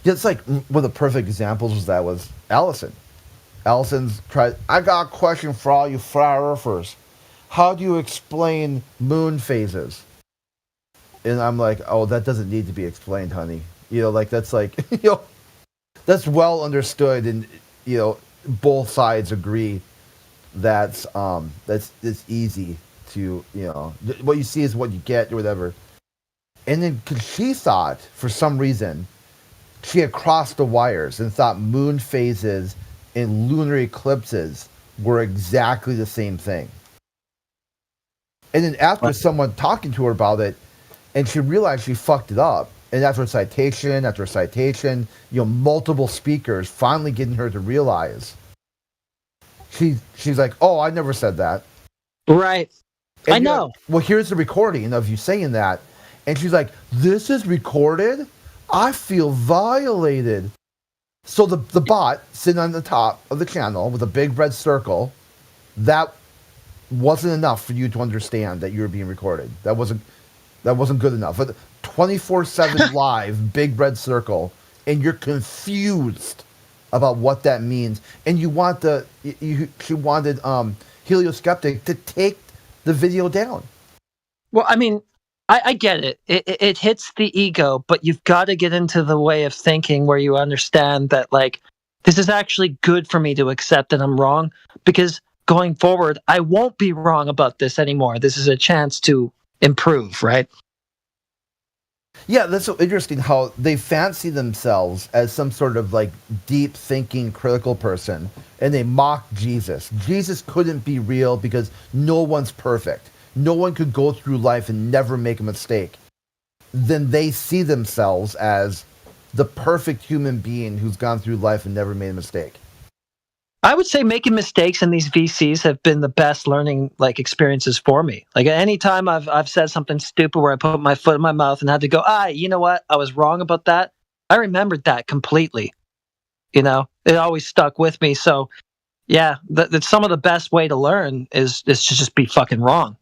Yeah, it's like one of the perfect examples was that was Allison. Allison's tried. I got a question for all you flat earthers. How do you explain moon phases? And I'm like, oh, that doesn't need to be explained, honey. You know, like that's like, you know, that's well understood, and you know, both sides agree that's easy to, you know, what you see is what you get or whatever. And then cause she thought for some reason she had crossed the wires and thought moon phases and lunar eclipses were exactly the same thing. And then after someone talking to her about it, and she realized she fucked it up, and after citation, you know, multiple speakers finally getting her to realize, she's like, oh, I never said that. Right. And I know. Like, well, here's the recording of you saying that. And she's like, this is recorded? I feel violated. So the bot sitting on the top of the channel with a big red circle, that wasn't enough for you to understand that you were being recorded. That wasn't good enough. But 24/7 live, big red circle, and you're confused about what that means. And you want she wanted Helioskeptic to take the video down. Well, I mean, I get it. It hits the ego, but you've got to get into the way of thinking where you understand that, like, this is actually good for me to accept that I'm wrong, because going forward, I won't be wrong about this anymore. This is a chance to improve, right? Yeah, that's so interesting how they fancy themselves as some sort of like deep thinking critical person, and they mock Jesus. Jesus couldn't be real because no one's perfect. No one could go through life and never make a mistake. Then they see themselves as the perfect human being who's gone through life and never made a mistake. I would say making mistakes in these VCs have been the best learning like experiences for me. Like at any time I've said something stupid where I put my foot in my mouth and had to go, you know what? I was wrong about that. I remembered that completely. You know, it always stuck with me. So yeah, that's some of the best way to learn is to just be fucking wrong.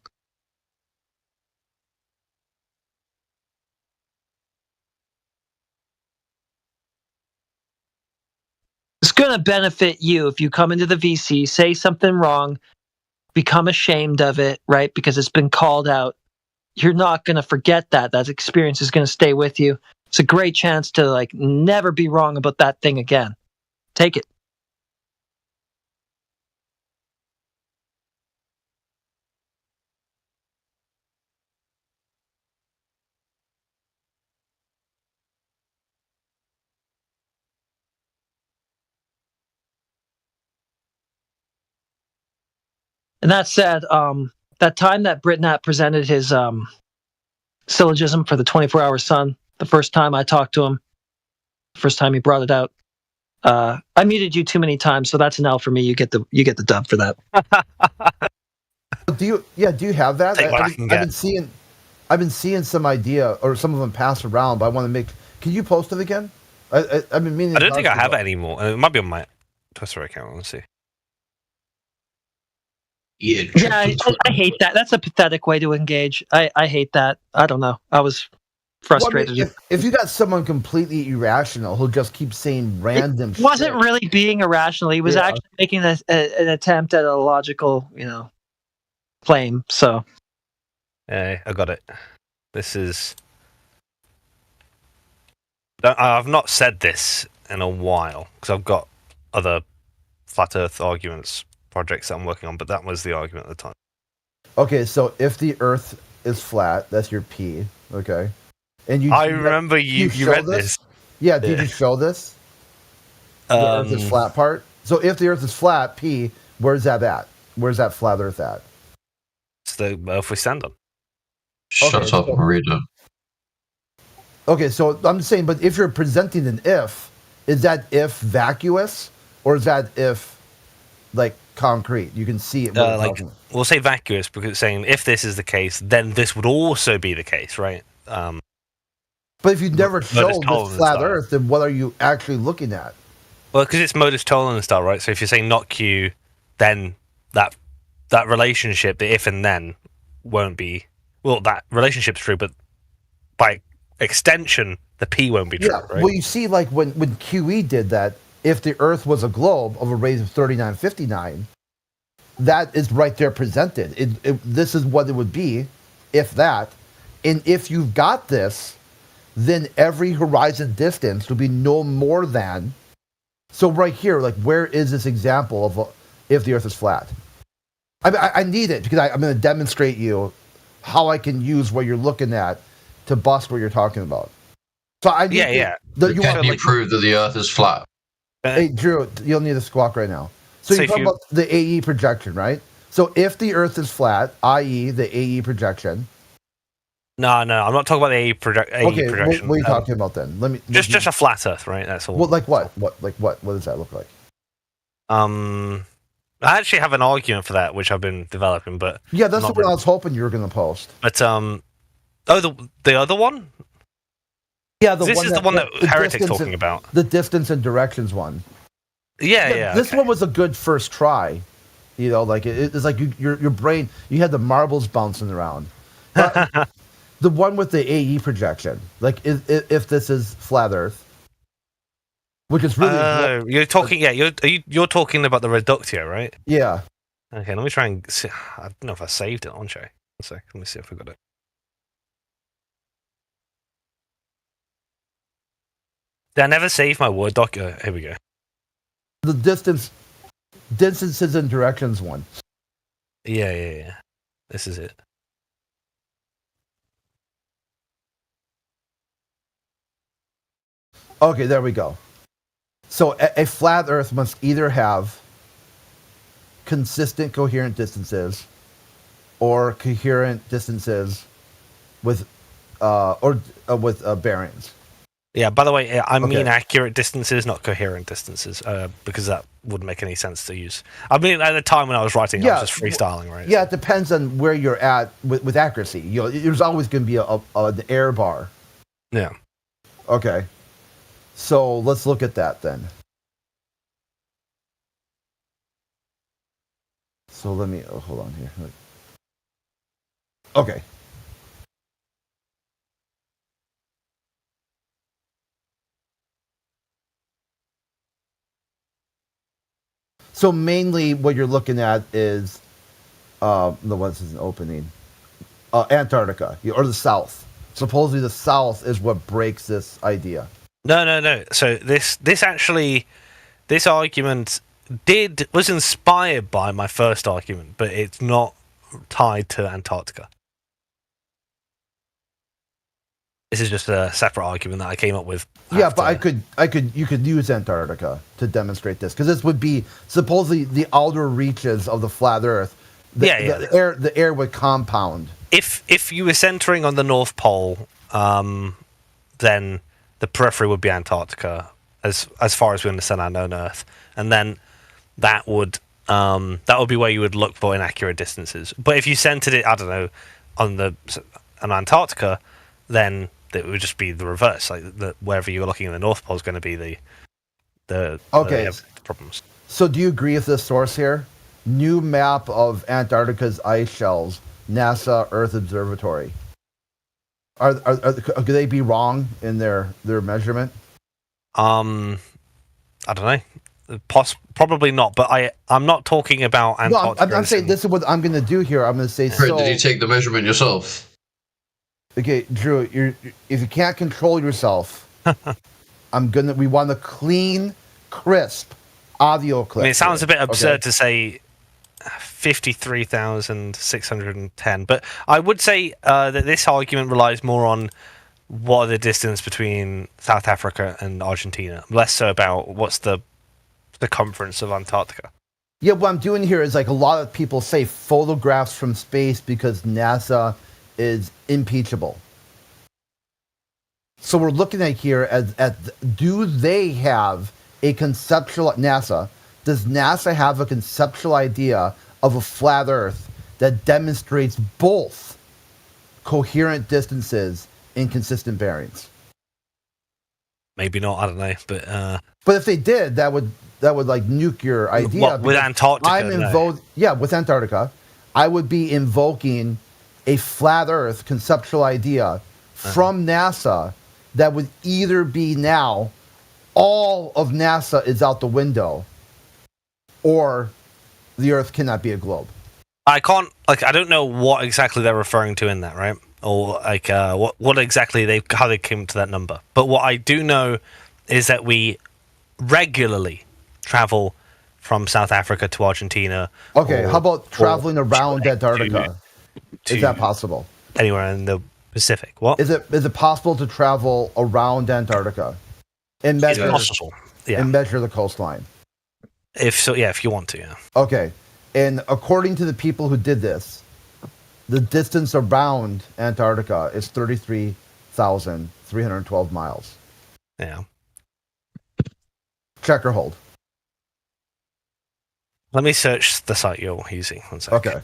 It's going to benefit you if you come into the VC, say something wrong, become ashamed of it, right? Because it's been called out. You're not going to forget that. That experience is going to stay with you. It's a great chance to like never be wrong about that thing again. Take it. And that said, that time that Britnat presented his syllogism for the 24-hour sun, the first time I talked to him, the first time he brought it out, I muted you too many times, so that's an L for me. You get the dub for that. Do you have that? I've been seeing some idea or some of them pass around, but I want to make. Can you post it again? I've been meaning. I don't think I have it anymore. It might be on my Twitter account. Let's see. Yeah, I hate that. That's a pathetic way to engage. I hate that. I don't know. I was frustrated. Well, I mean, if you got someone completely irrational who just keeps saying random shit. Wasn't really being irrational. He was actually making an attempt at a logical, claim. So, I got it. This is. I've not said this in a while because I've got other flat Earth arguments projects that I'm working on, but that was the argument at the time. Okay, so if the Earth is flat, that's your P. Okay, and I remember you read this. Yeah, did you show this? The Earth is flat part. So if the Earth is flat, P, where's that at? Where's that flat Earth at? It's the Earth we stand on. Shut up, Marita. Okay, so I'm saying, but if you're presenting an if, is that if vacuous or is that if like concrete? You can see it. We'll say vacuous because it's saying if this is the case, then this would also be the case, right? But if you've never shown this flat Earth, then what are you actually looking at? Well, because it's modus tollens style, right? So if you're saying not Q, then that relationship, the if and then, won't be. Well, that relationship's true, but by extension, the P won't be true, right? Well, you see, like when QE did that, if the Earth was a globe of a radius of 3959, that is right there presented. This is what it would be if that. And if you've got this, then every horizon distance would be no more than. So right here, like where is this example of if the Earth is flat? I need it because I'm going to demonstrate you how I can use what you're looking at to bust what you're talking about. So I need Can you prove that the Earth is flat? Hey, Drew, you'll need a squawk right now. So you're talking about the AE projection, right? So if the Earth is flat, i.e. the AE projection. No, I'm not talking about the AE projection. What are you talking about then? Let me just a flat Earth, right? That's all. Well, like what? What does that look like? I actually have an argument for that, which I've been developing, but yeah, that's what I was hoping you were going to post. But the other one. Yeah, this is the one that Heretic's talking about. The distance and directions one. Yeah. This one was a good first try. You know, like it's like your brain. You had the marbles bouncing around. But the one with the AE projection, like if this is flat Earth, which is really you're talking. Yeah, you're talking about the reductio, right? Yeah. Okay, let me try and see. I don't know if I saved it on Shay. One sec. Let me see if I got it. Did I never save my Word doc? Here we go. The distances and directions one. Yeah. This is it. Okay, there we go. So a flat Earth must either have consistent coherent distances or coherent distances with bearings. Yeah, by the way, I mean accurate distances, not coherent distances, because that wouldn't make any sense to use. I mean, at the time when I was writing, I was just freestyling, right? Yeah, it depends on where you're at with accuracy. You know, there's always going to be an error bar. Yeah. Okay. So let's look at that then. So let me hold on here. Okay. So mainly what you're looking at is the ones is an opening. Antarctica or the South. Supposedly the South is what breaks this idea. No. So this argument was inspired by my first argument, but it's not tied to Antarctica. This is just a separate argument that I came up with. Yeah, but you could use Antarctica to demonstrate this because this would be supposedly the outer reaches of the flat Earth. The air would compound. If you were centering on the North Pole, then the periphery would be Antarctica, as far as we understand our known Earth, and then that would be where you would look for inaccurate distances. But if you centered it, I don't know, on Antarctica, then it would just be the reverse. Like wherever you were looking in the North Pole is going to be the problems. So do you agree with this source here? New map of Antarctica's ice shelves, NASA Earth Observatory. Could they be wrong in their measurement? I don't know. Probably not. But I'm not talking about Antarctica. No, I'm saying this is what I'm going to do here. I'm going to say. Did you take the measurement yourself? Okay, Drew. If you can't control yourself, we want a clean, crisp audio clip. I mean, it sounds a bit absurd to say 53,610, but I would say that this argument relies more on what are the distance between South Africa and Argentina, less so about what's the circumference of Antarctica. Yeah, what I'm doing here is like a lot of people say photographs from space because NASA is impeachable. So we're looking at here at do they have a conceptual NASA? Does NASA have a conceptual idea of a flat Earth that demonstrates both coherent distances and consistent bearings? Maybe not. I don't know, but if they did, that would like nuke your idea. What, with Antarctica? With Antarctica, I would be invoking a flat Earth conceptual idea from NASA that would either be now all of NASA is out the window, or the Earth cannot be a globe. I don't know what exactly they're referring to in that, right? Or like what exactly how they came to that number. But what I do know is that we regularly travel from South Africa to Argentina. Okay, how about traveling around Antarctica? Is that possible? Anywhere in the Pacific. What? Is it possible to travel around Antarctica and measure? It's possible. Yeah. And measure the coastline. If you want to, yeah. Okay. And according to the people who did this, the distance around Antarctica is 33,312 miles. Yeah. Check or hold? Let me search the site you're using. One second. Okay.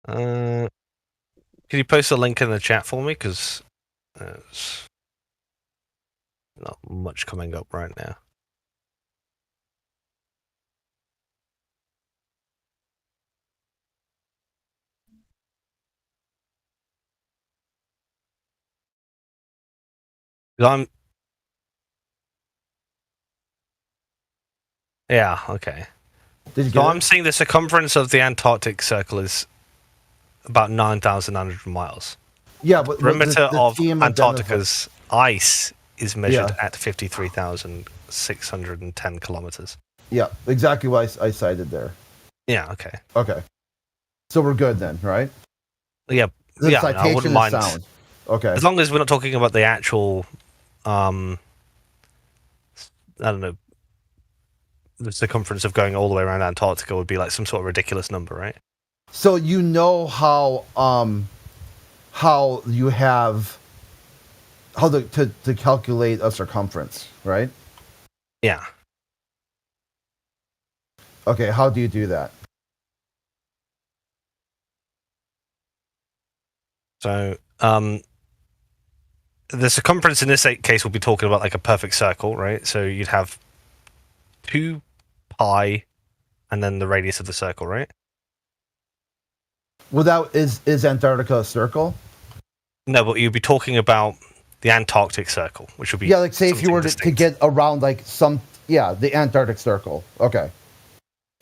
Can you post a link in the chat for me? Because there's not much coming up right now. Yeah, okay. So I'm seeing the circumference of the Antarctic Circle is about 9,900 miles. Yeah, but the perimeter the of team Antarctica's ice is measured Yeah. at 53,610 kilometers. Yeah, exactly what I cited there. Yeah, okay. Okay. So we're good then, right? Yeah, The yeah. citation I wouldn't is mind. sound. Okay. As long as we're not talking about the actual, I don't know, the circumference of going all the way around Antarctica would be like some sort of ridiculous number, right? So you know how you have to calculate a circumference, right? Yeah. Okay, how do you do that? So, the circumference in this case, we'll be talking about like a perfect circle, right? So you'd have 2 pi and then the radius of the circle, right? Is Antarctica a circle? No, but you'd be talking about the Antarctic Circle, which would be Yeah, like say if you were to get around like the Antarctic Circle. Okay.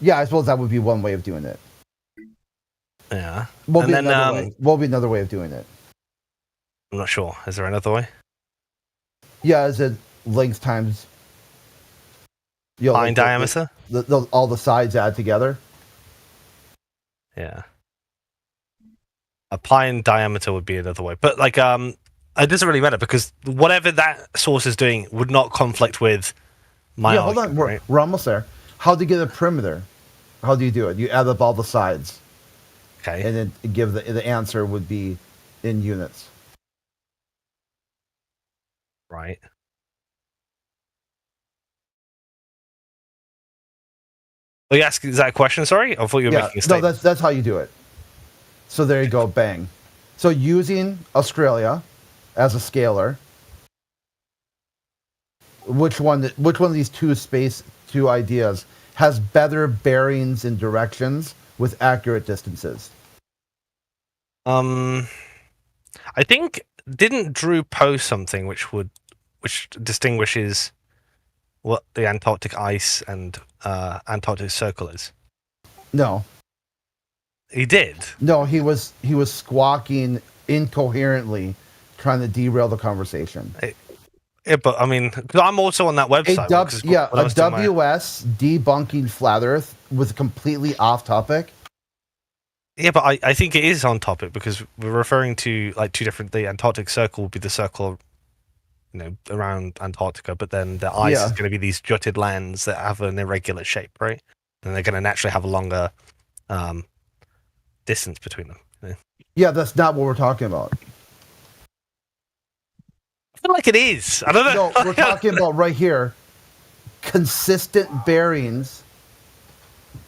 Yeah, I suppose that would be one way of doing it. Yeah. What would be another way of doing it? I'm not sure. Is there another way? Yeah, is it length times line diameter? All the sides add together? Yeah. A pi in diameter would be another way. But like it doesn't really matter because whatever that source is doing would not conflict with my hold on. We're almost there. How do you get a perimeter? How do you do it? You add up all the sides. Okay. And then give the answer would be in units. Right. Are you asking, is that a question? Sorry? I thought you were making a statement. No, that's how you do it. So there you go, bang. So using Australia as a scalar, which one of these two ideas has better bearings and directions with accurate distances? I think didn't Drew post something which distinguishes what the Antarctic ice and Antarctic Circle is? No. He did. No, he was squawking incoherently, trying to derail the conversation. Yeah, but I mean, because I'm also on that website. A WS debunking flat Earth was completely off topic. Yeah, but I think it is on topic because we're referring to like two different. The Antarctic Circle will be the circle, around Antarctica, but then the ice is going to be these jutted lands that have an irregular shape, right? And they're going to naturally have a longer distance between them. Yeah, that's not what we're talking about. I feel like it is. I don't know. No, we're talking about right here. Consistent bearings,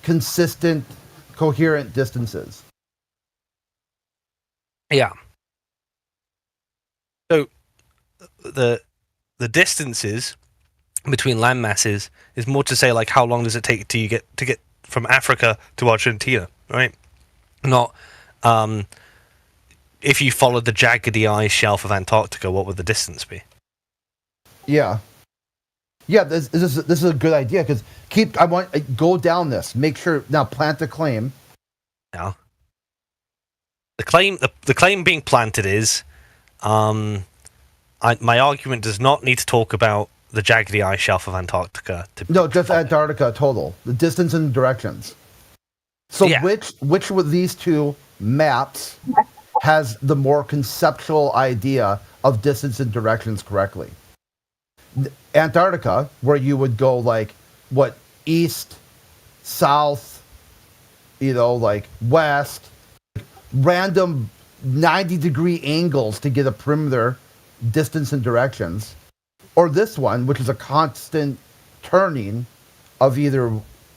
consistent, coherent distances. Yeah. So the distances between land masses is more to say like how long does it take to get from Africa to Argentina, right? Not if you followed the jaggedy ice shelf of Antarctica, what would the distance be? Yeah. Yeah, this is a good idea because go down this. Make sure now plant the claim. Yeah. The claim being planted is, my argument does not need to talk about the jaggedy ice shelf of Antarctica. No, just Antarctica total. The distance and directions. So which of these two maps has the more conceptual idea of distance and directions correctly? Antarctica, where you would go east, south, west, random 90-degree angles to get a perimeter distance and directions. Or this one, which is a constant turning of either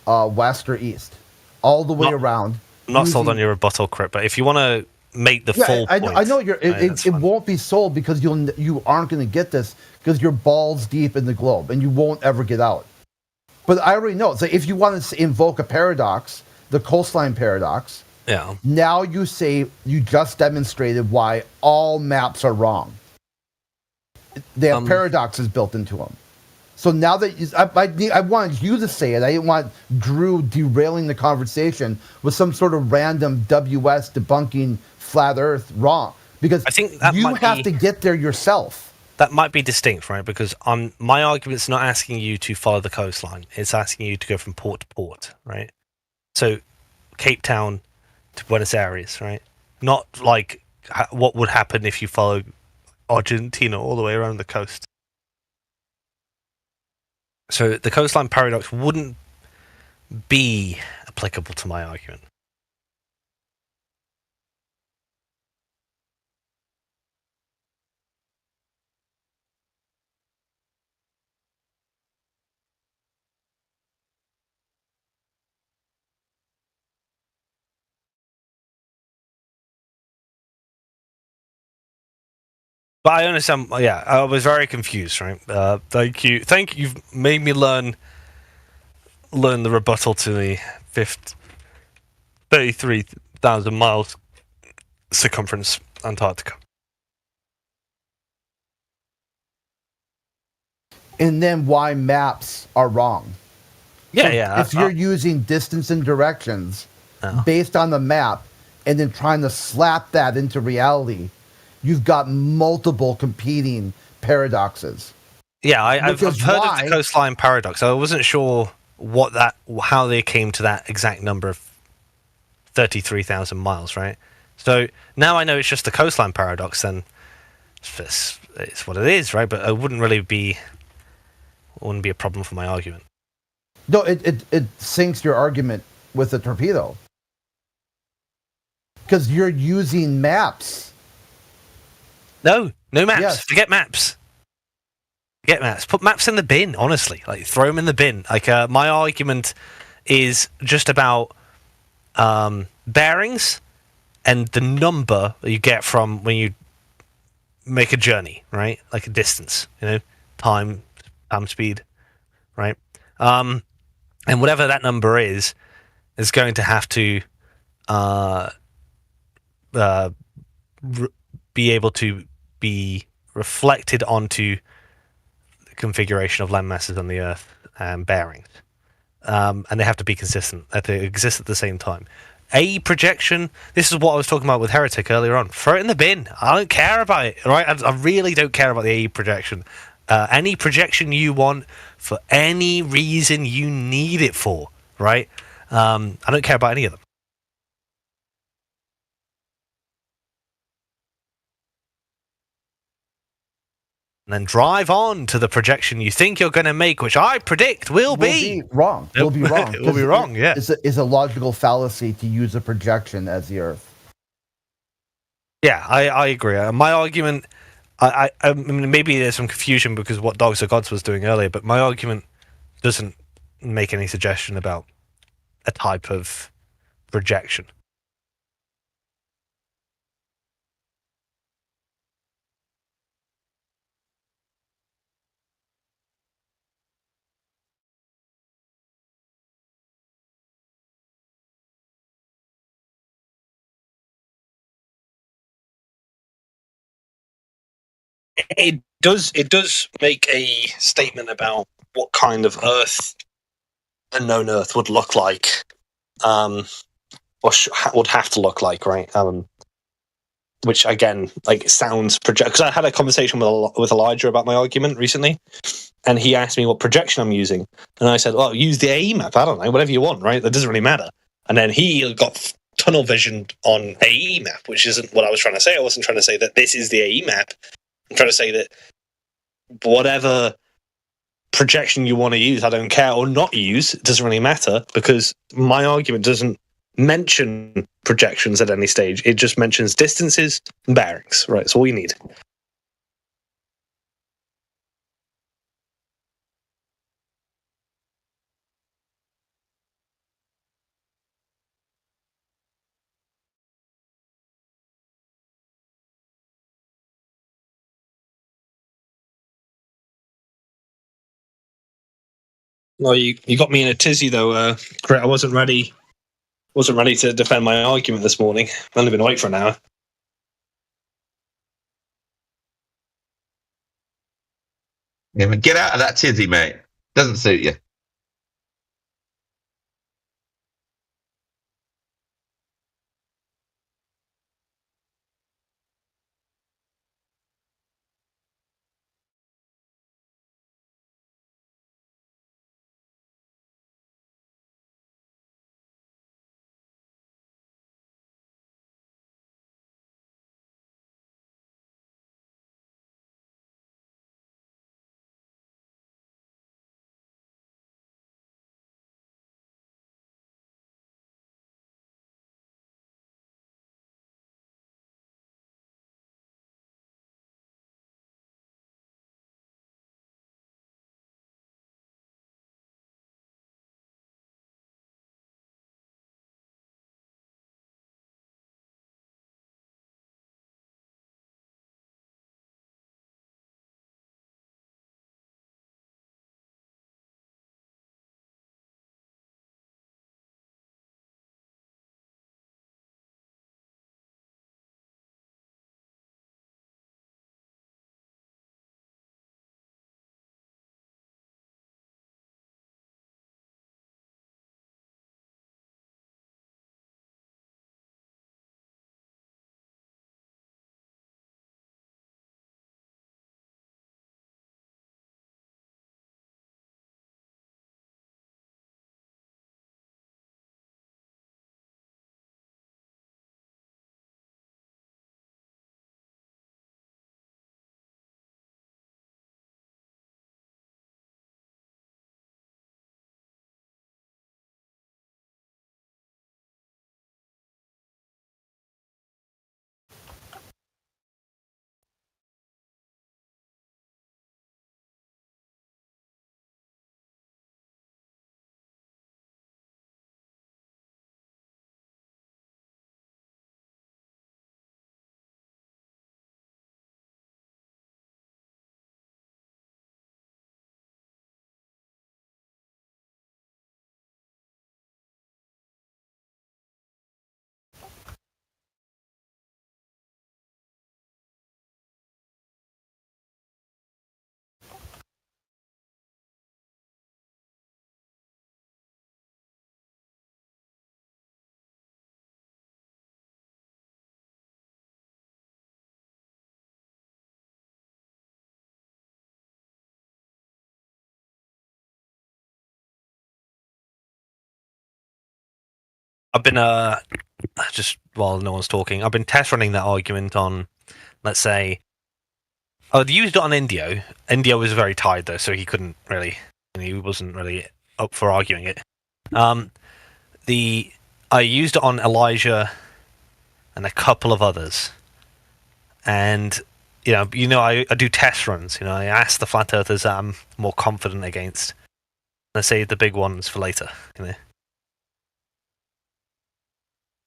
west or east, all the way around. I'm not sold on your rebuttal, Crit, but if you want to make the full point, I know it won't be sold because you aren't going to get this because you're balls deep in the globe and you won't ever get out. But I already know. So if you want to invoke a paradox, the coastline paradox, now you say you just demonstrated why all maps are wrong. They have paradoxes built into them. So now that I wanted you to say it, I didn't want Drew derailing the conversation with some sort of random WS debunking flat Earth wrong. Because I think that you have to get there yourself. That might be distinct, right? Because my argument's not asking you to follow the coastline. It's asking you to go from port to port, right? So Cape Town to Buenos Aires, right? Not like what would happen if you follow Argentina all the way around the coast. So the coastline paradox wouldn't be applicable to my argument. But I understand. Yeah, I was very confused. Right. Thank you. You've made me learn the rebuttal to the 33,000 miles circumference Antarctica. And then why maps are wrong. Yeah. If you're using distance and directions based on the map, and then trying to slap that into reality, you've got multiple competing paradoxes. Yeah, I've heard of the coastline paradox. I wasn't sure how they came to that exact number of 33,000 miles, right? So now I know it's just the coastline paradox, then it's what it is, right? But it wouldn't be a problem for my argument. No, it sinks your argument with the torpedo. Because you're using maps. No maps. Yes. Forget maps. Put maps in the bin, honestly. Throw them in the bin. My argument is just about bearings and the number that you get from when you make a journey, right? Like a distance, time speed, right? And whatever that number is going to have to be able to be reflected onto the configuration of land masses on the Earth and bearings. And they have to be consistent. They have to exist at the same time. AE projection, this is what I was talking about with Heretic earlier on. Throw it in the bin. I don't care about it, right? I really don't care about the AE projection. Any projection you want for any reason you need it for, right? I don't care about any of them. And then drive on to the projection you think you're going to make, which I predict will be wrong. Will be wrong. It will be wrong. Yeah, it's a logical fallacy to use a projection as the Earth. Yeah, I agree. My argument, I mean, maybe there's some confusion because of what Dogs of Gods was doing earlier, but my argument doesn't make any suggestion about a type of projection. It does make a statement about what kind of Earth a known Earth would look like, or would have to look like, right? Which again, like, sounds because I had a conversation with Elijah about my argument recently, and he asked me what projection I'm using, and I said, "Well, use the AE map. I don't know, whatever you want, right? That doesn't really matter." And then he got tunnel visioned on AE map, which isn't what I was trying to say. I wasn't trying to say that this is the AE map. I'm trying to say that whatever projection you want to use, I don't care, or not use, it doesn't really matter, because my argument doesn't mention projections at any stage. It just mentions distances and bearings, right? That's all you need. Well, you got me in a tizzy though, Gret. I wasn't ready to defend my argument this morning. I've only been awake for an hour. Yeah, but get out of that tizzy, mate. Doesn't suit you. I've been just while no one's talking, I've been test running that argument on, let's say, I used it on Indio. Indio was very tired though, so he couldn't really, he wasn't really up for arguing it. I used it on Elijah and a couple of others, and I do test runs. I ask the flat earthers that I'm more confident against. I save the big ones for later.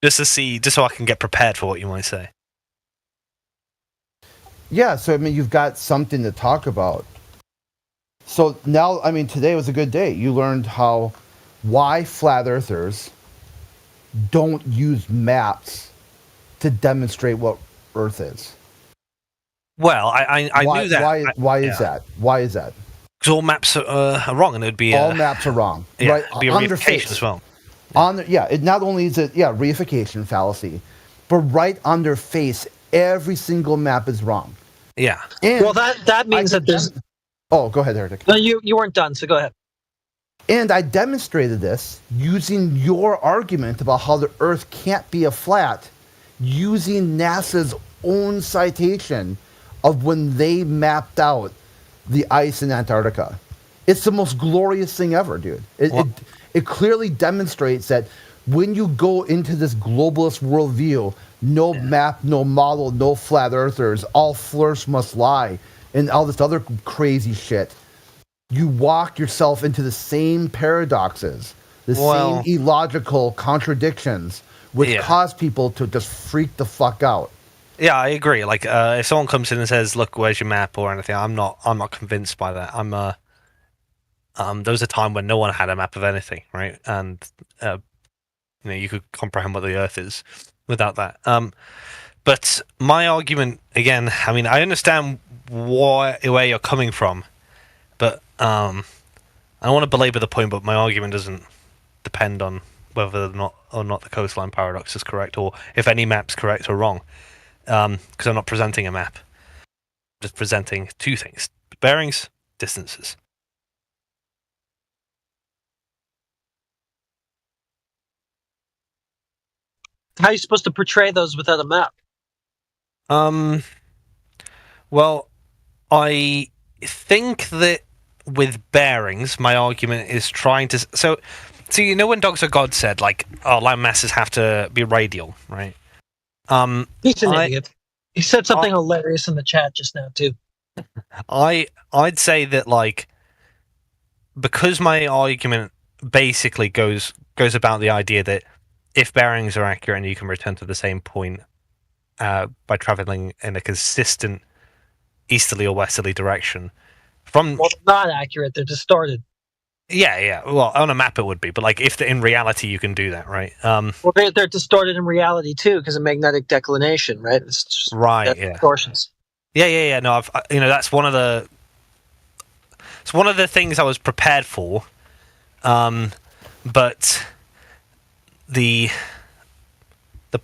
Just so I can get prepared for what you might say. Yeah, so I mean, you've got something to talk about. So now, I mean, today was a good day. You learned why flat earthers don't use maps to demonstrate what Earth is. Well, I knew that. Why is that? Why is that? Because all maps are wrong, and it would be all maps are wrong. Yeah, right? It'd be a reification as well. It not only is it reification fallacy, but right on their face, every single map is wrong. Yeah. And well, that means that there's. Oh, go ahead, Heretic. No, you weren't done, so go ahead. And I demonstrated this using your argument about how the Earth can't be a flat, using NASA's own citation of when they mapped out the ice in Antarctica. It's the most glorious thing ever, dude. It clearly demonstrates that when you go into this globalist worldview, no map, no model, no flat earthers, all flourish must lie, and all this other crazy shit, you walk yourself into the same paradoxes, the same illogical contradictions, which cause people to just freak the fuck out. Yeah, I agree. Like, if someone comes in and says, "Look, where's your map?" or anything, I'm not convinced by that. There was a time when no one had a map of anything, right? And you could comprehend what the Earth is without that. But my argument, again, I mean, I understand where you're coming from, but I don't want to belabor the point. But my argument doesn't depend on whether or not the coastline paradox is correct, or if any map's correct or wrong. Because I'm not presenting a map, I'm just presenting two things: bearings, distances. How are you supposed to portray those without a map? Well, I think that with bearings, my argument is trying to. So when Dogs of God said, like, land masses have to be radial, right? He's an idiot. He said something hilarious in the chat just now too. I'd say that, like, because my argument basically goes about the idea that if bearings are accurate and you can return to the same point by traveling in a consistent easterly or westerly direction, well, they're not accurate; they're distorted. Yeah. Well, on a map it would be, but like in reality you can do that, right? Well, they're distorted in reality too because of magnetic declination, right? It's just distortions. Yeah. No, that's one of the. It's one of the things I was prepared for, but the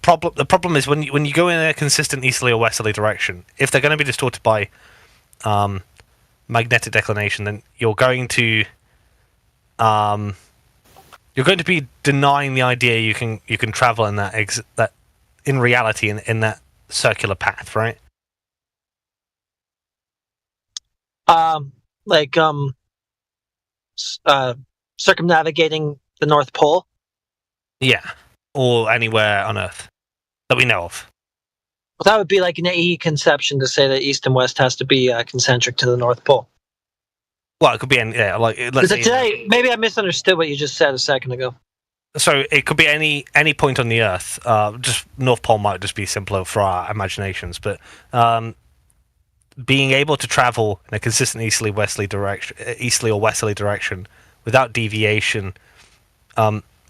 problem is when you go in a consistent easterly or westerly direction, if they're going to be distorted by magnetic declination, then you're going to be denying the idea you can travel in that in reality in that circular path, right? Circumnavigating the North Pole. Yeah, or anywhere on Earth that we know of. Well, that would be like an AE conception to say that East and West has to be concentric to the North Pole. Well, it could be let's say today. Maybe I misunderstood what you just said a second ago. So it could be any point on the Earth. Just North Pole might just be simpler for our imaginations, but being able to travel in a consistent easterly or westerly direction without deviation,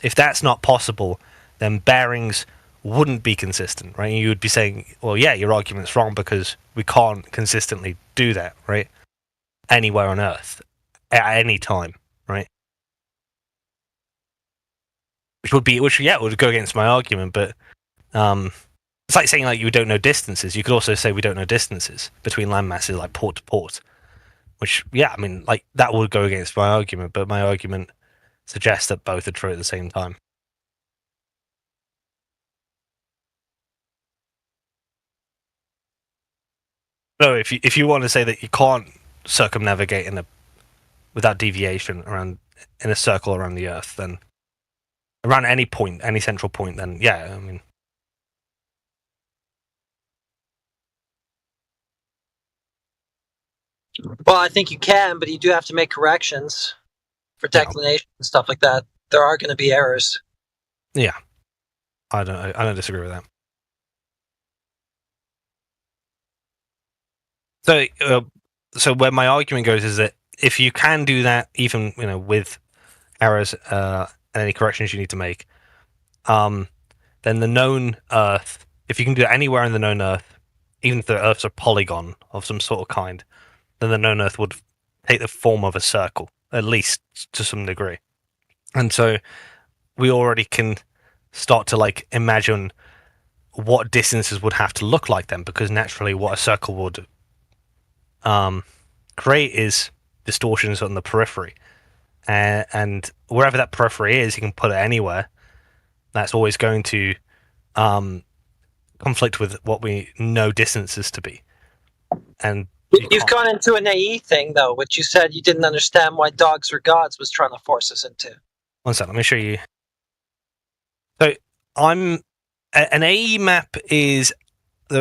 if that's not possible, then bearings wouldn't be consistent, right? You would be saying, well, yeah, your argument's wrong because we can't consistently do that, right? Anywhere on Earth at any time, right? Which would go against my argument, but it's like saying like you don't know distances. You could also say we don't know distances between land masses, like port to port, which like that would go against my argument, but my argument suggests that both are true at the same time. No, if you want to say that you can't circumnavigate without deviation in a circle around the Earth, then around any point, any central point, then yeah, I mean. Well, I think you can, but you do have to make corrections for declination and stuff like that. There are going to be errors. Yeah, I don't disagree with that. So where my argument goes is that if you can do that, even with errors and any corrections you need to make, then the known Earth, if you can do it anywhere in the known Earth, even if the Earth's a polygon of some sort of kind, then the known Earth would take the form of a circle, at least to some degree. And so we already can start to imagine what distances would have to look like then, because naturally what a circle would create is distortions on the periphery. And wherever that periphery is, you can put it anywhere. That's always going to conflict with what we know distances to be. And you've gone into an AE thing, though, which you said you didn't understand why Dogs Are Gods was trying to force us into. One second, let me show you. So an AE map is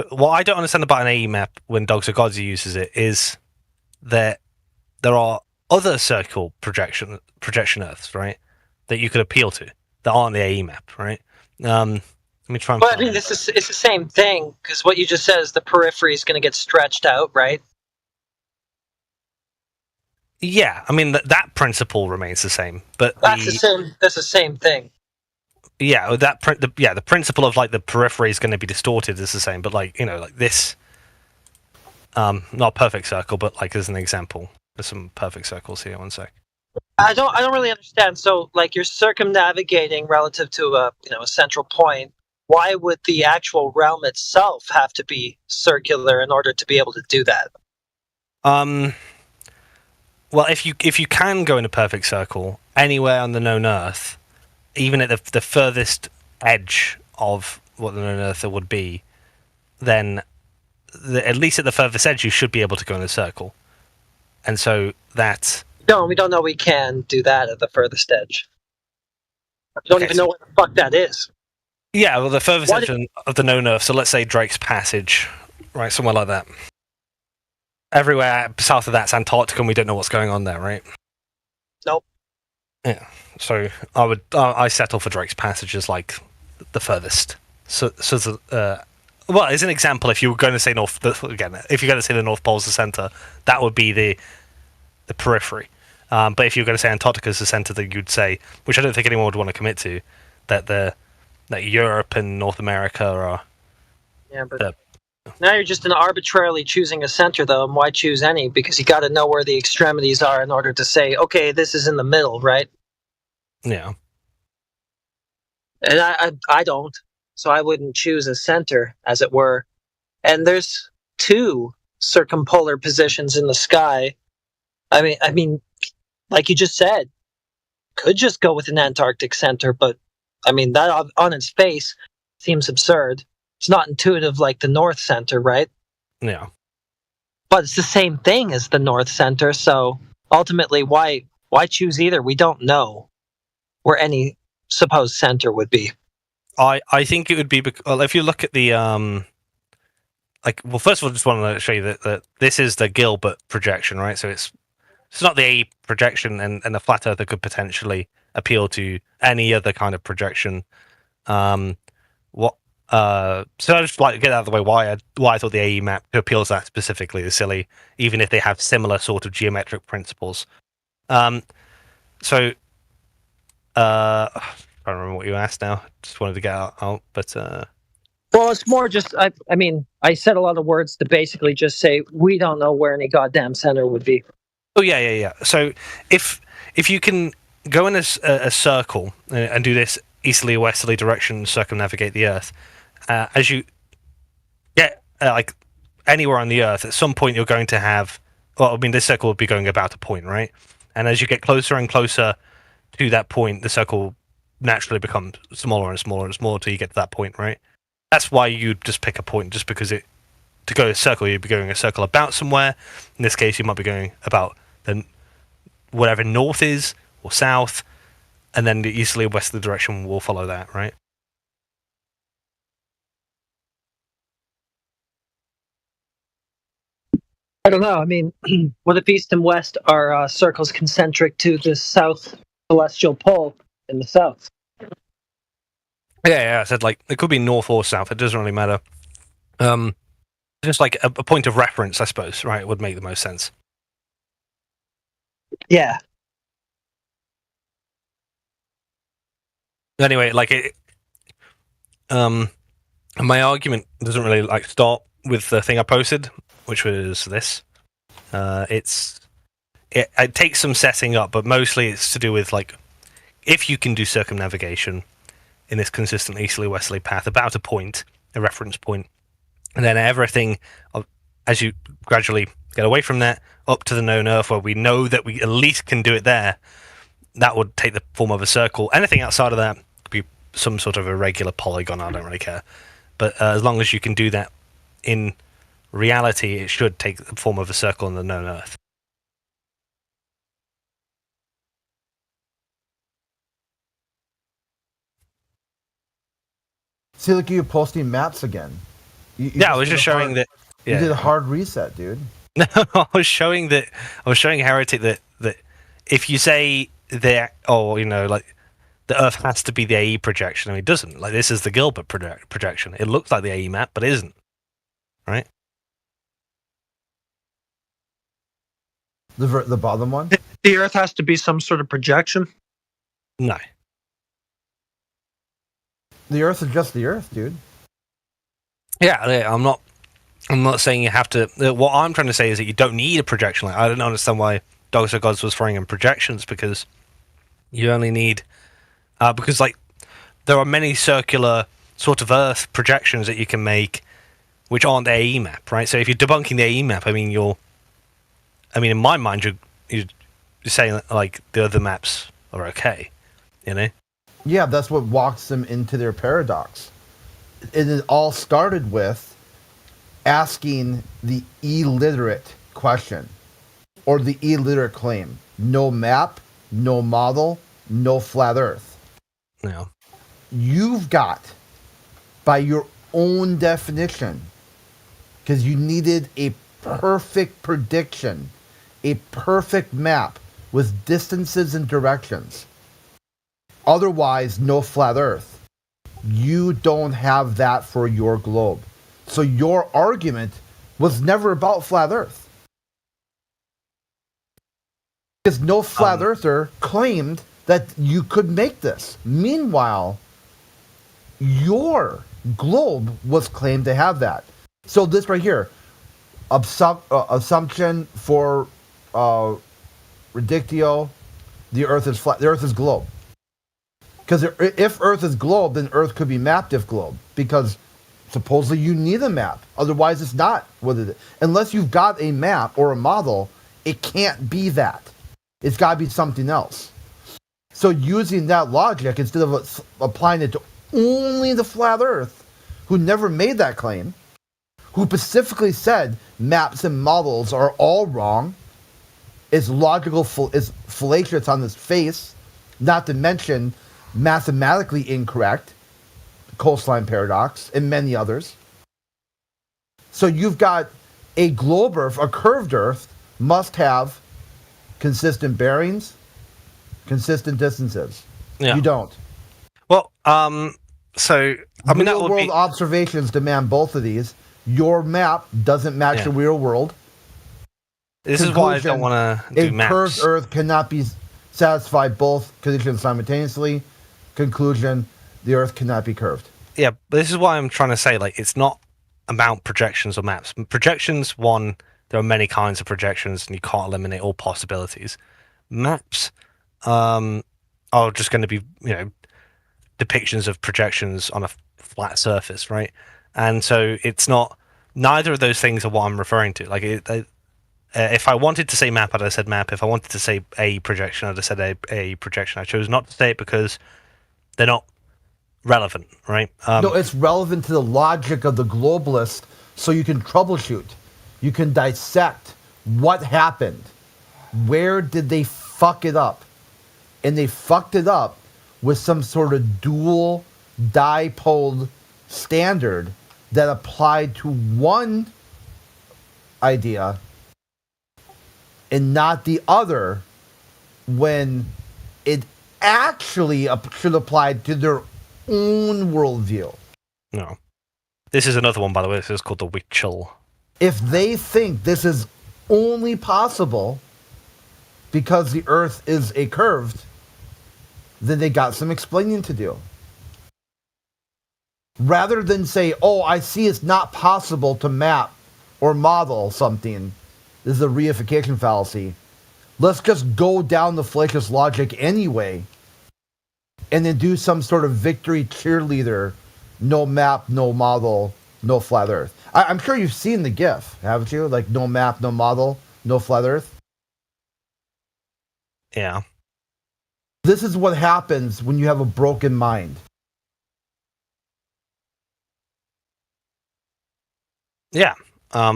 what I don't understand about an AE map when Dogs Are Gods uses it is that there are other circle projection Earths, right, that you could appeal to that aren't the AE map, right? Let me try and. But I mean, it's the same thing, because what you just said is the periphery is going to get stretched out, right? Yeah, I mean that principle remains the same, but that's the same thing. Yeah, the principle of the periphery is going to be distorted is the same, but this, not a perfect circle, but as an example, there's some perfect circles here. One sec. I don't really understand. So you're circumnavigating relative to a central point. Why would the actual realm itself have to be circular in order to be able to do that? Well, if you can go in a perfect circle anywhere on the known Earth, even at the furthest edge of what the known Earth would be, then at least at the furthest edge you should be able to go in a circle. And so that... No, we don't know we can do that at the furthest edge. We don't even know what the fuck that is. Yeah, well, the furthest edge of the known Earth, so let's say Drake's Passage, right, somewhere like that. Everywhere south of that's Antarctica, and we don't know what's going on there, right? Nope. Yeah, so I settle for Drake's Passage as the furthest. Well, as an example, if you were going to say if you're going to say the North Pole is the center, that would be the periphery. But if you're going to say Antarctica is the center, then you'd say, which I don't think anyone would want to commit to, that Europe and North America are. Yeah, but now you're just arbitrarily choosing a center, though, and why choose any? Because you got to know where the extremities are in order to say, okay, this is in the middle, right? Yeah. And I don't, so I wouldn't choose a center, as it were. And there's 2 circumpolar positions in the sky. I mean, like you just said, could just go with an Antarctic center, but I mean that on its face seems absurd. It's not intuitive like the North Center, right? Yeah. But it's the same thing as the North Center, so ultimately, why choose either? We don't know where any supposed center would be. I think it would be if you look at the well, first of all, I just want to show you that this is the Gilbert projection, right? So it's not the AE projection, and the flat earther could potentially appeal to any other kind of projection. So I just get out of the way why I thought the AE map appeals that specifically is silly, even if they have similar sort of geometric principles. I don't remember what you asked now. Just wanted to get out, but. Well, it's more just, I mean, I said a lot of words to basically just say, we don't know where any goddamn center would be. Oh, yeah. So if you can go in a circle and do this easterly or westerly direction, circumnavigate the Earth, as you get anywhere on the Earth, at some point you're going to have, well, I mean, this circle would be going about a point, right? And as you get closer and closer to that point, the circle naturally becomes smaller and smaller and smaller until you get to that point, right? That's why you just pick a point, just because it to go a circle, you'd be going a circle about somewhere. In this case, you might be going about whatever north is or south, and then the easterly or westerly direction will follow that, right? I don't know. I mean, what if east and west are circles concentric to the south celestial pole in the south? Yeah. I said like it could be north or south. It doesn't really matter. Just like a point of reference, I suppose. Right, would make the most sense. Yeah. Anyway, like my argument doesn't really like start with the thing I posted, which was this. It takes some setting up, but mostly it's to do with like if you can do circumnavigation in this consistent easterly westerly path about a point, a reference point, and then everything as you gradually get away from that up to the known Earth, where we know that we at least can do it there, that would take the form of a circle. Anything outside of that could be some sort of irregular polygon. I don't really care, but as long as you can do that in reality, it should take the form of a circle on the known Earth. See, look, you're posting maps again. I was just showing that. Yeah. You did a hard reset, dude. No, I was showing Heretic that if you say that, like the Earth has to be the AE projection, I mean, it doesn't. Like this is the Gilbert projection. It looks like the AE map, but it isn't. Right? The bottom one? The Earth has to be some sort of projection? No. The Earth is just the Earth, dude. Yeah, I'm not saying you have to. What I'm trying to say is that you don't need a projection. Like, I don't understand why Dogs of Gods was throwing in projections, because you only need because like there are many circular sort of Earth projections that you can make, which aren't the AE map, right? So if you're debunking the AE map, I mean, in my mind, you're saying like the other maps are okay, you know? Yeah, that's what walks them into their paradox. It all started with asking the illiterate question, or the illiterate claim. No map, no model, no flat Earth. No. You've got, by your own definition, because you needed a perfect prediction, a perfect map with distances and directions. Otherwise, no flat Earth. You don't have that for your globe. So your argument was never about flat Earth. Because no flat earther claimed that you could make this. Meanwhile, your globe was claimed to have that. So this right here, assumption for Redictio, the Earth is flat. The Earth is globe. Because if Earth is globe, then Earth could be mapped if globe. Because supposedly you need a map. Otherwise, it's not what it is. Unless you've got a map or a model, it can't be that. It's got to be something else. So using that logic, instead of applying it to only the flat Earth, who never made that claim, who specifically said maps and models are all wrong, is logical, is fallacious on its face, not to mention mathematically incorrect, coastline paradox, and many others. So you've got a globe Earth, a curved Earth, must have consistent bearings, consistent distances. Yeah. You don't. Well, so I mean, real world observations demand both of these. Your map doesn't match the real world. This is why I don't want to do maps. A curved Earth cannot be satisfy both conditions simultaneously. Conclusion: the Earth cannot be curved. Yeah, but this is why I'm trying to say, like, it's not about projections or maps. Projections, one, there are many kinds of projections, and you can't eliminate all possibilities. Maps are just going to be, depictions of projections on a flat surface, right? And so it's not. Neither of those things are what I'm referring to. Like, if I wanted to say map, I'd have said map. If I wanted to say a projection, I'd have said a projection. I chose not to say it because they're not relevant, right? No, it's relevant to the logic of the globalist So you can troubleshoot. You can dissect what happened. Where did they fuck it up? And they fucked it up with some sort of dual dipole standard that applied to one idea and not the other, when it actually should apply to their own worldview. No. This is another one, by the way. This is called the Witchel. If they think this is only possible because the Earth is a curved, then they got some explaining to do. Rather than say, oh, I see it's not possible to map or model something. This is a reification fallacy. Let's just go down the fallacious logic anyway and then do some sort of victory cheerleader. No map, no model, no flat Earth. I'm sure you've seen the GIF, haven't you? Like, no map, no model, no flat Earth. Yeah. This is what happens when you have a broken mind. Yeah. I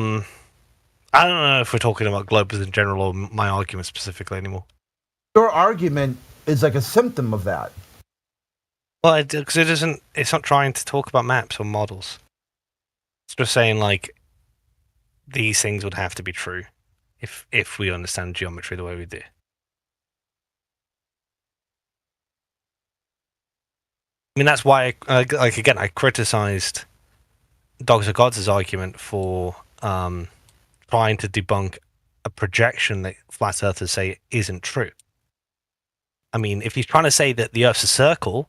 don't know if we're talking about globes in general or my argument specifically anymore. Your argument is like a symptom of that. Well, because it's not trying to talk about maps or models. It's just saying, like, these things would have to be true if we understand geometry the way we do. I mean, that's why, I criticized Dogs of Gods' argument for trying to debunk a projection that flat earthers say isn't true. I mean, if he's trying to say that the Earth's a circle,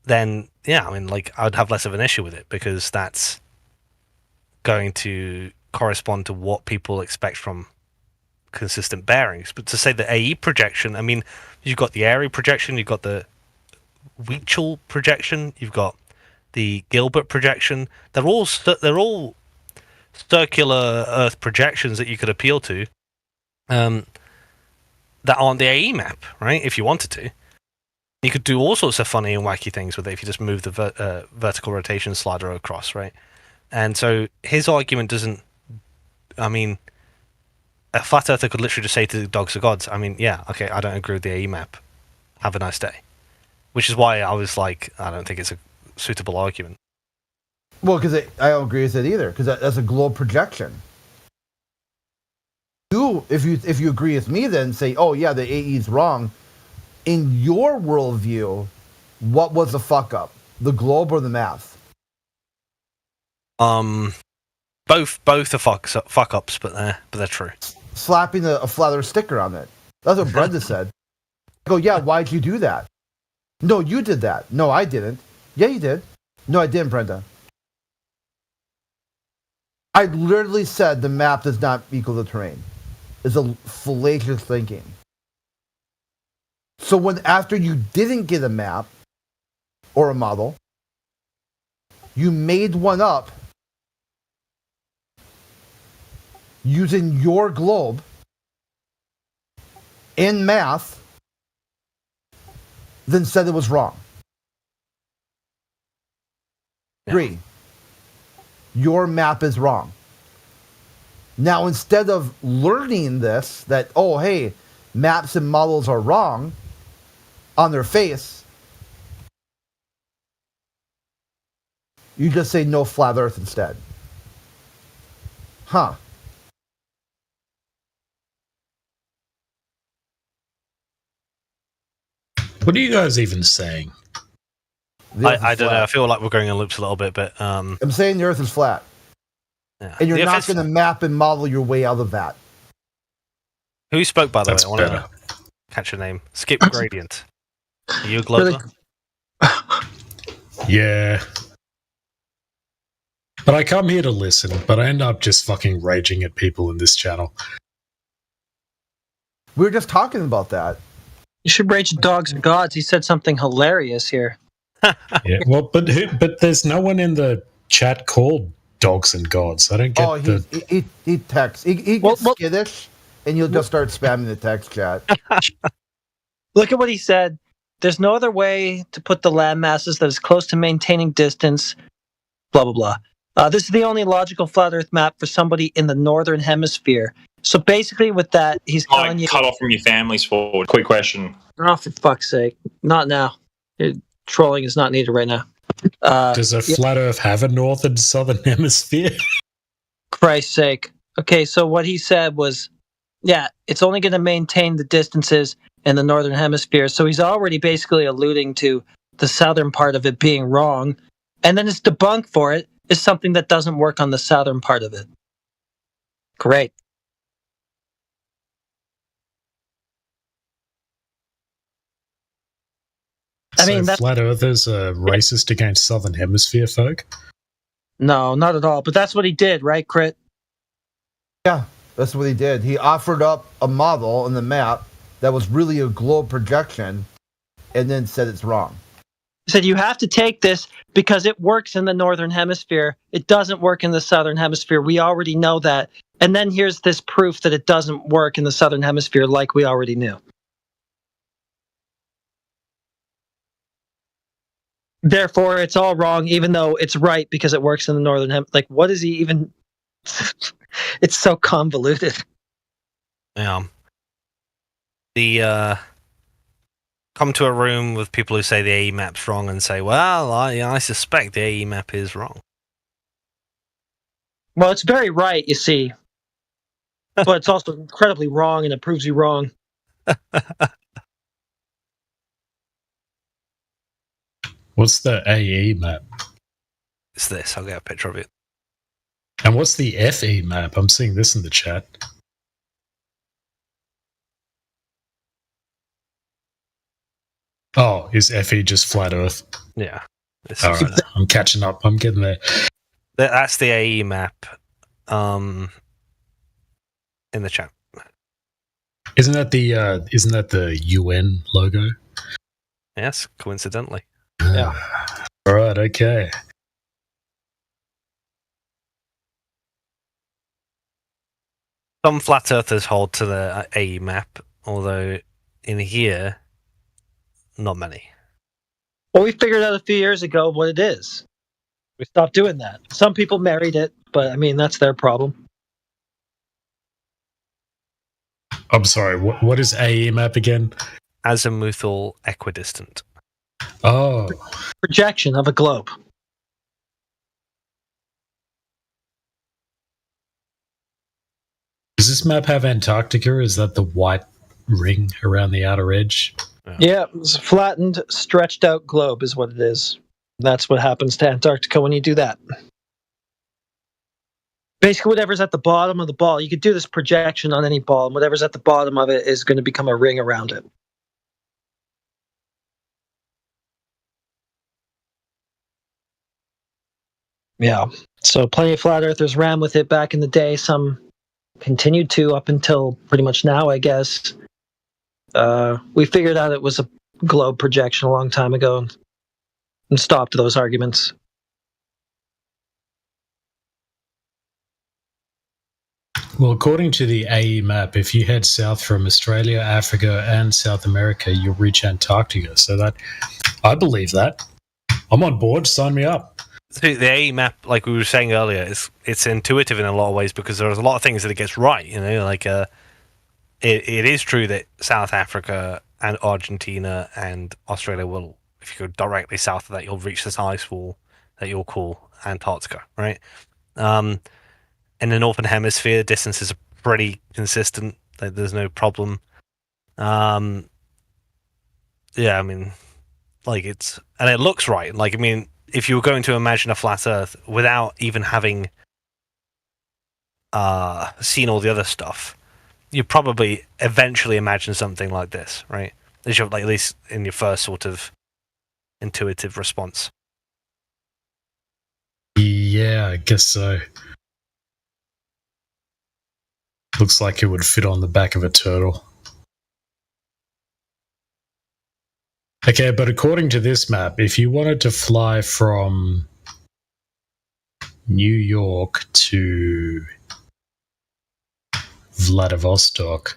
then, yeah, I mean, like, I'd have less of an issue with it, because that's going to correspond to what people expect from consistent bearings. But to say the AE projection, I mean, you've got the Airy projection, you've got the Witchel projection, you've got the Gilbert projection. They're all circular Earth projections that you could appeal to, that aren't the AE map, right? If you wanted to, you could do all sorts of funny and wacky things with it if you just move the vertical rotation slider across, right? And so his argument doesn't. I mean, a flat earther could literally just say to the Dogs of Gods, I mean, yeah, okay, I don't agree with the AE map. Have a nice day. Which is why I was like, I don't think it's a suitable argument. Well, because I don't agree with it either, because that's a globe projection. If you agree with me, then say, oh yeah, the AE is wrong. In your worldview, what was the fuck up? The globe or the math? Both are fuck ups, but they're true. Slapping a flat Earth sticker on it. That's what Brenda said. I go, yeah, why'd you do that? No, you did that. No, I didn't. Yeah, you did. No, I didn't, Brenda. I literally said the map does not equal the terrain. It's a fallacious thinking. So after you didn't get a map or a model, you made one up using your globe in math, then said it was wrong. Yeah. 3. Your map is wrong. Now, instead of learning this, that, oh, hey, maps and models are wrong on their face, you just say no flat Earth instead. Huh. What are you guys even saying? I don't know. I feel like we're going in loops a little bit, but I'm saying the Earth is flat. Yeah. And you're not going to map and model your way out of that. Who spoke, by the That's way? I want better. to catch your name. Skip Gradient. Are you a Glober? Yeah. But I come here to listen, but I end up just fucking raging at people in this channel. We were just talking about that. You should rage at Dogs and Gods. He said something hilarious here. Yeah, well, but there's no one in the chat called Dogs and Gods. I don't get he texts. He gets skittish, and you'll just start spamming the text chat. Look at what he said. There's no other way to put the land masses that is close to maintaining distance, blah, blah, blah. This is the only logical flat Earth map for somebody in the northern hemisphere. So basically, with that, he's telling you cut off from your families forward. Quick question. Oh, for fuck's sake! Not now. Trolling is not needed right now. Does a flat Earth have a north and southern hemisphere? Christ's sake. Okay, so what he said was, yeah, it's only going to maintain the distances in the northern hemisphere. So he's already basically alluding to the southern part of it being wrong. And then his debunk for it is something that doesn't work on the southern part of it. Great. I mean, flat earthers are racist against southern hemisphere folk? No, not at all. But that's what he did, right, Crit? Yeah, that's what he did. He offered up a model in the map that was really a globe projection and then said it's wrong. He said you have to take this because it works in the northern hemisphere. It doesn't work in the southern hemisphere. We already know that. And then here's this proof that it doesn't work in the southern hemisphere like we already knew. Therefore, it's all wrong, even though it's right because it works in the northern hemisphere. Like, what is he even... It's so convoluted. Yeah. Come to a room with people who say the AE map's wrong and say, well, I suspect the AE map is wrong. Well, it's very right, you see. But it's also incredibly wrong, and it proves you wrong. What's the AE map? It's this. I'll get a picture of it. And what's the FE map? I'm seeing this in the chat. Oh, is FE just flat Earth? Yeah. All right, I'm catching up. I'm getting there. That's the AE map in the chat. Isn't that the UN logo? Yes, coincidentally. Yeah. All right, okay. Some flat earthers hold to the AE map, although in here, not many. Well, we figured out a few years ago what it is. We stopped doing that. Some people married it, but I mean, that's their problem. I'm sorry, what is AE map again? Azimuthal equidistant. Oh. Projection of a globe. Does this map have Antarctica? Is that the white ring around the outer edge? Yeah, it's a flattened, stretched out globe is what it is. That's what happens to Antarctica when you do that. Basically, whatever's at the bottom of the ball, you could do this projection on any ball, and whatever's at the bottom of it is going to become a ring around it. Yeah, so plenty of flat earthers ran with it back in the day. Some continued to up until pretty much now, I guess. We figured out it was a globe projection a long time ago and stopped those arguments. Well, according to the AE map, if you head south from Australia, Africa, and South America, you'll reach Antarctica. So that, I believe that. I'm on board. Sign me up. The AE map, like we were saying earlier, it's intuitive in a lot of ways because there's a lot of things that it gets right. You know, like it is true that South Africa and Argentina and Australia will, if you go directly south of that, you'll reach this ice wall that you'll call Antarctica, right? In the northern hemisphere, distances are pretty consistent. There's no problem. Yeah, I mean, like it looks right. Like, I mean, if you were going to imagine a flat Earth without even having seen all the other stuff, you'd probably eventually imagine something like this, right? At least in your first sort of intuitive response. Yeah, I guess so. Looks like it would fit on the back of a turtle. Okay, but according to this map, if you wanted to fly from New York to Vladivostok,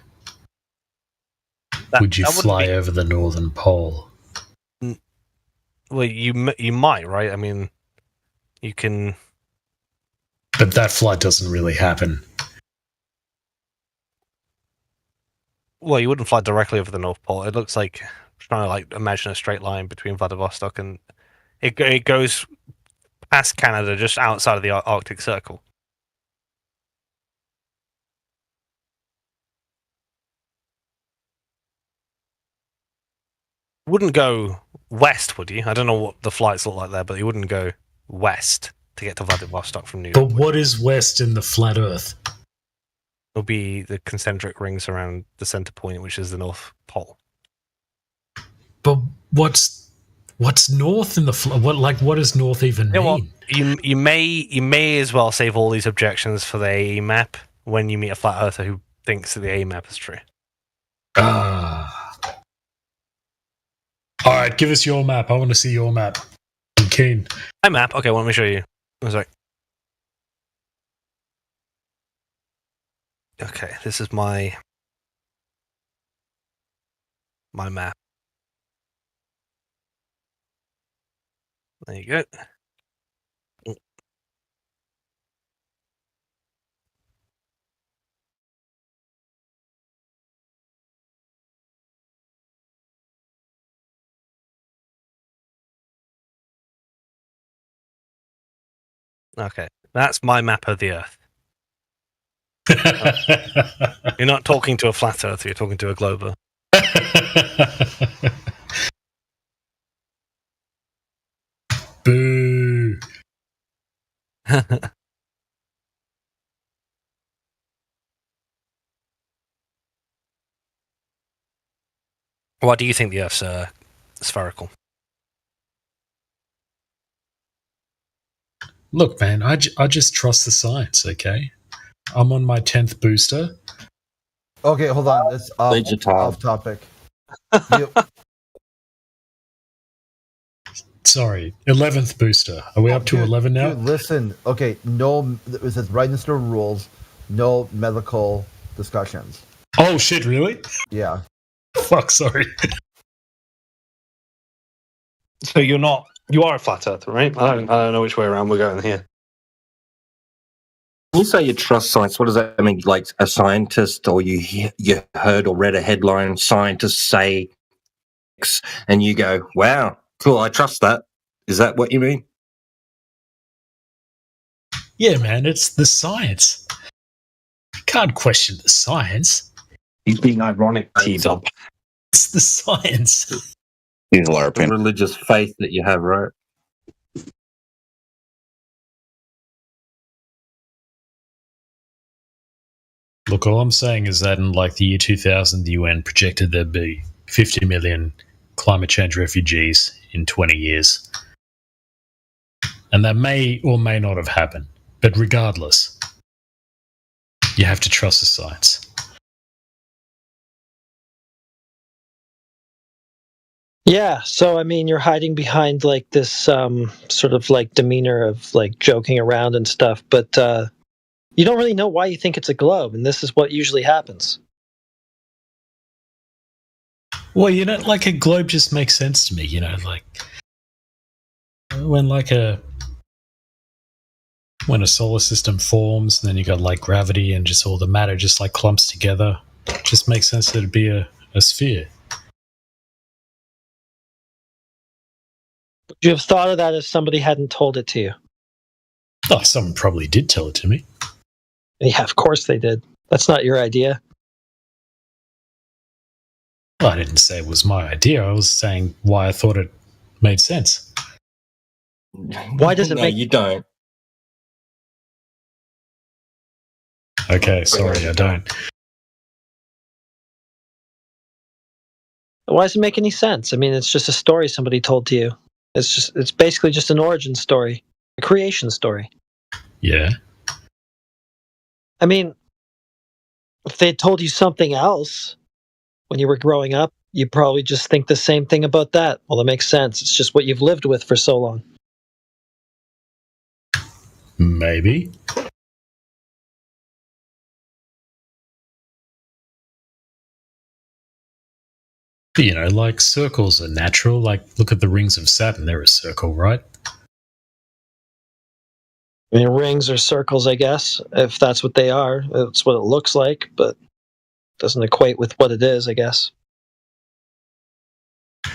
would you fly over the Northern Pole? Well, you might, right? I mean, you can But that flight doesn't really happen. Well, you wouldn't fly directly over the North Pole. It looks like trying to like imagine a straight line between Vladivostok and it goes past Canada, just outside of the Arctic Circle. Wouldn't go west, would you? I don't know what the flights look like there, but you wouldn't go west to get to Vladivostok from New York. But what is west in the flat Earth? It'll be the concentric rings around the center point, which is the North Pole. But what's north in the what does north even mean? Well, you may as well save all these objections for the AE map when you meet a flat earther who thinks that the AE map is true. All right, give us your map. I want to see your map. I'm keen. My map? Okay, well, let me show you. Oh, sorry. Okay, this is my map. There you go. Okay, that's my map of the Earth. You're not talking to a flat earther, you're talking to a glober. Boo. Why do you think the Earth's spherical? Look, man, I just trust the science, okay? I'm on my 10th booster. Okay, hold on. That's off topic. Sorry, 11th booster. Are we up to 11 now? Dude, listen. Okay, no, it says right in the rules, no medical discussions. Oh, shit, really? Yeah. Fuck, sorry. So you are a flat earther, right? I don't know which way around we're going here. When you say you trust science, what does that mean? Like a scientist, or you heard or read a headline, scientists say X, and you go, wow, cool, I trust that. Is that what you mean? Yeah, man, it's the science. You can't question the science. He's being ironic, T-Dub. It's the science. He's LARPing. Religious faith that you have, right? Look, all I'm saying is that in like the year 2000, the UN projected there'd be 50 million climate change refugees in 20 years. And that may or may not have happened. But regardless, you have to trust the science. Yeah, so I mean, you're hiding behind like this sort of like demeanor of like joking around and stuff, but you don't really know why you think it's a globe, and this is what usually happens. Well, you know, like a globe just makes sense to me, you know, like when a solar system forms, then you got like gravity and just all the matter just like clumps together. It just makes sense that it'd be a sphere. Would you have thought of that if somebody hadn't told it to you? Oh, someone probably did tell it to me. Yeah, of course they did. That's not your idea. Well, I didn't say it was my idea. I was saying why I thought it made sense. Why does it no, make... you don't. Okay, sorry, I don't. Why does it make any sense? I mean, it's just a story somebody told to you. It's basically just an origin story, a creation story. Yeah. I mean, if they had told you something else when you were growing up, you probably just think the same thing about that. Well, that makes sense. It's just what you've lived with for so long. Maybe. You know, like circles are natural. Like, look at the rings of Saturn. They're a circle, right? I mean, rings or circles, I guess, if that's what they are. That's what it looks like, but doesn't equate with what it is, I guess.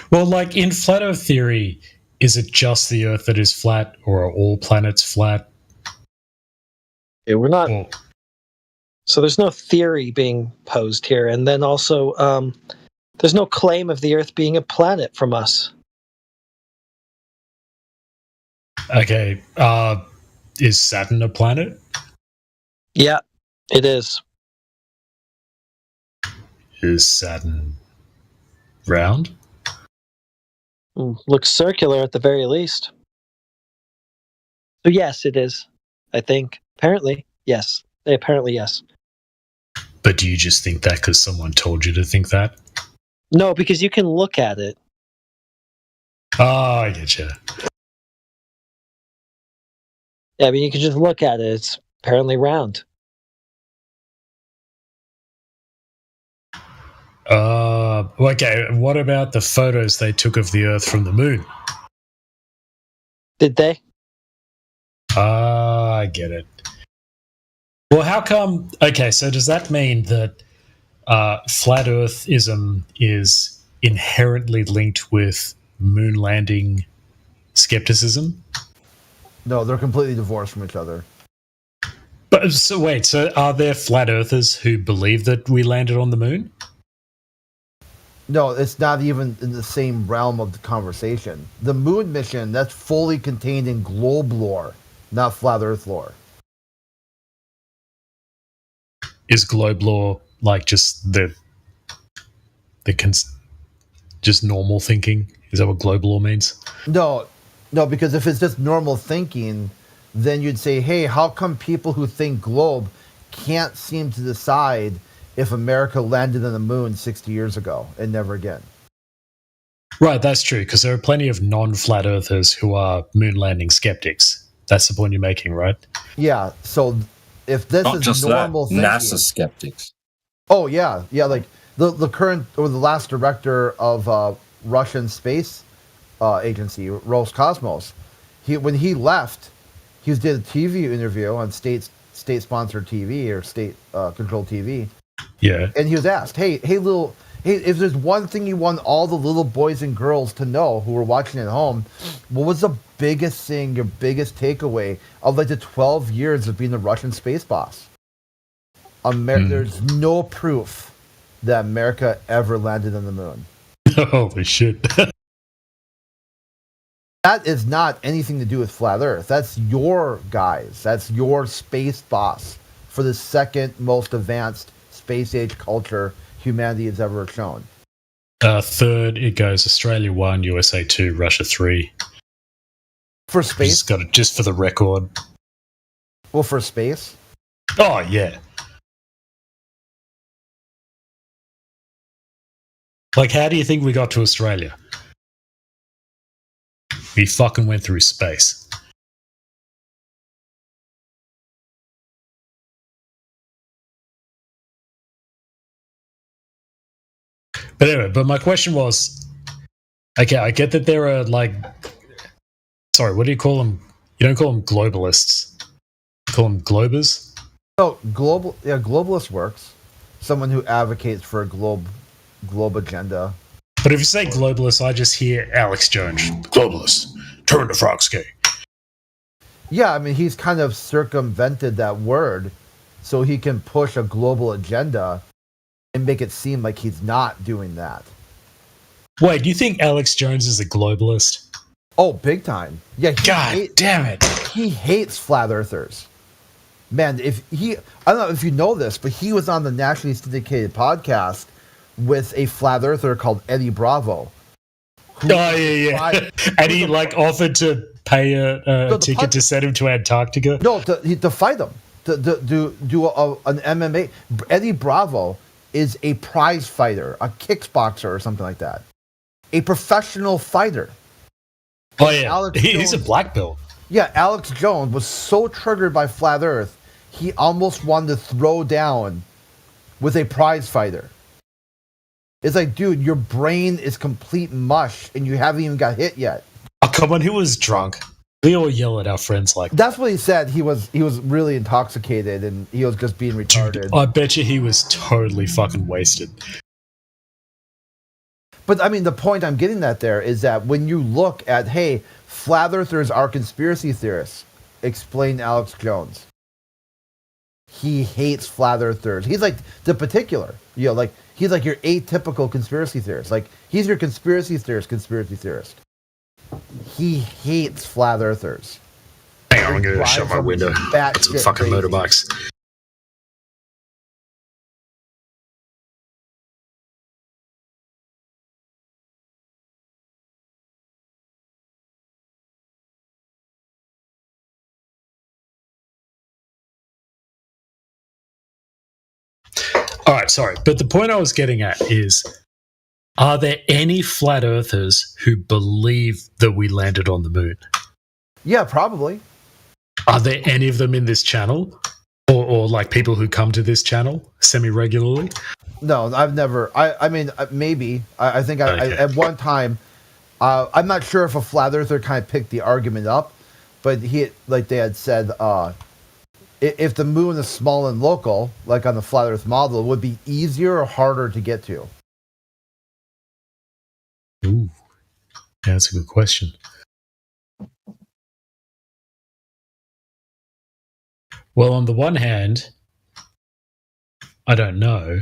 Well, like in flat Earth theory, is it just the Earth that is flat, or are all planets flat? Yeah, we're not. So there's no theory being posed here, and then also there's no claim of the Earth being a planet from us. Okay, is Saturn a planet? Yeah, it is. Is Saturn round? Looks circular at the very least. So yes, it is. I think. Apparently, yes. Apparently, yes. But do you just think that because someone told you to think that? No, because you can look at it. Oh, I get you. Yeah, I mean, you can just look at it. It's apparently round. Okay. What about the photos they took of the Earth from the moon? Did they? I get it. Well, how come? Okay, so does that mean that flat Earthism is inherently linked with moon landing skepticism? No, they're completely divorced from each other. But so wait, so are there flat earthers who believe that we landed on the moon? No, it's not even in the same realm of the conversation. The moon mission, that's fully contained in globe lore, not flat Earth lore. Is globe lore like just just normal thinking? Is that what globe lore means? No, because if it's just normal thinking, then you'd say, hey, how come people who think globe can't seem to decide if America landed on the moon 60 years ago and never again? Right, that's true, because there are plenty of non-flat earthers who are moon landing skeptics. That's the point you're making, right? Yeah, so if this Not is just normal that, thinking... NASA skeptics. Oh, yeah, like the current or the last director of Russian space agency, Roscosmos, when he left, he did a TV interview on state-sponsored TV or state-controlled TV. Yeah. And he was asked, hey, if there's one thing you want all the little boys and girls to know who were watching at home, what was the biggest thing, your biggest takeaway of like the 12 years of being the Russian space boss? There's no proof that America ever landed on the moon. Holy shit. That is not anything to do with flat Earth. That's your guys. That's your space boss for the second most advanced space age culture humanity has ever shown. Third, it goes Australia 1, USA 2, Russia 3. For space? Just for the record. Well, for space? Oh, yeah. Like, how do you think we got to Australia? We fucking went through space. But anyway, my question was, okay, I get that there are like, sorry, what do you call them? You don't call them globalists. You call them globers? Oh, globalist works. Someone who advocates for a globe agenda. But if you say globalist, I just hear Alex Jones, globalist, turn to Frogskate. Yeah, I mean, he's kind of circumvented that word so he can push a global agenda and make it seem like he's not doing that. Wait, do you think Alex Jones is a globalist? Oh, big time. Yeah. Damn it. He hates flat earthers. Man, I don't know if you know this, but he was on the nationally syndicated podcast with a flat earther called Eddie Bravo. Oh, yeah. And he offered to pay a ticket to send him to Antarctica? No, to fight him. To do an MMA. Eddie Bravo is a prize fighter, a kickboxer or something like that. A professional fighter. Oh, yeah. He's a black belt. Yeah, Alex Jones was so triggered by flat Earth, he almost wanted to throw down with a prize fighter. It's like, dude, your brain is complete mush and you haven't even got hit yet. Oh, come on, he was drunk. We all yell at our friends like That's what he said. He was really intoxicated and he was just being retarded. I bet you he was totally fucking wasted. But I mean, the point I'm getting at there is that when you look at, hey, flat earthers are conspiracy theorists, explain Alex Jones. He hates flat earthers. He's like the particular, like he's like your atypical conspiracy theorist. Like he's your conspiracy theorist. He hates flat earthers. Hang on, I'm going to shut my window. Got some fucking motorbikes. All right, sorry. But the point I was getting at is, are there any flat earthers who believe that we landed on the moon? Yeah, probably. Are there any of them in this channel? Or like people who come to this channel semi-regularly? No, I've never. I mean, maybe. I think I at one time, I'm not sure if a flat earther kind of picked the argument up, but they had said, if the moon is small and local, like on the flat Earth model, it would be easier or harder to get to? Ooh, yeah, that's a good question. Well, on the one hand, I don't know.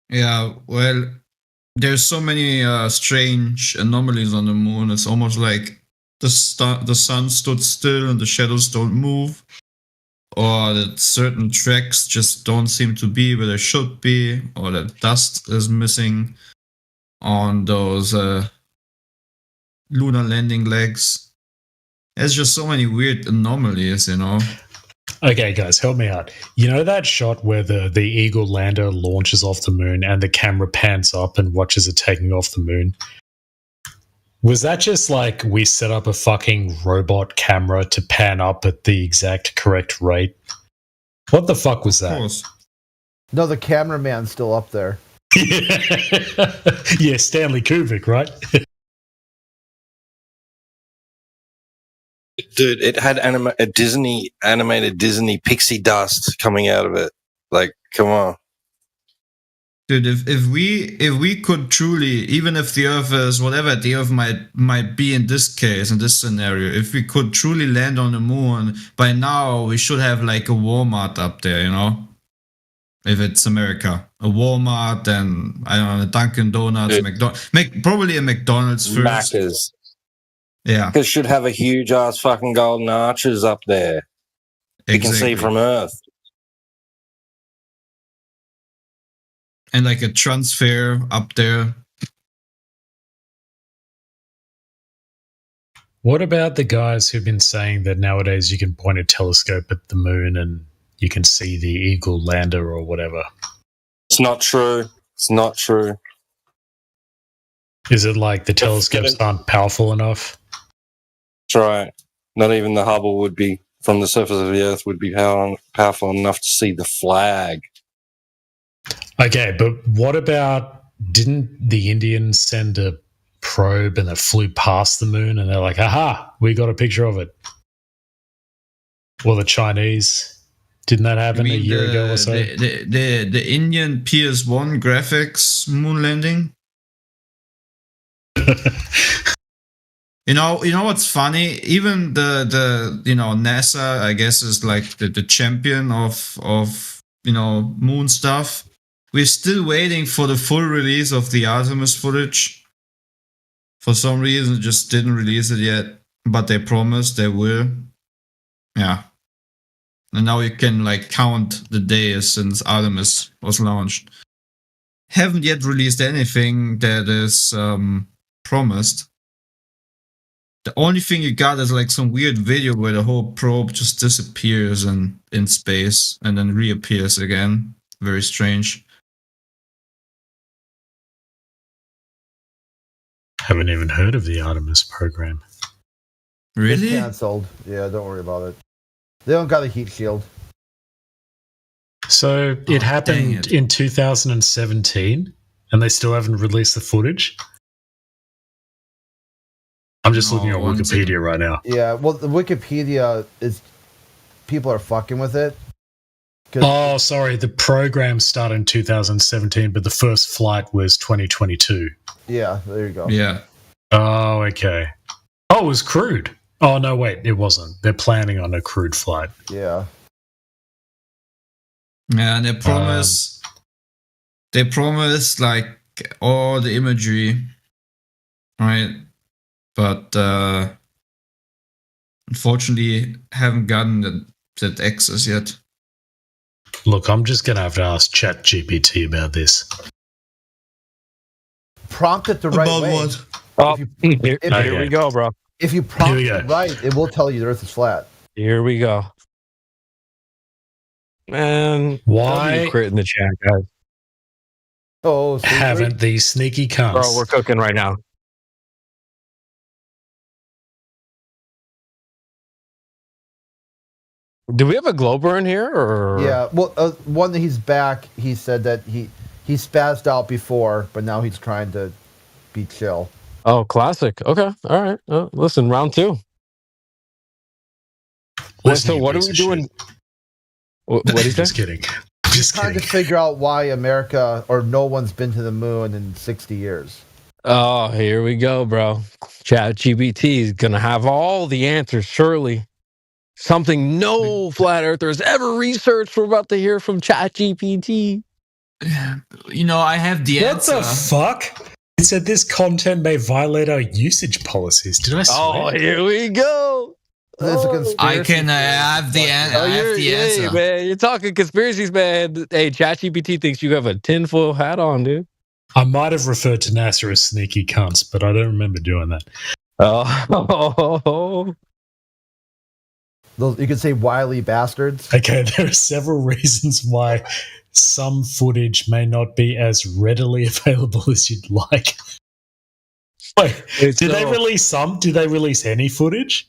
Yeah, well, there's so many strange anomalies on the moon. It's almost like the sun stood still and the shadows don't move, or that certain tracks just don't seem to be where they should be, or that dust is missing on those lunar landing legs. There's just so many weird anomalies, Okay, guys, help me out. You know that shot where the Eagle lander launches off the moon and the camera pans up and watches it taking off the moon? Was that just like we set up a fucking robot camera to pan up at the exact correct rate? What the fuck was that? No, the cameraman's still up there. Yeah, Stanley Kubrick, right? Dude, it had animated Disney pixie dust coming out of it. Like, come on. Dude, if we could truly, even if the Earth is whatever the Earth might be in this case, in this scenario, if we could truly land on the moon, by now we should have like a Walmart up there, If it's America, a Walmart and I don't know, a Dunkin' Donuts, probably a McDonald's first. Macca's. Yeah, because should have a huge ass fucking golden arches up there. You can see from Earth. And like a transfer up there. What about the guys who've been saying that nowadays you can point a telescope at the moon and you can see the Eagle lander or whatever? It's not true. It's not true. Is it like the telescopes aren't powerful enough? That's right. Not even the Hubble would be, from the surface of the Earth, would be powerful enough to see the flag. Okay, but what about, didn't the Indians send a probe and it flew past the moon and they're like, aha, we got a picture of it? Or the Chinese, didn't that happen a year ago or so? The Indian PS1 graphics moon landing? You know what's funny? Even the NASA, I guess, is like the champion of moon stuff. We're still waiting for the full release of the Artemis footage. For some reason, just didn't release it yet, but they promised they will. Yeah. And now you can like count the days since Artemis was launched. Haven't yet released anything that is promised. The only thing you got is like some weird video where the whole probe just disappears in space and then reappears again. Very strange. Haven't even heard of the Artemis program. Really? It's canceled. Yeah, don't worry about it. They don't got a heat shield. So it happened in 2017 and they still haven't released the footage? I'm just looking at Wikipedia right now. Yeah, well, the Wikipedia is people are fucking with it. Oh, sorry. The program started in 2017, but the first flight was 2022. Yeah, there you go. Yeah. Oh, okay. Oh, it was crewed. Oh, no, wait, it wasn't. They're planning on a crewed flight. Yeah. Yeah, and they promise like all the imagery, right? But unfortunately, haven't gotten that access yet. Look, I'm just going to have to ask ChatGPT about this. Prompt it the right About way. what? Oh, here we go, bro. If you prompt it right, it will tell you the Earth is flat. Here we go. Man, Why crit in the chat, guys? Oh, haven't these sneaky cunts? Bro, we're cooking right now. Do we have a Glober in here, or Yeah, well, one that he's back. He said that he spazzed out before, but now he's trying to be chill. Oh, classic. Okay, all right. Listen, round two. So what are we doing? What is that? Just kidding. Just trying to figure out why America or no one's been to the moon in 60 years. Oh, here we go, bro. ChatGPT is gonna have all the answers, surely. Something no flat earthers ever researched. We're about to hear from ChatGPT. You know, I have the answer. What the fuck? It said this content may violate our usage policies. Did I swear? Oh, here we go. There's a conspiracy. I have the answer. I have the Hey, answer. man, you're talking conspiracies, man. Hey, ChatGPT thinks you have a tinfoil hat on, dude. I might have referred to NASA as sneaky cunts, but I don't remember doing that. Oh. You could say wily bastards. Okay, there are several reasons why some footage may not be as readily available as you'd like. Wait, did they release some? Did they release any footage?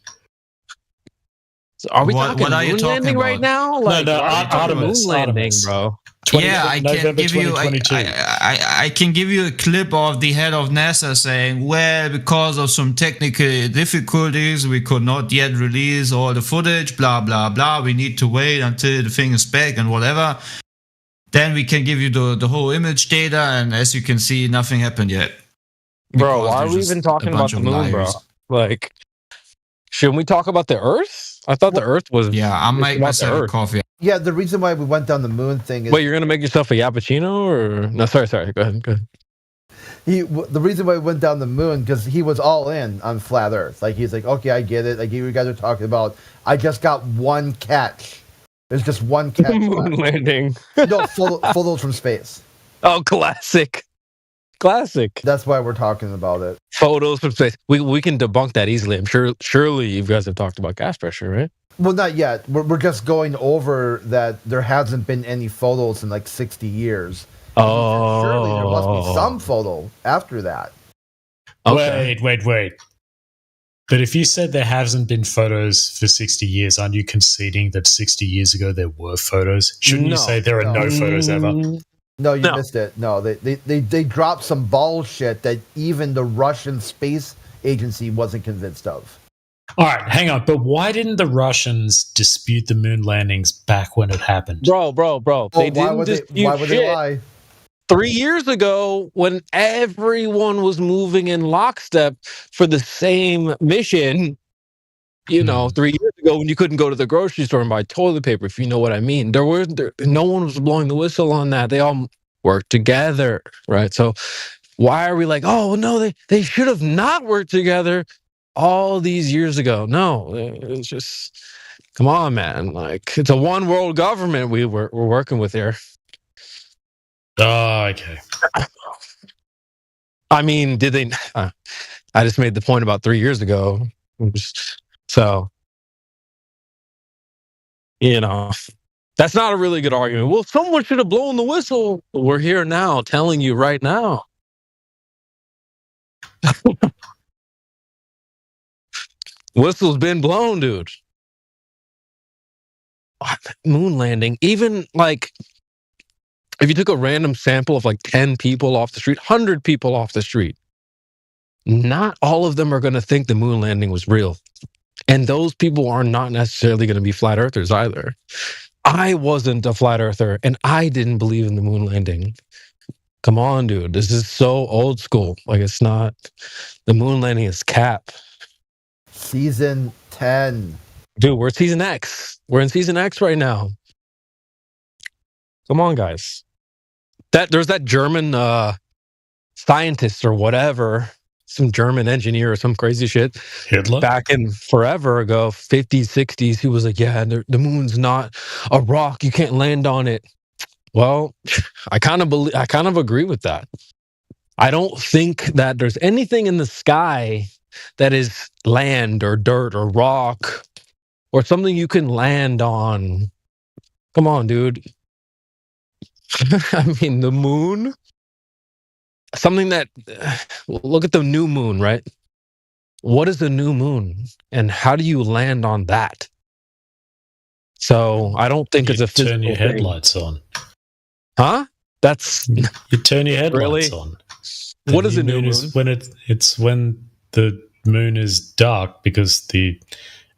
Are we What talking are you moon talking landing about? right now? No, Artemis, moon landing, bro. Yeah, I can November give you. 2022. I can give you a clip of the head of NASA saying, "Well, because of some technical difficulties, we could not yet release all the footage. Blah blah blah. We need to wait until the thing is back and whatever. Then we can give you the whole image data. And as you can see, nothing happened yet. Bro, Because why are they're we just even a talking about bunch the of moon, bro? liars. Like, shouldn't we talk about the Earth? I thought the Earth was. Yeah, I'll it's make about the myself a Earth. coffee. Yeah, the reason why we went down the moon thing is Wait, you're gonna make yourself a cappuccino, or no? Sorry. Go ahead. the reason why we went down the moon because he was all in on flat Earth. Like he's like, okay, I get it. Like you guys are talking about. I just got one catch. There's just one catch. Moon landing. No, photos from space. Oh, classic. That's why we're talking about it. Photos from space. We can debunk that easily. I'm sure. Surely you guys have talked about gas pressure, right? Well, not yet. We're just going over that there hasn't been any photos in like 60 years. Oh. Surely there must be some photo after that. Okay. Wait. But if you said there hasn't been photos for 60 years, aren't you conceding that 60 years ago there were photos? Shouldn't you say there are no photos ever? No, you missed it. No, they dropped some bullshit that even the Russian space agency wasn't convinced of. All right, hang on. But why didn't the Russians dispute the moon landings back when it happened? Bro. They didn't dispute why would shit. they lie? 3 years ago, when everyone was moving in lockstep for the same mission, 3 years ago when you couldn't go to the grocery store and buy toilet paper, if you know what I mean, no one was blowing the whistle on that. They all worked together, right? So why are we like, oh no, they should have not worked together all these years ago? No, it's just, come on, man. Like, it's a one world government we're working with here. Oh, okay. I mean, did they? I just made the point about 3 years ago. So, that's not a really good argument. Well, someone should have blown the whistle. We're here now telling you right now. Whistle's been blown, dude. Moon landing, even like, if you took a random sample of like 10 people off the street, 100 people off the street, not all of them are going to think the moon landing was real. And those people are not necessarily going to be flat earthers either. I wasn't a flat earther, and I didn't believe in the moon landing. Come on, dude. This is so old school. Like, it's not. The moon landing is cap. Season 10. Dude, we're season X. We're in season X right now. Come on, guys. There's that German scientist or whatever, some German engineer or some crazy shit. Hitler? Back in forever ago, 50s, 60s, he was like, yeah, the moon's not a rock. You can't land on it. Well, I kind of agree with that. I don't think that there's anything in the sky that is land or dirt or rock or something you can land on. Come on, dude. I mean, the moon, something that, look at the new moon, right? What is the new moon? And how do you land on that? So I don't think it's a physical turn your thing. headlights on. Huh? That's You turn your headlights Really? on. What is a new moon? Is when it's when the moon is dark because the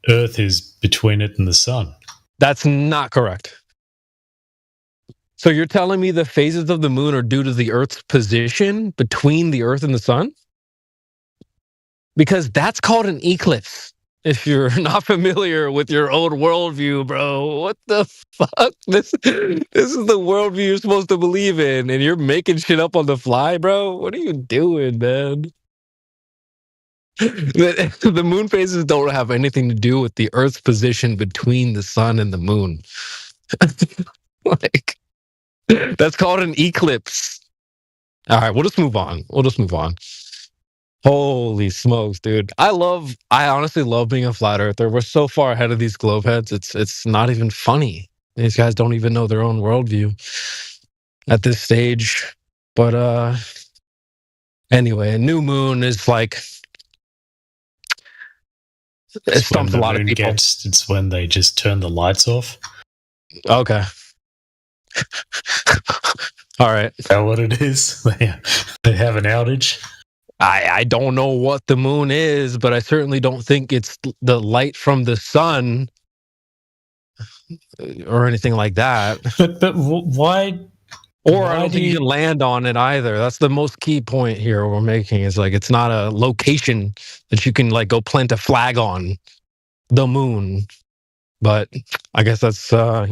Earth is between it and the sun. That's not correct. So you're telling me the phases of the moon are due to the Earth's position between the Earth and the sun? Because that's called an eclipse. If you're not familiar with your old worldview, bro, what the fuck? This is the worldview you're supposed to believe in, and you're making shit up on the fly, bro? What are you doing, man? The moon phases don't have anything to do with the Earth's position between the sun and the moon. Like, that's called an eclipse. All right, we'll just move on. Holy smokes, dude. I honestly love being a flat earther. We're so far ahead of these globe heads. It's not even funny. These guys don't even know their own worldview at this stage. But anyway, a new moon is like, it stumps a lot of people. It's when they just turn the lights off. Okay. All right. Is that what it is? They have an outage. I don't know what the moon is, but I certainly don't think it's the light from the sun or anything like that. But why? Or I don't think you can land on it either. That's the most key point here we're making. Is like, it's not a location that you can like go plant a flag on, the moon. But I guess that's a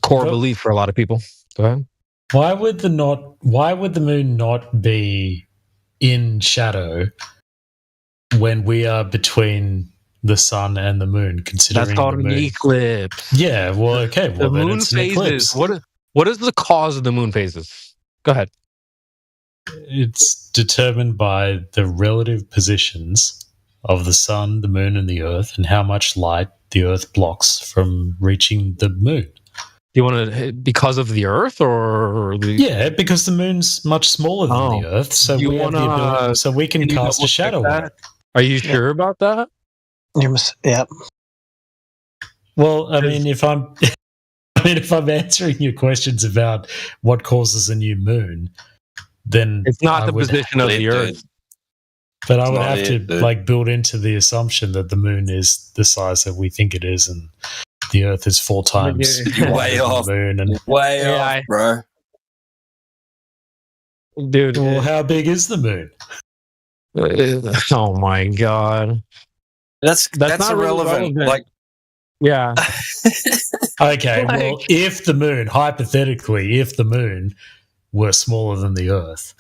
core belief for a lot of people. Go ahead. Why would the moon not be in shadow when we are between the sun and the moon? Considering that's called an eclipse. Yeah. Well, okay. Well, the then moon it's an phases. eclipse. What is the cause of the moon phases? Go ahead. It's determined by the relative positions of the sun, the moon, and the Earth, and how much light the Earth blocks from reaching the moon. Do you want to, because of the Earth, or yeah, because the moon's much smaller than the Earth, so we have the ability, so we can cast a shadow on it. Are you sure about that? Yeah. Well, I mean, if I'm answering your questions about what causes a new moon, then it's not the position of the Earth. But I would have to build into the assumption that the moon is the size that we think it is, and the Earth is 4 times way off, the moon, and way off, bro. Dude, well, how big is the moon? Oh my god, that's not irrelevant. Like, yeah. Okay, well, if the moon, hypothetically, if the moon were smaller than the Earth,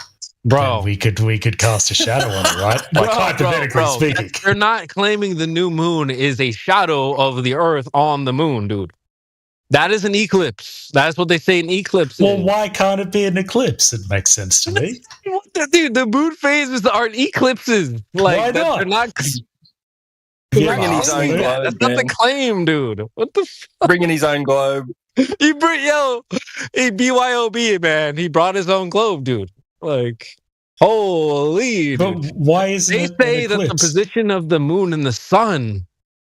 bro, we could cast a shadow on it, right? Like, hypothetically speaking. They're not claiming the new moon is a shadow of the Earth on the moon, dude. That is an eclipse. That's what they say an eclipse is. Well, why can't it be an eclipse? It makes sense to me. Dude, the moon phases aren't eclipses. Like, why not? They're not. Bringing his own globe. That's not the claim, dude. What the fuck? Bringing his own globe. He BYOB, man. He brought his own globe, dude. Like, holy. But why is they say that the position of the moon and the sun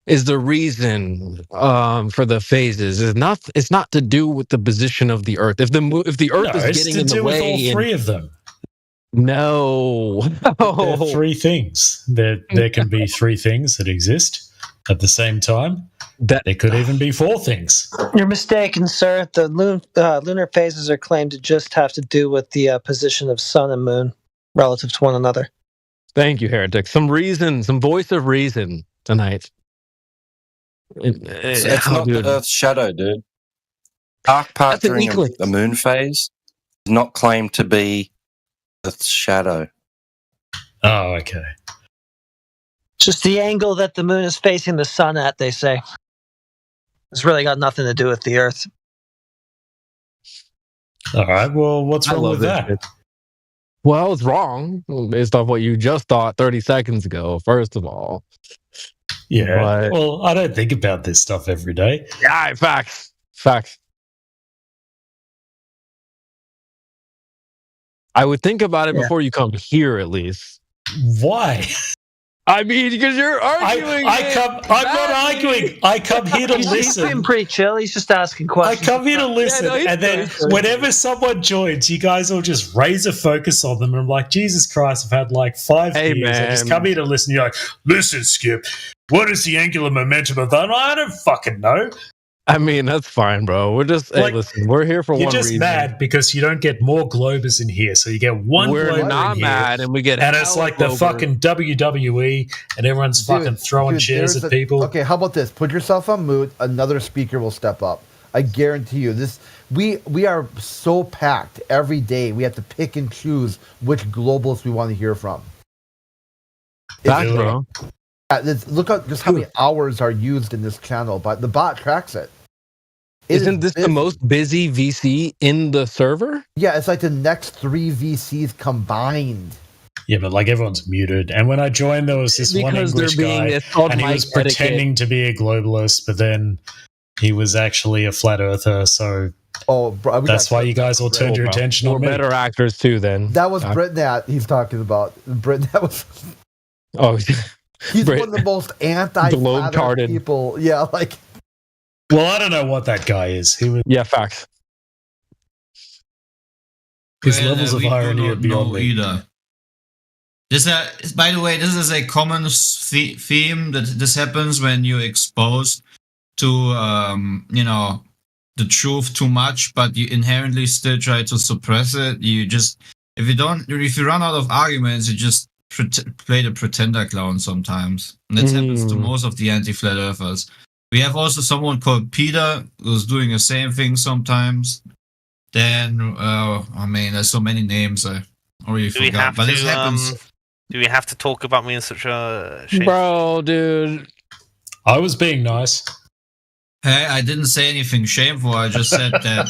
is the reason for the phases. It's not to do with the position of the Earth. If the Earth is getting in the way, with all 3 of them. No. There are three things. There can be three things that exist at the same time. There could even be four things. You're mistaken, sir. The lunar phases are claimed to just have to do with the position of sun and moon relative to one another. Thank you, Heretic. Some reason, some voice of reason tonight. It's not the Earth's shadow, dude. Dark part during the moon phase is not claimed to be Earth's shadow. Oh, okay. Just the angle that the moon is facing the sun at, they say. It's really got nothing to do with the Earth. All right. Well, what's I wrong love with this that? shit. Well, it's wrong based off what you just thought 30 seconds ago, first of all. Yeah. But- Well, I don't think about this stuff every day. Yeah, facts. Facts. I would think about it before you come here, at least. Why? I mean, because you're arguing. I'm not arguing. I come here to He's listen. been pretty chill. He's just asking questions. I come here to listen, no, he's and then good. whenever someone joins, you guys all just raise a focus on them. And I'm like, Jesus Christ, I've had like 5 Hey, years. I just man. come here to listen. You're like, listen, Skip, what is the angular momentum of that? I don't fucking know. I mean, that's fine, bro. We're just, hey, Like, listen, we're here for You're one just reason. mad because you don't get more Globers in here. So you get one We're Glober not in here. mad, and we get And it's hella like the Glober. fucking WWE, and everyone's fucking throwing chairs there's at people. Okay, how about this? Put yourself on mute. Another speaker will step up. I guarantee you this. We are so packed every day. We have to pick and choose which globals we want to hear from. Facts, bro. Look at just how many hours are used in this channel, but the bot tracks it. Isn't this the most busy VC in the server? Yeah, it's like the next 3 VCs combined. Yeah, but like everyone's muted. And when I joined, there was this one Because they're English being- guy, it's called and he mic was pretending etiquette. to be a globalist, but then he was actually a flat earther. So bro, that's why you guys all turned your attention We're on me. better actors too, then. That was Britnat he's talking about. Britnat was. Oh, he's one of the most Globe-tarded. people. Yeah, like. Well, I don't know what that guy is. He was. Yeah, facts. His Well, levels of we do irony not are beyond know me. either. By the way, this is a common theme that this happens when you're exposed to, the truth too much, but you inherently still try to suppress it. You just, if you run out of arguments, you just play the pretender clown sometimes. And that happens to most of the anti-flat earthers. We have also someone called Peter who's doing the same thing sometimes. Then, there's so many names I already Do we forgot. have But this to? happens. Do we have to talk about me in such a shame? Bro, dude. I was being nice. Hey, I didn't say anything shameful. I just said that.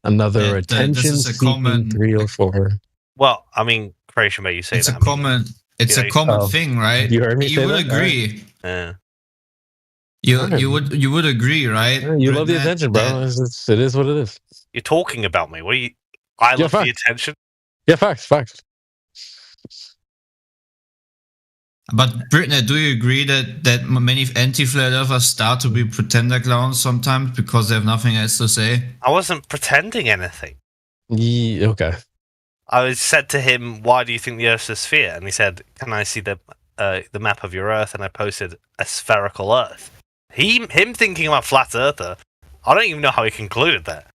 Another this attention is a seeking common. 304. Well, I mean, Croatian Bay, you say It's that. a common. It's a common thing, right? You heard me say would that? agree. Yeah. You would agree, right? You love the That- attention, bro. It is what it is. You're talking about me. What are you? I Yeah, love the facts. attention. Yeah, facts. But Brittany, do you agree that many anti-flat earthers start to be pretender clowns sometimes because they have nothing else to say? I wasn't pretending anything. Yeah, okay. I said to him, "Why do you think the Earth's a sphere?" And he said, "Can I see the map of your Earth?" And I posted a spherical Earth. Him thinking about flat Earther. I don't even know how he concluded that.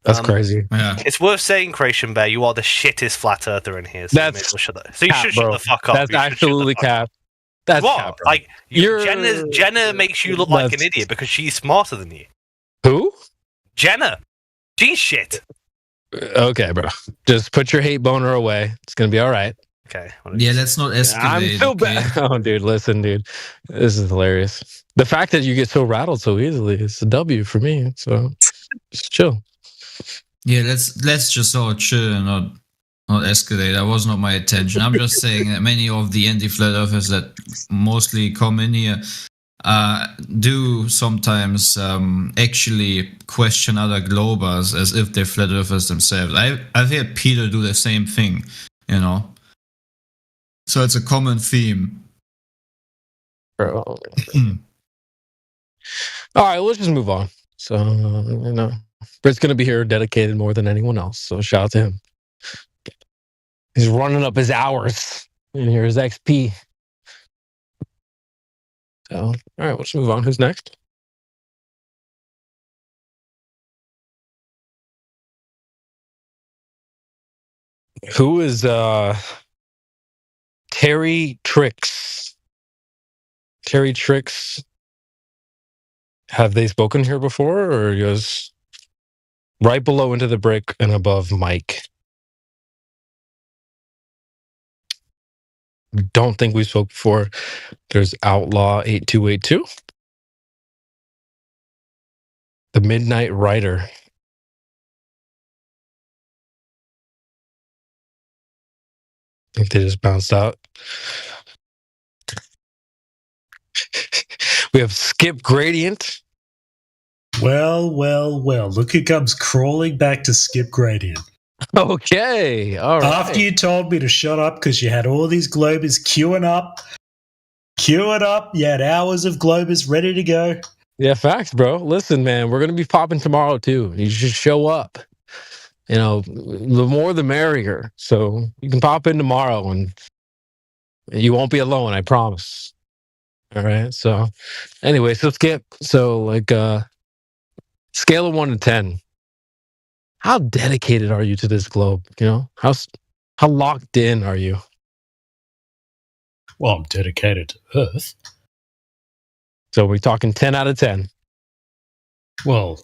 That's crazy. Yeah. It's worth saying, Croatian Bear, you are the shittest flat Earther in here. So you, may as well shut the, so you cap, should shut bro. the fuck up. That's You should shut the absolutely fuck up. cap. That's What? cap, bro. Like You're- Jenna makes you look like an That's- idiot because she's smarter than you. Who? Jenna, she's shit. Okay, bro. Just put your hate boner away. It's gonna be all right. Okay. Yeah, let's not escalate. I'm so bad. Oh, dude, listen, dude. This is hilarious. The fact that you get so rattled so easily is a W for me. So just chill. Yeah, let's just all chill and not escalate. That was not my intention. I'm just saying that many of the anti-flat earthers that mostly come in here do sometimes actually question other globers as if they're flat earthers themselves. I've heard Peter do the same thing, you know. So it's a common theme. Bro. All right, let's just move on. So, Britt's going to be here dedicated more than anyone else. So shout out to him. He's running up his hours. And here's XP. So, all right, let's move on. Who's next? Who is Terry Tricks? Terry Tricks. Have they spoken here before, or just right below Into the Brick and above Mike? Don't think we spoke before. There's Outlaw 8282. The Midnight Rider. I think they just bounced out. We have Skip Gradient. Well. Look who comes crawling back to Skip Gradient. Okay, all right. After you told me to shut up because you had all these Globers queuing up. You had hours of Globers ready to go. Yeah, facts, bro. Listen, man, we're going to be popping tomorrow, too. You just show up. You know, the more the merrier. So you can pop in tomorrow and you won't be alone, I promise. All right. So anyway, so Skip. So like scale of 1 to 10. How dedicated are you to this globe? You know, how locked in are you? Well, I'm dedicated to Earth. So we're talking 10 out of 10. Well,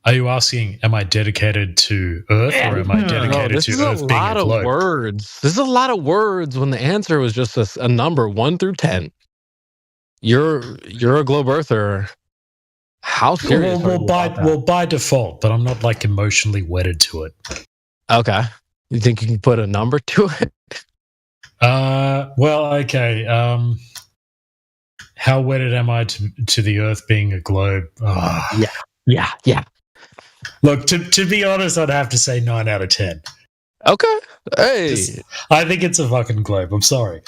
are you asking, am I dedicated to Earth or am I dedicated to Earth being a globe? This is a lot of words. This is a lot of words when the answer was just a number 1 through 10. You're a globe earther. How serious are you about that? Well, by default, but I'm not like emotionally wedded to it. Okay. You think you can put a number to it? Well, okay. How wedded am I to the Earth being a globe? Oh. Yeah. Look, to be honest, I'd have to say 9 out of 10. Okay. Hey. I think it's a fucking globe. I'm sorry.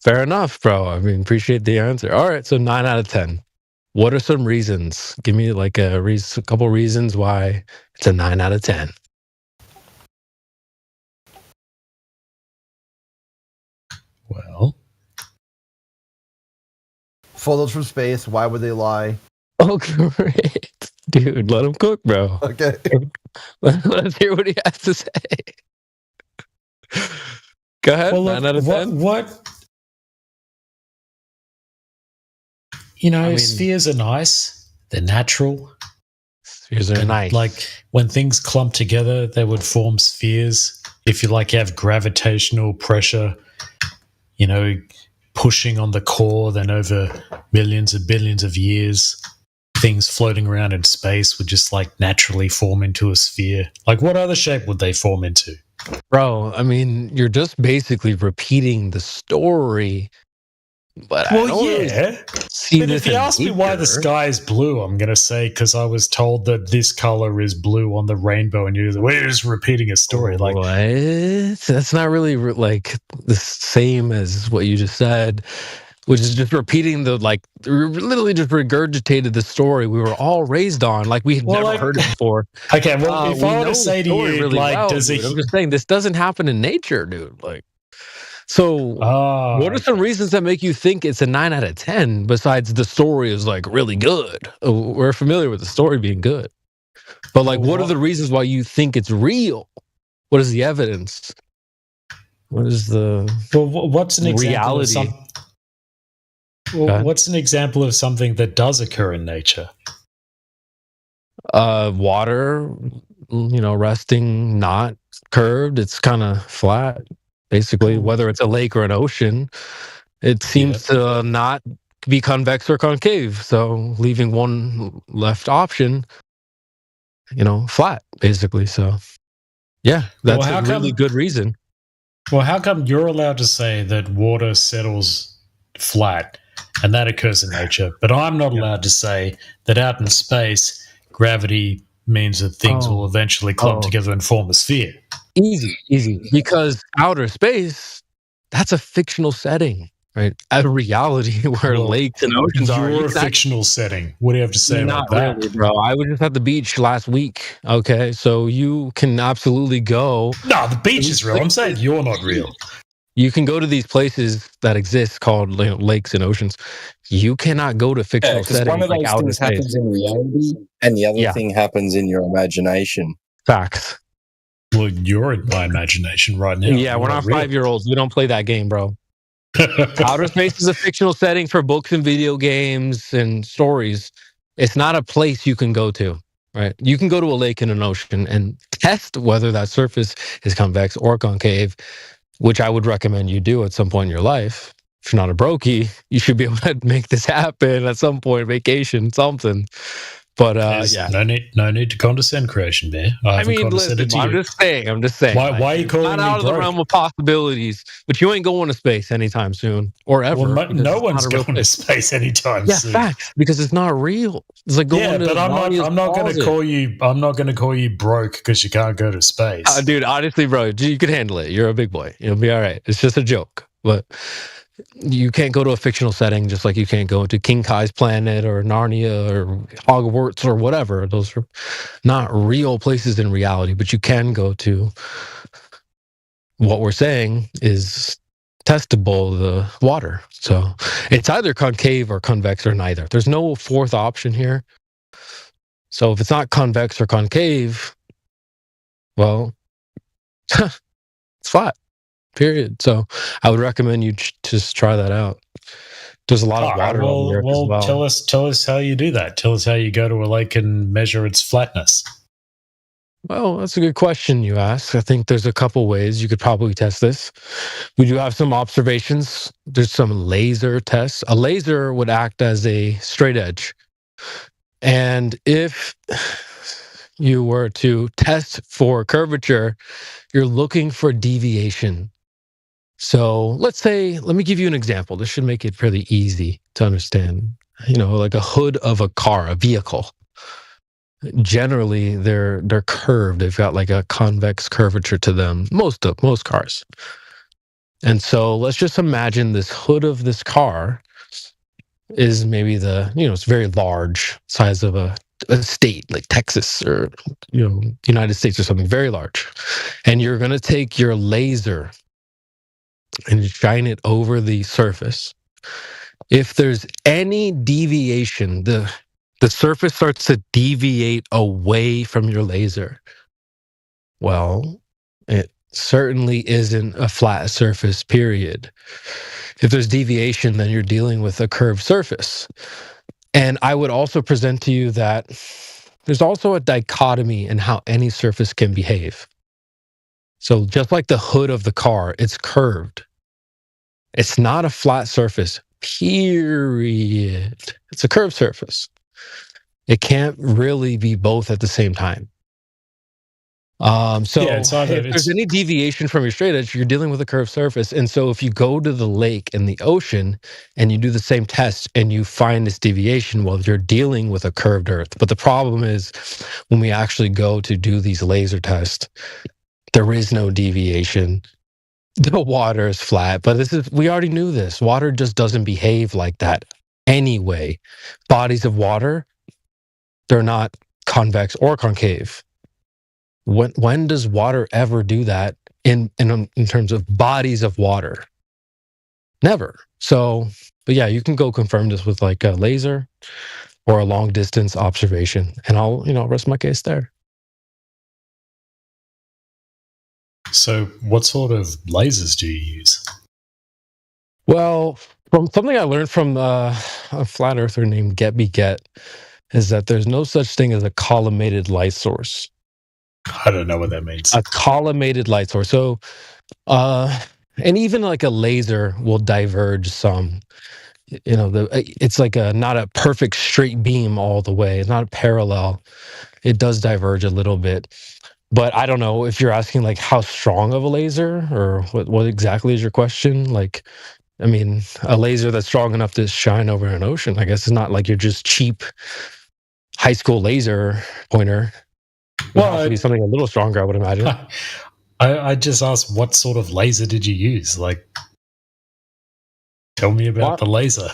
Fair enough, bro. I mean, appreciate the answer. All right, so 9 out of 10. What are some reasons? Give me like a couple reasons why it's a 9 out of 10. Well, photos from space. Why would they lie? Oh, great. Dude, let him cook, bro. Okay. Let's hear what he has to say. Go ahead. Well, 9 out of 10. What? You know, spheres are nice. They're natural. Spheres are nice. Like when things clump together, they would form spheres. If you have gravitational pressure, you know, pushing on the core, then over millions and billions of years, things floating around in space would just like naturally form into a sphere. Like what other shape would they form into? Bro, I mean, you're just basically repeating the story. But well, I don't yeah. see but this if you ask me why the sky is blue, I'm going to say because I was told that this color is blue on the rainbow, and we're just repeating a story. Like what? That's not really like the same as what you just said, which is just repeating literally just regurgitated the story we were all raised on, like we had never heard it before. Okay, well, if I were to say to you, really I'm just saying this doesn't happen in nature, dude. Like. So, what are some reasons that make you think it's a 9 out of 10 besides the story is like really good? We're familiar with the story being good. But like, what are the reasons why you think it's real? What is the evidence? What is the what's an reality? What's an example of something that does occur in nature? Water, resting, not curved. It's kind of flat. Basically, whether it's a lake or an ocean, it seems to not be convex or concave. So leaving one left option, flat, basically. So, yeah, that's a really good reason. Well, how come you're allowed to say that water settles flat and that occurs in nature, but I'm not allowed to say that out in space, gravity means that things will eventually clump together and form a sphere? Easy. Because outer space, that's a fictional setting. right? A reality where Well, lakes and oceans are. You're a fictional setting. What do you have to say Not about really, that? bro. I was just at the beach last week. Okay, so you can absolutely go. No, the beach is real. I'm saying you're not real. You can go to these places that exist called lakes and oceans. You cannot go to Yeah, fictional because settings one of like those outer things space. happens in reality, and the other Yeah. thing happens in your imagination. Facts. Well, you're in my imagination right now. Yeah, You're we're not real. 5-year-olds. We don't play that game, bro. Outer space is a fictional setting for books and video games and stories. It's not a place you can go to, right? You can go to a lake and an ocean and test whether that surface is convex or concave, which I would recommend you do at some point in your life. If you're not a brokey, you should be able to make this happen at some point, vacation, something. But There's yeah, no need to condescend, Creation Bear. I haven't listen, condescended to I'm you. just saying. Why like, are you it's calling not me out of the broke? realm of possibilities? But you ain't going to space anytime soon, or ever. Well, because no it's one's not a real going to thing. space anytime Yeah, soon. facts. Because it's not real. It's like going Yeah, to but I'm not going to call you. I'm not going to call you broke because you can't go to space. Dude, honestly, bro, you can handle it. You're a big boy. You'll be all right. It's just a joke. But you can't go to a fictional setting just like you can't go to King Kai's planet or Narnia or Hogwarts or whatever. Those are not real places in reality, but you can go to what we're saying is testable, the water. So it's either concave or convex or neither. There's no fourth option here. So if it's not convex or concave, well, it's flat. Period. So I would recommend you just try that out. There's a lot of water on the earth as well. Tell us how you do that. Tell us how you go to a lake and measure its flatness. Well, that's a good question you ask. I think there's a couple ways you could probably test this. We do have some observations. There's some laser tests. A laser would act as a straight edge. And if you were to test for curvature, you're looking for deviation. So let me give you an example. This should make it fairly easy to understand. Like a hood of a car, a vehicle. Generally, they're curved. They've got like a convex curvature to them. Most cars. And so let's just imagine this hood of this car is maybe it's very large, size of a state like Texas or United States or something very large. And you're going to take your laser and shine it over the surface. If there's any deviation, the surface starts to deviate away from your laser. Well, it certainly isn't a flat surface, period. If there's deviation, then you're dealing with a curved surface. And I would also present to you that there's also a dichotomy in how any surface can behave. So just like the hood of the car, it's curved. It's not a flat surface, period. It's a curved surface. It can't really be both at the same time. If there's any deviation from your straight edge, you're dealing with a curved surface. And so if you go to the lake and the ocean and you do the same test and you find this deviation, well, you're dealing with a curved earth. But the problem is when we actually go to do these laser tests, there is no deviation. The water is flat, but we already knew this. Water just doesn't behave like that anyway. Bodies of water, they're not convex or concave. When does water ever do that in terms of bodies of water? Never. So, but yeah, you can go confirm this with like a laser or a long distance observation, and I'll rest my case there. So, what sort of lasers do you use? Well, from something I learned from a flat earther named Get is that there's no such thing as a collimated light source. I don't know what that means. A collimated light source. So, and even like a laser will diverge some. It's like not a perfect straight beam all the way. It's not parallel. It does diverge a little bit. But I don't know if you're asking like how strong of a laser or what exactly is your question? Like, I mean, a laser that's strong enough to shine over an ocean, I guess it's not like you're just cheap high school laser pointer. Well, it would be something a little stronger, I would imagine. I just asked what sort of laser did you use? Like, Tell me about the laser.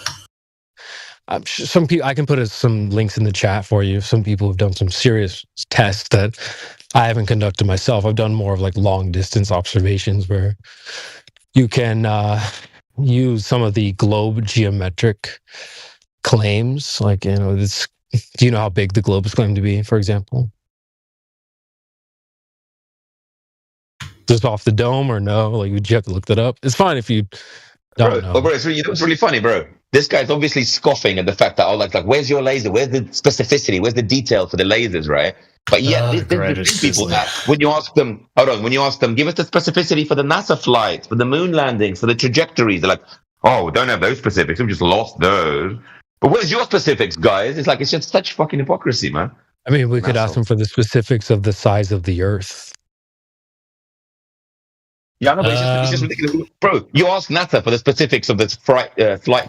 Some people, I can put some links in the chat for you. Some people have done some serious tests that I haven't conducted myself. I've done more of like long distance observations where you can use some of the globe geometric claims. Like, do you know how big the globe is claimed to be, for example? Just off the dome or no? Like, would you have to look that up? It's fine if you don't know. Bro, it's really funny, bro. This guy's obviously scoffing at the fact that, like, where's your laser? Where's the specificity? Where's the detail for the lasers, right? But yet, there's people that when you ask them, give us the specificity for the NASA flights, for the moon landings, for the trajectories, they're like, oh, we don't have those specifics. We've just lost those. But where's your specifics, guys? It's just such fucking hypocrisy, man. I mean, we could ask them for the specifics of the size of the Earth. Yeah, no, but it's just ridiculous. Bro, you ask NASA for the specifics of this flight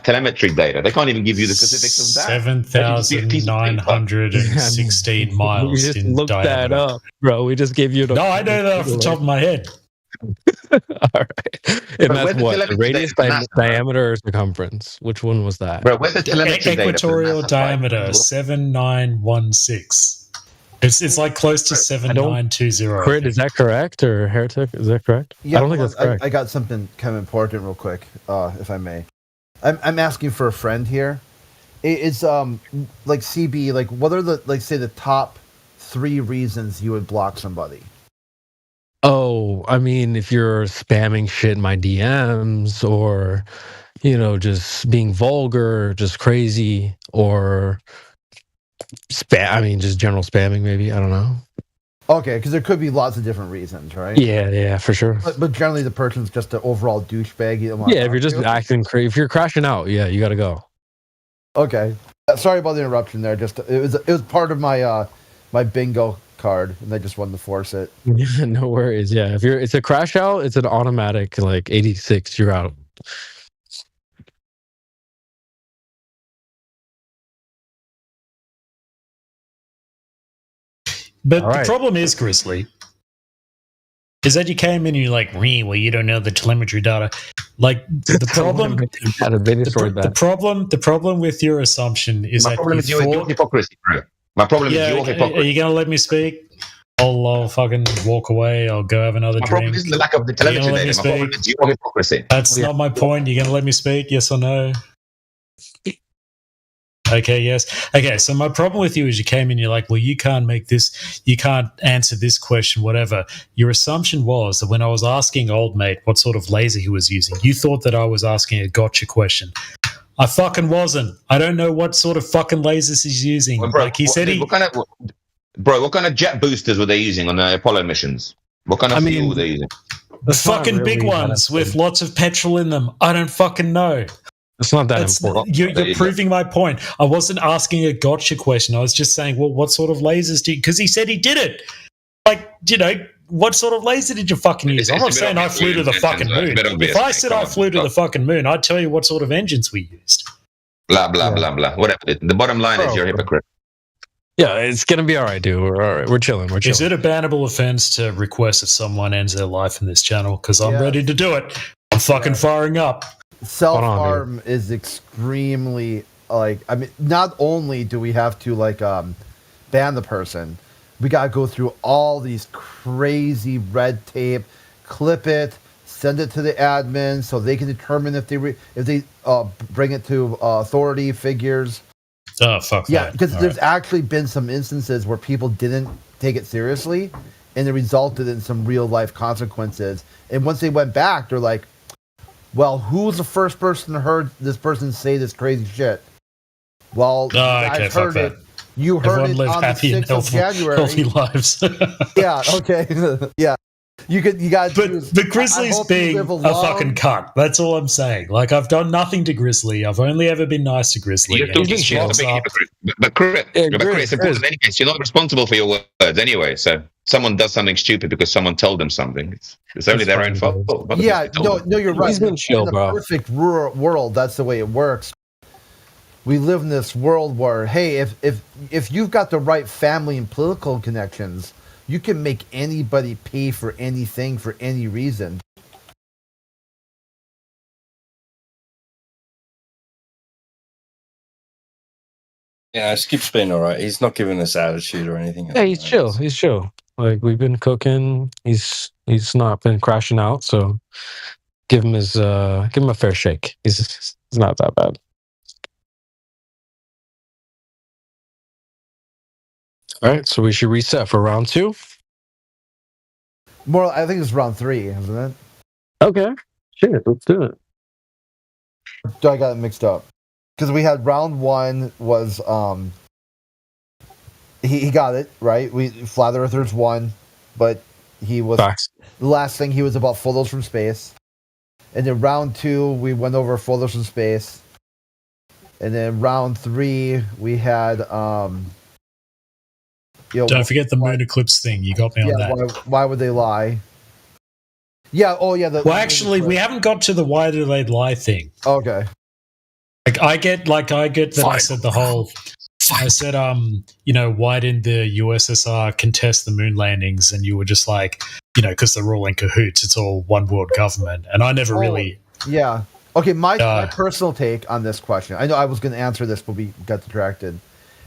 telemetry data. They can't even give you the specifics of that. 7,916 miles. We just in looked diameter. that up, bro. We just gave you No, I know that off the top of my head. All right. And that's what? The radius, diameter, or circumference? Which one was that? Bro, where's the telemetry data? Equatorial diameter, 7916. It's like close to 7920. Crit, is that correct? Or Heretic, is that correct? Yeah, I don't think that's correct. I got something kind of important real quick, if I may. I'm asking for a friend here. It's like CB, like what are the the top 3 reasons you would block somebody? Oh, I mean, if you're spamming shit in my DMs, or just being vulgar, just crazy, or spam. I mean, just general spamming, maybe. I don't know. Okay, because there could be lots of different reasons, right? Yeah, for sure. But generally, the person's just an overall douchebag. Yeah, if you're just acting crazy, if you're crashing out, yeah, you got to go. Okay, sorry about the interruption there. Just it was part of my my bingo card, and I just wanted to force it. Yeah, no worries. Yeah, if it's a crash out, it's an automatic 86. You're out. But the problem is, Grizzly, is that you came in and you're like, well, you don't know the telemetry data. Like the problem, the problem with your assumption is my that problem is your hypocrisy, bro. My problem is your hypocrisy. Are you gonna let me speak? I'll fucking walk away. I'll go have another drink. My problem is the lack of the telemetry data. My problem is your hypocrisy. That's not my point. You're gonna let me speak? Yes or no? Okay, yes. Okay, so my problem with you is you came in, you're like, well, you can't make this, you can't answer this question, whatever. Your assumption was that when I was asking old mate what sort of laser he was using, you thought that I was asking a gotcha question. I fucking wasn't. I don't know what sort of fucking lasers he's using. Well, bro, like he said what kind of jet boosters were they using on the Apollo missions? What kind of fuel were they using? The fucking big ones with lots of petrol in them. I don't fucking know. It's not that important. You're proving my point. I wasn't asking a gotcha question. I was just saying, well, what sort of lasers do you... Because he said he did it. Like, what sort of laser did you fucking use? I'm not saying I flew to the fucking moon. If I said I flew to the fucking moon, I'd tell you what sort of engines we used. Blah, blah, blah, blah. Whatever. The bottom line is you're a hypocrite. Yeah, it's going to be all right, dude. We're all right. We're chilling. Is it a bannable offense to request that someone ends their life in this channel? Because I'm ready to do it. I'm fucking firing up. Self-harm is extremely not only do we have to ban the person, we gotta go through all these crazy red tape, clip it, send it to the admin so they can determine if they bring it to authority figures. Oh fuck yeah, because there's actually been some instances where people didn't take it seriously, and it resulted in some real life consequences. And once they went back, they're like, well, who was the first person that heard this person say this crazy shit? Well, I heard it. You heard Everyone it on the 6th of January. Healthy lives. Yeah, okay. Yeah. You guys. But Grizzly's being a fucking cunt. That's all I'm saying. Like, I've done nothing to Grizzly. I've only ever been nice to Grizzly. You're talking shit. But Chris, in any case, you're not responsible for your words anyway. So someone does something stupid because someone told them something. It's only their own fault. Yeah, no, you're right. He's been chill, in bro. a perfect world, that's the way it works. We live in this world where, hey, if you've got the right family and political connections, you can make anybody pay for anything for any reason. Yeah, Skip's been all right. He's not giving us attitude or anything. Yeah, he's chill. He's chill. Like we've been cooking. He's not been crashing out. So give him a fair shake. He's not that bad. All right, so we should reset for round 2. More, I think it's round 3, isn't it? Okay, shit, let's do it. I got it mixed up because we had round 1 was he got it right. We Flat Earthers won, but he was the last thing. He was about photos from space, and then round 2 we went over photos from space, and then round 3 we had Don't forget the moon eclipse thing. You got me on that. Why would they lie? Yeah. Oh, yeah. Well, actually, we haven't got to the why do they lie thing. Okay. I get that. I said the whole. I said, why didn't the USSR contest the moon landings? And you were just like, because they're all in cahoots. It's all one world government. And I never really. Yeah. Okay. My personal take on this question. I know I was going to answer this, but we got distracted.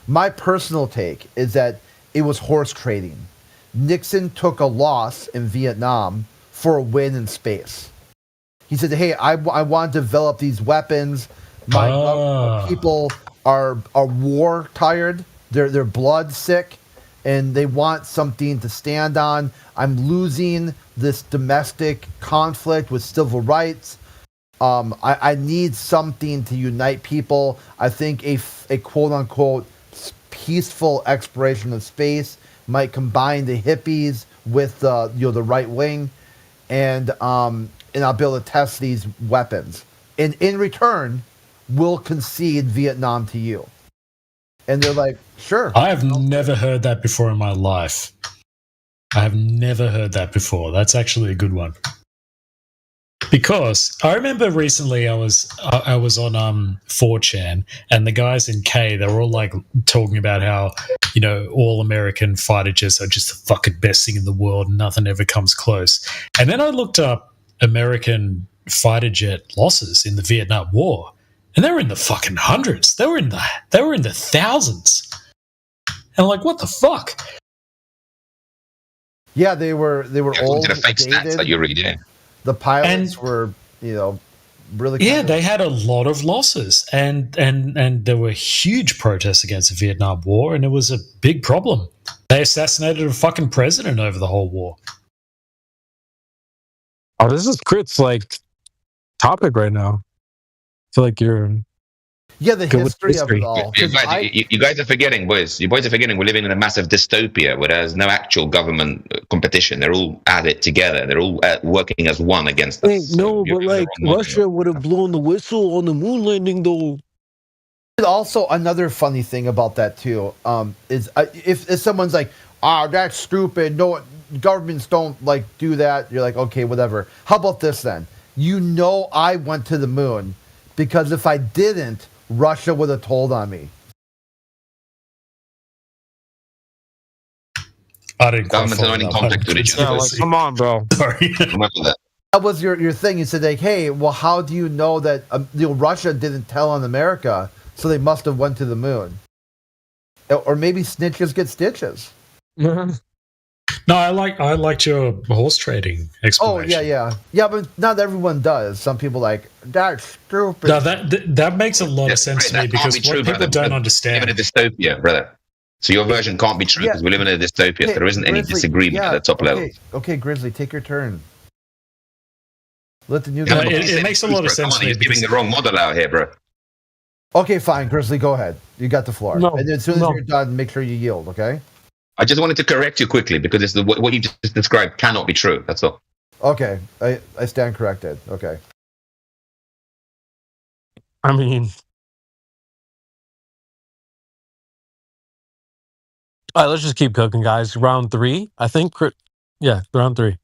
My personal take is that it was horse trading. Nixon took a loss in Vietnam for a win in space. He said, hey, I want to develop these weapons. My people are war tired. They're blood sick, and they want something to stand on. I'm losing this domestic conflict with civil rights. I need something to unite people. I think a quote-unquote peaceful exploration of space might combine the hippies with the right wing, and I'll be able to test these weapons. And in return, we'll concede Vietnam to you. And they're like, sure. I have never heard that before in my life. I have never heard that before. That's actually a good one. Because I remember recently I was on 4chan, and the guys in K, they were all like talking about how all American fighter jets are just the fucking best thing in the world. Nothing ever comes close. And then I looked up American fighter jet losses in the Vietnam War, and they were in the fucking hundreds. They were in the thousands. And I'm like, what the fuck? Yeah, they were old. The fake stats that you're reading. The pilots were, really. Yeah, they had a lot of losses, and there were huge protests against the Vietnam War, and it was a big problem. They assassinated a fucking president over the whole war. Oh, this is Crit's topic right now. I feel like you're. Yeah, the history of it all. You guys are forgetting, boys. You boys are forgetting we're living in a massive dystopia where there's no actual government competition. They're all at it together. They're all working as one against us. No, but Russia would have blown the whistle on the moon landing, though. Also, another funny thing about that too is if someone's like, that's stupid. No, governments don't do that. You're like, okay, whatever. How about this then? I went to the moon because if I didn't, Russia would have told on me. I didn't. Governments are not in contact with each other. Come on, bro. Sorry. That was your thing. You said hey, well, how do you know that Russia didn't tell on America, so they must have went to the moon? Or maybe snitches get stitches. No, I liked your horse trading explanation. Oh yeah, but not everyone does. Some people that's stupid. No, that makes a lot of sense to me because what people don't understand. We live in a dystopia, brother. So your version can't be true because we live in a dystopia. So there isn't any disagreement at the top level. Okay, Grizzly, take your turn. Let the new. It makes a lot of sense. You're giving the wrong model out here, bro. Okay, fine, Grizzly, go ahead. You got the floor. No, and as soon as you're done, make sure you yield. Okay. I just wanted to correct you quickly because what you just described cannot be true. That's all. Okay, I stand corrected. Okay. I mean, all right, let's just keep cooking, guys. Round 3, I think. Yeah, round 3.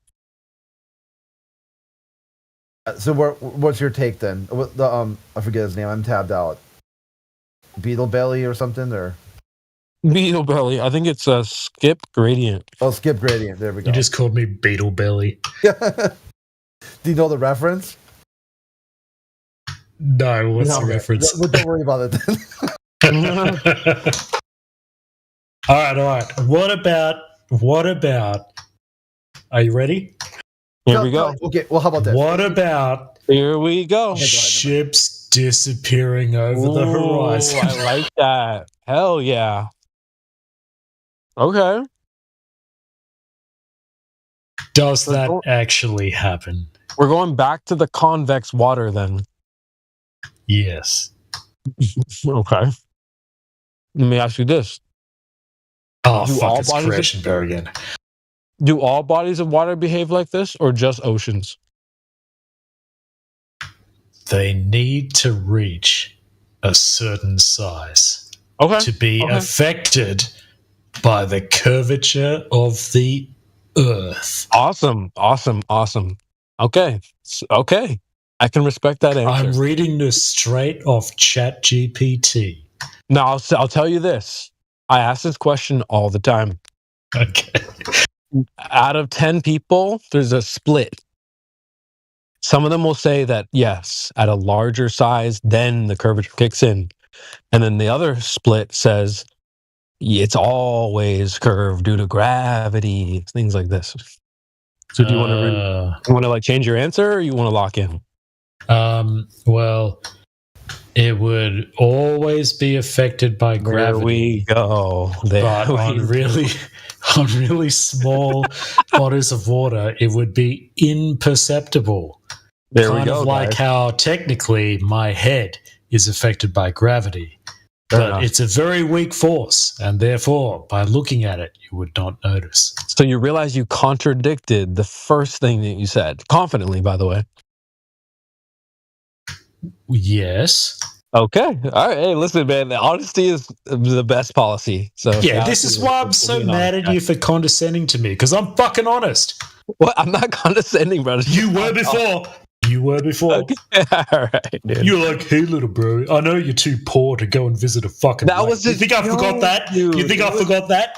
So what's your take then? I forget his name. I'm tabbed out. Beetle Belly or something or. Beetle Belly. I think it's a Skip Gradient. Oh, Skip Gradient. There we go. You just called me Beetle Belly. Do you know the reference? No, what's the reference? Don't worry about it then. All right. What about? Are you ready? Here we go. Okay, well, how about this? What about? Here we go. Ships disappearing over the horizon. I like that. Hell yeah. Okay. Does that actually happen? We're going back to the convex water then. Yes. Okay. Let me ask you this. Oh, fuck, it's crashing there again. Do all bodies of water behave like this, or just oceans? They need to reach a certain size to be affected by the curvature of the Earth. Awesome. Okay. I can respect that answer. I'm reading this straight off ChatGPT. Now, I'll tell you this. I ask this question all the time. Okay. Out of 10 people, there's a split. Some of them will say that, yes, at a larger size, then the curvature kicks in. And then the other split says, it's always curved due to gravity, things like this. So do you want to like change your answer, or you want to lock in? Well, it would always be affected by gravity. There we go. But on really small bodies of water, it would be imperceptible. There we kind go. Of like guys. how technically my head is affected by gravity. But it's a very weak force, and therefore, by looking at it, you would not notice. So you realize you contradicted the first thing that you said, confidently, by the way. Yes. Okay. All right. Hey, listen, man. Honesty is the best policy. So yeah, this is why I'm so mad at you for condescending to me, because I'm fucking honest. Well, I'm not condescending, brother. You were before. You were before. Okay. All right, dude. You're like, hey, little bro, I know you're too poor to go and visit a fucking That lake. was You think I forgot that? Dude. You think I forgot that?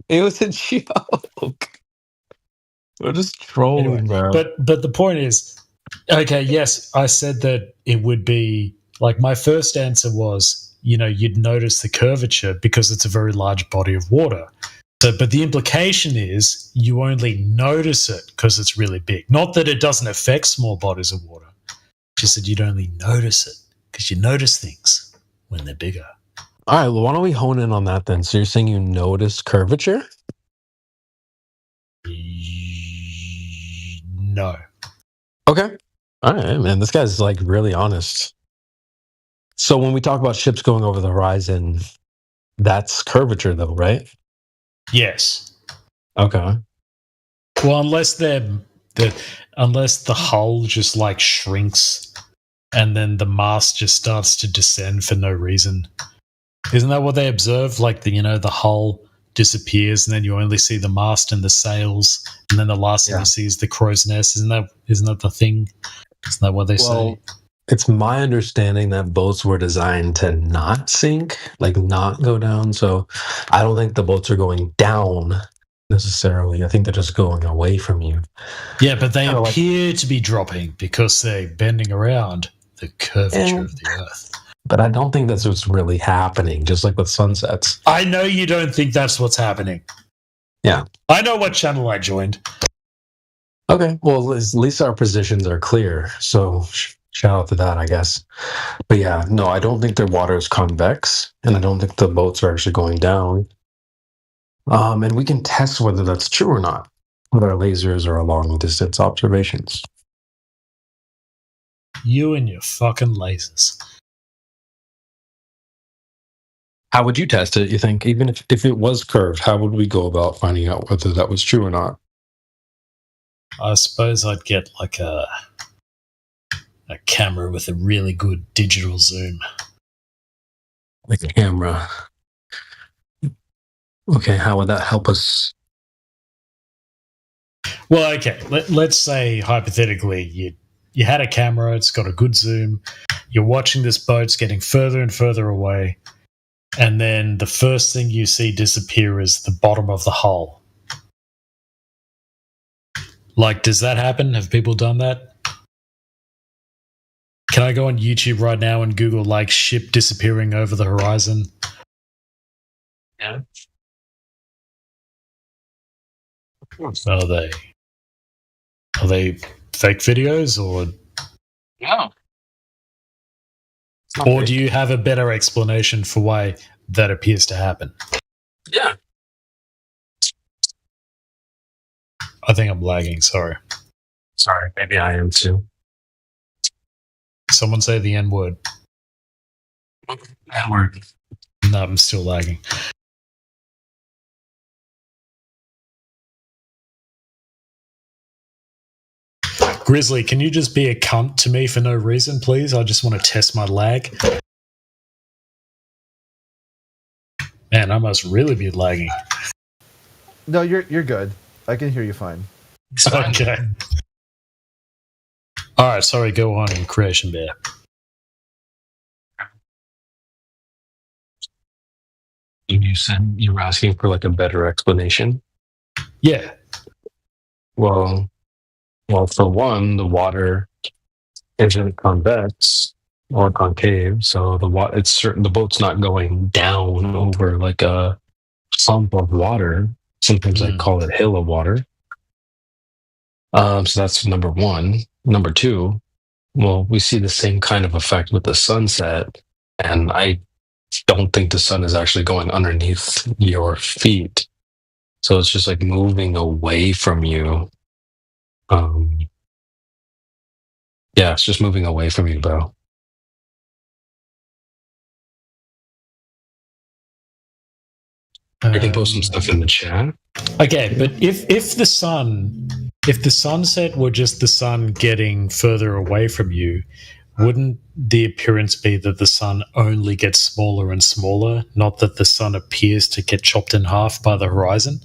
It was a joke. We're just trolling, bro. But the point is, okay, yes, I said that it would be, like, my first answer was, you'd notice the curvature because it's a very large body of water. But the implication is you only notice it because it's really big. Not that it doesn't affect small bodies of water. Just that you'd only notice it because you notice things when they're bigger. All right, well, why don't we hone in on that then? So you're saying you notice curvature? No. Okay. All right, man. This guy's like really honest. So when we talk about ships going over the horizon, that's curvature though, right? Yes. Okay. Well, unless unless the hull just like shrinks and then the mast just starts to descend for no reason. Isn't that what they observe? Like the hull disappears and then you only see the mast and the sails, and then the last thing you see is the crow's nest. Isn't that the thing? Isn't that what they say? It's my understanding that boats were designed to not sink, like not go down. So I don't think the boats are going down necessarily. I think they're just going away from you. Yeah, but they appear to be dropping because they're bending around the curvature of the Earth. But I don't think that's what's really happening, just like with sunsets. I know you don't think that's what's happening. Yeah. I know what channel I joined. Okay. Well, at least our positions are clear. So shout out to that, I guess. But yeah, no, I don't think their water is convex, and I don't think the boats are actually going down. And we can test whether that's true or not with our lasers or our long distance observations. You and your fucking lasers. How would you test it, you think? Even if it was curved, how would we go about finding out whether that was true or not? I suppose I'd get like a camera with a really good digital zoom. Like a camera. Okay, how would that help us? Well, okay, let's say hypothetically you had a camera, it's got a good zoom, you're watching this boat's getting further and further away, and then the first thing you see disappear is the bottom of the hull. Like, does that happen? Have people done that? Can I go on YouTube right now and Google like ship disappearing over the horizon? Yeah. Are they fake videos or? No. Or do you have a better explanation for why that appears to happen? Yeah. I think I'm lagging. Sorry. Sorry, maybe I am too. Someone say the N word. N word. No, I'm still lagging. Grizzly, can you just be a cunt to me for no reason, please? I just want to test my lag. Man, I must really be lagging. No, you're good. I can hear you fine. Okay. All right, sorry, go on in Creation Bear. You said you were asking for like a better explanation? Yeah. Well, for one, the water isn't convex or concave, so the boat's not going down over like a sump of water. Sometimes I call it hill of water. So that's number one. Number two, well, we see the same kind of effect with the sunset, and I don't think the sun is actually going underneath your feet. So it's just like moving away from you. Yeah, it's just moving away from you, bro. I can post some stuff in the chat. Okay, but if the sunset were just the sun getting further away from you, wouldn't the appearance be that the sun only gets smaller and smaller, not that the sun appears to get chopped in half by the horizon?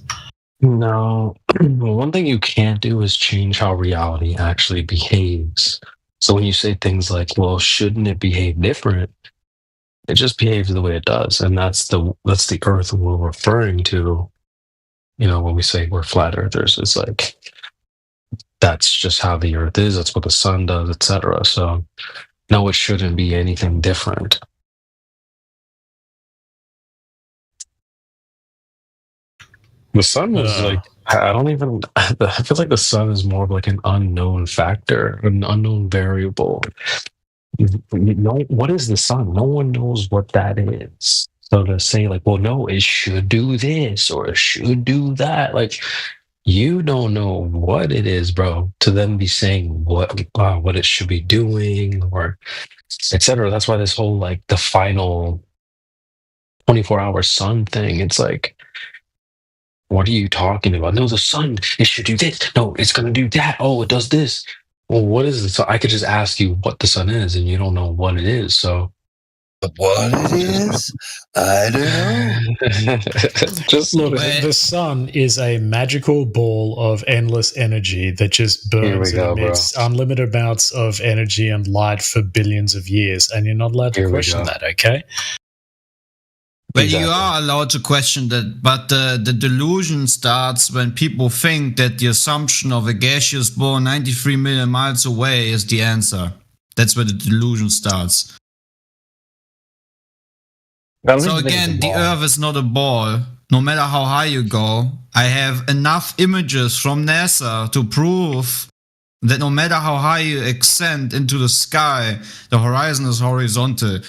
No. Well, one thing you can't do is change how reality actually behaves. So when you say things like, well, shouldn't it behave different? It just behaves the way it does. And that's the earth we're referring to, when we say we're flat earthers. It's like, that's just how the earth is. That's what the sun does, etc. So no, it shouldn't be anything different. The sun was like, I feel like the sun is more of like an unknown factor, an unknown variable. What is the sun? No one knows what that is. So to say like, well, no, it should do this or it should do that. Like, you don't know what it is, bro, to then be saying what it should be doing or etc. That's why this whole like the final 24-hour sun thing, it's like, what are you talking about? No, the sun, it should do this. No, it's going to do that. Oh, it does this. Well, what is it? So I could just ask you what the sun is and you don't know what it is. So what it is, I don't know. Just look, the sun is a magical ball of endless energy that just burns and emits unlimited amounts of energy and light for billions of years, and you're not allowed to question that, okay? Well, you are allowed to question that, but the delusion starts when people think that the assumption of a gaseous ball 93 million miles away is the answer. That's where the delusion starts. So again, the Earth is not a ball. No matter how high you go, I have enough images from NASA to prove that no matter how high you ascend into the sky, the horizon is horizontal.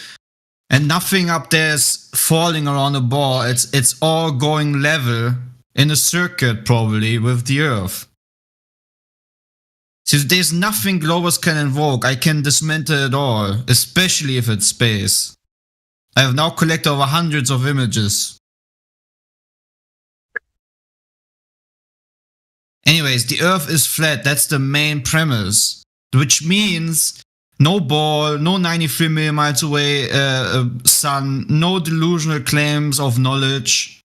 And nothing up there is falling around a ball. It's all going level in a circuit, probably, with the Earth. So there's nothing Globus can invoke. I can dismantle it all, especially if it's space. I have now collected over hundreds of images. Anyways, the Earth is flat. That's the main premise. Which means no ball, no 93 million miles away sun, no delusional claims of knowledge.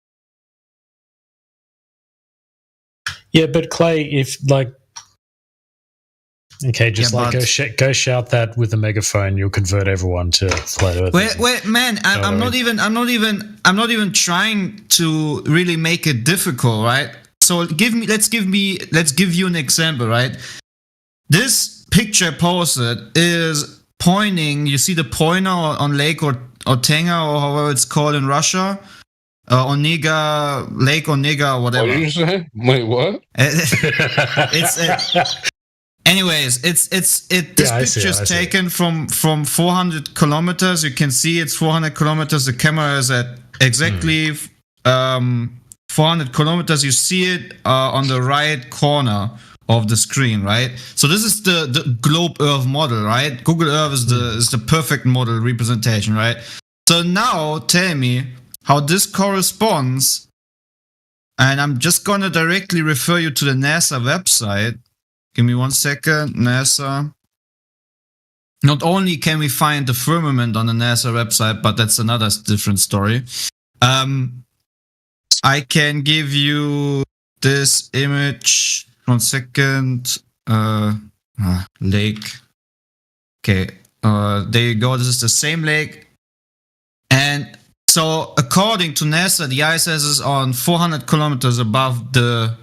Yeah, but Clay, if like, okay, just go shout that with a megaphone. You'll convert everyone to flat Earth. Wait, man! I'm not even trying to really make it difficult, right? So let's give you an example, right? This picture posted is pointing. You see the pointer on Lake Ortenga, or however it's called in Russia. Onega, Lake Onega, or whatever. What did you say? Wait, what? Anyways, this picture is taken from 400 kilometers. You can see it's 400 kilometers. The camera is at exactly 400 kilometers. You see it on the right corner of the screen, right? So this is the globe Earth model, right? Google Earth is the perfect model representation, right? So now tell me how this corresponds, and I'm just gonna directly refer you to the NASA website. Give me 1 second. NASA. Not only can we find the firmament on the NASA website, but that's another different story. I can give you this image. 1 second. Lake. Okay. There you go. This is the same lake. And so according to NASA, the ISS is on 400 kilometers above the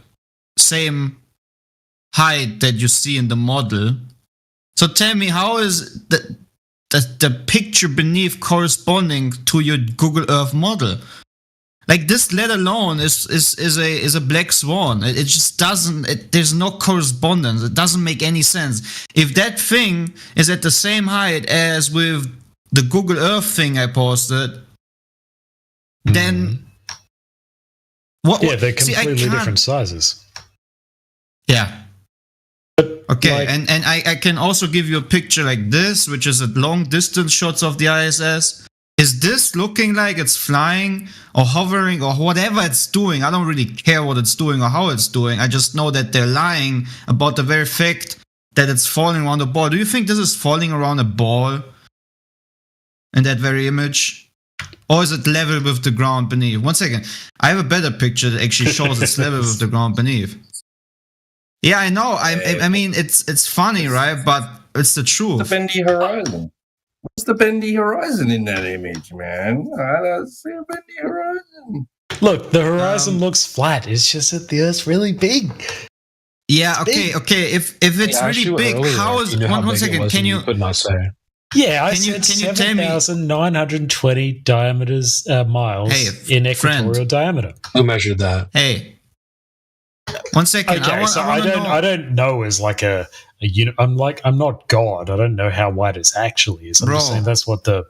same height that you see in the model. So tell me, how is the picture beneath corresponding to your Google Earth model? Like, this, let alone, is a black swan. It just doesn't. There's no correspondence. It doesn't make any sense. If that thing is at the same height as with the Google Earth thing I posted, then what? Yeah, they're completely different sizes. Yeah. Okay, and I can also give you a picture like this, which is a long distance shots of the ISS. Is this looking like it's flying or hovering or whatever it's doing? I don't really care what it's doing or how it's doing. I just know that they're lying about the very fact that it's falling around a ball. Do you think this is falling around a ball in that very image? Or is it level with the ground beneath? 1 second. I have a better picture that actually shows it's level with the ground beneath. Yeah, I know. I mean, it's funny, right? But it's the truth. The bendy horizon. What's the bendy horizon in that image, man? I don't see a bendy horizon. Look, the horizon looks flat. It's just that the Earth's really big. Yeah. Okay. If it's really big, how is? One second. Can you? Could not say. Yeah, I said 7,920 diameters miles in equatorial diameter. Who measured that? Hey. 1 second. Okay, I don't know as like a unit. I'm not God. I don't know how wide it actually is. I'm just saying that's what the.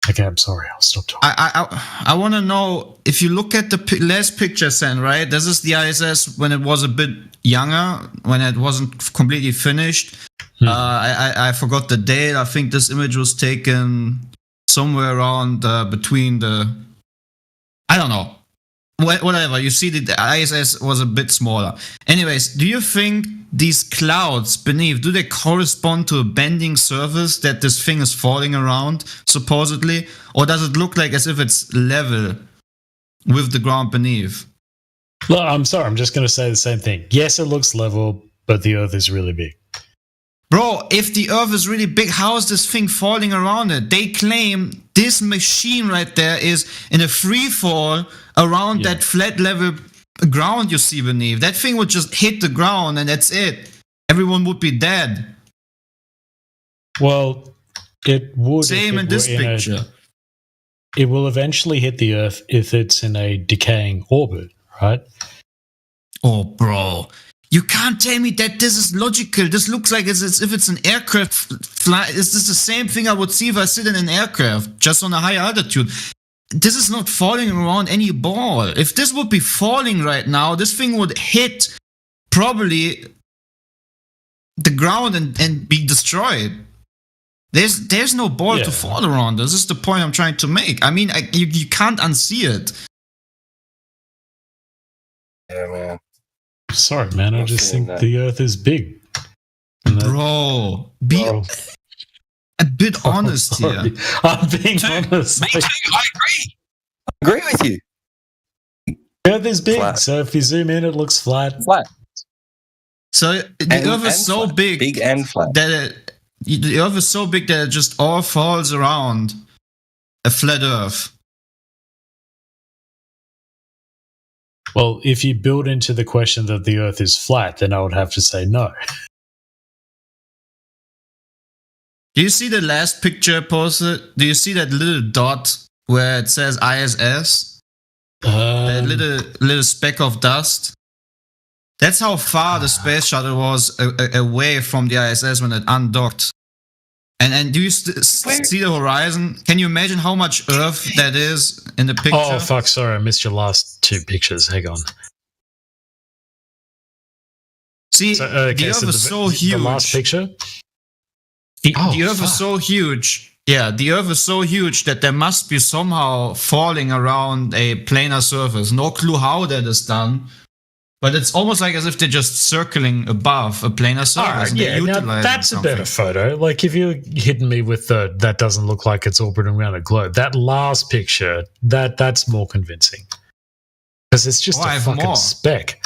Okay, I'm sorry. I'll stop talking. I want to know if you look at the last picture, Sen. Right, this is the ISS when it was a bit younger, when it wasn't completely finished. I forgot the date. I think this image was taken somewhere around between the. I don't know. Whatever, you see the ISS was a bit smaller. Anyways, do you think these clouds beneath, do they correspond to a bending surface that this thing is falling around, supposedly? Or does it look like as if it's level with the ground beneath? Look, I'm sorry, I'm just going to say the same thing. Yes, it looks level, but the Earth is really big. Bro, if the Earth is really big, how is this thing falling around it? They claim this machine right there is in a free fall around that flat level ground you see beneath. That thing would just hit the ground and that's it. Everyone would be dead. Well, it would. Same in this picture. It will eventually hit the Earth if it's in a decaying orbit, right? Oh, bro. You can't tell me that this is logical. This looks like as if it's an aircraft fly. Is this the same thing I would see if I sit in an aircraft, just on a high altitude? This is not falling around any ball. If this would be falling right now, this thing would hit probably the ground and be destroyed. There's no ball to fall around. This is the point I'm trying to make. I mean, you can't unsee it. Yeah, man. Sorry, man. I just think the Earth is big. Bro, be a bit honest here. I'm being honest. Me too. I agree with you. The Earth is big, so if you zoom in, it looks flat. So the Earth is so big and flat. that the Earth is so big that it just all falls around a flat Earth. Well, if you build into the question that the Earth is flat, then I would have to say no. Do you see the last picture I posted? Do you see that little dot where it says ISS? That little speck of dust? That's how far the space shuttle was away from the ISS when it undocked. And do you see the horizon? Can you imagine how much Earth that is in the picture? Oh, fuck, sorry, I missed your last 2 pictures. Hang on. See, the Earth is so huge. The last picture? The Earth is so huge. Yeah, the Earth is so huge that there must be somehow falling around a planar surface. No clue how that is done. But it's almost like as if they're just circling above a planar surface. Now that's a better photo. Like if you're hitting me with that doesn't look like it's orbiting around a globe. That last picture, that's more convincing. Because it's just a fucking speck.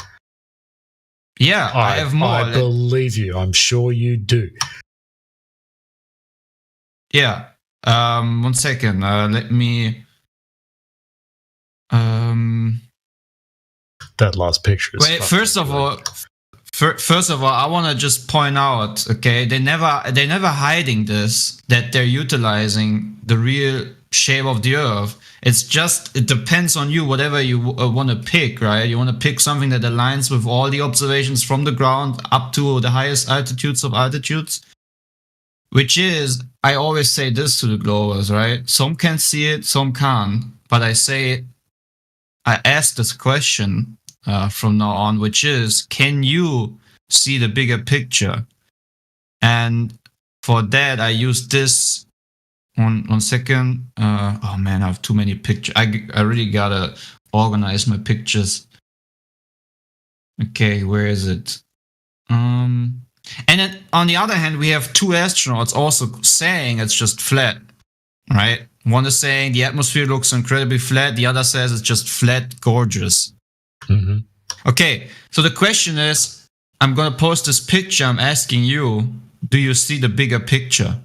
Yeah, I have more. I believe you. I'm sure you do. Yeah. 1 second. Let me. That last picture is. Wait. First of all, I want to just point out. Okay, they're never hiding this. That they're utilizing the real shape of the Earth. It's just it depends on you. Whatever you want to pick, right? You want to pick something that aligns with all the observations from the ground up to the highest altitudes of altitudes. Which is, I always say this to the Globers, right? Some can see it, some can't. But I ask this question from now on, which is, can you see the bigger picture? And for that, I use this. 1 second. Oh man, I have too many pictures. I really gotta organize my pictures. Okay, where is it? And then on the other hand, we have 2 astronauts also saying it's just flat, right? One is saying the atmosphere looks incredibly flat. The other says it's just flat, gorgeous. Mm-hmm. Okay, so the question is, I'm going to post this picture. I'm asking you, do you see the bigger picture?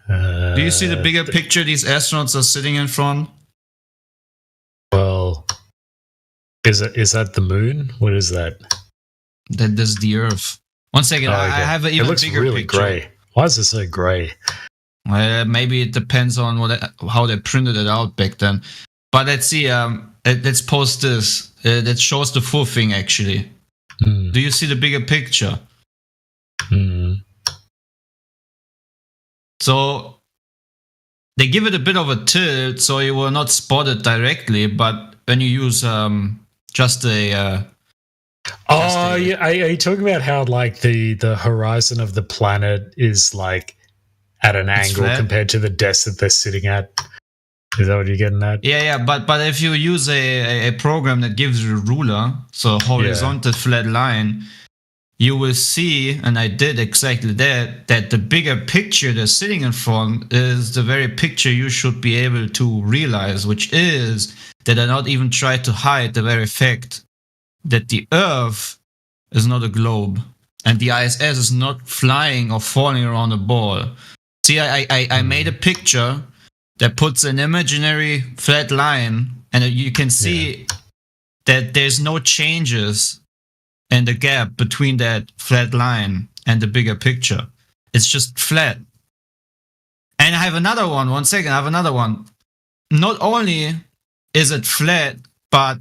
Do you see the bigger picture these astronauts are sitting in front? Well, is that the moon? What is that? That is the Earth. 1 second, I have an even bigger picture. It looks really grey. Why is it so grey? Maybe it depends on how they printed it out back then. But let's see. Let's post this. That shows the full thing actually. Do you see the bigger picture? So they give it a bit of a tilt, so you will not spot it directly. But when you use just a are you talking about how like the horizon of the planet is like at an angle compared to the desk that they're sitting at? Is that what you're getting at? Yeah. But if you use a program that gives you a ruler, so horizontal flat line, you will see, and I did exactly that the bigger picture they're sitting in front is the very picture you should be able to realize, which is that I not even try to hide the very fact that the Earth is not a globe and the ISS is not flying or falling around a ball. See, I made a picture that puts an imaginary flat line, and you can see that there's no changes in the gap between that flat line and the bigger picture. It's just flat. And I have another one. 1 second, I have another one. Not only is it flat, but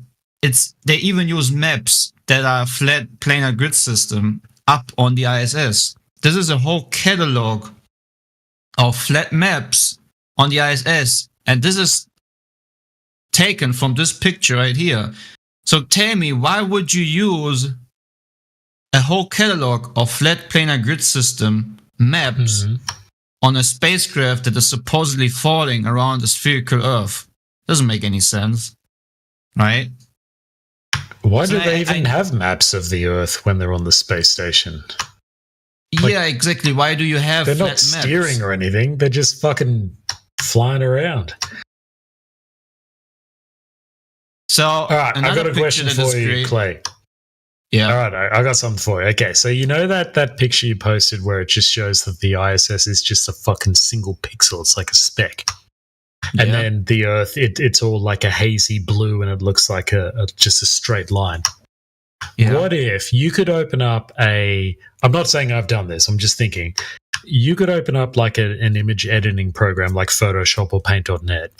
they even use maps that are flat planar grid system up on the ISS. This is a whole catalog of flat maps on the ISS, and this is taken from this picture right here. So tell me, why would you use a whole catalog of flat planar grid system maps on a spacecraft that is supposedly falling around a spherical Earth? Doesn't make any sense, right? Why do they even have maps of the Earth when they're on the space station? Yeah, exactly. Why do you have they're flat not steering or anything. They're just fucking flying around. So, all right, I've got a question for you, Clay. Yeah. All right, I got something for you. Okay, so you know that picture you posted where it just shows that the ISS is just a fucking single pixel. It's like a speck. And then the Earth, it's all like a hazy blue and it looks like just a straight line. What if you could open up I'm not saying I've done this, I'm just thinking, you could open up like an image editing program like Photoshop or Paint.net,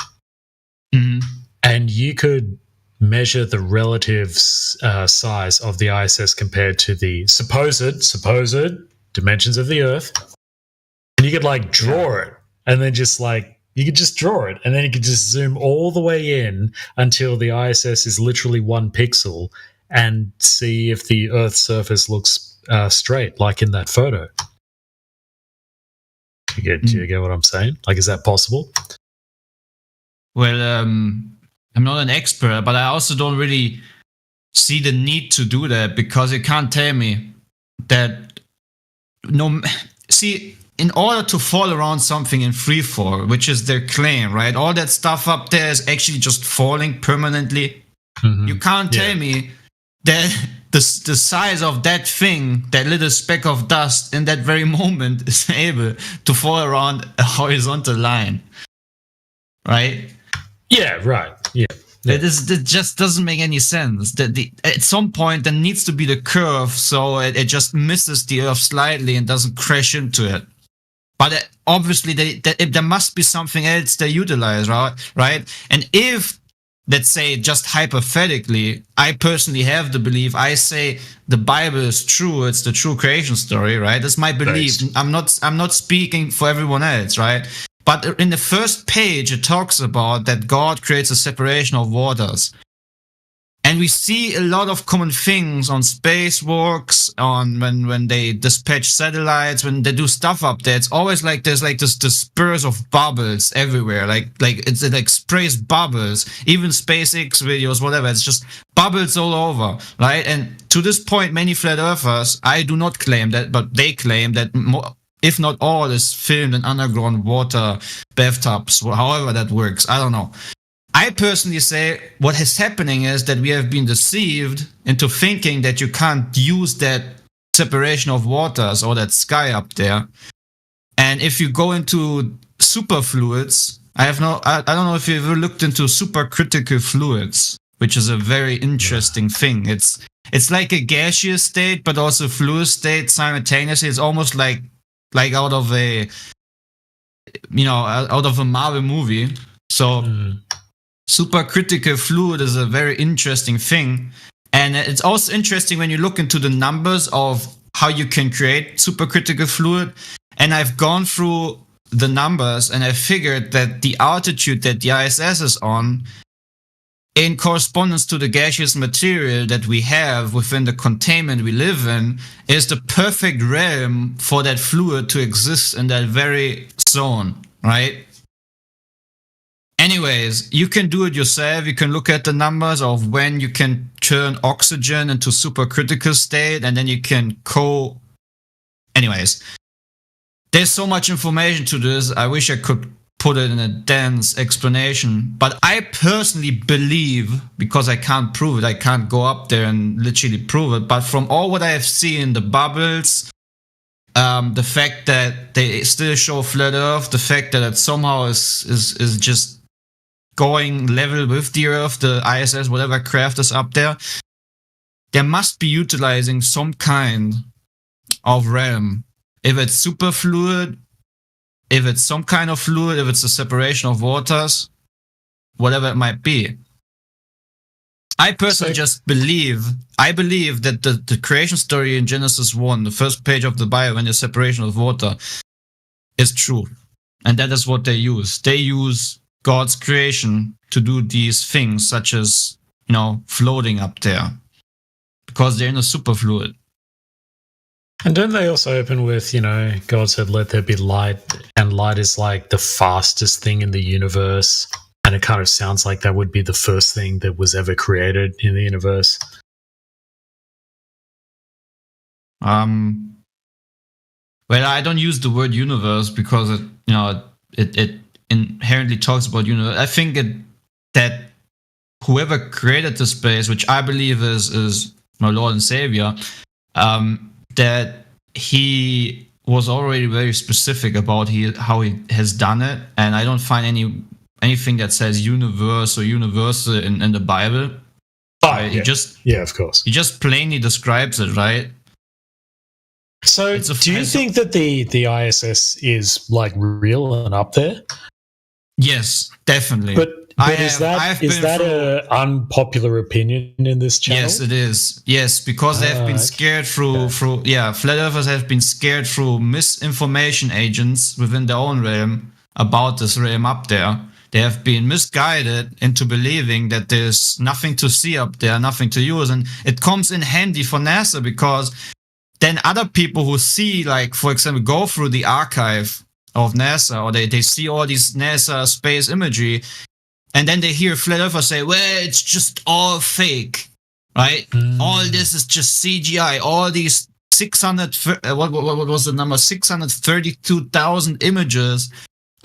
and you could measure the relative size of the ISS compared to the supposed dimensions of the Earth, and you could like draw it, and then just like you could just draw it, and then you could just zoom all the way in until the ISS is literally 1 pixel, and see if the Earth's surface looks straight, like in that photo. Do you get what I'm saying? Like, is that possible? Well, I'm not an expert, but I also don't really see the need to do that, because you can't tell me that in order to fall around something in free fall, which is their claim, right? All that stuff up there is actually just falling permanently. You can't tell me that the size of that thing, that little speck of dust in that very moment, is able to fall around a horizontal line, right? Yeah, right. Yeah. That just doesn't make any sense. At some point, there needs to be the curve, so it just misses the Earth slightly and doesn't crash into it. But obviously, there must be something else they utilize, right? And if, let's say, just hypothetically, I personally have the belief, I say the Bible is true, it's the true creation story, right? That's my belief. Nice. I'm not speaking for everyone else, right? But in the first page, it talks about that God creates a separation of waters. And we see a lot of common things on spacewalks, on when they dispatch satellites, when they do stuff up there. It's always like there's like this disperse of bubbles everywhere. Like it's like sprays bubbles. Even SpaceX videos, whatever. It's just bubbles all over, right? And to this point, many flat earthers, I do not claim that, but they claim that if not all is filmed in underground water bathtubs, however that works. I don't know. I personally say what is happening is that we have been deceived into thinking that you can't use that separation of waters or that sky up there. And if you go into superfluids, I don't know if you've ever looked into supercritical fluids, which is a very interesting thing. It's like a gaseous state, but also fluid state simultaneously. It's almost like out of a Marvel movie. So supercritical fluid is a very interesting thing. And it's also interesting when you look into the numbers of how you can create supercritical fluid. And I've gone through the numbers and I figured that the altitude that the ISS is on, in correspondence to the gaseous material that we have within the containment we live in, is the perfect realm for that fluid to exist in that very zone, right? Anyways, you can do it yourself. You can look at the numbers of when you can turn oxygen into supercritical state, and then you can Anyways, there's so much information to this. I wish I could put it in a dense explanation. But I personally believe, because I can't prove it, I can't go up there and literally prove it, but from all what I have seen, the bubbles, the fact that they still show flat Earth, the fact that it somehow is just going level with the Earth, the ISS, whatever craft is up there, there must be utilizing some kind of realm. If it's superfluid, if it's some kind of fluid, if it's a separation of waters, whatever it might be. I personally I believe that the creation story in Genesis 1, the first page of the Bible, when the separation of water, is true. And that is what they use. They use God's creation to do these things, such as, floating up there, because they're in a superfluid. And don't they also open with, God said, let there be light, and light is like the fastest thing in the universe, and it kind of sounds like that would be the first thing that was ever created in the universe. Well, I don't use the word universe because it inherently talks about universe. I think that whoever created the space, which I believe is my Lord and Savior, that he was already very specific about how he has done it, and I don't find anything that says universe or universal in the Bible. right? He of course. He just plainly describes it, right? So, do you think that the ISS is like real and up there? Yes, definitely. But is that an unpopular opinion in this channel? Yes, it is. Yes, because they have been scared through flat earthers have been scared through misinformation agents within their own realm about this realm up there. They have been misguided into believing that there's nothing to see up there, nothing to use, and it comes in handy for NASA because then other people who see, like, for example, go through the archive of NASA, or they see all these NASA space imagery, and then they hear flat earthers say, well, it's just all fake, right? All this is just CGI. All these 600, what was the number? 632,000 images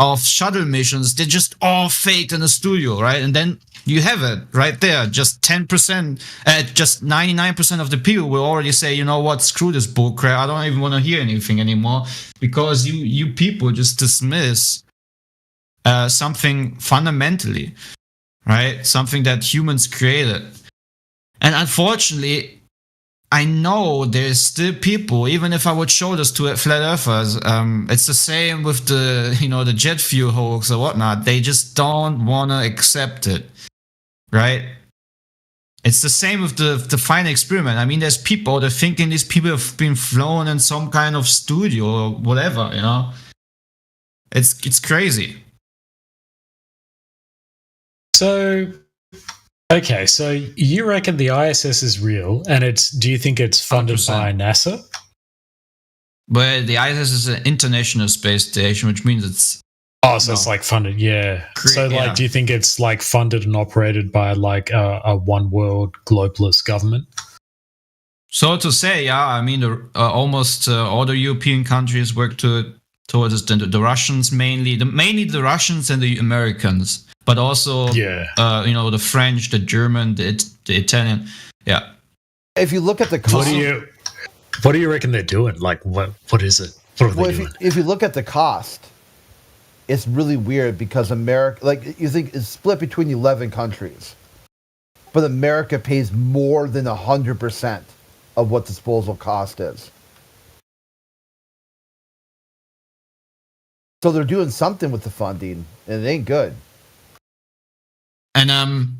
of shuttle missions, they're just all faked in the studio, right? And then you have it right there. Just 10%, just 99% of the people will already say, you know what, screw this bullcrap. I don't even want to hear anything anymore, because you people just dismiss something fundamentally, right? Something that humans created. And unfortunately, I know there's still people, even if I would show this to flat earthers, it's the same with the jet fuel hoax or whatnot. They just don't want to accept it, right? It's the same with the final experiment. I mean, there's people that thinking these people have been flown in some kind of studio or whatever, you know? It's crazy. So, okay, so you reckon the ISS is real, and do you think it's funded 100%. By NASA? Well, the ISS is an international space station, which means it's... Oh, so it's like funded, yeah. Do you think it's like funded and operated by like a one world globalist government? So to say, yeah. I mean, almost all the European countries work towards the Russians mainly the Russians and the Americans. But also, the French, the German, the Italian, yeah. If you look at the cost, what do you reckon they're doing? Like, what is it? What are they doing? If you look at the cost, it's really weird because America, like you think, it's split between 11 countries, but America pays more than 100% of what disposal cost is. So they're doing something with the funding, and it ain't good. And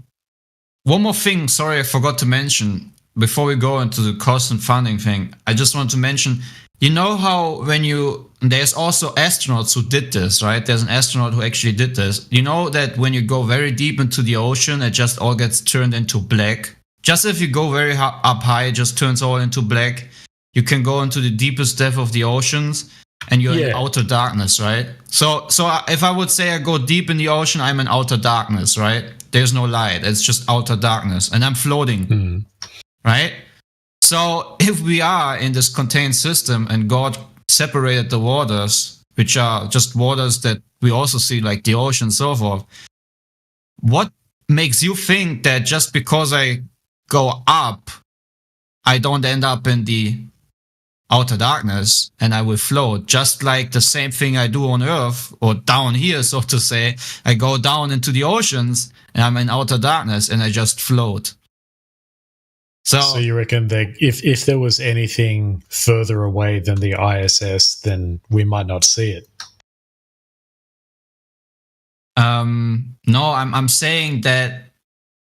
one more thing, sorry, I forgot to mention before we go into the cost and funding thing. I just want to mention, you know how there's also astronauts who did this, right? There's an astronaut who actually did this. You know that when you go very deep into the ocean, it just all gets turned into black. Just if you go very up high, it just turns all into black. You can go into the deepest depth of the oceans, and you're in outer darkness, right? So if I would say I go deep in the ocean, I'm in outer darkness, right? There's no light. It's just outer darkness, and I'm floating, right? So if we are in this contained system and God separated the waters, which are just waters that we also see like the ocean and so forth, what makes you think that just because I go up, I don't end up in the outer darkness and I will float? Just like the same thing I do on Earth, or down here, so to say. I go down into the oceans and I'm in outer darkness and I just float. So you reckon that if there was anything further away than the ISS, then we might not see it? No, I'm saying that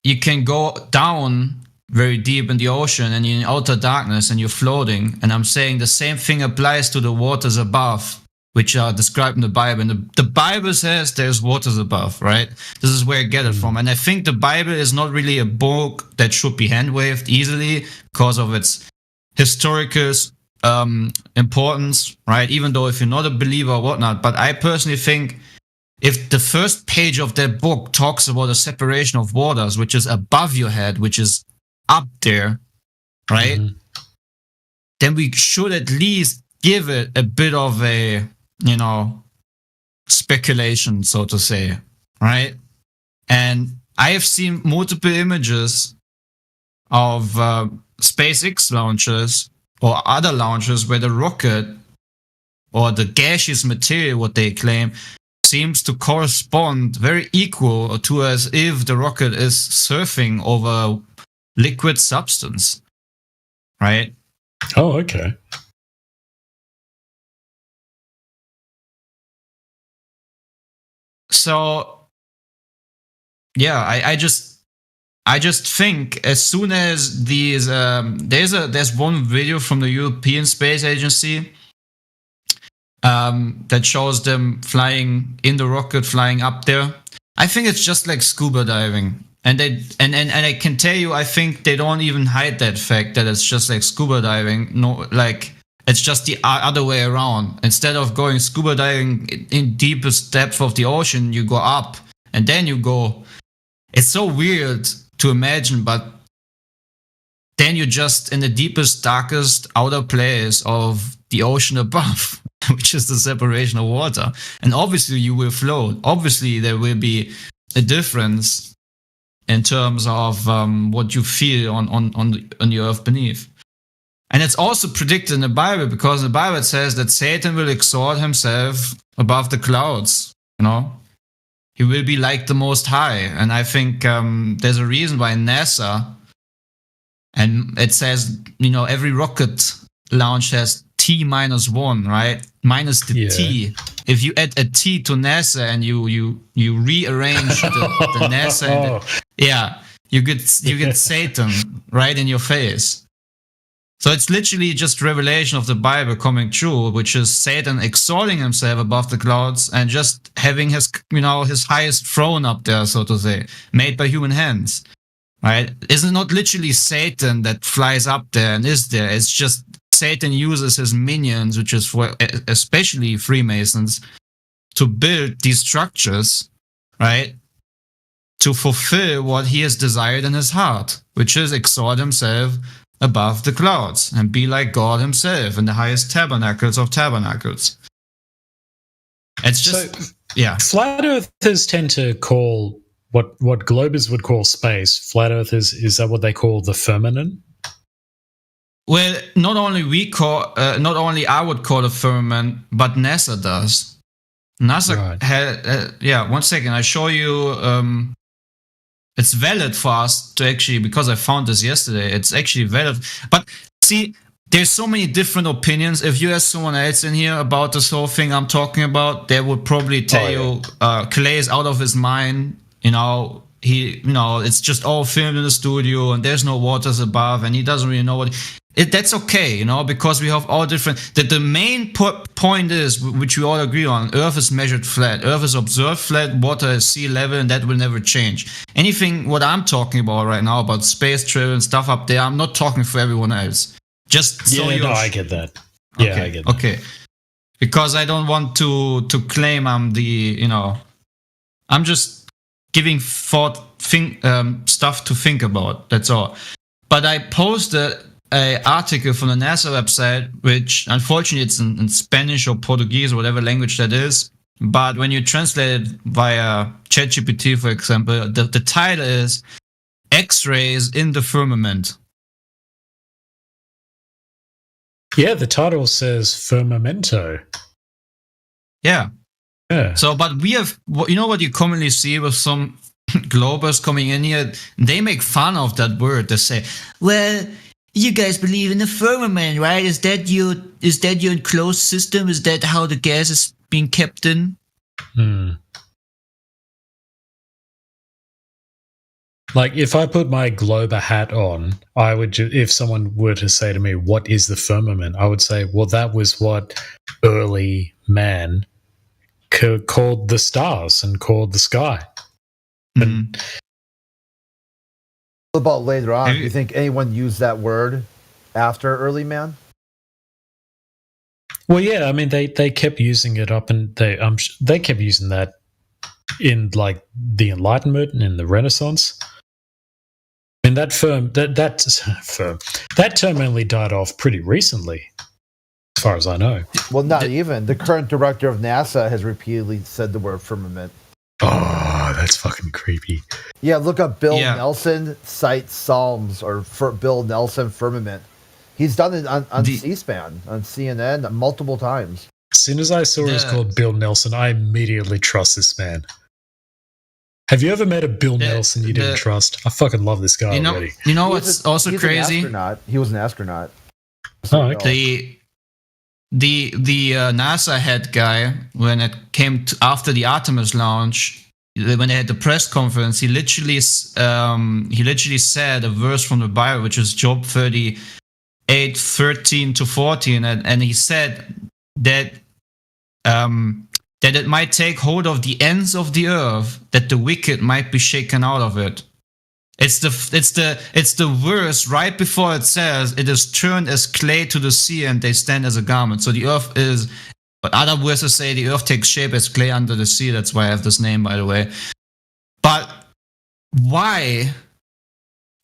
you can go down very deep in the ocean and you're in outer darkness and you're floating. And I'm saying the same thing applies to the waters above, which are described in the Bible. And the Bible says there's waters above, right? This is where I get it from. And I think the Bible is not really a book that should be hand-waved easily because of its historical importance, right? Even though if you're not a believer or whatnot. But I personally think if the first page of that book talks about a separation of waters, which is above your head, which is up there, right? Then we should at least give it a bit of a, speculation, so to say, right? And I have seen multiple images of SpaceX launches or other launches where the rocket or the gaseous material, what they claim, seems to correspond very equal to as if the rocket is surfing over liquid substance, right? Oh, okay. So, yeah, I just think as soon as these there's one video from the European Space Agency that shows them flying in the rocket, flying up there. I think it's just like scuba diving, and I can tell you, I think they don't even hide that fact that it's just like scuba diving. No, like it's just the other way around. Instead of going scuba diving in deepest depth of the ocean, you go up and then you go. It's so weird to imagine, but then you're just in the deepest, darkest outer place of the ocean above, which is the separation of water. And obviously you will float. Obviously there will be a difference in terms of what you feel on the earth beneath. And it's also predicted in the Bible, because in the Bible it says that Satan will exalt himself above the clouds, you know? He will be like the Most High. And I think there's a reason why NASA, and it says, you know, every rocket launch has T-1, right? Minus the T. If you add a T to NASA and you rearrange the NASA, and you get Satan right in your face. So it's literally just revelation of the Bible coming true, which is Satan exalting himself above the clouds and just having his highest throne up there, so to say, made by human hands, right? Is it not literally Satan that flies up there and is there? It's just Satan uses his minions, which is for especially Freemasons, to build these structures, right? To fulfill what he has desired in his heart, which is exalt himself above the clouds and be like God himself in the highest tabernacles of tabernacles. It's just, Flat earthers tend to call what Globers would call space. Flat earthers, is that what they call the firmament? Well, not only I would call it firmament, but NASA does. NASA had, one second, I show you. It's valid for us to actually, because I found this yesterday, it's actually valid. But see, there's so many different opinions. If you ask someone else in here about this whole thing I'm talking about, they would probably tell you Clay is out of his mind. It's just all filmed in the studio and there's no waters above and he doesn't really know what. That's okay, because we have all different. The main point is, which we all agree on, Earth is measured flat. Earth is observed flat, water is sea level, and that will never change. Anything what I'm talking about right now, about space travel and stuff up there, I'm not talking for everyone else. Just so I get that. Yeah, I get that. Okay. Because I don't want to claim I'm I'm just giving stuff to think about, that's all. But I posted an article from the NASA website, which unfortunately it's in Spanish or Portuguese or whatever language that is. But when you translate it via ChatGPT, for example, the title is X-rays in the firmament. Yeah, the title says firmamento. Yeah. So, but we have, what you commonly see with some Globers coming in here, they make fun of that word. They say, well, you guys believe in the firmament, right? Is that your enclosed system? Is that how the gas is being kept in? Like, if I put my Glober hat on, I would. If someone were to say to me, "What is the firmament?" I would say, "Well, that was what early man called the stars and called the sky." What about later on? Do you think anyone used that word after early man? Well, yeah, I mean they kept using it up, and they kept using that in like the Enlightenment and in the Renaissance. And that term only died off pretty recently, as far as I know. Well, not even. The current director of NASA has repeatedly said the word firmament. Oh, that's fucking creepy. Yeah, look up Bill Nelson cites Psalms or Bill Nelson firmament. He's done it on C-SPAN, on CNN multiple times. As soon as I saw it was called Bill Nelson, I immediately trust this man. Have you ever met a Bill Nelson you didn't trust? I fucking love this guy already. You know what's also he's crazy? An astronaut. He was an astronaut. Oh, okay. The NASA head guy, when it came to after the Artemis launch, when they had the press conference, he literally said a verse from the Bible, which is Job 38:13-14, and he said that that it might take hold of the ends of the earth, that the wicked might be shaken out of it. It's the verse right before it says, "It is turned as clay to the sea, and they stand as a garment." So the earth is, but other verses say the earth takes shape as clay under the sea. That's why I have this name, by the way. But why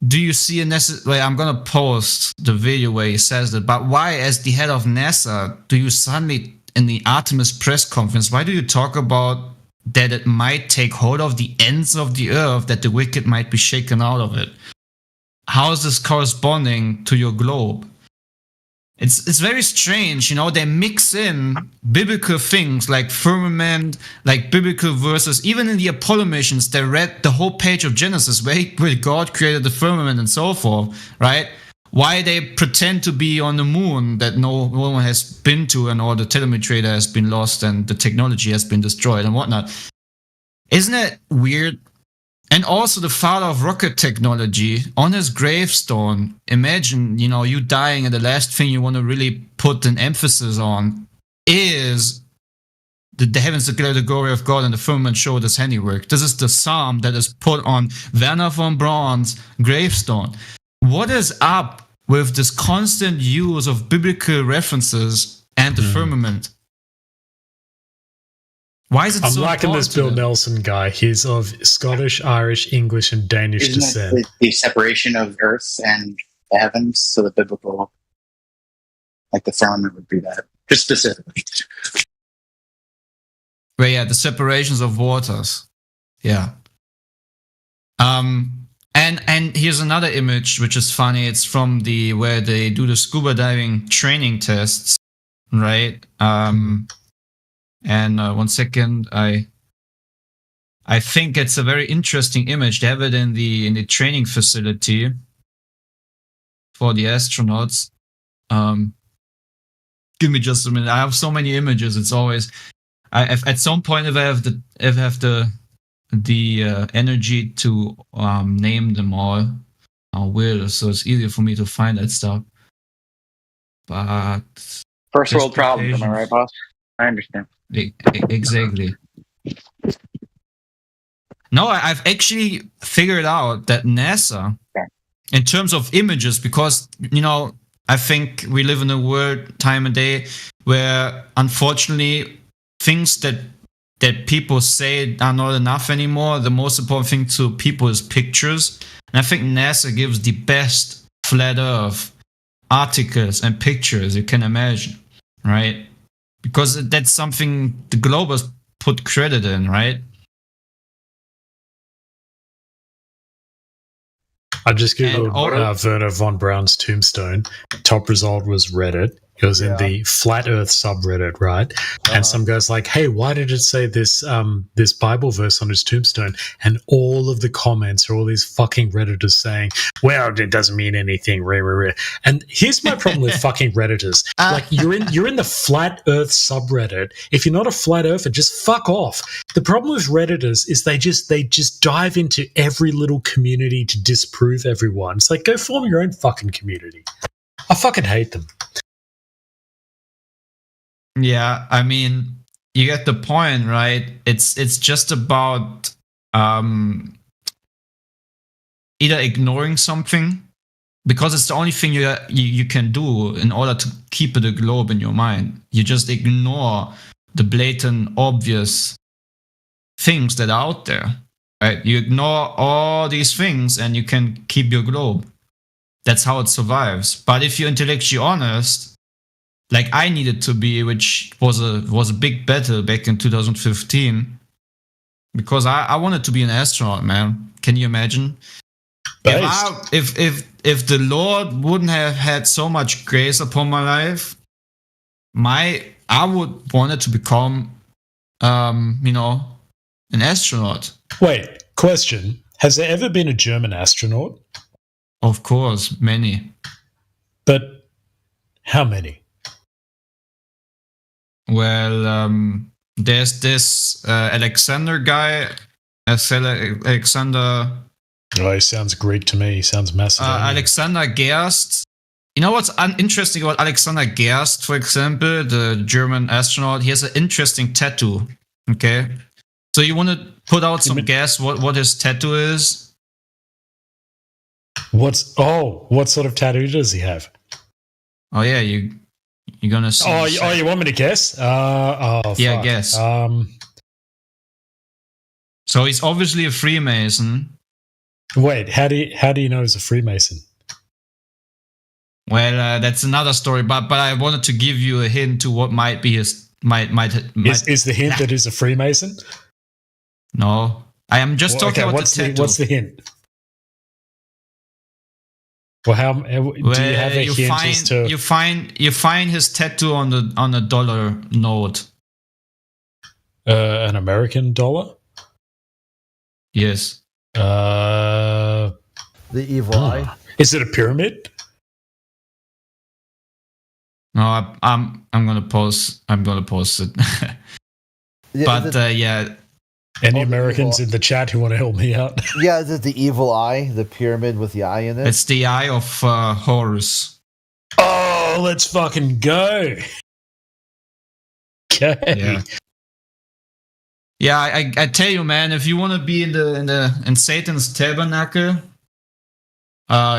do you see a necessary? I'm gonna post the video where he says that. But why, as the head of NASA, do you suddenly in the Artemis press conference, why do you talk about that it might take hold of the ends of the earth, that the wicked might be shaken out of it? How is this corresponding to your globe? It's very strange, they mix in biblical things like firmament, like biblical verses. Even in the Apollo missions, they read the whole page of Genesis where God created the firmament and so forth, right? Why they pretend to be on the moon that no one has been to, and all the telemetry has been lost and the technology has been destroyed and whatnot. Isn't it weird? And also the father of rocket technology, on his gravestone, imagine, you dying, and the last thing you want to really put an emphasis on is the heavens declare the glory of God, and the firmament showed his handiwork. This is the psalm that is put on Werner von Braun's gravestone. What is up with this constant use of biblical references and the firmament? Why is it I'm so liking this Bill Nelson guy. He's of Scottish, Irish, English, and Danish descent. Isn't it the separation of earth and the heavens? So the biblical, like the firmament would be that, just specifically. Well, yeah, the separations of waters. Yeah. And here's another image which is funny. It's from where they do the scuba diving training tests, right? And 1 second, I think it's a very interesting image. They have it in the training facility for the astronauts. Give me just a minute. I have so many images. It's always at some point if I have the energy to name them all, I will. So it's easier for me to find that stuff. But first world problem, am I right, boss? I understand. Exactly. No, I've actually figured out that NASA, in terms of images, because I think we live in a world, time and day, where unfortunately things that people say are not enough anymore. The most important thing to people is pictures. And I think NASA gives the best flat earth articles and pictures you can imagine, right? Because that's something the Globers put credit in, right? I just googled Werner von Braun's tombstone. Top result was Reddit. It was in the Flat Earth subreddit, right? And some guy's like, "Hey, why did it say this this Bible verse on his tombstone?" And all of the comments are all these fucking Redditors saying, "Well, it doesn't mean anything." And here's my problem with fucking Redditors: like you're in the Flat Earth subreddit. If you're not a flat earther, just fuck off. The problem with Redditors is they just dive into every little community to disprove everyone. It's like, go form your own fucking community. I fucking hate them. Yeah, I mean, you get the point, right? It's just about either ignoring something, because it's the only thing you can do in order to keep the globe in your mind. You just ignore the blatant, obvious things that are out there, right? You ignore all these things and you can keep your globe. That's how it survives. But if you're intellectually honest, like I needed to be, which was a big battle back in 2015, because I wanted to be an astronaut, man. Can you imagine? If the Lord wouldn't have had so much grace upon my life, I would wanted to become, an astronaut. Wait, Question: has there ever been a German astronaut? Of course, many. But how many? Well, there's this Alexander guy, Alexander. Oh, he sounds Greek to me. He sounds Macedonian. Alexander Gerst. You know what's interesting about Alexander Gerst, for example, the German astronaut? He has an interesting tattoo. Okay, so you want to put out some guess what his tattoo is? What sort of tattoo does he have? Oh yeah, you're gonna see. You want me to guess? Yeah, fuck. guess. So he's obviously a Freemason. Wait, how do you know he's a Freemason? Well, that's another story. But I wanted to give you a hint to what might be his Is the hint that he's a Freemason? No, I am just talking about the tattoo. What's the hint? Well, do you have a hint as to... You find his tattoo on a dollar note. An American dollar? Yes. The evil eye. Is it a pyramid? No, I'm gonna post. I'm gonna post it. Yeah. Any Americans in the chat who want to help me out? Yeah, is it the evil eye, the pyramid with the eye in it? It's the Eye of Horus. Oh, let's fucking go! Okay. Yeah, I tell you, man, if you want to be in Satan's tabernacle,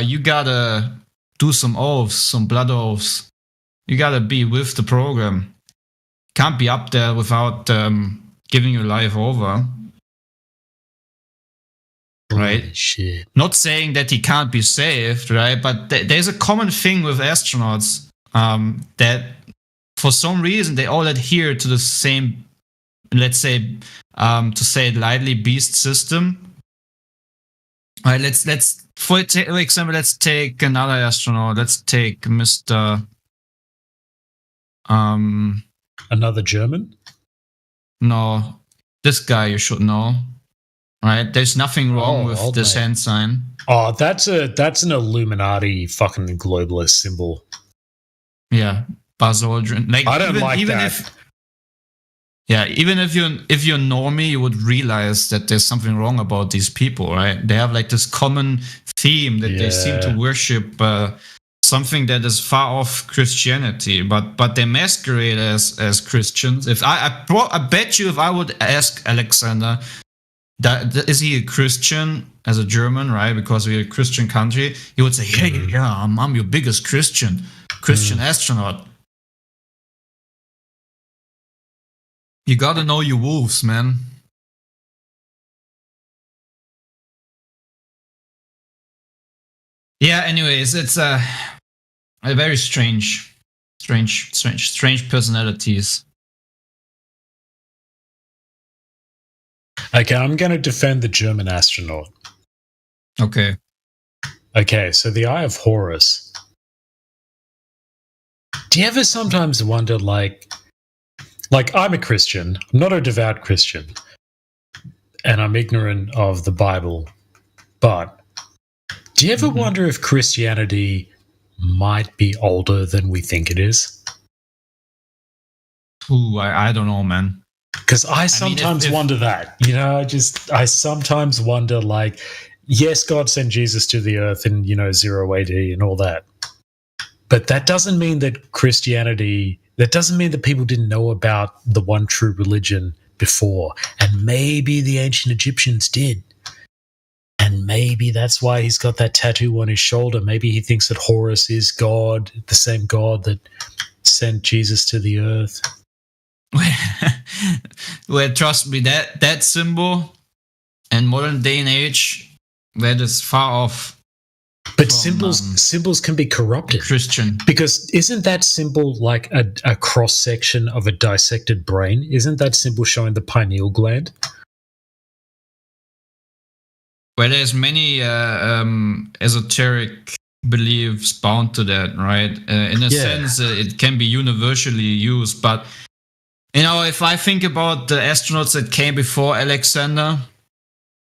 you gotta do some oaths, some blood oaths. You gotta be with the program. Can't be up there without giving your life over. Right? Holy shit. Not saying that he can't be saved, right? But there's a common thing with astronauts that for some reason they all adhere to the same, let's say, to say it lightly, beast system. All right, let's for example, let's take another astronaut. Let's take Mr. Another German? No, this guy you should know. Right? There's nothing wrong with this hand sign. Oh, that's an Illuminati fucking globalist symbol. Yeah, Buzz Aldrin. Like, I don't like that. Even if you're normie, you would realize that there's something wrong about these people, right? They have like this common theme that they seem to worship something that is far off Christianity, but they masquerade as Christians. If I bet you, if I would ask Alexander, is he a Christian as a German, right? Because we're a Christian country, he would say, yeah, I'm your biggest Christian astronaut. You gotta know your wolves, man. Yeah, anyways, it's a very strange personalities. Okay, I'm going to defend the German astronaut. Okay, so the Eye of Horus. Do you ever sometimes wonder, like I'm a Christian, I'm not a devout Christian, and I'm ignorant of the Bible, but do you ever wonder if Christianity might be older than we think it is? Ooh, I don't know, man. Because I sometimes wonder that. You know, I sometimes wonder, like, yes, God sent Jesus to the earth in, 0 AD and all that. But that doesn't mean that Christianity, that doesn't mean that people didn't know about the one true religion before. And maybe the ancient Egyptians did. And maybe that's why he's got that tattoo on his shoulder. Maybe he thinks that Horus is God, the same God that sent Jesus to the earth. Well, trust me, that symbol in modern day and age, that is far off. But symbols can be corrupted. Christian. Because isn't that symbol like a cross section of a dissected brain? Isn't that symbol showing the pineal gland? Well, there's many esoteric beliefs bound to that, right? In a sense, it can be universally used, but if I think about the astronauts that came before Alexander,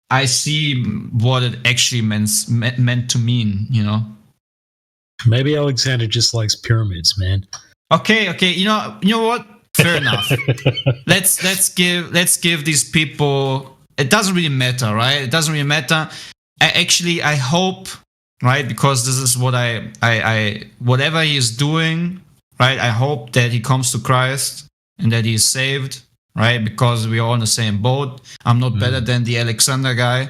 I see what it actually meant to mean, you know. Maybe Alexander just likes pyramids, man. Okay. You know what? Fair enough. Let's give these people. It doesn't really matter, right? It doesn't really matter. I hope, right? Because this is what I whatever he is doing, right? I hope that he comes to Christ and that he is saved, right? Because we are all in the same boat. I'm not better than the Alexander guy.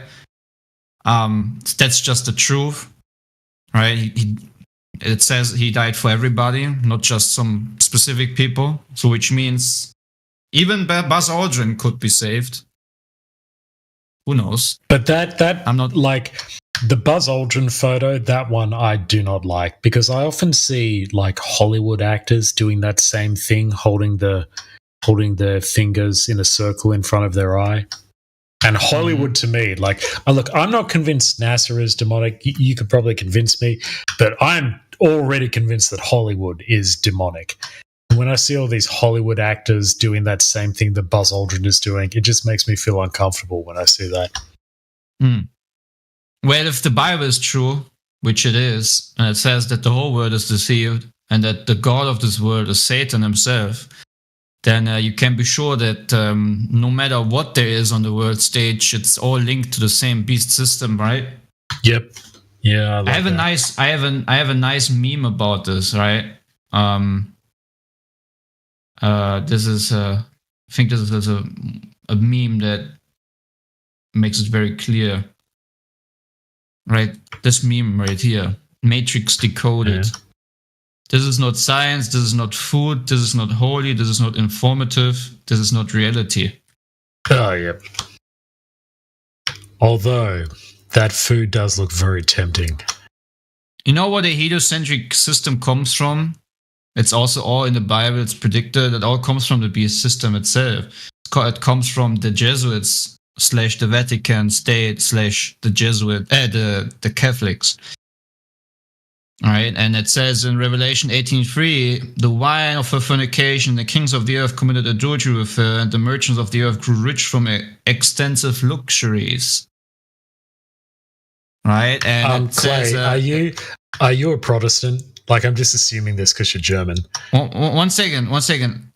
That's just the truth, right? It says he died for everybody, not just some specific people. So which means even Buzz Aldrin could be saved. Who knows? But that I'm not like the Buzz Aldrin photo. That one I do not like, because I often see like Hollywood actors doing that same thing, holding their fingers in a circle in front of their eye. And Hollywood to me, like, look, I'm not convinced NASA is demonic. You could probably convince me, but I'm already convinced that Hollywood is demonic. When I see all these Hollywood actors doing that same thing that Buzz Aldrin is doing, it just makes me feel uncomfortable when I see that. Well, if the Bible is true, which it is, and it says that the whole world is deceived and that the God of this world is Satan himself, then you can be sure that no matter what there is on the world stage, it's all linked to the same beast system, right? Yep. Yeah. I have a nice meme about this, right? This is I think this is a meme that makes it very clear, right? This meme right here, Matrix Decoded. Yeah. This is not science, this is not food, this is not holy, this is not informative, this is not reality. Oh, yep. Although, that food does look very tempting. You know what a heliocentric system comes from? It's also all in the Bible, it's predicted, it all comes from the beast system itself. It comes from the Jesuits / the Vatican State / the Jesuit, the Catholics. All right, and it says in Revelation 18:3, the wine of her fornication, the kings of the earth committed adultery with her, and the merchants of the earth grew rich from extensive luxuries. Right, and it Clay, says, are you a Protestant? Like, I'm just assuming this because you're German. One second.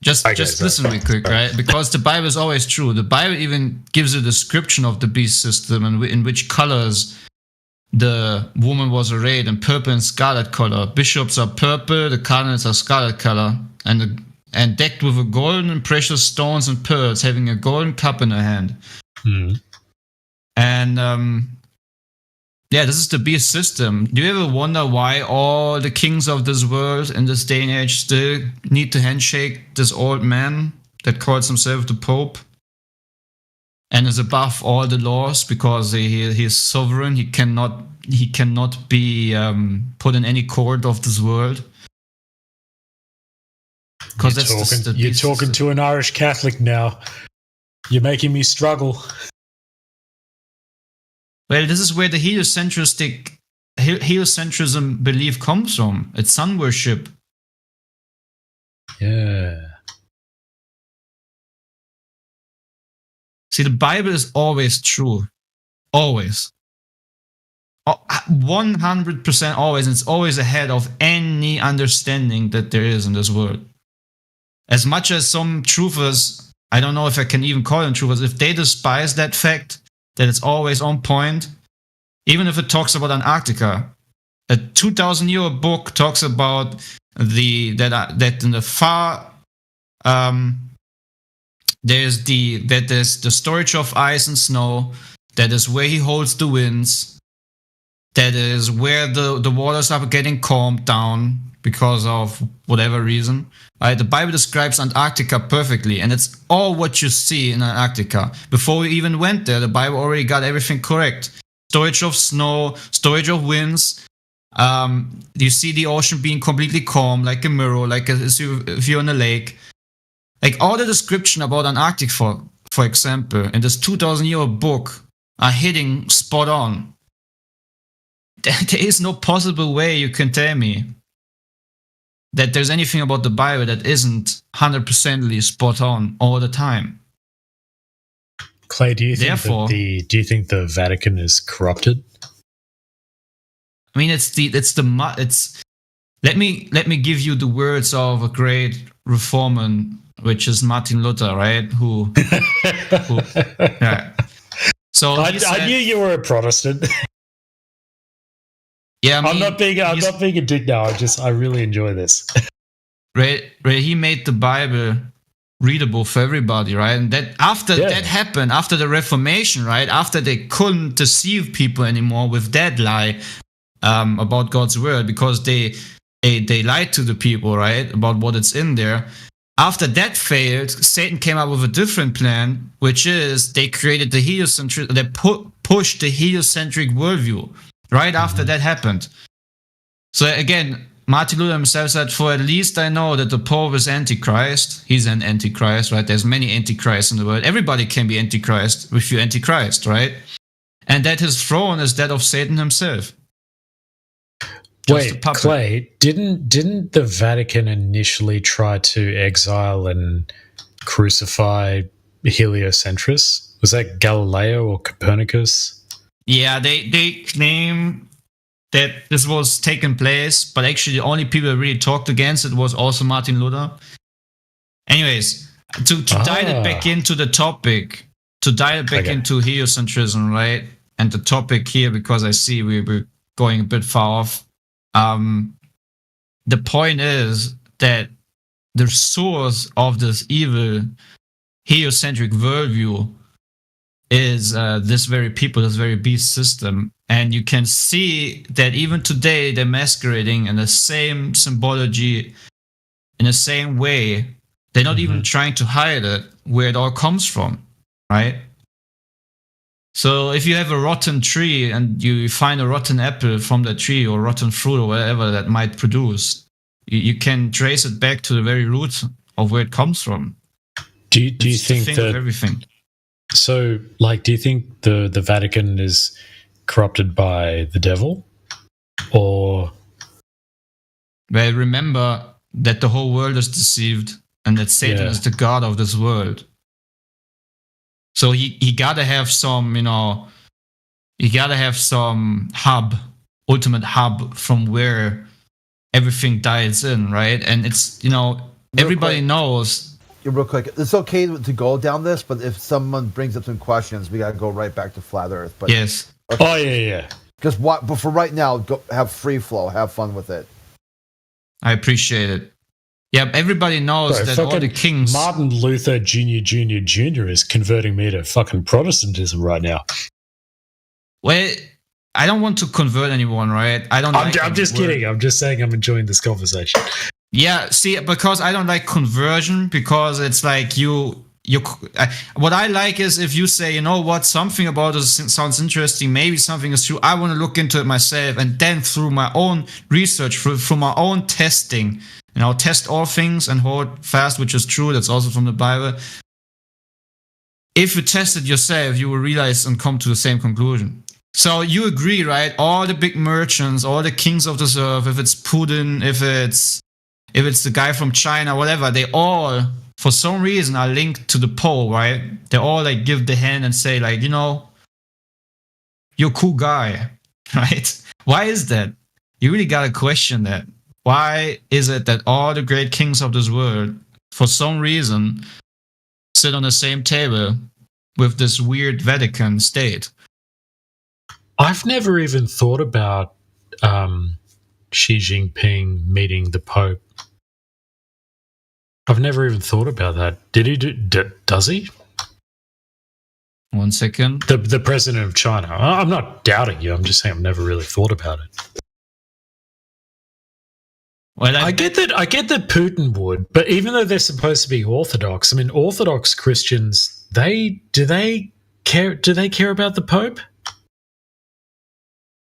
Just listen really quick, right? Because the Bible is always true. The Bible even gives a description of the beast system and in which colors the woman was arrayed, in purple and scarlet color. Bishops are purple, the cardinals are scarlet color, and decked with a golden and precious stones and pearls, having a golden cup in her hand. And yeah, this is the beast system. Do you ever wonder why all the kings of this world in this day and age still need to handshake this old man that calls himself the Pope and is above all the laws because he is sovereign? He cannot be put in any court of this world. Because you're talking to an Irish Catholic now. You're making me struggle. Well, this is where the heliocentrism belief comes from. It's sun worship. Yeah. See, the Bible is always true. Always. 100% always. And it's always ahead of any understanding that there is in this world. As much as some truthers, I don't know if I can even call them truthers, if they despise that fact, that it's always on point, even if it talks about Antarctica. A 2,000-year-old book talks about that in the far there's the storage of ice and snow, that is where he holds the winds, that is where the waters are getting calmed down because of whatever reason. Right? The Bible describes Antarctica perfectly, and it's all what you see in Antarctica. Before we even went there, the Bible already got everything correct. Storage of snow, storage of winds. You see the ocean being completely calm, like a mirror, like if you're in a lake. Like all the description about Antarctica, for example, in this 2,000-year-old book are hitting spot on. There is no possible way you can tell me that there's anything about the Bible that isn't 100% spot on all the time. Clay, do you think Therefore- do you think the Vatican is corrupted? I mean, let me give you the words of a great reformer, which is Martin Luther, right? Yeah. So I knew you were a Protestant. Yeah, I'm not being a dick now. I really enjoy this. Right, he made the Bible readable for everybody, right? And that after that happened, after the Reformation, right? After they couldn't deceive people anymore with that lie about God's word, because they lied to the people, right, about what it's in there. After that failed, Satan came up with a different plan, which is they created the heliocentric. They pushed the heliocentric worldview. Right after that happened. So again, Martin Luther himself said, "For at least I know that the Pope is Antichrist." He's an Antichrist, right? There's many Antichrists in the world. Everybody can be Antichrist if you're Antichrist, right? And that his throne is that of Satan himself. Wait, Clay, didn't the Vatican initially try to exile and crucify heliocentrists? Was that Galileo or Copernicus? Yeah, they claim that this was taking place, but actually the only people that really talked against it was also Martin Luther. Anyways, to dial it back into the topic, into heliocentrism, right? And the topic here, because I see we're going a bit far off. The point is that the source of this evil heliocentric worldview is this very people, this very beast system. And you can see that even today they're masquerading in the same symbology, in the same way. They're not even trying to hide it, where it all comes from, right? So if you have a rotten tree and you find a rotten apple from the tree, or rotten fruit, or whatever that might produce, you can trace it back to the very root of where it comes from. Do you think that everything? So, do you think the Vatican is corrupted by the devil, or? Well, remember that the whole world is deceived, and that Satan is the god of this world. So he gotta have some, he gotta have some ultimate hub from where everything dials in, right? And it's, everybody knows. Real quick, it's okay to go down this, but if someone brings up some questions, we gotta go right back to flat Earth. But yes. Okay. Oh yeah. Just what? But for right now, have free flow, have fun with it. I appreciate it. Yeah, everybody knows that all the kings. Martin Luther Jr. is converting me to fucking Protestantism right now. Well, I don't want to convert anyone, right? I'm just kidding. I'm just saying I'm enjoying this conversation. Yeah, see, because I don't like conversion, because it's like what I like is if you say, something about this sounds interesting, maybe something is true, I want to look into it myself, and then through my own research, through my own testing, test all things and hold fast, which is true. That's also from the Bible. If you test it yourself, you will realize and come to the same conclusion. So you agree, right? All the big merchants, all the kings of this earth, if it's Putin, if it's the guy from China, whatever, they all, for some reason, are linked to the Pope, right? They all give the hand and say, you're a cool guy, right? Why is that? You really gotta question that. Why is it that all the great kings of this world, for some reason, sit on the same table with this weird Vatican state? I've never even thought about Xi Jinping meeting the Pope. I've never even thought about that. Did he does he? 1 second. The president of China. I'm not doubting you. I'm just saying I've never really thought about it. Well, I get that Putin would, but even though they're supposed to be Orthodox, Orthodox Christians, do they care about the Pope?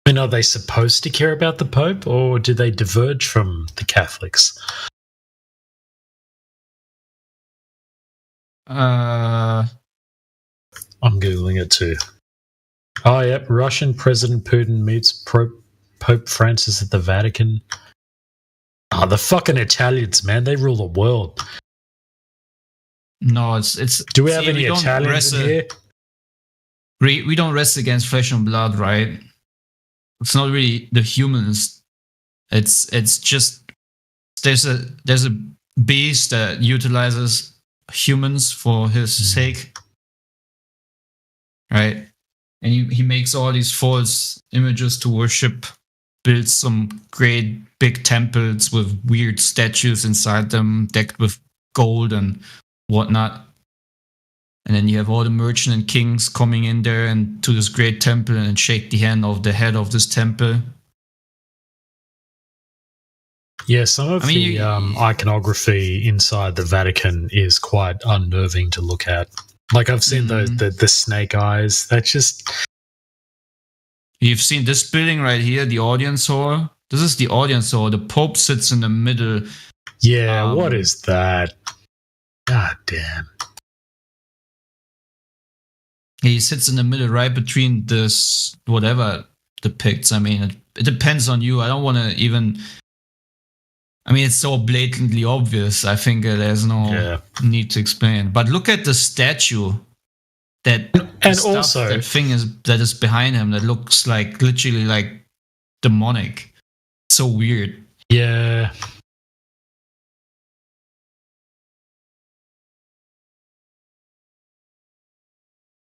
Are they supposed to care about the Pope, or do they diverge from the Catholics? I'm Googling it too. Oh, yep. Russian President Putin meets Pope Francis at the Vatican. Oh, the fucking Italians, man. They rule the world. No, it's. Do we have any Italians in here? we don't wrestle against flesh and blood, right? It's not really the humans. It's just there's a beast that utilizes humans for his sake, right? And he makes all these false images to worship, builds some great big temples with weird statues inside them, decked with gold and whatnot. And then you have all the merchant and kings coming in there and to this great temple and shake the hand of the head of this temple. Yeah, some of the iconography inside the Vatican is quite unnerving to look at. Like I've seen the snake eyes. That's just. You've seen this building right here, the audience hall. This is the audience hall. The Pope sits in the middle. Yeah, what is that? God damn. He sits in the middle right between this, whatever depicts. I mean, it depends on you. I don't want to even... I mean, it's so blatantly obvious. I think there's no need to explain. But look at the statue. That thing that is behind him that looks like literally like demonic. So weird. Yeah.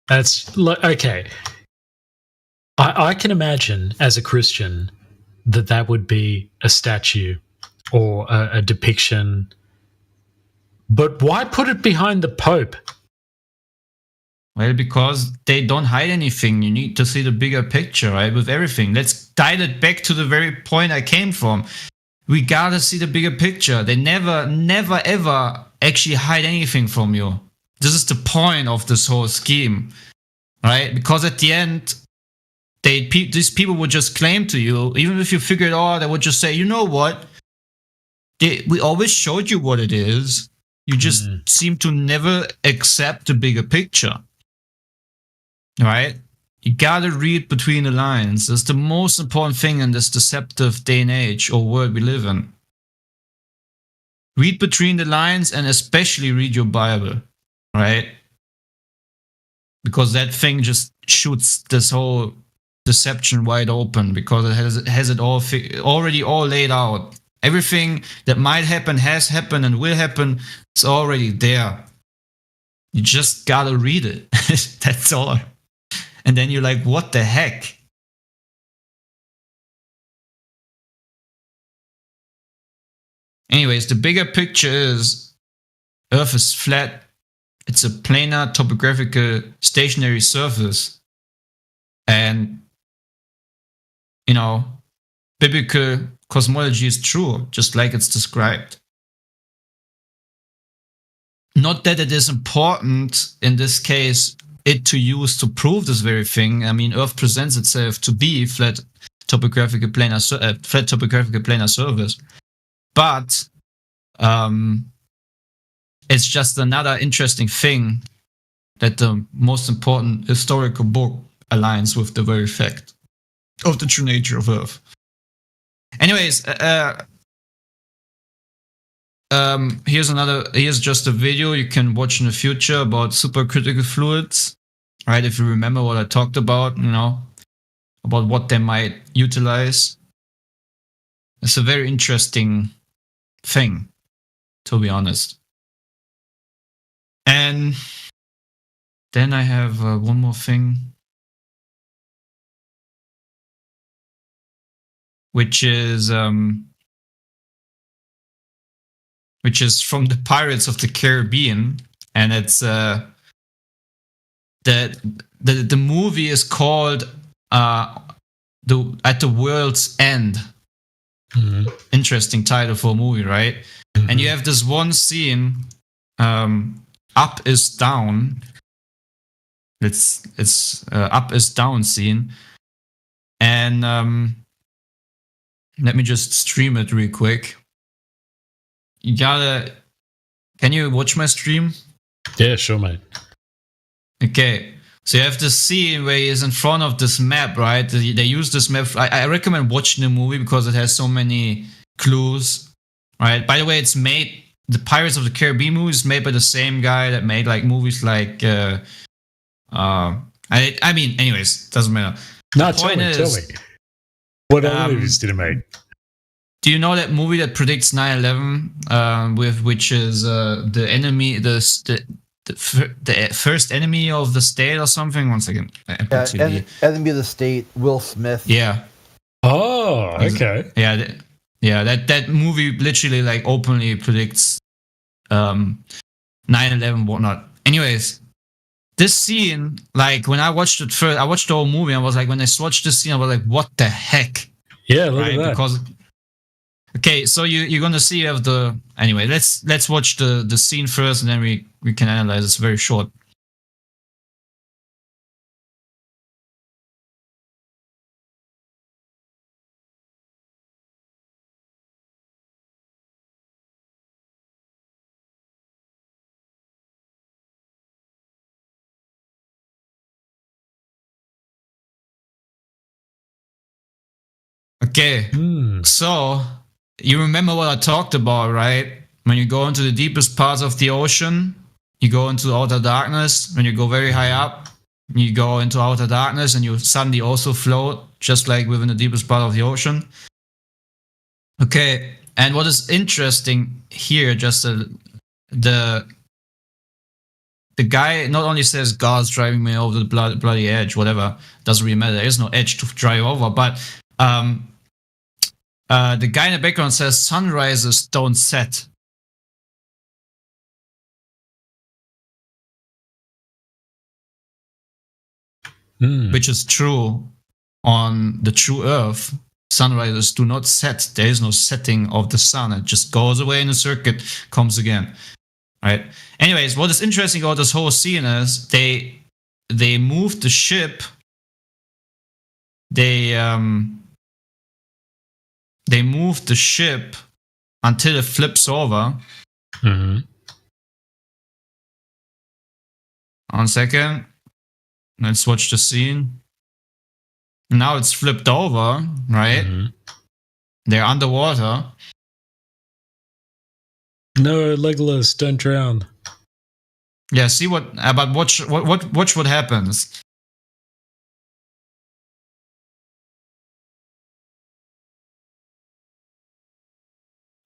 That's like, okay. I can imagine as a Christian that would be a statue or a depiction. But why put it behind the Pope? Well, because they don't hide anything. You need to see the bigger picture, right? With everything. Let's dial it back to the very point I came from. We gotta see the bigger picture. They never, ever actually hide anything from you. This is the point of this whole scheme, right? Because at the end, these people would just claim to you, even if you figure it out, they would just say, you know what? We always showed you what it is. You just seem to never accept the bigger picture. Right? You gotta read between the lines. That's the most important thing in this deceptive day and age or world we live in. Read between the lines and especially read your Bible. Right? Because that thing just shoots this whole deception wide open because it has it all already all laid out. Everything that might happen, has happened, and will happen is already there. You just gotta read it. That's all. And then you're like, what the heck? Anyways, the bigger picture is Earth is flat. It's a planar topographical stationary surface. And, you know, biblical cosmology is true, just like it's described. Not that it is important in this case it to use to prove this very thing. I mean, Earth presents itself to be flat topographical planar surface, but it's just another interesting thing that the most important historical book aligns with the very fact of the true nature of Earth. Anyways, here's just a video you can watch in the future about supercritical fluids, right? If you remember what I talked about, you know, about what they might utilize. It's a very interesting thing, to be honest. And then I have one more thing, which is from the Pirates of the Caribbean, and it's the movie is called At the World's End. Mm-hmm. Interesting title for a movie, right? Mm-hmm. And you have this one scene, up is down. It's up is down scene, and let me just stream it real quick. Can you watch my stream? Yeah, sure, mate. Okay, so you have this scene where he is in front of this map, right? They use this map. I recommend watching the movie because it has so many clues, right? By the way, the Pirates of the Caribbean movie is made by the same guy that made like movies like I mean, anyways, doesn't matter. No, The point tell me. What other movies did it make? Do you know that movie that predicts 9/11, with which is the enemy, the first enemy of the state or something? 1 second. Enemy of the State, Will Smith. Yeah. Oh, okay. Yeah. That movie literally like openly predicts 9/11 whatnot. Anyways, this scene, like when I watched it first, I watched the whole movie. I was like, when I watched this scene, I was like, what the heck? Yeah, look at that. Because okay, so you're gonna see you have the anyway. Let's watch the scene first, and then we can analyze. It's very short. Okay, so you remember what I talked about, right? When you go into the deepest parts of the ocean, you go into outer darkness. When you go very high up, you go into outer darkness, and you suddenly also float, just like within the deepest part of the ocean. Okay, and what is interesting here, just the guy not only says God's driving me over the bloody edge, whatever, doesn't really matter. There is no edge to drive over, but the guy in the background says sunrises don't set. Which is true on the true Earth. Sunrises do not set. There is no setting of the sun. It just goes away in a circuit, comes again. Right? Anyways, what is interesting about this whole scene is they moved the ship. They moved the ship until it flips over. 1 second. Let's watch the scene. Now it's flipped over, right? They're underwater. No, Legolas, don't drown. Yeah, see what? But watch what happens.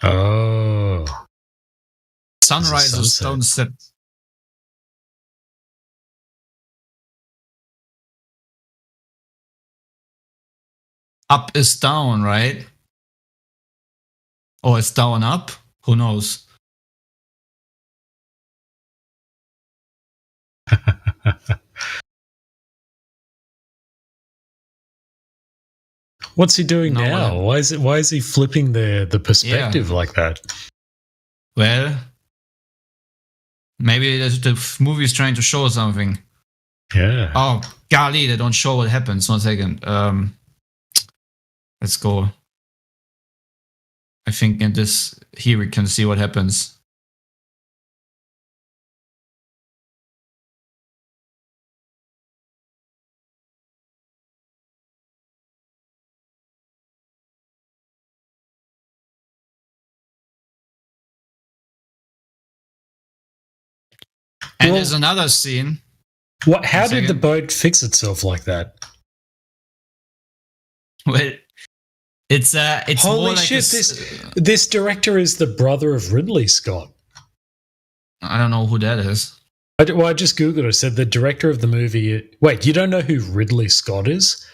Oh. Sunrises don't set. Up is down, right? Or it's down up? Who knows? What's he doing now? Why is he flipping the perspective like that? Well, maybe the movie is trying to show something. Yeah. Oh, golly, they don't show what happens. 1 second. Let's go. I think in this here we can see what happens. And there's another scene. What? How did the boat fix itself like that? Well, it's holy more like shit! This director is the brother of Ridley Scott. I don't know who that is. I just googled it. It said the director of the movie. Wait, you don't know who Ridley Scott is?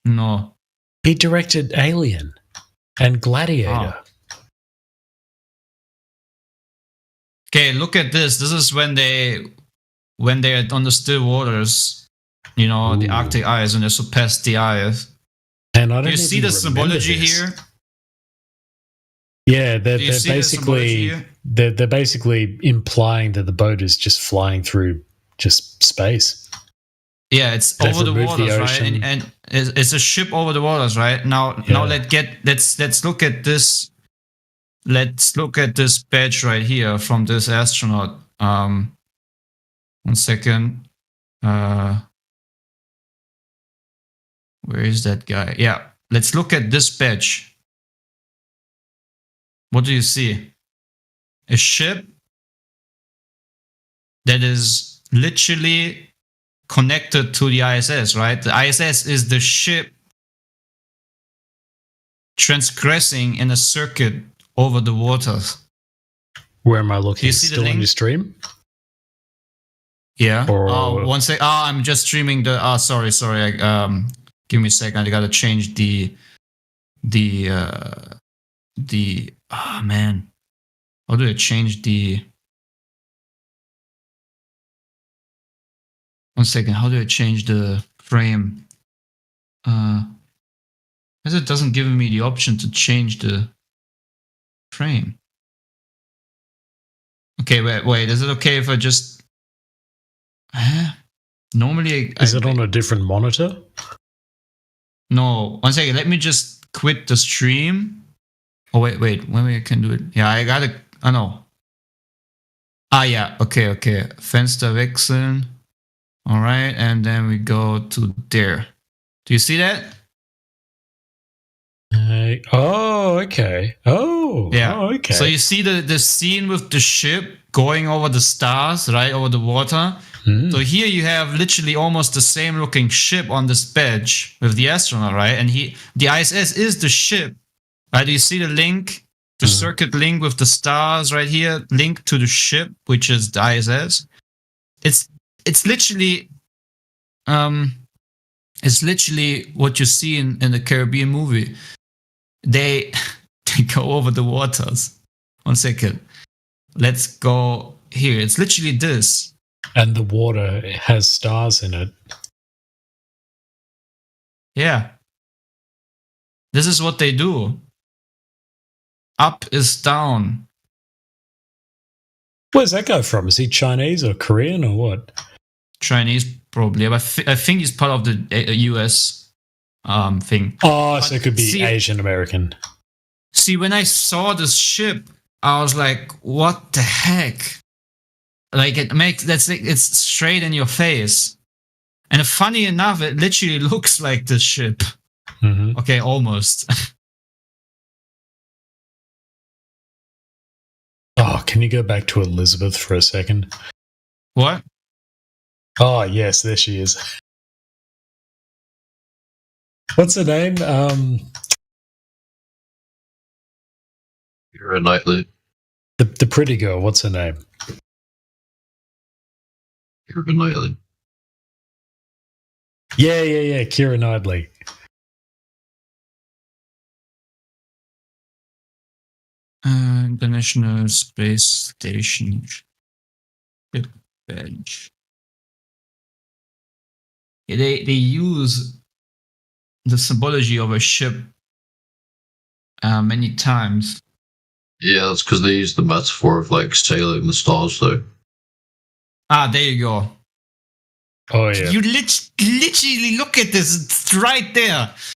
No. He directed Alien and Gladiator. Oh. Okay, look at this. This is when they're on the still waters, you know, the Arctic ice, and they surpass the ice. And I don't. Do you see the symbology here? Yeah, they're basically implying that the boat is just flying through just space. Yeah, it's over the waters, right? And it's a ship over the waters, right? Now let's look at this. Let's look at this badge right here from this astronaut. 1 second. Where is that guy? Yeah, let's look at this badge. What do you see? A ship that is literally connected to the ISS, right? The ISS is the ship transgressing in a circuit over the waters. Where am I looking? Do you see Still the link? on your stream? Yeah. Or- One sec. I'm just streaming the. Sorry. Give me a second. I gotta change the. Oh man, how do I change the? One second. How do I change the frame? Because it doesn't give me the option to change the frame. Okay, wait. Is it okay if I just? Normally, Is it on a different monitor? No. 1 second. Let me just quit the stream. Oh wait. Maybe I can do it. Yeah, I gotta. Oh no. Yeah. Okay. Fenster wechseln. All right, and then we go to there. Do you see that? Okay. Yeah. Okay. So you see the scene with the ship going over the stars, right, over the water. So here you have literally almost the same looking ship on this badge with the astronaut, right? And the ISS is the ship, right? Do you see the link, the circuit link with the stars right here, link to the ship, which is the ISS. It's literally, what you see in the Caribbean movie. They go over the waters. 1 second. Let's go here. It's literally this. And the water has stars in it. Yeah. This is what they do. Up is down. Where's that guy from? Is he Chinese or Korean or what? Chinese, probably. But I think he's part of the US thing. Oh, so it could be Asian American. See, when I saw this ship, I was like, what the heck? Like, it's straight in your face. And funny enough, it literally looks like the ship. Mm-hmm. Okay, almost. Oh, can you go back to Elizabeth for a second? What? Oh, yes, there she is. What's her name? Keira Knightley. The pretty girl, what's her name? Keira Knightley. Yeah, Keira Knightley. International Space Station badge. Yeah, they use the symbology of a ship many times. Yeah, that's because they use the metaphor of like sailing the stars, though. There you go. Oh yeah. You literally look at this. It's right there.